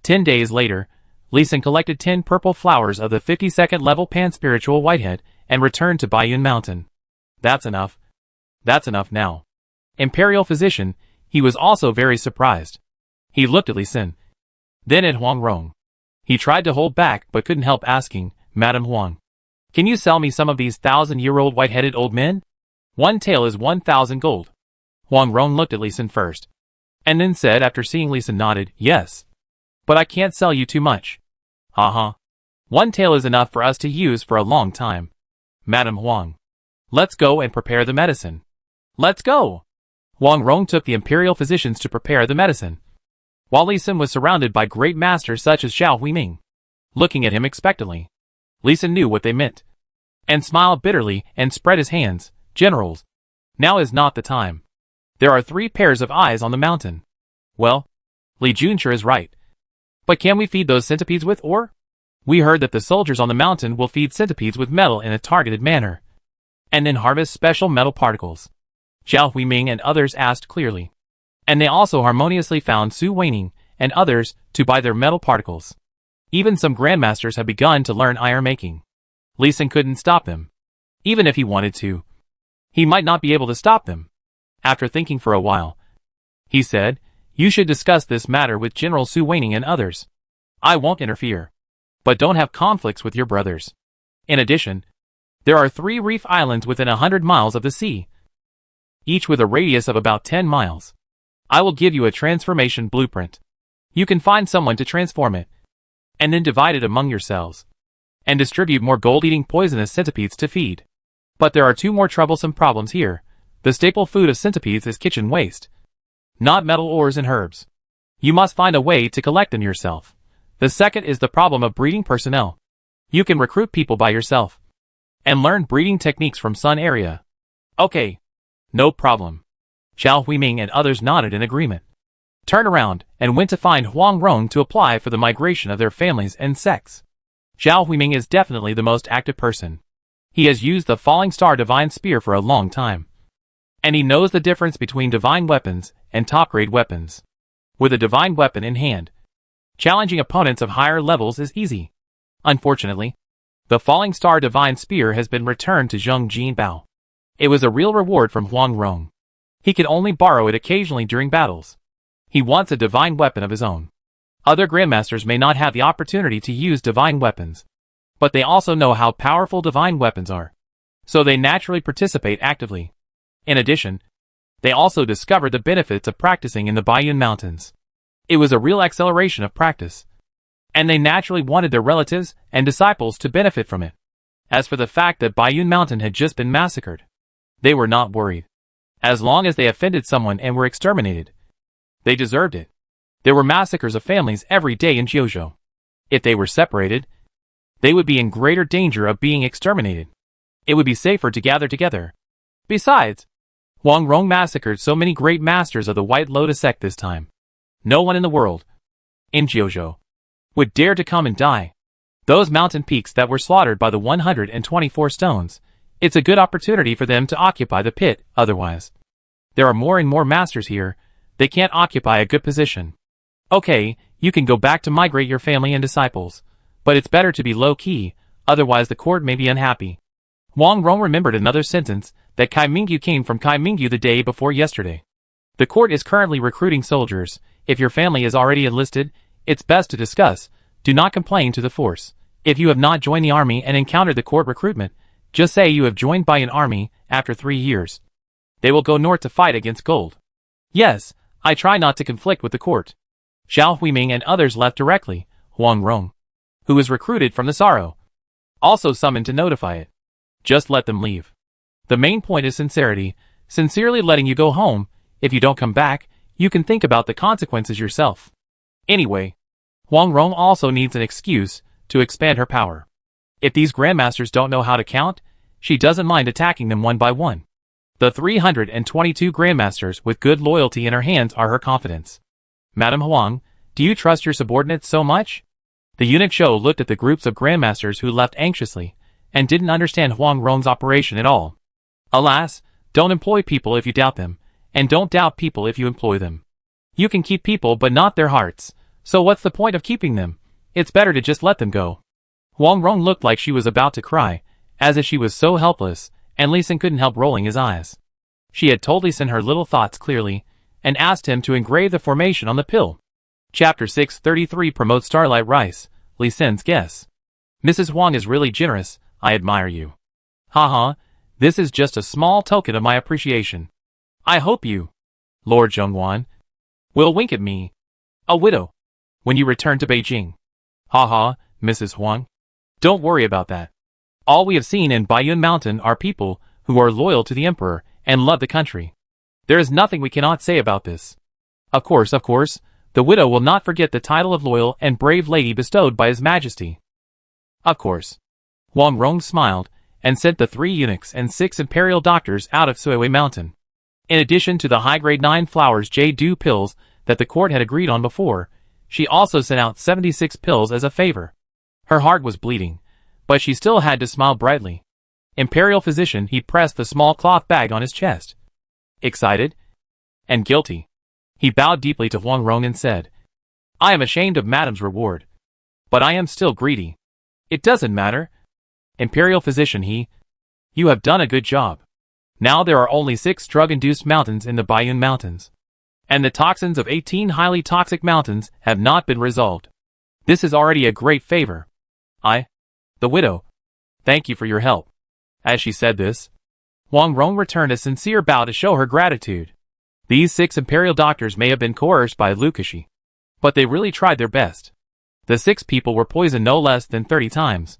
10 days later, Li Xin collected 10 purple flowers of the 52nd level Pan-Spiritual Whitehead and returned to Baiyun Mountain. That's enough. That's enough now. Imperial physician, he was also very surprised. He looked at Li Xin, then at Huang Rong. He tried to hold back but couldn't help asking, Madam Huang, can you sell me some of these 1,000-year-old white-headed old men? 1 tael is 1,000 gold. Huang Rong looked at Li Xin first, and then said after seeing Li Xin nodded, yes. But I can't sell you too much. 1 tael is enough for us to use for a long time. Madam Huang, let's go and prepare the medicine. Let's go! Huang Rong took the imperial physicians to prepare the medicine, while Li Xin was surrounded by great masters such as Xiao Huiming, looking at him expectantly. Li Xin knew what they meant, and smiled bitterly and spread his hands. Generals, now is not the time. There are 3 pairs of eyes on the mountain. Well, Li Junshi is right. But can we feed those centipedes with ore? We heard that the soldiers on the mountain will feed centipedes with metal in a targeted manner, and then harvest special metal particles. Xiao Huiming and others asked clearly. And they also harmoniously found Su Weining and others to buy their metal particles. Even some grandmasters have begun to learn iron making. Li Xin couldn't stop them. Even if he wanted to, he might not be able to stop them. After thinking for a while, he said, you should discuss this matter with General Su Weining and others. I won't interfere. But don't have conflicts with your brothers. In addition, there are 3 reef islands within 100 miles of the sea, each with a radius of about 10 miles. I will give you a transformation blueprint. You can find someone to transform it, and then divide it among yourselves. and distribute more gold-eating poisonous centipedes to feed. But there are two more troublesome problems here. The staple food of centipedes is kitchen waste, not metal ores and herbs. You must find a way to collect them yourself. The second is the problem of breeding personnel. You can recruit people by yourself and learn breeding techniques from Sun area. Okay. No problem. Zhao Huiming and others nodded in agreement. Turned around and went to find Huang Rong to apply for the migration of their families and sects. Zhao Huiming is definitely the most active person. He has used the Falling Star Divine Spear for a long time, and he knows the difference between divine weapons and top-grade weapons. With a divine weapon in hand, challenging opponents of higher levels is easy. Unfortunately, the Falling Star Divine Spear has been returned to Zheng Jinbao. It was a real reward from Huang Rong. He can only borrow it occasionally during battles. He wants a divine weapon of his own. Other grandmasters may not have the opportunity to use divine weapons, but they also know how powerful divine weapons are, so they naturally participate actively. In addition, they also discovered the benefits of practicing in the Baiyun Mountains. It was a real acceleration of practice, and they naturally wanted their relatives and disciples to benefit from it. As for the fact that Baiyun Mountain had just been massacred, they were not worried. As long as they offended someone and were exterminated, they deserved it. There were massacres of families every day in Jiuzhou. If they were separated, they would be in greater danger of being exterminated. It would be safer to gather together. Besides, Huang Rong massacred so many great masters of the White Lotus sect this time. No one in the world, in Jiuzhou, would dare to come and die. Those mountain peaks that were slaughtered by the 124 stones, it's a good opportunity for them to occupy the pit. Otherwise, there are more and more masters here. They can't occupy a good position. Okay, you can go back to migrate your family and disciples, but it's better to be low-key, otherwise the court may be unhappy. Huang Rong remembered another sentence that Kai Mingyu came from Kai Mingyu the day before yesterday. The court is currently recruiting soldiers. If your family is already enlisted, it's best to discuss. Do not complain to the force. If you have not joined the army and encountered the court recruitment, just say you have joined by an army after 3 years. They will go north to fight against gold. Yes, I try not to conflict with the court. Zhao Huiming and others left directly. Huang Rong, who was recruited from the Sorrow, also summoned to notify it. Just let them leave. The main point is sincerity, sincerely letting you go home. If you don't come back, you can think about the consequences yourself. Anyway, Huang Rong also needs an excuse to expand her power. If these grandmasters don't know how to count, she doesn't mind attacking them one by one. The 322 grandmasters with good loyalty in her hands are her confidence. Madam Huang, do you trust your subordinates so much? The eunuch Zhou looked at the groups of grandmasters who left anxiously, and didn't understand Huang Rong's operation at all. Alas, don't employ people if you doubt them, and don't doubt people if you employ them. You can keep people but not their hearts, so what's the point of keeping them? It's better to just let them go. Huang Rong looked like she was about to cry, as if she was so helpless, and Li Xin couldn't help rolling his eyes. She had told Li Xin her little thoughts clearly, and asked him to engrave the formation on the pill. Chapter 633 promotes Starlight Rice, Li Xin's guess. Mrs. Huang is really generous, I admire you. Haha, this is just a small token of my appreciation. I hope you, Lord Zhongguan, will wink at me, a widow, when you return to Beijing. Haha, Mrs. Huang. Don't worry about that. All we have seen in Baiyun Mountain are people who are loyal to the emperor and love the country. There is nothing we cannot say about this. Of course, the widow will not forget the title of loyal and brave lady bestowed by His Majesty. Of course. Huang Rong smiled, and sent the 3 eunuchs and 6 imperial doctors out of Suiwei Mountain. In addition to the high-grade 9 flowers J-dew pills that the court had agreed on before, she also sent out 76 pills as a favor. Her heart was bleeding, but she still had to smile brightly. Imperial physician, he pressed the small cloth bag on his chest. Excited and guilty, he bowed deeply to Huang Rong and said, I am ashamed of Madam's reward, but I am still greedy. It doesn't matter. Imperial physician, you have done a good job. Now there are only 6 drug-induced mountains in the Baiyun Mountains, and the toxins of 18 highly toxic mountains have not been resolved. This is already a great favor. I, the widow, thank you for your help. As she said this, Huang Rong returned a sincere bow to show her gratitude. These 6 imperial doctors may have been coerced by Lukashi, but they really tried their best. The 6 people were poisoned no less than 30 times.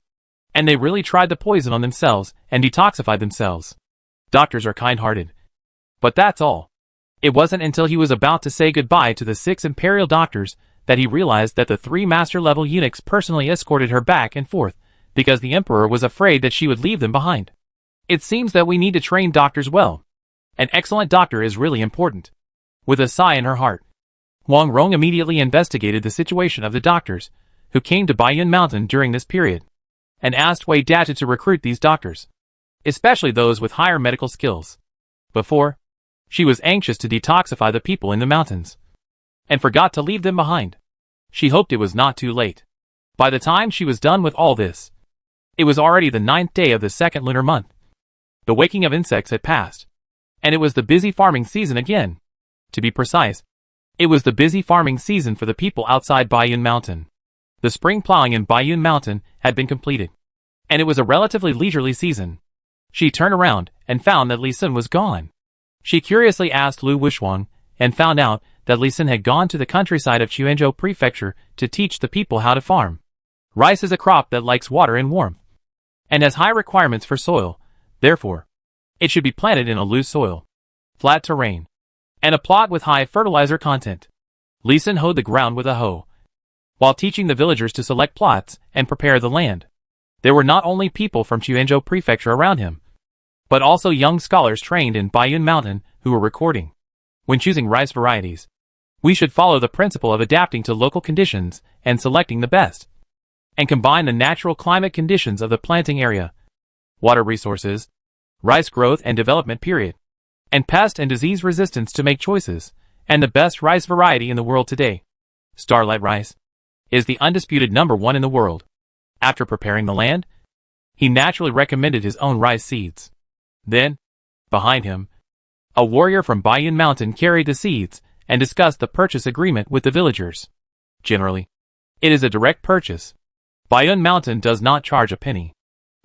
And they really tried the poison on themselves and detoxified themselves. Doctors are kind-hearted. But that's all. It wasn't until he was about to say goodbye to the 6 imperial doctors that he realized that the 3 master-level eunuchs personally escorted her back and forth, because the emperor was afraid that she would leave them behind. It seems that we need to train doctors well. An excellent doctor is really important. With a sigh in her heart, Huang Rong immediately investigated the situation of the doctors who came to Baiyun Mountain during this period, and asked Wei Data to recruit these doctors, especially those with higher medical skills. Before, she was anxious to detoxify the people in the mountains, and forgot to leave them behind. She hoped it was not too late. By the time she was done with all this, it was already the 9th day of the 2nd lunar month. The waking of insects had passed, and it was the busy farming season again. To be precise, it was the busy farming season for the people outside Baiyun Mountain. The spring plowing in Baiyun Mountain had been completed, and it was a relatively leisurely season. She turned around and found that Li Sun was gone. She curiously asked Lu Wushuang and found out that Li Sun had gone to the countryside of Quanzhou Prefecture to teach the people how to farm. Rice is a crop that likes water and warmth, and has high requirements for soil. Therefore, it should be planted in a loose soil, flat terrain, and a plot with high fertilizer content. Li Sun hoed the ground with a hoe, while teaching the villagers to select plots and prepare the land. There were not only people from Quanzhou Prefecture around him, but also young scholars trained in Baiyun Mountain who were recording. When choosing rice varieties, we should follow the principle of adapting to local conditions and selecting the best, and combine the natural climate conditions of the planting area, water resources, rice growth and development period, and pest and disease resistance to make choices, and the best rice variety in the world today, Starlight Rice, is the undisputed #1 in the world. After preparing the land, he naturally recommended his own rice seeds. Then, behind him, a warrior from Baiyun Mountain carried the seeds and discussed the purchase agreement with the villagers. Generally, it is a direct purchase. Baiyun Mountain does not charge a penny.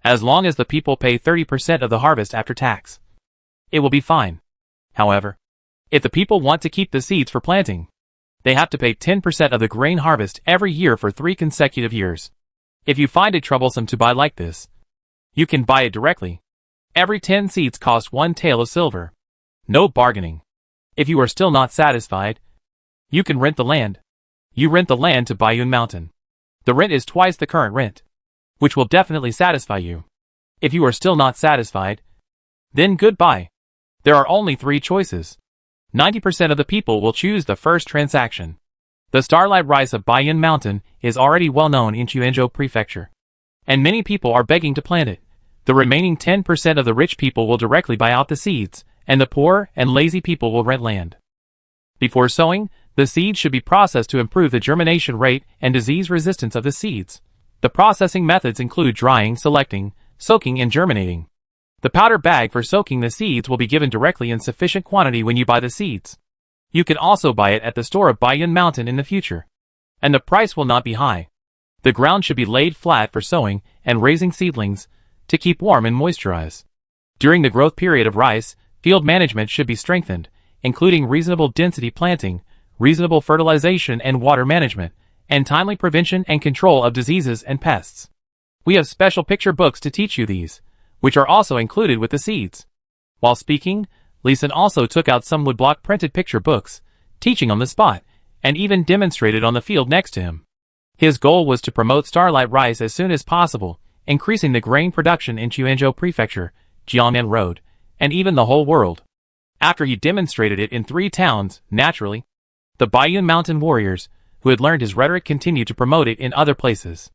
As long as the people pay 30% of the harvest after tax, it will be fine. However, if the people want to keep the seeds for planting, they have to pay 10% of the grain harvest every year for 3 consecutive years. If you find it troublesome to buy like this, you can buy it directly. Every 10 seeds cost 1 tael of silver. No bargaining. If you are still not satisfied, you can rent the land. You rent the land to Baiyun Mountain. The rent is twice the current rent, which will definitely satisfy you. If you are still not satisfied, then goodbye. There are only 3 choices. 90% of the people will choose the first transaction. The Starlight Rice of Baiyun Mountain is already well known in Quanzhou Prefecture, and many people are begging to plant it. The remaining 10% of the rich people will directly buy out the seeds, and the poor and lazy people will rent land. Before sowing, the seeds should be processed to improve the germination rate and disease resistance of the seeds. The processing methods include drying, selecting, soaking, and germinating. The powder bag for soaking the seeds will be given directly in sufficient quantity when you buy the seeds. You can also buy it at the store of Baiyun Mountain in the future, and the price will not be high. The ground should be laid flat for sowing and raising seedlings to keep warm and moisturize. During the growth period of rice, field management should be strengthened, including reasonable density planting, reasonable fertilization and water management, and timely prevention and control of diseases and pests. We have special picture books to teach you these, which are also included with the seeds. While speaking, Li Sun also took out some woodblock printed picture books, teaching on the spot, and even demonstrated on the field next to him. His goal was to promote Starlight Rice as soon as possible, increasing the grain production in Quanzhou Prefecture, Jiangnan Road, and even the whole world. After he demonstrated it in 3 towns, naturally, the Baiyun Mountain warriors, who had learned his rhetoric, continued to promote it in other places.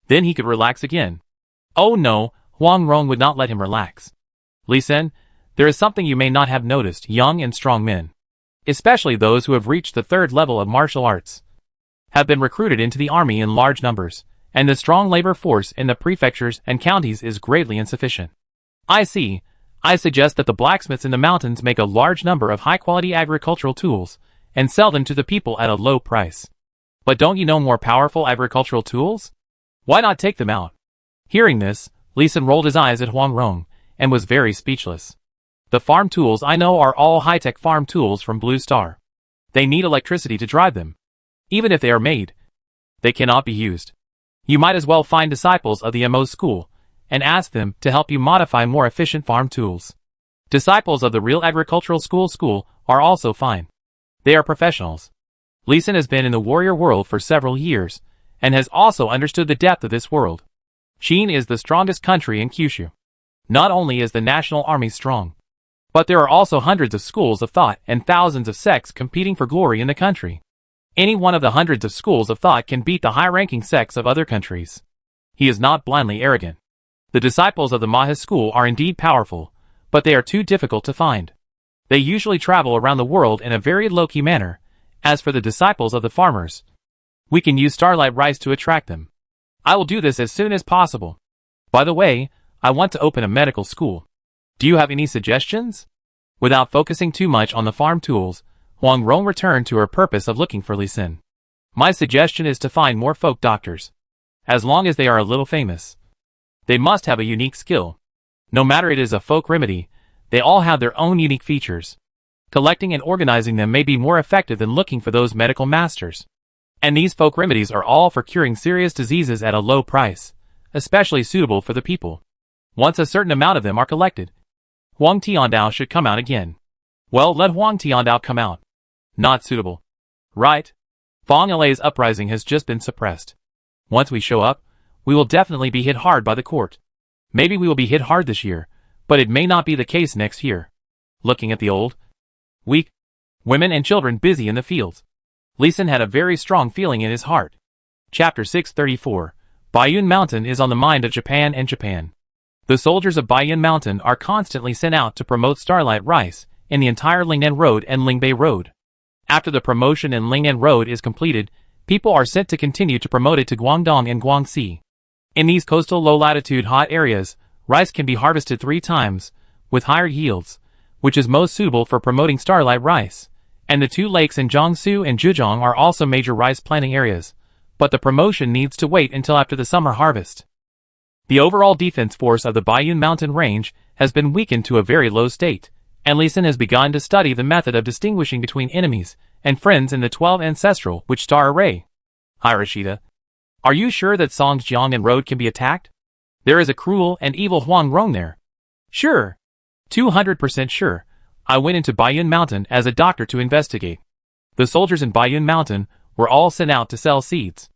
Then he could relax again. Oh no, Huang Rong would not let him relax. Li Sun, there is something you may not have noticed. Young and strong men, especially those who have reached the 3rd level of martial arts, have been recruited into the army in large numbers, and the strong labor force in the prefectures and counties is greatly insufficient. I see. I suggest that the blacksmiths in the mountains make a large number of high-quality agricultural tools and sell them to the people at a low price. But don't you know more powerful agricultural tools? Why not take them out? Hearing this, Li Sun rolled his eyes at Huang Rong and was very speechless. The farm tools I know are all high-tech farm tools from Blue Star. They need electricity to drive them. Even if they are made, they cannot be used. You might as well find disciples of the MO school and ask them to help you modify more efficient farm tools. Disciples of the real agricultural school are also fine. They are professionals. Lee Sin has been in the warrior world for several years, and has also understood the depth of this world. Sheen is the strongest country in Kyushu. Not only is the national army strong, but there are also hundreds of schools of thought and thousands of sects competing for glory in the country. Any one of the hundreds of schools of thought can beat the high-ranking sects of other countries. He is not blindly arrogant. The disciples of the Maha's school are indeed powerful, but they are too difficult to find. They usually travel around the world in a very low-key manner. As for the disciples of the farmers, we can use starlight rice to attract them. I will do this as soon as possible. By the way, I want to open a medical school. Do you have any suggestions? Without focusing too much on the farm tools, Huang Rong returned to her purpose of looking for Lee Sin. My suggestion is to find more folk doctors. As long as they are a little famous, they must have a unique skill. No matter it is a folk remedy, they all have their own unique features. Collecting and organizing them may be more effective than looking for those medical masters. And these folk remedies are all for curing serious diseases at a low price, especially suitable for the people. Once a certain amount of them are collected, Huang Tiandao should come out again. Well, let Huang Tiandao come out. Not suitable. Right? Fong La's uprising has just been suppressed. Once we show up, we will definitely be hit hard by the court. Maybe we will be hit hard this year, but it may not be the case next year. Looking at the old, weak women and children busy in the fields, Lee Sin had a very strong feeling in his heart. Chapter 634. Bayun Mountain is on the mind of Japan and Japan. The soldiers of Bayun Mountain are constantly sent out to promote Starlight Rice in the entire Lingnan Road and Lingbei Road. After the promotion in Lingnan Road is completed, people are sent to continue to promote it to Guangdong and Guangxi. In these coastal low-latitude hot areas, rice can be harvested 3 times, with higher yields, which is most suitable for promoting Starlight Rice. And the 2 lakes in Jiangsu and Zhejiang are also major rice planting areas, but the promotion needs to wait until after the summer harvest. The overall defense force of the Bayun Mountain Range has been weakened to a very low state, and Lee Sin has begun to study the method of distinguishing between enemies and friends in the 12 ancestral witch star array. Hi Rashida. Are you sure that Songjiang and Road can be attacked? There is a cruel and evil Huang Rong there. Sure. 200% sure. I went into Bayun Mountain as a doctor to investigate. The soldiers in Bayun Mountain were all sent out to sell seeds.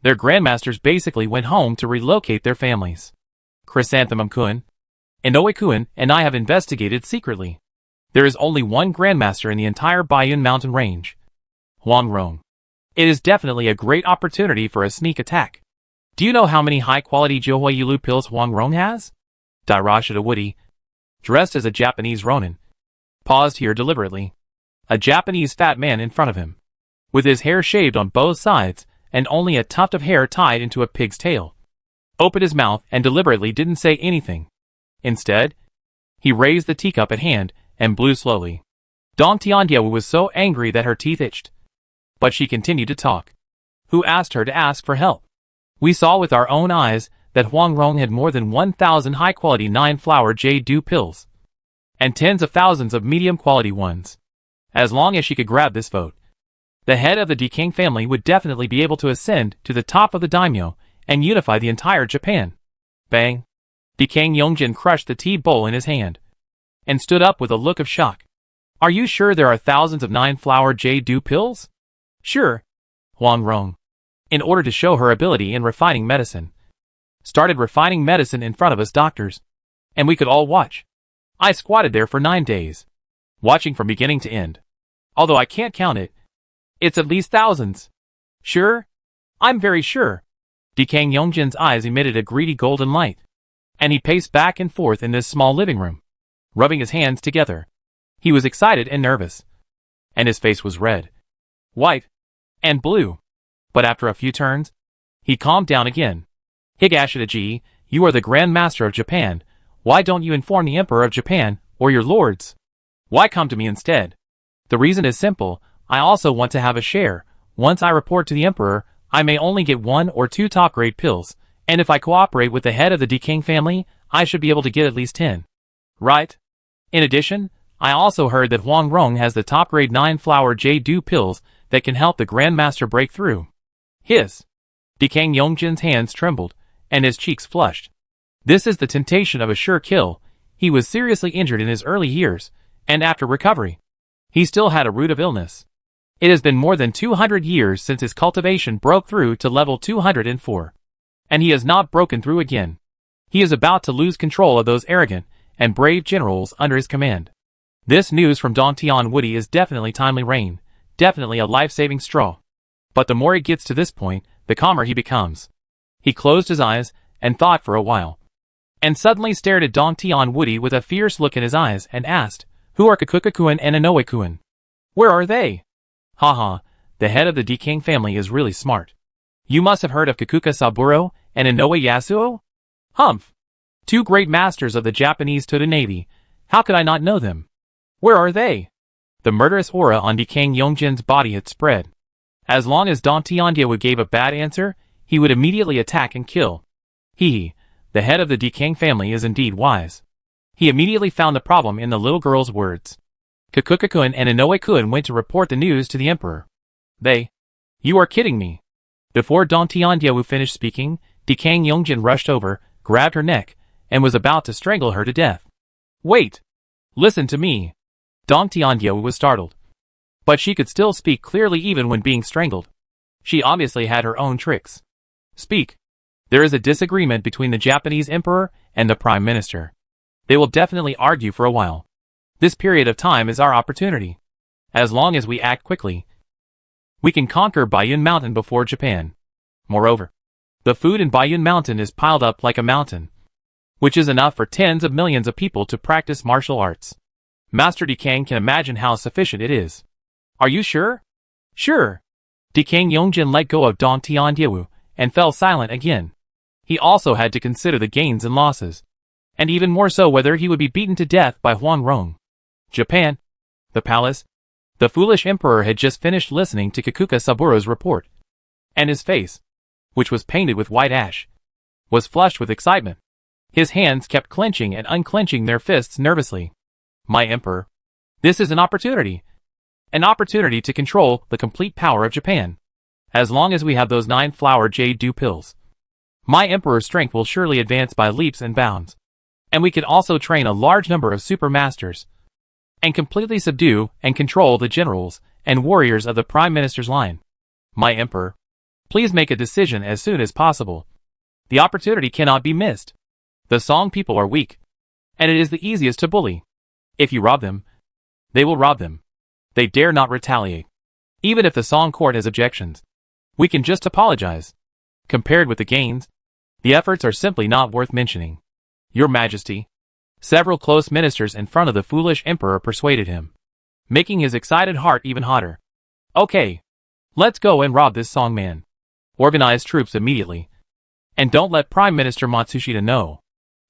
Their grandmasters basically went home to relocate their families. Chrysanthemum-kun, Inoue-kun, and I have investigated secretly. There is only one grandmaster in the entire Bayun Mountain range. Huang Rong. It is definitely a great opportunity for a sneak attack. Do you know how many high-quality Jiuhui Yulu pills Huang Rong has? Dairashida Woody, dressed as a Japanese Ronin, paused here deliberately. A Japanese fat man in front of him, with his hair shaved on both sides and only a tuft of hair tied into a pig's tail, opened his mouth and deliberately didn't say anything. Instead, he raised the teacup at hand and blew slowly. Dong Tiandiawu was so angry that her teeth itched. But she continued to talk. Who asked her to ask for help? We saw with our own eyes that Huang Rong had more than 1,000 high-quality 9-flower jade-dew pills, and tens of thousands of medium-quality ones. As long as she could grab this vote, the head of the Dekang family would definitely be able to ascend to the top of the daimyo and unify the entire Japan. Bang! Dekang Yongjin crushed the tea bowl in his hand and stood up with a look of shock. Are you sure there are thousands of 9-flower jade-dew pills? Sure. Huang Rong, in order to show her ability in refining medicine, started refining medicine in front of us doctors, and we could all watch. I squatted there for 9 days, watching from beginning to end. Although I can't count it, it's at least thousands. Sure? I'm very sure. Dekang Yongjin's eyes emitted a greedy golden light, and he paced back and forth in this small living room, rubbing his hands together. He was excited and nervous, and his face was red, white, and blue. But after a few turns, he calmed down again. Higashida-ji, you are the Grand Master of Japan. Why don't you inform the Emperor of Japan, or your lords? Why come to me instead? The reason is simple. I also want to have a share. Once I report to the Emperor, I may only get 1 or 2 top-grade pills, and if I cooperate with the head of the Dekang family, I should be able to get at least 10. Right? In addition, I also heard that Huang Rong has the top-grade 9-flower jade-dew pills that can help the Grandmaster break through. Dekang Yongjin's hands trembled, and his cheeks flushed. This is the temptation of a sure kill. He was seriously injured in his early years, and after recovery, he still had a root of illness. It has been more than 200 years since his cultivation broke through to level 204. And he has not broken through again. He is about to lose control of those arrogant and brave generals under his command. This news from Don Tian Woody is definitely timely rain, definitely a life-saving straw. But the more he gets to this point, the calmer he becomes. He closed his eyes and thought for a while, and suddenly stared at Don Tian Woody with a fierce look in his eyes and asked, "Who are Kakuka-kun and Inoue-kun? Where are they?" Haha, the head of the Dekang family is really smart. You must have heard of Kakuka Saburo and Inoue Yasuo? Humph! Two great masters of the Japanese Toda Navy. How could I not know them? Where are they? The murderous aura on Dekang Yongjin's body had spread. As long as Don Tiandiawu gave a bad answer, he would immediately attack and kill. The head of the Dekang family is indeed wise. He immediately found the problem in the little girl's words. Kakuka-kun and Inoue-kun went to report the news to the emperor. You are kidding me. Before Don Tiandiawu finished speaking, Dekang Yongjin rushed over, grabbed her neck, and was about to strangle her to death. Wait! Listen to me. Don Tiandiawu was startled. But she could still speak clearly even when being strangled. She obviously had her own tricks. Speak. There is a disagreement between the Japanese emperor and the prime minister. They will definitely argue for a while. This period of time is our opportunity. As long as we act quickly, we can conquer Bayun Mountain before Japan. Moreover, the food in Bayun Mountain is piled up like a mountain, which is enough for tens of millions of people to practice martial arts. Master Dekang can imagine how sufficient it is. Are you sure? Sure. Dekang Yongjin let go of Don Tiandiawu and fell silent again. He also had to consider the gains and losses, and even more so whether he would be beaten to death by Huang Rong. Japan. The palace. The foolish emperor had just finished listening to Kakuka Saburo's report, and his face, which was painted with white ash, was flushed with excitement. His hands kept clenching and unclenching their fists nervously. My emperor. This is an opportunity. An opportunity to control the complete power of Japan. As long as we have those 9-flower jade dew pills, my emperor's strength will surely advance by leaps and bounds. And we could also train a large number of super masters, and completely subdue and control the generals and warriors of the prime minister's line. My emperor. Please make a decision as soon as possible. The opportunity cannot be missed. The Song people are weak, and it is the easiest to bully. If you rob them, they will rob them. They dare not retaliate. Even if the Song court has objections, we can just apologize. Compared with the gains, the efforts are simply not worth mentioning. Your Majesty. Several close ministers in front of the foolish emperor persuaded him, making his excited heart even hotter. Okay. Let's go and rob this Song man. Organize troops immediately. And don't let Prime Minister Matsushita know.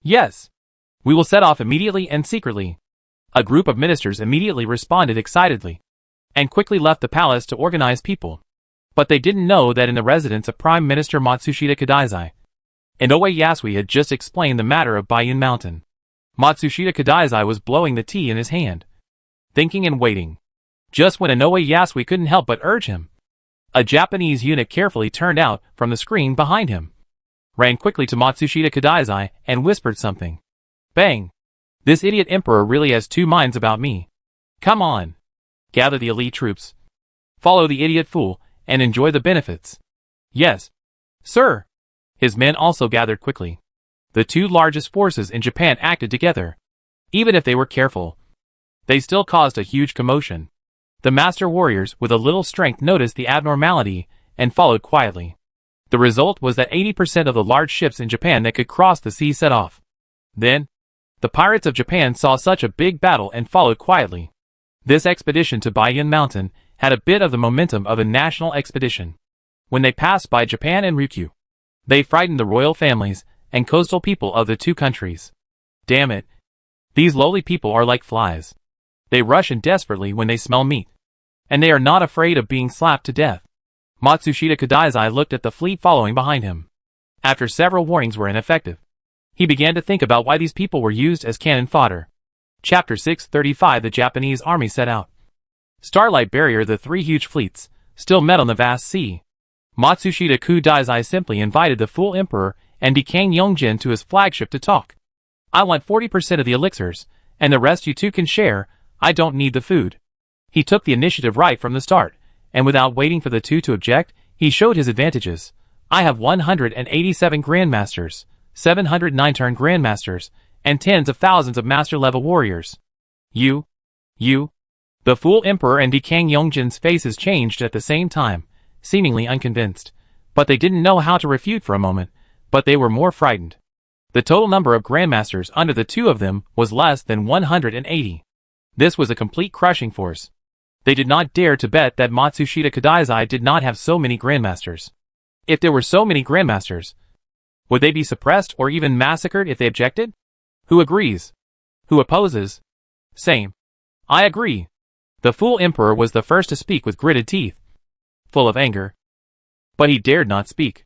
Yes. We will set off immediately and secretly. A group of ministers immediately responded excitedly, and quickly left the palace to organize people. But they didn't know that in the residence of Prime Minister Matsushita Kadaizai, Inoue Yasui had just explained the matter of Bayun Mountain. Matsushita Kadaizai was blowing the tea in his hand, thinking and waiting. Just when Inoue Yasui couldn't help but urge him, a Japanese eunuch carefully turned out from the screen behind him, ran quickly to Matsushita Kadaizai and whispered something. Bang! This idiot emperor really has two minds about me. Come on! Gather the elite troops. Follow the idiot fool, and enjoy the benefits. Yes, sir! His men also gathered quickly. The two largest forces in Japan acted together. Even if they were careful, they still caused a huge commotion. The master warriors with a little strength noticed the abnormality and followed quietly. The result was that 80% of the large ships in Japan that could cross the sea set off. Then, the pirates of Japan saw such a big battle and followed quietly. This expedition to Bayun Mountain had a bit of the momentum of a national expedition. When they passed by Japan and Ryukyu, they frightened the royal families and coastal people of the two countries. Damn it. These lowly people are like flies. They rush in desperately when they smell meat, and they are not afraid of being slapped to death. Matsushita Kadaizai looked at the fleet following behind him. After several warnings were ineffective, he began to think about why these people were used as cannon fodder. Chapter 635. The Japanese army set out. Starlight Barrier. The three huge fleets still met on the vast sea. Matsushita Kadaizai simply invited the fool emperor and Dekang Yongjin to his flagship to talk. I want 40% of the elixirs, and the rest you two can share. I don't need the food. He took the initiative right from the start, and without waiting for the two to object, he showed his advantages. I have 187 Grandmasters, 709 turn Grandmasters, and tens of thousands of Master-level warriors. You. The Fool Emperor and Dekang Yongjin's faces changed at the same time, seemingly unconvinced. But they didn't know how to refute for a moment, but they were more frightened. The total number of Grandmasters under the two of them was less than 180. This was a complete crushing force. They did not dare to bet that Matsushita Kadaizai did not have so many Grandmasters. If there were so many Grandmasters, would they be suppressed or even massacred if they objected? Who agrees? Who opposes? Same. I agree. The Fool Emperor was the first to speak with gritted teeth, full of anger. But he dared not speak.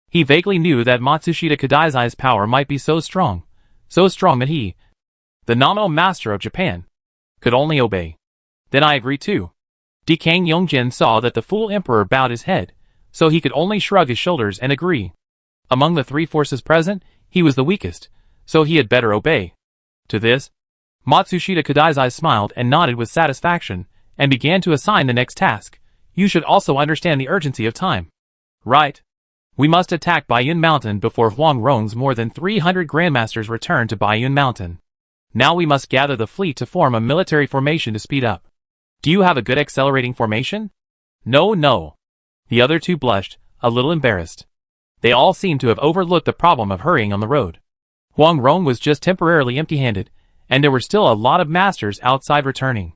He vaguely knew that Matsushita Kadaizai's power might be so strong that he, the nominal master of Japan, could only obey. Then I agree too. Dekang Yongjin saw that the Fool Emperor bowed his head, so he could only shrug his shoulders and agree. Among the three forces present, he was the weakest, so he had better obey. To this, Matsushita Kadaizai smiled and nodded with satisfaction, and began to assign the next task. You should also understand the urgency of time. Right. We must attack Baiyun Mountain before Huang Rong's more than 300 Grandmasters return to Baiyun Mountain. Now we must gather the fleet to form a military formation to speed up. Do you have a good accelerating formation? No. The other two blushed, a little embarrassed. They all seemed to have overlooked the problem of hurrying on the road. Huang Rong was just temporarily empty-handed, and there were still a lot of masters outside returning.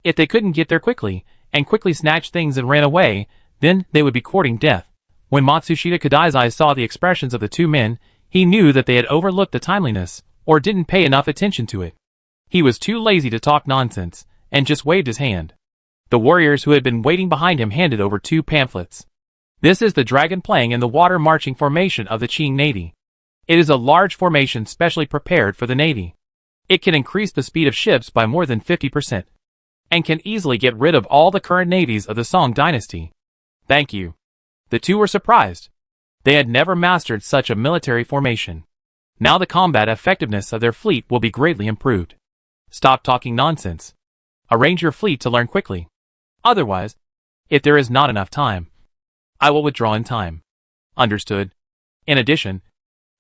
If they couldn't get there quickly, and quickly snatched things and ran away, then they would be courting death. When Matsushita Kadaizai saw the expressions of the two men, he knew that they had overlooked the timeliness, or didn't pay enough attention to it. He was too lazy to talk nonsense, and just waved his hand. The warriors who had been waiting behind him handed over two pamphlets. This is the dragon playing in the water marching formation of the Qing Navy. It is a large formation specially prepared for the Navy. It can increase the speed of ships by more than 50%, and can easily get rid of all the current navies of the Song dynasty. Thank you. The two were surprised. They had never mastered such a military formation. Now the combat effectiveness of their fleet will be greatly improved. Stop talking nonsense. Arrange your fleet to learn quickly. Otherwise, if there is not enough time, I will withdraw in time. Understood. In addition,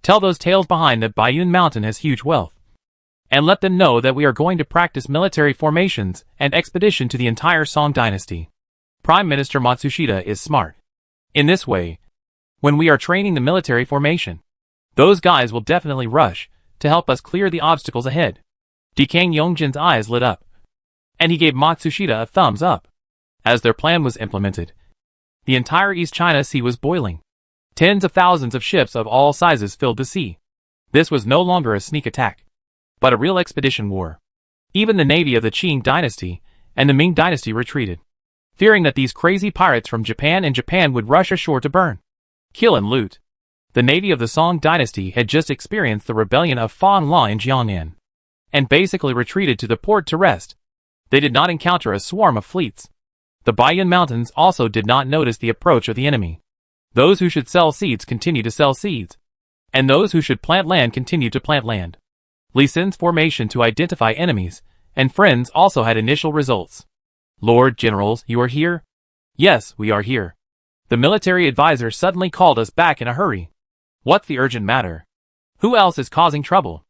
tell those tales behind that Baiyun Mountain has huge wealth. And let them know that we are going to practice military formations and expedition to the entire Song dynasty. Prime Minister Matsushita is smart. In this way, when we are training the military formation, those guys will definitely rush to help us clear the obstacles ahead. Dekang Yongjin's eyes lit up, and he gave Matsushita a thumbs up. As their plan was implemented, the entire East China Sea was boiling. Tens of thousands of ships of all sizes filled the sea. This was no longer a sneak attack, but a real expedition war. Even the navy of the Qing dynasty and the Ming dynasty retreated, fearing that these crazy pirates from Japan would rush ashore to burn, kill and loot. The navy of the Song dynasty had just experienced the rebellion of Fan La in Jiangnan, and basically retreated to the port to rest. They did not encounter a swarm of fleets. The Baiyun Mountains also did not notice the approach of the enemy. Those who should sell seeds continued to sell seeds, and those who should plant land continued to plant land. Li Sin's formation to identify enemies and friends also had initial results. Lord Generals, you are here? Yes, we are here. The military advisor suddenly called us back in a hurry. What's the urgent matter? Who else is causing trouble?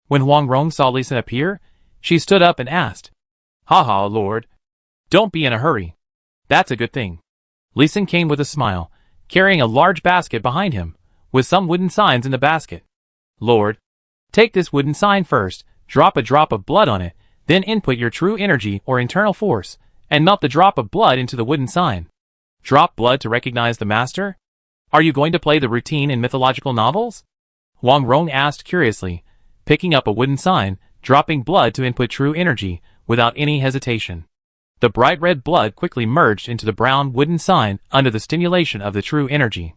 When Huang Rong saw Li Sin appear, she stood up and asked, Haha, Lord. Don't be in a hurry. That's a good thing. Li Sin came with a smile, carrying a large basket behind him, with some wooden signs in the basket. Lord, take this wooden sign first, drop a drop of blood on it, then input your true energy or internal force, and melt the drop of blood into the wooden sign. Drop blood to recognize the master? Are you going to play the routine in mythological novels? Huang Rong asked curiously, picking up a wooden sign, dropping blood to input true energy, without any hesitation. The bright red blood quickly merged into the brown wooden sign under the stimulation of the true energy.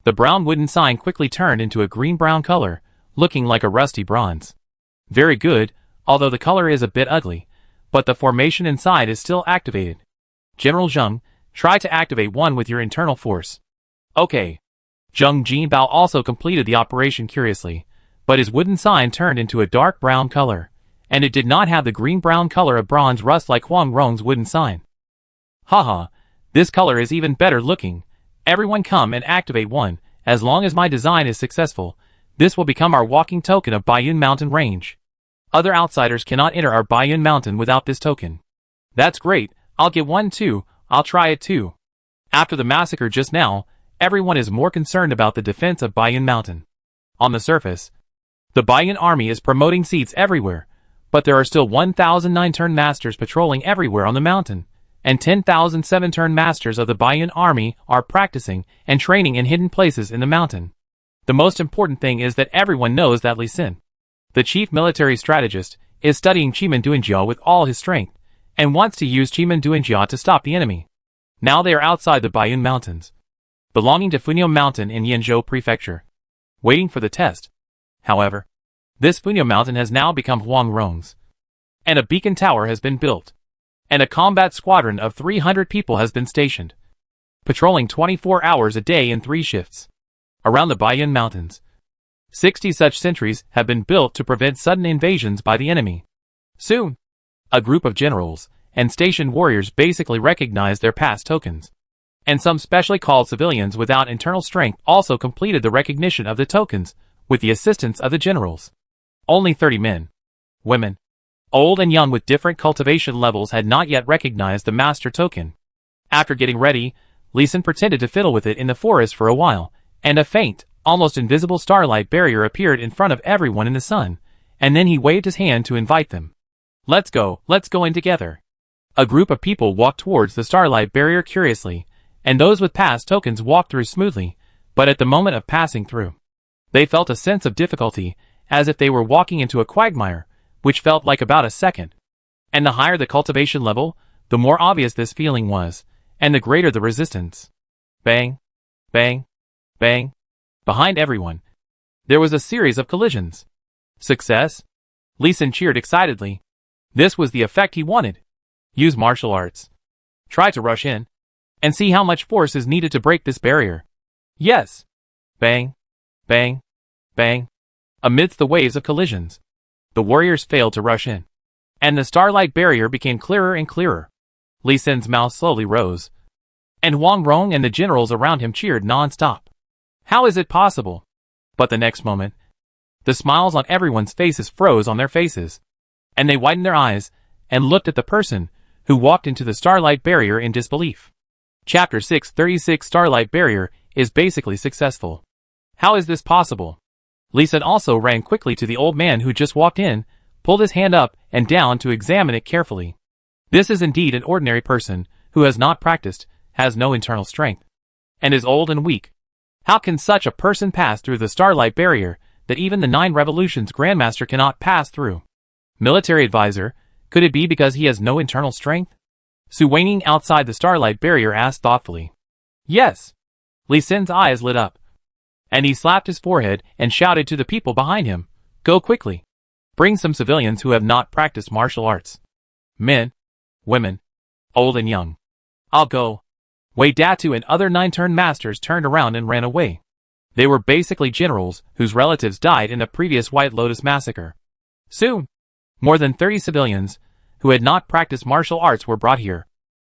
The brown wooden sign quickly turned into a green-brown color, looking like a rusty bronze. Very good, although the color is a bit ugly, but the formation inside is still activated. General Zheng, try to activate one with your internal force. Okay. Zheng Jinbao also completed the operation curiously, but his wooden sign turned into a dark brown color, and it did not have the green-brown color of bronze rust like Huang Rong's wooden sign. Haha, this color is even better looking. Everyone come and activate one. As long as my design is successful, this will become our walking token of Baiyun Mountain Range. Other outsiders cannot enter our Baiyun Mountain without this token. That's great, I'll get one too, I'll try it too. After the massacre just now, everyone is more concerned about the defense of Baiyun Mountain. On the surface, the Baiyun army is promoting seats everywhere, but there are still 1,009 turn masters patrolling everywhere on the mountain, and 10,000 7-turn masters of the Baiyun army are practicing and training in hidden places in the mountain. The most important thing is that everyone knows that Li Xin, the chief military strategist, is studying Qimen Duanjia with all his strength, and wants to use Qimen Duanjia to stop the enemy. Now they are outside the Baiyun Mountains, belonging to Funyo Mountain in Yanzhou Prefecture, waiting for the test. However, this Funyo Mountain has now become Huang Rong's, and a beacon tower has been built, and a combat squadron of 300 people has been stationed, patrolling 24 hours a day in 3 shifts, around the Baiyun Mountains. 60 such sentries have been built to prevent sudden invasions by the enemy. Soon, a group of generals and stationed warriors basically recognize their past tokens, and some specially called civilians without internal strength also completed the recognition of the tokens with the assistance of the generals. Only 30 men, women, old and young with different cultivation levels had not yet recognized the master token. After getting ready, Li Xin pretended to fiddle with it in the forest for a while, and a faint, almost invisible starlight barrier appeared in front of everyone in the sun, and then he waved his hand to invite them. Let's go in together. A group of people walked towards the starlight barrier curiously, and those with past tokens walked through smoothly, but at the moment of passing through, they felt a sense of difficulty, as if they were walking into a quagmire, which felt like about a second. And the higher the cultivation level, the more obvious this feeling was, and the greater the resistance. Bang, bang, bang. Behind everyone, there was a series of collisions. Success? Li Xin cheered excitedly. This was the effect he wanted. Use martial arts. Try to rush in, and see how much force is needed to break this barrier. Yes. Bang, bang, bang. Amidst the waves of collisions, the warriors failed to rush in, and the starlight barrier became clearer and clearer. Li Xin's mouth slowly rose, and Huang Rong and the generals around him cheered non-stop. How is it possible? But the next moment, the smiles on everyone's faces froze on their faces, and they widened their eyes and looked at the person who walked into the starlight barrier in disbelief. Chapter 636 Starlight Barrier is basically successful. How is this possible? Li Xin also ran quickly to the old man who just walked in, pulled his hand up and down to examine it carefully. This is indeed an ordinary person who has not practiced, has no internal strength, and is old and weak. How can such a person pass through the starlight barrier that even the 9 revolutions Grandmaster cannot pass through? Military advisor, could it be because he has no internal strength? Su Weining outside the starlight barrier asked thoughtfully. Yes. Li Xin's eyes lit up, and he slapped his forehead and shouted to the people behind him, "Go quickly. Bring some civilians who have not practiced martial arts. Men, women, old and young. I'll go." Wei Datu and other 9-turn masters turned around and ran away. They were basically generals whose relatives died in the previous White Lotus massacre. Soon, more than 30 civilians who had not practiced martial arts were brought here.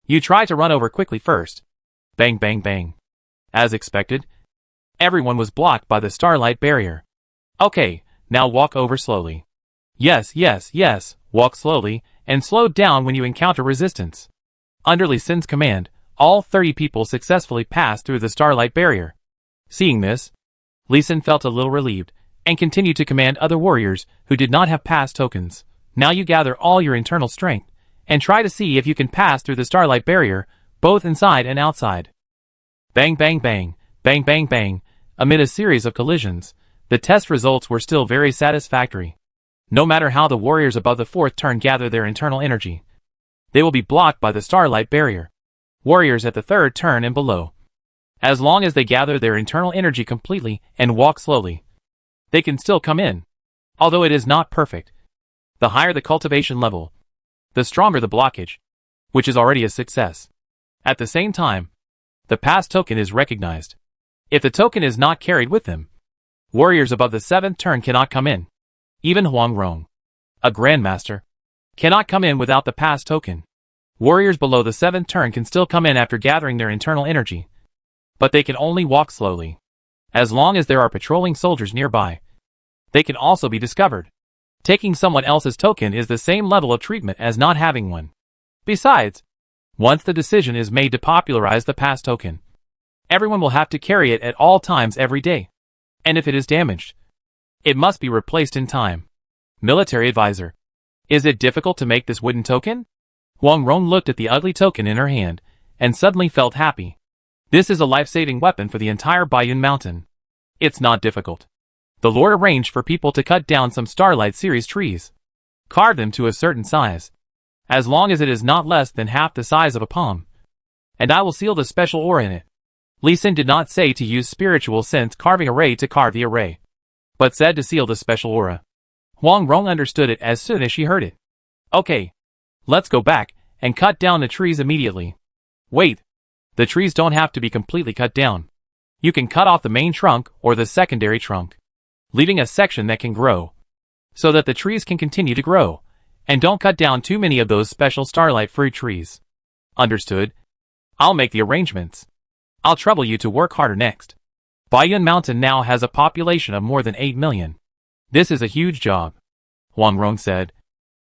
You try to run over quickly first. Bang, bang, bang. As expected, everyone was blocked by the starlight barrier. Okay, now walk over slowly. Yes, yes, yes, walk slowly, and slow down when you encounter resistance. Under Li Xin's command, all 30 people successfully passed through the starlight barrier. Seeing this, Li Xin felt a little relieved, and continued to command other warriors who did not have pass tokens. Now you gather all your internal strength, and try to see if you can pass through the starlight barrier, both inside and outside. Bang, bang, bang, bang, bang, bang. Amid a series of collisions, the test results were still very satisfactory. No matter how the warriors above the 4th turn gather their internal energy, they will be blocked by the starlight barrier. Warriors at the 3rd turn and below, as long as they gather their internal energy completely and walk slowly, they can still come in. Although it is not perfect, the higher the cultivation level, the stronger the blockage, which is already a success. At the same time, the pass token is recognized. If the token is not carried with them, warriors above the 7th turn cannot come in. Even Huang Rong, a grandmaster, cannot come in without the pass token. Warriors below the 7th turn can still come in after gathering their internal energy, but they can only walk slowly. As long as there are patrolling soldiers nearby, they can also be discovered. Taking someone else's token is the same level of treatment as not having one. Besides, once the decision is made to popularize the pass token, everyone will have to carry it at all times every day. And if it is damaged, it must be replaced in time. Military advisor. Is it difficult to make this wooden token? Huang Rong looked at the ugly token in her hand, and suddenly felt happy. This is a life-saving weapon for the entire Baiyun Mountain. It's not difficult. The Lord arranged for people to cut down some Starlight Series trees, carve them to a certain size, as long as it is not less than half the size of a palm, and I will seal the special aura in it. Li Xin did not say to use spiritual sense carving array to carve the array, but said to seal the special aura. Huang Rong understood it as soon as she heard it. Okay, let's go back and cut down the trees immediately. Wait, the trees don't have to be completely cut down. You can cut off the main trunk or the secondary trunk, leaving a section that can grow, so that the trees can continue to grow, and don't cut down too many of those special starlight fruit trees. Understood? I'll make the arrangements. I'll trouble you to work harder next. Baiyun Mountain now has a population of more than 8 million. This is a huge job, Huang Rong said,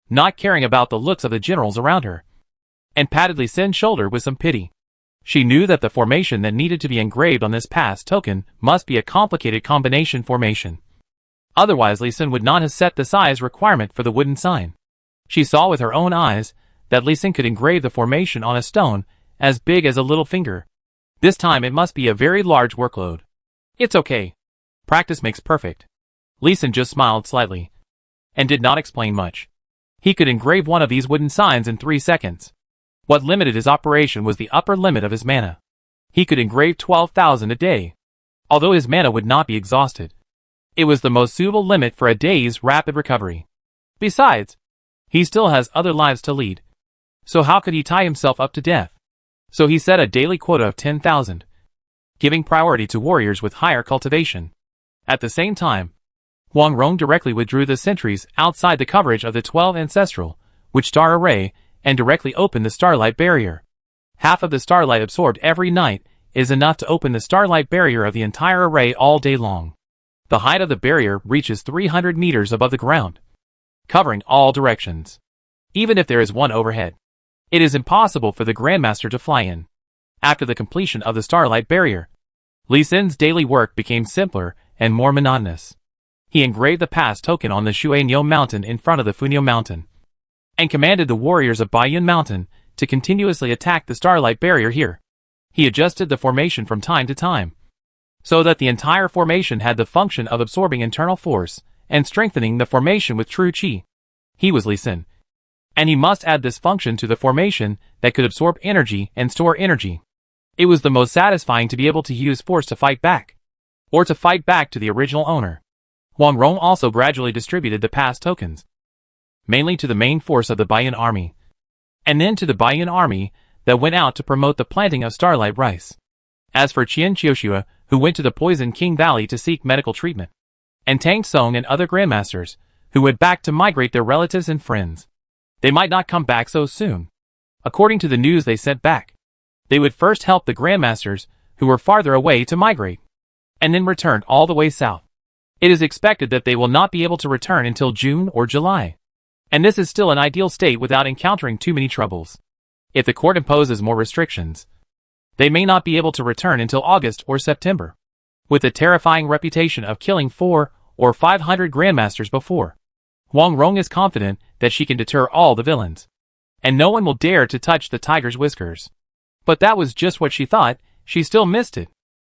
not caring about the looks of the generals around her, and patted Li Xin's shoulder with some pity. She knew that the formation that needed to be engraved on this pass token must be a complicated combination formation. Otherwise Li Xin would not have set the size requirement for the wooden sign. She saw with her own eyes that Li Xin could engrave the formation on a stone as big as a little finger. This time it must be a very large workload. It's okay. Practice makes perfect. Li Xin just smiled slightly, and did not explain much. He could engrave one of these wooden signs in 3 seconds. What limited his operation was the upper limit of his mana. He could engrave 12,000 a day, although his mana would not be exhausted. It was the most suitable limit for a day's rapid recovery. Besides, he still has other lives to lead. So how could he tie himself up to death? So he set a daily quota of 10,000, giving priority to warriors with higher cultivation. At the same time, Huang Rong directly withdrew the sentries outside the coverage of the 12 ancestral, which star array, and directly opened the starlight barrier. Half of the starlight absorbed every night is enough to open the starlight barrier of the entire array all day long. The height of the barrier reaches 300 meters above the ground, covering all directions. Even if there is one overhead, it is impossible for the Grandmaster to fly in. After the completion of the starlight barrier, Li Xin's daily work became simpler and more monotonous. He engraved the pass token on the Shuanyo Mountain in front of the Funyo Mountain, and commanded the warriors of Baiyun Mountain to continuously attack the starlight barrier here. He adjusted the formation from time to time, so that the entire formation had the function of absorbing internal force and strengthening the formation with true qi. He was Li Xin, and he must add this function to the formation that could absorb energy and store energy. It was the most satisfying to be able to use force to fight back, or to fight back to the original owner. Huang Rong also gradually distributed the pass tokens, mainly to the main force of the Baiyun army, and then to the Baiyun army that went out to promote the planting of starlight rice. As for Qian Qiushua, who went to the Poison King Valley to seek medical treatment, and Tang Song and other grandmasters, who went back to migrate their relatives and friends, they might not come back so soon. According to the news they sent back, they would first help the grandmasters who were farther away to migrate, and then return all the way south. It is expected that they will not be able to return until June or July, and this is still an ideal state without encountering too many troubles. If the court imposes more restrictions, they may not be able to return until August or September. With the terrifying reputation of killing 400 or 500 grandmasters before, Huang Rong is confident that she can deter all the villains, and no one will dare to touch the tiger's whiskers. But that was just what she thought. She still missed it.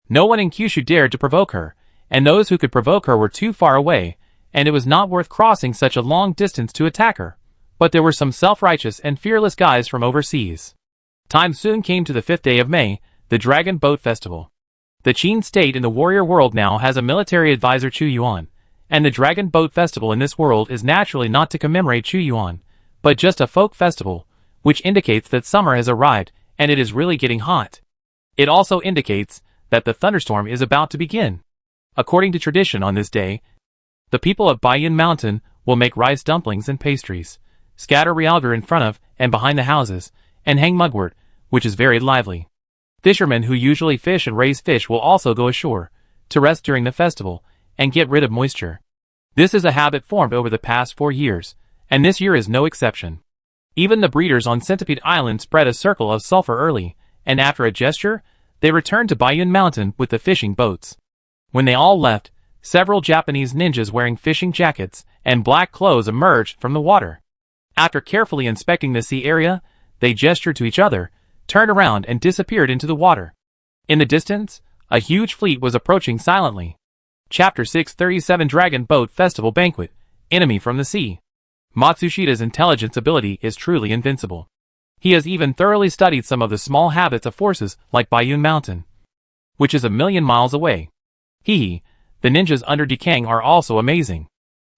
No one in Kyushu dared to provoke her, and those who could provoke her were too far away, and it was not worth crossing such a long distance to attack her. But there were some self-righteous and fearless guys from overseas. Time soon came to the 5th day of May, the Dragon Boat Festival. The Qin state in the warrior world now has a military advisor Chu Yuan, and the Dragon Boat Festival in this world is naturally not to commemorate Chu Yuan, but just a folk festival, which indicates that summer has arrived and it is really getting hot. It also indicates that the thunderstorm is about to begin. According to tradition on this day, the people of Baiyun Mountain will make rice dumplings and pastries, scatter realgar in front of and behind the houses, and hang mugwort, which is very lively. Fishermen who usually fish and raise fish will also go ashore to rest during the festival and get rid of moisture. This is a habit formed over the past 4 years, and this year is no exception. Even the breeders on Centipede Island spread a circle of sulfur early, and after a gesture, they returned to Baiyun Mountain with the fishing boats. When they all left, several Japanese ninjas wearing fishing jackets and black clothes emerged from the water. After carefully inspecting the sea area, they gestured to each other, turned around and disappeared into the water. In the distance, a huge fleet was approaching silently. Chapter 637 Dragon Boat Festival Banquet, Enemy from the Sea. Matsushida's intelligence ability is truly invincible. He has even thoroughly studied some of the small habits of forces like Baiyun Mountain, which is 1,000,000 miles away. The ninjas under Dekang are also amazing.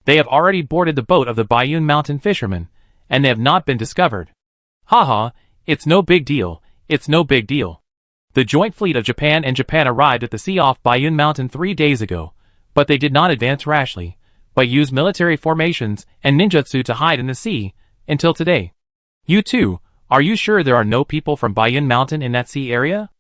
They have already boarded the boat of the Baiyun Mountain fishermen, and they have not been discovered. Haha, it's no big deal, it's no big deal. The joint fleet of Japan and Japan arrived at the sea off Baiyun Mountain 3 days ago, but they did not advance rashly, but used military formations and ninjutsu to hide in the sea, until today. You too, are you sure there are no people from Baiyun Mountain in that sea area?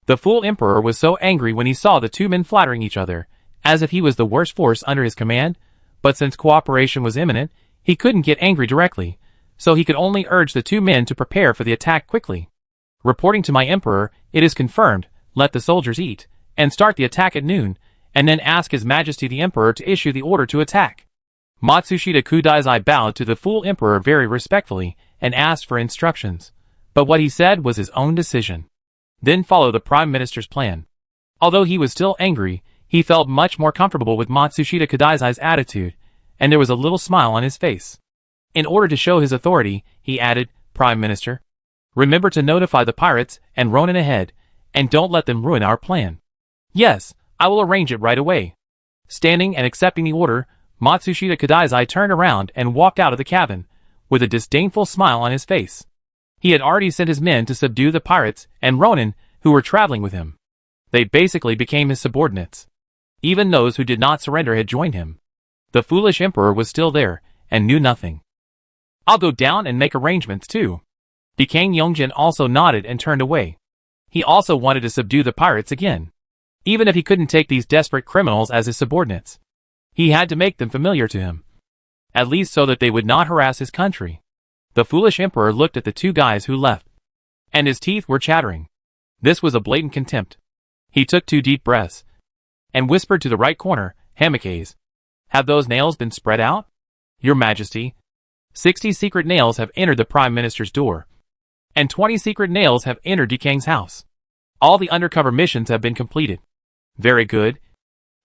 The fool emperor was so angry when he saw the two men flattering each other, as if he was the worst force under his command, but since cooperation was imminent, he couldn't get angry directly, so he could only urge the two men to prepare for the attack quickly. Reporting to my emperor, it is confirmed, let the soldiers eat, and start the attack at noon, and then ask His Majesty the Emperor to issue the order to attack. Matsushita Kudaizai bowed to the fool emperor very respectfully, and asked for instructions, but what he said was his own decision. Then followed the Prime Minister's plan. Although he was still angry, he felt much more comfortable with Matsushita Kudaizai's attitude, and there was a little smile on his face. In order to show his authority, he added, Prime Minister, remember to notify the pirates and Ronin ahead, and don't let them ruin our plan. Yes, I will arrange it right away. Standing and accepting the order, Matsushita Kudaizai turned around and walked out of the cabin, with a disdainful smile on his face. He had already sent his men to subdue the pirates and Ronin who were traveling with him. They basically became his subordinates. Even those who did not surrender had joined him. The foolish emperor was still there, and knew nothing. I'll go down and make arrangements too. Dekang Yongjin also nodded and turned away. He also wanted to subdue the pirates again. Even if he couldn't take these desperate criminals as his subordinates, he had to make them familiar to him. At least so that they would not harass his country. The foolish emperor looked at the two guys who left, and his teeth were chattering. This was a blatant contempt. He took 2 deep breaths, and whispered to the right corner, Hamikaze, have those nails been spread out? Your Majesty, 60 secret nails have entered the Prime Minister's door, and 20 secret nails have entered Dekang's house. All the undercover missions have been completed. Very good.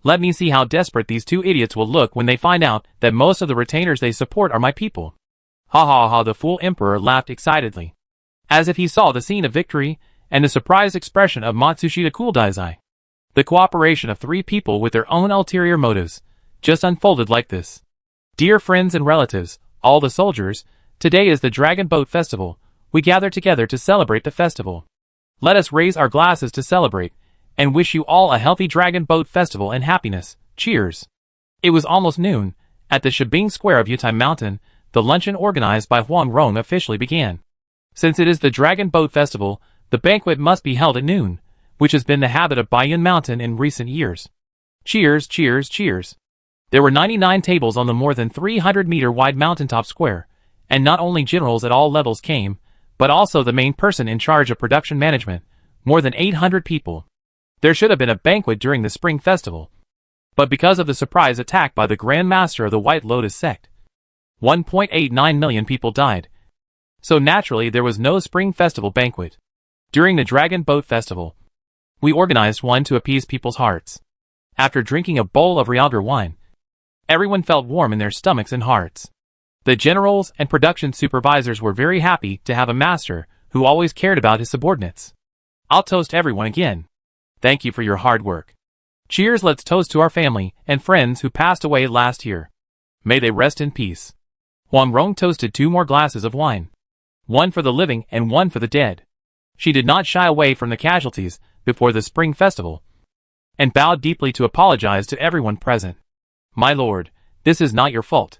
Let me see how desperate these 2 idiots will look when they find out that most of the retainers they support are my people. Ha ha ha, the fool emperor laughed excitedly, as if he saw the scene of victory and the surprised expression of Matsushita Kudaizai. The cooperation of 3 people with their own ulterior motives just unfolded like this. Dear friends and relatives, all the soldiers, today is the Dragon Boat Festival. We gather together to celebrate the festival. Let us raise our glasses to celebrate, and wish you all a healthy Dragon Boat Festival and happiness. Cheers. It was almost noon. At the Shibing Square of Yutai Mountain, the luncheon organized by Huang Rong officially began. Since it is the Dragon Boat Festival, the banquet must be held at noon, which has been the habit of Baiyun Mountain in recent years. Cheers, cheers, cheers. There were 99 tables on the more than 300-meter wide mountaintop square, and not only generals at all levels came, but also the main person in charge of production management, more than 800 people. There should have been a banquet during the Spring Festival, but because of the surprise attack by the Grand Master of the White Lotus sect, 1.89 million people died. So naturally there was no Spring Festival banquet. During the Dragon Boat Festival, we organized one to appease people's hearts. After drinking a bowl of realgar wine, everyone felt warm in their stomachs and hearts. The generals and production supervisors were very happy to have a master who always cared about his subordinates. I'll toast everyone again. Thank you for your hard work. Cheers, let's toast to our family and friends who passed away last year. May they rest in peace. Huang Rong toasted 2 more glasses of wine. One for the living and one for the dead. She did not shy away from the casualties before the Spring Festival, and bowed deeply to apologize to everyone present. My lord, this is not your fault.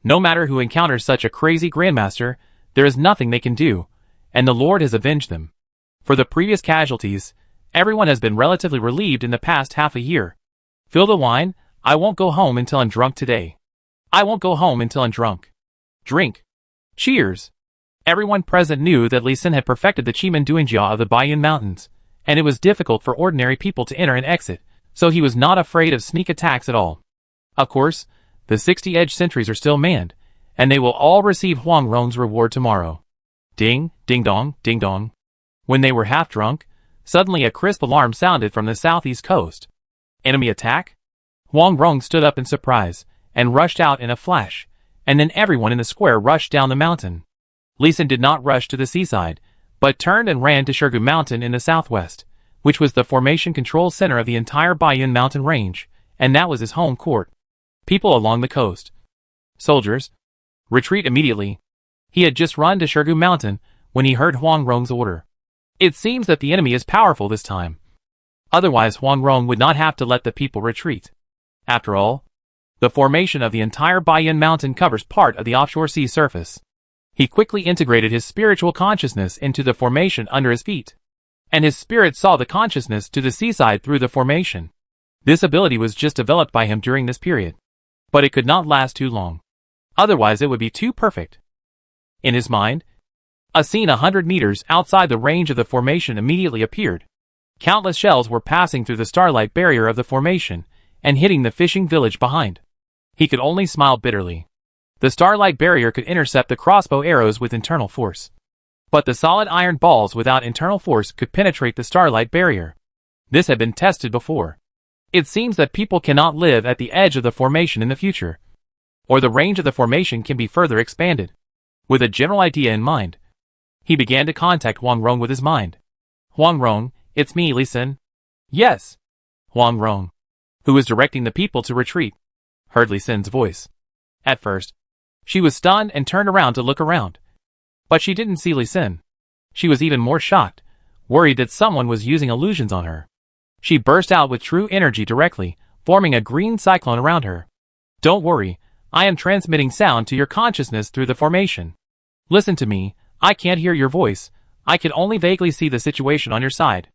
No matter who encounters such a crazy grandmaster, there is nothing they can do, and the Lord has avenged them. For the previous casualties, everyone has been relatively relieved in the past half a year. Fill the wine, I won't go home until I'm drunk today. I won't go home until I'm drunk. Drink. Cheers. Everyone present knew that Li Xin had perfected the Chimanduangjia of the Baiyun Mountains, and it was difficult for ordinary people to enter and exit, so he was not afraid of sneak attacks at all. Of course, the 60-edge sentries are still manned, and they will all receive Huang Rong's reward tomorrow. Ding, ding dong, ding dong. When they were half drunk, suddenly a crisp alarm sounded from the southeast coast. Enemy attack? Huang Rong stood up in surprise, and rushed out in a flash, and then everyone in the square rushed down the mountain. Li Xin did not rush to the seaside, but turned and ran to Shirgu Mountain in the southwest, which was the formation control center of the entire Baiyun mountain range, and that was his home court. People along the coast. Soldiers. Retreat immediately. He had just run to Shirgu Mountain when he heard Huang Rong's order. It seems that the enemy is powerful this time. Otherwise Huang Rong would not have to let the people retreat. After all, the formation of the entire Baiyun mountain covers part of the offshore sea surface. He quickly integrated his spiritual consciousness into the formation under his feet, and his spirit saw the consciousness to the seaside through the formation. This ability was just developed by him during this period, but it could not last too long. Otherwise it would be too perfect. In his mind, a scene 100 meters outside the range of the formation immediately appeared. Countless shells were passing through the starlight barrier of the formation and hitting the fishing village behind. He could only smile bitterly. The starlight barrier could intercept the crossbow arrows with internal force, but the solid iron balls without internal force could penetrate the starlight barrier. This had been tested before. It seems that people cannot live at the edge of the formation in the future, or the range of the formation can be further expanded. With a general idea in mind, he began to contact Huang Rong with his mind. Huang Rong, it's me, Li Xin. Yes. Huang Rong, who was directing the people to retreat, heard Li Xin's voice. At first, she was stunned and turned around to look around. But she didn't see Li Xin. She was even more shocked, worried that someone was using illusions on her. She burst out with true energy directly, forming a green cyclone around her. Don't worry, I am transmitting sound to your consciousness through the formation. Listen to me, I can't hear your voice, I can only vaguely see the situation on your side.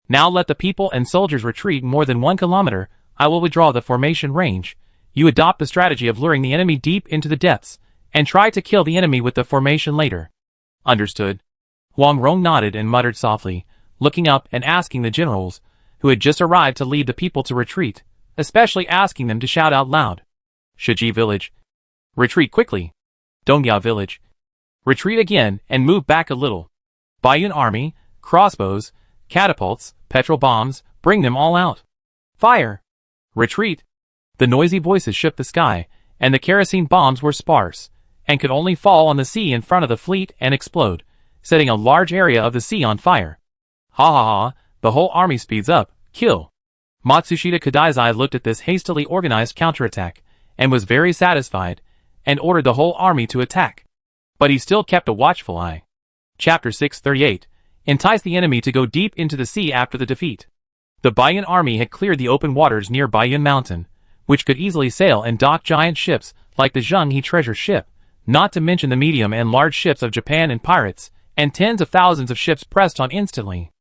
Now let the people and soldiers retreat more than 1 kilometer, I will withdraw the formation range. You adopt the strategy of luring the enemy deep into the depths, and try to kill the enemy with the formation later. Understood. Huang Rong nodded and muttered softly, looking up and asking the generals, who had just arrived to lead the people to retreat, especially asking them to shout out loud. Shiji village. Retreat quickly. Dongjia village. Retreat again and move back a little. Baiyun army, crossbows, catapults, petrol bombs, bring them all out. Fire. Retreat. The noisy voices shook the sky, and the kerosene bombs were sparse, and could only fall on the sea in front of the fleet and explode, setting a large area of the sea on fire. Ha ha ha, the whole army speeds up, kill. Matsushita Kadaizai looked at this hastily organized counterattack, and was very satisfied, and ordered the whole army to attack. But he still kept a watchful eye. Chapter 638. Entice the enemy to go deep into the sea after the defeat. The Baiyun army had cleared the open waters near Baiyun Mountain, which could easily sail and dock giant ships like the Zhenghe treasure ship, not to mention the medium and large ships of Japan and pirates, and tens of thousands of ships pressed on instantly.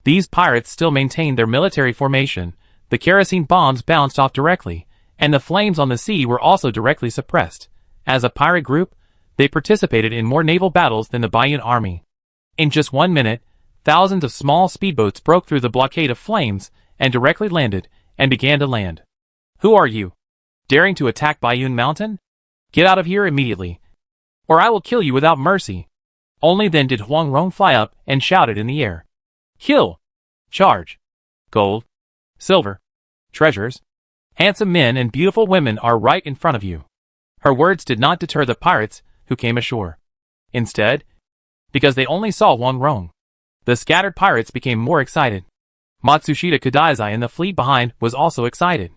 These pirates still maintained their military formation, the kerosene bombs bounced off directly, and the flames on the sea were also directly suppressed. As a pirate group, they participated in more naval battles than the Baiyun army. In just 1 minute, thousands of small speedboats broke through the blockade of flames and directly landed, and began to land. Who are you? Daring to attack Baiyun Mountain? Get out of here immediately, or I will kill you without mercy. Only then did Huang Rong fly up and shouted in the air. Kill! Charge! Gold, silver, treasures, handsome men and beautiful women are right in front of you. Her words did not deter the pirates who came ashore. Instead, because they only saw Huang Rong, the scattered pirates became more excited. Matsushita Kadaizai in the fleet behind was also excited.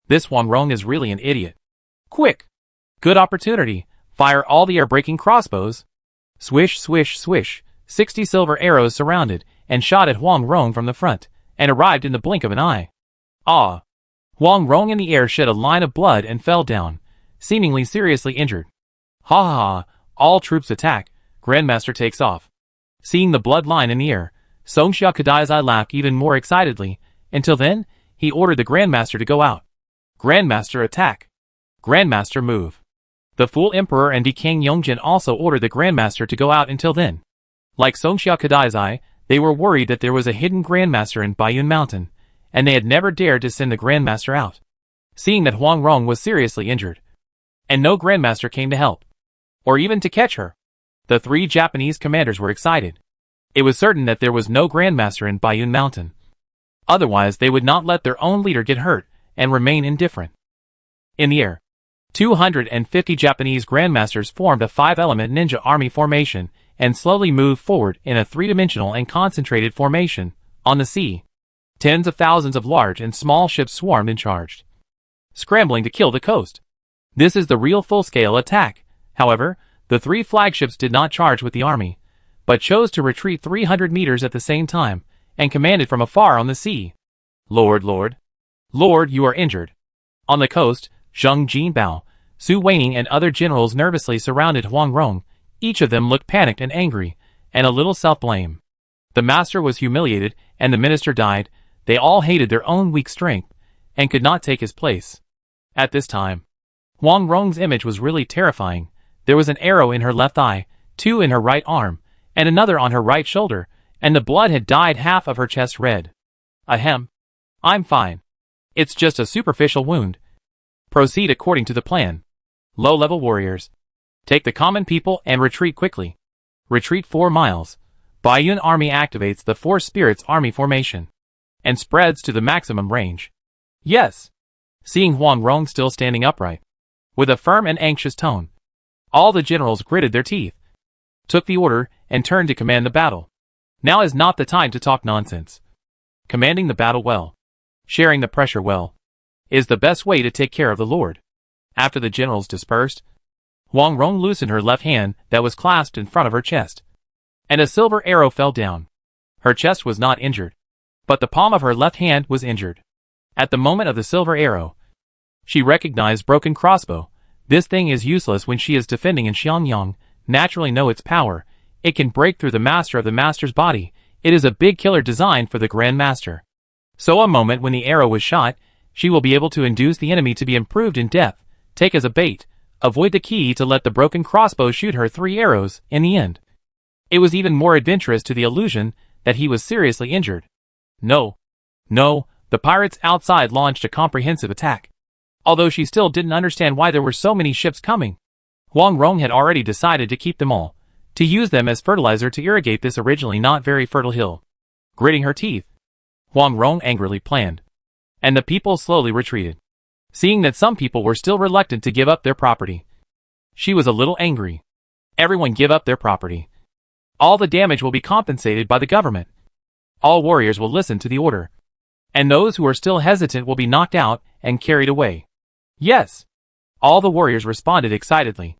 This Huang Rong is really an idiot. Quick! Good opportunity. Fire all the air-breaking crossbows. Swish, swish, swish. 60 silver arrows surrounded and shot at Huang Rong from the front, and arrived in the blink of an eye. Ah! Huang Rong in the air shed a line of blood and fell down, seemingly seriously injured. Ha ha ha! All troops attack. Grandmaster takes off. Seeing the blood line in the air, Songxia Kadai's eye laughed even more excitedly. Until then, he ordered the Grandmaster to go out. Grandmaster attack. Grandmaster move. The Fool Emperor and Dekang Yongjin also ordered the Grandmaster to go out until then. Like Songxia Kadai's eye, they were worried that there was a hidden Grandmaster in Baiyun Mountain, and they had never dared to send the Grandmaster out. Seeing that Huang Rong was seriously injured, and no Grandmaster came to help, or even to catch her, the three Japanese commanders were excited. It was certain that there was no Grandmaster in Baiyun Mountain. Otherwise, they would not let their own leader get hurt and remain indifferent. In the air, 250 Japanese Grandmasters formed a 5-element ninja army formation and slowly moved forward in a 3-dimensional and concentrated formation. On the sea, tens of thousands of large and small ships swarmed and charged, scrambling to kill the coast. This is the real full-scale attack. However, the 3 flagships did not charge with the army, but chose to retreat 300 meters at the same time, and commanded from afar on the sea. Lord, you are injured. On the coast, Zheng Jinbao, Su Weining and other generals nervously surrounded Huang Rong. Each of them looked panicked and angry, and a little self-blame. The master was humiliated, and the minister died. They all hated their own weak strength, and could not take his place. At this time, Huang Rong's image was really terrifying. There was an arrow in her left eye, 2 in her right arm, and another on her right shoulder, and the blood had dyed half of her chest red. Ahem. I'm fine. It's just a superficial wound. Proceed according to the plan. Low-level warriors, take the common people and retreat quickly. Retreat 4 miles. Baiyun Army activates the 4 Spirits Army formation and spreads to the maximum range. Yes. Seeing Huang Rong still standing upright, with a firm and anxious tone, all the generals gritted their teeth, took the order, and turned to command the battle. Now is not the time to talk nonsense. Commanding the battle well, sharing the pressure well, is the best way to take care of the Lord. After the generals dispersed, Huang Rong loosened her left hand that was clasped in front of her chest, and a silver arrow fell down. Her chest was not injured, but the palm of her left hand was injured. At the moment of the silver arrow, she recognized broken crossbow. This thing is useless when she is defending in Xiangyang. Naturally know its power. It can break through the master of the master's body. It is a big killer designed for the Grand Master. So a moment when the arrow was shot, she will be able to induce the enemy to be improved in depth. Take as a bait. Avoid the key to let the broken crossbow shoot her 3 arrows in the end. It was even more adventurous to the illusion that he was seriously injured. No. The pirates outside launched a comprehensive attack. Although she still didn't understand why there were so many ships coming, Huang Rong had already decided to keep them all, to use them as fertilizer to irrigate this originally not very fertile hill. Gritting her teeth, Huang Rong angrily planned, and the people slowly retreated. Seeing that some people were still reluctant to give up their property, she was a little angry. Everyone give up their property. All the damage will be compensated by the government. All warriors will listen to the order, and those who are still hesitant will be knocked out and carried away. Yes! All the warriors responded excitedly.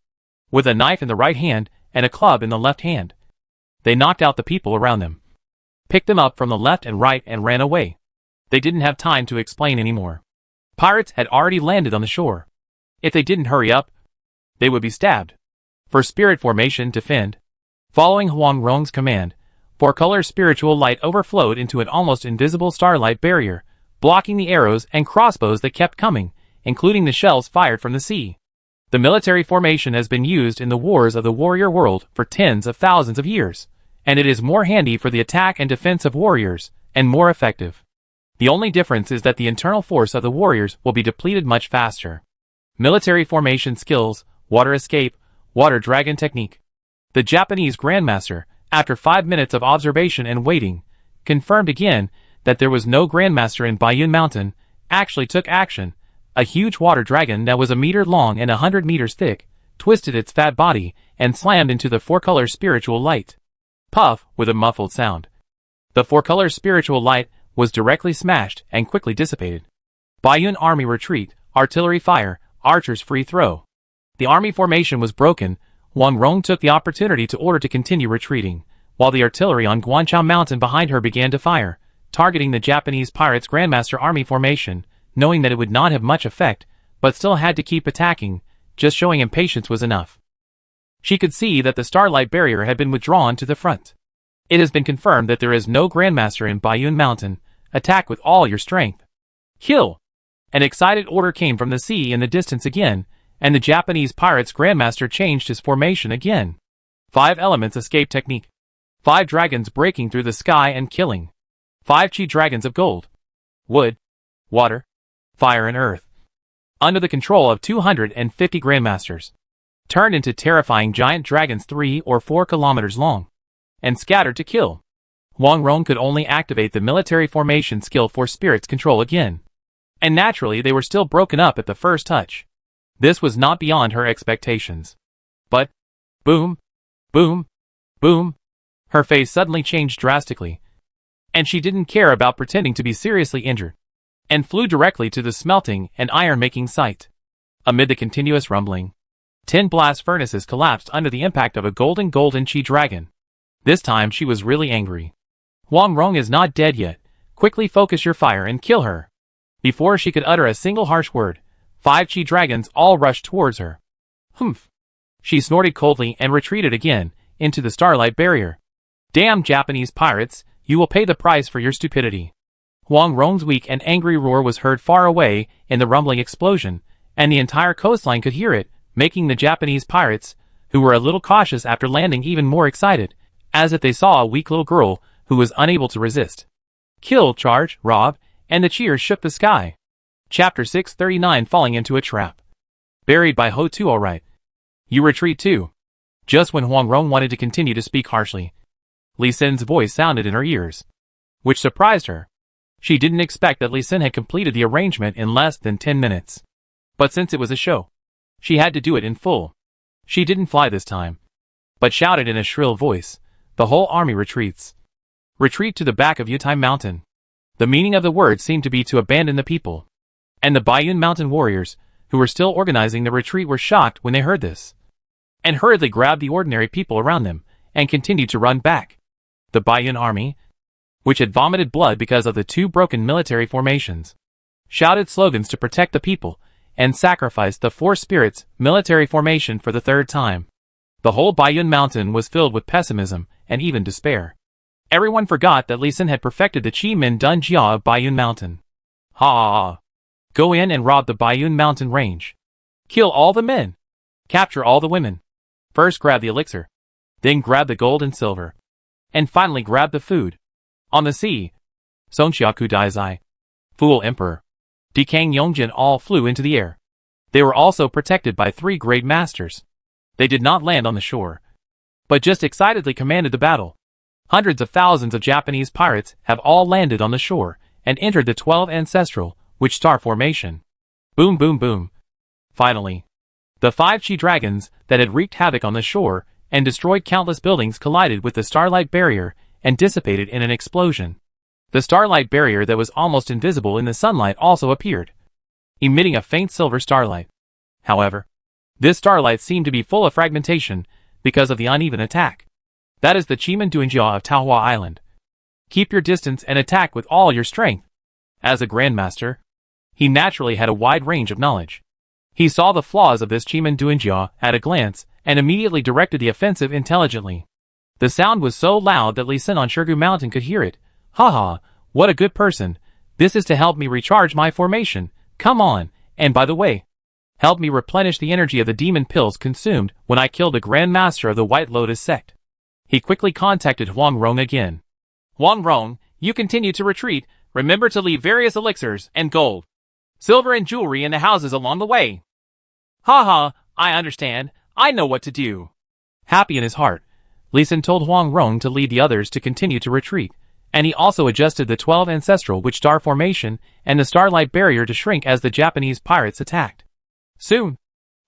With a knife in the right hand and a club in the left hand, they knocked out the people around them, picked them up from the left and right and ran away. They didn't have time to explain anymore. Pirates had already landed on the shore. If they didn't hurry up, they would be stabbed. For spirit formation, defend. Following Huang Rong's command, 4-color spiritual light overflowed into an almost invisible starlight barrier, blocking the arrows and crossbows that kept coming, including the shells fired from the sea. The military formation has been used in the wars of the warrior world for tens of thousands of years, and it is more handy for the attack and defense of warriors, and more effective. The only difference is that the internal force of the warriors will be depleted much faster. Military formation skills, water escape, water dragon technique. The Japanese Grandmaster, after 5 minutes of observation and waiting, confirmed again that there was no Grandmaster in Baiyun Mountain, actually took action. A huge water dragon that was 1 meter long and 100 meters thick, twisted its fat body, and slammed into the 4-color spiritual light. Puff, with a muffled sound. The 4-color spiritual light was directly smashed and quickly dissipated. Baiyun Army retreat, artillery fire, archers free throw. The army formation was broken. Huang Rong took the opportunity to order to continue retreating, while the artillery on Guanchao Mountain behind her began to fire. targeting the Japanese pirates' Grandmaster army formation, knowing that it would not have much effect, but still had to keep attacking. Just showing impatience was enough. She could see that the Starlight Barrier had been withdrawn to the front. It has been confirmed that there is no Grandmaster in Bayun Mountain. Attack with all your strength. Kill! An excited order came from the sea in the distance again, and the Japanese pirates' Grandmaster changed his formation again. 5 elements escape technique. 5 dragons breaking through the sky and killing. 5 chi dragons of gold, wood, water, fire and earth. Under the control of 250 Grandmasters. Turned into terrifying giant dragons 3 or 4 kilometers long. And scattered to kill. Huang Rong could only activate the military formation skill for Spirit's control again. And naturally they were still broken up at the first touch. This was not beyond her expectations. But, boom, boom, boom, her face suddenly changed drastically. And she didn't care about pretending to be seriously injured. And flew directly to the smelting and iron-making site. Amid the continuous rumbling, 10 blast furnaces collapsed under the impact of a golden chi dragon. This time she was really angry. Huang Rong is not dead yet. Quickly focus your fire and kill her. Before she could utter a single harsh word, 5 chi dragons all rushed towards her. Humph. She snorted coldly and retreated again, into the Starlight Barrier. Damn Japanese pirates, you will pay the price for your stupidity. Huang Rong's weak and angry roar was heard far away in the rumbling explosion, and the entire coastline could hear it, making the Japanese pirates, who were a little cautious after landing, even more excited, as if they saw a weak little girl who was unable to resist. Kill, charge, rob, and the cheers shook the sky. Chapter 639 Falling into a Trap. Buried by Ho Tu. Alright. You retreat too. Just when Huang Rong wanted to continue to speak harshly, Li Sin's voice sounded in her ears, which surprised her. She didn't expect that Li Sin had completed the arrangement in less than 10 minutes. But since it was a show, she had to do it in full. She didn't fly this time, but shouted in a shrill voice, "The whole army retreats. Retreat to the back of Yutai Mountain." The meaning of the word seemed to be to abandon the people. And the Bayun Mountain warriors, who were still organizing the retreat, were shocked when they heard this, and hurriedly grabbed the ordinary people around them, and continued to run back. The Bayun army, which had vomited blood because of the 2 broken military formations, shouted slogans to protect the people, and sacrificed the 4 spirits military formation for the 3rd time. The whole Bayun Mountain was filled with pessimism, and even despair. Everyone forgot that Li Sin had perfected the Chi Min Dun Jia of Bayun Mountain. Ha! Go in and rob the Bayun Mountain range. Kill all the men. Capture all the women. First grab the elixir. Then grab the gold and silver. And finally grab the food. On the sea, Songxiaku Daizai, Fool Emperor, Dekang Yongjin all flew into the air. They were also protected by 3 great masters. They did not land on the shore, but just excitedly commanded the battle. Hundreds of thousands of Japanese pirates have all landed on the shore and entered the 12 ancestral, which star formation. Boom boom boom. Finally, the 5 chi dragons that had wreaked havoc on the shore and destroyed countless buildings collided with the Starlight Barrier and dissipated in an explosion. The Starlight Barrier that was almost invisible in the sunlight also appeared, emitting a faint silver starlight. However, this starlight seemed to be full of fragmentation because of the uneven attack. That is the Chiman Duanjia of Taohua Island. Keep your distance and attack with all your strength. As a Grandmaster, he naturally had a wide range of knowledge. He saw the flaws of this Chiman Duanjia at a glance and immediately directed the offensive intelligently. The sound was so loud that Li Sin on Shirgu Mountain could hear it. Haha, what a good person. This is to help me recharge my formation. Come on, and by the way, help me replenish the energy of the demon pills consumed when I killed the Grand Master of the White Lotus sect. He quickly contacted Huang Rong again. Huang Rong, you continue to retreat. Remember to leave various elixirs and gold, silver and jewelry in the houses along the way. Haha, I understand. I know what to do. Happy in his heart, Li Sin told Huang Rong to lead the others to continue to retreat, and he also adjusted the 12 ancestral witch star formation and the Starlight Barrier to shrink as the Japanese pirates attacked. Soon,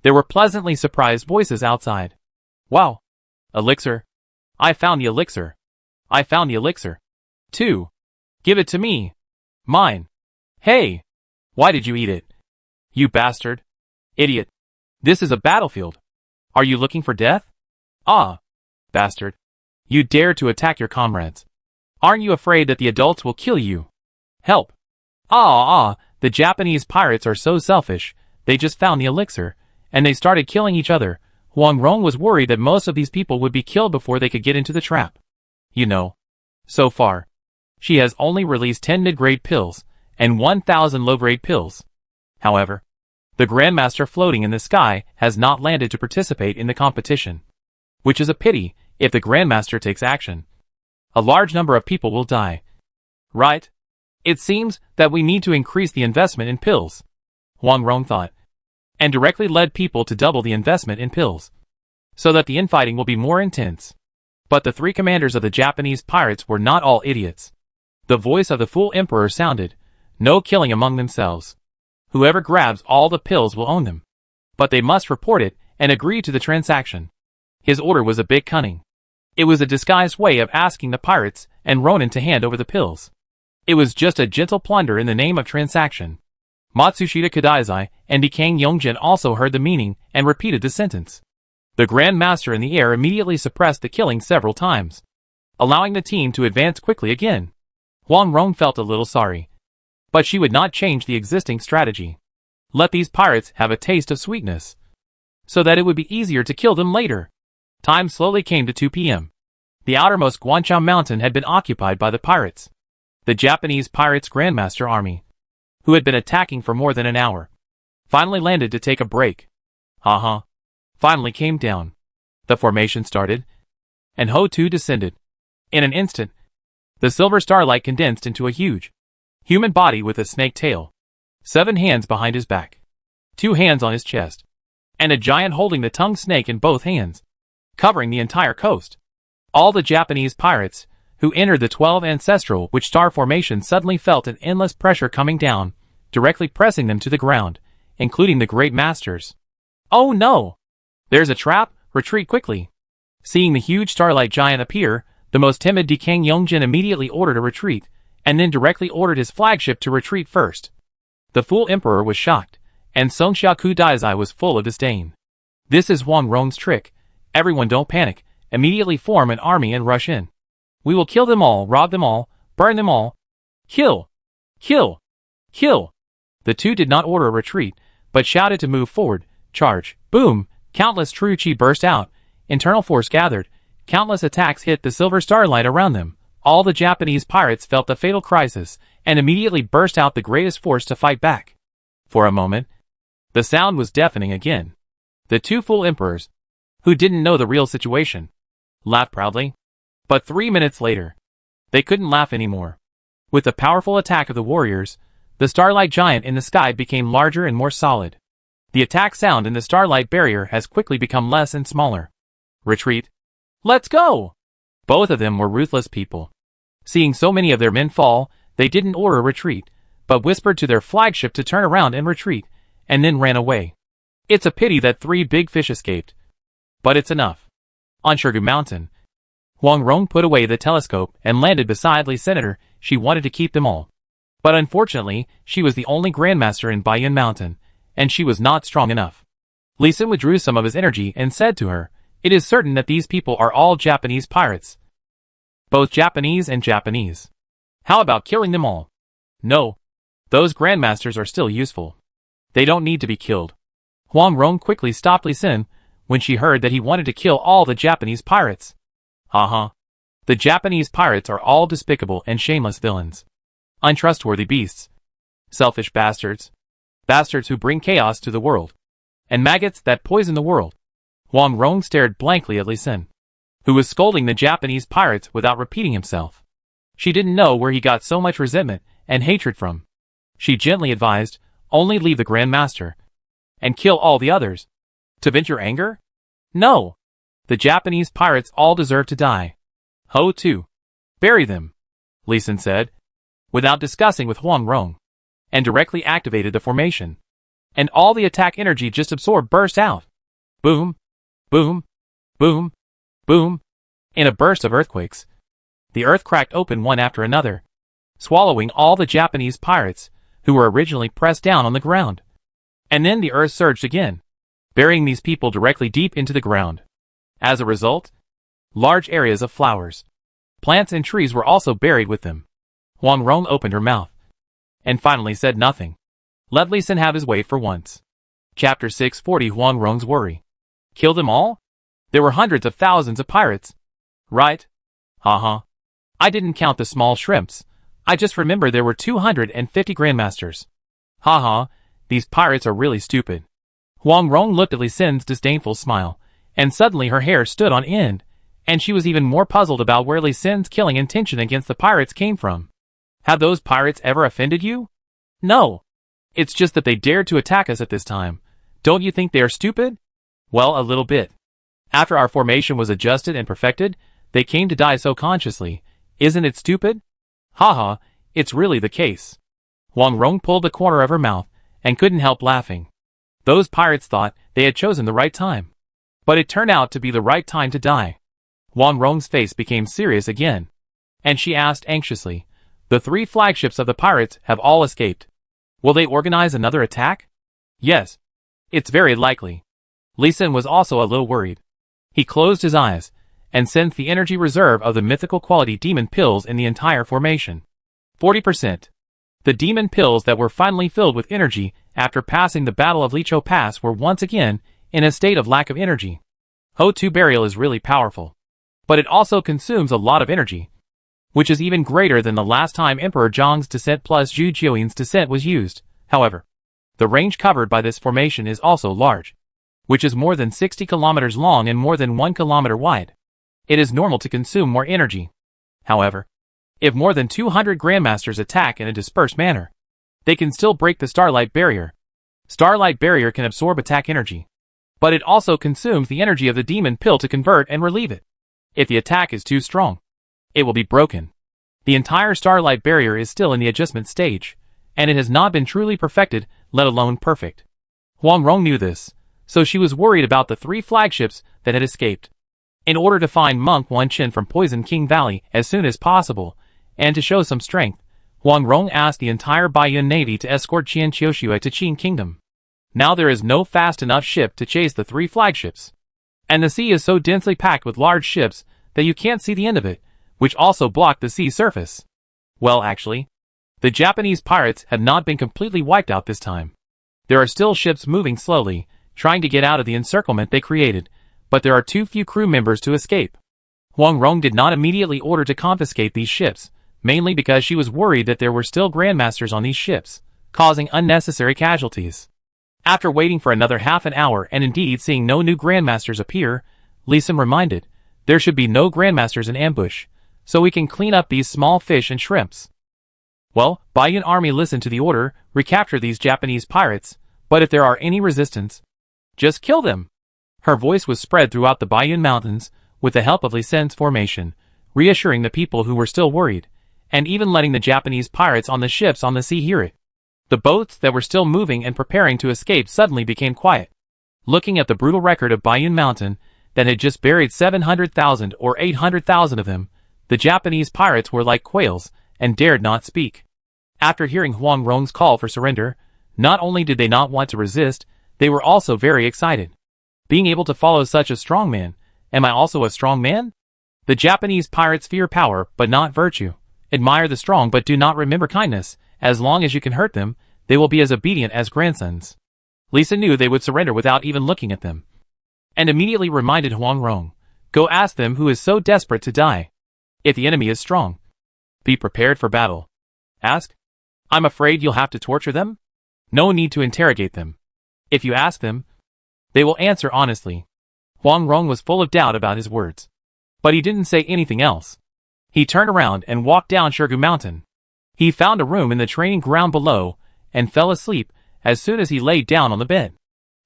there were pleasantly surprised voices outside. Wow! Elixir! I found the elixir! I found the elixir! 2. Give it to me! Mine! Hey! Why did you eat it? You bastard! Idiot! This is a battlefield! Are you looking for death? Ah! Bastard! You dared to attack your comrades! Aren't you afraid that the adults will kill you? Help! The Japanese pirates are so selfish, they just found the elixir, and they started killing each other. Huang Rong was worried that most of these people would be killed before they could get into the trap. You know. So far, she has only released 10 mid-grade pills, and 1,000 low-grade pills. However, the Grandmaster floating in the sky has not landed to participate in the competition. Which is a pity. If the Grandmaster takes action, a large number of people will die. Right? It seems that we need to increase the investment in pills, Huang Rong thought, and directly led people to double the investment in pills, so that the infighting will be more intense. But the three commanders of the Japanese pirates were not all idiots. The voice of the Fool Emperor sounded, no killing among themselves. Whoever grabs all the pills will own them. But they must report it and agree to the transaction. His order was a bit cunning. It was a disguised way of asking the pirates and Ronin to hand over the pills. It was just a gentle plunder in the name of transaction. Matsushita Kadaizai and Dekang Yongjin also heard the meaning and repeated the sentence. The Grand Master in the air immediately suppressed the killing several times, allowing the team to advance quickly again. Huang Rong felt a little sorry, but she would not change the existing strategy. Let these pirates have a taste of sweetness, so that it would be easier to kill them later. Time slowly came to 2 p.m. The outermost Guanchao mountain had been occupied by the pirates. The Japanese pirates' Grandmaster army, who had been attacking for more than an hour, finally landed to take a break. Finally came down. The formation started, and Ho-Tu descended. In an instant, the silver starlight condensed into a huge human body with a snake tail, 7 hands behind his back, 2 hands on his chest, and a giant holding the tongue snake in both hands, covering the entire coast. All the Japanese pirates who entered the 12 ancestral witch star formation suddenly felt an endless pressure coming down, directly pressing them to the ground, including the great masters. Oh no! There's a trap, retreat quickly. Seeing the huge starlight giant appear, the most timid Dekang Yongjin immediately ordered a retreat, and then directly ordered his flagship to retreat first. The Fool Emperor was shocked, and Songshaku Daizai was full of disdain. This is Huang Rong's trick. Everyone don't panic, immediately form an army and rush in. We will kill them all, rob them all, burn them all. Kill! Kill! Kill! The two did not order a retreat, but shouted to move forward. Charge! Boom! Countless true chi burst out. Internal force gathered. Countless attacks hit the silver starlight around them. All the Japanese pirates felt the fatal crisis, and immediately burst out the greatest force to fight back. For a moment, the sound was deafening again. The two Fool Emperors, who didn't know the real situation, laughed proudly. But 3 minutes later, they couldn't laugh anymore. With the powerful attack of the warriors, the starlight giant in the sky became larger and more solid. The attack sound in the starlight barrier has quickly become less and smaller. Retreat. Let's go! Both of them were ruthless people. Seeing so many of their men fall, they didn't order a retreat, but whispered to their flagship to turn around and retreat, and then ran away. It's a pity that 3 big fish escaped. But it's enough. On Shirgu Mountain, Huang Rong put away the telescope and landed beside Li Senator. She wanted to keep them all. But unfortunately, she was the only Grandmaster in Baiyun Mountain, and she was not strong enough. Li Sin withdrew some of his energy and said to her, "It is certain that these people are all Japanese pirates. Both Japanese and Japanese. How about killing them all?" "No. Those Grandmasters are still useful. They don't need to be killed." Huang Rong quickly stopped Li Sin when she heard that he wanted to kill all the Japanese pirates. The Japanese pirates are all despicable and shameless villains. Untrustworthy beasts. Selfish bastards. Bastards who bring chaos to the world. And maggots that poison the world. Huang Rong stared blankly at Li Sin, who was scolding the Japanese pirates without repeating himself. She didn't know where he got so much resentment and hatred from. She gently advised, only leave the Grand Master, and kill all the others. To vent your anger? No. The Japanese pirates all deserve to die. Ho-Tu. Bury them, Li Sin said, without discussing with Huang Rong, and directly activated the formation. And all the attack energy just absorbed burst out. Boom, boom, boom, boom. In a burst of earthquakes, the earth cracked open one after another, swallowing all the Japanese pirates who were originally pressed down on the ground. And then the earth surged again, burying these people directly deep into the ground. As a result, large areas of flowers, Plants and trees were also buried with them. Huang Rong opened her mouth and finally said nothing. Let Li Xin have his way for once. Chapter 640 Huang Rong's Worry. Kill them all? There were hundreds of thousands of pirates. Right? Haha. I didn't count the small shrimps. I just remember there were 250 grandmasters. Haha, these pirates are really stupid. Huang Rong looked at Li Xin's disdainful smile, and suddenly her hair stood on end, and she was even more puzzled about where Li Xin's killing intention against the pirates came from. Have those pirates ever offended you? No. It's just that they dared to attack us at this time. Don't you think they are stupid? Well, a little bit. After our formation was adjusted and perfected, they came to die so consciously. Isn't it stupid? Haha, it's really the case. Huang Rong pulled the corner of her mouth and couldn't help laughing. Those pirates thought they had chosen the right time. But it turned out to be the right time to die. Huang Rong's face became serious again, and she asked anxiously, the 3 flagships of the pirates have all escaped. Will they organize another attack? Yes. It's very likely. Li Xin was also a little worried. He closed his eyes and sensed the energy reserve of the mythical quality demon pills in the entire formation. 40%. The demon pills that were finally filled with energy after passing the Battle of Lichou Pass were once again in a state of lack of energy. Ho-Tu burial is really powerful, but it also consumes a lot of energy, which is even greater than the last time Emperor Zhang's descent plus Zhu Jiuyin's descent was used. However, the range covered by this formation is also large, which is more than 60 kilometers long and more than 1 kilometer wide. It is normal to consume more energy. However, if more than 200 grandmasters attack in a dispersed manner, they can still break the Starlight Barrier. Starlight Barrier can absorb attack energy, but it also consumes the energy of the demon pill to convert and relieve it. If the attack is too strong, it will be broken. The entire Starlight Barrier is still in the adjustment stage, and it has not been truly perfected, let alone perfect. Huang Rong knew this, so she was worried about the 3 flagships that had escaped. In order to find Monk Wan Qin from Poison King Valley as soon as possible, and to show some strength, Huang Rong asked the entire Baiyun Navy to escort Qian Qiuxue to Qin Kingdom. Now there is no fast enough ship to chase the 3 flagships, and the sea is so densely packed with large ships that you can't see the end of it, which also block the sea surface. Well, actually, the Japanese pirates have not been completely wiped out this time. There are still ships moving slowly, trying to get out of the encirclement they created, but there are too few crew members to escape. Huang Rong did not immediately order to confiscate these ships, mainly because she was worried that there were still grandmasters on these ships, causing unnecessary casualties. After waiting for another half an hour and indeed seeing no new grandmasters appear, Li Xin reminded, there should be no grandmasters in ambush, so we can clean up these small fish and shrimps. Well, Baiyun army listened to the order, recapture these Japanese pirates, but if there are any resistance, just kill them. Her voice was spread throughout the Baiyun Mountains, with the help of Li Xin's formation, reassuring the people who were still worried, and even letting the Japanese pirates on the ships on the sea hear it. The boats that were still moving and preparing to escape suddenly became quiet. Looking at the brutal record of Baiyun Mountain, that had just buried 700,000 or 800,000 of them, the Japanese pirates were like quails, and dared not speak. After hearing Huang Rong's call for surrender, not only did they not want to resist, they were also very excited. Being able to follow such a strong man, am I also a strong man? The Japanese pirates fear power, but not virtue. Admire the strong but do not remember kindness. As long as you can hurt them, they will be as obedient as grandsons. Li Xin knew they would surrender without even looking at them, and immediately reminded Huang Rong, go ask them who is so desperate to die. If the enemy is strong, be prepared for battle. Ask? I'm afraid you'll have to torture them? No need to interrogate them. If you ask them, they will answer honestly. Huang Rong was full of doubt about his words, but he didn't say anything else. He turned around and walked down Shirgu Mountain. He found a room in the training ground below, and fell asleep as soon as he laid down on the bed.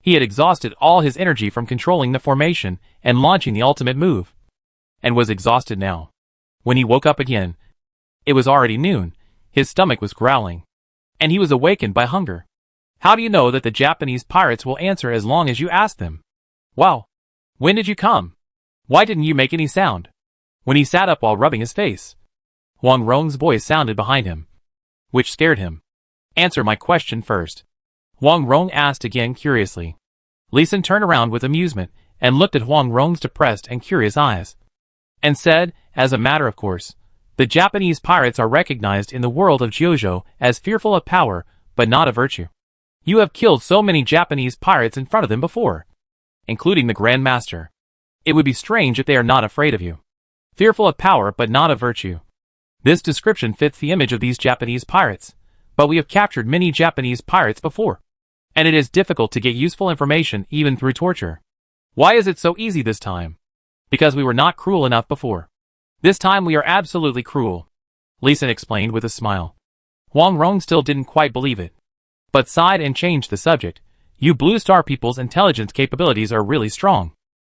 He had exhausted all his energy from controlling the formation and launching the ultimate move, and was exhausted now. When he woke up again, it was already noon. His stomach was growling, and he was awakened by hunger. How do you know that the Japanese pirates will answer as long as you ask them? Wow! When did you come? Why didn't you make any sound? When he sat up while rubbing his face, Huang Rong's voice sounded behind him, which scared him. Answer my question first. Huang Rong asked again curiously. Li Xin turned around with amusement and looked at Huang Rong's depressed and curious eyes, and said, As a matter of course, the Japanese pirates are recognized in the world of Jojo as fearful of power, but not of virtue. You have killed so many Japanese pirates in front of them before, including the Grand Master. It would be strange if they are not afraid of you. Fearful of power, but not of virtue. This description fits the image of these Japanese pirates, but we have captured many Japanese pirates before, and it is difficult to get useful information even through torture. Why is it so easy this time? Because we were not cruel enough before. This time we are absolutely cruel, Lee Sin explained with a smile. Huang Rong still didn't quite believe it, but sighed and changed the subject. You Blue Star people's intelligence capabilities are really strong.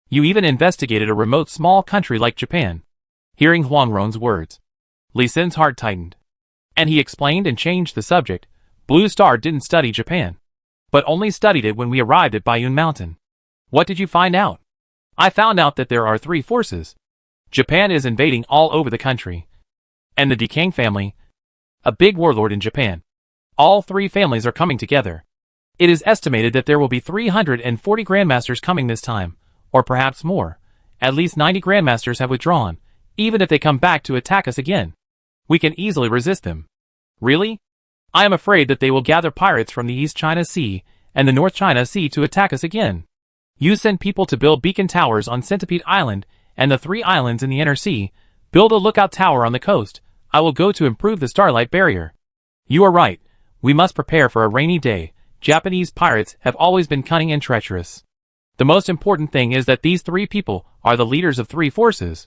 You even investigated a remote small country like Japan. Hearing Huang Rong's words, Lee Sin's heart tightened, and he explained and changed the subject. Blue Star didn't study Japan, but only studied it when we arrived at Bayun Mountain. What did you find out? I found out that there are 3 forces. Japan is invading all over the country, and the Dekang family, a big warlord in Japan. All 3 families are coming together. It is estimated that there will be 340 grandmasters coming this time, or perhaps more. At least 90 grandmasters have withdrawn. Even if they come back to attack us again, we can easily resist them. Really? I am afraid that they will gather pirates from the East China Sea and the North China Sea to attack us again. You send people to build beacon towers on Centipede Island and the 3 islands in the inner sea. Build a lookout tower on the coast. I will go to improve the Starlight Barrier. You are right. We must prepare for a rainy day. Japanese pirates have always been cunning and treacherous. The most important thing is that these 3 people are the leaders of 3 forces,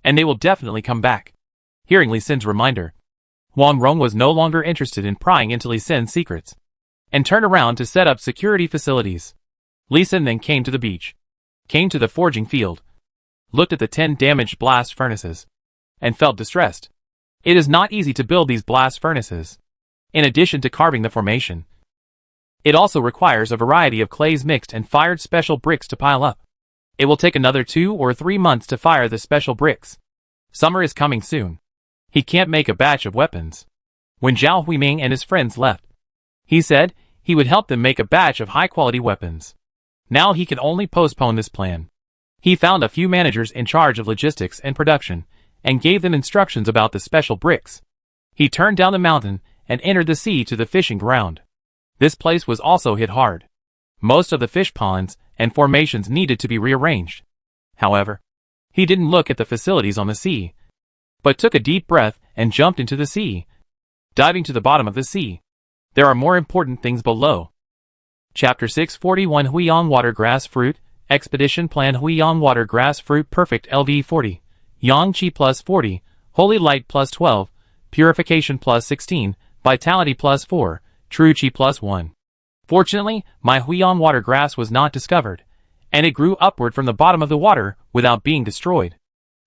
and they will definitely come back. Hearing Lee Sin's reminder, Huang Rong was no longer interested in prying into Lee Sin's secrets, and turned around to set up security facilities. Lee Sin then came to the beach, came to the forging field, looked at the 10 damaged blast furnaces, and felt distressed. It is not easy to build these blast furnaces. In addition to carving the formation, it also requires a variety of clays mixed and fired special bricks to pile up. It will take another 2 or 3 months to fire the special bricks. Summer is coming soon. He can't make a batch of weapons. When Zhao Huiming and his friends left, he said he would help them make a batch of high-quality weapons. Now he can only postpone this plan. He found a few managers in charge of logistics and production, and gave them instructions about the special bricks. He turned down the mountain and entered the sea to the fishing ground. This place was also hit hard. Most of the fish ponds and formations needed to be rearranged. However, he didn't look at the facilities on the sea, but took a deep breath and jumped into the sea. Diving to the bottom of the sea, there are more important things below. Chapter 641 Huiyang Watergrass Fruit Expedition Plan Huiyang Watergrass Fruit Perfect LV 40 Yang Qi plus 40 Holy Light plus 12 Purification plus 16 Vitality plus 4 True Qi plus 1. Fortunately, my Huiyang Watergrass was not discovered, and it grew upward from the bottom of the water without being destroyed.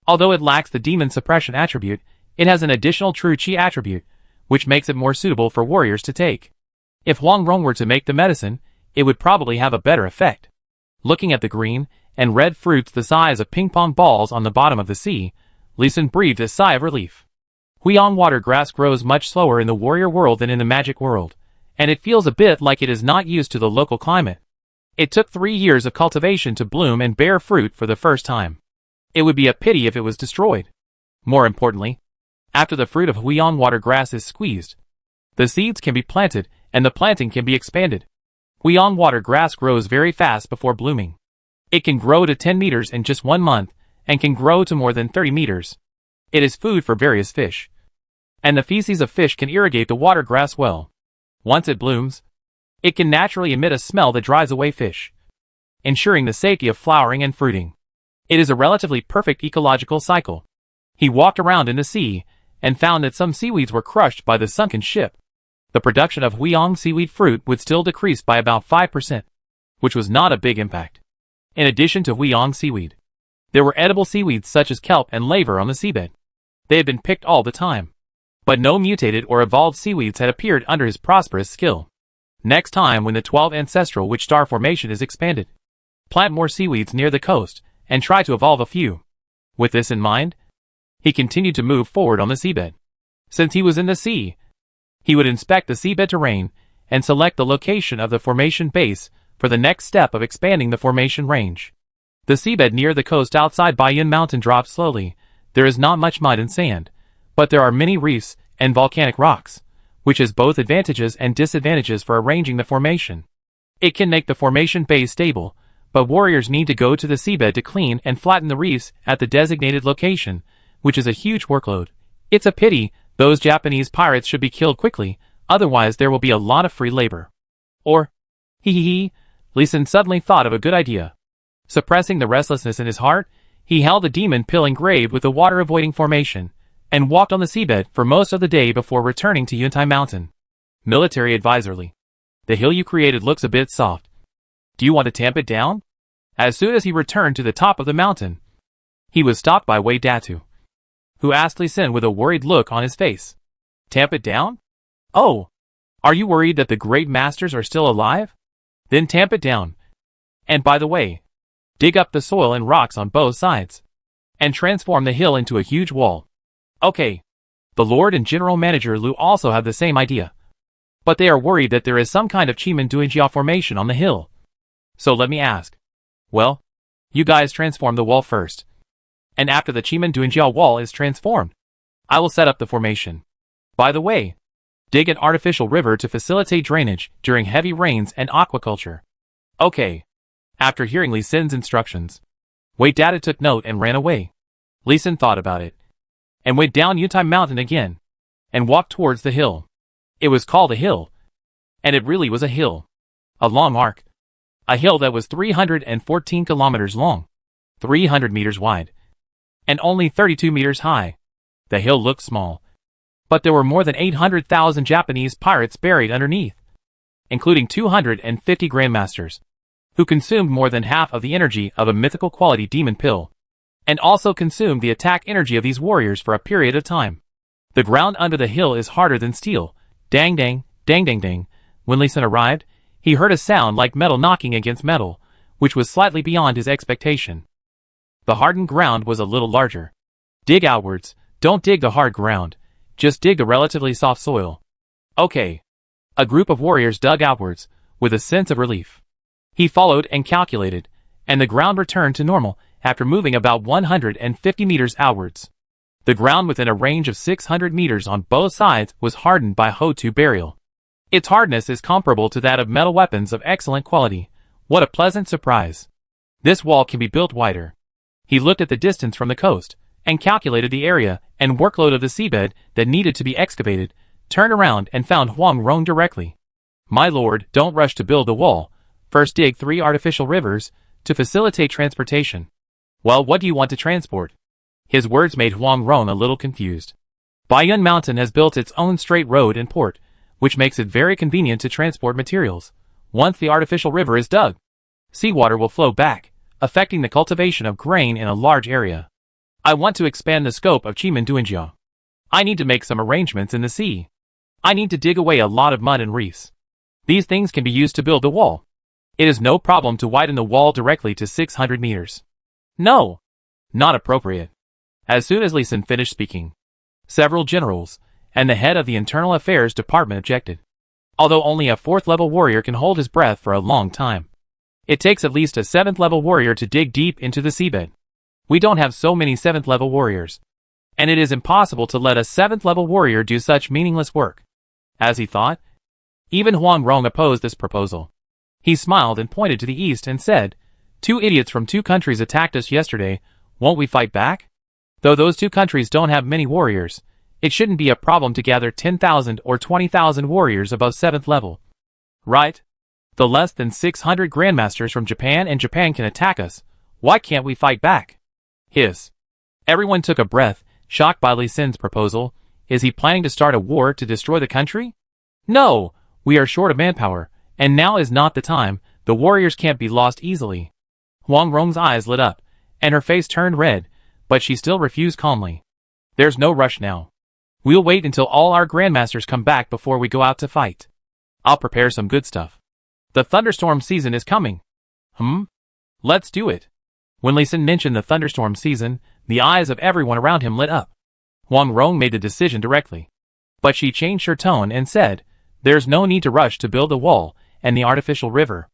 Although it lacks the demon suppression attribute, it has an additional True Qi attribute, which makes it more suitable for warriors to take. If Huang Rong were to make the medicine, it would probably have a better effect. Looking at the green and red fruits the size of ping-pong balls on the bottom of the sea, Lee Sin breathed a sigh of relief. Huiyang watergrass grows much slower in the warrior world than in the magic world, and it feels a bit like it is not used to the local climate. It took 3 years of cultivation to bloom and bear fruit for the first time. It would be a pity if it was destroyed. More importantly, after the fruit of Huiyang watergrass is squeezed, the seeds can be planted and the planting can be expanded. Huiyang watergrass grows very fast before blooming. It can grow to 10 meters in just 1 month and can grow to more than 30 meters. It is food for various fish, and the feces of fish can irrigate the watergrass well. Once it blooms, it can naturally emit a smell that drives away fish, ensuring the safety of flowering and fruiting. It is a relatively perfect ecological cycle. He walked around in the sea and found that some seaweeds were crushed by the sunken ship. The production of Huiyang seaweed fruit would still decrease by about 5%, which was not a big impact. In addition to Huiyang seaweed, there were edible seaweeds such as kelp and laver on the seabed. They had been picked all the time, but no mutated or evolved seaweeds had appeared under his prosperous skill. Next time when the 12 ancestral witch star formation is expanded, plant more seaweeds near the coast and try to evolve a few. With this in mind, he continued to move forward on the seabed. Since he was in the sea, he would inspect the seabed terrain and select the location of the formation base for the next step of expanding the formation range. The seabed near the coast outside Bayun Mountain dropped slowly, There is not much mud and sand, but there are many reefs and volcanic rocks, which has both advantages and disadvantages for arranging the formation. It can make the formation base stable, but warriors need to go to the seabed to clean and flatten the reefs at the designated location, which is a huge workload. It's a pity those Japanese pirates should be killed quickly, otherwise there will be a lot of free labor. Or, Lee Sin suddenly thought of a good idea. Suppressing the restlessness in his heart, he held the demon pill engraved with the water-avoiding formation, and walked on the seabed for most of the day before returning to Yuntai Mountain. Military advisor Lee. The hill you created looks a bit soft. Do you want to tamp it down? As soon as he returned to the top of the mountain, he was stopped by Wei Datu, who asked Lee Sin with a worried look on his face. Tamp it down? Oh, are you worried that the great masters are still alive? Then tamp it down. And by the way, dig up the soil and rocks on both sides, and transform the hill into a huge wall. Okay. The Lord and General Manager Lu also have the same idea, but they are worried that there is some kind of Chiman-Duinjia formation on the hill. So let me ask. Well, you guys transform the wall first, and after the Chiman-Duinjia wall is transformed, I will set up the formation. By the way, dig an artificial river to facilitate drainage during heavy rains and aquaculture. Okay. After hearing Lee Sin's instructions, Wei Data took note and ran away. Lee Sin thought about it, and went down Yuntai Mountain again, and walked towards the hill. It was called a hill, and it really was a hill. A long arc. A hill that was 314 kilometers long, 300 meters wide, and only 32 meters high. The hill looked small, but there were more than 800,000 Japanese pirates buried underneath, including 250 grandmasters, who consumed more than half of the energy of a mythical quality demon pill, and also consumed the attack energy of these warriors for a period of time. The ground under the hill is harder than steel. Dang dang, dang dang dang. When Lee Sin arrived, he heard a sound like metal knocking against metal, which was slightly beyond his expectation. The hardened ground was a little larger. Dig outwards, don't dig the hard ground, just dig the relatively soft soil. Okay. A group of warriors dug outwards, with a sense of relief. He followed and calculated, and the ground returned to normal after moving about 150 meters outwards. The ground within a range of 600 meters on both sides was hardened by Ho-Tu burial. Its hardness is comparable to that of metal weapons of excellent quality. What a pleasant surprise. This wall can be built wider. He looked at the distance from the coast, and calculated the area and workload of the seabed that needed to be excavated, turned around and found Huang Rong directly. My lord, don't rush to build the wall. First dig 3 artificial rivers to facilitate transportation. Well, what do you want to transport? His words made Huang Rong a little confused. Baiyun Mountain has built its own straight road and port, which makes it very convenient to transport materials. Once the artificial river is dug, seawater will flow back, affecting the cultivation of grain in a large area. I want to expand the scope of Chiman-Duinjia. I need to make some arrangements in the sea. I need to dig away a lot of mud and reefs. These things can be used to build the wall. It is no problem to widen the wall directly to 600 meters. No. Not appropriate. As soon as Lee Sin finished speaking, several generals and the head of the Internal Affairs Department objected. Although only a 4th-level warrior can hold his breath for a long time, it takes at least a 7th-level warrior to dig deep into the seabed. We don't have so many 7th-level warriors, and it is impossible to let a 7th-level warrior do such meaningless work. As he thought, even Huang Rong opposed this proposal. He smiled and pointed to the east and said, 2 idiots from 2 countries attacked us yesterday, won't we fight back? Though those 2 countries don't have many warriors, it shouldn't be a problem to gather 10,000 or 20,000 warriors above 7th level. Right? The less than 600 grandmasters from Japan and Japan can attack us. Why can't we fight back? Hiss. Everyone took a breath, shocked by Lee Sin's proposal. Is he planning to start a war to destroy the country? No, we are short of manpower, and now is not the time. The warriors can't be lost easily. Huang Rong's eyes lit up, and her face turned red, but she still refused calmly. There's no rush now. We'll wait until all our grandmasters come back before we go out to fight. I'll prepare some good stuff. The thunderstorm season is coming. Let's do it. When Lee Sin mentioned the thunderstorm season, the eyes of everyone around him lit up. Huang Rong made the decision directly, but she changed her tone and said, there's no need to rush to build the wall and the artificial river.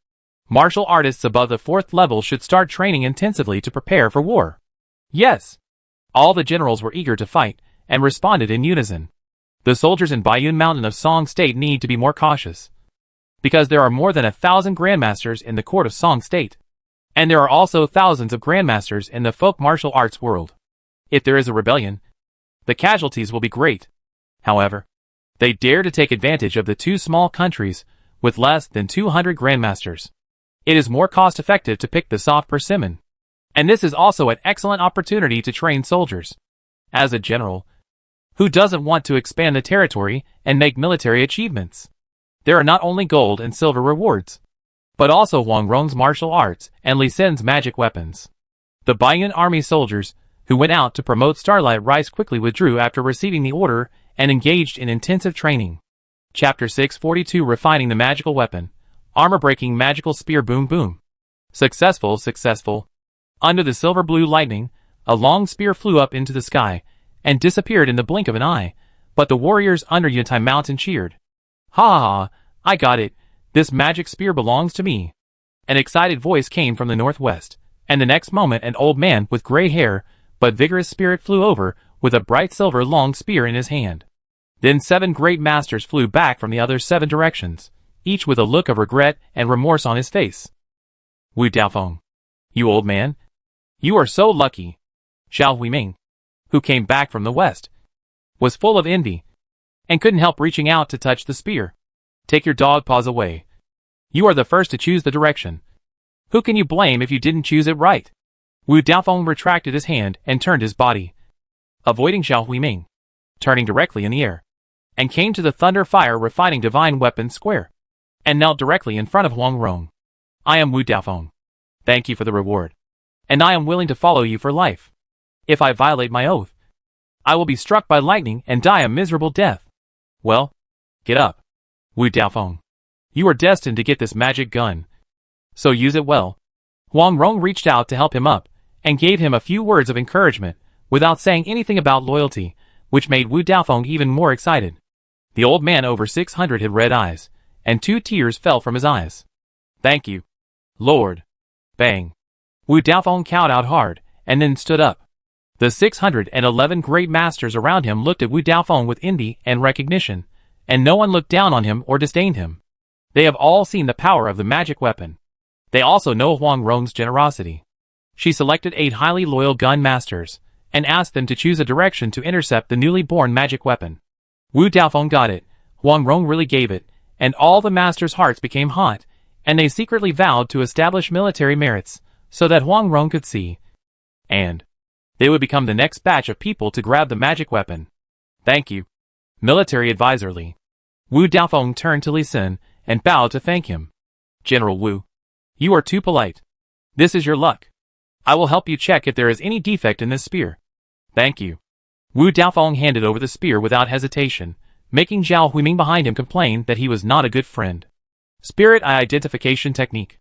Martial artists above the 4th level should start training intensively to prepare for war. Yes. All the generals were eager to fight, and responded in unison. The soldiers in Bayun Mountain of Song State need to be more cautious, because there are more than 1,000 grandmasters in the court of Song State. And there are also thousands of grandmasters in the folk martial arts world. If there is a rebellion, the casualties will be great. However, they dare to take advantage of the two small countries with less than 200 grandmasters. It is more cost-effective to pick the soft persimmon. And this is also an excellent opportunity to train soldiers. As a general, who doesn't want to expand the territory and make military achievements? There are not only gold and silver rewards, but also Huang Rong's martial arts and Li Sin's magic weapons. The Bayun army soldiers, who went out to promote Starlight Rise, quickly withdrew after receiving the order and engaged in intensive training. Chapter 642, Refining the Magical Weapon. Armor-breaking magical spear. Boom boom. Successful. Under the silver-blue lightning, a long spear flew up into the sky and disappeared in the blink of an eye, but the warriors under Yuntai Mountain cheered. Ha ha ha, I got it. This magic spear belongs to me. An excited voice came from the northwest, and the next moment an old man with gray hair but vigorous spirit flew over with a bright silver long spear in his hand. Then 7 great masters flew back from the other 7 directions, each with a look of regret and remorse on his face. Wu Daofeng, you old man, you are so lucky. Xiao Huiming, who came back from the west, was full of envy and couldn't help reaching out to touch the spear. Take your dog paws away. You are the first to choose the direction. Who can you blame if you didn't choose it right? Wu Daofeng retracted his hand and turned his body, avoiding Xiao Huiming, turning directly in the air, and came to the Thunder Fire Refining Divine Weapon square, and knelt directly in front of Huang Rong. I am Wu Daofeng. Thank you for the reward, and I am willing to follow you for life. If I violate my oath, I will be struck by lightning and die a miserable death. Well, get up, Wu Daofeng. You are destined to get this magic gun, so use it well. Huang Rong reached out to help him up, and gave him a few words of encouragement, without saying anything about loyalty, which made Wu Daofeng even more excited. The old man over 600 had red eyes, and 2 tears fell from his eyes. Thank you, Lord. Bang. Wu Daofeng cowed out hard, and then stood up. The 611 great masters around him looked at Wu Daofeng with envy and recognition, and no one looked down on him or disdained him. They have all seen the power of the magic weapon. They also know Huang Rong's generosity. She selected 8 highly loyal gun masters, and asked them to choose a direction to intercept the newly born magic weapon. Wu Daofeng got it, Huang Rong really gave it, and all the masters' hearts became hot, and they secretly vowed to establish military merits, so that Huang Rong could see. And they would become the next batch of people to grab the magic weapon. Thank you, military advisor Li. Wu Daofeng turned to Li Sin, and bowed to thank him. General Wu, you are too polite. This is your luck. I will help you check if there is any defect in this spear. Thank you. Wu Daofeng handed over the spear without hesitation, making Xiao Huiming behind him complain that he was not a good friend. Spirit identification technique.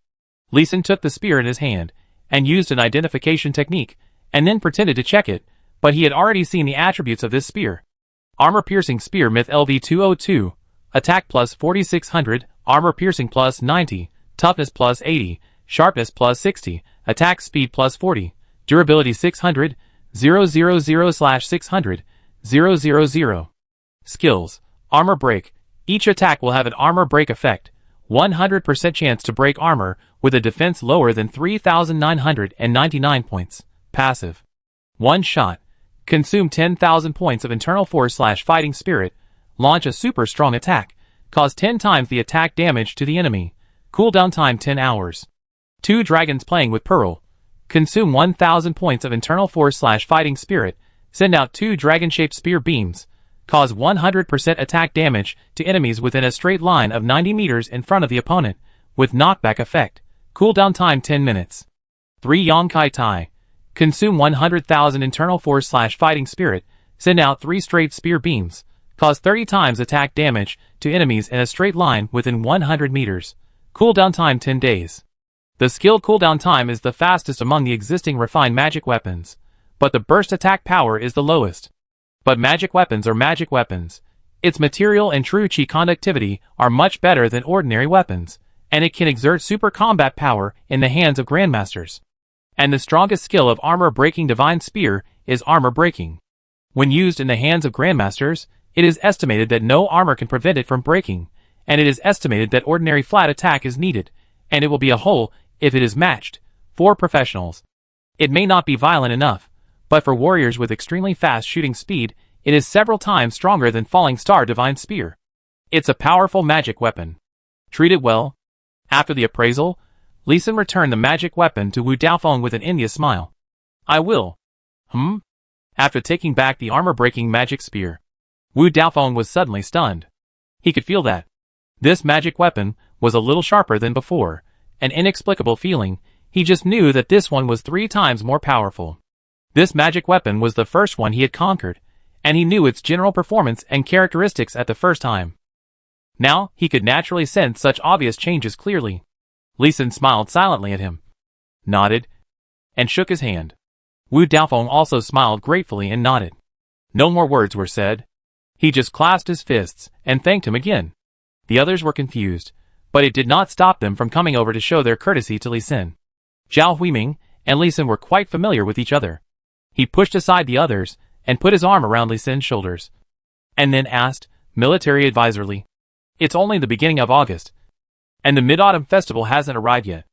Li Sin took the spear in his hand, and used an identification technique, and then pretended to check it, but he had already seen the attributes of this spear. Armor-piercing spear myth LV202, attack plus 4600, armor-piercing plus 90, toughness plus 80, sharpness plus 60, attack speed plus 40, durability 600, 000/600, 000. Skills, armor break. Each attack will have an armor break effect, 100% chance to break armor with a defense lower than 3,999 points. Passive. One shot. Consume 10,000 points of internal force/fighting spirit. Launch a super strong attack. Cause 10 times the attack damage to the enemy. Cooldown time 10 hours. 2 dragons playing with Pearl. Consume 1,000 points of internal force/fighting spirit. Send out 2 dragon-shaped spear beams. Cause 100% attack damage to enemies within a straight line of 90 meters in front of the opponent, with knockback effect. Cooldown time 10 minutes. 3 Yongkai Tai. Consume 100,000 internal force/fighting spirit. Send out 3 straight spear beams. Cause 30 times attack damage to enemies in a straight line within 100 meters. Cooldown time 10 days. The skill cooldown time is the fastest among the existing refined magic weapons, but the burst attack power is the lowest. But magic weapons are magic weapons. Its material and true chi conductivity are much better than ordinary weapons, and it can exert super combat power in the hands of grandmasters. And the strongest skill of armor-breaking divine spear is armor breaking. When used in the hands of grandmasters, it is estimated that no armor can prevent it from breaking, and it is estimated that ordinary flat attack is needed, and it will be a hole if it is matched. For professionals, it may not be violent enough, but for warriors with extremely fast shooting speed, it is several times stronger than Falling Star Divine Spear. It's a powerful magic weapon. Treat it well. After the appraisal, Lee Sin returned the magic weapon to Wu Daofeng with an envious smile. I will. After taking back the armor-breaking magic spear, Wu Daofeng was suddenly stunned. He could feel that this magic weapon was a little sharper than before, an inexplicable feeling. He just knew that this one was 3 times more powerful. This magic weapon was the first one he had conquered, and he knew its general performance and characteristics at the first time. Now, he could naturally sense such obvious changes clearly. Lee Sin smiled silently at him, nodded, and shook his hand. Wu Daofeng also smiled gratefully and nodded. No more words were said. He just clasped his fists and thanked him again. The others were confused, but it did not stop them from coming over to show their courtesy to Lee Sin. Zhao Huiming and Lee Sin were quite familiar with each other. He pushed aside the others and put his arm around Lee Sin's shoulders, and then asked, military advisorly, "It's only the beginning of August, and the Mid-Autumn Festival hasn't arrived yet.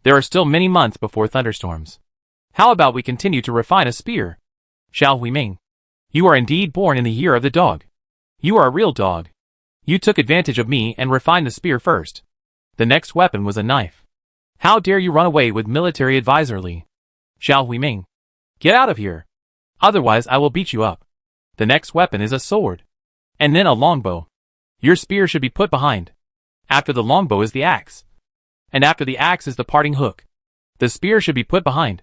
There are still many months before thunderstorms. How about we continue to refine a spear? Zhao Huiming, you are indeed born in the year of the dog. You are a real dog. You took advantage of me and refined the spear first. The next weapon was a knife. How dare you run away with military advisorly? Zhao Huiming, get out of here. Otherwise I will beat you up. The next weapon is a sword, and then a longbow. Your spear should be put behind. After the longbow is the axe, and after the axe is the parting hook. The spear should be put behind."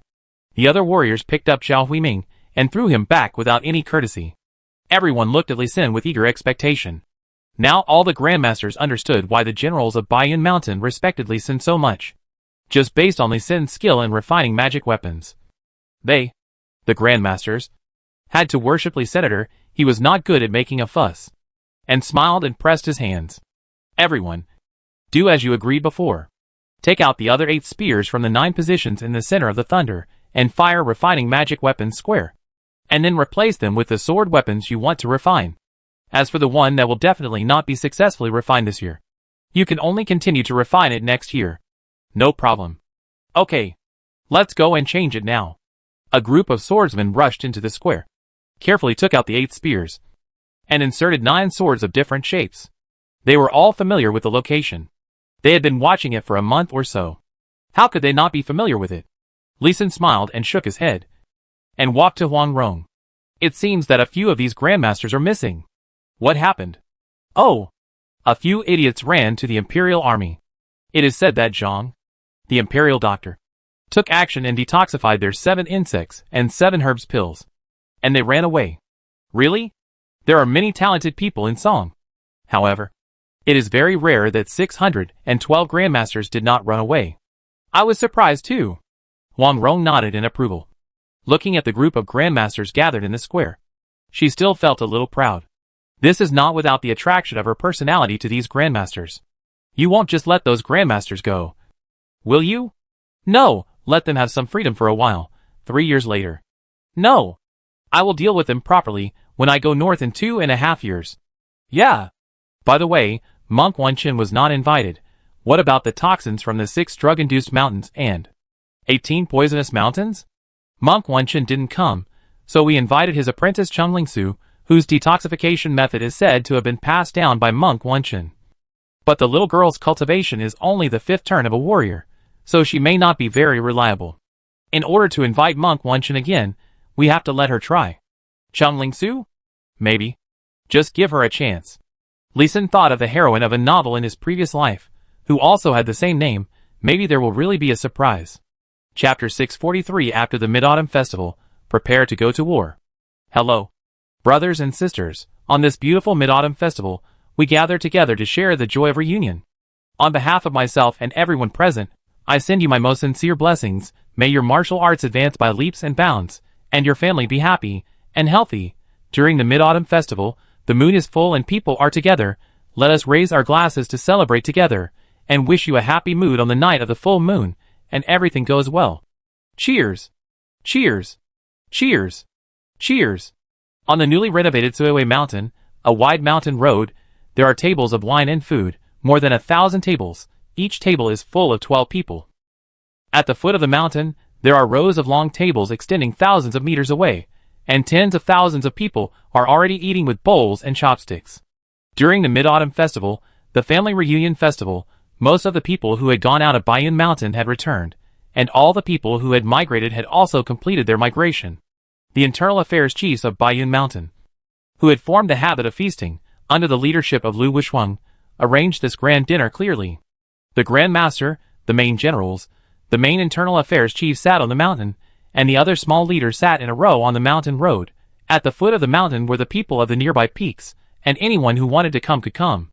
The other warriors picked up Zhao Huiming and threw him back without any courtesy. Everyone looked at Lee Sin with eager expectation. Now all the grandmasters understood why the generals of Baiyun Mountain respected Lee Sin so much, just based on Lee Sin's skill in refining magic weapons. They, the grandmasters, had to worship Lee Senator. He was not good at making a fuss, and smiled and pressed his hands. Everyone, do as you agreed before. Take out the other 8 spears from the 9 positions in the center of the thunder, and fire refining magic weapons square. And then replace them with the sword weapons you want to refine. As for the one that will definitely not be successfully refined this year, you can only continue to refine it next year. No problem. Okay, let's go and change it now. A group of swordsmen rushed into the square, carefully took out the 8 spears, and inserted 9 swords of different shapes. They were all familiar with the location. They had been watching it for a month or so. How could they not be familiar with it? Lee Sin smiled and shook his head, and walked to Huang Rong. It seems that a few of these grandmasters are missing. What happened? Oh, a few idiots ran to the Imperial Army. It is said that Zhang, the Imperial Doctor, took action and detoxified their 7 insects and 7 herbs pills, and they ran away. Really? There are many talented people in Song. However, it is very rare that 612 grandmasters did not run away. I was surprised too. Huang Rong nodded in approval, looking at the group of grandmasters gathered in the square. She still felt a little proud. This is not without the attraction of her personality to these grandmasters. You won't just let those grandmasters go, will you? No, let them have some freedom for a while, 3 years later. No, I will deal with them properly when I go north in 2.5 years. Yeah. By the way, Monk Wenqin was not invited. What about the toxins from the 6 drug-induced mountains and 18 poisonous mountains? Monk Wenqin didn't come, so we invited his apprentice Cheng Lingsu, whose detoxification method is said to have been passed down by Monk Wenqin. But the little girl's cultivation is only the 5th turn of a warrior, so she may not be very reliable. In order to invite Monk Wenqin again, we have to let her try. Cheng Lingsu? Maybe. Just give her a chance. Lee Sin thought of the heroine of a novel in his previous life, who also had the same name. Maybe there will really be a surprise. Chapter 643. After the Mid-Autumn Festival, prepare to go to war. Hello, brothers and sisters. On this beautiful Mid-Autumn Festival, we gather together to share the joy of reunion. On behalf of myself and everyone present, I send you my most sincere blessings. May your martial arts advance by leaps and bounds, and your family be happy and healthy. During the Mid-Autumn Festival, the moon is full and people are together. Let us raise our glasses to celebrate together, and wish you a happy mood on the night of the full moon, and everything goes well. Cheers! Cheers! Cheers! Cheers! On the newly renovated Suiwei Mountain, a wide mountain road, there are tables of wine and food, more than 1,000 tables. Each table is full of 12 people. At the foot of the mountain, there are rows of long tables extending thousands of meters away, and tens of thousands of people are already eating with bowls and chopsticks. During the Mid-Autumn Festival, the Family Reunion Festival, most of the people who had gone out of Baiyun Mountain had returned, and all the people who had migrated had also completed their migration. The internal affairs chiefs of Baiyun Mountain, who had formed the habit of feasting, under the leadership of Lu Wushuang, arranged this grand dinner clearly. The Grand Master, the main generals, the main internal affairs chief sat on the mountain, and the other small leaders sat in a row on the mountain road. At the foot of the mountain were the people of the nearby peaks, and anyone who wanted to come could come.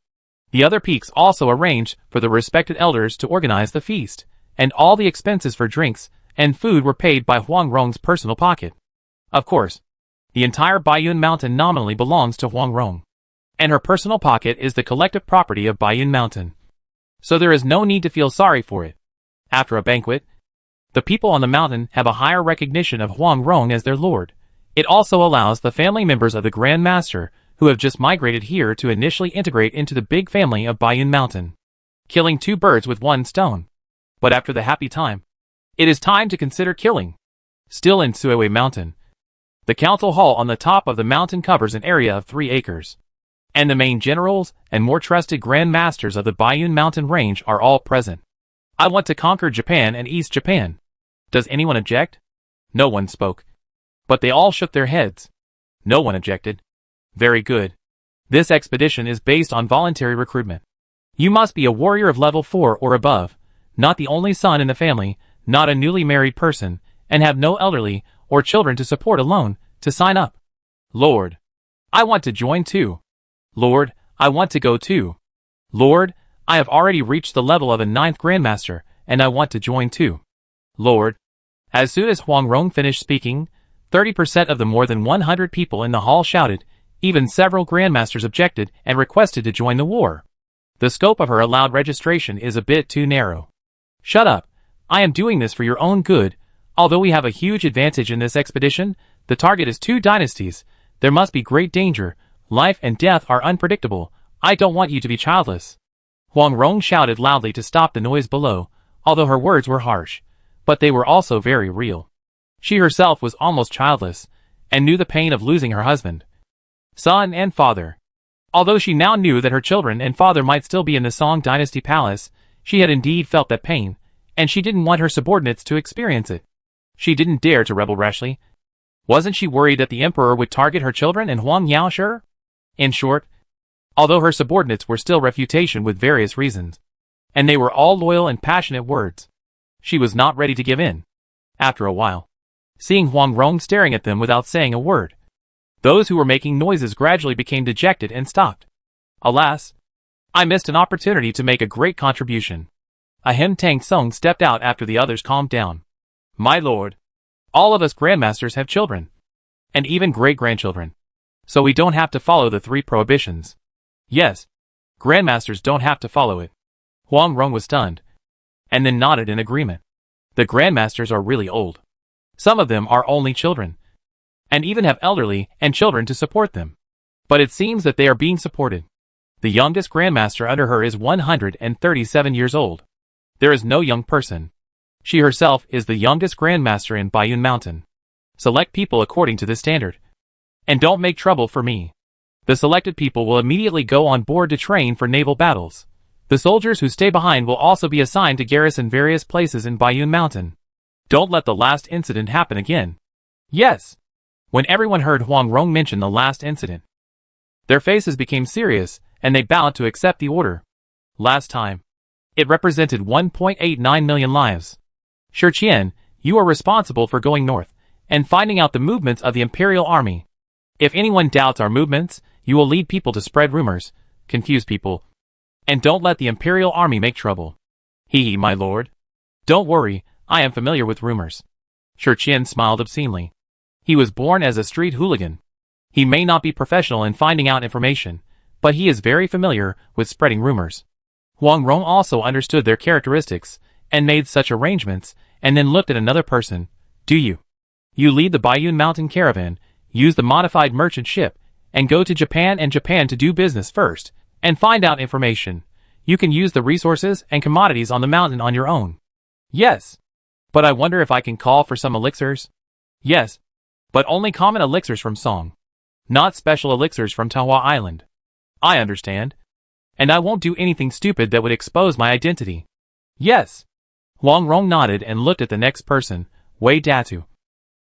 The other peaks also arranged for the respected elders to organize the feast, and all the expenses for drinks and food were paid by Huang Rong's personal pocket. Of course, the entire Baiyun Mountain nominally belongs to Huang Rong, and her personal pocket is the collective property of Baiyun Mountain. So there is no need to feel sorry for it. After a banquet, the people on the mountain have a higher recognition of Huang Rong as their lord. It also allows the family members of the Grand Master, who have just migrated here, to initially integrate into the big family of Baiyun Mountain, killing two birds with one stone. But after the happy time, it is time to consider killing. Still in Suiwei Mountain, the council hall on the top of the mountain covers an area of 3 acres. And the main generals and more trusted Grand Masters of the Baiyun Mountain range are all present. I want to conquer Japan and East Japan. Does anyone object? No one spoke. But they all shook their heads. No one objected. Very good. This expedition is based on voluntary recruitment. You must be a warrior of level 4 or above, not the only son in the family, not a newly married person, and have no elderly or children to support alone, to sign up. Lord, I want to join too. Lord, I want to go too. Lord, I have already reached the level of a 9th Grandmaster, and I want to join too. Lord. As soon as Huang Rong finished speaking, 30% of the more than 100 people in the hall shouted. Even several Grandmasters objected and requested to join the war. The scope of her allowed registration is a bit too narrow. Shut up. I am doing this for your own good. Although we have a huge advantage in this expedition, the target is 2 dynasties. There must be great danger. Life and death are unpredictable. I don't want you to be childless. Huang Rong shouted loudly to stop the noise below, although her words were harsh. But they were also very real. She herself was almost childless, and knew the pain of losing her husband, son and father. Although she now knew that her children and father might still be in the Song Dynasty Palace, she had indeed felt that pain, and she didn't want her subordinates to experience it. She didn't dare to rebel rashly. Wasn't she worried that the emperor would target her children and Huang Yaoshi? In short, although her subordinates were still refutation with various reasons, and they were all loyal and passionate words, she was not ready to give in. After a while, seeing Huang Rong staring at them without saying a word, those who were making noises gradually became dejected and stopped. Alas, I missed an opportunity to make a great contribution. Ahem Tang Song stepped out after the others calmed down. My lord, all of us Grandmasters have children, and even great-grandchildren, so we don't have to follow the 3 prohibitions. Yes, Grandmasters don't have to follow it. Huang Rong was stunned, and then nodded in agreement. The Grandmasters are really old. Some of them are only children, and even have elderly and children to support them. But it seems that they are being supported. The youngest Grandmaster under her is 137 years old. There is no young person. She herself is the youngest Grandmaster in Baiyun Mountain. Select people according to this standard. And don't make trouble for me. The selected people will immediately go on board to train for naval battles. The soldiers who stay behind will also be assigned to garrison various places in Baiyun Mountain. Don't let the last incident happen again. Yes. When everyone heard Huang Rong mention the last incident, their faces became serious, and they bowed to accept the order. Last time, it represented 1.89 million lives. Shi Qian, you are responsible for going north, and finding out the movements of the Imperial Army. If anyone doubts our movements, you will lead people to spread rumors, confuse people, and don't let the Imperial Army make trouble. Hee, my lord. Don't worry, I am familiar with rumors. Shi Qian smiled obscenely. He was born as a street hooligan. He may not be professional in finding out information, but he is very familiar with spreading rumors. Huang Rong also understood their characteristics, and made such arrangements, and then looked at another person. Do you? You lead the Baiyun Mountain Caravan. use the modified merchant ship, and go to Japan to do business first, and find out information. You can use the resources and commodities on the mountain on your own. Yes. But I wonder if I can call for some elixirs? Yes. But only common elixirs from Song. Not special elixirs from Tawa Island. I understand. And I won't do anything stupid that would expose my identity. Yes. Huang Rong nodded and looked at the next person, Wei Datu.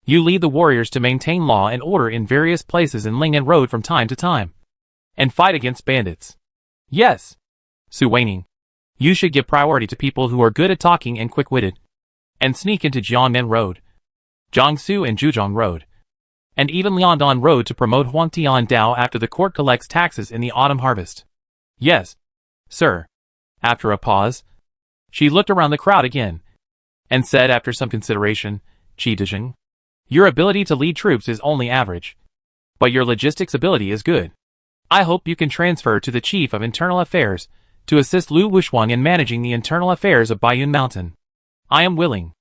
You lead the warriors to maintain law and order in various places in Lingnan Road from time to time. And fight against bandits. Yes. Su Weining. You should give priority to people who are good at talking and quick-witted. And sneak into Jiangnan Road, Jiangsu and Zhejiang Road, and even Liangdan Road to promote Huangtian Dao after the court collects taxes in the autumn harvest. Yes, sir. After a pause, she looked around the crowd again, and said after some consideration, Qi Dezheng, your ability to lead troops is only average, but your logistics ability is good. I hope you can transfer to the Chief of Internal Affairs to assist Lu Wuxuang in managing the internal affairs of Baiyun Mountain. I am willing.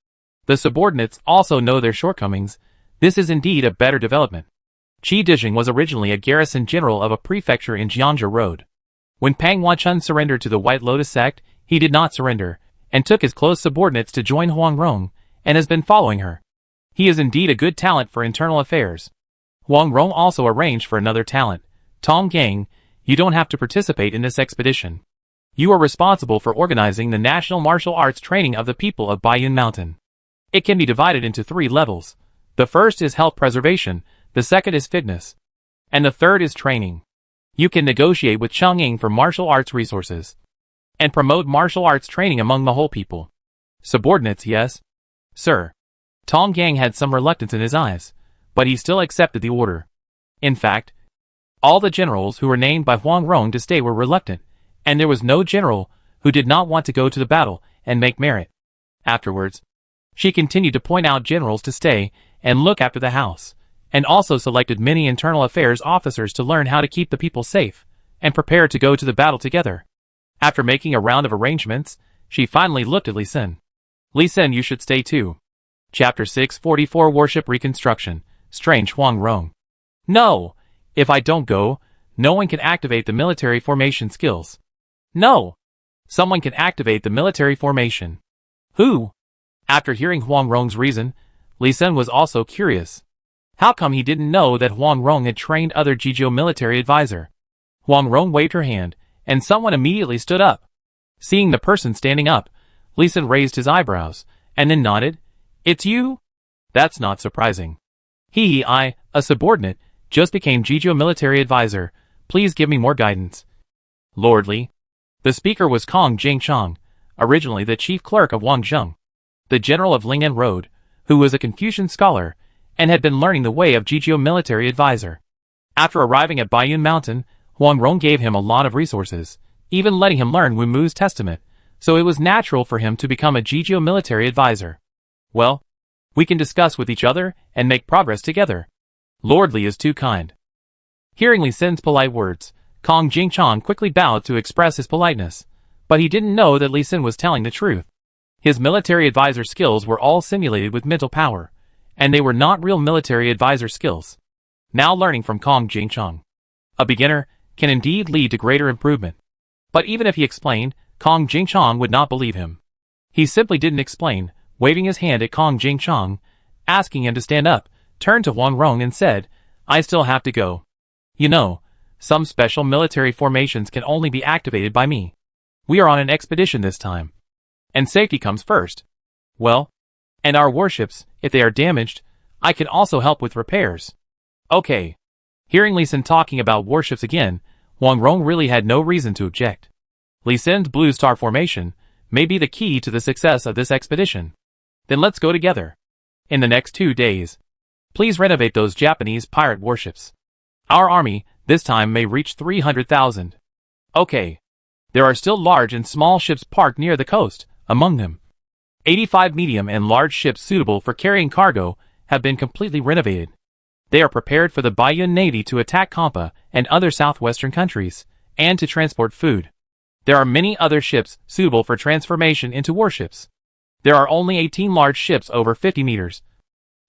The subordinates also know their shortcomings. This is indeed a better development. Qi Dezheng was originally a garrison general of a prefecture in Jiangzhou Road. When Pang Wanchun surrendered to the White Lotus sect, he did not surrender, and took his close subordinates to join Huang Rong, and has been following her. He is indeed a good talent for internal affairs. Huang Rong also arranged for another talent, Tong Gang. You don't have to participate in this expedition. You are responsible for organizing the national martial arts training of the people of Baiyun Mountain. It can be divided into 3 levels. The first is health preservation, the second is fitness, and the third is training. You can negotiate with Chang'ing for martial arts resources, and promote martial arts training among the whole people. Subordinates, yes? Sir. Tong Gang had some reluctance in his eyes, but he still accepted the order. In fact, all the generals who were named by Huang Rong to stay were reluctant, and there was no general who did not want to go to the battle and make merit. Afterwards, she continued to point out generals to stay and look after the house, and also selected many internal affairs officers to learn how to keep the people safe, and prepare to go to the battle together. After making a round of arrangements, she finally looked at Li Xin. Li Xin, you should stay too. Chapter 644 Warship Reconstruction, Strange Huang Rong. No! If I don't go, no one can activate the military formation skills. No! Someone can activate the military formation. Who? After hearing Huang Rong's reason, Li Xin was also curious. How come he didn't know that Huang Rong had trained other Jizhou military advisor? Huang Rong waved her hand, and someone immediately stood up. Seeing the person standing up, Li Xin raised his eyebrows, and then nodded. It's you? That's not surprising. I, a subordinate, just became Jizhou military advisor. Please give me more guidance. Lord Li. The speaker was Kong Jingchang, originally the chief clerk of Wangzheng, the general of Lingnan Road, who was a Confucian scholar, and had been learning the way of Jizhou military advisor. After arriving at Baiyun Mountain, Huang Rong gave him a lot of resources, even letting him learn Wu Mu's testament, so it was natural for him to become a Jizhou military advisor. Well, we can discuss with each other and make progress together. Lord Li is too kind. Hearing Li Xin's polite words, Kong Jingchang quickly bowed to express his politeness, but he didn't know that Li Xin was telling the truth. His military advisor skills were all simulated with mental power, and they were not real military advisor skills. Now learning from Kong Jingchang, a beginner can indeed lead to greater improvement. But even if he explained, Kong Jingchang would not believe him. He simply didn't explain, waving his hand at Kong Jingchang, asking him to stand up, turned to Huang Rong and said, I still have to go. You know, some special military formations can only be activated by me. We are on an expedition this time, and safety comes first. Well, and our warships, if they are damaged, I can also help with repairs. Okay. Hearing Li Xin talking about warships again, Huang Rong really had no reason to object. Li Xin's Blue Star formation may be the key to the success of this expedition. Then let's go together. In the next 2 days, please renovate those Japanese pirate warships. Our army, this time, may reach 300,000. Okay. There are still large and small ships parked near the coast. Among them, 85 medium and large ships suitable for carrying cargo have been completely renovated. They are prepared for the Baiyun Navy to attack Kampa and other southwestern countries, and to transport food. There are many other ships suitable for transformation into warships. There are only 18 large ships over 50 meters,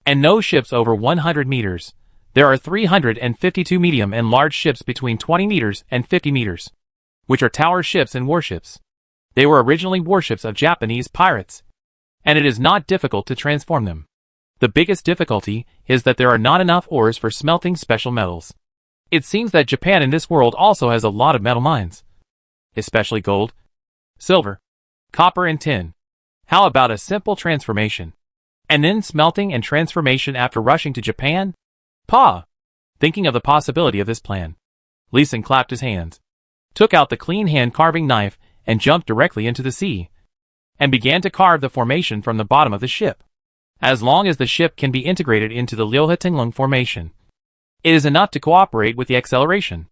and no ships over 100 meters. There are 352 medium and large ships between 20 meters and 50 meters, which are tower ships and warships. They were originally warships of Japanese pirates, and it is not difficult to transform them. The biggest difficulty is that there are not enough ores for smelting special metals. It seems that Japan in this world also has a lot of metal mines, especially gold, silver, copper and tin. How about a simple transformation? And then smelting and transformation after rushing to Japan? Pa! Thinking of the possibility of this plan, Lee Sin clapped his hands, took out the clean hand-carving knife, and jumped directly into the sea, and began to carve the formation from the bottom of the ship. As long as the ship can be integrated into the Liuhetinglung formation, it is enough to cooperate with the acceleration.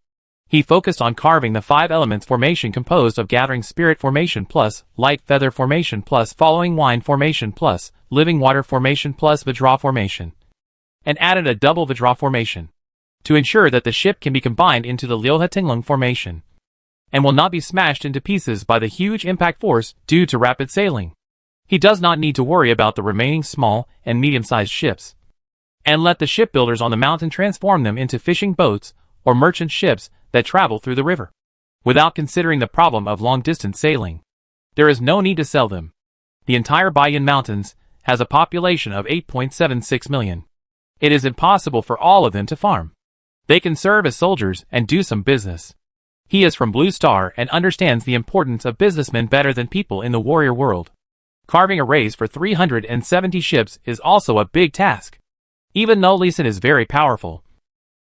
He focused on carving the 5 elements formation composed of gathering spirit formation plus light feather formation plus following wine formation plus living water formation plus Vajra formation, and added a double Vajra formation to ensure that the ship can be combined into the Liuhetinglung formation and will not be smashed into pieces by the huge impact force due to rapid sailing. He does not need to worry about the remaining small and medium-sized ships, and let the shipbuilders on the mountain transform them into fishing boats or merchant ships that travel through the river, without considering the problem of long-distance sailing. There is no need to sell them. The entire Bayan Mountains has a population of 8.76 million. It is impossible for all of them to farm. They can serve as soldiers and do some business. He is from Blue Star and understands the importance of businessmen better than people in the warrior world. Carving arrays for 370 ships is also a big task. Even though Lee Sin is very powerful,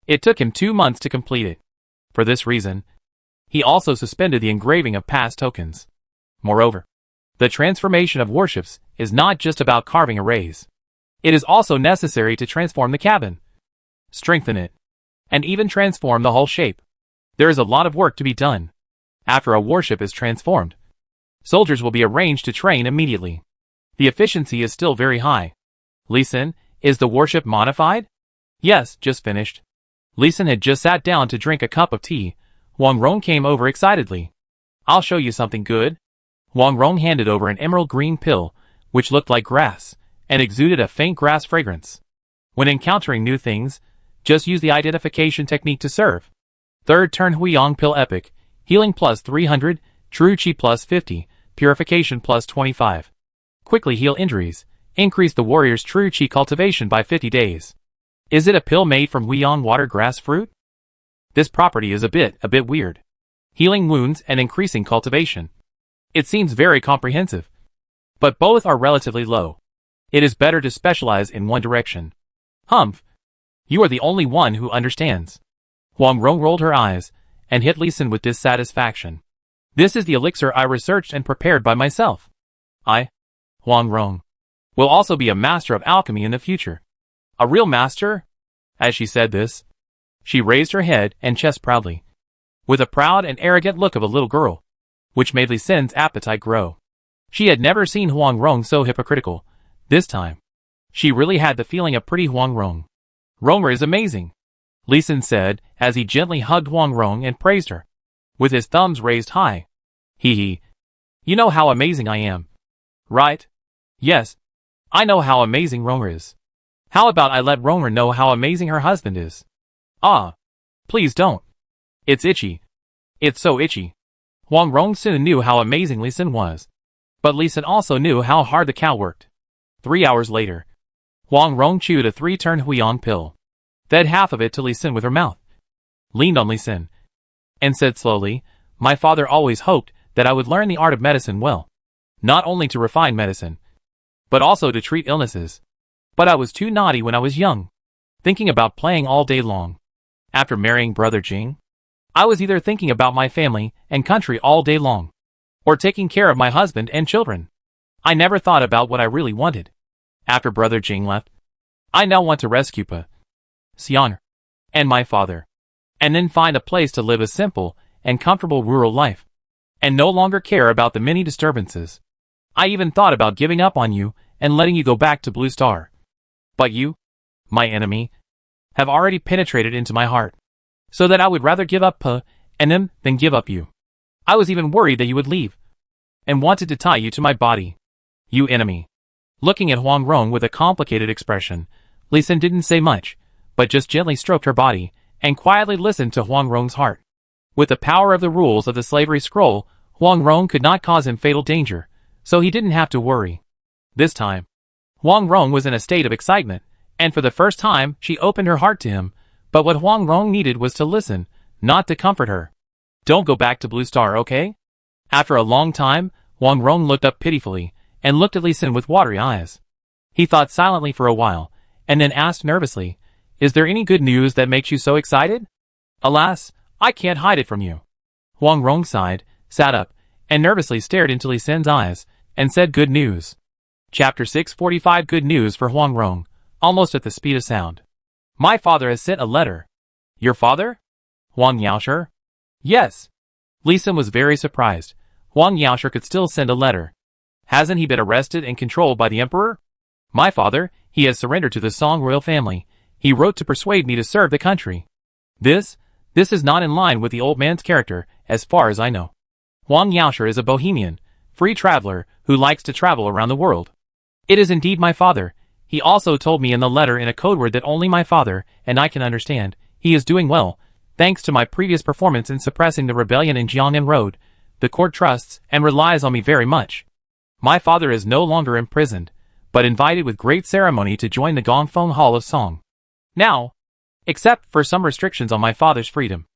it took him 2 months to complete it. For this reason, he also suspended the engraving of past tokens. Moreover, the transformation of warships is not just about carving arrays. It is also necessary to transform the cabin, strengthen it, and even transform the hull shape. There is a lot of work to be done. After a warship is transformed, soldiers will be arranged to train immediately. The efficiency is still very high. Lee Sin, is the warship modified? Yes, just finished. Lee Sin had just sat down to drink a cup of tea. Wang Rong came over excitedly. I'll show you something good. Wang Rong handed over an emerald green pill, which looked like grass, and exuded a faint grass fragrance. When encountering new things, just use the identification technique to serve. Third turn Huiyang pill epic, healing plus 300, true chi plus 50, purification plus 25. Quickly heal injuries, increase the warrior's true chi cultivation by 50 days. Is it a pill made from Huiyang water grass fruit? This property is a bit weird. Healing wounds and increasing cultivation. It seems very comprehensive. But both are relatively low. It is better to specialize in one direction. Humph. You are the only one who understands. Wang Rong rolled her eyes, and hit Lee Sin with dissatisfaction. This is the elixir I researched and prepared by myself. I, Wang Rong, will also be a master of alchemy in the future. A real master? As she said this, she raised her head and chest proudly, with a proud and arrogant look of a little girl, which made Lee Sin's appetite grow. She had never seen Huang Rong so hypocritical. This time, she really had the feeling of pretty Huang Rong. Ronger is amazing, Lee Sin said as he gently hugged Huang Rong and praised her, with his thumbs raised high. Hee. You know how amazing I am, right? Yes, I know how amazing Ronger is. How about I let Ronger know how amazing her husband is? Ah, please don't. It's itchy. It's so itchy. Huang Rong soon knew how amazing Lee Sin was, but Lee Sin also knew how hard the cow worked. 3 hours later, Huang Rong chewed a 3-turn Huiyang pill, fed half of it to Lee Sin with her mouth, leaned on Lee Sin, and said slowly, My father always hoped that I would learn the art of medicine well, not only to refine medicine, but also to treat illnesses. But I was too naughty when I was young, thinking about playing all day long. After marrying Brother Jing, I was either thinking about my family and country all day long, or taking care of my husband and children. I never thought about what I really wanted. After Brother Jing left, I now want to rescue Pa, Xian, and my father, and then find a place to live a simple and comfortable rural life, and no longer care about the many disturbances. I even thought about giving up on you and letting you go back to Blue Star. But you, my enemy, have already penetrated into my heart, so that I would rather give up Pa and them than give up you. I was even worried that you would leave, and wanted to tie you to my body. You enemy. Looking at Huang Rong with a complicated expression, Lee Sin didn't say much, but just gently stroked her body, and quietly listened to Huang Rong's heart. With the power of the rules of the slavery scroll, Huang Rong could not cause him fatal danger, so he didn't have to worry. This time, Huang Rong was in a state of excitement, and for the first time she opened her heart to him, but what Huang Rong needed was to listen, not to comfort her. "Don't go back to Blue Star, okay?" After a long time, Huang Rong looked up pitifully, and looked at Li Xin with watery eyes. He thought silently for a while, and then asked nervously, "Is there any good news that makes you so excited?" "Alas, I can't hide it from you." Huang Rong sighed, sat up, and nervously stared into Li Xin's eyes, and said, "Good news." Chapter 645 Good news for Huang Rong, almost at the speed of sound. "My father has sent a letter." "Your father?" Huang Yaoshe? "Yes." Li Xin was very surprised. Huang Yaoshe could still send a letter. "Hasn't he been arrested and controlled by the emperor?" "My father, he has surrendered to the Song royal family. He wrote to persuade me to serve the country." This is not in line with the old man's character, as far as I know. Huang Yaoshe is a bohemian, free traveler, who likes to travel around the world. "It is indeed my father. He also told me in the letter in a code word that only my father and I can understand. He is doing well, thanks to my previous performance in suppressing the rebellion in Jiangnan Road. The court trusts and relies on me very much. My father is no longer imprisoned, but invited with great ceremony to join the Gongfeng Hall of Song. Now, except for some restrictions on my father's freedom,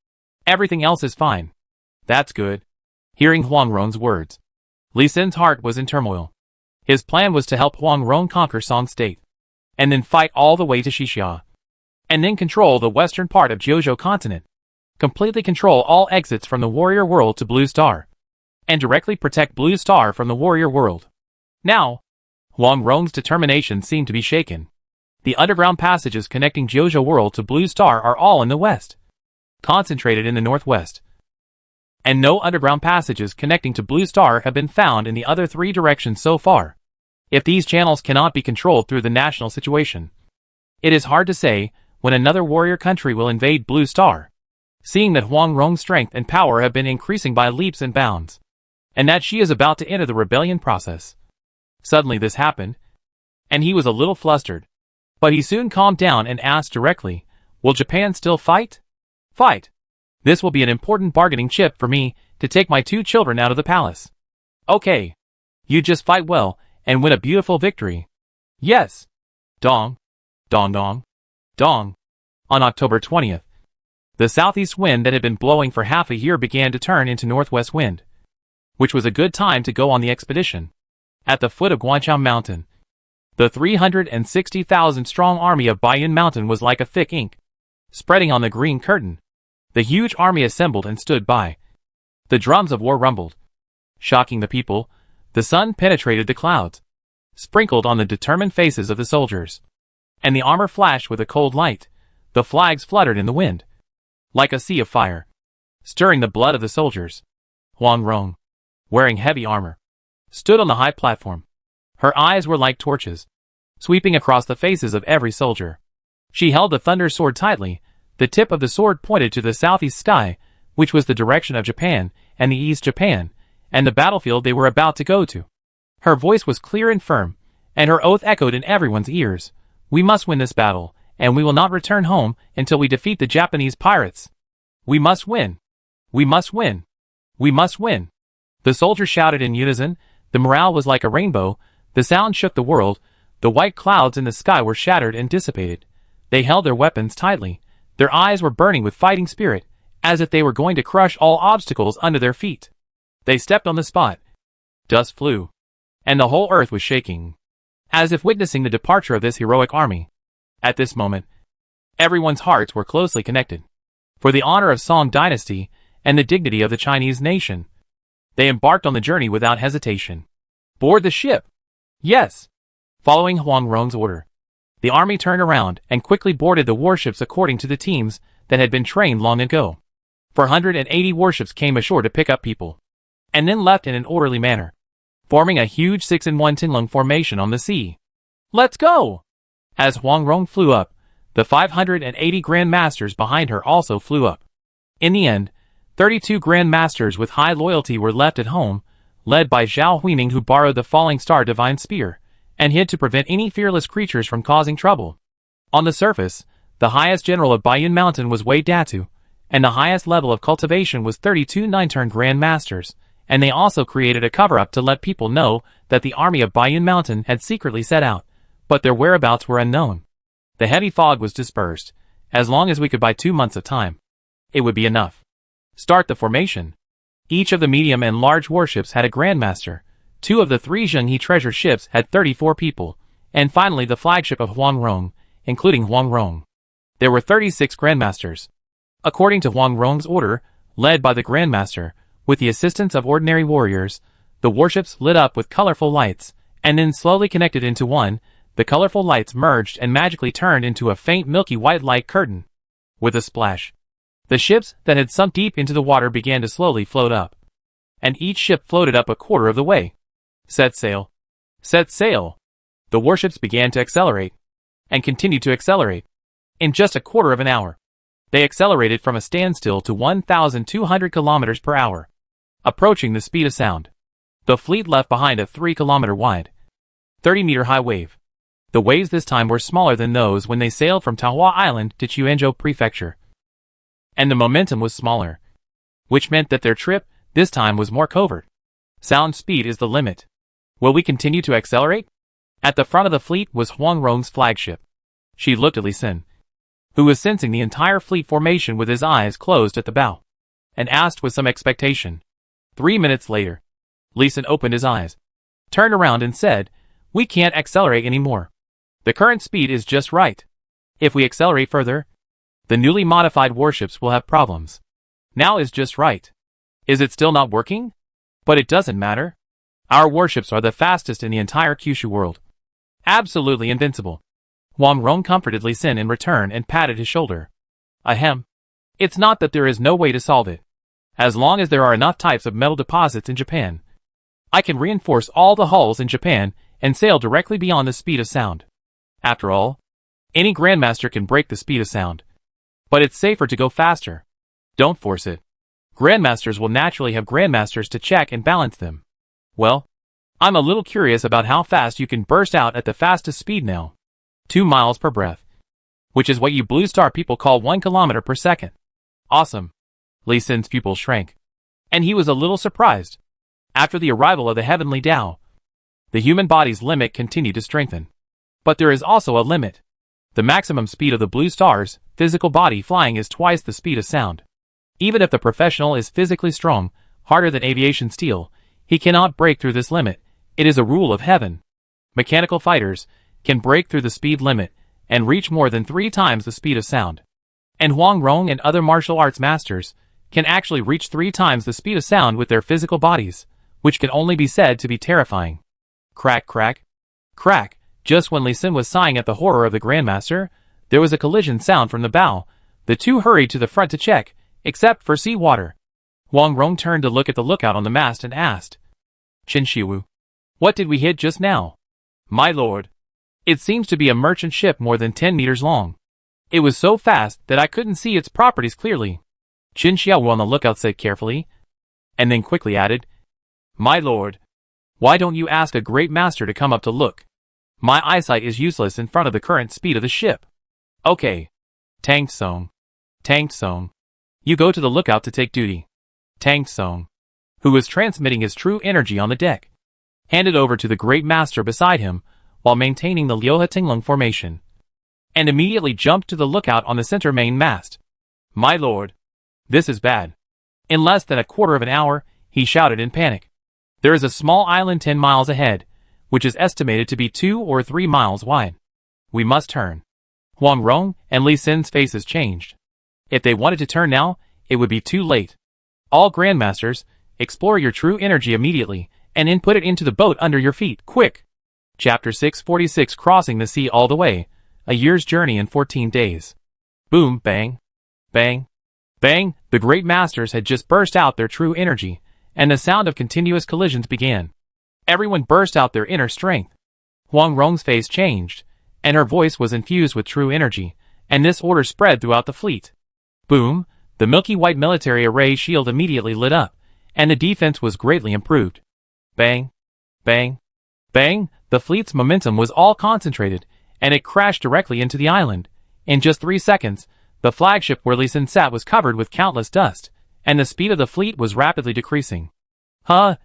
everything else is fine." "That's good." Hearing Huang Rong's words, Li Xin's heart was in turmoil. His plan was to help Huang Rong conquer Song State, and then fight all the way to Xixia, and then control the western part of Jiuzhou continent, completely control all exits from the warrior world to Blue Star, and directly protect Blue Star from the warrior world. Now, Huang Rong's determination seemed to be shaken. The underground passages connecting Jiuzhou world to Blue Star are all in the west, concentrated in the northwest, and no underground passages connecting to Blue Star have been found in the other three directions so far. If these channels cannot be controlled through the national situation, it is hard to say when another warrior country will invade Blue Star, seeing that Huang Rong's strength and power have been increasing by leaps and bounds, and that she is about to enter the rebellion process. Suddenly this happened, and he was a little flustered, but he soon calmed down and asked directly, "Will Japan still fight?" "Fight. This will be an important bargaining chip for me to take my two children out of the palace." "Okay. You just fight well and win a beautiful victory." "Yes." Dong. Dong dong. Dong. On October 20th, the southeast wind that had been blowing for half a year began to turn into northwest wind, which was a good time to go on the expedition. At the foot of Guanqiao Mountain, the 360,000-strong army of Baiyin Mountain was like a thick ink, spreading on the green curtain. The huge army assembled and stood by. The drums of war rumbled, shocking the people. The sun penetrated the clouds, sprinkled on the determined faces of the soldiers, and the armor flashed with a cold light. The flags fluttered in the wind, like a sea of fire, stirring the blood of the soldiers. Huang Rong, wearing heavy armor, stood on the high platform. Her eyes were like torches, sweeping across the faces of every soldier. She held the thunder sword tightly. The tip of the sword pointed to the southeast sky, which was the direction of Japan, and the East Japan, and the battlefield they were about to go to. Her voice was clear and firm, and her oath echoed in everyone's ears. "We must win this battle, and we will not return home until we defeat the Japanese pirates. We must win. We must win. We must win." The soldiers shouted in unison. The morale was like a rainbow. The sound shook the world. The white clouds in the sky were shattered and dissipated. They held their weapons tightly. Their eyes were burning with fighting spirit, as if they were going to crush all obstacles under their feet. They stepped on the spot. Dust flew, and the whole earth was shaking, as if witnessing the departure of this heroic army. At this moment, everyone's hearts were closely connected. For the honor of Song dynasty and the dignity of the Chinese nation, they embarked on the journey without hesitation. "Board the ship!" "Yes." Following Huang Rong's order, the army turned around and quickly boarded the warships according to the teams that had been trained long ago. 480 warships came ashore to pick up people, and then left in an orderly manner, forming a huge 6-in-1 Tinlung formation on the sea. "Let's go!" As Huang Rong flew up, the 580 Grand Masters behind her also flew up. In the end, 32 Grand Masters with high loyalty were left at home, led by Zhao Huining, who borrowed the Falling Star Divine Spear, and hid to prevent any fearless creatures from causing trouble. On the surface, The highest general of Bayun Mountain was Wei Datu, and the highest level of cultivation was 32 nine-turn Grand Masters, and they also created a cover-up to let people know that the army of Bayun Mountain had secretly set out, but their whereabouts were unknown. The heavy fog was dispersed. As long as we could buy 2 months of time, it would be enough. Start the formation. Each of the medium and large warships had a Grandmaster. 2 of the 3 Zhenghe treasure ships had 34 people, and finally the flagship of Huang Rong, including Huang Rong. There were 36 Grandmasters. According to Huang Rong's order, led by the Grandmaster, with the assistance of ordinary warriors, the warships lit up with colorful lights, and then slowly connected into one. The colorful lights merged and magically turned into a faint milky white light curtain. With a splash, the ships that had sunk deep into the water began to slowly float up. And each ship floated up a quarter of the way. Set sail. Set sail. The warships began to accelerate, and continued to accelerate. In just a quarter of an hour, they accelerated from a standstill to 1,200 kilometers per hour, approaching the speed of sound. The fleet left behind a 3-kilometer wide, 30-meter high wave. The waves this time were smaller than those when they sailed from Taohua Island to Chuanzhou Prefecture. And the momentum was smaller, which meant that their trip, this time, was more covert. Sound speed is the limit. Will we continue to accelerate? At the front of the fleet was Huang Rong's flagship. She looked at Li Xin, who was sensing the entire fleet formation with his eyes closed at the bow, and asked with some expectation. 3 minutes later, Li Xin opened his eyes, turned around and said, "We can't accelerate anymore. The current speed is just right. If we accelerate further, the newly modified warships will have problems. Now is just right. Is it still not working? But it doesn't matter. Our warships are the fastest in the entire Kyushu world. Absolutely invincible." Huang Rong comforted Li Xin in return and patted his shoulder. Ahem. It's not that there is no way to solve it. As long as there are enough types of metal deposits in Japan, I can reinforce all the hulls in Japan and sail directly beyond the speed of sound. After all, any Grandmaster can break the speed of sound. But it's safer to go faster. Don't force it. Grandmasters will naturally have Grandmasters to check and balance them. Well, I'm a little curious about how fast you can burst out at the fastest speed now. 2 miles per breath. Which is what you Blue Star people call 1 kilometer per second. Awesome. Li Xin's pupils shrank, and he was a little surprised. After the arrival of the heavenly Tao, the human body's limit continued to strengthen. But there is also a limit. The maximum speed of the Blue Star's physical body flying is twice the speed of sound. Even if the professional is physically strong, harder than aviation steel, he cannot break through this limit. It is a rule of heaven. Mechanical fighters can break through the speed limit and reach more than 3 times the speed of sound. And Huang Rong and other martial arts masters can actually reach 3 times the speed of sound with their physical bodies, which can only be said to be terrifying. Crack, crack, crack. Just when Li Xin was sighing at the horror of the Grandmaster, there was a collision sound from the bow. The 2 hurried to the front to check, except for sea water. Huang Rong turned to look at the lookout on the mast and asked, "Qin Shiwu, what did we hit just now?" "My lord, it seems to be a merchant ship more than 10 meters long. It was so fast that I couldn't see its properties clearly." Qin Shiwu on the lookout said carefully, and then quickly added, "My lord, why don't you ask a great master to come up to look? My eyesight is useless in front of the current speed of the ship." "Okay. Tang Song. Tang Song. You go to the lookout to take duty." Tang Song, who was transmitting his true energy on the deck, handed over to the great master beside him while maintaining the Liuhe Tinglong formation, and immediately jumped to the lookout on the center main mast. "My lord, this is bad." In less than a quarter of an hour, he shouted in panic. "There is a small island 10 miles ahead, which is estimated to be 2 or 3 miles wide. We must turn." Huang Rong and Li Xin's faces changed. If they wanted to turn now, it would be too late. All Grandmasters, explore your true energy immediately, and input it into the boat under your feet, quick! Chapter 646 Crossing the Sea All the Way, a year's journey in 14 days. Boom, bang, bang, bang, the great masters had just burst out their true energy, and the sound of continuous collisions began. Everyone burst out their inner strength. Huang Rong's face changed, and her voice was infused with true energy, and this order spread throughout the fleet. Boom, the milky white military array shield immediately lit up, and the defense was greatly improved. Bang, bang, bang, the fleet's momentum was all concentrated, and it crashed directly into the island, In just 3 seconds, the flagship where Li Xin sat was covered with countless dust, and the speed of the fleet was rapidly decreasing.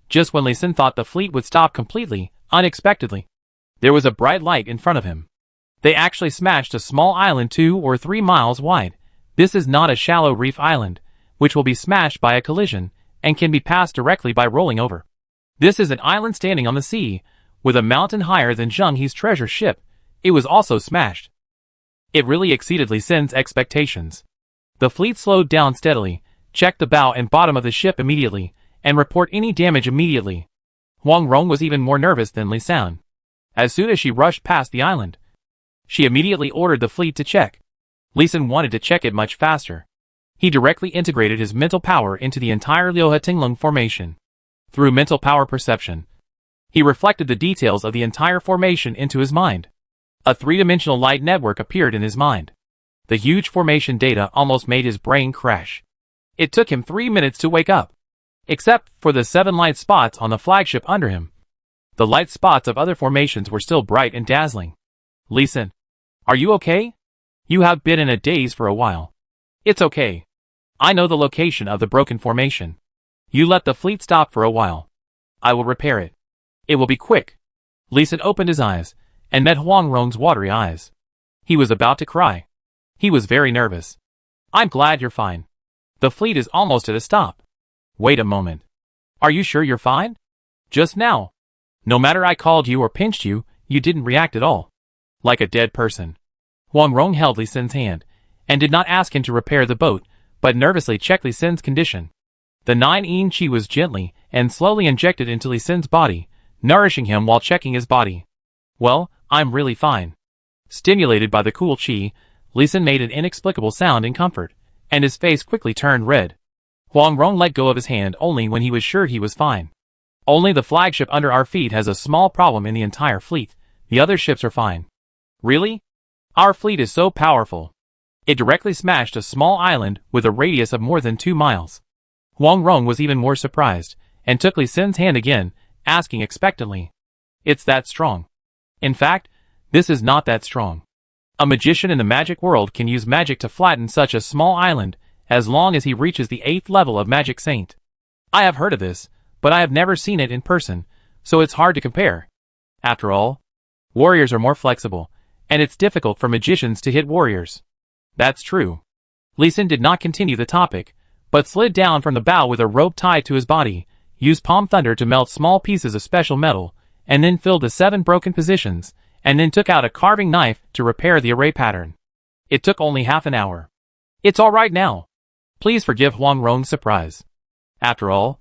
Just when Li Xin thought the fleet would stop completely, unexpectedly, there was a bright light in front of him. They actually smashed a small island 2 or 3 miles wide. This is not a shallow reef island, which will be smashed by a collision, and can be passed directly by rolling over. This is an island standing on the sea, with a mountain higher than Zheng He's treasure ship. It was also smashed. It really exceeded Li Xin's expectations. The fleet slowed down steadily, checked the bow and bottom of the ship immediately, and report any damage immediately. Huang Rong was even more nervous than Li San. As soon as she rushed past the island, she immediately ordered the fleet to check. Li San wanted to check it much faster. He directly integrated his mental power into the entire Liuhe Tinglong formation. Through mental power perception, he reflected the details of the entire formation into his mind. A three-dimensional light network appeared in his mind. The huge formation data almost made his brain crash. It took him 3 minutes to wake up. Except for the 7 light spots on the flagship under him. The light spots of other formations were still bright and dazzling. Li Xin, are you okay? You have been in a daze for a while. It's okay. I know the location of the broken formation. You let the fleet stop for a while. I will repair it. It will be quick. Li Xin opened his eyes, and met Huang Rong's watery eyes. He was about to cry. He was very nervous. I'm glad you're fine. The fleet is almost at a stop. Wait a moment. Are you sure you're fine? Just now. No matter I called you or pinched you, you didn't react at all. Like a dead person. Huang Rong held Li Xin's hand, and did not ask him to repair the boat, but nervously checked Li Xin's condition. The 9 qi was gently and slowly injected into Li Xin's body, nourishing him while checking his body. Well, I'm really fine. Stimulated by the cool qi, Li Xin made an inexplicable sound in comfort, and his face quickly turned red. Huang Rong let go of his hand only when he was sure he was fine. Only the flagship under our feet has a small problem in the entire fleet. The other ships are fine. Really? Our fleet is so powerful. It directly smashed a small island with a radius of more than 2 miles. Huang Rong was even more surprised, and took Li Xin's hand again, asking expectantly. It's that strong. In fact, this is not that strong. A magician in the magic world can use magic to flatten such a small island, as long as he reaches the 8th level of Magic Saint. I have heard of this, but I have never seen it in person, so it's hard to compare. After all, warriors are more flexible, and it's difficult for magicians to hit warriors. That's true. Li Xin did not continue the topic, but slid down from the bow with a rope tied to his body, used palm thunder to melt small pieces of special metal, and then filled the 7 broken positions, and then took out a carving knife to repair the array pattern. It took only half an hour. It's all right now. Please forgive Huang Rong's surprise. After all,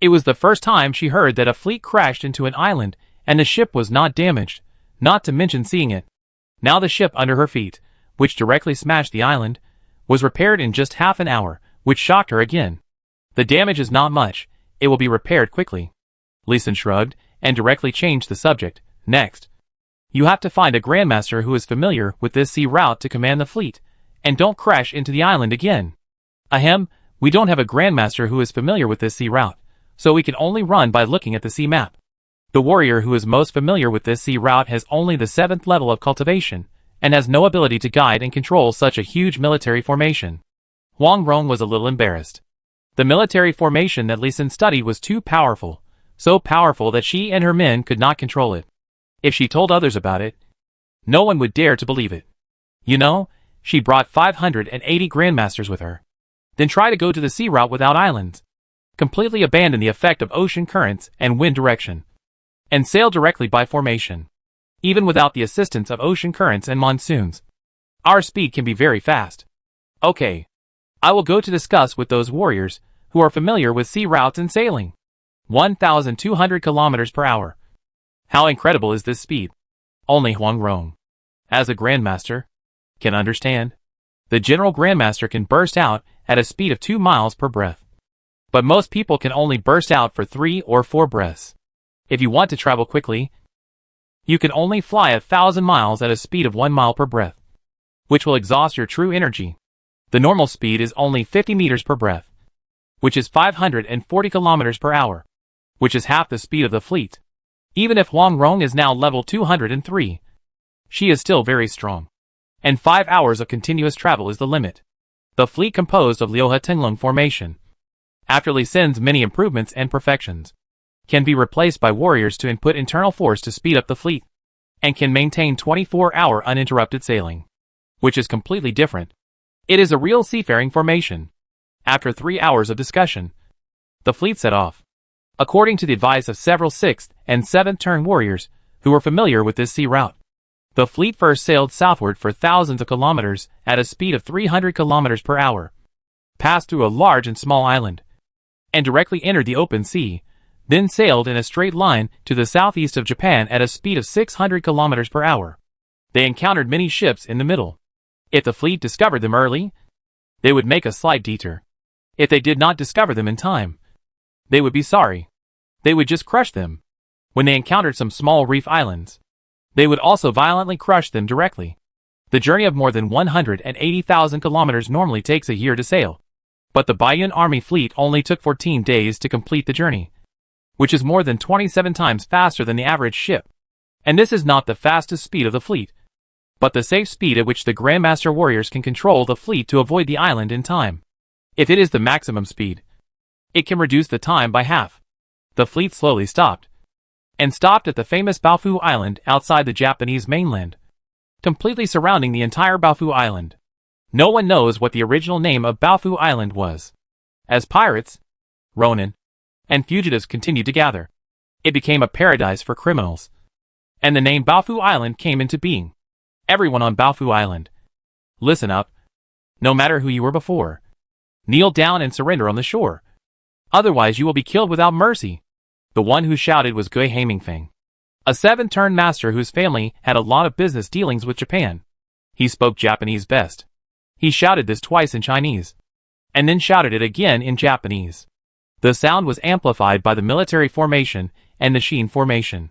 it was the first time she heard that a fleet crashed into an island and the ship was not damaged, not to mention seeing it. Now the ship under her feet, which directly smashed the island, was repaired in just half an hour, which shocked her again. The damage is not much, it will be repaired quickly. Li Xin shrugged, and directly changed the subject. Next, you have to find a grandmaster who is familiar with this sea route to command the fleet, and don't crash into the island again. Ahem, we don't have a grandmaster who is familiar with this sea route, so we can only run by looking at the sea map. The warrior who is most familiar with this sea route has only the 7th level of cultivation, and has no ability to guide and control such a huge military formation. Huang Rong was a little embarrassed. The military formation that Li Xin studied was too powerful, so powerful that she and her men could not control it. If she told others about it, no one would dare to believe it. You know, she brought 580 grandmasters with her. Then try to go to the sea route without islands. Completely abandon the effect of ocean currents and wind direction. And sail directly by formation. Even without the assistance of ocean currents and monsoons. Our speed can be very fast. Okay. I will go to discuss with those warriors who are familiar with sea routes and sailing. 1,200 kilometers per hour. How incredible is this speed? Only Huang Rong, as a grandmaster, can understand. The general grandmaster can burst out at a speed of 2 miles per breath. But most people can only burst out for 3 or 4 breaths. If you want to travel quickly, you can only fly 1,000 miles at a speed of 1 mile per breath, which will exhaust your true energy. The normal speed is only 50 meters per breath, which is 540 kilometers per hour, which is half the speed of the fleet. Even if Huang Rong is now level 203, she is still very strong. and 5 hours of continuous travel is the limit. The fleet composed of Liuhe Tinglong Formation, after Li Xin's many improvements and perfections, can be replaced by warriors to input internal force to speed up the fleet, and can maintain 24-hour uninterrupted sailing, which is completely different. It is a real seafaring formation. After 3 hours of discussion, the fleet set off. According to the advice of several 6th and 7th turn warriors who were familiar with this sea route, the fleet first sailed southward for thousands of kilometers at a speed of 300 kilometers per hour, passed through a large and small island, and directly entered the open sea, then sailed in a straight line to the southeast of Japan at a speed of 600 kilometers per hour. They encountered many ships in the middle. If the fleet discovered them early, they would make a slight detour. If they did not discover them in time, they would be sorry. They would just crush them. When they encountered some small reef islands, they would also violently crush them directly. The journey of more than 180,000 kilometers normally takes a year to sail, but the Baiyun army fleet only took 14 days to complete the journey, which is more than 27 times faster than the average ship. And this is not the fastest speed of the fleet, but the safe speed at which the Grandmaster warriors can control the fleet to avoid the island in time. If it is the maximum speed, it can reduce the time by half. The fleet slowly stopped, and stopped at the famous Baofu Island outside the Japanese mainland, completely surrounding the entire Baofu Island. No one knows what the original name of Baofu Island was. As pirates, ronin, and fugitives continued to gather, it became a paradise for criminals, and the name Baofu Island came into being. Everyone on Baofu Island, listen up. No matter who you were before, kneel down and surrender on the shore. Otherwise you will be killed without mercy. The one who shouted was Gui Haimingfeng, a 7-turn master whose family had a lot of business dealings with Japan. He spoke Japanese best. He shouted this twice in Chinese, and then shouted it again in Japanese. The sound was amplified by the military formation and the Shin formation,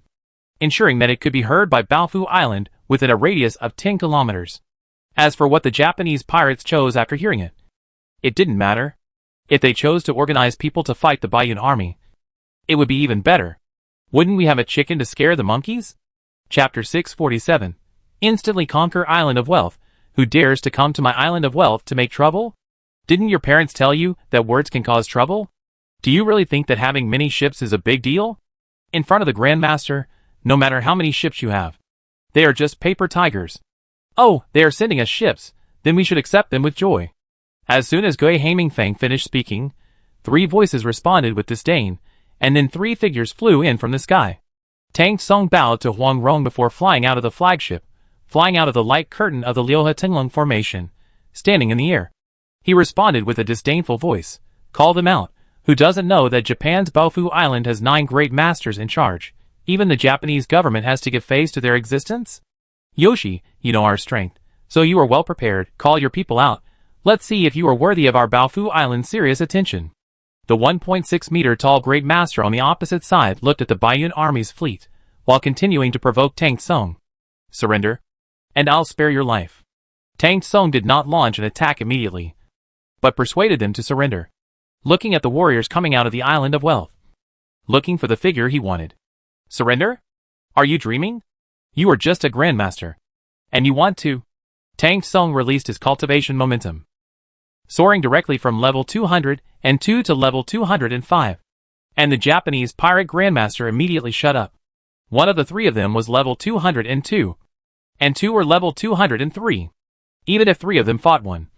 ensuring that it could be heard by Baofu Island within a radius of 10 kilometers. As for what the Japanese pirates chose after hearing it, it didn't matter. If they chose to organize people to fight the Baiyun army, it would be even better. Wouldn't we have a chicken to scare the monkeys? Chapter 647. Instantly conquer Island of Wealth. Who dares to come to my Island of Wealth to make trouble? Didn't your parents tell you that words can cause trouble? Do you really think that having many ships is a big deal? In front of the Grandmaster, no matter how many ships you have, they are just paper tigers. Oh, they are sending us ships, then we should accept them with joy. As soon as Gui Haimingfeng finished speaking, 3 voices responded with disdain, and then 3 figures flew in from the sky. Tang Tsung bowed to Huang Rong before flying out of the flagship, flying out of the light curtain of the Liuhe Tinglong formation, standing in the air. He responded with a disdainful voice. Call them out. Who doesn't know that Japan's Baofu Island has 9 great masters in charge? Even the Japanese government has to give face to their existence? Yoshi, you know our strength, so you are well prepared. Call your people out. Let's see if you are worthy of our Baofu Island's serious attention. The 1.6-meter tall great master on the opposite side looked at the Baiyun army's fleet, while continuing to provoke Tang Tsung. Surrender, and I'll spare your life. Tang Tsung did not launch an attack immediately, but persuaded them to surrender. Looking at the warriors coming out of the Island of Wealth, looking for the figure he wanted. Surrender? Are you dreaming? You are just a grandmaster, and you want to? Tang Tsung released his cultivation momentum, soaring directly from level 202 to level 205, and the Japanese pirate grandmaster immediately shut up. One of the 3 of them was level 202, and 2 were level 203. Even if 3 of them fought one,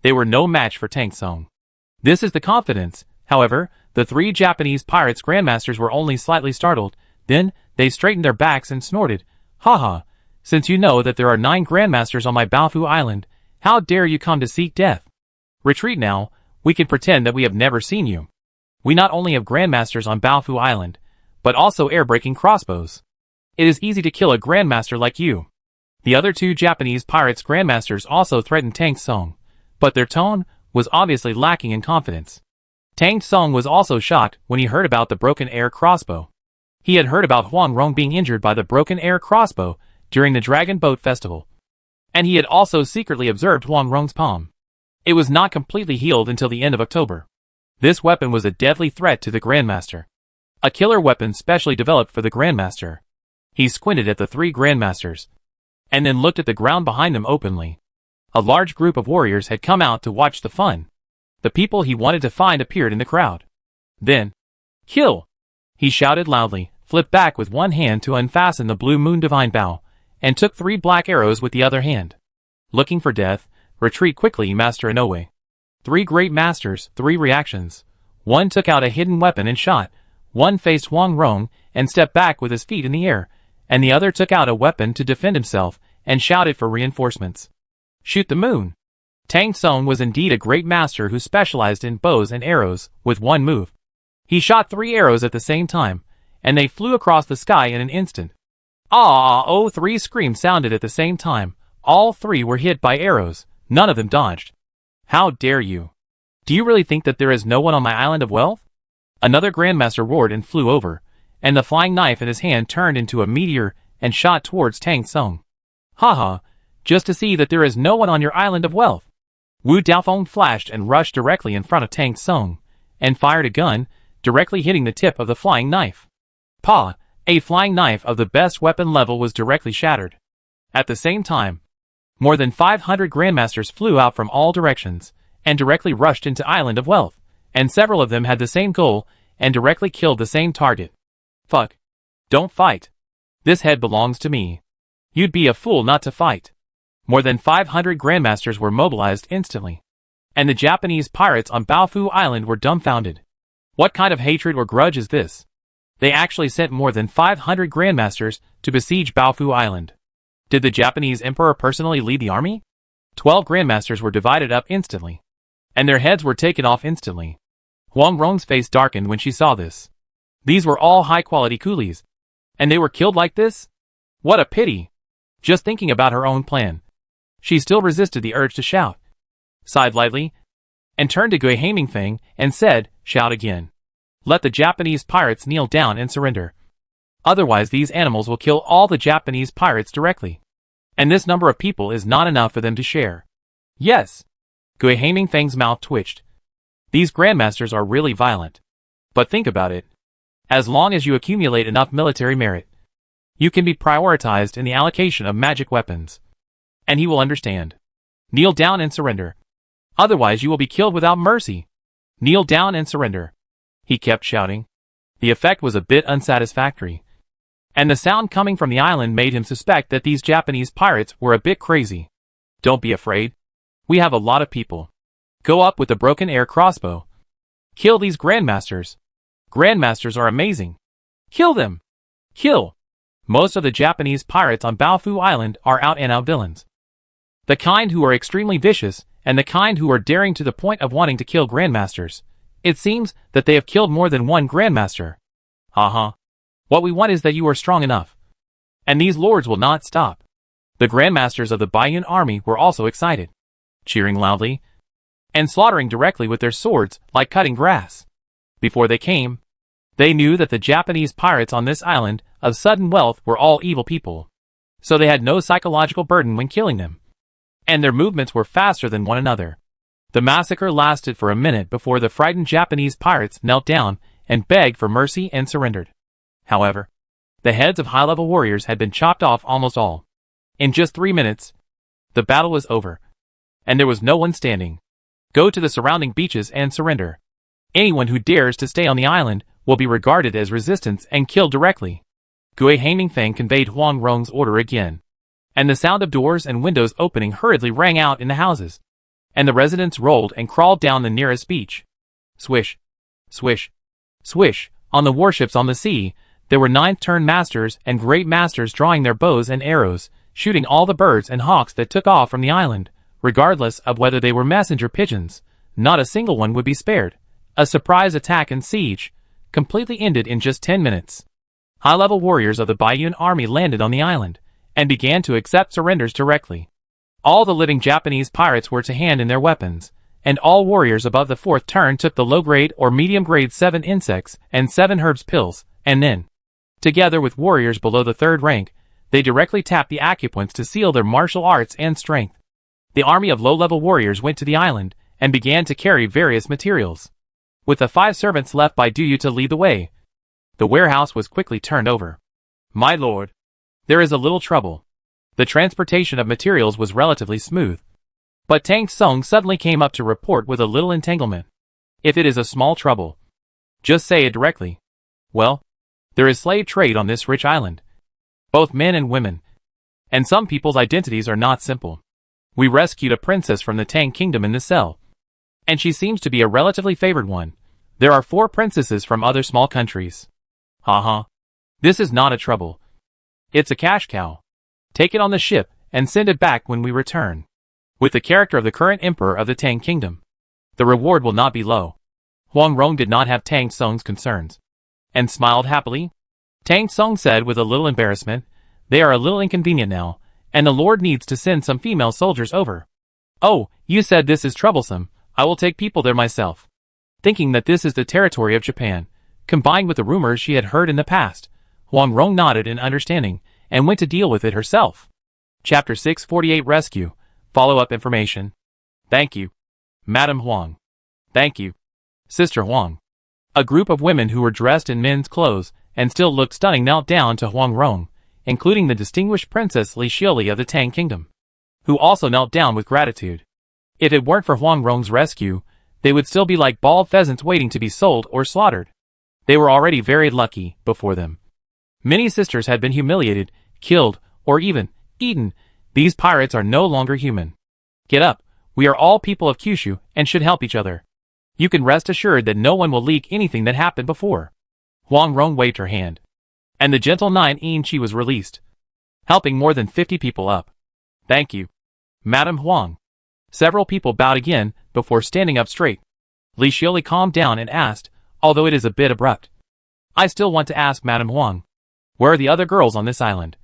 they were no match for Tang Tsung. This is the confidence. However, the 3 Japanese pirates grandmasters were only slightly startled. Then, they straightened their backs and snorted. Haha, since you know that there are 9 grandmasters on my Baofu Island, how dare you come to seek death? Retreat now. We can pretend that we have never seen you. We not only have grandmasters on Baofu Island, but also air-breaking crossbows. It is easy to kill a grandmaster like you. The other 2 Japanese pirates grandmasters also threatened Tang Tsung, but their tone was obviously lacking in confidence. Tang Tsung was also shocked when he heard about the broken air crossbow. He had heard about Huang Rong being injured by the broken air crossbow during the Dragon Boat Festival, and he had also secretly observed Huang Rong's palm. It was not completely healed until the end of October. This weapon was a deadly threat to the Grandmaster. A killer weapon specially developed for the Grandmaster. He squinted at the 3 Grandmasters, and then looked at the ground behind them openly. A large group of warriors had come out to watch the fun. The people he wanted to find appeared in the crowd. Then, "Kill!" he shouted loudly, flipped back with one hand to unfasten the blue moon divine bow, and took 3 black arrows with the other hand. Looking for death, retreat quickly, Master Inoue. 3 great masters, 3 reactions. One took out a hidden weapon and shot, one faced Huang Rong and stepped back with his feet in the air, and the other took out a weapon to defend himself and shouted for reinforcements. Shoot the moon. Tang Song was indeed a great master who specialized in bows and arrows with one move. He shot 3 arrows at the same time, and they flew across the sky in an instant. Ah! Oh! 3 screams sounded at the same time. All 3 were hit by arrows, none of them dodged. How dare you? Do you really think that there is no one on my island of wealth? Another grandmaster roared and flew over, and the flying knife in his hand turned into a meteor and shot towards Tang Song. Haha, just to see that there is no one on your island of wealth. Wu Daofeng flashed and rushed directly in front of Tang Song, and fired a gun, directly hitting the tip of the flying knife. Pa! A flying knife of the best weapon level was directly shattered. At the same time, more than 500 grandmasters flew out from all directions, and directly rushed into Island of Wealth, and several of them had the same goal, and directly killed the same target. Fuck. Don't fight. This head belongs to me. You'd be a fool not to fight. More than 500 grandmasters were mobilized instantly. And the Japanese pirates on Baofu Island were dumbfounded. What kind of hatred or grudge is this? They actually sent more than 500 grandmasters to besiege Baofu Island. Did the Japanese emperor personally lead the army? 12 grandmasters were divided up instantly, and their heads were taken off instantly. Huang Rong's face darkened when she saw this. These were all high-quality coolies, and they were killed like this? What a pity! Just thinking about her own plan, she still resisted the urge to shout, sighed lightly, and turned to Gui Haimingfeng and said, "Shout again. Let the Japanese pirates kneel down and surrender. Otherwise these animals will kill all the Japanese pirates directly. And this number of people is not enough for them to share." Yes. Gui Haimingfeng's mouth twitched. These grandmasters are really violent. But think about it. As long as you accumulate enough military merit, you can be prioritized in the allocation of magic weapons. And he will understand. Kneel down and surrender. Otherwise you will be killed without mercy. Kneel down and surrender. He kept shouting. The effect was a bit unsatisfactory, and the sound coming from the island made him suspect that these Japanese pirates were a bit crazy. Don't be afraid. We have a lot of people. Go up with the broken air crossbow. Kill these grandmasters. Grandmasters are amazing. Kill them. Kill. Most of the Japanese pirates on Baofu Island are out-and-out villains. The kind who are extremely vicious, and the kind who are daring to the point of wanting to kill grandmasters. It seems that they have killed more than one grandmaster. Haha. What we want is that you are strong enough. And these lords will not stop. The grandmasters of the Baiyun army were also excited, cheering loudly, and slaughtering directly with their swords like cutting grass. Before they came, they knew that the Japanese pirates on this island of sudden wealth were all evil people. So they had no psychological burden when killing them. And their movements were faster than one another. The massacre lasted for a minute before the frightened Japanese pirates knelt down and begged for mercy and surrendered. However, the heads of high-level warriors had been chopped off almost all. In just 3 minutes, the battle was over, and there was no one standing. Go to the surrounding beaches and surrender. Anyone who dares to stay on the island will be regarded as resistance and killed directly. Gui Haimingfeng conveyed Huang Rong's order again, and the sound of doors and windows opening hurriedly rang out in the houses, and the residents rolled and crawled down the nearest beach. Swish, swish, swish. On the warships on the sea, there were 9th-turn masters and great masters drawing their bows and arrows, shooting all the birds and hawks that took off from the island, regardless of whether they were messenger pigeons. Not a single one would be spared. A surprise attack and siege, completely ended in just 10 minutes. High-level warriors of the Baiyun army landed on the island, and began to accept surrenders directly. All the living Japanese pirates were to hand in their weapons, and all warriors above the 4th turn took the low-grade or medium-grade 7 insects and 7 herbs pills, and then, together with warriors below the 3rd rank, they directly tapped the acupoints to seal their martial arts and strength. The army of low-level warriors went to the island, and began to carry various materials. With the 5 servants left by Duyu to lead the way, the warehouse was quickly turned over. "My lord, there is a little trouble. The transportation of materials was relatively smooth. But Tang Sung suddenly came up to report with a little entanglement. If it is a small trouble, just say it directly. Well, there is slave trade on this rich island. Both men and women. And some people's identities are not simple. We rescued a princess from the Tang kingdom in the cell. And she seems to be a relatively favored one. There are 4 princesses from other small countries. Haha. This is not a trouble. It's a cash cow. Take it on the ship and send it back when we return. With the character of the current emperor of the Tang kingdom, the reward will not be low. Huang Rong did not have Tang Sung's concerns, and smiled happily. Tang Sung said with a little embarrassment, they are a little inconvenient now, and the Lord needs to send some female soldiers over. Oh, you said this is troublesome, I will take people there myself. Thinking that this is the territory of Japan, combined with the rumors she had heard in the past, Huang Rong nodded in understanding, and went to deal with it herself. Chapter 648 Rescue. Follow-up information. Thank you, Madam Huang. Thank you, Sister Huang. A group of women who were dressed in men's clothes and still looked stunning knelt down to Huang Rong, including the distinguished Princess Li Xiuli of the Tang Kingdom, who also knelt down with gratitude. If it weren't for Huang Rong's rescue, they would still be like bald pheasants waiting to be sold or slaughtered. They were already very lucky before them. Many sisters had been humiliated, killed, or even eaten. These pirates are no longer human. Get up, we are all people of Kyushu and should help each other. You can rest assured that no one will leak anything that happened before. Huang Rong waved her hand, and the gentle 9-inch was released, helping more than 50 people up. Thank you, Madam Huang. Several people bowed again before standing up straight. Li Xiuli calmed down and asked, although it is a bit abrupt. I still want to ask Madam Huang, where are the other girls on this island?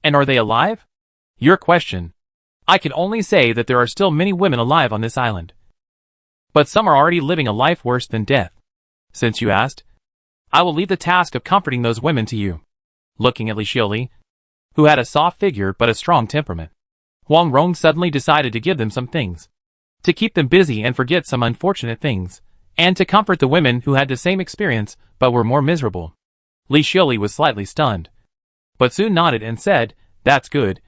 And are they alive? Your question. I can only say that there are still many women alive on this island. But some are already living a life worse than death. Since you asked, I will leave the task of comforting those women to you. Looking at Li Xiuli, who had a soft figure but a strong temperament, Huang Rong suddenly decided to give them some things. To keep them busy and forget some unfortunate things, and to comfort the women who had the same experience but were more miserable. Li Xiuli was slightly stunned, but soon nodded and said, that's good.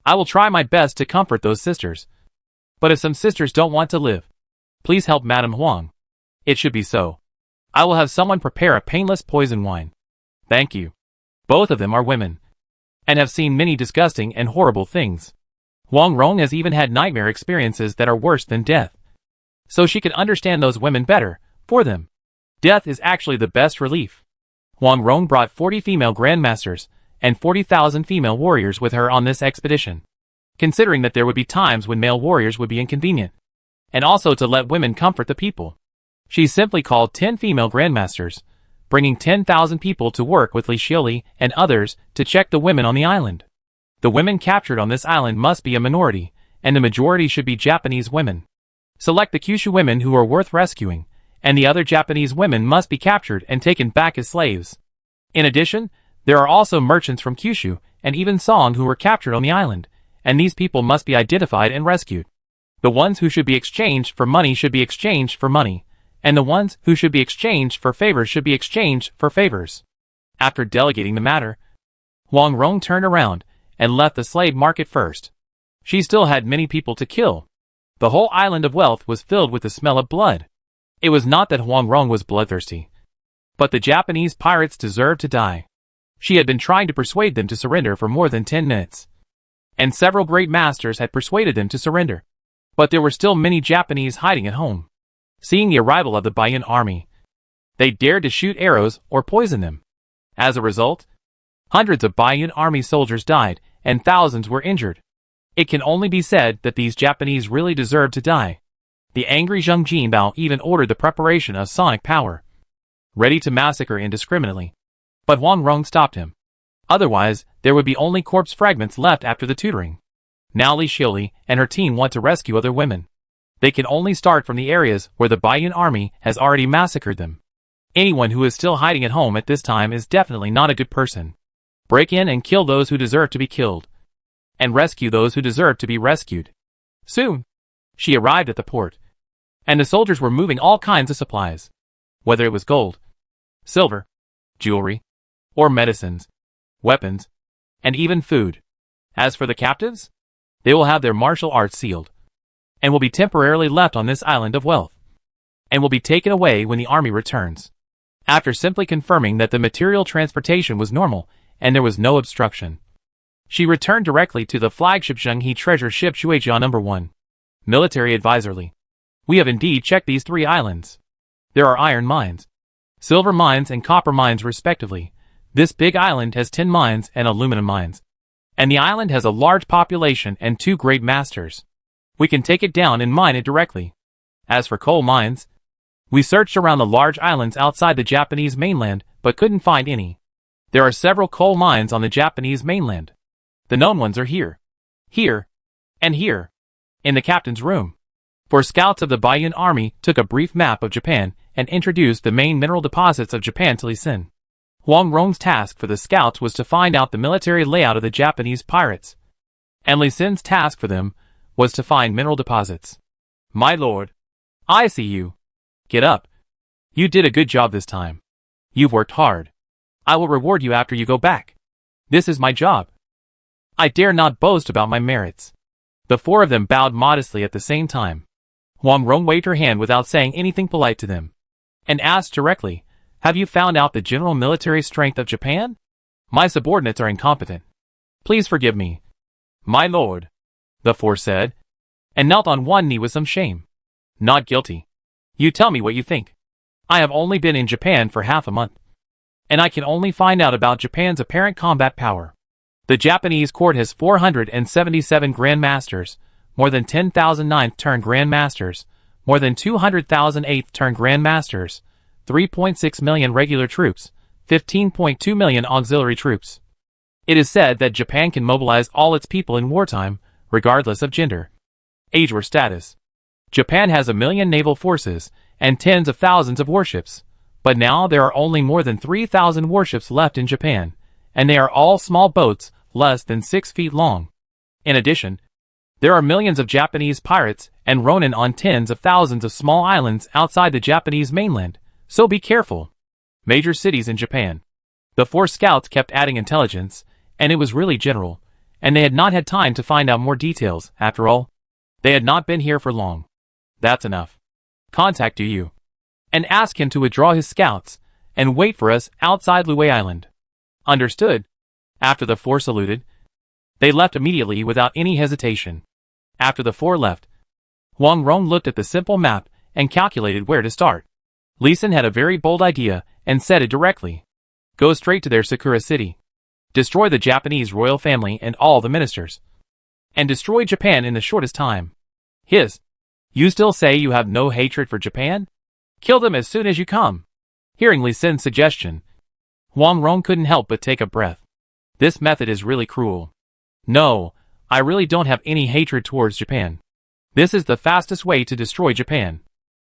I will try my best to comfort those sisters. But if some sisters don't want to live, please help Madam Huang. It should be so. I will have someone prepare a painless poison wine. Thank you. Both of them are women, and have seen many disgusting and horrible things. Huang Rong has even had nightmare experiences that are worse than death. So she can understand those women better, for them. Death is actually the best relief. Huang Rong brought 40 female grandmasters, and 40,000 female warriors with her on this expedition, considering that there would be times when male warriors would be inconvenient, and also to let women comfort the people. She simply called 10 female grandmasters, bringing 10,000 people to work with Li Xiuli and others to check the women on the island. The women captured on this island must be a minority, and the majority should be Japanese women. Select the Kyushu women who are worth rescuing, and the other Japanese women must be captured and taken back as slaves. In addition, there are also merchants from Kyushu and even Song who were captured on the island, and these people must be identified and rescued. The ones who should be exchanged for money should be exchanged for money, and the ones who should be exchanged for favors should be exchanged for favors. After delegating the matter, Huang Rong turned around and left the slave market first. She still had many people to kill. The whole island of wealth was filled with the smell of blood. It was not that Huang Rong was bloodthirsty, but the Japanese pirates deserved to die. She had been trying to persuade them to surrender for more than 10 minutes, and several great masters had persuaded them to surrender. But there were still many Japanese hiding at home. Seeing the arrival of the Baiyan army, they dared to shoot arrows or poison them. As a result, hundreds of Baiyan army soldiers died, and thousands were injured. It can only be said that these Japanese really deserved to die. The angry Zheng Jinbao even ordered the preparation of sonic power, ready to massacre indiscriminately. But Huang Rong stopped him. Otherwise, there would be only corpse fragments left after the tutoring. Now Li Xiuli and her team want to rescue other women. They can only start from the areas where the Baiyan army has already massacred them. Anyone who is still hiding at home at this time is definitely not a good person. Break in and kill those who deserve to be killed, and rescue those who deserve to be rescued. Soon, she arrived at the port, and the soldiers were moving all kinds of supplies, whether it was gold, silver, jewelry, or medicines, weapons, and even food. As for the captives, they will have their martial arts sealed, and will be temporarily left on this island of wealth, and will be taken away when the army returns. After simply confirming that the material transportation was normal and there was no obstruction, she returned directly to the flagship Zhenghe treasure ship Shuijia No. 1. Military advisory. We have indeed checked these 3 islands. There are iron mines, silver mines and copper mines respectively. This big island has tin mines and aluminum mines. And the island has a large population and 2 great masters. We can take it down and mine it directly. As for coal mines, we searched around the large islands outside the Japanese mainland, but couldn't find any. There are several coal mines on the Japanese mainland. The known ones are here, and here, in the captain's room. For scouts of the Baiyun army took a brief map of Japan and introduced the main mineral deposits of Japan to Li Xin. Huang Rong's task for the scouts was to find out the military layout of the Japanese pirates, and Li Xin's task for them was to find mineral deposits. My lord, I see you. Get up. You did a good job this time. You've worked hard. I will reward you after you go back. This is my job. I dare not boast about my merits. The 4 of them bowed modestly at the same time. Huang Rong waved her hand without saying anything polite to them, and asked directly, have you found out the general military strength of Japan? My subordinates are incompetent. Please forgive me. My lord, the 4 said, and knelt on one knee with some shame. Not guilty. You tell me what you think. I have only been in Japan for half a month, and I can only find out about Japan's apparent combat power. The Japanese court has 477 grandmasters, more than 10,000 ninth-turn grandmasters, more than 200,000 eighth-turn grandmasters, 3.6 million regular troops, 15.2 million auxiliary troops. It is said that Japan can mobilize all its people in wartime, regardless of gender, age or status. Japan has 1 million naval forces and tens of thousands of warships, but now there are only more than 3,000 warships left in Japan, and they are all small boats less than 6 feet long. In addition, there are millions of Japanese pirates and ronin on tens of thousands of small islands outside the Japanese mainland, so be careful. Major cities in Japan. The 4 scouts kept adding intelligence, and it was really general, and they had not had time to find out more details. After all, they had not been here for long. That's enough. Contact Yu, and ask him to withdraw his scouts, and wait for us outside Lue Island. Understood. After the 4 saluted, they left immediately without any hesitation. After the 4 left, Huang Rong looked at the simple map and calculated where to start. Li Xin had a very bold idea and said it directly. Go straight to their Sakura city. Destroy the Japanese royal family and all the ministers, and destroy Japan in the shortest time. You still say you have no hatred for Japan? Kill them as soon as you come. Hearing Li Xin's suggestion, Huang Rong couldn't help but take a breath. This method is really cruel. No, I really don't have any hatred towards Japan. This is the fastest way to destroy Japan.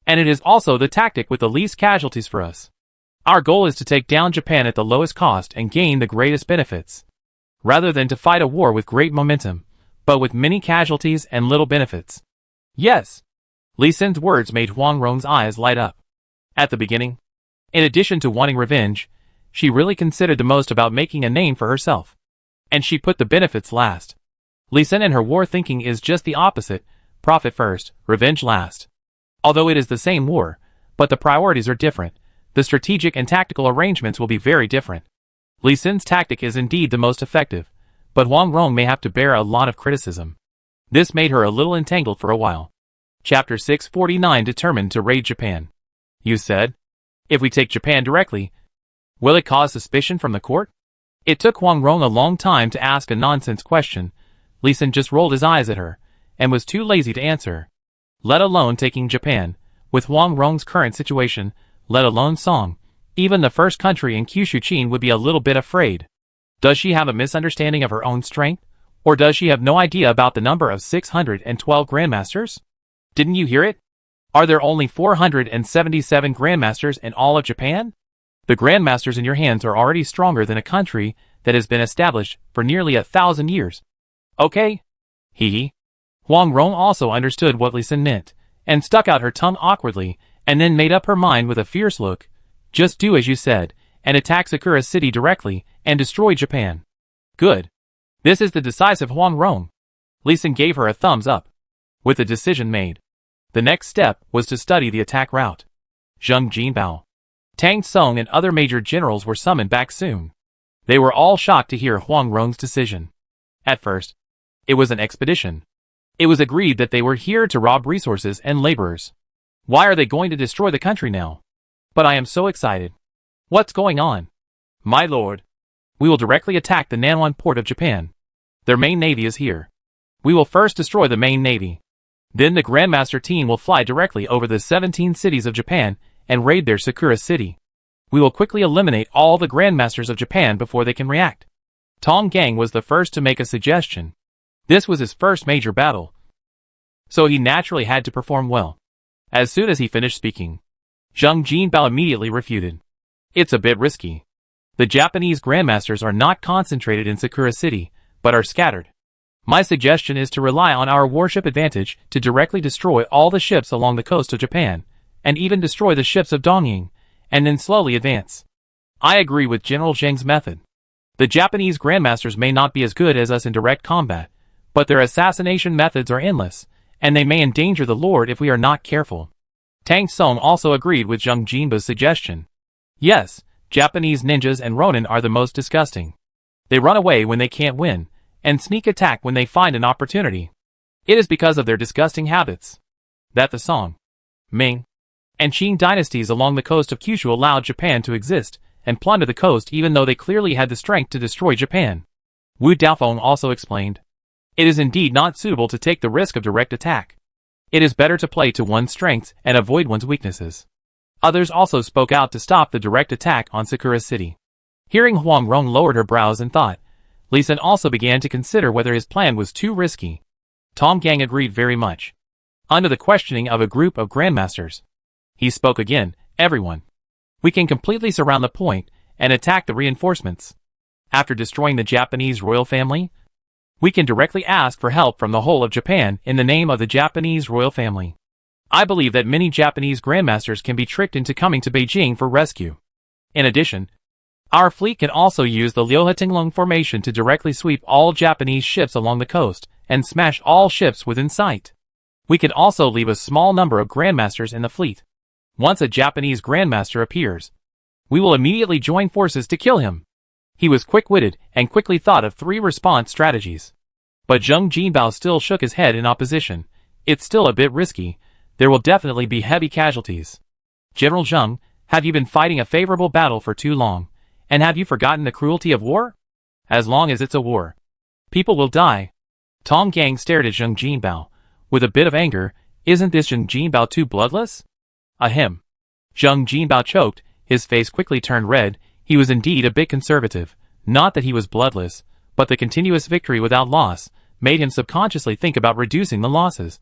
And it is also the tactic with the least casualties for us. Our goal is to take down Japan at the lowest cost and gain the greatest benefits, rather than to fight a war with great momentum, but with many casualties and little benefits. Yes. Li Xin's words made Huang Rong's eyes light up. At the beginning, in addition to wanting revenge, she really considered the most about making a name for herself, and she put the benefits last. Li Xin and her war thinking is just the opposite: profit first, revenge last. Although it is the same war, but the priorities are different, the strategic and tactical arrangements will be very different. Li Xin's tactic is indeed the most effective, but Huang Rong may have to bear a lot of criticism. This made her a little entangled for a while. Chapter 649 determined to raid Japan. You said, if we take Japan directly, will it cause suspicion from the court? It took Huang Rong a long time to ask a nonsense question. Li Xin just rolled his eyes at her, and was too lazy to answer. Let alone taking Japan, with Huang Rong's current situation, let alone Song, even the first country in Kyushu Qin would be a little bit afraid. Does she have a misunderstanding of her own strength? Or does she have no idea about the number of 612 grandmasters? Didn't you hear it? Are there only 477 grandmasters in all of Japan? The grandmasters in your hands are already stronger than a country that has been established for nearly 1,000 years. Okay? Hee. Huang Rong also understood what Li Xin meant, and stuck out her tongue awkwardly, and then made up her mind with a fierce look. Just do as you said, and attack Sakura City directly, and destroy Japan. Good. This is the decisive Huang Rong. Li Xin gave her a thumbs up. With the decision made, the next step was to study the attack route. Zheng Jinbao, Tang Song and other major generals were summoned back soon. They were all shocked to hear Huang Rong's decision. At first, it was an expedition. It was agreed that they were here to rob resources and laborers. Why are they going to destroy the country now? But I am so excited. What's going on? My lord, we will directly attack the Nanwan port of Japan. Their main navy is here. We will first destroy the main navy. Then the Grandmaster team will fly directly over the 17 cities of Japan and raid their Sakura city. We will quickly eliminate all the Grandmasters of Japan before they can react. Tong Gang was the first to make a suggestion. This was his first major battle, so he naturally had to perform well. As soon as he finished speaking, Zheng Jinbao immediately refuted. It's a bit risky. The Japanese Grandmasters are not concentrated in Sakura City, but are scattered. My suggestion is to rely on our warship advantage to directly destroy all the ships along the coast of Japan, and even destroy the ships of Dongying, and then slowly advance. I agree with General Zheng's method. The Japanese Grandmasters may not be as good as us in direct combat, but their assassination methods are endless, and they may endanger the Lord if we are not careful. Tang Song also agreed with Zheng Jinbao's suggestion. Yes, Japanese ninjas and ronin are the most disgusting. They run away when they can't win, and sneak attack when they find an opportunity. It is because of their disgusting habits that the Song, Ming, and Qing dynasties along the coast of Kyushu allowed Japan to exist and plunder the coast even though they clearly had the strength to destroy Japan. Wu Daofeng also explained. It is indeed not suitable to take the risk of direct attack. It is better to play to one's strengths and avoid one's weaknesses. Others also spoke out to stop the direct attack on Sakura City. Hearing Huang Rong lowered her brows in thought, Li Xin also began to consider whether his plan was too risky. Tong Gang agreed very much. Under the questioning of a group of grandmasters, he spoke again. Everyone, we can completely surround the point and attack the reinforcements. After destroying the Japanese royal family, we can directly ask for help from the whole of Japan in the name of the Japanese royal family. I believe that many Japanese grandmasters can be tricked into coming to Beijing for rescue. In addition, our fleet can also use the Liuhetinglong formation to directly sweep all Japanese ships along the coast and smash all ships within sight. We can also leave a small number of grandmasters in the fleet. Once a Japanese grandmaster appears, we will immediately join forces to kill him. He was quick-witted and quickly thought of 3 response strategies. But Zheng Jinbao still shook his head in opposition. It's still a bit risky. There will definitely be heavy casualties. General Zheng, have you been fighting a favorable battle for too long? And have you forgotten the cruelty of war? As long as it's a war, people will die. Tong Gang stared at Zheng Jinbao with a bit of anger. Isn't this Zheng Jinbao too bloodless? Ahem. Zheng Jinbao choked. His face quickly turned red. He was indeed a bit conservative. Not that he was bloodless, but the continuous victory without loss made him subconsciously think about reducing the losses.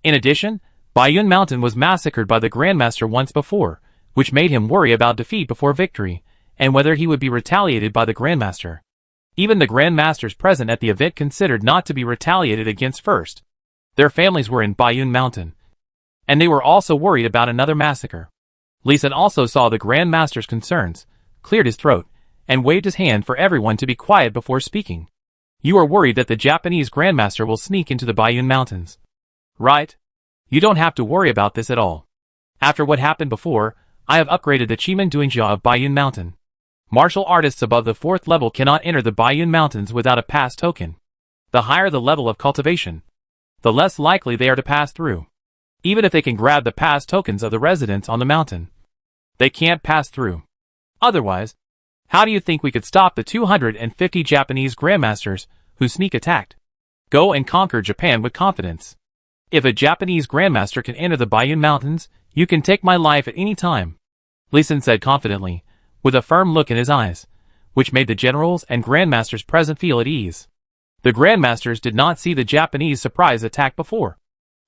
In addition, Baiyun Mountain was massacred by the Grandmaster once before, which made him worry about defeat before victory, and whether he would be retaliated by the Grandmaster. Even the Grandmasters present at the event considered not to be retaliated against first. Their families were in Baiyun Mountain, and they were also worried about another massacre. Li Xin also saw the Grandmaster's concerns, cleared his throat, and waved his hand for everyone to be quiet before speaking. You are worried that the Japanese Grandmaster will sneak into the Baiyun Mountains, right? You don't have to worry about this at all. After what happened before, I have upgraded the Chimen Duinjia of Baiyun Mountain. Martial artists above the 4th level cannot enter the Baiyun Mountains without a pass token. The higher the level of cultivation, the less likely they are to pass through. Even if they can grab the pass tokens of the residents on the mountain, they can't pass through. Otherwise, how do you think we could stop the 250 Japanese Grandmasters who sneak attacked? Go and conquer Japan with confidence. If a Japanese Grandmaster can enter the Baiyun Mountains, you can take my life at any time, Li Xin said confidently, with a firm look in his eyes, which made the generals and Grandmasters present feel at ease. The Grandmasters did not see the Japanese surprise attack before,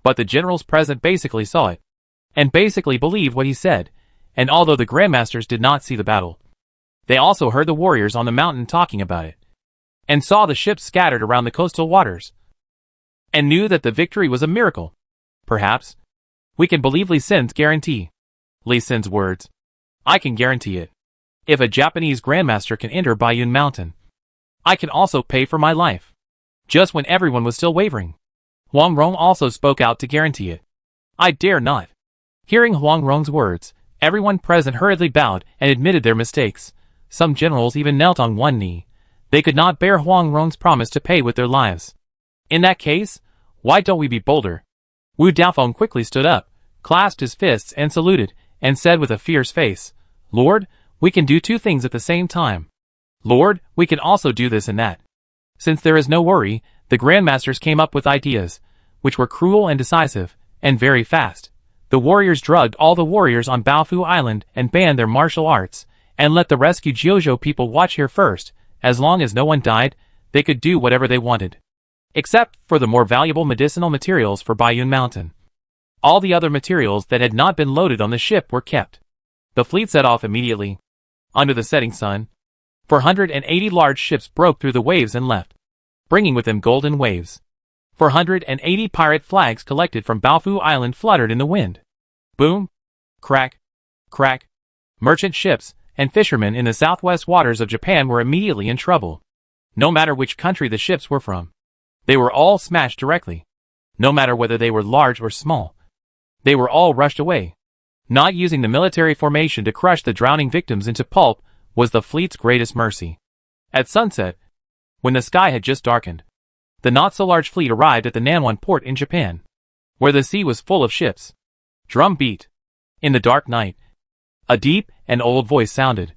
but the generals present basically saw it, and basically believed what he said, and although the Grandmasters did not see the battle, they also heard the warriors on the mountain talking about it, and saw the ships scattered around the coastal waters, and knew that the victory was a miracle. Perhaps we can believe Li Xin's guarantee. Li Xin's words. I can guarantee it. If a Japanese Grandmaster can enter Baiyun Mountain, I can also pay for my life. just when everyone was still wavering. Huang Rong also spoke out to guarantee it. I dare not. Hearing Huang Rong's words, everyone present hurriedly bowed and admitted their mistakes. Some generals even knelt on one knee. They could not bear Huang Rong's promise to pay with their lives. In that case, why don't we be bolder? Wu Daofeng quickly stood up, clasped his fists and saluted, and said with a fierce face, Lord, we can do two things at the same time. Lord, we can also do this and that. Since there is no worry, the grandmasters came up with ideas, which were cruel and decisive, and very fast. The warriors drugged all the warriors on Baofu Island and banned their martial arts, and let the rescued Jiuzhou people watch here first. As long as no one died, they could do whatever they wanted. Except for the more valuable medicinal materials for Baiyun Mountain. All the other materials that had not been loaded on the ship were kept. The fleet set off immediately. Under the setting sun, 480 large ships broke through the waves and left, bringing with them golden waves. 480 pirate flags collected from Baofu Island fluttered in the wind. Boom! Crack! Crack! Merchant ships and fishermen in the southwest waters of Japan were immediately in trouble. No matter which country the ships were from, they were all smashed directly. No matter whether they were large or small, they were all rushed away. Not using the military formation to crush the drowning victims into pulp was the fleet's greatest mercy. At sunset, when the sky had just darkened, the not-so-large fleet arrived at the Nanwan port in Japan, where the sea was full of ships. Drum beat. In the dark night, a deep and old voice sounded,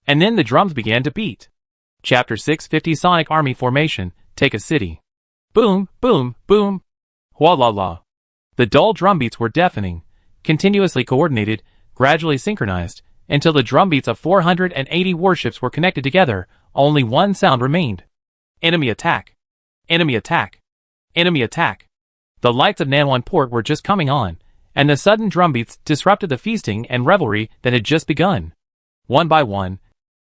and then the drums began to beat. Chapter 650 Sonic Army Formation, Take a City. Boom, boom, boom. Hua la la. The dull drumbeats were deafening, continuously coordinated, gradually synchronized, until the drumbeats of 480 warships were connected together. Only one sound remained. Enemy attack. Enemy attack. Enemy attack. The lights of Nanwan Port were just coming on, and the sudden drumbeats disrupted the feasting and revelry that had just begun. One by one,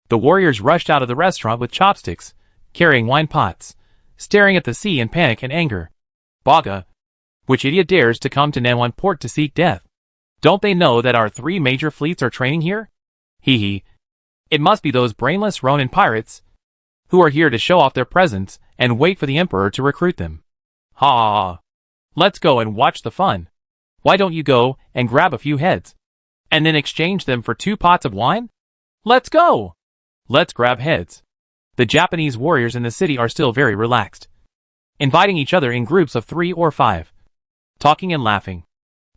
the warriors rushed out of the restaurant with chopsticks, carrying wine pots, staring at the sea in panic and anger. Baga! Which idiot dares to come to Nanwan Port to seek death? Don't they know that our three major fleets are training here? Hee hee. It must be those brainless Ronin pirates, who are here to show off their presence and wait for the Emperor to recruit them. Ha ha ha. Let's go and watch the fun. Why don't you go and grab a few heads, and then exchange them for 2 pots of wine? Let's go! Let's grab heads. The Japanese warriors in the city are still very relaxed, inviting each other in groups of 3 or 5, talking and laughing,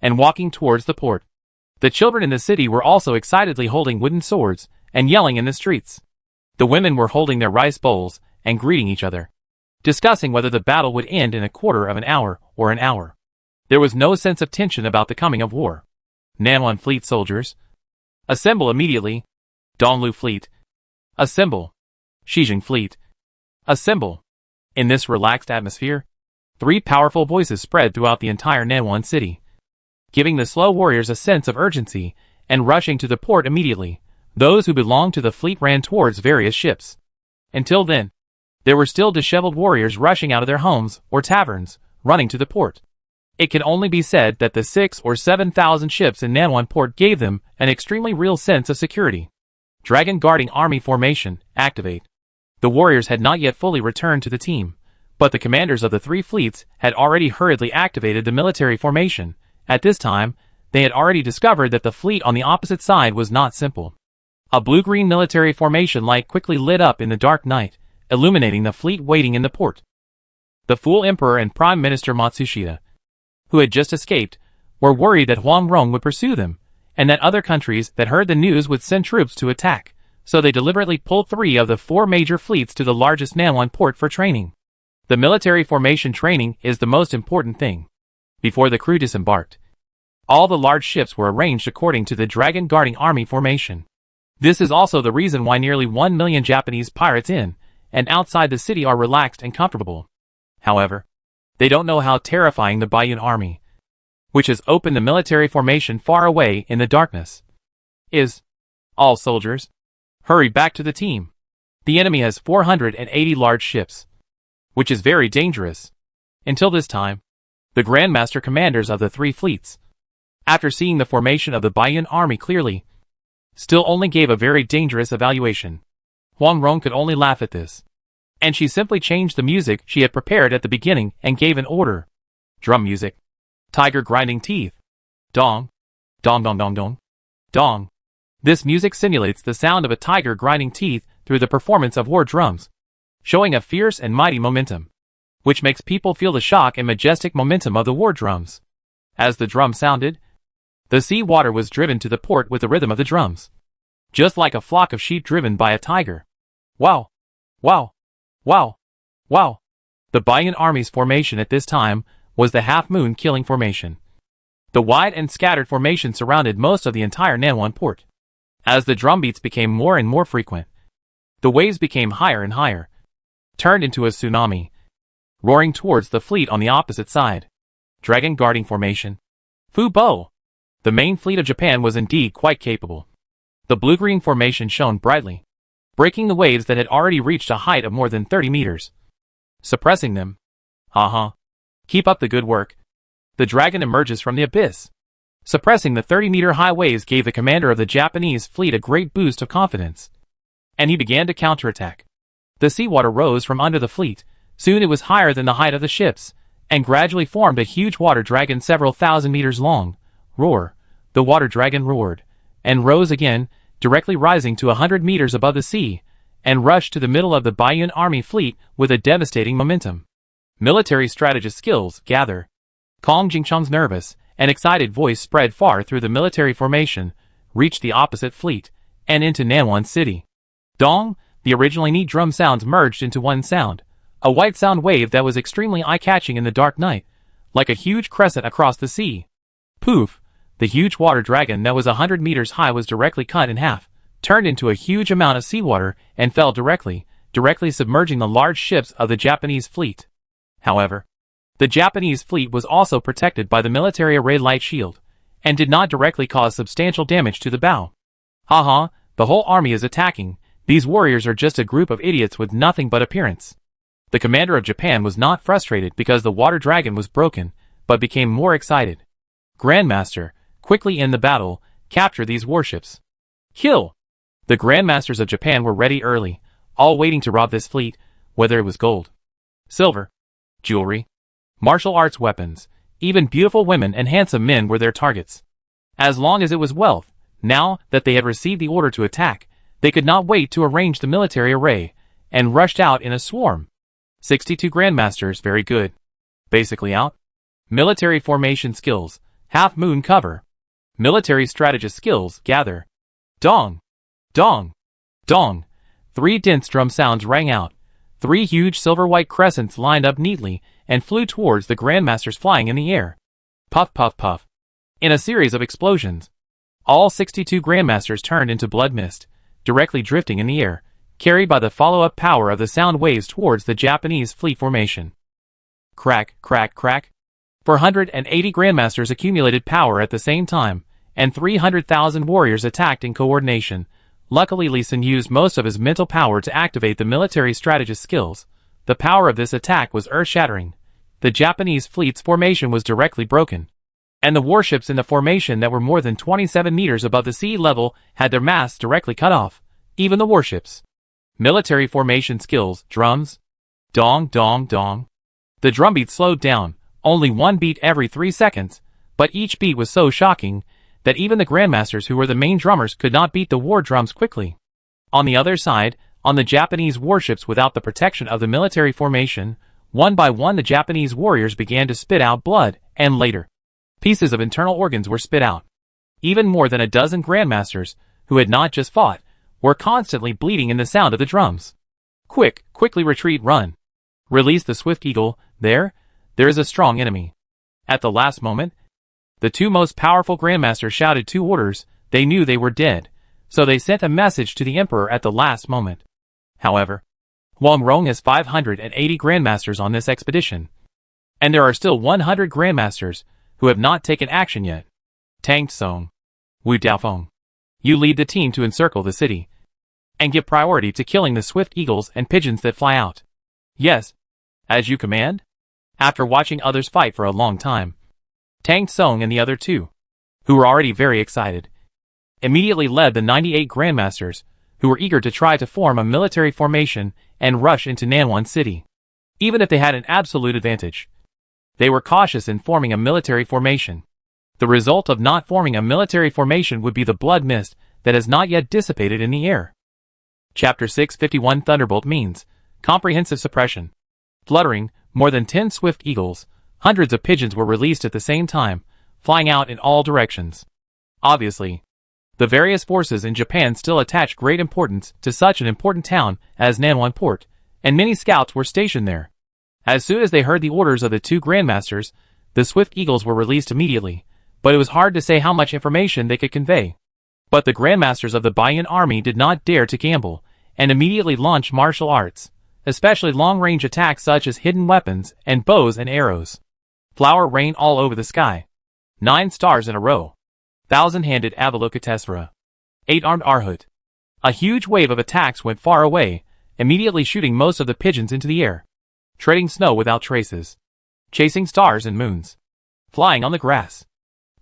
and walking towards the port. The children in the city were also excitedly holding wooden swords and yelling in the streets. The women were holding their rice bowls and greeting each other, discussing whether the battle would end in a quarter of an hour or an hour. There was no sense of tension about the coming of war. Nanwan Fleet soldiers, assemble immediately. Donglu Fleet, assemble. Shijing Fleet, assemble. In this relaxed atmosphere, 3 powerful voices spread throughout the entire Nanwan city, giving the slow warriors a sense of urgency and rushing to the port immediately. Those who belonged to the fleet ran towards various ships. Until then, there were still disheveled warriors rushing out of their homes or taverns, running to the port. It can only be said that the 6,000 or 7,000 ships in Nanwan Port gave them an extremely real sense of security. Dragon Guarding Army Formation, activate. The warriors had not yet fully returned to the team, but the commanders of the 3 fleets had already hurriedly activated the military formation. At this time, they had already discovered that the fleet on the opposite side was not simple. A blue-green military formation light quickly lit up in the dark night, illuminating the fleet waiting in the port. The fool Emperor and Prime Minister Matsushita, who had just escaped, were worried that Huang Rong would pursue them, and that other countries that heard the news would send troops to attack, so they deliberately pulled 3 of the 4 major fleets to the largest Nanwan port for training. The military formation training is the most important thing. Before the crew disembarked, all the large ships were arranged according to the Dragon Guarding Army formation. This is also the reason why nearly 1 million Japanese pirates in and outside the city are relaxed and comfortable. However, they don't know how terrifying the Baiyun army, which has opened the military formation far away in the darkness, is. All soldiers, hurry back to the team. The enemy has 480 large ships, which is very dangerous. Until this time, the Grandmaster commanders of the 3 fleets, after seeing the formation of the Baiyun army clearly, still only gave a very dangerous evaluation. Huang Rong could only laugh at this. and she simply changed the music she had prepared at the beginning and gave an order. Drum music. Tiger grinding teeth. Dong. Dong dong dong dong. Dong. This music simulates the sound of a tiger grinding teeth through the performance of war drums, showing a fierce and mighty momentum, which makes people feel the shock and majestic momentum of the war drums. As the drum sounded, the sea water was driven to the port with the rhythm of the drums, just like a flock of sheep driven by a tiger. Wow! Wow! Wow! Wow! The Bayan Army's formation at this time was the half-moon killing formation. The wide and scattered formation surrounded most of the entire Nanwan port. As the drum beats became more and more frequent, the waves became higher and higher, turned into a tsunami, roaring towards the fleet on the opposite side. Dragon guarding formation. Fu Bo! The main fleet of Japan was indeed quite capable. The blue-green formation shone brightly, breaking the waves that had already reached a height of more than 30 meters, suppressing them. Keep up the good work. The dragon emerges from the abyss. Suppressing the 30-meter high waves gave the commander of the Japanese fleet a great boost of confidence, and he began to counterattack. The seawater rose from under the fleet. Soon it was higher than the height of the ships, and gradually formed a huge water dragon several thousand meters long. Roar! The water dragon roared, and rose again, directly rising to 100 meters above the sea, and rushed to the middle of the Bayan Army fleet with a devastating momentum. Military strategist skills, gather. Kong Jingchong's nervous and excited voice spread far through the military formation, reached the opposite fleet, and into Nanwan City. Dong! The originally neat drum sounds merged into one sound, a white sound wave that was extremely eye-catching in the dark night, like a huge crescent across the sea. Poof! The huge water dragon that was 100 meters high was directly cut in half, turned into a huge amount of seawater, and fell directly submerging the large ships of the Japanese fleet. However, the Japanese fleet was also protected by the military array light shield, and did not directly cause substantial damage to the bow. The whole army is attacking. These warriors are just a group of idiots with nothing but appearance. The commander of Japan was not frustrated because the water dragon was broken, but became more excited. Grandmaster, quickly end the battle, capture these warships. Kill! The Grandmasters of Japan were ready early, all waiting to rob this fleet, whether it was gold, silver, jewelry, martial arts weapons, even beautiful women and handsome men were their targets. As long as it was wealth, now that they had received the order to attack, they could not wait to arrange the military array, and rushed out in a swarm. 62 Grandmasters, very good. Basically out. Military formation skills, half-moon cover. Military strategist skills, gather. Dong! Dong! Dong! 3 dense drum sounds rang out. 3 huge silver-white crescents lined up neatly and flew towards the Grandmasters flying in the air. Puff puff puff. In a series of explosions, all 62 Grandmasters turned into blood mist, directly drifting in the air, carried by the follow-up power of the sound waves towards the Japanese fleet formation. Crack, crack, crack. 480 Grandmasters accumulated power at the same time, and 300,000 warriors attacked in coordination. Luckily, Lee Sin used most of his mental power to activate the military strategist skills. The power of this attack was earth-shattering. The Japanese fleet's formation was directly broken, and the warships in the formation that were more than 27 meters above the sea level had their masts directly cut off. Even the warships. Military formation skills, drums. Dong, dong, dong. The drum beat slowed down, only one beat every 3 seconds, but each beat was so shocking that even the Grandmasters who were the main drummers could not beat the war drums quickly. On the other side, on the Japanese warships without the protection of the military formation, one by one the Japanese warriors began to spit out blood, and later, pieces of internal organs were spit out. Even more than a dozen Grandmasters, who had not just fought, were constantly bleeding in the sound of the drums. Quickly retreat, run. Release the swift eagle, there is a strong enemy. At the last moment, the 2 most powerful Grandmasters shouted 2 orders. They knew they were dead, so they sent a message to the Emperor at the last moment. However, Wang Rong has 580 Grandmasters on this expedition, and there are still 100 Grandmasters who have not taken action yet. Tang Tsong, Wu Daofeng, you lead the team to encircle the city, and give priority to killing the swift eagles and pigeons that fly out. Yes, as you command? After watching others fight for a long time, Tang Tsong and the other 2, who were already very excited, immediately led the 98 Grandmasters, who were eager to try to form a military formation and rush into Nanwan City. Even if they had an absolute advantage, they were cautious in forming a military formation. The result of not forming a military formation would be the blood mist that has not yet dissipated in the air. Chapter 651 Thunderbolt means comprehensive suppression. Fluttering, more than 10 swift eagles, hundreds of pigeons were released at the same time, flying out in all directions. Obviously, the various forces in Japan still attach great importance to such an important town as Nanwan Port, and many scouts were stationed there. As soon as they heard the orders of the two grandmasters, the swift eagles were released immediately, but it was hard to say how much information they could convey. But the grandmasters of the Bayan army did not dare to gamble, and immediately launched martial arts, especially long-range attacks such as hidden weapons and bows and arrows. Flower rained all over the sky. 9 stars in a row. 1,000-handed Avalokitesvara. 8-armed Arhut. A huge wave of attacks went far away, immediately shooting most of the pigeons into the air. Treading snow without traces. Chasing stars and moons. Flying on the grass.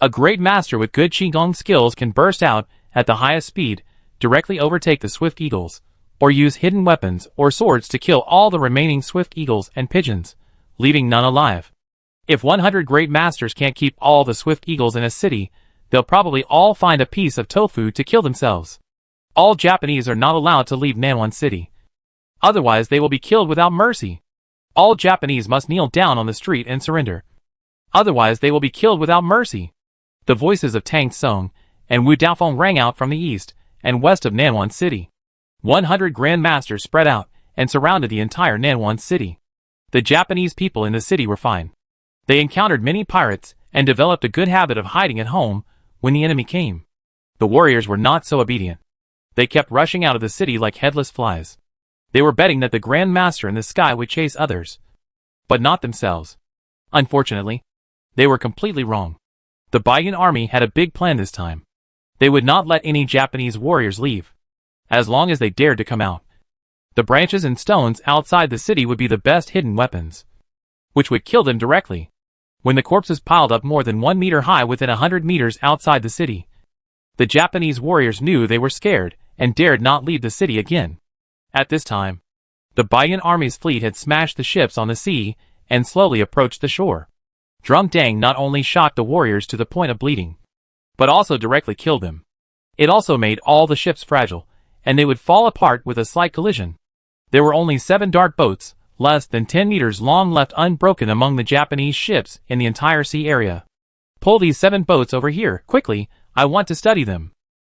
A great master with good Qigong skills can burst out at the highest speed, directly overtake the swift eagles, or use hidden weapons or swords to kill all the remaining swift eagles and pigeons, leaving none alive. If 100 great masters can't keep all the swift eagles in a city, they'll probably all find a piece of tofu to kill themselves. All Japanese are not allowed to leave Nanwan City. Otherwise they will be killed without mercy. All Japanese must kneel down on the street and surrender. Otherwise they will be killed without mercy. The voices of Tang Song and Wu Daofeng rang out from the east and west of Nanwan City. 100 grand masters spread out and surrounded the entire Nanwan City. The Japanese people in the city were fine. They encountered many pirates and developed a good habit of hiding at home when the enemy came. The warriors were not so obedient. They kept rushing out of the city like headless flies. They were betting that the Grand Master in the sky would chase others, but not themselves. Unfortunately, they were completely wrong. The Bayan army had a big plan this time. They would not let any Japanese warriors leave, as long as they dared to come out. The branches and stones outside the city would be the best hidden weapons, which would kill them directly. When the corpses piled up more than 1 meter high within 100 meters outside the city, the Japanese warriors knew they were scared and dared not leave the city again. At this time, the Bayan army's fleet had smashed the ships on the sea and slowly approached the shore. Drum Dang not only shocked the warriors to the point of bleeding, but also directly killed them. It also made all the ships fragile, and they would fall apart with a slight collision. There were only 7 dart boats, less than 10 meters long, left unbroken among the Japanese ships in the entire sea area. Pull these 7 boats over here, quickly, I want to study them.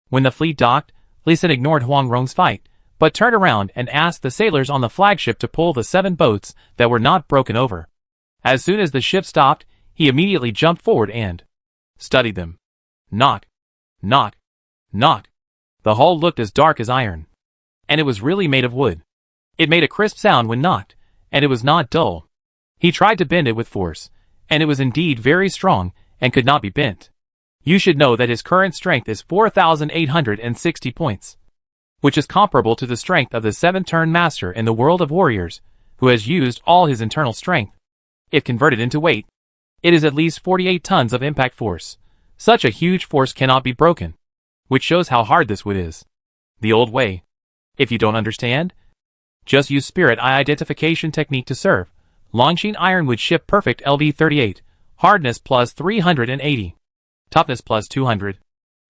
When the fleet docked, Lee Sin ignored Huang Rong's fight, but turned around and asked the sailors on the flagship to pull the 7 boats that were not broken over. As soon as the ship stopped, he immediately jumped forward and studied them. Knock, knock, knock. The hull looked as dark as iron, and it was really made of wood. It made a crisp sound when knocked, and it was not dull. He tried to bend it with force, and it was indeed very strong and could not be bent. You should know that his current strength is 4,860 points, which is comparable to the strength of the 7-turn master in the world of warriors, who has used all his internal strength. If converted into weight, it is at least 48 tons of impact force. Such a huge force cannot be broken, which shows how hard this wood is. The old way. If you don't understand, just use spirit eye identification technique to serve. Longsheen Ironwood ship perfect LV38, hardness plus 380, toughness plus 200,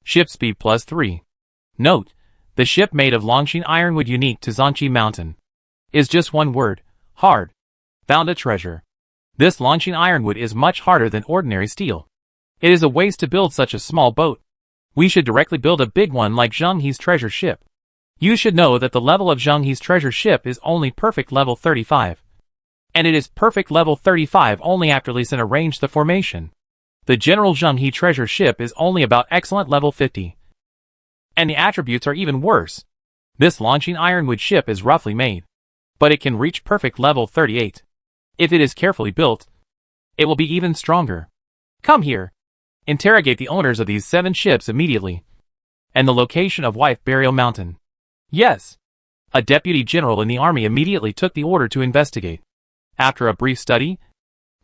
ship speed plus 3. Note, the ship made of Longsheen Ironwood unique to Zhanqi Mountain is just one word, hard. Found a treasure. This Longsheen Ironwood is much harder than ordinary steel. It is a waste to build such a small boat. We should directly build a big one like Zheng He's treasure ship. You should know that the level of Zheng He's treasure ship is only perfect level 35. And it is perfect level 35 only after Lee Sin arranged the formation. The general Zheng He treasure ship is only about excellent level 50. And the attributes are even worse. This Longsheen Ironwood ship is roughly made, but it can reach perfect level 38. If it is carefully built, it will be even stronger. Come here. Interrogate the owners of these 7 ships immediately. And the location of Wife Burial Mountain. Yes. A deputy general in the army immediately took the order to investigate. After a brief study,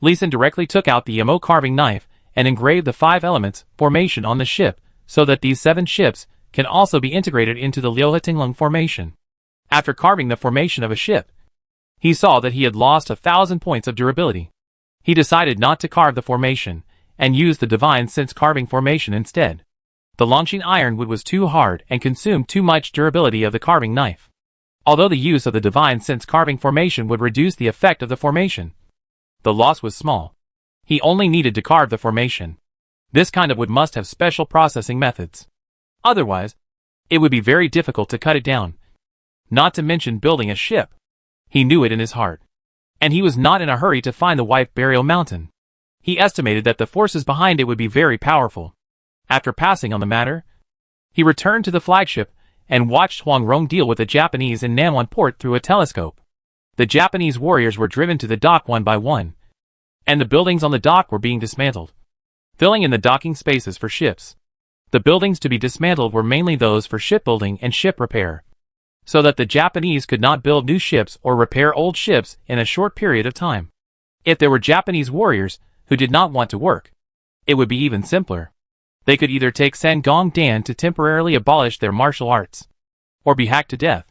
Lee Sin directly took out the Yamo carving knife and engraved the 5 elements formation on the ship so that these 7 ships can also be integrated into the Liuhetinglung formation. After carving the formation of a ship, he saw that he had lost 1,000 points of durability. He decided not to carve the formation, and used the divine sense carving formation instead. The launching ironwood was too hard and consumed too much durability of the carving knife. Although the use of the divine sense carving formation would reduce the effect of the formation, the loss was small. He only needed to carve the formation. This kind of wood must have special processing methods. Otherwise, it would be very difficult to cut it down. Not to mention building a ship. He knew it in his heart. And he was not in a hurry to find the White Burial Mountain. He estimated that the forces behind it would be very powerful. After passing on the matter, he returned to the flagship and watched Huang Rong deal with the Japanese in Nanwan port through a telescope. The Japanese warriors were driven to the dock one by one, and the buildings on the dock were being dismantled, filling in the docking spaces for ships. The buildings to be dismantled were mainly those for shipbuilding and ship repair, so that the Japanese could not build new ships or repair old ships in a short period of time. If there were Japanese warriors who did not want to work, it would be even simpler. They could either take Sangong Dan to temporarily abolish their martial arts, or be hacked to death.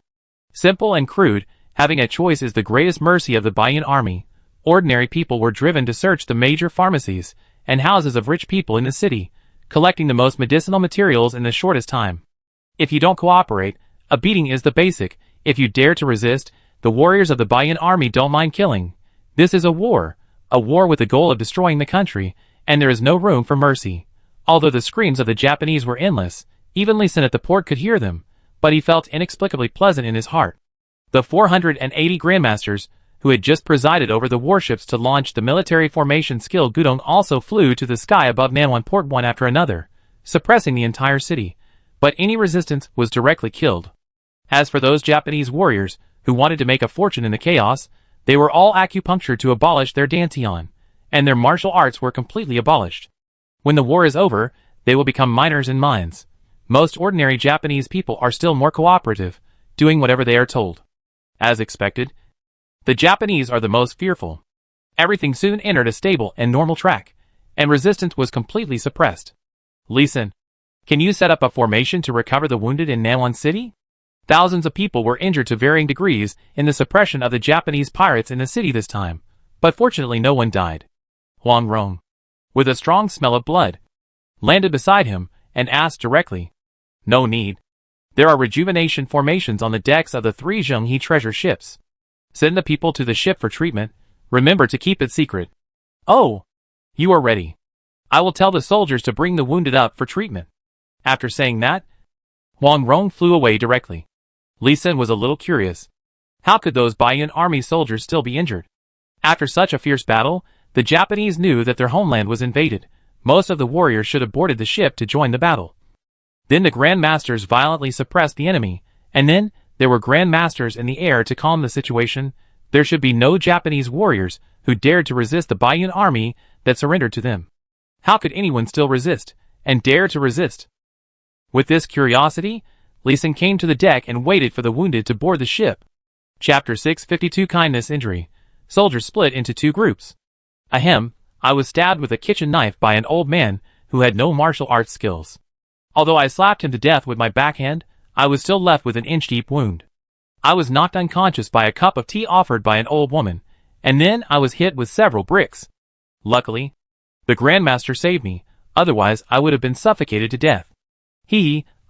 Simple and crude, having a choice is the greatest mercy of the Bayan army. Ordinary people were driven to search the major pharmacies and houses of rich people in the city, collecting the most medicinal materials in the shortest time. If you don't cooperate, a beating is the basic. If you dare to resist, the warriors of the Bayan army don't mind killing. This is a war with the goal of destroying the country, and there is no room for mercy. Although the screams of the Japanese were endless, even Lee Sin at the port could hear them, but he felt inexplicably pleasant in his heart. The 480 grandmasters, who had just presided over the warships to launch the military formation skill Gudong, also flew to the sky above Nanwan port one after another, suppressing the entire city, but any resistance was directly killed. As for those Japanese warriors, who wanted to make a fortune in the chaos, they were all acupunctured to abolish their dantian, and their martial arts were completely abolished. When the war is over, they will become miners in mines. Most ordinary Japanese people are still more cooperative, doing whatever they are told. As expected, the Japanese are the most fearful. Everything soon entered a stable and normal track, and resistance was completely suppressed. Lee Sin, can you set up a formation to recover the wounded in Nanwan City? Thousands of people were injured to varying degrees in the suppression of the Japanese pirates in the city this time, but fortunately no one died. Huang Rong, with a strong smell of blood, landed beside him and asked directly. No need. There are rejuvenation formations on the decks of the 3 Zhenghe treasure ships. Send the people to the ship for treatment. Remember to keep it secret. Oh, you are ready. I will tell the soldiers to bring the wounded up for treatment. After saying that, Huang Rong flew away directly. Lee Sin was a little curious. How could those Bayan army soldiers still be injured? After such a fierce battle, the Japanese knew that their homeland was invaded. Most of the warriors should have boarded the ship to join the battle. Then the Grand Masters violently suppressed the enemy, and then there were Grand Masters in the air to calm the situation. There should be no Japanese warriors who dared to resist the Bayan army that surrendered to them. How could anyone still resist, and dare to resist? With this curiosity, Lee Sin came to the deck and waited for the wounded to board the ship. Chapter 652 Kindness Injury. Soldiers split into 2 groups. Ahem, I was stabbed with a kitchen knife by an old man who had no martial arts skills. Although I slapped him to death with my backhand, I was still left with an inch-deep wound. I was knocked unconscious by a cup of tea offered by an old woman, and then I was hit with several bricks. Luckily, the Grandmaster saved me, otherwise I would have been suffocated to death.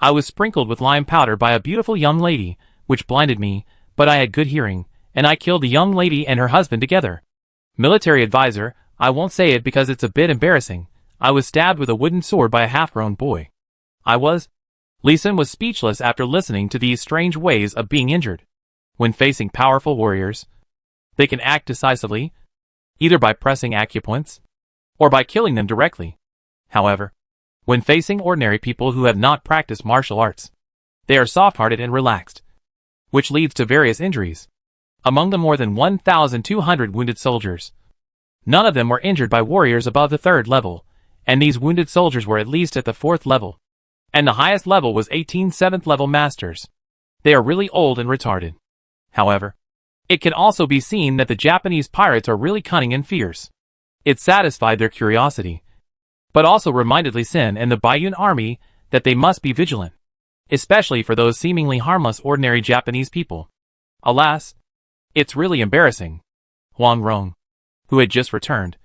I was sprinkled with lime powder by a beautiful young lady, which blinded me, but I had good hearing, and I killed the young lady and her husband together. Military advisor, I won't say it because it's a bit embarrassing. I was stabbed with a wooden sword by a half-grown boy. Lee Sin was speechless after listening to these strange ways of being injured. When facing powerful warriors, they can act decisively, either by pressing acupoints, or by killing them directly. However, when facing ordinary people who have not practiced martial arts, they are soft-hearted and relaxed, which leads to various injuries. Among the more than 1,200 wounded soldiers, none of them were injured by warriors above the 3rd level, and these wounded soldiers were at least at the 4th level. And the highest level was 18 7th level masters. They are really old and retarded. However, it can also be seen that the Japanese pirates are really cunning and fierce. It satisfied their curiosity, but also reminded Lee Sin and the Baiyun army that they must be vigilant. especially for those seemingly harmless ordinary Japanese people. Alas, it's really embarrassing. Huang Rong, who had just returned,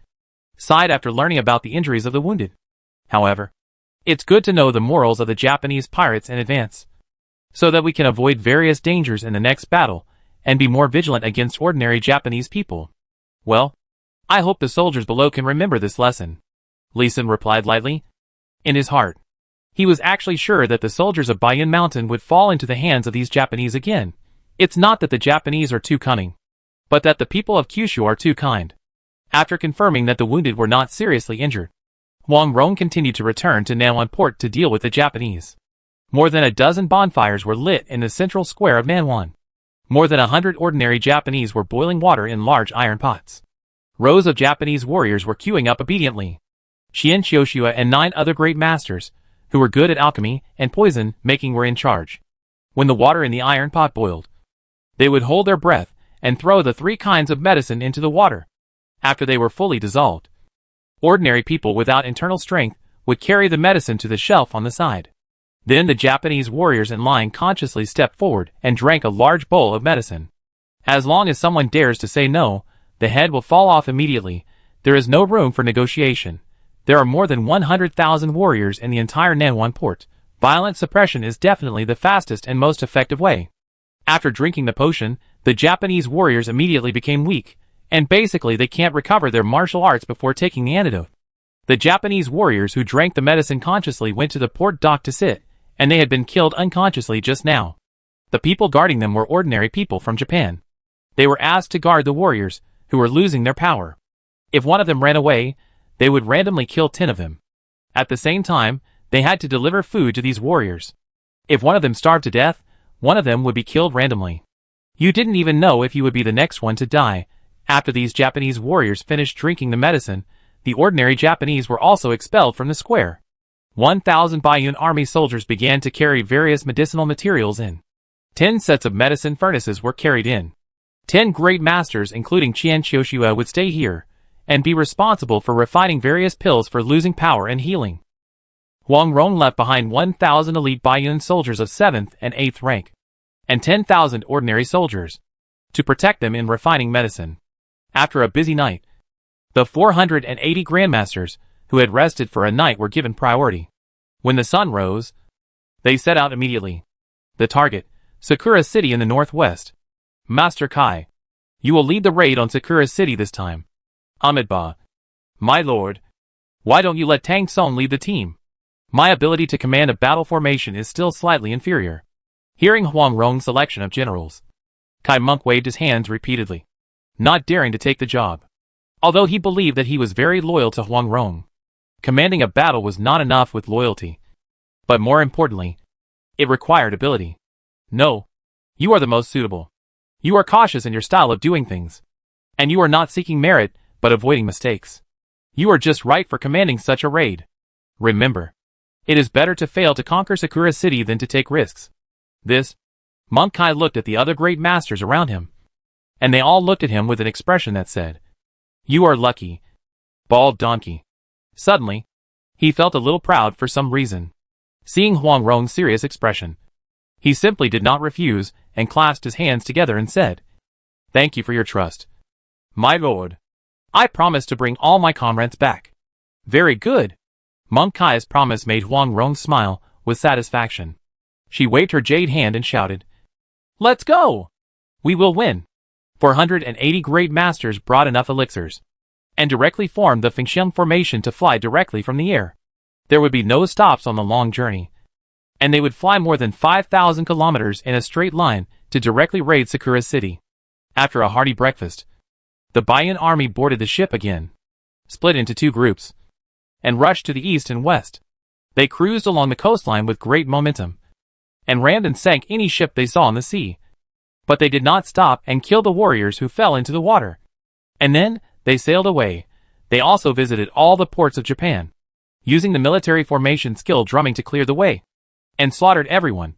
sighed after learning about the injuries of the wounded. However, it's good to know the morals of the Japanese pirates in advance, so that we can avoid various dangers in the next battle and be more vigilant against ordinary Japanese people. Well, I hope the soldiers below can remember this lesson, Lee Sin replied lightly. In his heart, he was actually sure that the soldiers of Baiyun Mountain would fall into the hands of these Japanese again. It's not that the Japanese are too cunning, but that the people of Kyushu are too kind. After confirming that the wounded were not seriously injured, Huang Rong continued to return to Nanwan Port to deal with the Japanese. More than a dozen bonfires were lit in the central square of Nanwan. More than 100 ordinary Japanese were boiling water in large iron pots. Rows of Japanese warriors were queuing up obediently. Xian Xiuxua and 9 other great masters, who were good at alchemy and poison making, were in charge. When the water in the iron pot boiled, they would hold their breath and throw the 3 kinds of medicine into the water. After they were fully dissolved, ordinary people without internal strength would carry the medicine to the shelf on the side. Then the Japanese warriors in line consciously stepped forward and drank a large bowl of medicine. As long as someone dares to say no, the head will fall off immediately. There is no room for negotiation. There are more than 100,000 warriors in the entire Nanwan port. Violent suppression is definitely the fastest and most effective way. After drinking the potion, the Japanese warriors immediately became weak, and basically they can't recover their martial arts before taking the antidote. The Japanese warriors who drank the medicine consciously went to the port dock to sit, and they had been killed unconsciously just now. The people guarding them were ordinary people from Japan. They were asked to guard the warriors, who were losing their power. If one of them ran away, they would randomly kill 10 of them. At the same time, they had to deliver food to these warriors. If one of them starved to death, one of them would be killed randomly. You didn't even know if you would be the next one to die. After these Japanese warriors finished drinking the medicine, the ordinary Japanese were also expelled from the square. 1,000 Baiyun army soldiers began to carry various medicinal materials in. 10 sets of medicine furnaces were carried in. 10 great masters including Qian Qiuxua would stay here, and be responsible for refining various pills for losing power and healing. Huang Rong left behind 1,000 elite Baiyun soldiers of 7th and 8th rank, and 10,000 ordinary soldiers, to protect them in refining medicine. After a busy night, the 480 grandmasters, who had rested for a night, were given priority. When the sun rose, they set out immediately. The target, Sakura City in the northwest. Master Kai, you will lead the raid on Sakura City this time. Amitabha, my lord, why don't you let Tang Song lead the team? My ability to command a battle formation is still slightly inferior. Hearing Huang Rong's selection of generals, Kai Monk waved his hands repeatedly, not daring to take the job. Although he believed that he was very loyal to Huang Rong, commanding a battle was not enough with loyalty. But more importantly, it required ability. No, you are the most suitable. You are cautious in your style of doing things. And you are not seeking merit, but avoiding mistakes. You are just right for commanding such a raid. Remember, it is better to fail to conquer Sakura City than to take risks. This, Monk Kai looked at the other great masters around him, and they all looked at him with an expression that said, "You are lucky, bald donkey." Suddenly, he felt a little proud for some reason. Seeing Huang Rong's serious expression, he simply did not refuse and clasped his hands together and said, "Thank you for your trust. My lord, I promise to bring all my comrades back." Very good. Monk Kai's promise made Huang Rong smile with satisfaction. She waved her jade hand and shouted, "Let's go! We will win." 480 great masters brought enough elixirs, and directly formed the Fengxiang formation to fly directly from the air. There would be no stops on the long journey, and they would fly more than 5,000 kilometers in a straight line to directly raid Sakura City. After a hearty breakfast, the Baiyun army boarded the ship again, split into 2 groups, and rushed to the east and west. They cruised along the coastline with great momentum, and rammed and sank any ship they saw in the sea. But they did not stop and kill the warriors who fell into the water. And then, they sailed away. They also visited all the ports of Japan, using the military formation skill drumming to clear the way, and slaughtered everyone,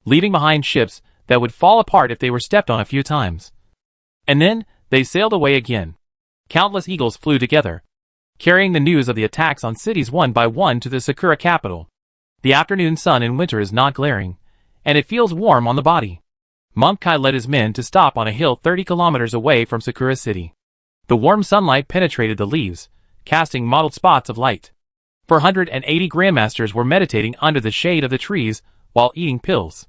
leaving behind ships that would fall apart if they were stepped on a few times. And then, they sailed away again. Countless eagles flew together, carrying the news of the attacks on cities one by one to the Sakura capital. The afternoon sun in winter is not glaring, and it feels warm on the body. Monk Kai led his men to stop on a hill 30 kilometers away from Sakura City. The warm sunlight penetrated the leaves, casting mottled spots of light. 480 grandmasters were meditating under the shade of the trees while eating pills.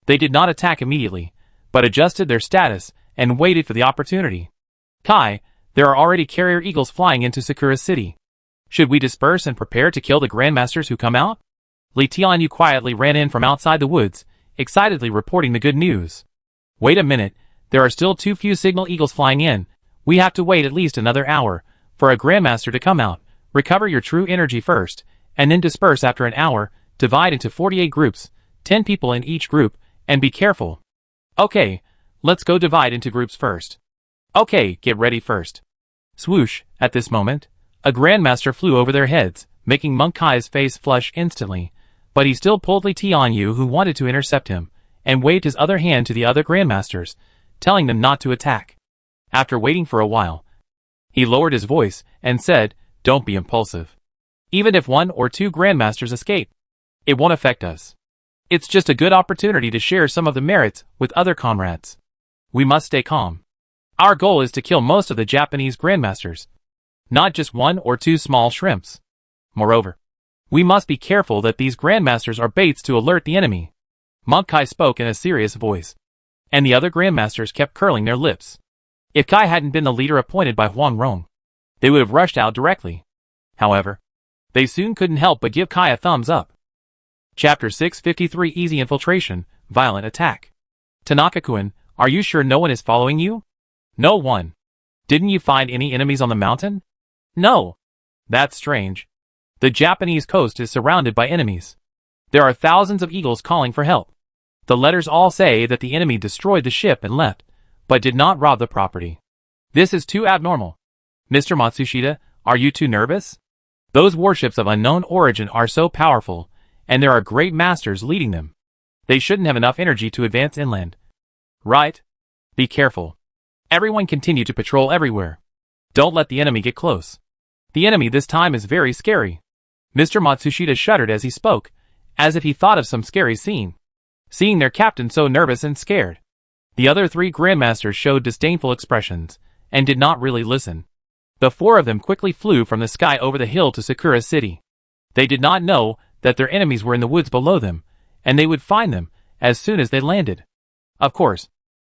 They did not attack immediately, but adjusted their status and waited for the opportunity. Kai, there are already carrier eagles flying into Sakura City. Should we disperse and prepare to kill the grandmasters who come out? Li Tianyu quietly ran in from outside the woods, excitedly reporting the good news. Wait a minute, there are still too few signal eagles flying in. We have to wait at least another hour for a grandmaster to come out. Recover your true energy first, and then disperse after an hour. Divide into 48 groups, 10 people in each group, and be careful. Okay, let's go divide into groups first. Okay, get ready first. Swoosh, at this moment, a grandmaster flew over their heads, making Monk Kai's face flush instantly, but he still pulled Li Tianyu, who wanted to intercept him, and waved his other hand to the other grandmasters, telling them not to attack. After waiting for a while, he lowered his voice and said, "Don't be impulsive. Even if 1 or 2 grandmasters escape, it won't affect us. It's just a good opportunity to share some of the merits with other comrades. We must stay calm. Our goal is to kill most of the Japanese grandmasters, not just 1 or 2 small shrimps. Moreover, we must be careful that these grandmasters are baits to alert the enemy." Monk Kai spoke in a serious voice, and the other grandmasters kept curling their lips. If Kai hadn't been the leader appointed by Huang Rong, they would have rushed out directly. However, they soon couldn't help but give Kai a thumbs up. Chapter 653 Easy Infiltration, Violent Attack. Tanaka-kun, are you sure no one is following you? No one. Didn't you find any enemies on the mountain? No. That's strange. The Japanese coast is surrounded by enemies. There are thousands of eagles calling for help. The letters all say that the enemy destroyed the ship and left, but did not rob the property. This is too abnormal. Mr. Matsushita, are you too nervous? Those warships of unknown origin are so powerful, and there are great masters leading them. They shouldn't have enough energy to advance inland. Right? Be careful. Everyone continue to patrol everywhere. Don't let the enemy get close. The enemy this time is very scary. Mr. Matsushita shuddered as he spoke, as if he thought of some scary scene. Seeing their captain so nervous and scared, the other 3 grandmasters showed disdainful expressions, and did not really listen. The 4 of them quickly flew from the sky over the hill to Sakura City. They did not know that their enemies were in the woods below them, and they would find them as soon as they landed. Of course,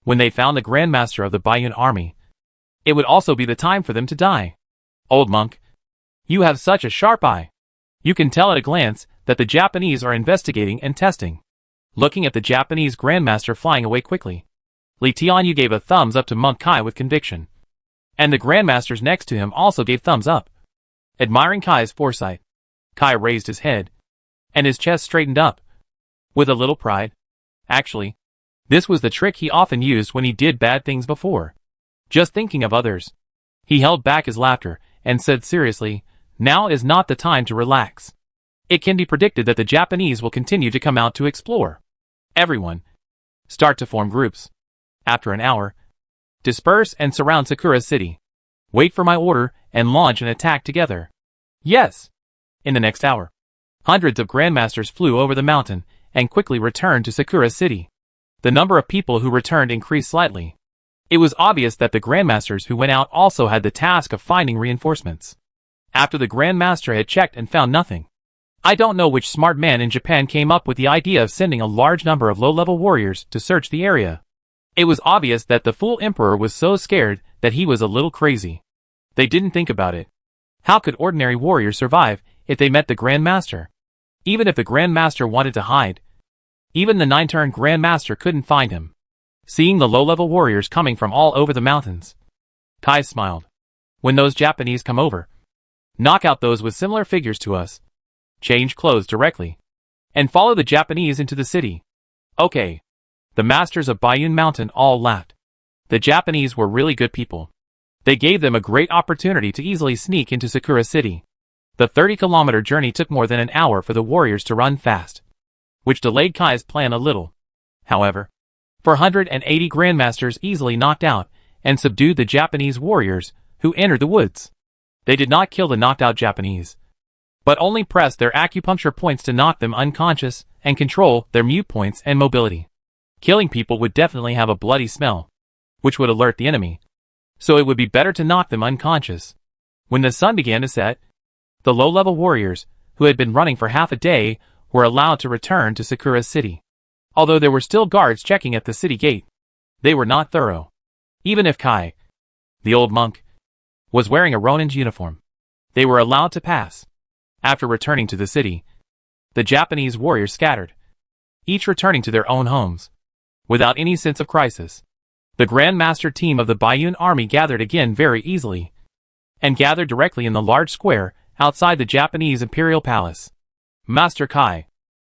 when they found the grandmaster of the Baiyun army, it would also be the time for them to die. Old monk, you have such a sharp eye. You can tell at a glance that the Japanese are investigating and testing. Looking at the Japanese grandmaster flying away quickly, Li Tianyu gave a thumbs up to Monk Kai with conviction. And the grandmasters next to him also gave thumbs up. Admiring Kai's foresight, Kai raised his head, and his chest straightened up. With a little pride. Actually, this was the trick he often used when he did bad things before. Just thinking of others. He held back his laughter, and said seriously, "Now is not the time to relax. It can be predicted that the Japanese will continue to come out to explore. Everyone, start to form groups. After an hour, disperse and surround Sakura City. Wait for my order and launch an attack together." Yes. In the next hour, hundreds of grandmasters flew over the mountain and quickly returned to Sakura City. The number of people who returned increased slightly. It was obvious that the grandmasters who went out also had the task of finding reinforcements. After the grandmaster had checked and found nothing, I don't know which smart man in Japan came up with the idea of sending a large number of low-level warriors to search the area. It was obvious that the fool emperor was so scared that he was a little crazy. They didn't think about it. How could ordinary warriors survive if they met the grandmaster? Even if the grandmaster wanted to hide, even the 9-turn grandmaster couldn't find him. Seeing the low-level warriors coming from all over the mountains, Kai smiled. When those Japanese come over, knock out those with similar figures to us. Change clothes directly, and follow the Japanese into the city. Okay. The masters of Baiyun Mountain all laughed. The Japanese were really good people. They gave them a great opportunity to easily sneak into Sakura City. The 30-kilometer journey took more than an hour for the warriors to run fast, which delayed Kai's plan a little. However, 480 grandmasters easily knocked out and subdued the Japanese warriors who entered the woods. They did not kill the knocked out Japanese. but only pressed their acupuncture points to knock them unconscious and control their mute points and mobility. Killing people would definitely have a bloody smell, which would alert the enemy, so it would be better to knock them unconscious. When the sun began to set, the low-level warriors, who had been running for half a day, were allowed to return to Sakura's city. Although there were still guards checking at the city gate, they were not thorough. Even if Kai, the old monk, was wearing a Ronin's uniform, they were allowed to pass. After returning to the city, the Japanese warriors scattered, each returning to their own homes, without any sense of crisis. The Grand Master team of the Baiyun army gathered again very easily, and gathered directly in the large square outside the Japanese Imperial Palace. Master Kai,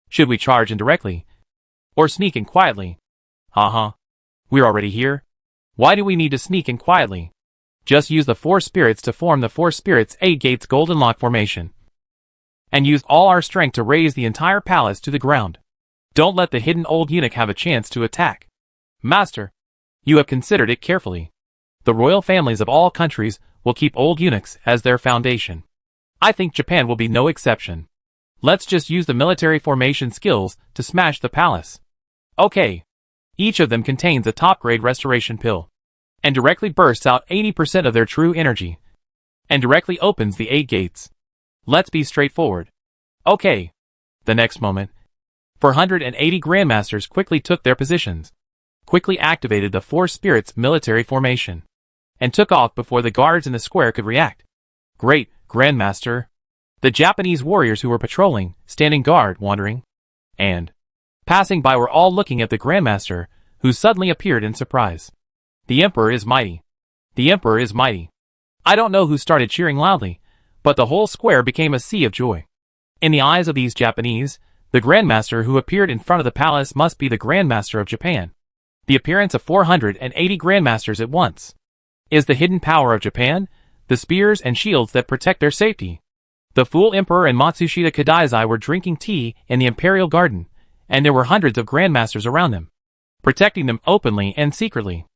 should we charge in directly, or sneak in quietly? We're already here. Why do we need to sneak in quietly? Just use the four spirits to form the four spirits 8 gates golden lock formation, and use all our strength to raise the entire palace to the ground. Don't let the hidden old eunuch have a chance to attack. Master, you have considered it carefully. The royal families of all countries will keep old eunuchs as their foundation. I think Japan will be no exception. Let's just use the military formation skills to smash the palace. Okay. Each of them contains a top-grade restoration pill, and directly bursts out 80% of their true energy, and directly opens the 8 gates. Let's be straightforward. Okay. The next moment, 480 Grandmasters quickly took their positions, quickly activated the four spirits military formation, and took off before the guards in the square could react. Great, Grandmaster. The Japanese warriors who were patrolling, standing guard, wandering, and passing by were all looking at the Grandmaster, who suddenly appeared in surprise. The Emperor is mighty. The Emperor is mighty. I don't know who started cheering loudly, but the whole square became a sea of joy. In the eyes of these Japanese, the Grandmaster who appeared in front of the palace must be the Grandmaster of Japan. The appearance of 480 Grandmasters at once is the hidden power of Japan, the spears and shields that protect their safety. The fool Emperor and Matsushita Kadaizai were drinking tea in the Imperial Garden, and there were hundreds of Grandmasters around them, protecting them openly and secretly.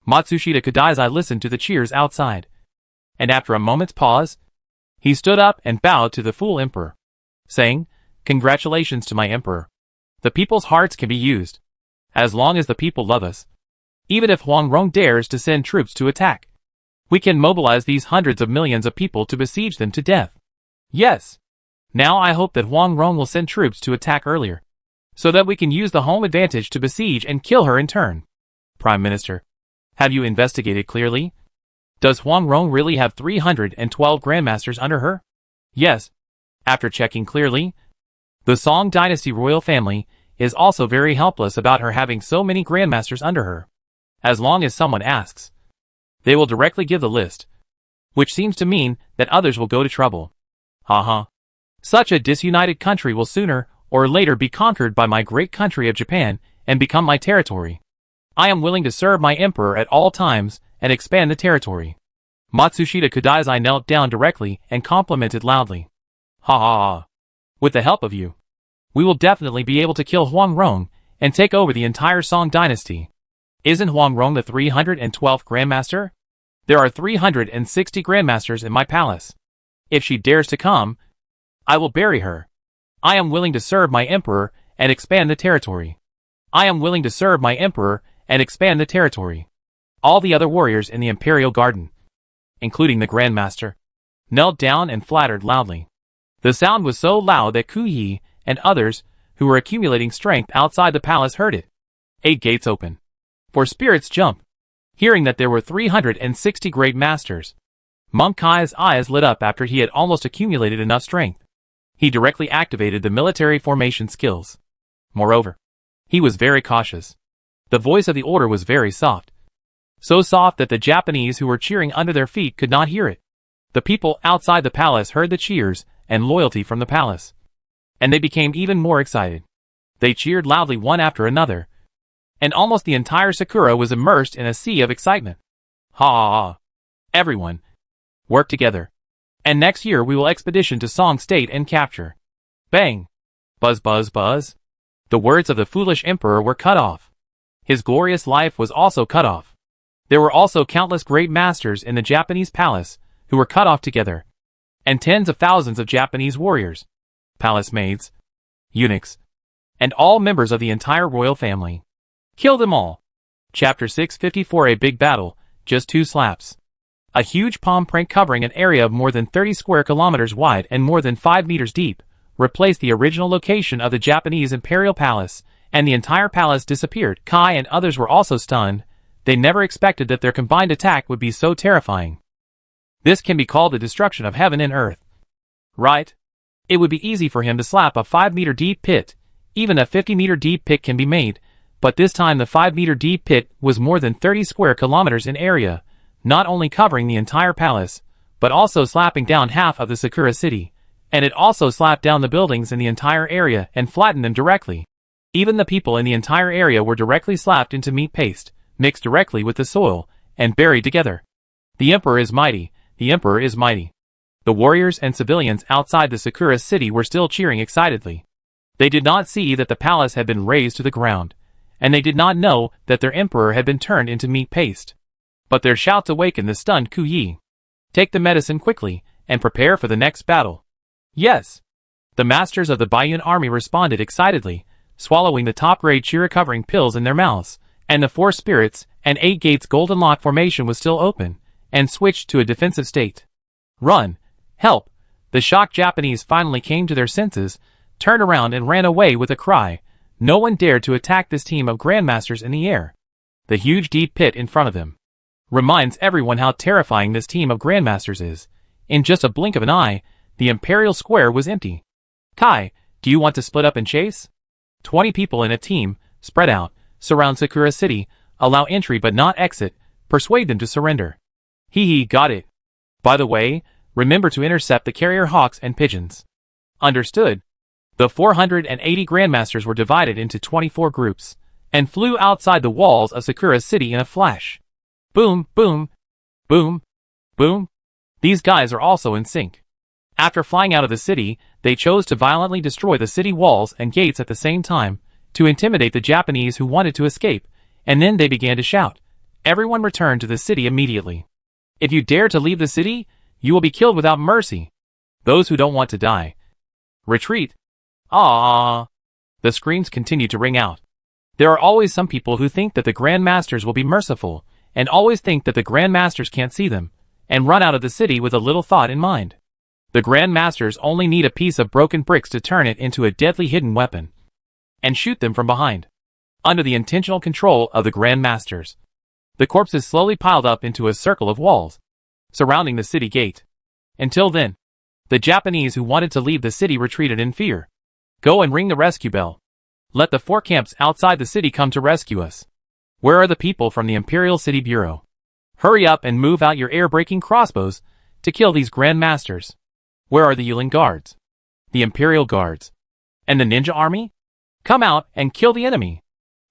Matsushita Kadaizai listened to the cheers outside, and after a moment's pause, he stood up and bowed to the fool Emperor, saying, "Congratulations to my Emperor. The people's hearts can be used, as long as the people love us. Even if Huang Rong dares to send troops to attack, we can mobilize these hundreds of millions of people to besiege them to death. Yes. Now I hope that Huang Rong will send troops to attack earlier, so that we can use the home advantage to besiege and kill her in turn. Prime Minister, have you investigated clearly? Does Huang Rong really have 312 Grandmasters under her? Yes. After checking clearly, the Song Dynasty royal family is also very helpless about her having so many Grandmasters under her. As long as someone asks, they will directly give the list, which seems to mean that others will go to trouble. Such a disunited country will sooner or later be conquered by my great country of Japan and become my territory. I am willing to serve my Emperor at all times and expand the territory." Matsushita Kadaizai knelt down directly and complimented loudly. With the help of you, we will definitely be able to kill Huang Rong and take over the entire Song Dynasty. Isn't Huang Rong the 312th Grandmaster? There are 360 Grandmasters in my palace. If she dares to come, I will bury her. I am willing to serve my Emperor and expand the territory. I am willing to serve my Emperor and expand the territory. All the other warriors in the Imperial Garden, including the Grandmaster, knelt down and flattered loudly. The sound was so loud that Ku Yi and others who were accumulating strength outside the palace heard it. 8 gates open. 4 spirits jump. Hearing that there were 360 great masters, Monk Kai's eyes lit up after he had almost accumulated enough strength. He directly activated the military formation skills. Moreover, he was very cautious. The voice of the order was very soft. So soft that the Japanese who were cheering under their feet could not hear it. The people outside the palace heard the cheers and loyalty from the palace, and they became even more excited. They cheered loudly one after another, and almost the entire Sakura was immersed in a sea of excitement. Everyone, work together, and next year we will expedition to Song State and capture. Bang! Buzz buzz buzz. The words of the foolish emperor were cut off. His glorious life was also cut off. There were also countless great masters in the Japanese palace who were cut off together. and tens of thousands of Japanese warriors, palace maids, eunuchs, and all members of the entire royal family. Kill them all. Chapter 654 A Big Battle, Just 2 Slaps. A huge palm print covering an area of more than 30 square kilometers wide and more than 5 meters deep replaced the original location of the Japanese imperial palace, and the entire palace disappeared. Kai and others were also stunned. They never expected that their combined attack would be so terrifying. This can be called the destruction of heaven and earth. Right? It would be easy for him to slap a 5-meter deep pit. Even a 50-meter deep pit can be made, but this time the 5-meter deep pit was more than 30 square kilometers in area, not only covering the entire palace, but also slapping down half of the Sakura city, and it also slapped down the buildings in the entire area and flattened them directly. Even the people in the entire area were directly slapped into meat paste, mixed directly with the soil, and buried together. The Emperor is mighty, the Emperor is mighty. The warriors and civilians outside the Sakura city were still cheering excitedly. They did not see that the palace had been razed to the ground, and they did not know that their emperor had been turned into meat paste. But their shouts awakened the stunned Ku Yi. Take the medicine quickly, and prepare for the next battle. Yes. The masters of the Baiyun army responded excitedly, swallowing the top-grade chi-recovering pills in their mouths, and the 4 spirits and 8 gates golden lock formation was still open, and switched to a defensive state. Run! Help! The shocked Japanese finally came to their senses, turned around and ran away with a cry. No one dared to attack this team of grandmasters in the air. The huge deep pit in front of them reminds everyone how terrifying this team of grandmasters is. In just a blink of an eye, the Imperial Square was empty. Kai, do you want to split up and chase? 20 people in a team, spread out, surround Sakura City, allow entry but not exit, persuade them to surrender. Got it. By the way, remember to intercept the carrier hawks and pigeons. Understood. The 480 grandmasters were divided into 24 groups, and flew outside the walls of Sakura City in a flash. Boom, boom, boom, boom. These guys are also in sync. After flying out of the city, they chose to violently destroy the city walls and gates at the same time, to intimidate the Japanese who wanted to escape, and then they began to shout. Everyone returned to the city immediately. If you dare to leave the city, you will be killed without mercy. Those who don't want to die, retreat. Ah! The screams continue to ring out. There are always some people who think that the Grand Masters will be merciful, and always think that the Grand Masters can't see them, and run out of the city with a little thought in mind. The Grand Masters only need a piece of broken bricks to turn it into a deadly hidden weapon, and shoot them from behind. Under the intentional control of the Grand Masters, the corpses slowly piled up into a circle of walls, surrounding the city gate. Until then, the Japanese who wanted to leave the city retreated in fear. Go and ring the rescue bell. Let the 4 camps outside the city come to rescue us. Where are the people from the Imperial City Bureau? Hurry up and move out your air-breaking crossbows to kill these Grand Masters. Where are the Yulin Guards? The Imperial Guards? And the Ninja Army? Come out and kill the enemy.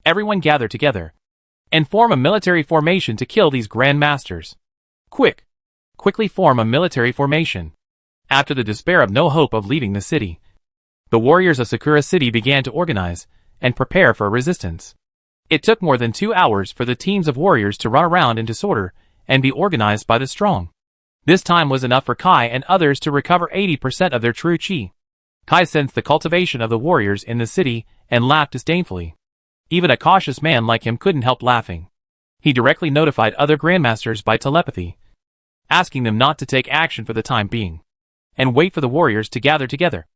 Everyone gather together and form a military formation to kill these Grand Masters. Quickly form a military formation. After the despair of no hope of leaving the city, the warriors of Sakura City began to organize and prepare for a resistance. It took more than 2 hours for the teams of warriors to run around in disorder and be organized by the strong. This time was enough for Kai and others to recover 80% of their true chi. Kai sensed the cultivation of the warriors in the city and laughed disdainfully. Even a cautious man like him couldn't help laughing. He directly notified other grandmasters by telepathy, asking them not to take action for the time being, and wait for the warriors to gather together,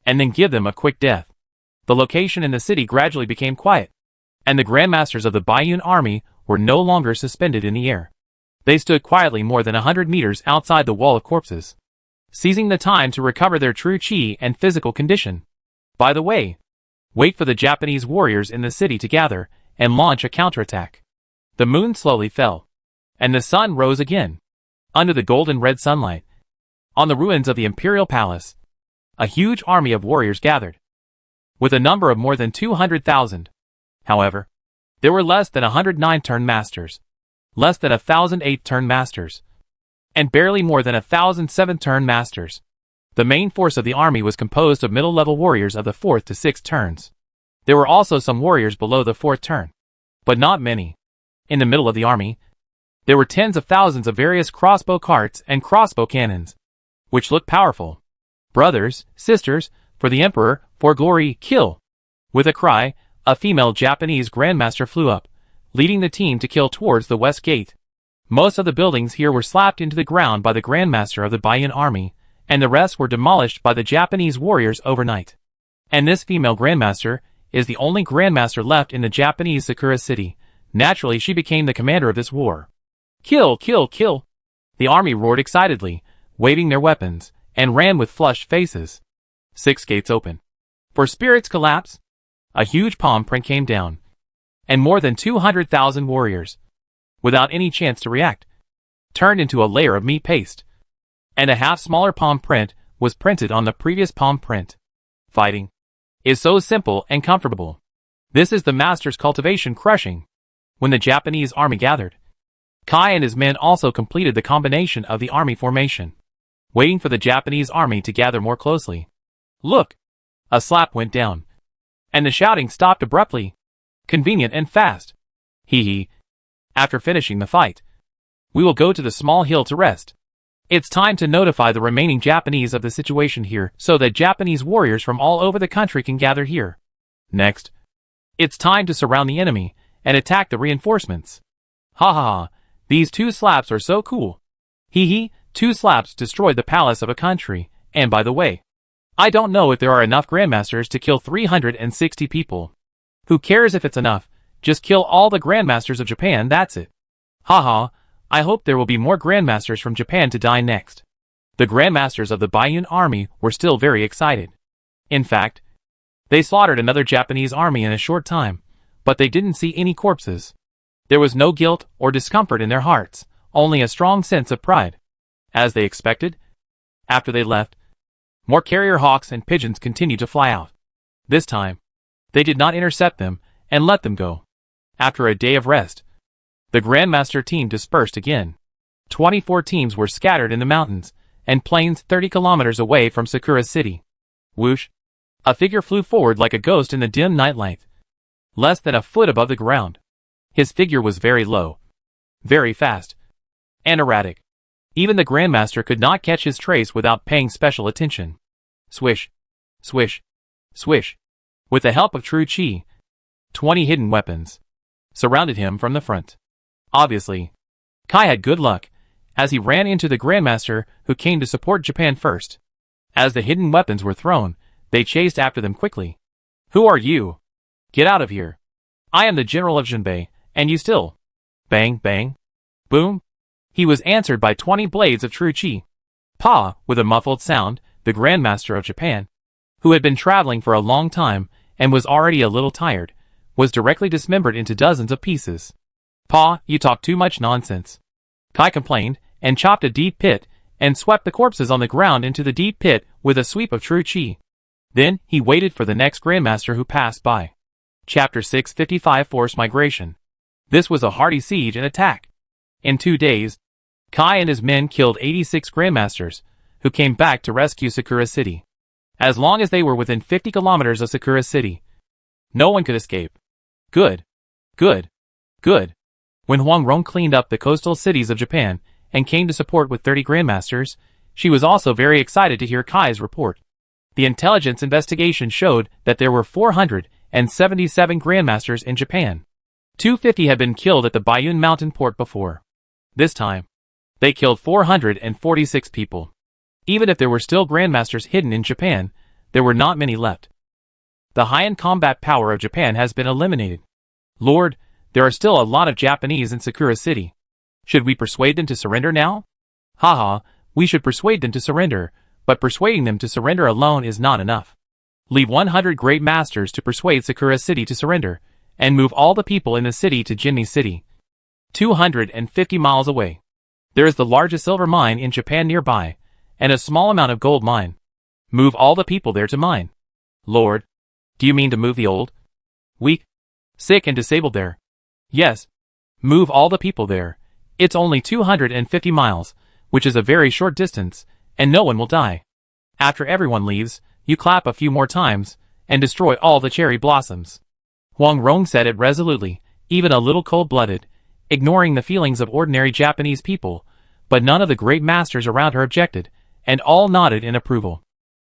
and then give them a quick death. The location in the city gradually became quiet, and the grandmasters of the Baiyun army were no longer suspended in the air. They stood quietly more than 100 meters outside the wall of corpses, seizing the time to recover their true chi and physical condition. By the way, wait for the Japanese warriors in the city to gather and launch a counterattack. The moon slowly fell, and the sun rose again. Under the golden red sunlight, on the ruins of the Imperial Palace, a huge army of warriors gathered, with a number of more than 200,000. However, there were less than 109 turn masters, less than 1,008 turn masters, and barely more than 1,007 turn masters. The main force of the army was composed of middle-level warriors of the 4th to 6th turns. There were also some warriors below the 4th turn, but not many. In the middle of the army, there were tens of thousands of various crossbow carts and crossbow cannons. which looked powerful. Brothers, sisters, for the Emperor, for glory, kill! With a cry, a female Japanese grandmaster flew up, leading the team to kill towards the west gate. Most of the buildings here were slapped into the ground by the grandmaster of the Baiyun army, and the rest were demolished by the Japanese warriors overnight. And this female grandmaster is the only grandmaster left in the Japanese Sakura city. Naturally, she became the commander of this war. Kill, kill, kill! The army roared excitedly, waving their weapons, and ran with flushed faces. 6 gates open. For spirits collapse, a huge palm print came down, and more than 200,000 warriors, without any chance to react, turned into a layer of meat paste, and a half smaller palm print was printed on the previous palm print. Fighting is so simple and comfortable. This is the master's cultivation crushing. When the Japanese army gathered, Kai and his men also completed the combination of the army formation, waiting for the Japanese army to gather more closely. Look! A slap went down, and the shouting stopped abruptly. Convenient and fast. Hee hee. After finishing the fight, we will go to the small hill to rest. It's time to notify the remaining Japanese of the situation here so that Japanese warriors from all over the country can gather here. Next, it's time to surround the enemy and attack the reinforcements. Ha ha ha, these 2 slaps are so cool. Hee hee, 2 slaps destroyed the palace of a country, and by the way, I don't know if there are enough grandmasters to kill 360 people. Who cares if it's enough, just kill all the grandmasters of Japan, that's it. Haha, I hope there will be more grandmasters from Japan to die next. The grandmasters of the Baiyun army were still very excited. In fact, they slaughtered another Japanese army in a short time, but they didn't see any corpses. There was no guilt or discomfort in their hearts, only a strong sense of pride. As they expected, after they left, more carrier hawks and pigeons continued to fly out. This time, they did not intercept them and let them go. After a day of rest, the Grandmaster team dispersed again. 24 teams were scattered in the mountains and plains 30 kilometers away from Sakura City. Whoosh! A figure flew forward like a ghost in the dim nightlight, less than a foot above the ground. His figure was very low, very fast, and erratic. Even the Grandmaster could not catch his trace without paying special attention. Swish, swish, swish. With the help of true chi, 20 hidden weapons surrounded him from the front. Obviously, Kai had good luck, as he ran into the Grandmaster who came to support Japan first. As the hidden weapons were thrown, they chased after them quickly. Who are you? Get out of here. I am the General of Jinbei, and you still. Bang, bang. Boom. He was answered by 20 blades of true chi. Pa, with a muffled sound, the Grandmaster of Japan, who had been traveling for a long time and was already a little tired, was directly dismembered into dozens of pieces. Pa, you talk too much nonsense. Kai complained, and chopped a deep pit, and swept the corpses on the ground into the deep pit with a sweep of true chi. Then, he waited for the next Grandmaster who passed by. Chapter 655 Forced Migration. This was a hearty siege and attack. In 2 days, Kai and his men killed 86 Grandmasters, who came back to rescue Sakura City. As long as they were within 50 kilometers of Sakura City, no one could escape. Good. Good. Good. When Huang Rong cleaned up the coastal cities of Japan and came to support with 30 Grandmasters, she was also very excited to hear Kai's report. The intelligence investigation showed that there were 477 Grandmasters in Japan. 250 had been killed at the Baiyun mountain port before. This time, they killed 446 people. Even if there were still Grandmasters hidden in Japan, there were not many left. The high-end combat power of Japan has been eliminated. Lord, there are still a lot of Japanese in Sakura City. Should we persuade them to surrender now? Haha, we should persuade them to surrender, but persuading them to surrender alone is not enough. Leave 100 great masters to persuade Sakura City to surrender, and move all the people in the city to Jinmi City, 250 miles away. There is the largest silver mine in Japan nearby, and a small amount of gold mine. Move all the people there to mine. Lord, do you mean to move the old, weak, sick and disabled there? Yes. Move all the people there. It's only 250 miles, which is a very short distance, and no one will die. After everyone leaves, you clap a few more times, and destroy all the cherry blossoms. Huang Rong said it resolutely, even a little cold-blooded, ignoring the feelings of ordinary Japanese people, but none of the great masters around her objected, and all nodded in approval.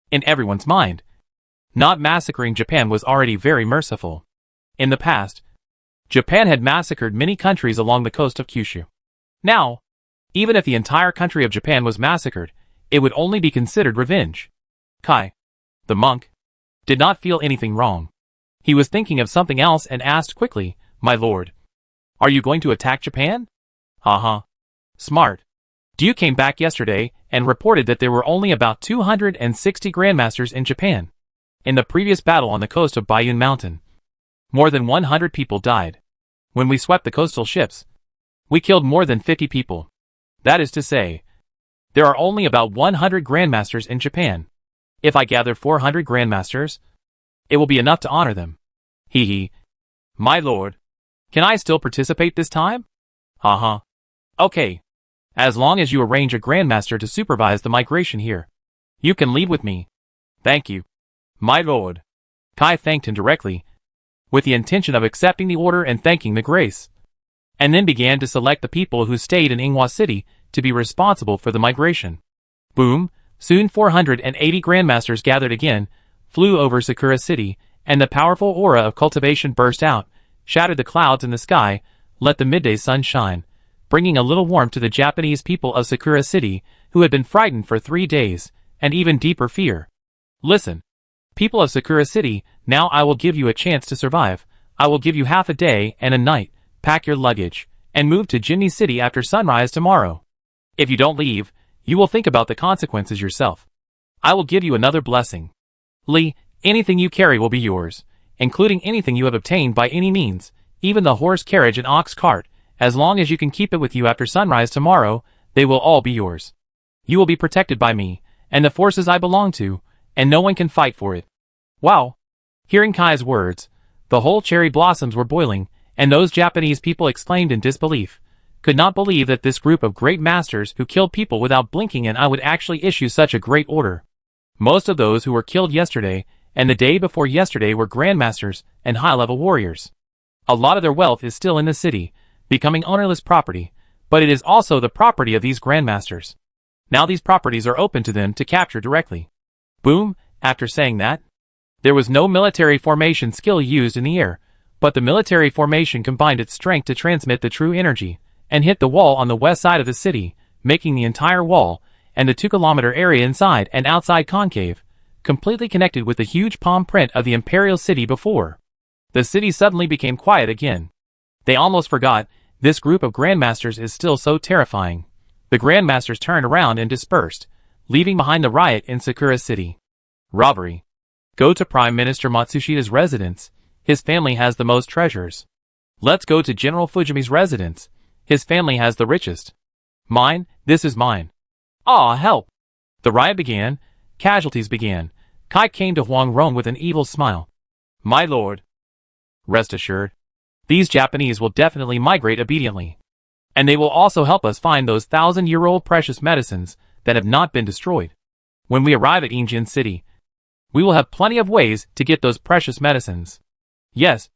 In everyone's mind, not massacring Japan was already very merciful. In the past, Japan had massacred many countries along the coast of Kyushu. Now, even if the entire country of Japan was massacred, it would only be considered revenge. Kai, the monk, did not feel anything wrong. He was thinking of something else and asked quickly, "My lord, are you going to attack Japan?" Smart. You came back yesterday and reported that there were only about 260 grandmasters in Japan. In the previous battle on the coast of Bayun Mountain, more than 100 people died. When we swept the coastal ships, we killed more than 50 people. That is to say, there are only about 100 grandmasters in Japan. If I gather 400 grandmasters, it will be enough to honor them. My lord, can I still participate this time? Okay. As long as you arrange a grandmaster to supervise the migration here, you can leave with me. Thank you, my lord. Kai thanked him directly, with the intention of accepting the order and thanking the grace, and then began to select the people who stayed in Ingwa City to be responsible for the migration. Boom! Soon 480 grandmasters gathered again, flew over Sakura City, and the powerful aura of cultivation burst out, shattered the clouds in the sky, let the midday sun shine, bringing a little warmth to the Japanese people of Sakura City, who had been frightened for 3 days, and even deeper fear. Listen, people of Sakura City, now I will give you a chance to survive. I will give you half a day and a night, pack your luggage, and move to Jinni City after sunrise tomorrow. If you don't leave, you will think about the consequences yourself. I will give you another blessing. Lee, anything you carry will be yours, including anything you have obtained by any means, even the horse carriage and ox cart. As long as you can keep it with you after sunrise tomorrow, they will all be yours. You will be protected by me, and the forces I belong to, and no one can fight for it. Wow! Hearing Kai's words, the whole cherry blossoms were boiling, and those Japanese people exclaimed in disbelief, could not believe that this group of great masters who killed people without blinking an eye would actually issue such a great order. Most of those who were killed yesterday, and the day before yesterday were grandmasters and high-level warriors. A lot of their wealth is still in the city, becoming ownerless property, but it is also the property of these grandmasters. Now these properties are open to them to capture directly. Boom! After saying that, there was no military formation skill used in the air, but the military formation combined its strength to transmit the true energy, and hit the wall on the west side of the city, making the entire wall, and the 2-kilometer area inside and outside concave, completely connected with the huge palm print of the imperial city before. The city suddenly became quiet again. They almost forgot, this group of grandmasters is still so terrifying. The grandmasters turned around and dispersed, leaving behind the riot in Sakura City. Robbery. Go to Prime Minister Matsushida's residence. His family has the most treasures. Let's go to General Fujimi's residence. His family has the richest. Mine, this is mine. Ah, help! The riot began, casualties began. Kai came to Huang Rong with an evil smile. My lord, rest assured, these Japanese will definitely migrate obediently. And they will also help us find those 1,000-year-old precious medicines that have not been destroyed. When we arrive at Injin City, we will have plenty of ways to get those precious medicines. Yes,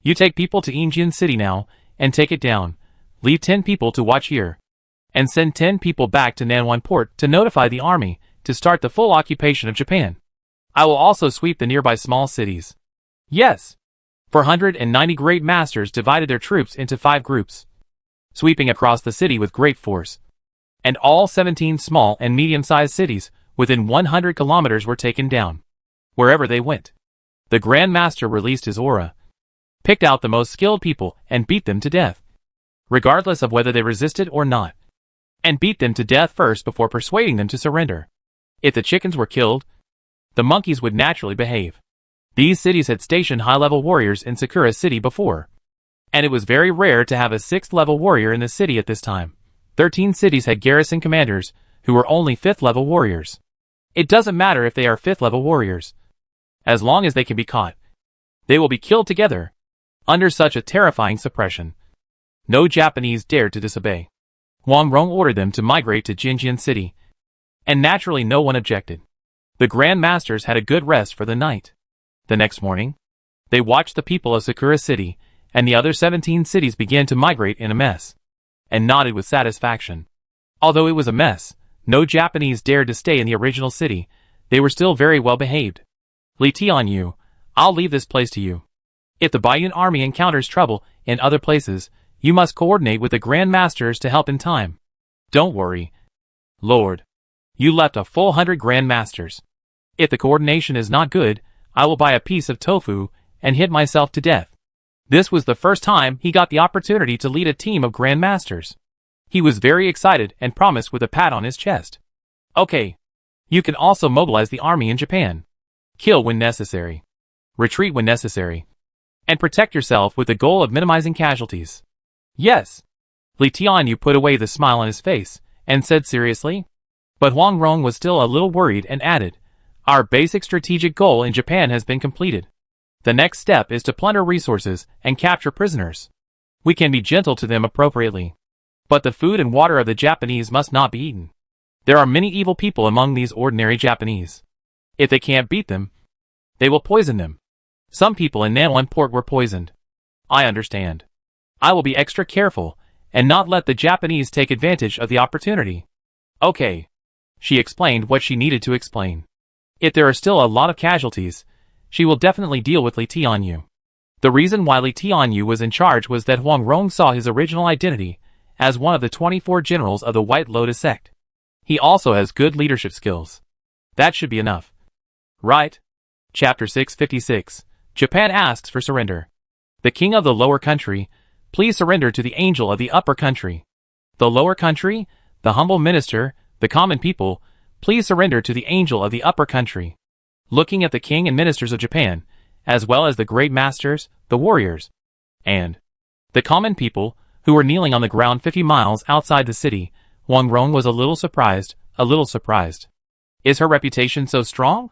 you take people to Injin City now, and take it down. Leave 10 people to watch here. And send 10 people back to Nanwan Port to notify the army to start the full occupation of Japan. I will also sweep the nearby small cities. Yes! 490 great masters divided their troops into 5 groups, sweeping across the city with great force. And all 17 small and medium-sized cities within 100 kilometers were taken down. Wherever they went, the Grand Master released his aura, picked out the most skilled people and beat them to death, regardless of whether they resisted or not, and beat them to death first before persuading them to surrender. If the chickens were killed, the monkeys would naturally behave. These cities had stationed high-level warriors in Sakura City before, and it was very rare to have a 6th-level warrior in the city at this time. 13 cities had garrison commanders who were only 5th-level warriors. It doesn't matter if they are 5th-level warriors. As long as they can be caught, they will be killed together. Under such a terrifying suppression, no Japanese dared to disobey. Huang Rong ordered them to migrate to Jinjian City, and naturally no one objected. The Grand Masters had a good rest for the night. The next morning, they watched the people of Sakura City, and the other 17 cities began to migrate in a mess, and nodded with satisfaction. Although it was a mess, No Japanese dared to stay in the original city. They were still very well behaved. Li Tianyu, I'll leave this place to you. If the Baiyun army encounters trouble in other places, you must coordinate with the Grand Masters to help in time. Don't worry, Lord. You left a full 100 Grand Masters. If the coordination is not good, I will buy a piece of tofu and hit myself to death. This was the first time he got the opportunity to lead a team of Grand Masters. He was very excited and promised with a pat on his chest. Okay. You can also mobilize the army in Japan. Kill when necessary. Retreat when necessary. And protect yourself with the goal of minimizing casualties. Yes. Li Tianyu put away the smile on his face and said seriously. But Huang Rong was still a little worried and added, our basic strategic goal in Japan has been completed. The next step is to plunder resources and capture prisoners. We can be gentle to them appropriately. But the food and water of the Japanese must not be eaten. There are many evil people among these ordinary Japanese. If they can't beat them, they will poison them. Some people in Nanwan port were poisoned. I understand. I will be extra careful and not let the Japanese take advantage of the opportunity. Okay. She explained what she needed to explain. If there are still a lot of casualties, she will definitely deal with Li Tianyu. The reason why Li Tianyu was in charge was that Huang Rong saw his original identity as one of the 24 generals of the White Lotus sect. He also has good leadership skills. That should be enough. Right? Chapter 656. Japan asks for surrender. The king of the lower country, please surrender to the angel of the upper country. The lower country, the humble minister, the common people, please surrender to the angel of the upper country. Looking at the king and ministers of Japan, as well as the great masters, the warriors, and the common people, who were kneeling on the ground 50 miles outside the city, Huang Rong was a little surprised. Is her reputation so strong?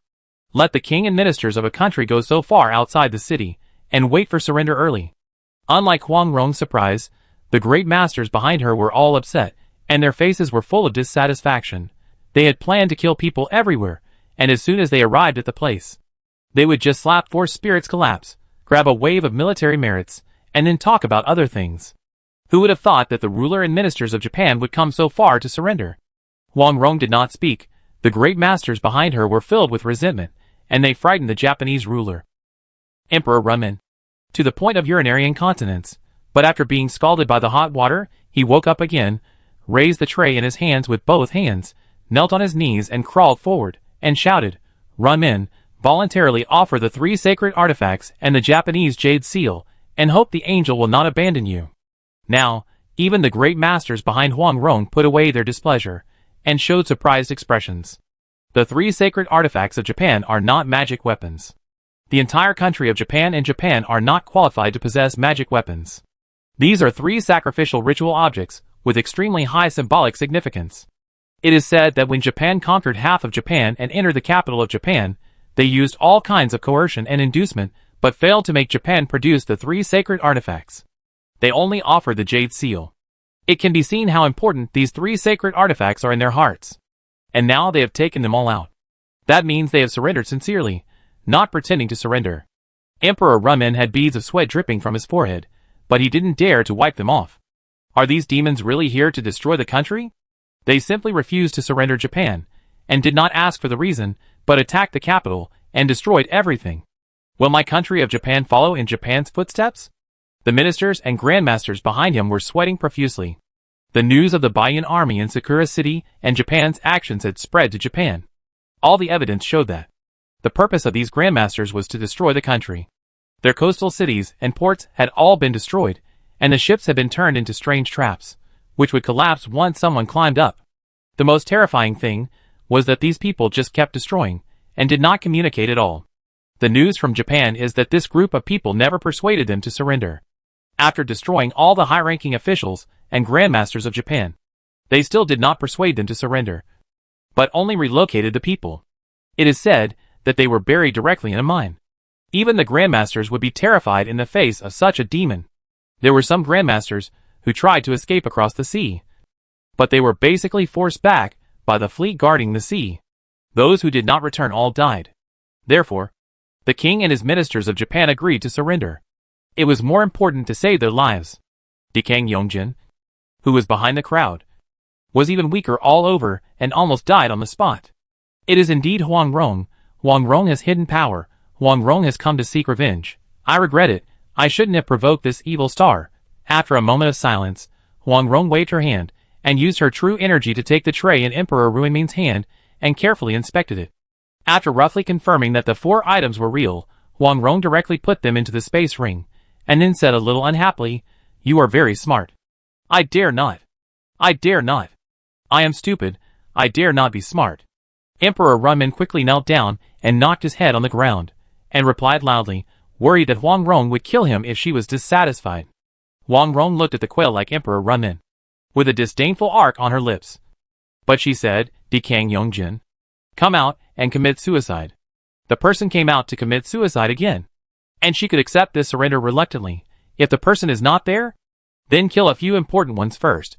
Let the king and ministers of a country go so far outside the city, and wait for surrender early. Unlike Huang Rong's surprise, the great masters behind her were all upset, and their faces were full of dissatisfaction. They had planned to kill people everywhere, and as soon as they arrived at the place, they would just slap force spirits collapse, grab a wave of military merits, and then talk about other things. Who would have thought that the ruler and ministers of Japan would come so far to surrender? Huang Rong did not speak. The great masters behind her were filled with resentment, and they frightened the Japanese ruler, Emperor Runman, to the point of urinary incontinence. But after being scalded by the hot water, he woke up again, raised the tray in his hands with both hands, knelt on his knees and crawled forward, and shouted, Runman, voluntarily offer the 3 sacred artifacts and the Japanese jade seal, and hope the angel will not abandon you. Now, even the great masters behind Huang Rong put away their displeasure, and showed surprised expressions. The 3 sacred artifacts of Japan are not magic weapons. The entire country of Japan and Japan are not qualified to possess magic weapons. These are 3 sacrificial ritual objects, with extremely high symbolic significance. It is said that when Japan conquered half of Japan and entered the capital of Japan, they used all kinds of coercion and inducement, but failed to make Japan produce the 3 sacred artifacts. They only offered the jade seal. It can be seen how important these 3 sacred artifacts are in their hearts. And now they have taken them all out. That means they have surrendered sincerely, not pretending to surrender. Emperor Runman had beads of sweat dripping from his forehead, but he didn't dare to wipe them off. Are these demons really here to destroy the country? They simply refused to surrender Japan, and did not ask for the reason, but attacked the capital, and destroyed everything. Will my country of Japan follow in Japan's footsteps? The ministers and grandmasters behind him were sweating profusely. The news of the Baiyun army in Sakura City and Japan's actions had spread to Japan. All the evidence showed that the purpose of these grandmasters was to destroy the country. Their coastal cities and ports had all been destroyed, and the ships had been turned into strange traps, which would collapse once someone climbed up. The most terrifying thing was that these people just kept destroying, and did not communicate at all. The news from Japan is that this group of people never persuaded them to surrender. After destroying all the high-ranking officials and grandmasters of Japan, they still did not persuade them to surrender, but only relocated the people. It is said that they were buried directly in a mine. Even the grandmasters would be terrified in the face of such a demon. There were some grandmasters who tried to escape across the sea, but they were basically forced back by the fleet guarding the sea. Those who did not return all died. Therefore, the king and his ministers of Japan agreed to surrender. It was more important to save their lives. Dikang Yongjin, who was behind the crowd, was even weaker all over and almost died on the spot. It is indeed Huang Rong. Huang Rong has hidden power. Huang Rong has come to seek revenge. I regret it. I shouldn't have provoked this evil star. After a moment of silence, Huang Rong waved her hand, and used her true energy to take the tray in Emperor Ruimin's hand, and carefully inspected it. After roughly confirming that the 4 items were real, Huang Rong directly put them into the space ring, and then said a little unhappily, "You are very smart." "I dare not. I dare not. I am stupid. I dare not be smart." Emperor Runmin quickly knelt down and knocked his head on the ground, and replied loudly, worried that Huang Rong would kill him if she was dissatisfied. Huang Rong looked at the quail-like Emperor Runmin, with a disdainful arc on her lips. But she said, "Dekang Yongjin, come out and commit suicide." The person came out to commit suicide again, and she could accept this surrender reluctantly. If the person is not there, then kill a few important ones first,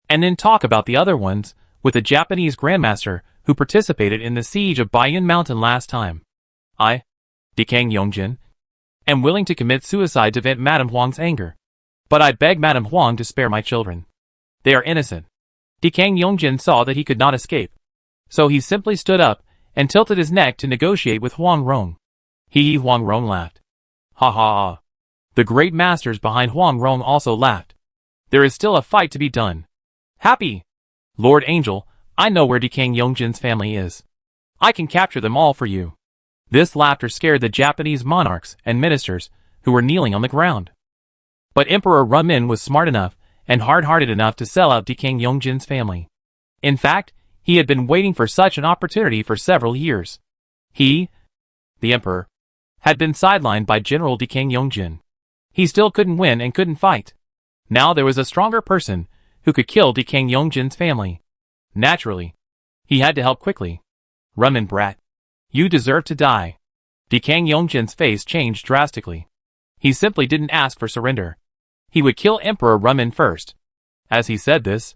and then talk about the other ones with the Japanese Grandmaster who participated in the siege of Baiyun Mountain last time. I, Dekang Yongjin, am willing to commit suicide to vent Madame Huang's anger. But I beg Madame Huang to spare my children. They are innocent. Dekang Yongjin saw that he could not escape, so he simply stood up and tilted his neck to negotiate with Huang Rong. Huang Rong laughed. Ha ha ha. The great masters behind Huang Rong also laughed. There is still a fight to be done. Happy! Lord Angel, I know where Dekang Yongjin's family is. I can capture them all for you. This laughter scared the Japanese monarchs and ministers who were kneeling on the ground. But Emperor Runmin was smart enough and hard-hearted enough to sell out Dekang Yongjin's family. In fact, he had been waiting for such an opportunity for several years. He, the emperor, had been sidelined by General Dekang Yongjin. He still couldn't win and couldn't fight. Now there was a stronger person who could kill Dekang Yongjin's family. Naturally, he had to help quickly. Runmin brat, you deserve to die. Dekang Yongjin's face changed drastically. He simply didn't ask for surrender. He would kill Emperor Runmin first. As he said this,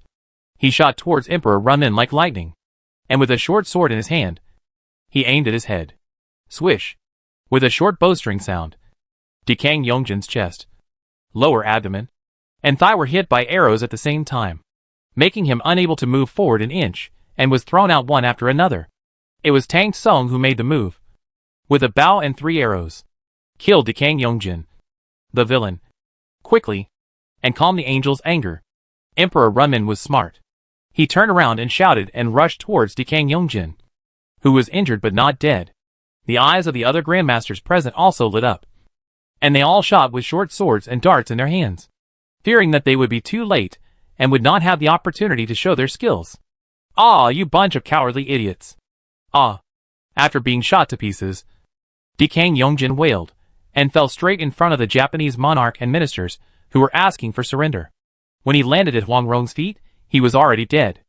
he shot towards Emperor Runmin like lightning, and with a short sword in his hand, he aimed at his head. Swish! With a short bowstring sound, Dekang Yongjin's chest, lower abdomen, and thigh were hit by arrows at the same time, making him unable to move forward an inch, and was thrown out one after another. It was Tang Tsung who made the move. With a bow and 3 arrows, killed Dekang Yongjin, the villain, quickly, and calmed the angel's anger. Emperor Runmin was smart. He turned around and shouted and rushed towards Dekang Yongjin, who was injured but not dead. The eyes of the other grandmasters present also lit up, and they all shot with short swords and darts in their hands, fearing that they would be too late and would not have the opportunity to show their skills. Ah, you bunch of cowardly idiots! Ah! After being shot to pieces, Dekang Yongjin wailed, and fell straight in front of the Japanese monarch and ministers who were asking for surrender. When he landed at Huang Rong's feet, he was already dead.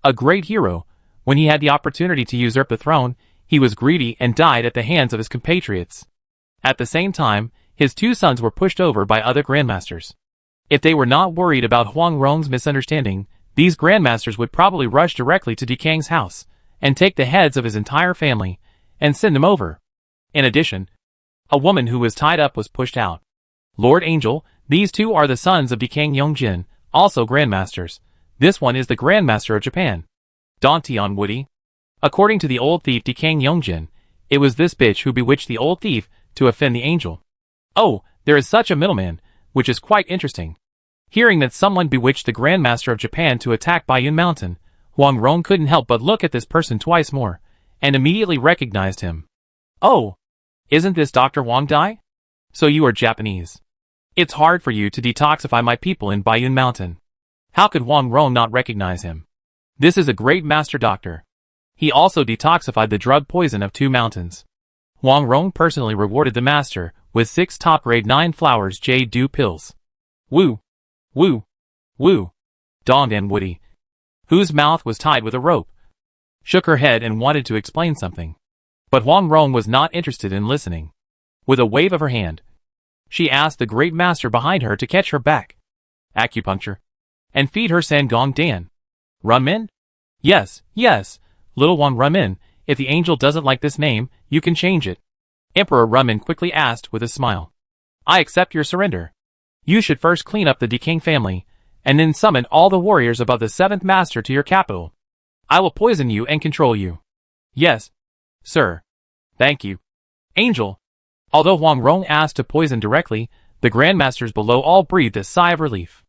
A great hero, when he had the opportunity to usurp the throne, he was greedy and died at the hands of his compatriots. At the same time, his 2 sons were pushed over by other grandmasters. If they were not worried about Huang Rong's misunderstanding, these grandmasters would probably rush directly to Dekang's house, and take the heads of his entire family, and send them over. In addition, a woman who was tied up was pushed out. Lord Angel, these 2 are the sons of Dekang Yongjin, also grandmasters. This one is the Grandmaster of Japan. Dantian Woody. According to the old thief Dekang Yongjin, it was this bitch who bewitched the old thief to offend the angel. Oh, there is such a middleman, which is quite interesting. Hearing that someone bewitched the Grandmaster of Japan to attack Baiyun Mountain, Huang Rong couldn't help but look at this person twice more, and immediately recognized him. Oh, isn't this Dr. Wang Dai? So you are Japanese. It's hard for you to detoxify my people in Baiyun Mountain. How could Huang Rong not recognize him? This is a great master doctor. He also detoxified the drug poison of 2 mountains. Huang Rong personally rewarded the master with 6 top-grade 9 flowers jade dew pills. Woo! Woo! Woo! Dantian Woody, whose mouth was tied with a rope, shook her head and wanted to explain something. But Huang Rong was not interested in listening. With a wave of her hand, she asked the great master behind her to catch her back, acupuncture, and feed her Sangong Dan. Runmin? Yes, yes, little one Runmin, if the angel doesn't like this name, you can change it. Emperor Runmin quickly asked with a smile. I accept your surrender. You should first clean up the Dekang family, and then summon all the warriors above the 7th master to your capital. I will poison you and control you. Yes, sir. Thank you, Angel. Although Huang Rong asked to poison directly, the grandmasters below all breathed a sigh of relief.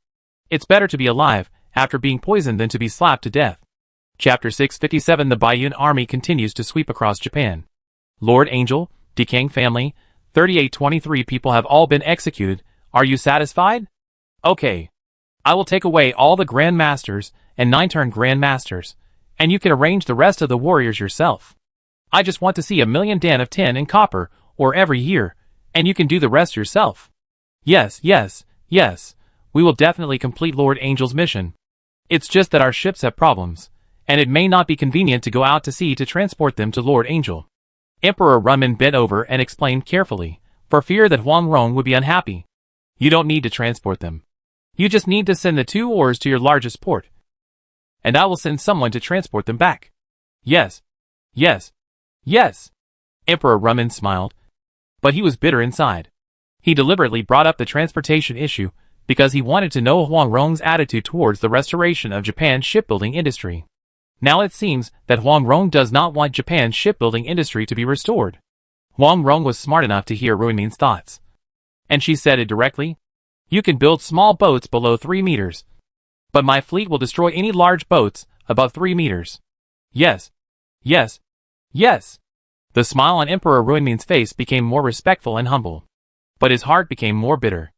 It's better to be alive after being poisoned than to be slapped to death. Chapter 657. The Baiyun army continues to sweep across Japan. Lord Angel, Decaying family, 3823 people have all been executed. Are you satisfied? Okay. I will take away all the grandmasters and 9-turn grandmasters, and you can arrange the rest of the warriors yourself. I just want to see 1,000,000 dan of tin and copper, or every year, and you can do the rest yourself. Yes, yes, yes. We will definitely complete Lord Angel's mission. It's just that our ships have problems, and it may not be convenient to go out to sea to transport them to Lord Angel. Emperor Runman bent over and explained carefully, for fear that Huang Rong would be unhappy. You don't need to transport them. You just need to send the 2 oars to your largest port, and I will send someone to transport them back. Yes, yes, yes. Emperor Runman smiled, but he was bitter inside. He deliberately brought up the transportation issue because he wanted to know Huang Rong's attitude towards the restoration of Japan's shipbuilding industry. Now it seems that Huang Rong does not want Japan's shipbuilding industry to be restored. Huang Rong was smart enough to hear Ruimin's thoughts, and she said it directly. You can build small boats below 3 meters, but my fleet will destroy any large boats above 3 meters. Yes, yes, yes. The smile on Emperor Ruimin's face became more respectful and humble, but his heart became more bitter.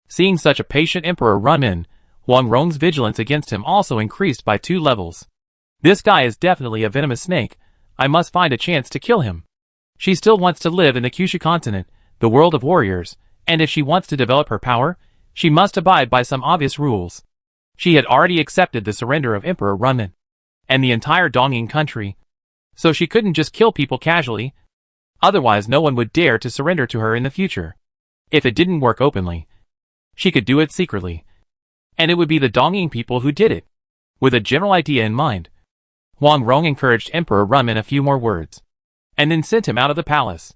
Seeing such a patient Emperor Runmin, Huang Rong's vigilance against him also increased by 2 levels. This guy is definitely a venomous snake. I must find a chance to kill him. She still wants to live in the Kyushu continent, the world of warriors, and if she wants to develop her power, she must abide by some obvious rules. She had already accepted the surrender of Emperor Runmin and the entire Dongying country, so she couldn't just kill people casually. Otherwise no one would dare to surrender to her in the future. If it didn't work openly, she could do it secretly, and it would be the Dongying people who did it. With a general idea in mind, Huang Rong encouraged Emperor Runmin a few more words, and then sent him out of the palace.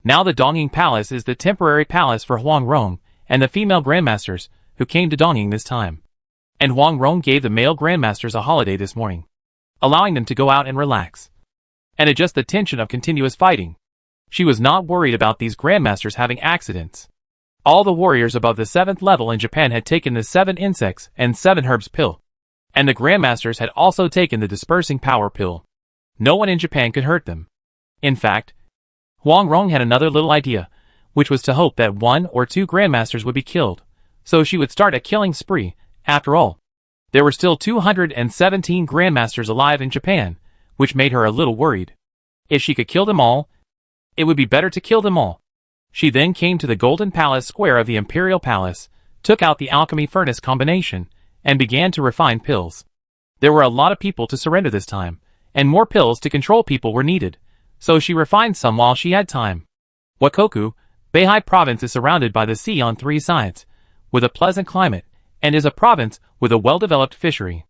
Now the Dongying Palace is the temporary palace for Huang Rong and the female grandmasters who came to Dongying this time. And Huang Rong gave the male grandmasters a holiday this morning, allowing them to go out and relax, and adjust the tension of continuous fighting. She was not worried about these grandmasters having accidents. All the warriors above the 7th level in Japan had taken the 7 insects and 7 herbs pill, and the grandmasters had also taken the dispersing power pill. No one in Japan could hurt them. In fact, Huang Rong had another little idea, which was to hope that 1 or 2 grandmasters would be killed, so she would start a killing spree. After all, there were still 217 grandmasters alive in Japan, which made her a little worried. If she could kill them all, it would be better to kill them all. She then came to the Golden Palace square of the Imperial Palace, took out the alchemy furnace combination, and began to refine pills. There were a lot of people to surrender this time, and more pills to control people were needed, so she refined some while she had time. Wakoku, Beihai Province is surrounded by the sea on 3 sides, with a pleasant climate, and is a province with a well-developed fishery.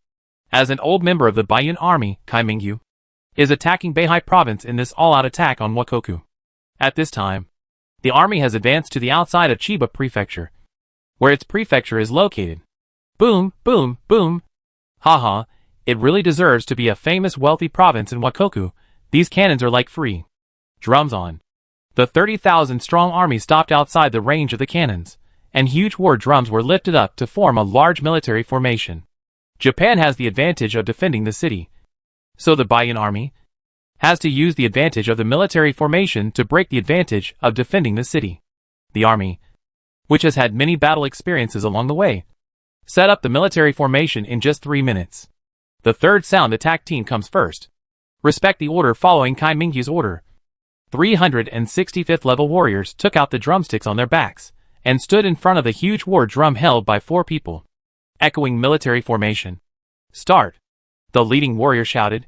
As an old member of the Baiyun army, Kai Mingyu is attacking Beihai Province in this all-out attack on Wakoku. At this time, the army has advanced to the outside of Chiba Prefecture, where its prefecture is located. Boom, boom, boom. Haha, it really deserves to be a famous wealthy province in Wakoku. These cannons are like free drums on. The 30,000-strong army stopped outside the range of the cannons, and huge war drums were lifted up to form a large military formation. Japan has the advantage of defending the city, so the Baiyun army has to use the advantage of the military formation to break the advantage of defending the city. The army, which has had many battle experiences along the way, set up the military formation in just 3 minutes. The 3rd sound attack team comes first. Respect the order following Kai Mingyu's order. 365th level warriors took out the drumsticks on their backs, and stood in front of the huge war drum held by 4 people. Echoing military formation. Start! The leading warrior shouted,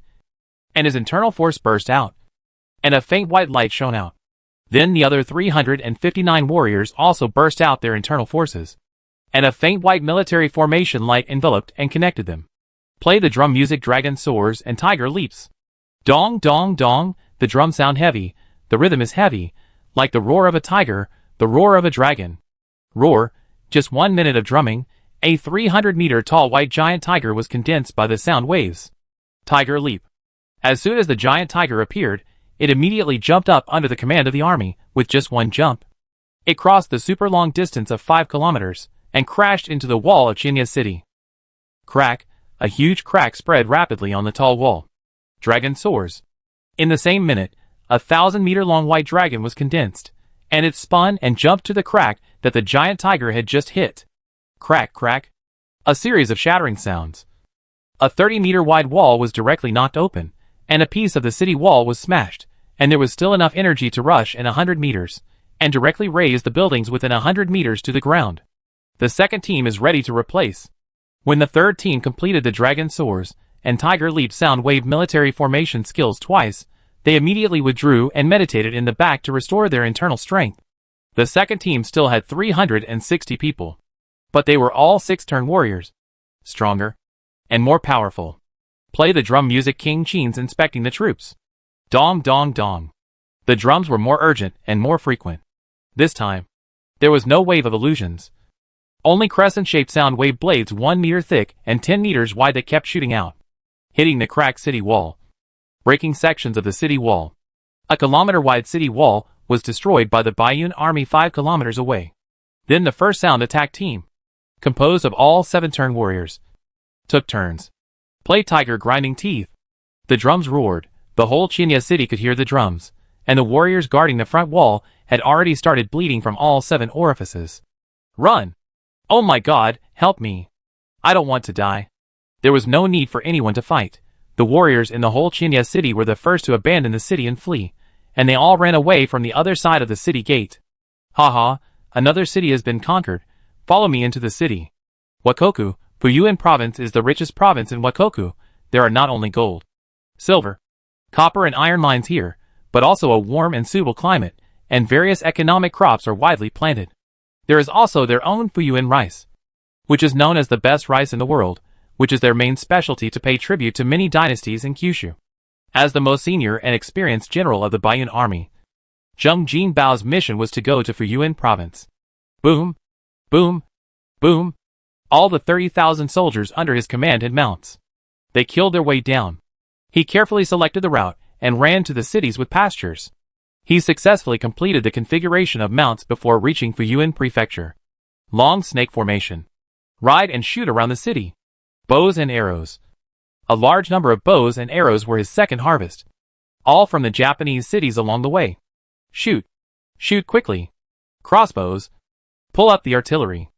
and his internal force burst out, and a faint white light shone out. Then the other 359 warriors also burst out their internal forces, and a faint white military formation light enveloped and connected them. Play the drum music. Dragon soars and tiger leaps. Dong, dong, dong, the drums sound heavy, the rhythm is heavy, like the roar of a tiger, the roar of a dragon. Roar, just 1 minute of drumming, A 300-meter-tall white giant tiger was condensed by the sound waves. Tiger leap. As soon as the giant tiger appeared, it immediately jumped up under the command of the army, with just one jump. It crossed the super long distance of 5 kilometers, and crashed into the wall of Chinya City. Crack, a huge crack spread rapidly on the tall wall. Dragon soars. In the same minute, a 1,000-meter-long white dragon was condensed, and it spun and jumped to the crack that the giant tiger had just hit. Crack, crack. A series of shattering sounds. A 30-meter-wide wall was directly knocked open, and a piece of the city wall was smashed, and there was still enough energy to rush in 100 meters, and directly raise the buildings within 100 meters to the ground. The second team is ready to replace. When the third team completed the Dragon Soars and Tiger Leap sound wave military formation skills twice, they immediately withdrew and meditated in the back to restore their internal strength. The second team still had 360 people. But they were all 6-turn warriors. Stronger. And more powerful. Play the drum music. King Chen's inspecting the troops. Dong dong dong. The drums were more urgent and more frequent. This time, there was no wave of illusions. Only crescent-shaped sound wave blades 1 meter thick and 10 meters wide that kept shooting out, hitting the cracked city wall, breaking sections of the city wall. A kilometer-wide city wall was destroyed by the Bayun army 5 kilometers away. Then the first sound attack team, composed of all 7-turn warriors, took turns. Play Tiger grinding teeth. The drums roared. The whole Chinya city could hear the drums, and the warriors guarding the front wall had already started bleeding from all 7 orifices. Run! Oh my God, help me. I don't want to die. There was no need for anyone to fight. The warriors in the whole Chinya city were the first to abandon the city and flee, and they all ran away from the other side of the city gate. Haha, another city has been conquered. Follow me into the city. Wakoku, Fuyuan province is the richest province in Wakoku. There are not only gold, silver, copper and iron mines here, but also a warm and suitable climate, and various economic crops are widely planted. There is also their own Fuyuan rice, which is known as the best rice in the world, which is their main specialty to pay tribute to many dynasties in Kyushu. As the most senior and experienced general of the Bayun army, Zheng Jinbao's mission was to go to Fuyuan province. Boom, boom, boom. All the 30,000 soldiers under his command had mounts. They killed their way down. He carefully selected the route and ran to the cities with pastures. He successfully completed the configuration of mounts before reaching Fuyuan Prefecture. Long snake formation. Ride and shoot around the city. Bows and arrows. A large number of bows and arrows were his second harvest. All from the Japanese cities along the way. Shoot. Shoot quickly. Crossbows. Pull up the artillery.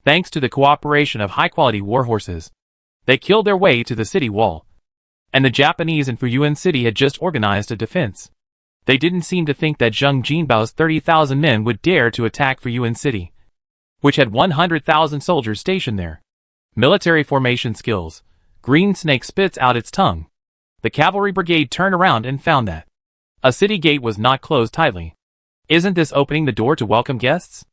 Thanks to the cooperation of high-quality war horses, they killed their way to the city wall. And the Japanese in Fuyuan City had just organized a defense. They didn't seem to think that Zheng Jinbao's 30,000 men would dare to attack Fuyuan City, which had 100,000 soldiers stationed there. Military formation skills. Green snake spits out its tongue. The cavalry brigade turned around and found that a city gate was not closed tightly. Isn't this opening the door to welcome guests?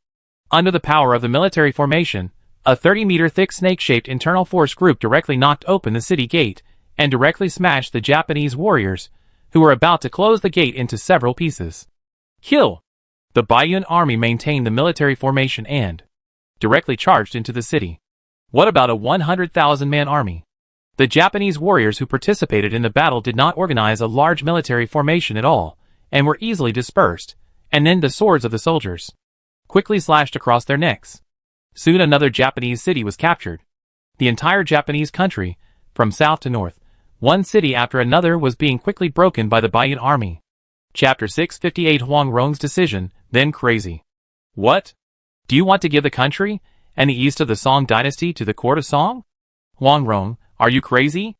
Under the power of the military formation, a 30-meter thick snake-shaped internal force group directly knocked open the city gate and directly smashed the Japanese warriors, who were about to close the gate into several pieces. Kill! The Bayun army maintained the military formation and directly charged into the city. What about a 100,000-man army? The Japanese warriors who participated in the battle did not organize a large military formation at all, and were easily dispersed, and then the swords of the soldiers quickly slashed across their necks. Soon another Japanese city was captured. The entire Japanese country, from south to north, one city after another was being quickly broken by the Bayun army. Chapter 658 Huang Rong's decision, then crazy. What? Do you want to give the country and the east of the Song dynasty to the court of Song? Huang Rong, are you crazy?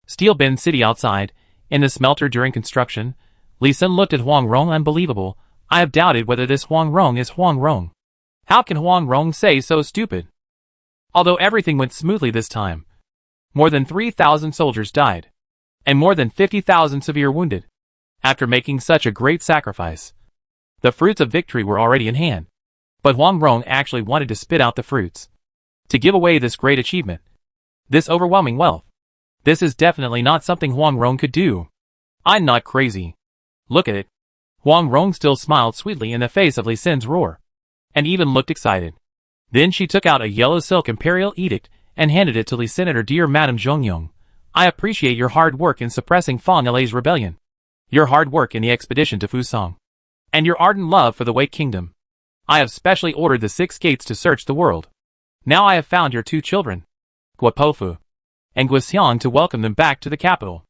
Steel Bend City outside, in the smelter during construction. Li Sun looked at Huang Rong unbelievable. I have doubted whether this Huang Rong is Huang Rong. How can Huang Rong say so stupid? Although everything went smoothly this time, more than 3,000 soldiers died, and more than 50,000 severe wounded. After making such a great sacrifice, the fruits of victory were already in hand. But Huang Rong actually wanted to spit out the fruits, to give away this great achievement, this overwhelming wealth. This is definitely not something Huang Rong could do. I'm not crazy. Look at it. Huang Rong still smiled sweetly in the face of Li Sun's roar, and even looked excited. Then she took out a yellow silk imperial edict and handed it to Li Senator. Dear Madame Zhongyong, I appreciate your hard work in suppressing Fang Le's rebellion, your hard work in the expedition to Fusang, and your ardent love for the Wei Kingdom. I have specially ordered the 6 gates to search the world. Now I have found your 2 children, Guopofu and Guixiang, to welcome them back to the capital.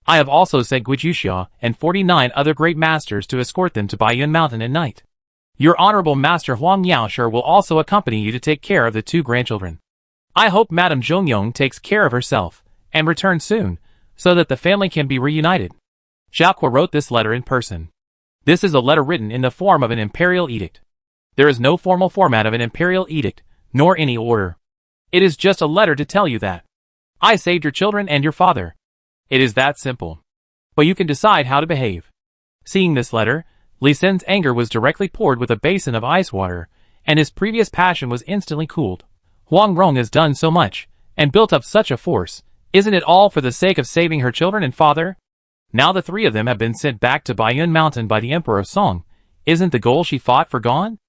I have also sent Guijuxia and 49 other great masters to escort them to Baiyun Mountain at night. Your honorable master Huang Yaosher will also accompany you to take care of the 2 grandchildren. I hope Madame Zhongyong takes care of herself and returns soon, so that the family can be reunited. Xiaoque wrote this letter in person. This is a letter written in the form of an imperial edict. There is no formal format of an imperial edict, nor any order. It is just a letter to tell you that I saved your children and your father. It is that simple. But you can decide how to behave. Seeing this letter, Li Sen's anger was directly poured with a basin of ice water, and his previous passion was instantly cooled. Huang Rong has done so much, and built up such a force. Isn't it all for the sake of saving her children and father? Now the 3 of them have been sent back to Baiyun Mountain by the Emperor Song. Isn't the goal she fought for gone?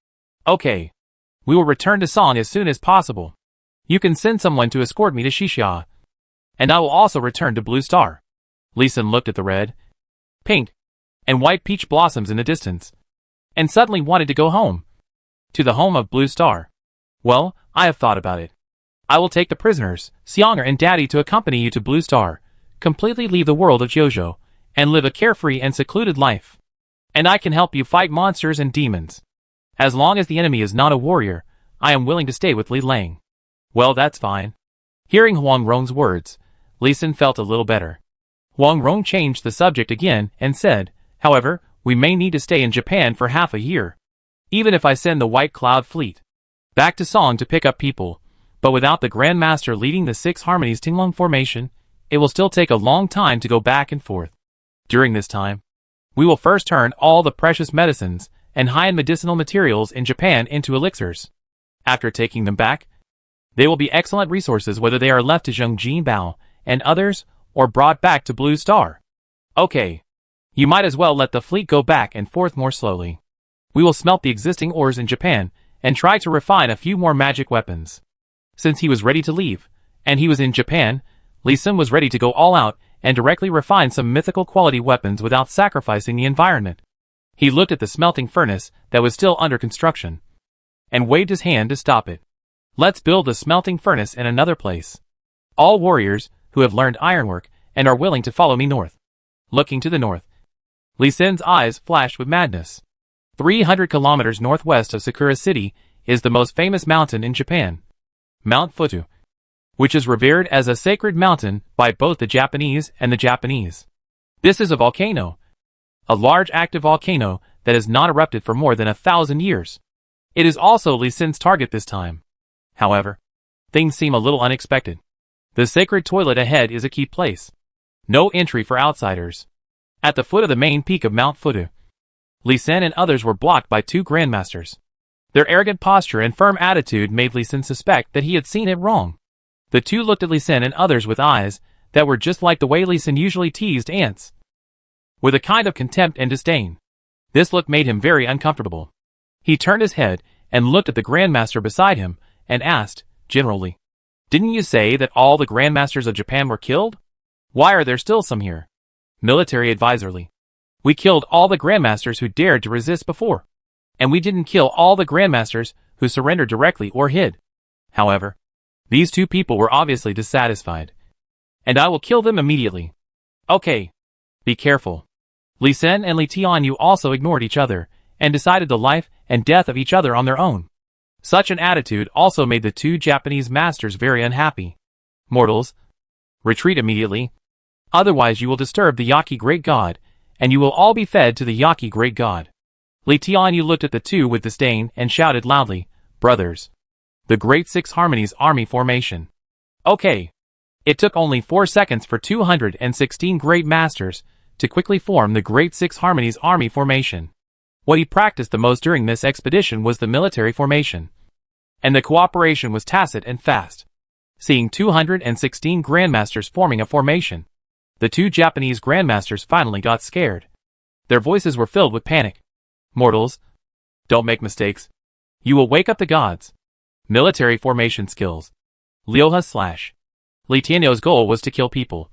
Okay. We will return to Song as soon as possible. You can send someone to escort me to Xixia. And I will also return to Blue Star. Li Sen looked at the red, pink, and white peach blossoms in the distance, and suddenly wanted to go home. To the home of Blue Star. Well, I have thought about it. I will take the prisoners, Xianger and Daddy, to accompany you to Blue Star, completely leave the world of Jojo, and live a carefree and secluded life. And I can help you fight monsters and demons. As long as the enemy is not a warrior, I am willing to stay with Li Lang. Well, that's fine. Hearing Huang Rong's words, Li Sen felt a little better. Huang Rong changed the subject again and said, however, we may need to stay in Japan for half a year. Even if I send the White Cloud Fleet back to Song to pick up people, but without the Grand Master leading the 6 Harmonies Tinglong formation, it will still take a long time to go back and forth. During this time, we will first turn all the precious medicines and high-end medicinal materials in Japan into elixirs. After taking them back, they will be excellent resources whether they are left to Zheng Jinbao and others, or brought back to Blue Star. Okay. You might as well let the fleet go back and forth more slowly. We will smelt the existing ores in Japan, and try to refine a few more magic weapons. Since he was ready to leave, and he was in Japan, Li Sen was ready to go all out and directly refine some mythical quality weapons without sacrificing the environment. He looked at the smelting furnace that was still under construction, and waved his hand to stop it. Let's build the smelting furnace in another place. All warriors who have learned ironwork and are willing to follow me north. Looking to the north, Li Sen's eyes flashed with madness. 300 kilometers northwest of Sakura City is the most famous mountain in Japan, Mount Futu, which is revered as a sacred mountain by both the Japanese and the Japanese. This is a volcano, a large active volcano that has not erupted for more than 1,000 years. It is also Li Sen's target this time. However, things seem a little unexpected. The sacred toilet ahead is a key place. No entry for outsiders. At the foot of the main peak of Mount Futu, Li Sen and others were blocked by 2 grandmasters. Their arrogant posture and firm attitude made Li Sen suspect that he had seen it wrong. The 2 looked at Li Sen and others with eyes that were just like the way Li Sen usually teased ants, with a kind of contempt and disdain. This look made him very uncomfortable. He turned his head and looked at the grandmaster beside him and asked, generally, "Didn't you say that all the grandmasters of Japan were killed? Why are there still some here?" Military advisorly. "We killed all the grandmasters who dared to resist before. And we didn't kill all the grandmasters who surrendered directly or hid. However, these 2 people were obviously dissatisfied. And I will kill them immediately." "Okay. Be careful." Li Sen and Li Tianyu also ignored each other and decided the life and death of each other on their own. Such an attitude also made the 2 Japanese masters very unhappy. "Mortals, retreat immediately. Otherwise you will disturb the Yaqui Great God, and you will all be fed to the Yaqui Great God." Li Tianyu looked at the 2 with disdain and shouted loudly, "Brothers, the Great 6 Harmonies Army Formation." Okay. It took only 4 seconds for 216 great masters to quickly form the Great 6 Harmonies Army Formation. What he practiced the most during this expedition was the military formation, and the cooperation was tacit and fast. Seeing 216 grandmasters forming a formation, the 2 Japanese grandmasters finally got scared. Their voices were filled with panic. "Mortals, don't make mistakes. You will wake up the gods. Military formation skills. Liu Tianyou's goal was to kill people.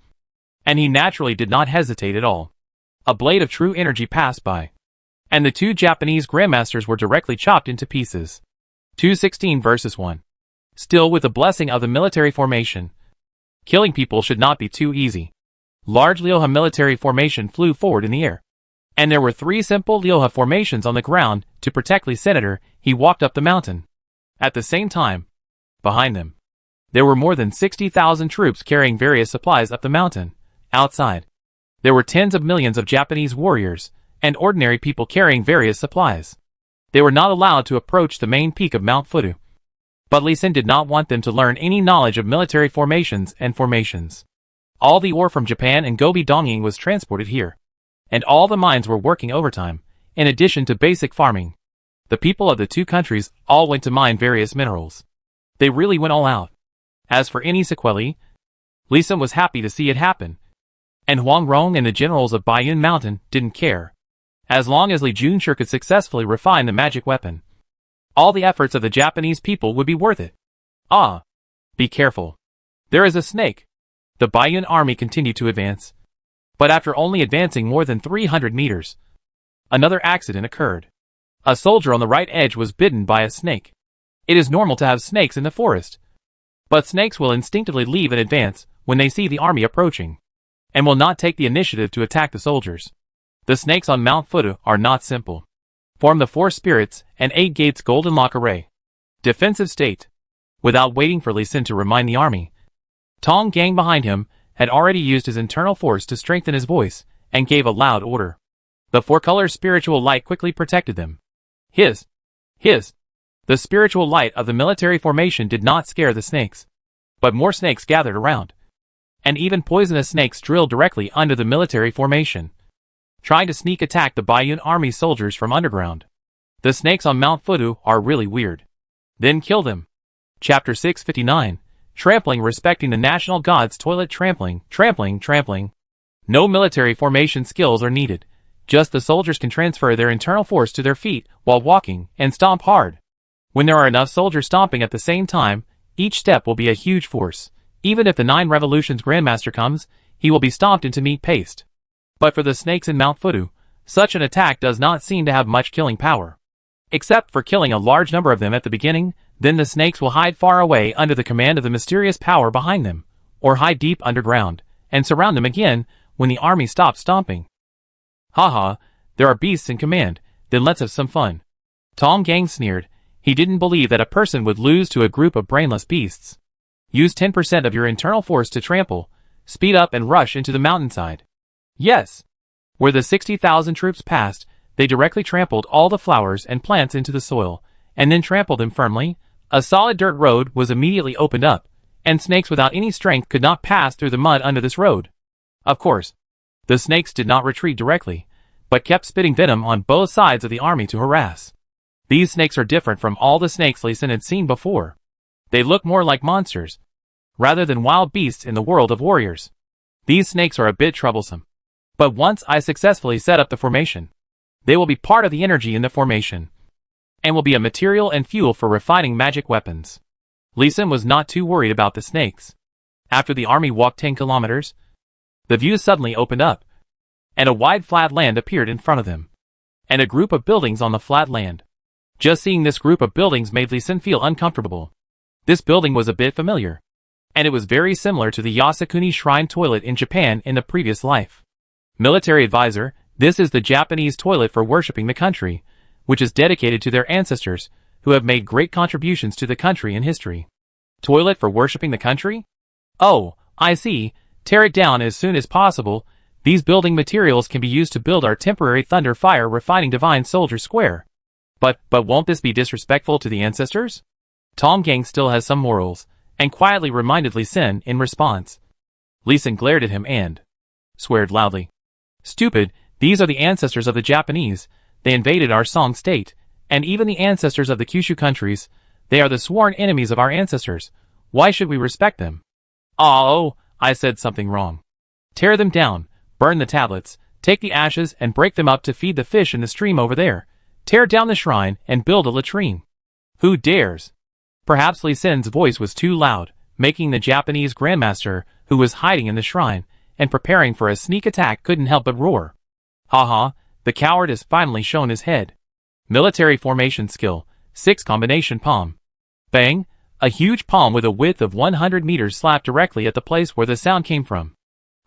And he naturally did not hesitate at all. A blade of true energy passed by. And the two Japanese grandmasters were directly chopped into pieces. 2:16 verses 1. Still with the blessing of the military formation. Killing people should not be too easy. Large Liuha military formation flew forward in the air. And there were 3 simple Liuha formations on the ground to protect Li Senator. He walked up the mountain. At the same time, behind them, there were more than 60,000 troops carrying various supplies up the mountain. Outside, there were tens of millions of Japanese warriors and ordinary people carrying various supplies. They were not allowed to approach the main peak of Mount Fudu. But Li Sin did not want them to learn any knowledge of military formations and formations. All the ore from Japan and Gobi Dongying was transported here. And all the mines were working overtime, in addition to basic farming. The people of the two countries all went to mine various minerals. They really went all out. As for any sequelae, Li Sin was happy to see it happen. And Huang Rong and the generals of Baiyun Mountain didn't care. As long as Li Junshi could successfully refine the magic weapon, all the efforts of the Japanese people would be worth it. Ah! Be careful. There is a snake. The Baiyun army continued to advance. But after only advancing more than 300 meters, another accident occurred. A soldier on the right edge was bitten by a snake. It is normal to have snakes in the forest. But snakes will instinctively leave in advance when they see the army approaching, and will not take the initiative to attack the soldiers. The snakes on Mount Fudu are not simple. Form the 4 spirits and 8 gates golden lock array. Defensive state. Without waiting for Li Sin to remind the army, Tong Gang behind him had already used his internal force to strengthen his voice and gave a loud order. The 4-color spiritual light quickly protected them. His. The spiritual light of the military formation did not scare the snakes. But more snakes gathered around. And even poisonous snakes drilled directly under the military formation, trying to sneak attack the Baiyun army soldiers from underground. The snakes on Mount Fudu are really weird. Then kill them. Chapter 659. Trampling respecting the national god's toilet. Trampling. No military formation skills are needed. Just the soldiers can transfer their internal force to their feet while walking and stomp hard. When there are enough soldiers stomping at the same time, each step will be a huge force. Even if the 9 Revolutions Grandmaster comes, he will be stomped into meat paste. But for the snakes in Mount Fudu, such an attack does not seem to have much killing power. Except for killing a large number of them at the beginning, then the snakes will hide far away under the command of the mysterious power behind them, or hide deep underground, and surround them again when the army stops stomping. Haha, there are beasts in command, then let's have some fun. Tong Gang sneered. He didn't believe that a person would lose to a group of brainless beasts. Use 10% of your internal force to trample, speed up and rush into the mountainside. Yes. Where the 60,000 troops passed, they directly trampled all the flowers and plants into the soil, and then trampled them firmly. A solid dirt road was immediately opened up, and snakes without any strength could not pass through the mud under this road. Of course, the snakes did not retreat directly, but kept spitting venom on both sides of the army to harass. These snakes are different from all the snakes Li Sin had seen before. They look more like monsters, rather than wild beasts in the world of warriors. These snakes are a bit troublesome. But once I successfully set up the formation, they will be part of the energy in the formation, and will be a material and fuel for refining magic weapons. Li Sin was not too worried about the snakes. After the army walked 10 kilometers, the view suddenly opened up, and a wide flat land appeared in front of them, and a group of buildings on the flat land. Just seeing this group of buildings made Li Sin feel uncomfortable. This building was a bit familiar, and it was very similar to the Yasukuni Shrine toilet in Japan in the previous life. Military advisor, this is the Japanese toilet for worshipping the country, which is dedicated to their ancestors, who have made great contributions to the country in history. Toilet for worshipping the country? Oh, I see. Tear it down as soon as possible. These building materials can be used to build our temporary thunder fire refining divine soldier square. But won't this be disrespectful to the ancestors? Tong Gang still has some morals, and quietly reminded Li Sin in response. Li Sin glared at him and sweared loudly. Stupid, these are the ancestors of the Japanese. They invaded our Song state, and even the ancestors of the Kyushu countries. They are the sworn enemies of our ancestors. Why should we respect them? Oh, I said something wrong. Tear them down, burn the tablets, take the ashes and break them up to feed the fish in the stream over there. Tear down the shrine and build a latrine. Who dares? Perhaps Lee Sin's voice was too loud, making the Japanese Grandmaster, who was hiding in the shrine and preparing for a sneak attack, couldn't help but roar. Haha, the coward has finally shown his head. Military formation skill, 6 combination palm. Bang! A huge palm with a width of 100 meters slapped directly at the place where the sound came from.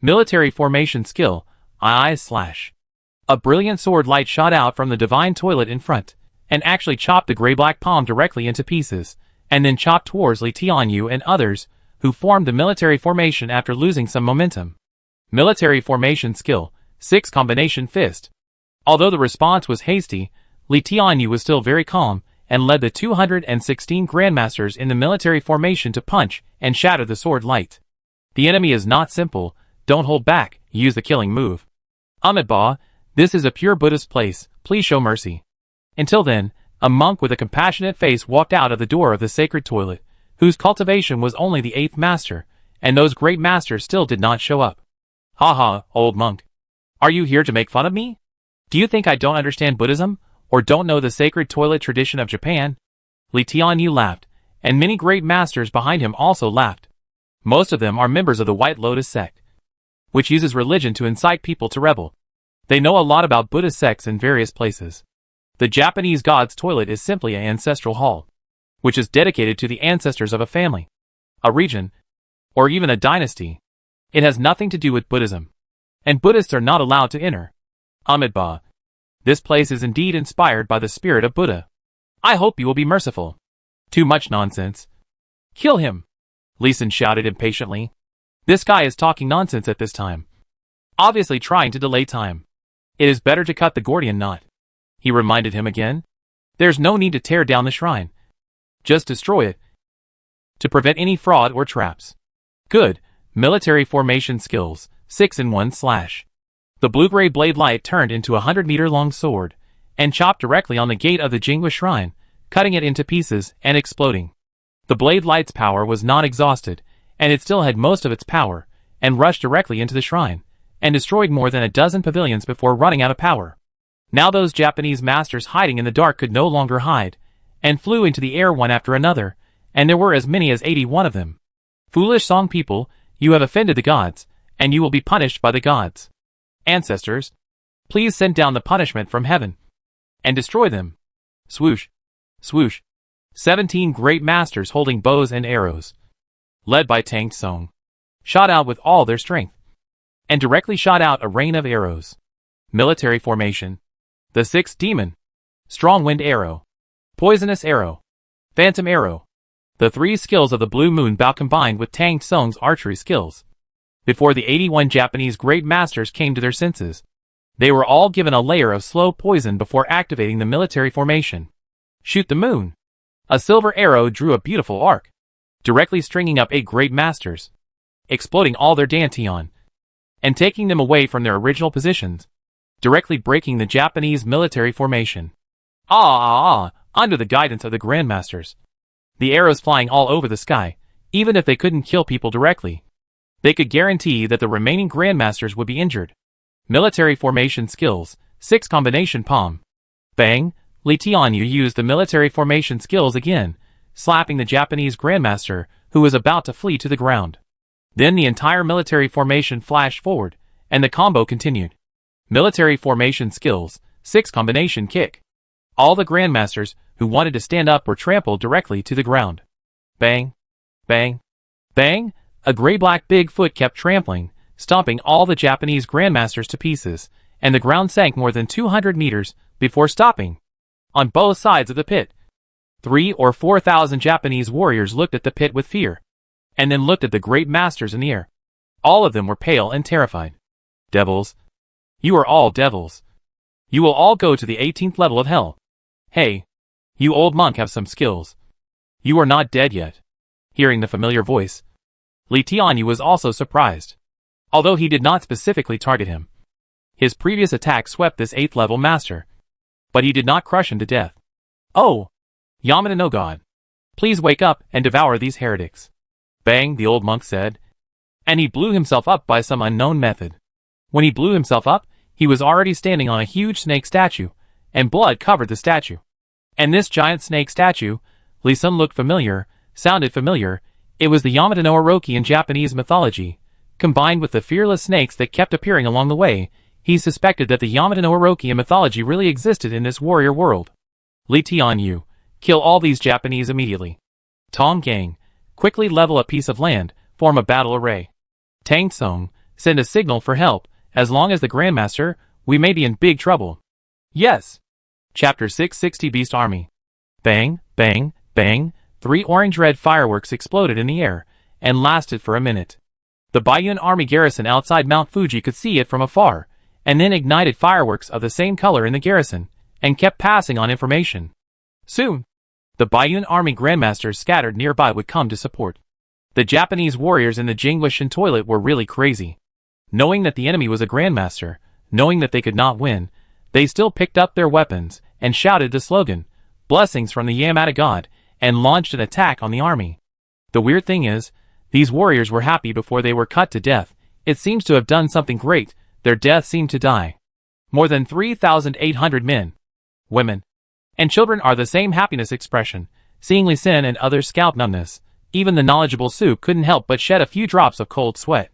Military formation skill, I/slash. A brilliant sword light shot out from the divine toilet in front, and actually chopped the gray-black palm directly into pieces, and then chopped towards Li Tianyu and others, who formed the military formation after losing some momentum. Military formation skill, 6 combination fist. Although the response was hasty, Li Tianyu was still very calm, and led the 216 Grandmasters in the military formation to punch and shatter the sword light. The enemy is not simple, don't hold back, use the killing move. Amitabha, this is a pure Buddhist place, please show mercy. Until then, a monk with a compassionate face walked out of the door of the sacred toilet, whose cultivation was only the 8th master, and those great masters still did not show up. Haha, old monk. Are you here to make fun of me? Do you think I don't understand Buddhism, or don't know the sacred toilet tradition of Japan? Li Tianyu laughed, and many great masters behind him also laughed. Most of them are members of the White Lotus sect, which uses religion to incite people to rebel. They know a lot about Buddhist sects in various places. The Japanese god's toilet is simply an ancestral hall, which is dedicated to the ancestors of a family, a region, or even a dynasty. It has nothing to do with Buddhism, and Buddhists are not allowed to enter. Amitabha. This place is indeed inspired by the spirit of Buddha. I hope you will be merciful. Too much nonsense. Kill him! Lee Sin shouted impatiently. This guy is talking nonsense at this time. Obviously trying to delay time. It is better to cut the Gordian knot. He reminded him again. There's no need to tear down the shrine. Just destroy it, to prevent any fraud or traps. Good. Military formation skills, 6/1/. The blue-gray blade light turned into a 100-meter-long sword, and chopped directly on the gate of the Jingwa shrine, cutting it into pieces and exploding. The blade light's power was not exhausted, and it still had most of its power, and rushed directly into the shrine, and destroyed more than a dozen pavilions before running out of power. Now those Japanese masters hiding in the dark could no longer hide, and flew into the air one after another, and there were as many as 81 of them. Foolish Song people, you have offended the gods, and you will be punished by the gods. Ancestors, please send down the punishment from heaven, and destroy them. Swoosh, swoosh. 17 great masters holding bows and arrows, led by Tang Tsung, shot out with all their strength, and directly shot out a rain of arrows. Military formation. The 6th demon. Strong wind arrow. Poisonous arrow. Phantom arrow. The 3 skills of the Blue Moon Bow combined with Tang Tsung's archery skills. Before the 81 Japanese great masters came to their senses, they were all given a layer of slow poison before activating the military formation. Shoot the moon. A silver arrow drew a beautiful arc, directly stringing up 8 great masters, exploding all their dantian, and taking them away from their original positions, directly breaking the Japanese military formation. Under the guidance of the Grandmasters. The arrows flying all over the sky, even if they couldn't kill people directly, they could guarantee that the remaining Grandmasters would be injured. Military formation skills, 6 combination palm. Bang! Li Tianyu used the military formation skills again, slapping the Japanese Grandmaster, who was about to flee to the ground. Then the entire military formation flashed forward, and the combo continued. Military formation skills, 6 combination kick. All the Grandmasters who wanted to stand up were trampled directly to the ground. Bang! Bang! Bang! A gray-black big foot kept trampling, stomping all the Japanese Grandmasters to pieces, and the ground sank more than 200 meters before stopping. On both sides of the pit, 3,000 or 4,000 Japanese warriors looked at the pit with fear, and then looked at the great masters in the air. All of them were pale and terrified. Devils. You are all devils. You will all go to the 18th level of hell. Hey, you old monk have some skills. You are not dead yet. Hearing the familiar voice, Li Tianyu was also surprised. Although he did not specifically target him, his previous attack swept this 8th level master, but he did not crush him to death. Oh! Yamada no god. Please wake up and devour these heretics. Bang, the old monk said, and he blew himself up by some unknown method. When he blew himself up, he was already standing on a huge snake statue, and blood covered the statue. And this giant snake statue Lee Sun looked familiar, sounded familiar. It was the Yamato no Orochi in Japanese mythology. Combined with the fearless snakes that kept appearing along the way, he suspected that the Yamato no Orochi in mythology really existed in this warrior world. Li Tianyu, kill all these Japanese immediately. Tong Gang, quickly level a piece of land, form a battle array. Tang Tsung, send a signal for help. As long as the Grandmaster, we may be in big trouble. Yes. Chapter 660 Beast Army. Bang, bang, bang, 3 orange-red fireworks exploded in the air, and lasted for a minute. The Baiyun army garrison outside Mount Fuji could see it from afar, and then ignited fireworks of the same color in the garrison, and kept passing on information. Soon, the Baiyun army grandmasters scattered nearby would come to support. The Japanese warriors in the Jingwishan toilet were really crazy. Knowing that the enemy was a grandmaster, knowing that they could not win, they still picked up their weapons, and shouted the slogan, "Blessings from the Yamata God," and launched an attack on the army. The weird thing is, these warriors were happy before they were cut to death. It seems to have done something great. Their death seemed to die. More than 3,800 men, women, and children are the same happiness expression. Seeing Li Sin and others scalp numbness, even the knowledgeable Su couldn't help but shed a few drops of cold sweat.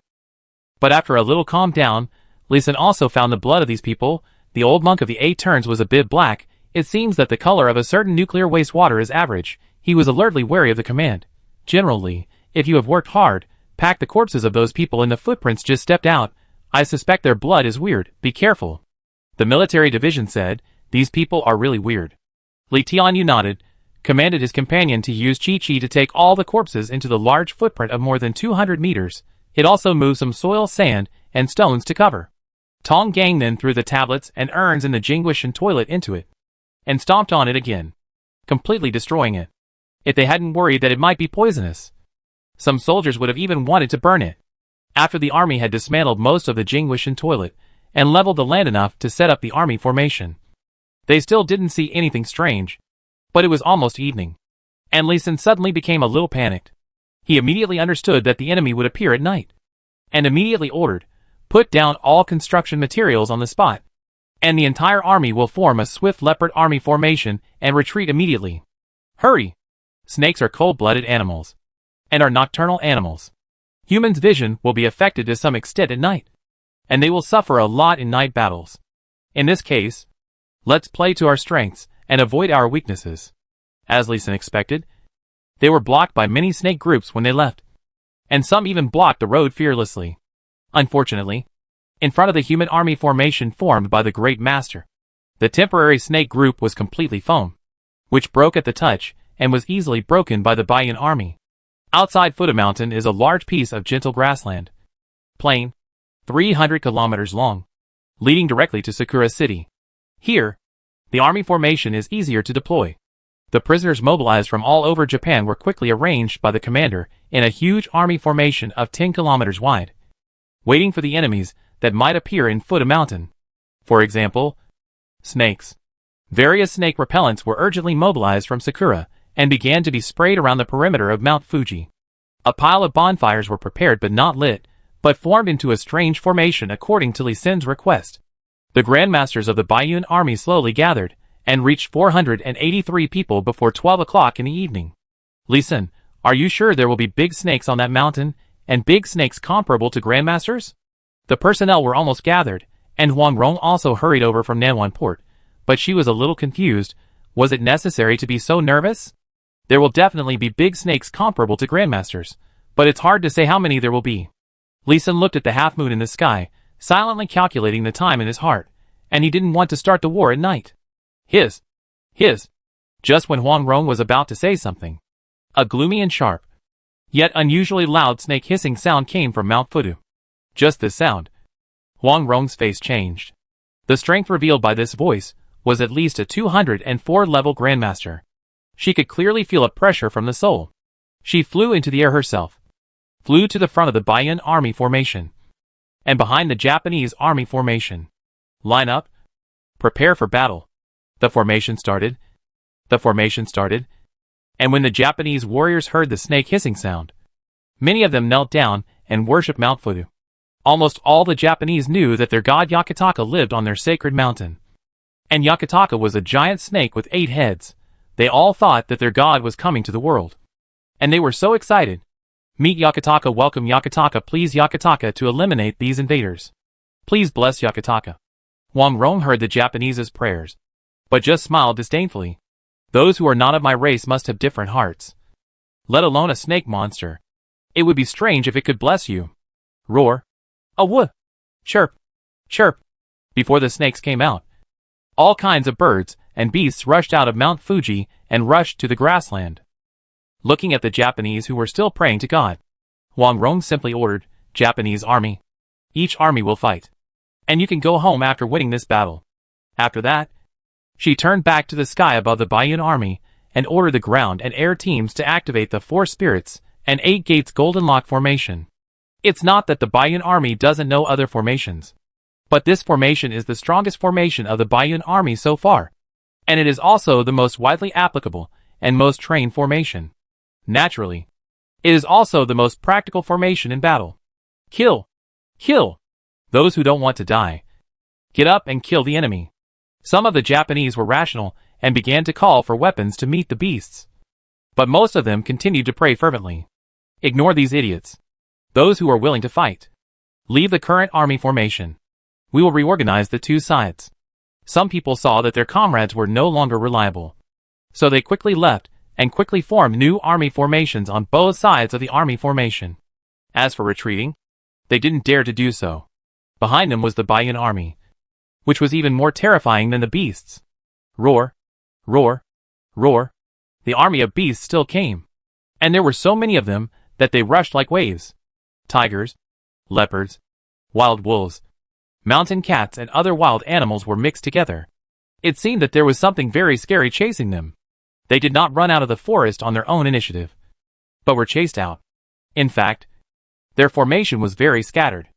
But after a little calm down, Li Sin also found the blood of these people. The old monk of the 8 turns was a bit black. It seems that the color of a certain nuclear wastewater is average. He was alertly wary of the command. Generally, if you have worked hard, pack the corpses of those people and the footprints just stepped out. I suspect their blood is weird. Be careful. The military division said, these people are really weird. Li Tianyu nodded, commanded his companion to use Chi-Chi to take all the corpses into the large footprint of more than 200 meters. It also moved some soil, sand, and stones to cover. Tong Gang then threw the tablets and urns in the Jingwishan toilet into it, and stomped on it again, completely destroying it. If they hadn't worried that it might be poisonous, some soldiers would have even wanted to burn it. After the army had dismantled most of the Jingwishan toilet, and leveled the land enough to set up the army formation, they still didn't see anything strange. But it was almost evening, and Li Sin suddenly became a little panicked. He immediately understood that the enemy would appear at night, and immediately ordered, put down all construction materials on the spot, and the entire army will form a swift leopard army formation and retreat immediately. Hurry! Snakes are cold-blooded animals, and are nocturnal animals. Humans' vision will be affected to some extent at night, and they will suffer a lot in night battles. In this case, let's play to our strengths and avoid our weaknesses. As Li Sin expected, they were blocked by many snake groups when they left, and some even blocked the road fearlessly. Unfortunately, in front of the human army formation formed by the Great Master, the temporary snake group was completely foam, which broke at the touch and was easily broken by the Baiyun army. Outside Fuda Mountain is a large piece of gentle grassland, plain, 300 kilometers long, leading directly to Sakura City. Here, the army formation is easier to deploy. The prisoners mobilized from all over Japan were quickly arranged by the commander in a huge army formation of 10 kilometers wide, waiting for the enemies that might appear in Fuda Mountain. For example, snakes. Various snake repellents were urgently mobilized from Sakura and began to be sprayed around the perimeter of Mount Fuji. A pile of bonfires were prepared but not lit, but formed into a strange formation according to Li Sin's request. The grandmasters of the Baiyun army slowly gathered, and reached 483 people before 12 o'clock in the evening. Li Sin, are you sure there will be big snakes on that mountain, and big snakes comparable to grandmasters? The personnel were almost gathered, and Huang Rong also hurried over from Nanwan Port, but she was a little confused. Was it necessary to be so nervous? There will definitely be big snakes comparable to grandmasters, but it's hard to say how many there will be. Li Sin looked at the half moon in the sky, silently calculating the time in his heart, and he didn't want to start the war at night. Hiss! Just when Huang Rong was about to say something, a gloomy and sharp, yet unusually loud snake hissing sound came from Mount Fudu. Just this sound, Huang Rong's face changed. The strength revealed by this voice was at least a 204-level grandmaster. She could clearly feel a pressure from the soul. She flew into the air herself, flew to the front of the Baiyun army formation, and behind the Japanese army formation. Line up. Prepare for battle. The formation started, and when the Japanese warriors heard the snake hissing sound, many of them knelt down and worshipped Mount Fudu. Almost all the Japanese knew that their god Yakutaka lived on their sacred mountain. And Yakutaka was a giant snake with 8 heads, They all thought that their god was coming to the world. And they were so excited. Meet Yakutaka, welcome Yakutaka, please Yakutaka to eliminate these invaders. Please bless Yakutaka. Wang Rong heard the Japanese's prayers, but just smiled disdainfully. Those who are not of my race must have different hearts. Let alone a snake monster. It would be strange if it could bless you. Roar. Awoo. Chirp. Chirp. Before the snakes came out, all kinds of birds and beasts rushed out of Mount Fuji and rushed to the grassland. Looking at the Japanese who were still praying to God, Wang Rong simply ordered, Japanese army. Each army will fight. And you can go home after winning this battle. After that, she turned back to the sky above the Baiyun army and ordered the ground and air teams to activate the 4 spirits and 8 gates Golden Lock formation. It's not that the Baiyun army doesn't know other formations, but this formation is the strongest formation of the Baiyun army so far, and it is also the most widely applicable and most trained formation. Naturally, it is also the most practical formation in battle. Kill! Kill! Those who don't want to die. Get up and kill the enemy. Some of the Japanese were rational and began to call for weapons to meet the beasts. But most of them continued to pray fervently. Ignore these idiots. Those who are willing to fight. Leave the current army formation. We will reorganize the 2 sides. Some people saw that their comrades were no longer reliable. So they quickly left and quickly formed new army formations on both sides of the army formation. As for retreating, they didn't dare to do so. Behind them was the Baiyun army, which was even more terrifying than the beasts. Roar, roar, roar. The army of beasts still came, and there were so many of them that they rushed like waves. Tigers, leopards, wild wolves, mountain cats and other wild animals were mixed together. It seemed that there was something very scary chasing them. They did not run out of the forest on their own initiative, but were chased out. In fact, their formation was very scattered.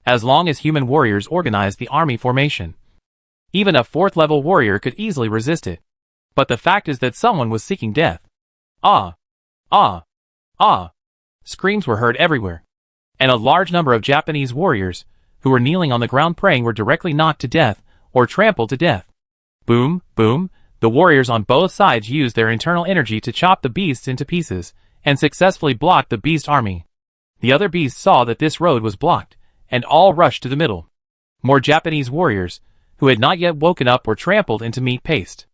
As long as human warriors organized the army formation, even a 4th-level warrior could easily resist it. But the fact is that someone was seeking death. Ah! Ah! Ah! Screams were heard everywhere, and a large number of Japanese warriors, who were kneeling on the ground praying, were directly knocked to death or trampled to death. Boom! Boom! The warriors on both sides used their internal energy to chop the beasts into pieces, and successfully blocked the beast army. The other beasts saw that this road was blocked, and all rushed to the middle. More Japanese warriors, who had not yet woken up, were trampled into meat paste.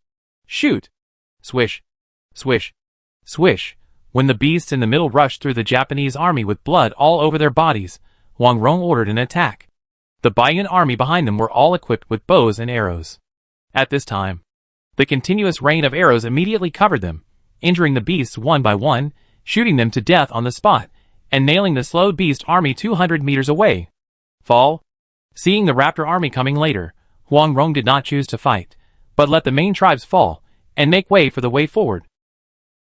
Shoot! Swish! Swish! Swish! When the beasts in the middle rushed through the Japanese army with blood all over their bodies, Wang Rong ordered an attack. The Baiyun army behind them were all equipped with bows and arrows. At this time, the continuous rain of arrows immediately covered them, injuring the beasts one by one, shooting them to death on the spot, and nailing the slowed beast army 200 meters away. Fall. Seeing the raptor army coming later, Wang Rong did not choose to fight, but let the main tribes fall, and make way for the way forward.